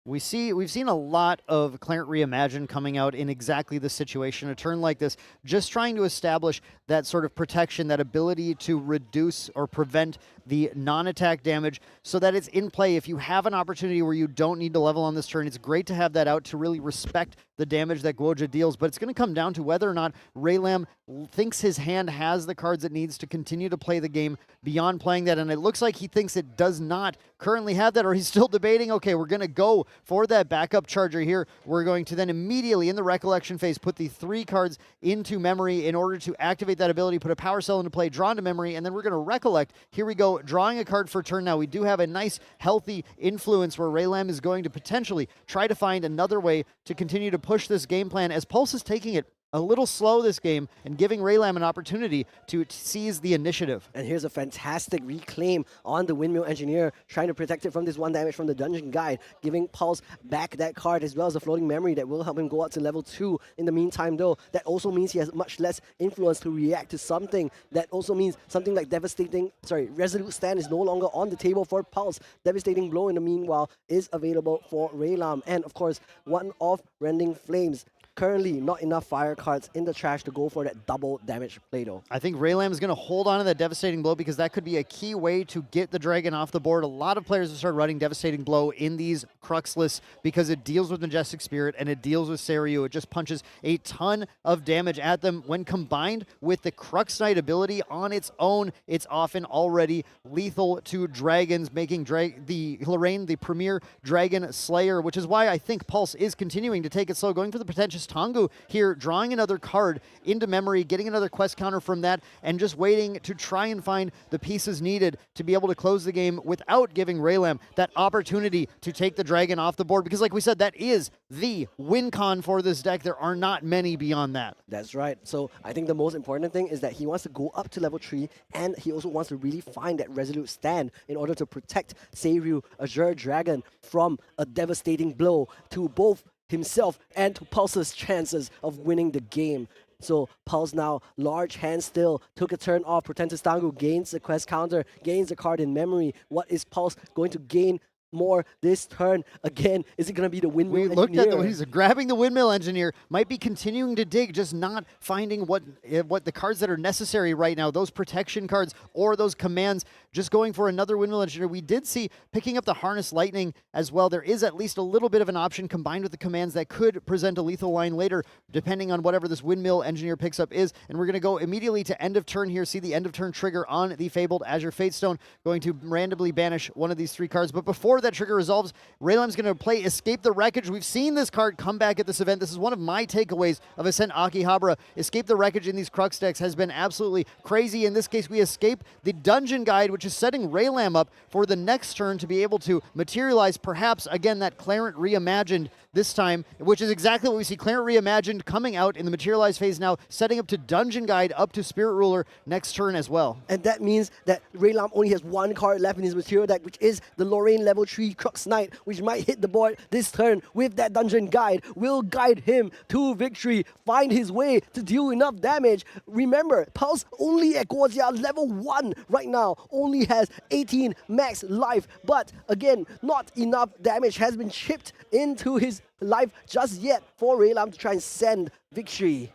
We've seen a lot of Clarent Reimagined coming out in exactly this situation, a turn like this, just trying to establish that sort of protection, that ability to reduce or prevent the non-attack damage so that it's in play. If you have an opportunity where you don't need to level on this turn, it's great to have that out to really respect the damage that Guoja deals, but it's going to come down to whether or not Raylam thinks his hand has the cards it needs to continue to play the game beyond playing that, and it looks like he thinks it does not currently have that, or he's still debating, okay, we're going to go for that backup charger here. We're going to then immediately in the recollection phase put the 3 cards into memory in order to activate that ability, put a power cell into play, draw into memory, and then we're going to recollect. Here we go, drawing a card for turn now. We do have a nice, healthy influence where Raylam is going to potentially try to find another way to continue to push this game plan as Pulse is taking it a little slow this game and giving Raylam an opportunity to seize the initiative. And here's a fantastic reclaim on the Windmill Engineer, trying to protect it from this 1 damage from the Dungeon Guide, giving Pulse back that card as well as a floating memory that will help him go up to level 2. In the meantime, though, that also means he has much less influence to react to something. That also means something like Resolute Stand is no longer on the table for Pulse. Devastating Blow, in the meanwhile, is available for Raylam. And, of course, one of Rending Flames. Currently, not enough fire cards in the trash to go for that double damage play, though. I think Raylam is going to hold on to that Devastating Blow because that could be a key way to get the Dragon off the board. A lot of players have started running Devastating Blow in these Crux lists because it deals with Majestic Spirit and it deals with Seiryu. It just punches a ton of damage at them. When combined with the Crux Knight ability on its own, it's often already lethal to dragons, making the Lorraine the premier Dragon Slayer, which is why I think Pulse is continuing to take it slow, going for the Pretentious Tengu here, drawing another card into memory, getting another quest counter from that, and just waiting to try and find the pieces needed to be able to close the game without giving Raylam that opportunity to take the dragon off the board. Because like we said, that is the win con for this deck. There are not many beyond that. That's right. So I think the most important thing is that he wants to go up to level 3, and he also wants to really find that Resolute Stand in order to protect Seiryu, Azure Dragon, from a devastating blow to both himself and to Pulse's chances of winning the game. So Pulse now, large hand still, took a turn off. Pretentious Tengu gains the quest counter, gains the card in memory. What is Pulse going to gain more this turn? Again, is it going to be the Windmill Engineer? We looked at he's grabbing the Windmill Engineer, might be continuing to dig, just not finding what the cards that are necessary right now, those protection cards or those commands, just going for another Windmill Engineer. We did see picking up the Harness Lightning as well. There is at least a little bit of an option combined with the commands that could present a lethal line later, depending on whatever this Windmill Engineer picks up is. And we're going to go immediately to end of turn here, see the end of turn trigger on the Fabled Azure Fatestone, going to randomly banish one of these 3 cards. But before that trigger resolves, Raylam's going to play Escape the Wreckage. We've seen this card come back at this event. This is one of my takeaways of Ascent Akihabara. Escape the Wreckage in these Crux decks has been absolutely crazy. In this case, we escape the Dungeon Guide, which is setting Raylam up for the next turn to be able to materialize perhaps, again, that Clarent Reimagined this time, which is exactly what we see. Clarent Reimagined coming out in the materialized phase now, setting up to Dungeon Guide, up to Spirit Ruler next turn as well. And that means that Raylam only has 1 card left in his material deck, which is the Lorraine level 3 Crux Knight, which might hit the board this turn with that Dungeon Guide, will guide him to victory, find his way to deal enough damage. Remember, Pulse only at Guozia level 1 right now, only has 18 max life, but again, not enough damage has been chipped into his life just yet for Raylam to try and send victory.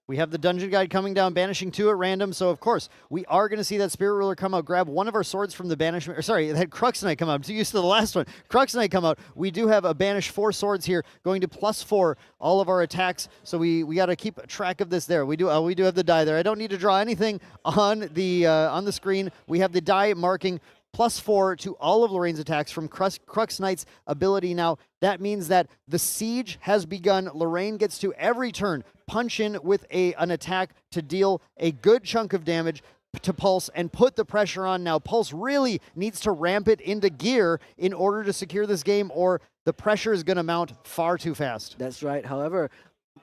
We have the Dungeon Guide coming down, banishing 2 at random. So, of course, we are going to see that Spirit Ruler come out, grab one of our swords from the banishment. Or, sorry, that Crux Knight come out. I'm too used to the last one. Crux Knight come out. We do have a banish 4 swords here, going to +4 all of our attacks. So we got to keep track of this there. We do have the die there. I don't need to draw anything on the screen. We have the die marking +4 to all of Lorraine's attacks from Crux Knight's ability. Now, that means that the siege has begun. Lorraine gets to every turn punch in with an attack to deal a good chunk of damage to Pulse and put the pressure on. Now, Pulse really needs to ramp it into gear in order to secure this game, or the pressure is going to mount far too fast. That's right. However,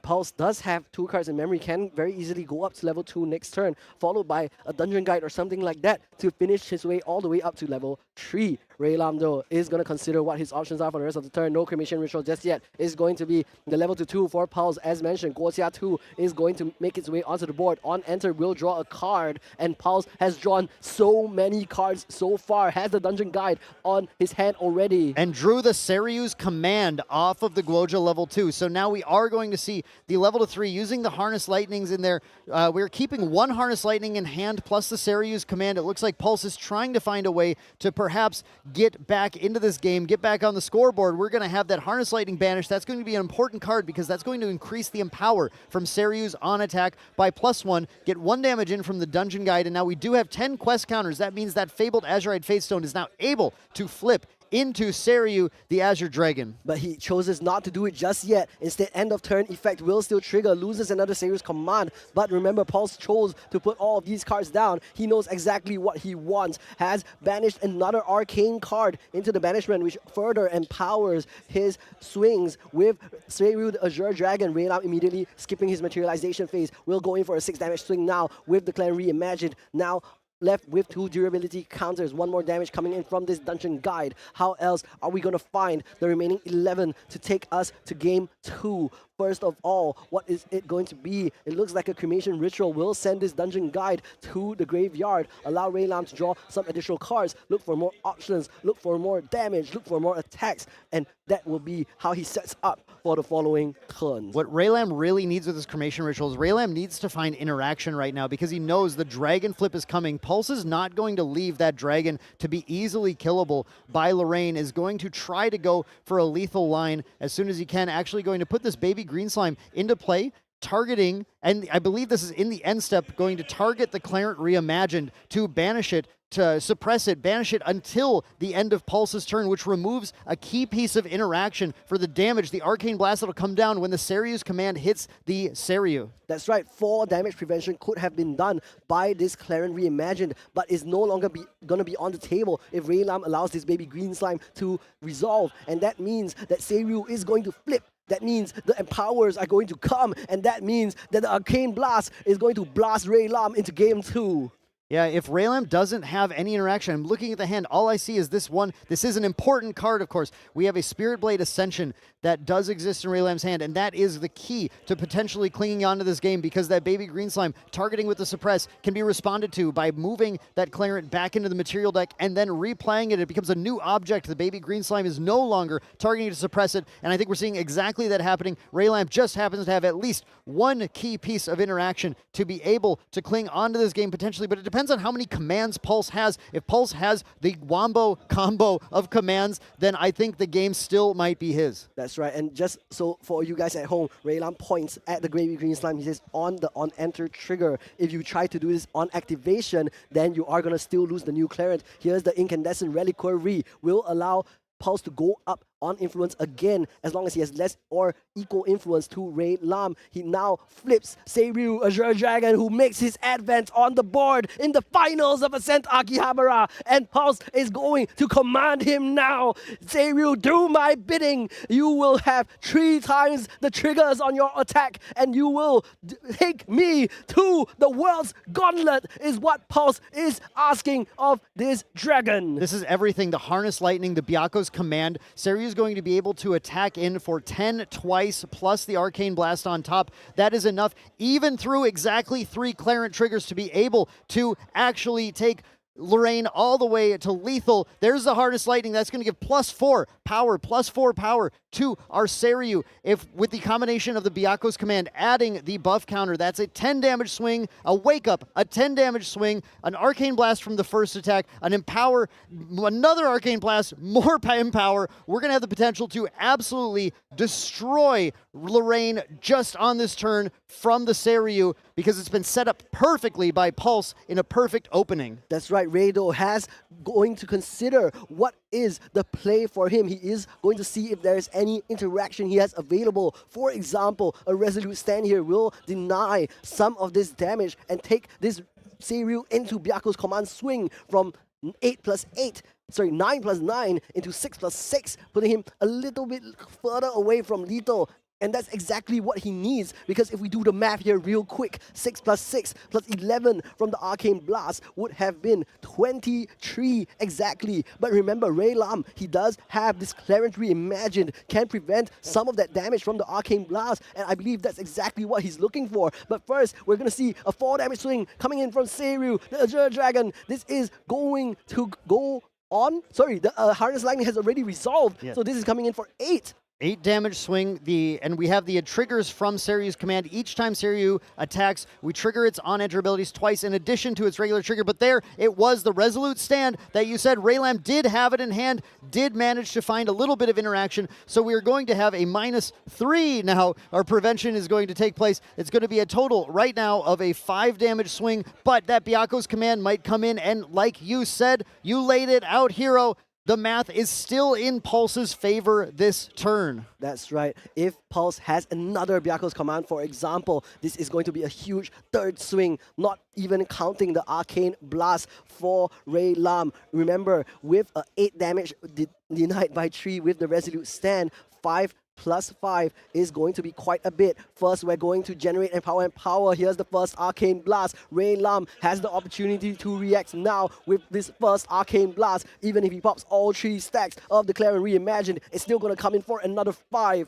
Pulse does have 2 cards in memory, can very easily go up to level 2 next turn, followed by a Dungeon Guide or something like that to finish his way all the way up to level 3. Ray Lam, though, is going to consider what his options are for the rest of the turn. No Cremation Ritual just yet. Is going to be the level 2 for Pulse. As mentioned, Guoxia 2 is going to make its way onto the board. On enter, will draw a card, and Pulse has drawn so many cards so far. Has the Dungeon Guide on his hand already. And drew the Seryu's Command off of the Guoja level 2. So now we are going to see the level 3 using the Harness Lightnings in there. We're keeping 1 Harness Lightning in hand plus the Seryu's Command. It looks like Pulse is trying to find a way to perhaps get back into this game, get back on the scoreboard. We're going to have that Harness Lightning banished. That's going to be an important card because that's going to increase the Empower from Seryu's on attack by +1, get 1 damage in from the Dungeon Guide, and now we do have 10 quest counters. That means that Fabled Azurite Fatestone is now able to flip into Seryu, the Azure Dragon. But he chooses not to do it just yet. Instead, end of turn effect will still trigger, loses another Seryu's Command. But remember, Pulse chose to put all of these cards down. He knows exactly what he wants. Has banished another Arcane card into the banishment, which further empowers his swings with Seryu, the Azure Dragon. Ray Lam immediately skipping his materialization phase. Will go in for a 6 damage swing now with the Clan Reimagined. Now left with 2 durability counters. 1 more damage coming in from this Dungeon Guide. How else are we going to find the remaining 11 to take us to game 2? First of all, what is it going to be? It looks like a Cremation Ritual will send this Dungeon Guide to the graveyard, allow Ray Lam to draw some additional cards, look for more options, look for more damage, look for more attacks, and that will be how he sets up for the following turns. What Ray Lam really needs with his Cremation Ritual is Ray Lam needs to find interaction right now because he knows the Dragon Flip is coming. Pulse is not going to leave that Dragon to be easily killable by Lorraine, is going to try to go for a lethal line as soon as he can, actually going to put this Baby Green Slime into play, targeting, and I believe this is in the end step, going to target the Clarent Reimagined to banish it, to suppress it, banish it until the end of Pulse's turn, which removes a key piece of interaction for the damage, the Arcane Blast that'll come down when the Seryu's Command hits the Seryu. That's right, 4 damage prevention could have been done by this Clarent Reimagined, but is no longer going to be on the table if Ray Lam allows this Baby Green Slime to resolve, and that means that Seryu is going to flip. That means the Empowers are going to come, and that means that the Arcane Blast is going to blast Ray Lam into game 2. Yeah, if Ray Lam doesn't have any interaction, I'm looking at the hand, all I see is this one. This is an important card, of course. We have a Spirit Blade Ascension that does exist in Ray Lam's hand, and that is the key to potentially clinging onto this game because that Baby Green Slime targeting with the Suppress can be responded to by moving that Clarent back into the material deck and then replaying it. It becomes a new object. The Baby Green Slime is no longer targeting to suppress it, and I think we're seeing exactly that happening. Ray Lam just happens to have at least 1 key piece of interaction to be able to cling onto this game potentially, but it depends on how many commands Pulse has. If Pulse has the Wombo combo of commands, then I think the game still might be his. That's right, and just so for you guys at home, Ray Lam points at the Baby Green Slime. He says on the on-enter trigger, if you try to do this on activation, then you are going to still lose the new Clarent. Here's the Incandescent Reliquary. Will allow Pulse to go up on influence again as long as he has less or equal influence to Ray Lam. He now flips Seryu, Azure Dragon, who makes his advent on the board in the finals of Ascent Akihabara, and Pulse is going to command him now. Seryu, do my bidding. You will have 3 times the triggers on your attack, and you will take me to the world's gauntlet, is what Pulse is asking of this dragon. This is everything. The Harness Lightning, the Byaku's Command. Seryu's going to be able to attack in for 10 twice, plus the Arcane Blast on top. That is enough, even through exactly 3 Clarent triggers, to be able to actually take Lorraine all the way to lethal. There's the Harness Lightning. That's going to give +4 power to our Seryu. If with the combination of the Byaku's Command adding the buff counter, that's a 10 damage swing, a Wake Up, a 10 damage swing, an Arcane Blast from the first attack, an Empower, another Arcane Blast, more Empower. We're going to have the potential to absolutely destroy Lorraine just on this turn from the Seryu because it's been set up perfectly by Pulse in a perfect opening. That's right, Rado has going to consider what is the play for him. He is going to see if there is any interaction he has available. For example, a Resolute Stand here will deny some of this damage and take this Seryu into Byaku's command swing from 8+8 9 plus 9 into 6 plus 6, putting him a little bit further away from lethal. And that's exactly what he needs, because if we do the math here real quick, 6 plus 6 plus 11 from the Arcane Blast would have been 23 exactly. But remember, Ray Lam, he does have this Clarence Reimagined, can prevent some of that damage from the Arcane Blast, and I believe that's exactly what he's looking for. But first, we're going to see a 4 damage swing coming in from Seiryu, the Azure Dragon. This is going to go on. Sorry, the Harness Lightning has already resolved, so this is coming in for 8. 8 damage swing, and we have the triggers from Seiryu's command. Each time Seiryu attacks, we trigger its on-enter abilities twice in addition to its regular trigger. But there, it was the Resolute Stand that you said Raylam did have it in hand, did manage to find a little bit of interaction. So we are going to have a -3 now. Our prevention is going to take place. It's going to be a total right now of a 5 damage swing, but that Byaku's command might come in, and like you said, you laid it out, Hero. The math is still in Pulse's favor this turn. That's right. If Pulse has another Byaku's command, for example, this is going to be a huge 3rd swing, not even counting the Arcane Blast for Ray Lam. Remember, with 8 damage denied by 3 with the Resolute Stand, 5 plus 5 is going to be quite a bit. First, we're going to generate Empower and Power. Here's the first Arcane Blast. Ray Lam has the opportunity to react now with this first Arcane Blast. Even if he pops all 3 stacks of the Clarence Reimagined, it's still going to come in for another 5.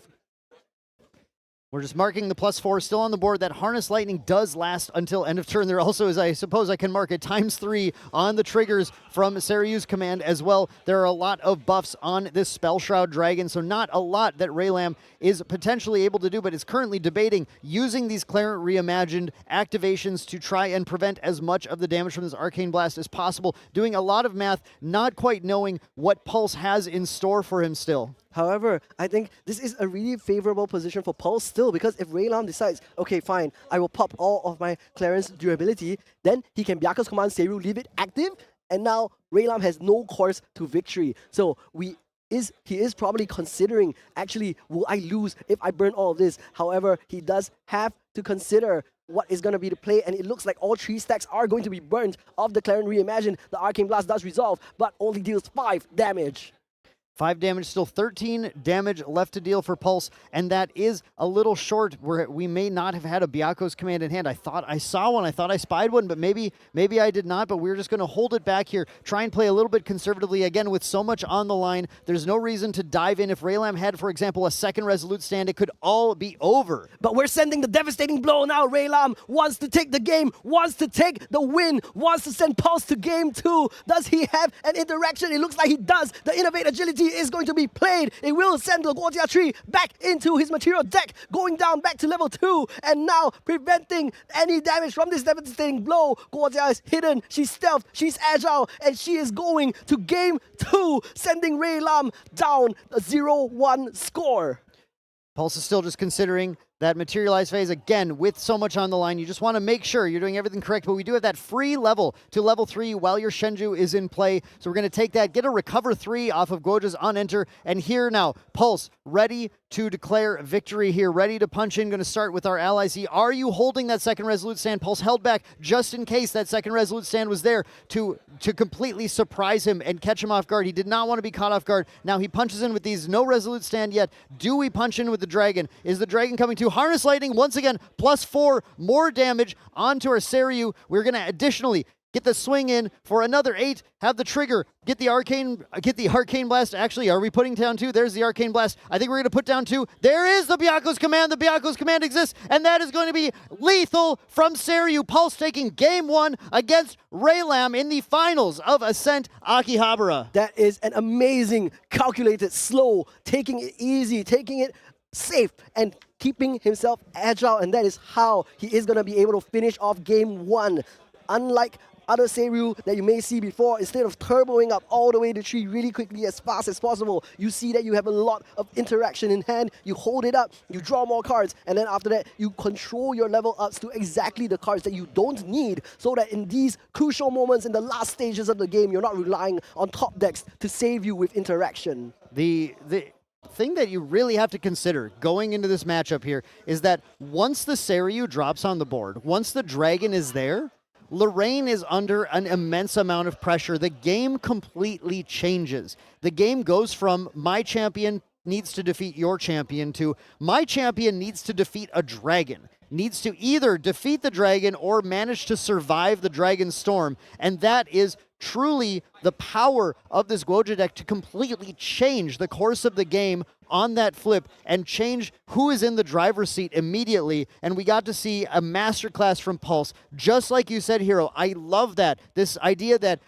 We're just marking the +4 still on the board. That Harness Lightning does last until end of turn. There also is, I suppose I can mark it, ×3 on the triggers from Seiryu's command as well. There are a lot of buffs on this Spell Shroud Dragon, so not a lot that Raylam is potentially able to do, but is currently debating using these Clarence Reimagined activations to try and prevent as much of the damage from this Arcane Blast as possible. Doing a lot of math, not quite knowing what Pulse has in store for him still. However, I think this is a really favorable position for Pulse still, because if Ray Lam decides, okay, fine, I will pop all of my Clarence durability, then he can Byaku's command Seiryu, leave it active, and now Ray Lam has no course to victory. So he is probably considering, actually, will I lose if I burn all of this? However, he does have to consider what is going to be the play, and it looks like all 3 stacks are going to be burnt of the Clarence Reimagined. The Arcane Blast does resolve, but only deals 5 damage. 5 damage, still 13 damage left to deal for Pulse, and that is a little short where we may not have had a Byaku's command in hand. I thought I saw one, I thought I spied one, but maybe I did not, but we're just going to hold it back here, try and play a little bit conservatively. Again, with so much on the line, there's no reason to dive in. If Raylam had, for example, a second Resolute Stand, it could all be over. But we're sending the devastating blow now. Raylam wants to take the game, wants to take the win, wants to send Pulse to game 2. Does he have an interaction? It looks like he does. The Innovate Agility is going to be played. It will send the Guojia tree back into his material deck, going down back to level 2, and now preventing any damage from this devastating blow. Guojia is hidden, she's stealth, she's agile, and she is going to game 2, sending Ray Lam down a 0-1 score. Pulse is still just considering that materialized phase. Again, with so much on the line, you just want to make sure you're doing everything correct, but we do have that free level to level 3 while your Shenju is in play. So we're going to take that, get a recover 3 off of Guojia's on enter, and here now, Pulse ready to declare victory here, ready to punch in. Going to start with our allies. Are you holding that second Resolute Stand? Pulse held back just in case that second Resolute Stand was there to completely surprise him and catch him off guard. He did not want to be caught off guard. Now he punches in with these, no Resolute Stand yet. Do we punch in with the Dragon? Is the Dragon coming to Harness Lightning? Once again, +4 more damage onto our Seiryu. We're going to additionally get the swing in for another 8, have the trigger, get the Arcane Blast. Actually, are we putting down 2? There's the Arcane Blast. I think we're going to put down 2. There is the Byaku's command. The Byaku's command exists, and that is going to be lethal from Seiryu. Pulse taking game 1 against Raylam in the finals of Ascent Akihabara. That is an amazing, calculated, slow, taking it easy, taking it safe, and keeping himself agile, and that is how he is going to be able to finish off game 1. Unlike other Seiryu that you may see before, instead of turboing up all the way to 3 really quickly as fast as possible, you see that you have a lot of interaction in hand, you hold it up, you draw more cards, and then after that, you control your level ups to exactly the cards that you don't need, so that in these crucial moments in the last stages of the game, you're not relying on top decks to save you with interaction. The thing that you really have to consider going into this matchup here is that once the Seiryu drops on the board, once the Dragon is there, Lorraine is under an immense amount of pressure. The game completely changes. The game goes from my champion needs to defeat your champion to my champion needs to defeat a dragon. Needs to either defeat the dragon or manage to survive the dragon storm. And that is truly the power of this Guoja deck to completely change the course of the game on that flip and change who is in the driver's seat immediately. And we got to see a masterclass from Pulse. Just like you said, Hero, I love that. This idea that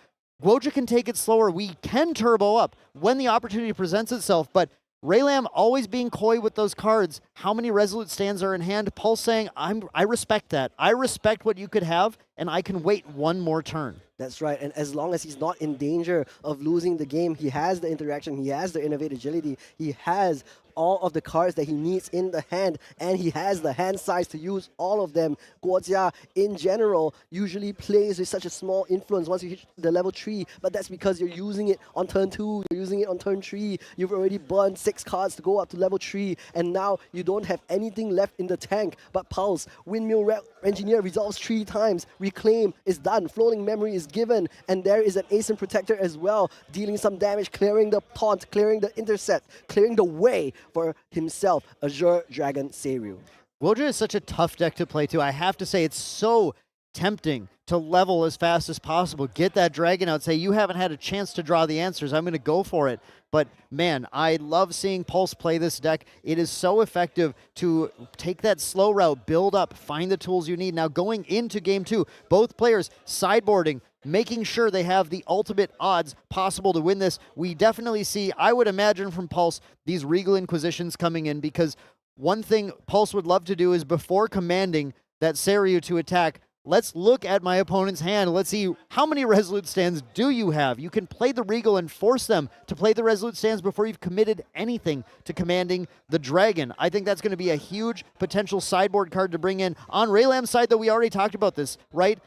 Guoja can take it slower. We can turbo up when the opportunity presents itself, but Raylam always being coy with those cards. How many Resolute stands are in hand? Pulse saying, I respect that. I respect what you could have, and I can wait one more turn. That's right, and as long as he's not in danger of losing the game, he has the interaction, he has the innovate agility, he has all of the cards that he needs in the hand, and he has the hand size to use all of them. Guojia, in general, usually plays with such a small influence once you hit the level 3, but that's because you're using it on turn 2, you're using it on turn 3, you've already burned 6 cards to go up to level 3, and now you don't have anything left in the tank but Pulse. Windmill Engineer resolves 3 times, Reclaim is done, Floating Memory is given, and there is an Ascent Protector as well, dealing some damage, clearing the taunt, clearing the intercept, clearing the way for himself, Azure Dragon Seiryu. Guoja is such a tough deck to play too. I have to say, it's so tempting to level as fast as possible. Get that dragon out, say, you haven't had a chance to draw the answers, I'm going to go for it. But man, I love seeing Pulse play this deck. It is so effective to take that slow route, build up, find the tools you need. Now going into game 2, both players sideboarding, making sure they have the ultimate odds possible to win this. We definitely see, I would imagine from Pulse, these Regal Inquisitions coming in, because one thing Pulse would love to do is before commanding that Seiryu to attack, let's look at my opponent's hand. Let's see how many Resolute stands do you have. You can play the Regal and force them to play the Resolute stands before you've committed anything to commanding the Dragon. I think that's going to be a huge potential sideboard card to bring in. On Raylam's side, though, we already talked about this, right?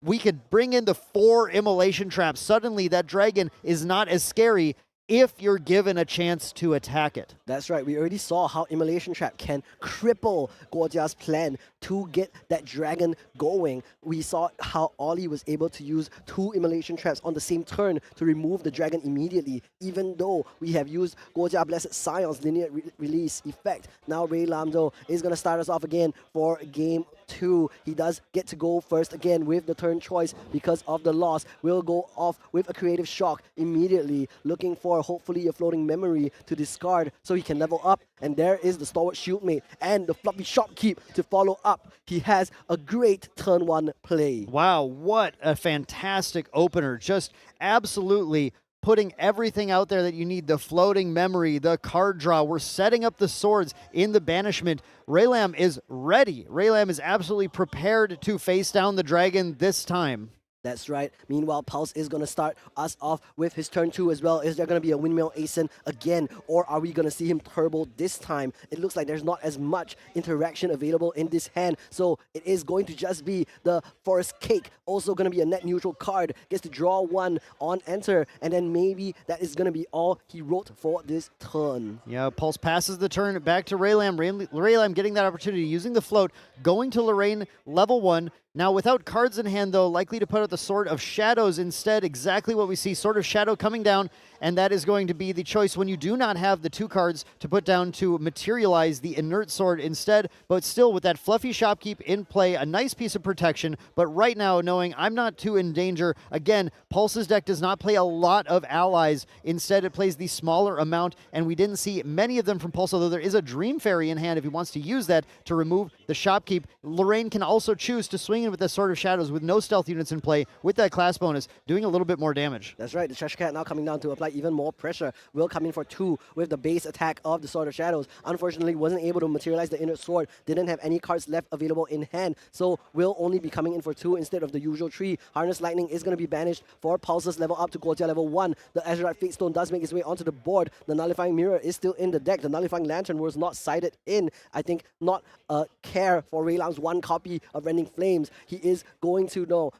We could bring in the 4 Immolation Traps. Suddenly, that Dragon is not as scary if you're given a chance to attack it. That's right, we already saw how Immolation Trap can cripple Guojia's plan to get that dragon going. We saw how Ollie was able to use 2 Immolation Traps on the same turn to remove the dragon immediately, even though we have used Guojia Blessed Scion's linear release effect. Now Ray Lamdo is going to start us off again for game 2. He does get to go first again with the turn choice because of the loss. We'll go off with a Creative Shock immediately, looking for hopefully a Floating Memory to discard so he can level up. And there is the Stalwart Shieldmate and the Fluffy Shopkeep to follow up. He has a great turn 1 play. Wow, what a fantastic opener. Just absolutely putting everything out there that you need. The Floating Memory, the card draw. We're setting up the swords in the banishment. Raylam is ready. Raylam is absolutely prepared to face down the dragon this time. That's right. Meanwhile, Pulse is going to start us off with his turn 2 as well. Is there going to be a Windmill Ascent again, or are we going to see him turbo this time? It looks like there's not as much interaction available in this hand, so it is going to just be the Forest Cake. Also going to be a net neutral card. Gets to draw 1 on enter, and then maybe that is going to be all he wrote for this turn. Yeah, Pulse passes the turn back to Raylam. Raylam getting that opportunity, using the float, going to Lorraine, level 1. Now, without cards in hand, though, likely to put out the Sword of Shadows instead. Exactly what we see. Sword of Shadow coming down, and that is going to be the choice when you do not have the 2 cards to put down to materialize the Inert Sword instead. But still, with that Fluffy Shopkeep in play, a nice piece of protection. But right now, knowing I'm not too in danger, again, Pulse's deck does not play a lot of allies. Instead, it plays the smaller amount, and we didn't see many of them from Pulse, although there is a Dream Fairy in hand if he wants to use that to remove the Shopkeep. Lorraine can also choose to swing in with the Sword of Shadows with no stealth units in play, with that class bonus, doing a little bit more damage. That's right, the Cheshire Cat now coming down to apply even more pressure. Will come in for 2 with the base attack of the Sword of Shadows. Unfortunately, wasn't able to materialize the Inner Sword, didn't have any cards left available in hand, so will only be coming in for 2 instead of the usual 3. Harness Lightning is going to be banished for Pulse's level up to Guojia level 1. The Azurite Fatestone does make its way onto the board. The Nullifying Mirror is still in the deck. The Nullifying Lantern was not sided in. I think not a care for Raylam's 1 copy of Rending Flames. he is going to know,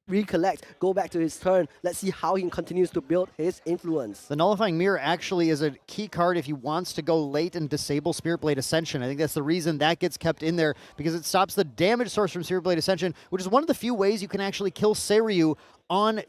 recollect, go back to his turn. Let's see how he continues to build his influence. The Nullifying Mirror actually is a key card if he wants to go late and disable Spirit Blade Ascension. I think that's the reason that gets kept in there, because it stops the damage source from Spirit Blade Ascension, which is one of the few ways you can actually kill Seiryu on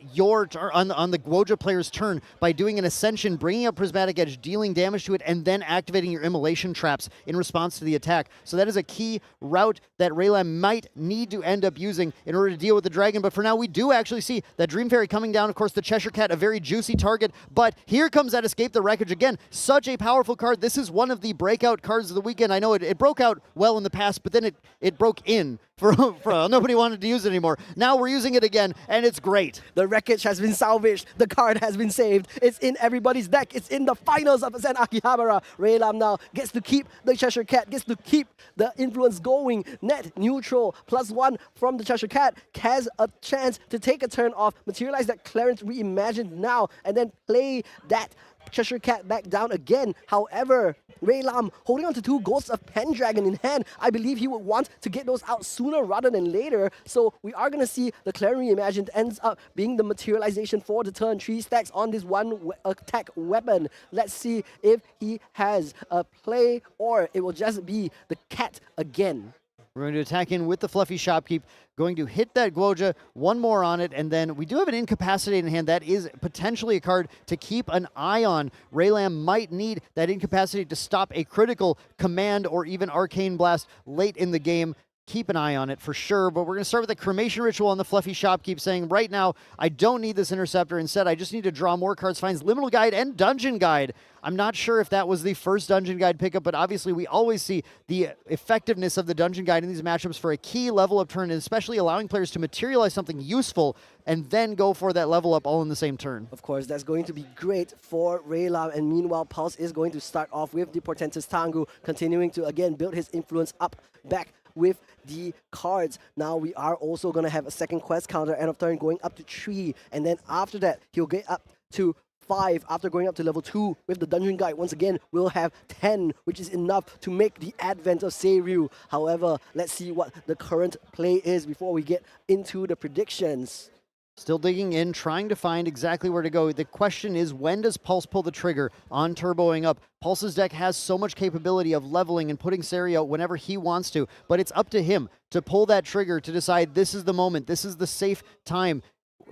on the Guoja player's turn by doing an Ascension, bringing up Prismatic Edge, dealing damage to it, and then activating your Immolation traps in response to the attack. So that is a key route that Raylan might need to end up using in order to deal with the dragon. But for now, we do actually see that Dream Fairy coming down. Of course, the Cheshire Cat, a very juicy target. But here comes that Escape the Wreckage again. Such a powerful card. This is one of the breakout cards of the weekend. I know it broke out well in the past, but then it broke in. For nobody wanted to use it anymore. Now we're using it again, and it's great. The wreckage has been salvaged. The card has been saved. It's in everybody's deck. It's in the finals of Ascent Akihabara. Raylam now gets to keep the Cheshire Cat, gets to keep the influence going. Net neutral +1 from the Cheshire Cat has a chance to take a turn off, materialize that Clarence Reimagined now, and then play that Cheshire Cat back down again. However, Raylam holding on to 2 Ghosts of Pendragon in hand. I believe he would want to get those out sooner rather than later. So we are going to see the Clarence Reimagined ends up being the materialization for the turn. 3 stacks on this one attack weapon. Let's see if he has a play or it will just be the cat again. We're going to attack in with the Fluffy Shopkeep, going to hit that Guoja, 1 more on it, and then we do have an Incapacitate in hand. That is potentially a card to keep an eye on. Raylam might need that Incapacitate to stop a critical command or even Arcane Blast late in the game. Keep an eye on it for sure, but we're going to start with the Cremation Ritual on the Fluffy Shopkeep, saying right now, I don't need this Interceptor. Instead, I just need to draw more cards, finds Liminal Guide and Dungeon Guide. I'm not sure if that was the first Dungeon Guide pickup, but obviously we always see the effectiveness of the Dungeon Guide in these matchups for a key level up turn, and especially allowing players to materialize something useful and then go for that level up all in the same turn. Of course, that's going to be great for Raylam, and meanwhile, Pulse is going to start off with the Portentous Tengu, continuing to again build his influence up back with the cards. Now we are also going to have a second quest counter, end of turn, going up to 3, and then after that, he'll get up to 5 after going up to level 2 with the Dungeon Guide. Once again, we'll have 10, which is enough to make the advent of Seiryu. However, let's see what the current play is before we get into the predictions. Still digging in, trying to find exactly where to go. The question is, when does Pulse pull the trigger on turboing up? Pulse's deck has so much capability of leveling and putting Seiryu out whenever he wants to, but it's up to him to pull that trigger to decide this is the moment, this is the safe time.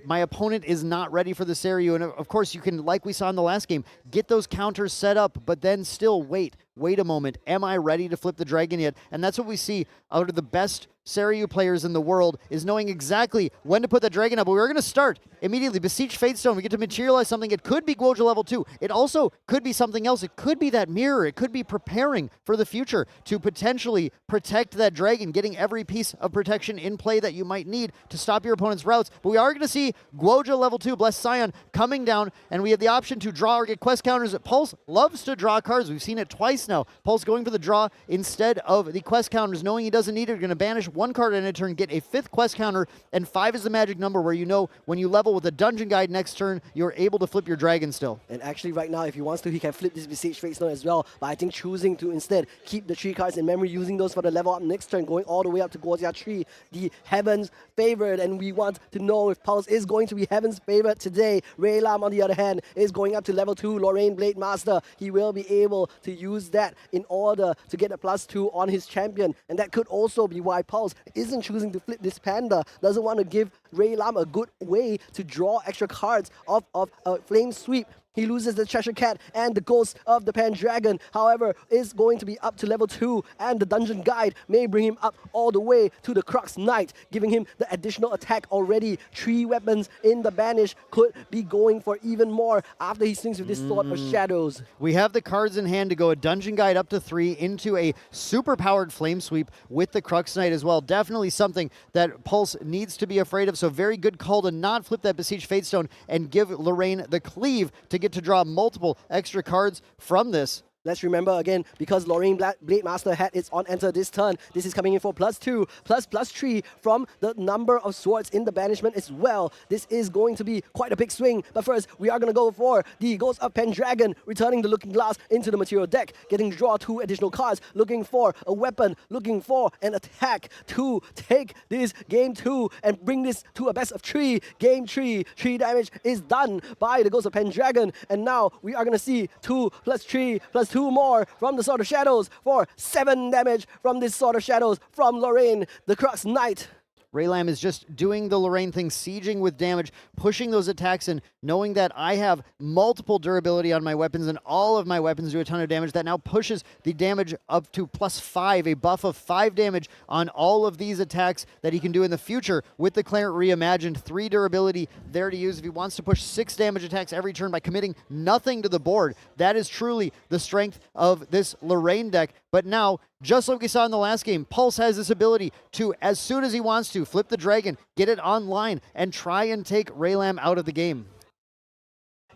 My opponent is not ready for the Seiryu, and of course you can, like we saw in the last game, get those counters set up, but then still wait a moment. Am I ready to flip the dragon yet? And that's what we see out of the best Seiryu players in the world, is knowing exactly when to put the dragon up. But we're going to start immediately. Beseech Fatestone. We get to materialize something. It could be Guoja level 2. It also could be something else. It could be that mirror. It could be preparing for the future to potentially protect that dragon, getting every piece of protection in play that you might need to stop your opponent's routes. But we are going to see Guoja level 2, Blessed Scion, coming down, and we have the option to draw or get quest counters. Pulse loves to draw cards. We've seen it twice now. Pulse going for the draw instead of the quest counters, knowing he doesn't need it. You're going to banish 1 card in a turn, get a 5th quest counter, and 5 is the magic number where you know when you level with a Dungeon Guide next turn, you're able to flip your dragon still. And actually right now, if he wants to, he can flip this Beseech Fatestone as well, but I think choosing to instead keep the 3 cards in memory, using those for the level up next turn, going all the way up to Guoja 3, the Heaven's Favorite, and we want to know if Pulse is going to be Heaven's Favorite today. Raylam, on the other hand, is going up to level 2, Lorraine Blade Master. He will be able to use that in order to get a +2 on his champion, and that could also be why Pulse isn't choosing to flip this Panda, doesn't want to give Raylam a good way to draw extra cards of a Flame Sweep. He loses the Cheshire Cat and the Ghost of the Pendragon, however, is going to be up to level 2, and the Dungeon Guide may bring him up all the way to the Crux Knight, giving him the additional attack already. 3 weapons in the banish, could be going for even more after he swings with this Sword of Shadows. We have the cards in hand to go a Dungeon Guide up to 3 into a super-powered Flame Sweep with the Crux Knight as well. Definitely something that Pulse needs to be afraid of, so very good call to not flip that Beseech Fatestone and give Lorraine the cleave to get to draw multiple extra cards from this. Let's remember again, because Lorraine Blade Master had its on enter this turn, this is coming in for +2, +3 from the number of swords in the banishment as well. This is going to be quite a big swing, but first we are going to go for the Ghost of Pendragon, returning the Looking Glass into the material deck, getting to draw 2 additional cards, looking for a weapon, looking for an attack to take this game 2 and bring this to a best of 3. Game 3 damage is done by the Ghost of Pendragon, and now we are going to see 2 + 3 + 2 more from the Sword of Shadows for 7 damage from this Sword of Shadows from Lorraine, the Crux Knight. Raylam is just doing the Lorraine thing, sieging with damage, pushing those attacks in, knowing that I have multiple durability on my weapons and all of my weapons do a ton of damage. That now pushes the damage up to +5, a buff of 5 damage on all of these attacks that he can do in the future with the Clarent Reimagined. 3 durability there to use if he wants to push 6 damage attacks every turn by committing nothing to the board. That is truly the strength of this Lorraine deck. But now, just like we saw in the last game, Pulse has this ability to, as soon as he wants to, flip the dragon, get it online, and try and take Raylam out of the game.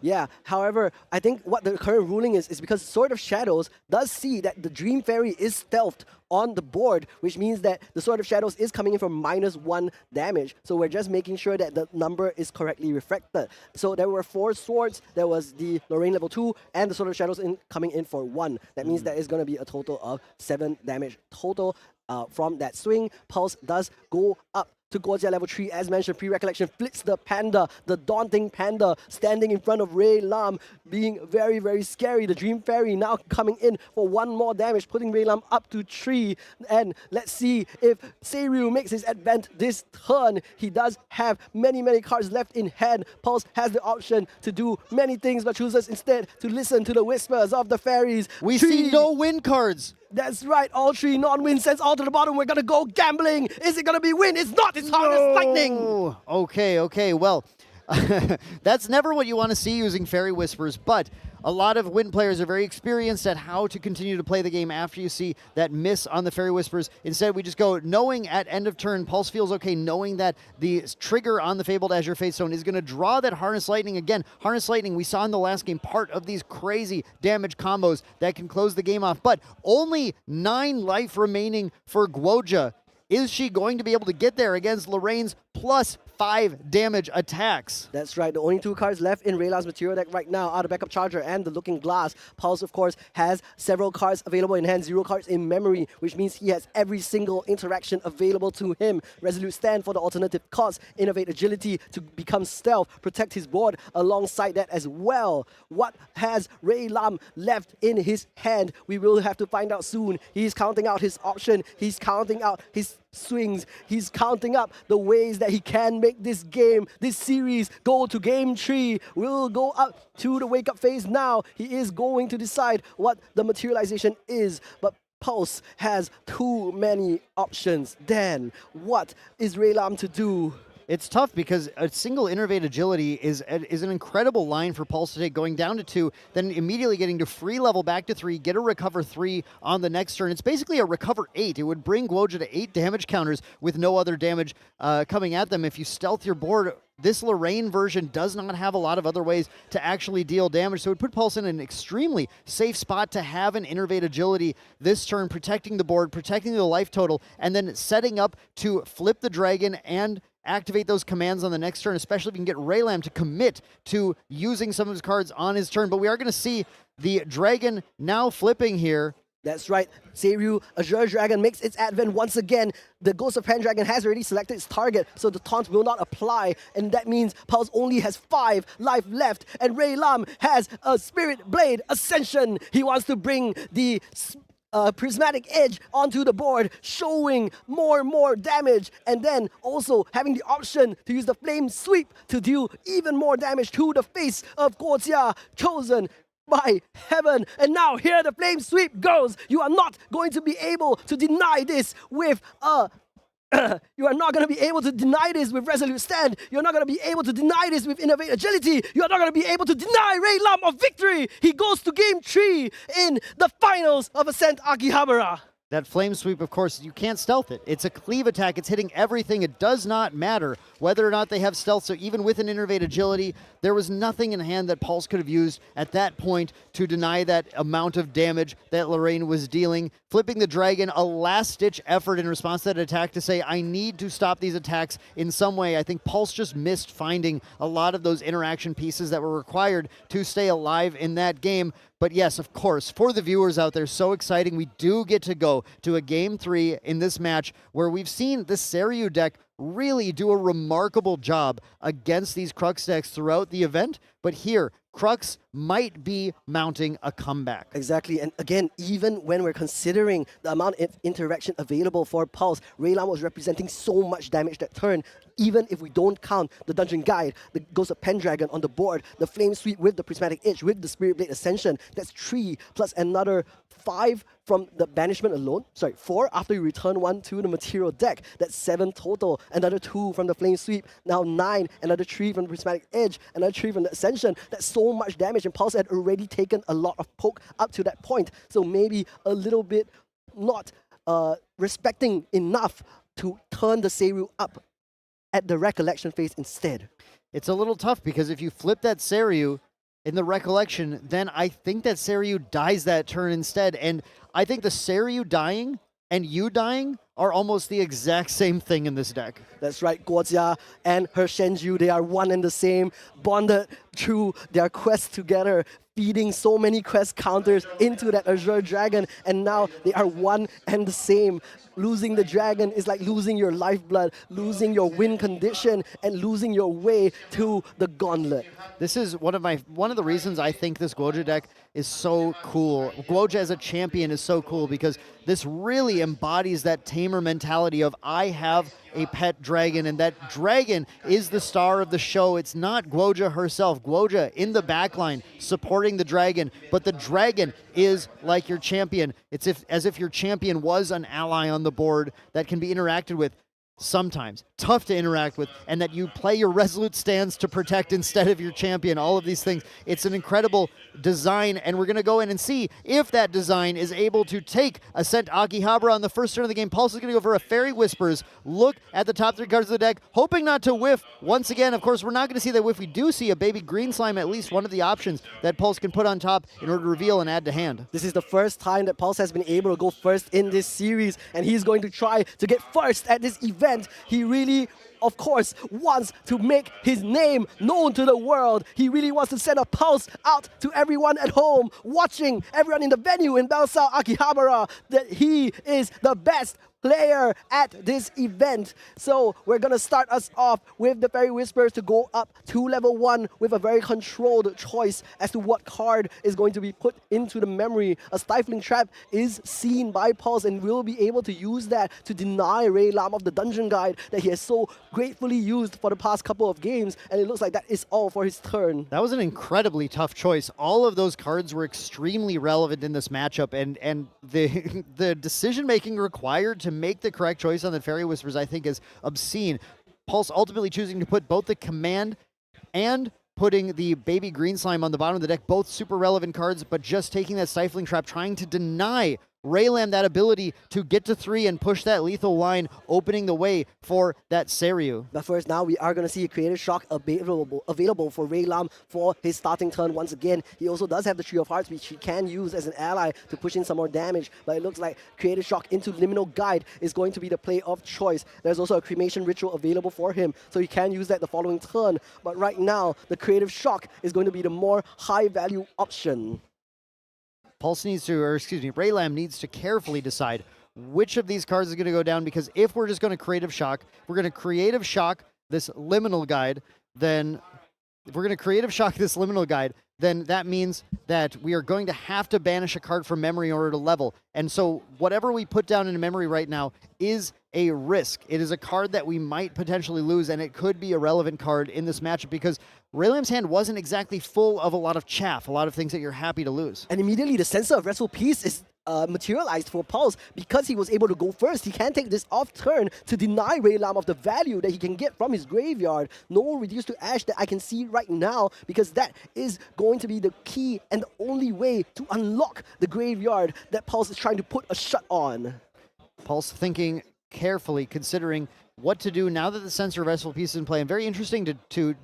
Yeah, however, I think what the current ruling is because Sword of Shadows does see that the Dream Fairy is stealthed on the board, which means that the Sword of Shadows is coming in for -1 damage. So we're just making sure that the number is correctly reflected. So there were 4 swords, there was the Lorraine level 2, and the Sword of Shadows coming in for 1. That means that is going to be a total of 7 damage total from that swing. Pulse does go up to Guojia level 3, as mentioned, pre-recollection flips the panda, the daunting panda, standing in front of Ray Lam, being very, very scary. The Dream Fairy now coming in for 1 more damage, putting Ray Lam up to 3. And let's see if Seiryu makes his advent this turn. He does have many, many cards left in hand. Pulse has the option to do many things, but chooses instead to listen to the whispers of the fairies. We see no win cards. That's right, all 3 non-win sets all to the bottom. We're gonna go gambling. Is it gonna be win? It's not, it's hard as lightning. Okay, well, that's never what you want to see using Fairy Whispers, but a lot of Win players are very experienced at how to continue to play the game after you see that miss on the Fairy Whispers. Instead, we just go knowing at end of turn, Pulse feels okay, knowing that the trigger on the Fabled Azure Fate Stone is going to draw that Harness Lightning. Again, Harness Lightning, we saw in the last game, part of these crazy damage combos that can close the game off, but only 9 life remaining for Guojia. Is she going to be able to get there against Lorraine's +5 damage attacks? That's right. The only 2 cards left in Rayla's material deck right now are the Backup Charger and the Looking Glass. Pulse, of course, has several cards available in hand, 0 cards in memory, which means he has every single interaction available to him. Resolute Stand for the alternative cost, Innovate Agility to become stealth, protect his board alongside that as well. What has Ray Lam left in his hand? We will have to find out soon. He's counting out his option. He's counting out his swings. He's counting up the ways that he can make this game, this series, go to game 3. We'll go up to the wake up phase now. He is going to decide what the materialization is, but Pulse has too many options. Then what is Ray Lam to do? It's tough because a single Innervate Agility is an incredible line for Pulse to take, going down to 2, then immediately getting to free level back to 3, get a Recover 3 on the next turn. It's basically a Recover 8. It would bring Guojia to 8 damage counters with no other damage coming at them. If you stealth your board, this Lorraine version does not have a lot of other ways to actually deal damage, so it would put Pulse in an extremely safe spot to have an Innervate Agility this turn, protecting the board, protecting the life total, and then setting up to flip the dragon and activate those commands on the next turn, especially if you can get Raylam to commit to using some of his cards on his turn. But we are going to see the dragon now flipping here. That's right, Seiryu, Azure Dragon makes its advent once again. The Ghost of Pendragon has already selected its target, so the taunt will not apply, and that means Pulse only has 5 life left, and Ray Lam has a Spirit Blade Ascension. He wants to bring the prismatic edge onto the board, showing more damage, and then also having the option to use the Flame Sweep to deal even more damage to the face of Guojia, chosen by heaven. And now here the Flame Sweep goes. You are not going to be able to deny this with you are not going to be able to deny this with Resolute Stand. You're not going to be able to deny this with Innovate Agility. You're not going to be able to deny Ray Lam of victory. He goes to game 3 in the finals of Ascent Akihabara. That Flame Sweep, of course, you can't stealth it. It's a cleave attack. It's hitting everything. It does not matter whether or not they have stealth. So even with an Innervate Agility, there was nothing in hand that Pulse could have used at that point to deny that amount of damage that Lorraine was dealing. Flipping the Dragon, a last-ditch effort in response to that attack to say, I need to stop these attacks in some way. I think Pulse just missed finding a lot of those interaction pieces that were required to stay alive in that game. But yes, of course, for the viewers out there, so exciting. We do get to go to a Game 3 in this match where we've seen the Seiryu deck really do a remarkable job against these Crux decks throughout the event. But here, Crux might be mounting a comeback. Exactly, and again, even when we're considering the amount of interaction available for Pulse, Raylan was representing so much damage that turn. Even if we don't count the Dungeon Guide, the Ghost of Pendragon on the board, the Flame Sweep with the Prismatic Edge, with the Spirit Blade Ascension, that's 3 plus another 5 from the banishment alone. Sorry, 4 after you return 1 to the material deck. That's 7 total. Another 2 from the Flame Sweep. Now 9. Another 3 from the Prismatic Edge. Another 3 from the Ascension. That's so much damage, and Pulse had already taken a lot of poke up to that point. So maybe a little bit not respecting enough to turn the Seiryu up at the Recollection phase instead. It's a little tough because if you flip that Seiryu in the Recollection, then I think that Seiryu dies that turn instead. And I think the Seiryu dying and you dying are almost the exact same thing in this deck. That's right, Guojia and her Shenju, they are one and the same, bonded through their quest together, feeding so many quest counters into that Azure Dragon, and now they are one and the same. Losing the dragon is like losing your lifeblood, losing your win condition, and losing your way to the gauntlet. This is one of the reasons I think this Guoja deck is so cool. Guoja as a champion is so cool because this really embodies that tamer mentality of I have a pet dragon, and that dragon is the star of the show. It's not Guoja herself. Guoja in the backline supporting the dragon, but the dragon is like your champion. It's as if your champion was an ally on the board that can be interacted with. Sometimes tough to interact with, and that you play your resolute stance to protect instead of your champion. All of these things. It's an incredible design, and we're going to go in and see if that design is able to take Ascent Akihabara on the first turn of the game. Pulse is going to go for a Fairy Whispers. Look at the top 3 cards of the deck, hoping not to whiff. Once again, of course, we're not going to see that whiff. We do see a Baby Green Slime, at least one of the options that Pulse can put on top in order to reveal and add to hand. This is the first time that Pulse has been able to go first in this series, and he's going to try to get first at this event. He really, of course, wants to make his name known to the world. He really wants to send a pulse out to everyone at home, watching everyone in the venue in Belsao Akihabara, that he is the best player at this event. So we're gonna start us off with the Fairy Whispers to go up to level 1 with a very controlled choice as to what card is going to be put into the memory. A Stifling Trap is seen by Pulse and will be able to use that to deny Ray Lam of the Dungeon Guide that he has so gratefully used for the past couple of games, and it looks like that is all for his turn. That was an incredibly tough choice. All of those cards were extremely relevant in this matchup, and the the decision making required to make the correct choice on the Fairy Whispers, I think, is obscene. Pulse ultimately choosing to put both the command and putting the Baby Green Slime on the bottom of the deck, both super relevant cards, but just taking that Stifling Trap, trying to deny Raylan that ability to get to 3 and push that lethal line, opening the way for that Seiryu. But first, now we are going to see a Creative Shock available for Ray Lam for his starting turn once again. He also does have the Tree of Hearts, which he can use as an ally to push in some more damage, but it looks like Creative Shock into Liminal Guide is going to be the play of choice. There's also a Cremation Ritual available for him, so he can use that the following turn. But right now, the Creative Shock is going to be the more high-value option. Pulse needs to, or excuse me, Raylam needs to carefully decide which of these cards is going to go down, because if we're just going to Creative Shock, we're going to Creative Shock this Liminal Guide, then if we're going to Creative Shock this Liminal Guide, then that means that we are going to have to banish a card from memory in order to level. And so whatever we put down in memory right now is a risk. It is a card that we might potentially lose, and it could be a relevant card in this matchup because Raylam's hand wasn't exactly full of a lot of chaff, a lot of things that you're happy to lose. And immediately the Sensor of Restful Peace is materialized for Pulse because he was able to go first. He can take this off turn to deny Ray Lam of the value that he can get from his graveyard. No reduce to ash that I can see right now, because that is going to be the key and the only way to unlock the graveyard that Pulse is trying to put a shut on. Pulse thinking carefully, considering what to do now that the Sensor of Restful Peace is in play. And very interesting to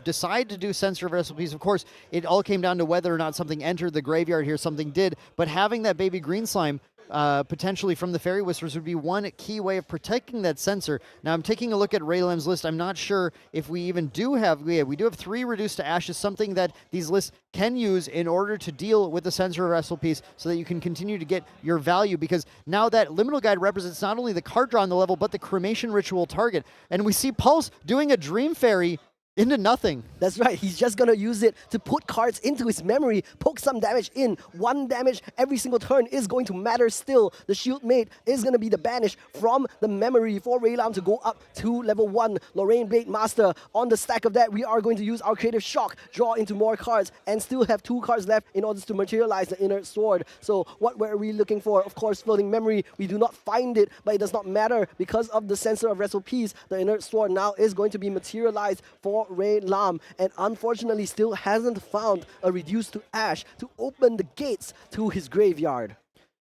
decide to do Sensor of Restful Peace. Of course, it all came down to whether or not something entered the graveyard here. Something did. But having that baby green slime potentially from the Fairy Whispers would be one key way of protecting that Sensor. Now, I'm taking a look at Ray Lam's list. I'm not sure if we even do have... we do have 3 Reduced to Ashes, something that these lists can use in order to deal with the Sensor of Restful Peace so that you can continue to get your value, because now that Liminal Guide represents not only the card draw on the level, but the Cremation Ritual target. And we see Pulse doing a Dream Fairy into nothing. That's right. He's just going to use it to put cards into his memory, poke some damage in. 1 damage every single turn is going to matter still. The Shield Mate is going to be the banish from the memory for Ray Lam to go up to level 1. Lorraine Blade Master. On the stack of that, we are going to use our Creative Shock, draw into more cards, and still have 2 cards left in order to materialize the Inert Sword. So what were we looking for? Of course, Floating Memory. We do not find it, but it does not matter because of the Sensor of Restful Peace. The Inert Sword now is going to be materialized for Ray Lam, and unfortunately still hasn't found a Reduced to Ash to open the gates to his graveyard.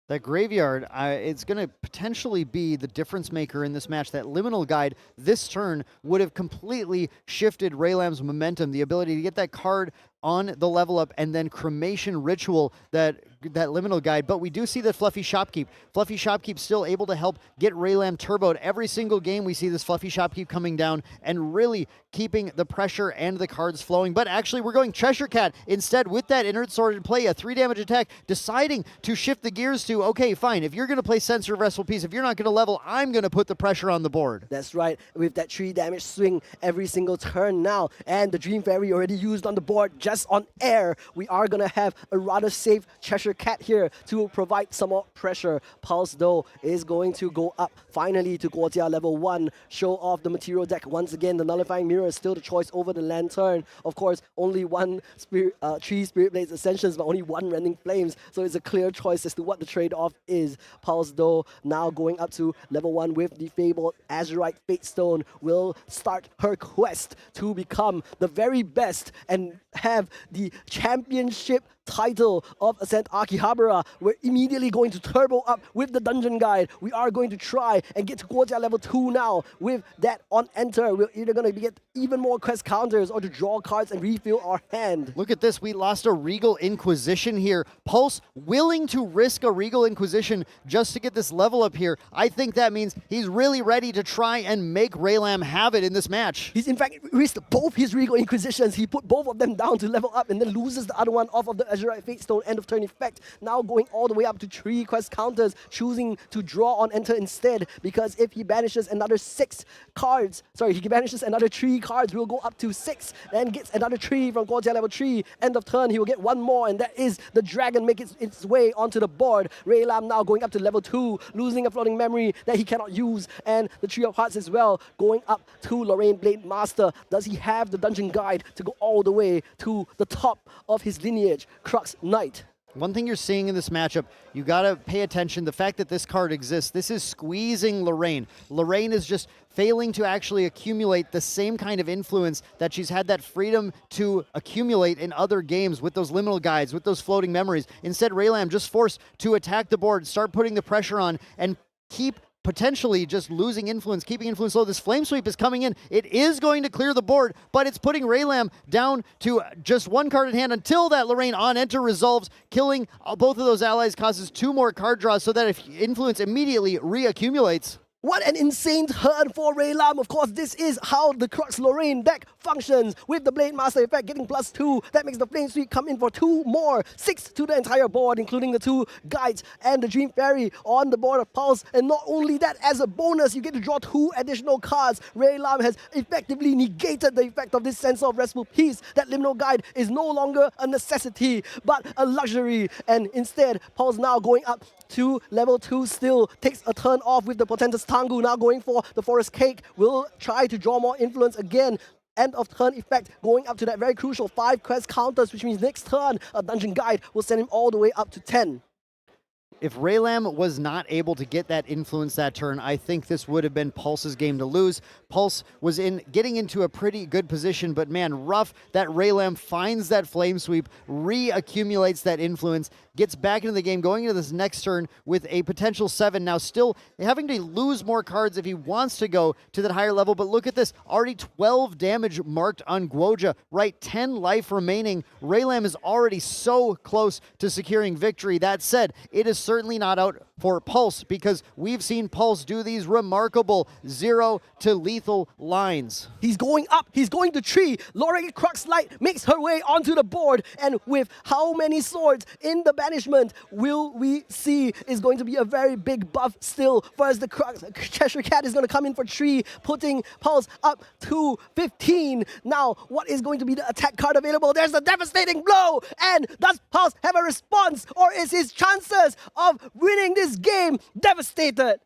That graveyard, it's going to potentially be the difference maker in this match. That Liminal Guide this turn would have completely shifted Ray Lam's momentum, the ability to get that card on the level up, and then Cremation Ritual, that Liminal Guide. But we do see that Fluffy Shopkeep. Fluffy Shopkeep still able to help get Ray Lam turboed. Every single game we see this Fluffy Shopkeep coming down and really keeping the pressure and the cards flowing. But actually we're going Cheshire Cat instead with that Inert Sword in play, a 3 damage attack, deciding to shift the gears to, okay, fine, if you're going to play Sensor of Restful Peace, if you're not going to level, I'm going to put the pressure on the board. That's right, with that 3 damage swing every single turn now, and the Dream Fairy already used on the board just on air. We are going to have a rather safe Cheshire Cat here to provide some more pressure. Pulse, though, is going to go up finally to Guotia level 1, show off the material deck once again. The Nullifying Mirror is still the choice over the Lantern. Of course, only 3 Spirit Blades Ascensions, but only 1 Rending Flames, so it's a clear choice as to what the trade-off is. Pulse, though, now going up to level 1 with the fabled Azurite Fate Stone, will start her quest to become the very best and have the championship title of Ascent Akihabara. We're immediately going to turbo up with the Dungeon Guide. We are going to try and get to Guotia level 2 now. With that on enter, we're either going to get even more quest counters or to draw cards and refill our hand. Look at this, we lost a Regal Inquisition here. Pulse willing to risk a Regal Inquisition just to get this level up here. I think that means he's really ready to try and make Ray Lam have it in this match. He's in fact risked both his Regal Inquisitions. He put both of them down to level up and then loses the other one off of the Azurite Fate Stone end of turn effect. Now going all the way up to 3 quest counters, choosing to draw on enter instead, because if he banishes another 6 cards, he banishes another 3 cards, we'll go up to 6, then gets another 3 from Guotia level 3. End of turn, he will get 1 more, and that is the dragon make its way onto the board. Ray Lam now going up to level 2, losing a Floating Memory that he cannot use, and the Tree of Hearts as well, going up to Lorraine Blade Master. Does he have the Dungeon Guide to go all the way to the top of his lineage, Crux Knight? One thing you're seeing in this matchup, you gotta pay attention. The fact that this card exists, this is squeezing Lorraine. Lorraine is just failing to actually accumulate the same kind of influence that she's had that freedom to accumulate in other games with those Liminal Guides, with those Floating Memories. Instead, Ray Lam just forced to attack the board, start putting the pressure on, and keep potentially just losing influence, keeping influence low. This Flame Sweep is coming in. It is going to clear the board, but it's putting Ray Lam down to just 1 card in hand until that Lorraine on enter resolves. Killing both of those allies causes 2 more card draws so that if influence immediately reaccumulates. What an insane turn for Ray Lam. Of course, this is how the Crux Lorraine deck functions. With the Blade Master effect getting +2, that makes the Flame Sweep come in for 2 more. 6 to the entire board, including the 2 guides and the Dream Fairy on the board of Pulse. And not only that, as a bonus, you get to draw 2 additional cards. Ray Lam has effectively negated the effect of this Sensor of Restful Peace. That Liminal Guide is no longer a necessity, but a luxury. And instead, Pulse now going up to level 2 still, takes a turn off with the Portentous Tangu, now going for the Forest Cake, will try to draw more influence again. End of turn effect going up to that very crucial 5 quest counters, which means next turn a Dungeon Guide will send him all the way up to 10. If Raylam was not able to get that influence that turn, I think this would have been Pulse's game to lose. Pulse was getting into a pretty good position, but man, rough that Raylam finds that flame sweep, reaccumulates that influence, gets back into the game, going into this next turn with a potential 7. Now still having to lose more cards if he wants to go to that higher level, but look at this, already 12 damage marked on Guoja, right? 10 life remaining. Raylam is already so close to securing victory. That said, it is certainly not out for Pulse because we've seen Pulse do these remarkable 0 to lethal lines. He's going up, he's going to 3. Lorraine Cruxlight makes her way onto the board, and with how many swords in the banishment will we see is going to be a very big buff still. First, the Cheshire Cat is going to come in for 3, putting Pulse up to 15. Now, what is going to be the attack card available? There's a devastating blow, and does Pulse have a response, or is his chances of winning this game devastated?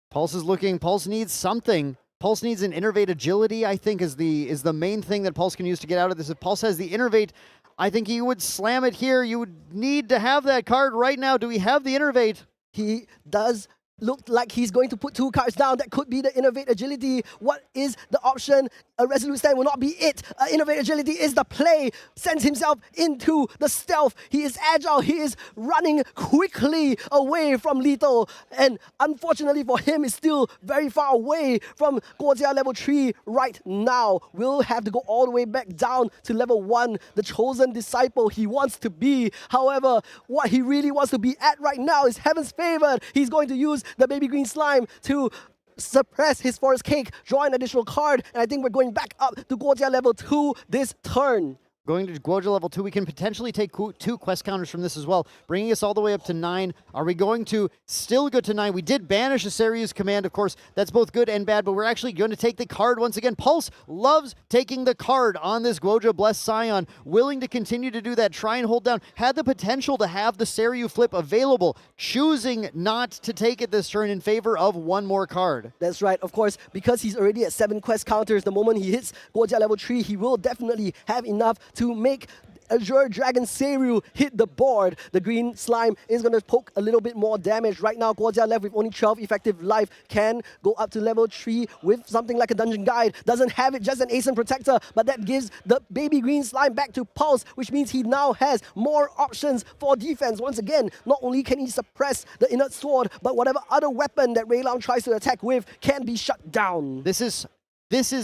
Pulse needs something. Pulse needs an Innervate Agility, I think, is the main thing that Pulse can use to get out of this. If Pulse has the Innervate, I think he would slam it here. You would need to have that card right now. Do we have the Innervate? He does look like he's going to put 2 cards down. That could be the Innovate Agility. What is the option? A Resolute Stand will not be it. Innovate Agility is the play. Sends himself into the stealth. He is agile. He is running quickly away from lethal. And unfortunately for him, is still very far away from Guojia level 3 right now. Will have to go all the way back down to level 1. The chosen disciple he wants to be. However, what he really wants to be at right now is Heaven's Favored. He's going to use the baby green slime to suppress his forest cake, draw an additional card, and I think we're going back up to Guojia level 2 this turn. Going to Guoja level 2, we can potentially take 2 quest counters from this as well, bringing us all the way up to 9. Are we going to still go to 9? We did banish a Saryu's command, of course. That's both good and bad, but we're actually going to take the card once again. Pulse loves taking the card on this Guoja Blessed Scion, willing to continue to do that, try and hold down. Had the potential to have the Saryu flip available, choosing not to take it this turn in favor of 1 more card. That's right, of course, because he's already at 7 quest counters. The moment he hits Guojia level 3, he will definitely have enough to make Azure Dragon Seiryu hit the board. The green slime is going to poke a little bit more damage. Right now, Guojia left with only 12 effective life. Can go up to level 3 with something like a Dungeon Guide. Doesn't have it, just an Ascent Protector, but that gives the baby green slime back to Pulse, which means he now has more options for defense. Once again, not only can he suppress the Inert Sword, but whatever other weapon that Raylam tries to attack with can be shut down. This is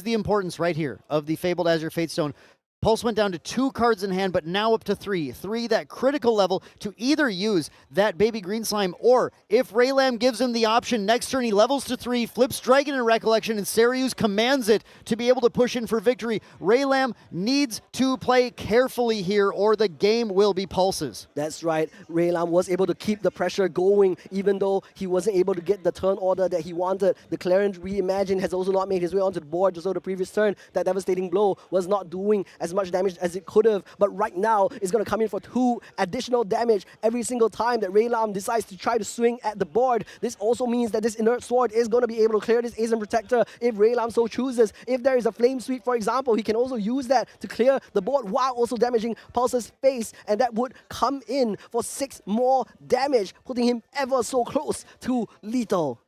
the importance right here of the Fabled Azure Fatestone. Pulse went down to 2 cards in hand, but now up to 3. 3, that critical level to either use that baby green slime, or if Raylam gives him the option, next turn he levels to 3, flips Dragon in Recollection, and Saryus commands it to be able to push in for victory. Raylam needs to play carefully here, or the game will be Pulse's. That's right. Raylam was able to keep the pressure going, even though he wasn't able to get the turn order that he wanted. The Clarence Reimagined has also not made his way onto the board, just so the previous turn, that devastating blow was not doing as much damage as it could have, but right now it's going to come in for 2 additional damage every single time that Raylam decides to try to swing at the board. This also means that this Inert Sword is going to be able to clear this Ascent Protector if Raylam so chooses. If there is a Flame Sweep, for example, he can also use that to clear the board while also damaging Pulse's face, and that would come in for 6 more damage, putting him ever so close to lethal.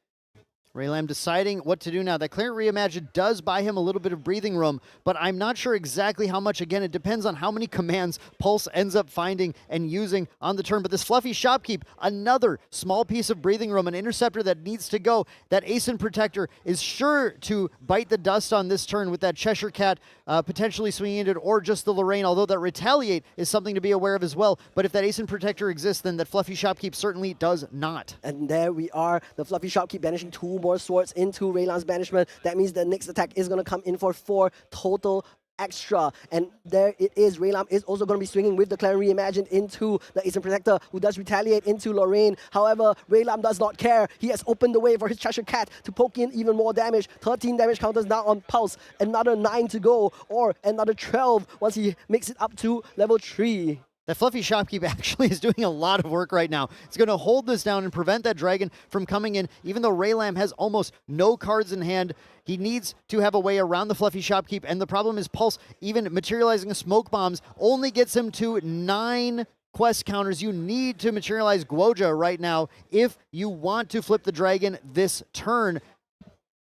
Raylam deciding what to do now. That Clarent Reimagined does buy him a little bit of breathing room, but I'm not sure exactly how much. Again, it depends on how many commands Pulse ends up finding and using on the turn. But this Fluffy Shopkeep, another small piece of breathing room, an interceptor that needs to go. That Ascent Protector is sure to bite the dust on this turn with that Cheshire Cat potentially swinging into it, or just the Lorraine, although that Retaliate is something to be aware of as well. But if that Ascent Protector exists, then that Fluffy Shopkeep certainly does not. And there we are, the Fluffy Shopkeep banishing 2 more swords into Raylam's banishment. That means the next attack is going to come in for 4 total extra, and there it is. Raylam is also going to be swinging with the Clarent Reimagined into the Ascent Protector, who does retaliate into Lorraine. However, Raylam does not care. He has opened the way for his Cheshire Cat to poke in even more damage. 13 damage counters now on Pulse, another 9 to go, or another 12 once he makes it up to level 3. That Fluffy Shopkeep actually is doing a lot of work right now. It's going to hold this down and prevent that dragon from coming in. Even though Raylam has almost no cards in hand, he needs to have a way around the Fluffy Shopkeep. And the problem is Pulse, even materializing a smoke bombs, only gets him to 9 quest counters. You need to materialize Guoja right now if you want to flip the dragon this turn.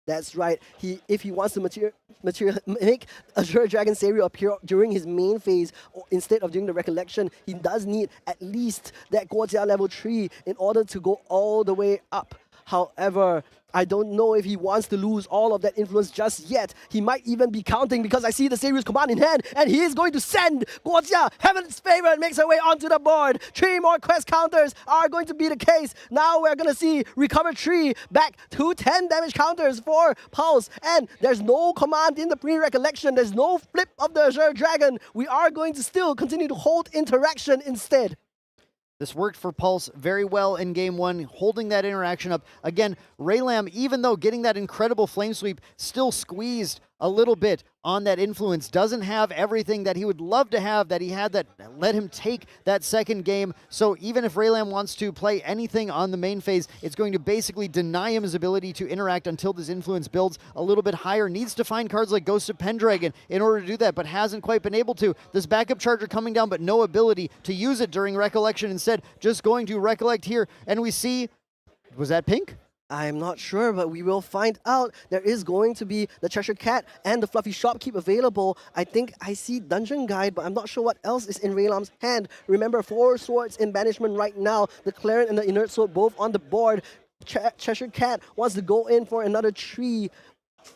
That's right. If he wants to make Azure Dragon Savior appear during his main phase instead of during the Recollection, he does need at least that Guojia level 3 in order to go all the way up. However, I don't know if he wants to lose all of that influence just yet. He might even be counting because I see the Savior's command in hand, and he is going to send Guojia, Heaven's Favor, makes her way onto the board. 3 more quest counters are going to be the case. Now we're going to see Recover 3 back to 10 damage counters for Pulse, and there's no command in the pre-recollection. There's no flip of the Azure Dragon. We are going to still continue to hold interaction instead. This worked for Pulse very well in game 1, holding that interaction up. Again, Raylam, even though getting that incredible flame sweep, still squeezed a little bit on that influence. Doesn't have everything that he would love to have, that he had that let him take that second game. So even if Raylam wants to play anything on the main phase, it's going to basically deny him his ability to interact until this influence builds a little bit higher. Needs to find cards like Ghost of Pendragon in order to do that, but hasn't quite been able to. This backup charger coming down, but no ability to use it during Recollection. Instead, just going to Recollect here, and we see, was that pink? I'm not sure, but we will find out. There is going to be the Cheshire Cat and the Fluffy Shopkeep available. I think I see Dungeon Guide, but I'm not sure what else is in Raylam's hand. Remember, 4 swords in banishment right now. The Clarent and the Inert Sword both on the board. Cheshire Cat wants to go in for another 3.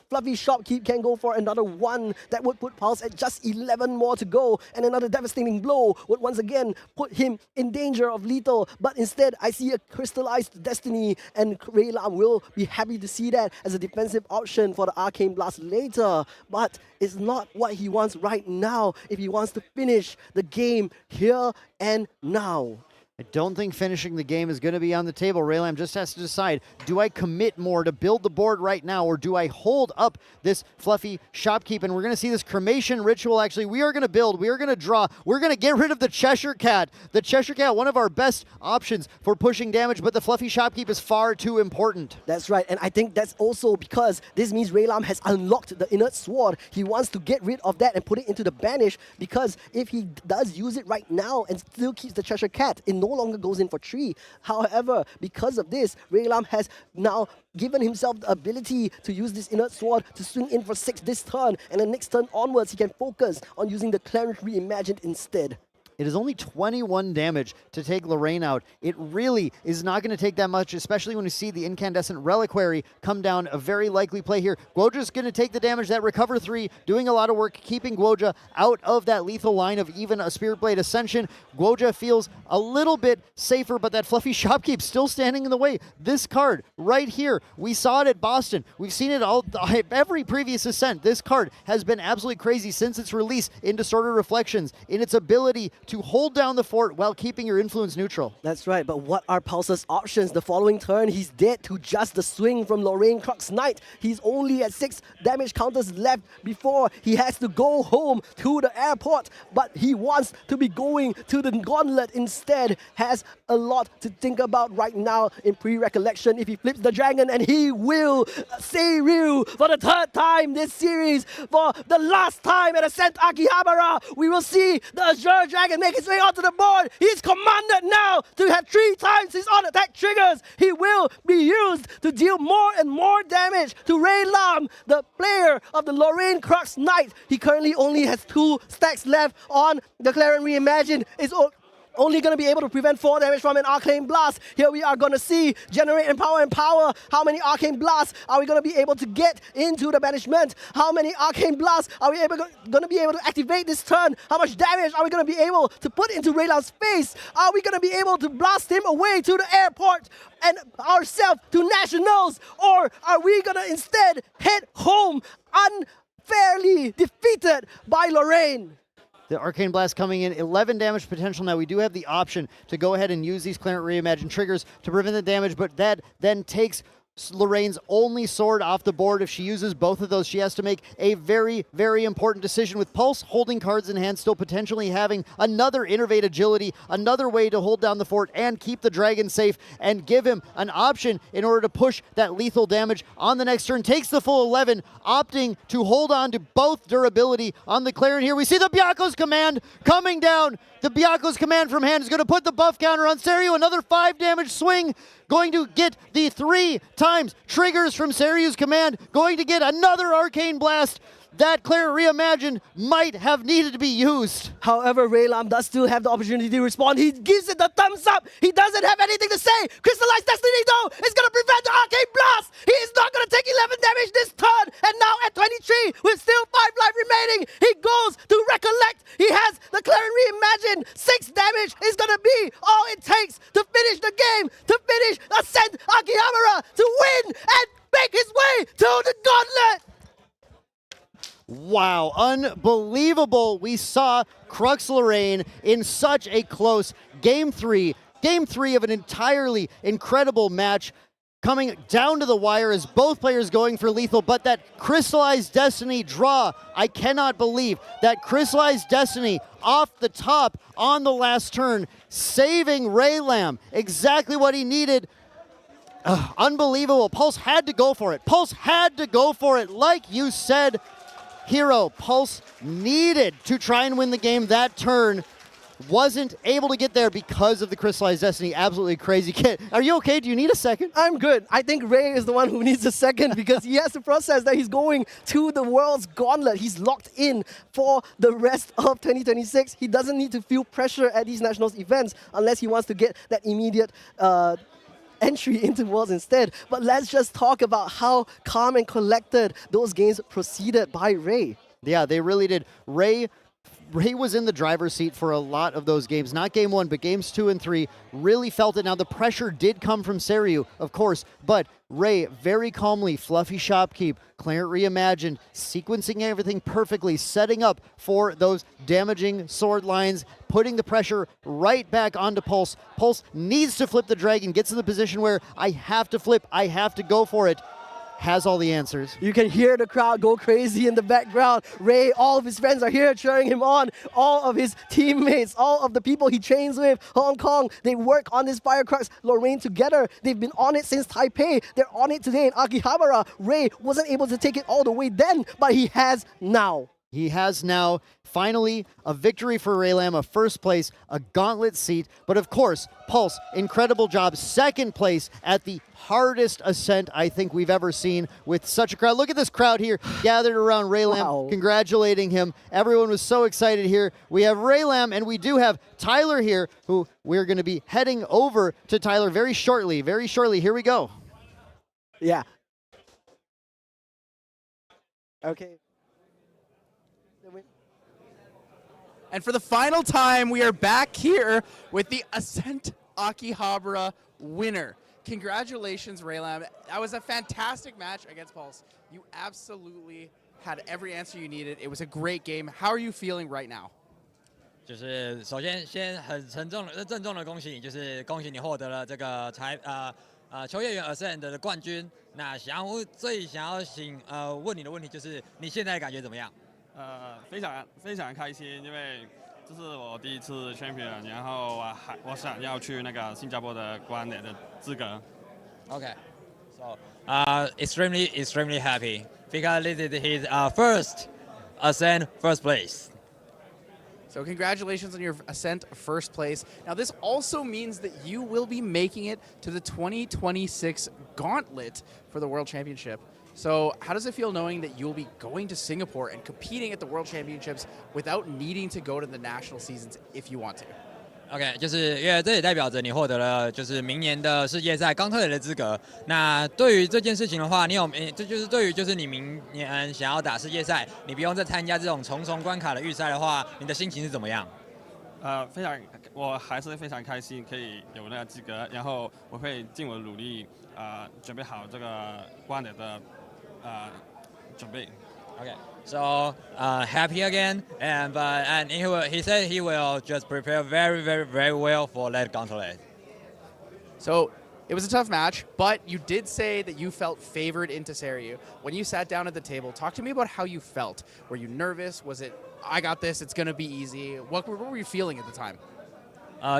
Fluffy Shopkeep can go for another 1. That would put Pulse at just 11 more to go, and another devastating blow would once again put him in danger of lethal. But instead, I see a crystallized destiny, and Raylam will be happy to see that as a defensive option for the Arcane Blast later. But it's not what he wants right now if he wants to finish the game here and now. I don't think finishing the game is going to be on the table. Raylam just has to decide, do I commit more to build the board right now, or do I hold up this Fluffy Shopkeep? And we're going to see this cremation ritual. Actually, we are going to build, we are going to draw, we're going to get rid of the Cheshire Cat. The Cheshire Cat, one of our best options for pushing damage, but the Fluffy Shopkeep is far too important. That's right, and I think that's also because this means Raylam has unlocked the Inert Sword. He wants to get rid of that and put it into the Banish, because if he does use it right now and still keeps the Cheshire Cat, it no longer goes in for 3. However, because of this, Raylam has now given himself the ability to use this Inert Sword to swing in for 6 this turn, and the next turn onwards he can focus on using the Clarent Reimagined instead. It is only 21 damage to take Lorraine out. It really is not going to take that much, especially when we see the Incandescent Reliquary come down, a very likely play here. Guoja's going to take the damage. That Recover 3 doing a lot of work, keeping Guoja out of that lethal line of even a Spirit Blade Ascension. Guoja feels a little bit safer, but that Fluffy Shopkeep still standing in the way. This card right here, we saw it at Boston. We've seen it every previous Ascent. This card has been absolutely crazy since its release in Distorted Reflections, in its ability to hold down the fort while keeping your influence neutral. That's right, but what are Pulse's options? The following turn, he's dead to just the swing from Lorraine Crux Knight. He's only at 6 damage counters left before he has to go home to the airport, but he wants to be going to the Gauntlet instead. Has a lot to think about right now in pre-recollection. If he flips the dragon, and he will, Seiryuu for the 3rd time this series, for the last time at Ascent Akihabara, we will see the Azure Dragon make his way onto the board. He's commanded now to have 3 times his on attack triggers. He will be used to deal more and more damage to Raylam, the player of the Lorraine Crux Knight. He currently only has 2 stacks left on the Clarent Reimagined. It's only going to be able to prevent 4 damage from an Arcane Blast. Here we are going to see Generate and Power. How many Arcane Blasts are we going to be able to get into the Banishment? How many Arcane Blasts are we going to be able to activate this turn? How much damage are we going to be able to put into Raylam's face? Are we going to be able to blast him away to the airport and ourselves to Nationals? Or are we going to instead head home unfairly defeated by Lorraine? The Arcane Blast coming in, 11 damage potential. Now we do have the option to go ahead and use these Clarent Reimagined triggers to prevent the damage, but that then takes Lorraine's only sword off the board. If she uses both of those, she has to make a very, very important decision with Pulse holding cards in hand, still potentially having another Innervate Agility, another way to hold down the fort and keep the dragon safe and give him an option in order to push that lethal damage on the next turn. Takes the full 11, opting to hold on to both durability on the Clarion here. We see the Byaku's command coming down. The Byaku's command from hand is going to put the buff counter on Seiryu. Another 5 damage swing. Going to get the 3 times triggers from Seryu's command. Going to get another Arcane Blast. That Claire Reimagined might have needed to be used. However, Ray Lam does still have the opportunity to respond. He gives it the thumbs up. He doesn't have anything to say. Crystallized Destiny, though, is going to prevent the Arcane Blast. He is not going to take 11 damage this turn. And now at 23, with still 5 life remaining, he goes to Recollect. He has the Clarion Reimagined. 6 damage is going to be all it takes to finish the game, to finish Ascent Akihabara, to win and make his way to the Gauntlet. Wow, unbelievable. We saw Crux Lorraine in such a close game three of an entirely incredible match, coming down to the wire as both players going for lethal, but that Crystallized Destiny draw, I cannot believe that Crystallized Destiny off the top on the last turn, saving Ray Lam, exactly what he needed. Unbelievable. Pulse had to go for it. Pulse had to go for it. Like you said, Hero, Pulse needed to try and win the game that turn. Wasn't able to get there because of the Crystallized Destiny. Absolutely crazy kid. Are you okay? Do you need a second? I'm good. I think Ray is the one who needs a second because he has to process that he's going to the World's Gauntlet. He's locked in for the rest of 2026. He doesn't need to feel pressure at these Nationals events unless he wants to get that immediate entry into Worlds instead. But let's just talk about how calm and collected those games proceeded by Ray. Yeah, they really did. Ray was in the driver's seat for a lot of those games. Not game 1, but games 2 and 3 really felt it. Now, the pressure did come from Seiryu, of course, but Ray very calmly, fluffy shopkeep, Clarent Reimagined, sequencing everything perfectly, setting up for those damaging sword lines, putting the pressure right back onto Pulse. Pulse needs to flip the dragon, gets in the position where I have to flip, I have to go for it. Has all the answers. You can hear the crowd go crazy in the background. Ray, all of his friends are here cheering him on. All of his teammates, all of the people he trains with, Hong Kong, they work on this Firecrux Lorraine together. They've been on it since Taipei. They're on it today in Akihabara. Ray wasn't able to take it all the way then, but he has now. He has now finally a victory for Ray Lam, a first place, a gauntlet seat. But of course, Pulse, incredible job. Second place at the hardest ascent I think we've ever seen with such a crowd. Look at this crowd here gathered around Ray Lam, congratulating him. Everyone was so excited here. We have Ray Lam and we do have Tyler here, who we're going to be heading over to Tyler very shortly. Very shortly. Here we go. Yeah. Okay. And for the final time, we are back here with the Ascent Akihabara winner. Congratulations, Ray Lam. That was a fantastic match against Pulse. You absolutely had every answer you needed. It was a great game. How are you feeling right now? 就是首先很郑重的恭喜你，就是恭喜你获得了这个球业员 Ascent 的冠军。那最想要问你的问题就是你现在的感觉怎么样？非常开心，因为这是我第一次 champion， 然后我想要去那个新加坡的关联的资格。Okay, so extremely happy because this is his first Ascent first place. So congratulations on your Ascent first place. Now this also means that you will be making it to the 2026 Gauntlet for the World Championship. So how does it feel knowing that you'll be going to Singapore and competing at the World Championships without needing to go to the national seasons if you want to? OK， 就是因为这也代表着你获得了就是明年的世界赛刚特雷的资格。那对于这件事情的话，这就是对于就是你明年想要打世界赛，你不用再参加这种重重关卡的预赛的话，你的心情是怎么样？我还是非常开心可以有那个资格，然后我会尽我的努力准备好这个关联的准备。Okay, so happy again, and he said he will just prepare very well for that gauntlet. So It was a tough match, but you did say that you felt favored into Seiryu. When you sat down at the table, talk to me about how you felt. Were you nervous? Was it, I got this, it's going to be easy? What were you feeling at the time?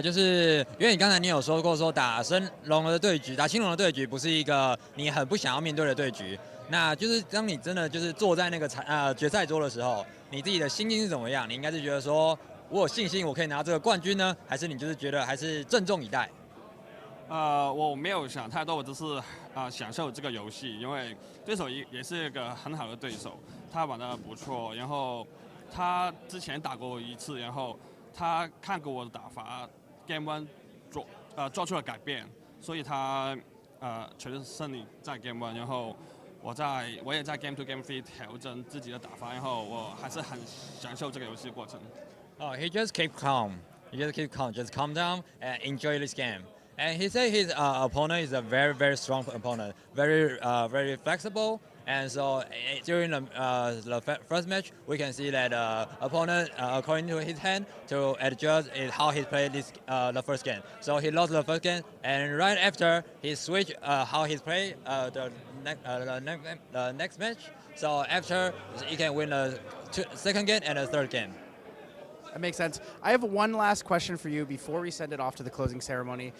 就是因为你刚才有说过，说打升龙的对局，打青龙的对局不是一个你很不想要面对的对局。那就是当你真的就是坐在那个决赛桌的时候，你自己的心情是怎么样？你应该是觉得说我有信心我可以拿这个冠军呢，还是你就是觉得还是郑重以待？我没有想太多，我只是享受这个游戏，因为对手也是一个很好的对手，他玩得不错，然后他之前打过一次，然后他看过我的打法 ，Game One 做出了改变，所以他取得胜利在 Game One， 然后我也在 Game Two、Game Three 调整自己的打法，然后我还是很享受这个游戏过程。He just keep calm. He just keep calm. Just calm down and enjoy this game. And he said his opponent is a very, very strong opponent, very, very flexible. And so during the first match, we can see that opponent, according to his hand, to adjust is how he played this the first game. So he lost the first game, and right after he switched how he played the next match. So after he can win the second game and the third game. That makes sense. I have one last question for you before we send it off to the closing ceremony.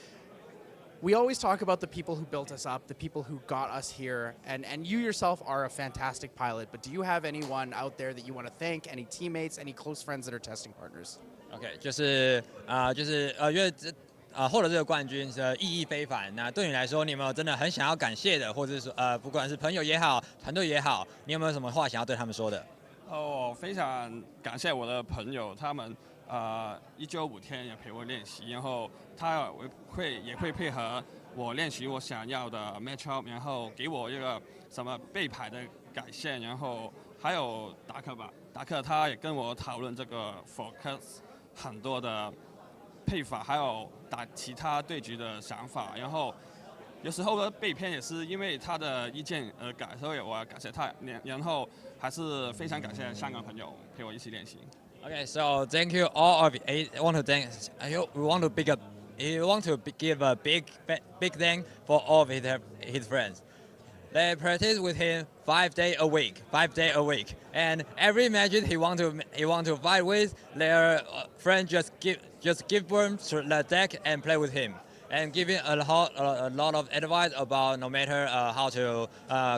We always talk about the people who built us up, the people who got us here, and you yourself are a fantastic pilot, but do you have anyone out there that you want to thank, any teammates, any close friends that are testing partners? OK， 因为获得这个冠军的意义非凡。那对你来说，你有没有真的很想要感谢的，或者是说不管是朋友也好，团队也好，你有没有什么话想要对他们说的？我非常感谢我的朋友，他们1周5天也陪我练习，然后他也会配合我练习我想要的 matchup， 然后给我一个什么背牌的改线，然后还有达克他也跟我讨论这个 focus 很多的配法，还有打其他对局的想法，然后有时候的被偏也是因为他的意见而改，所以我感谢他，然后还是非常感谢香港朋友陪我一起练习。Okay, so thank you all of you. I want to thank. We want to give a big thank for all of his friends. They practice with him 5 days a week, and every match he want to fight with, their friend just give them the deck and play with him, and giving a lot of advice about no matter how to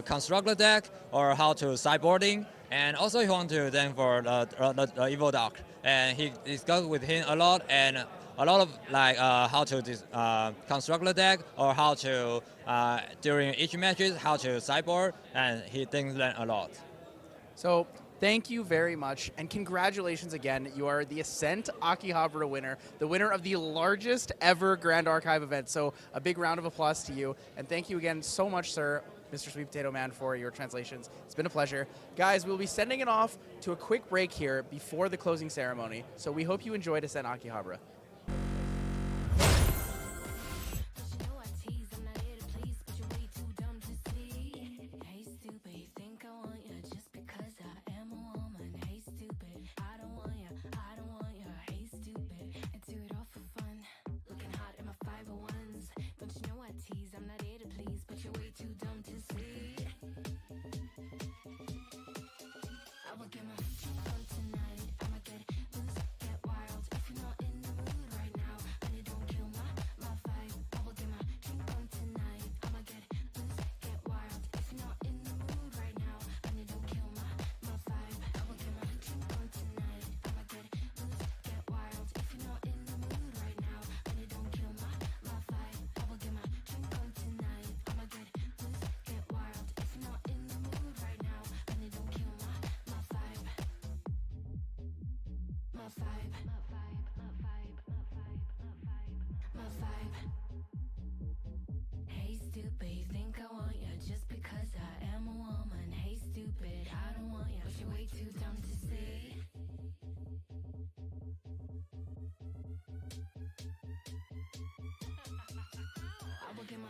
construct the deck or how to sideboarding. And also he want to thank for the Evil Dark, and he discussed with him a lot and a lot of like how to construct the deck or how to during each matches how to sideboard, and he thinks that a lot. So thank you very much, and congratulations again. You are the Ascent Akihabara winner, the winner of the largest ever Grand Archive event. So a big round of applause to you, and thank you again so much, sir, Mr. Sweet Potato Man, for your translations. It's been a pleasure. Guys, we'll be sending it off to a quick break here before the closing ceremony, so we hope you enjoyed Ascent Akihabara. Hey stupid, you think I want ya just because I am a woman. Hey stupid, I don't want ya, but you're way too dumb to see. I will get my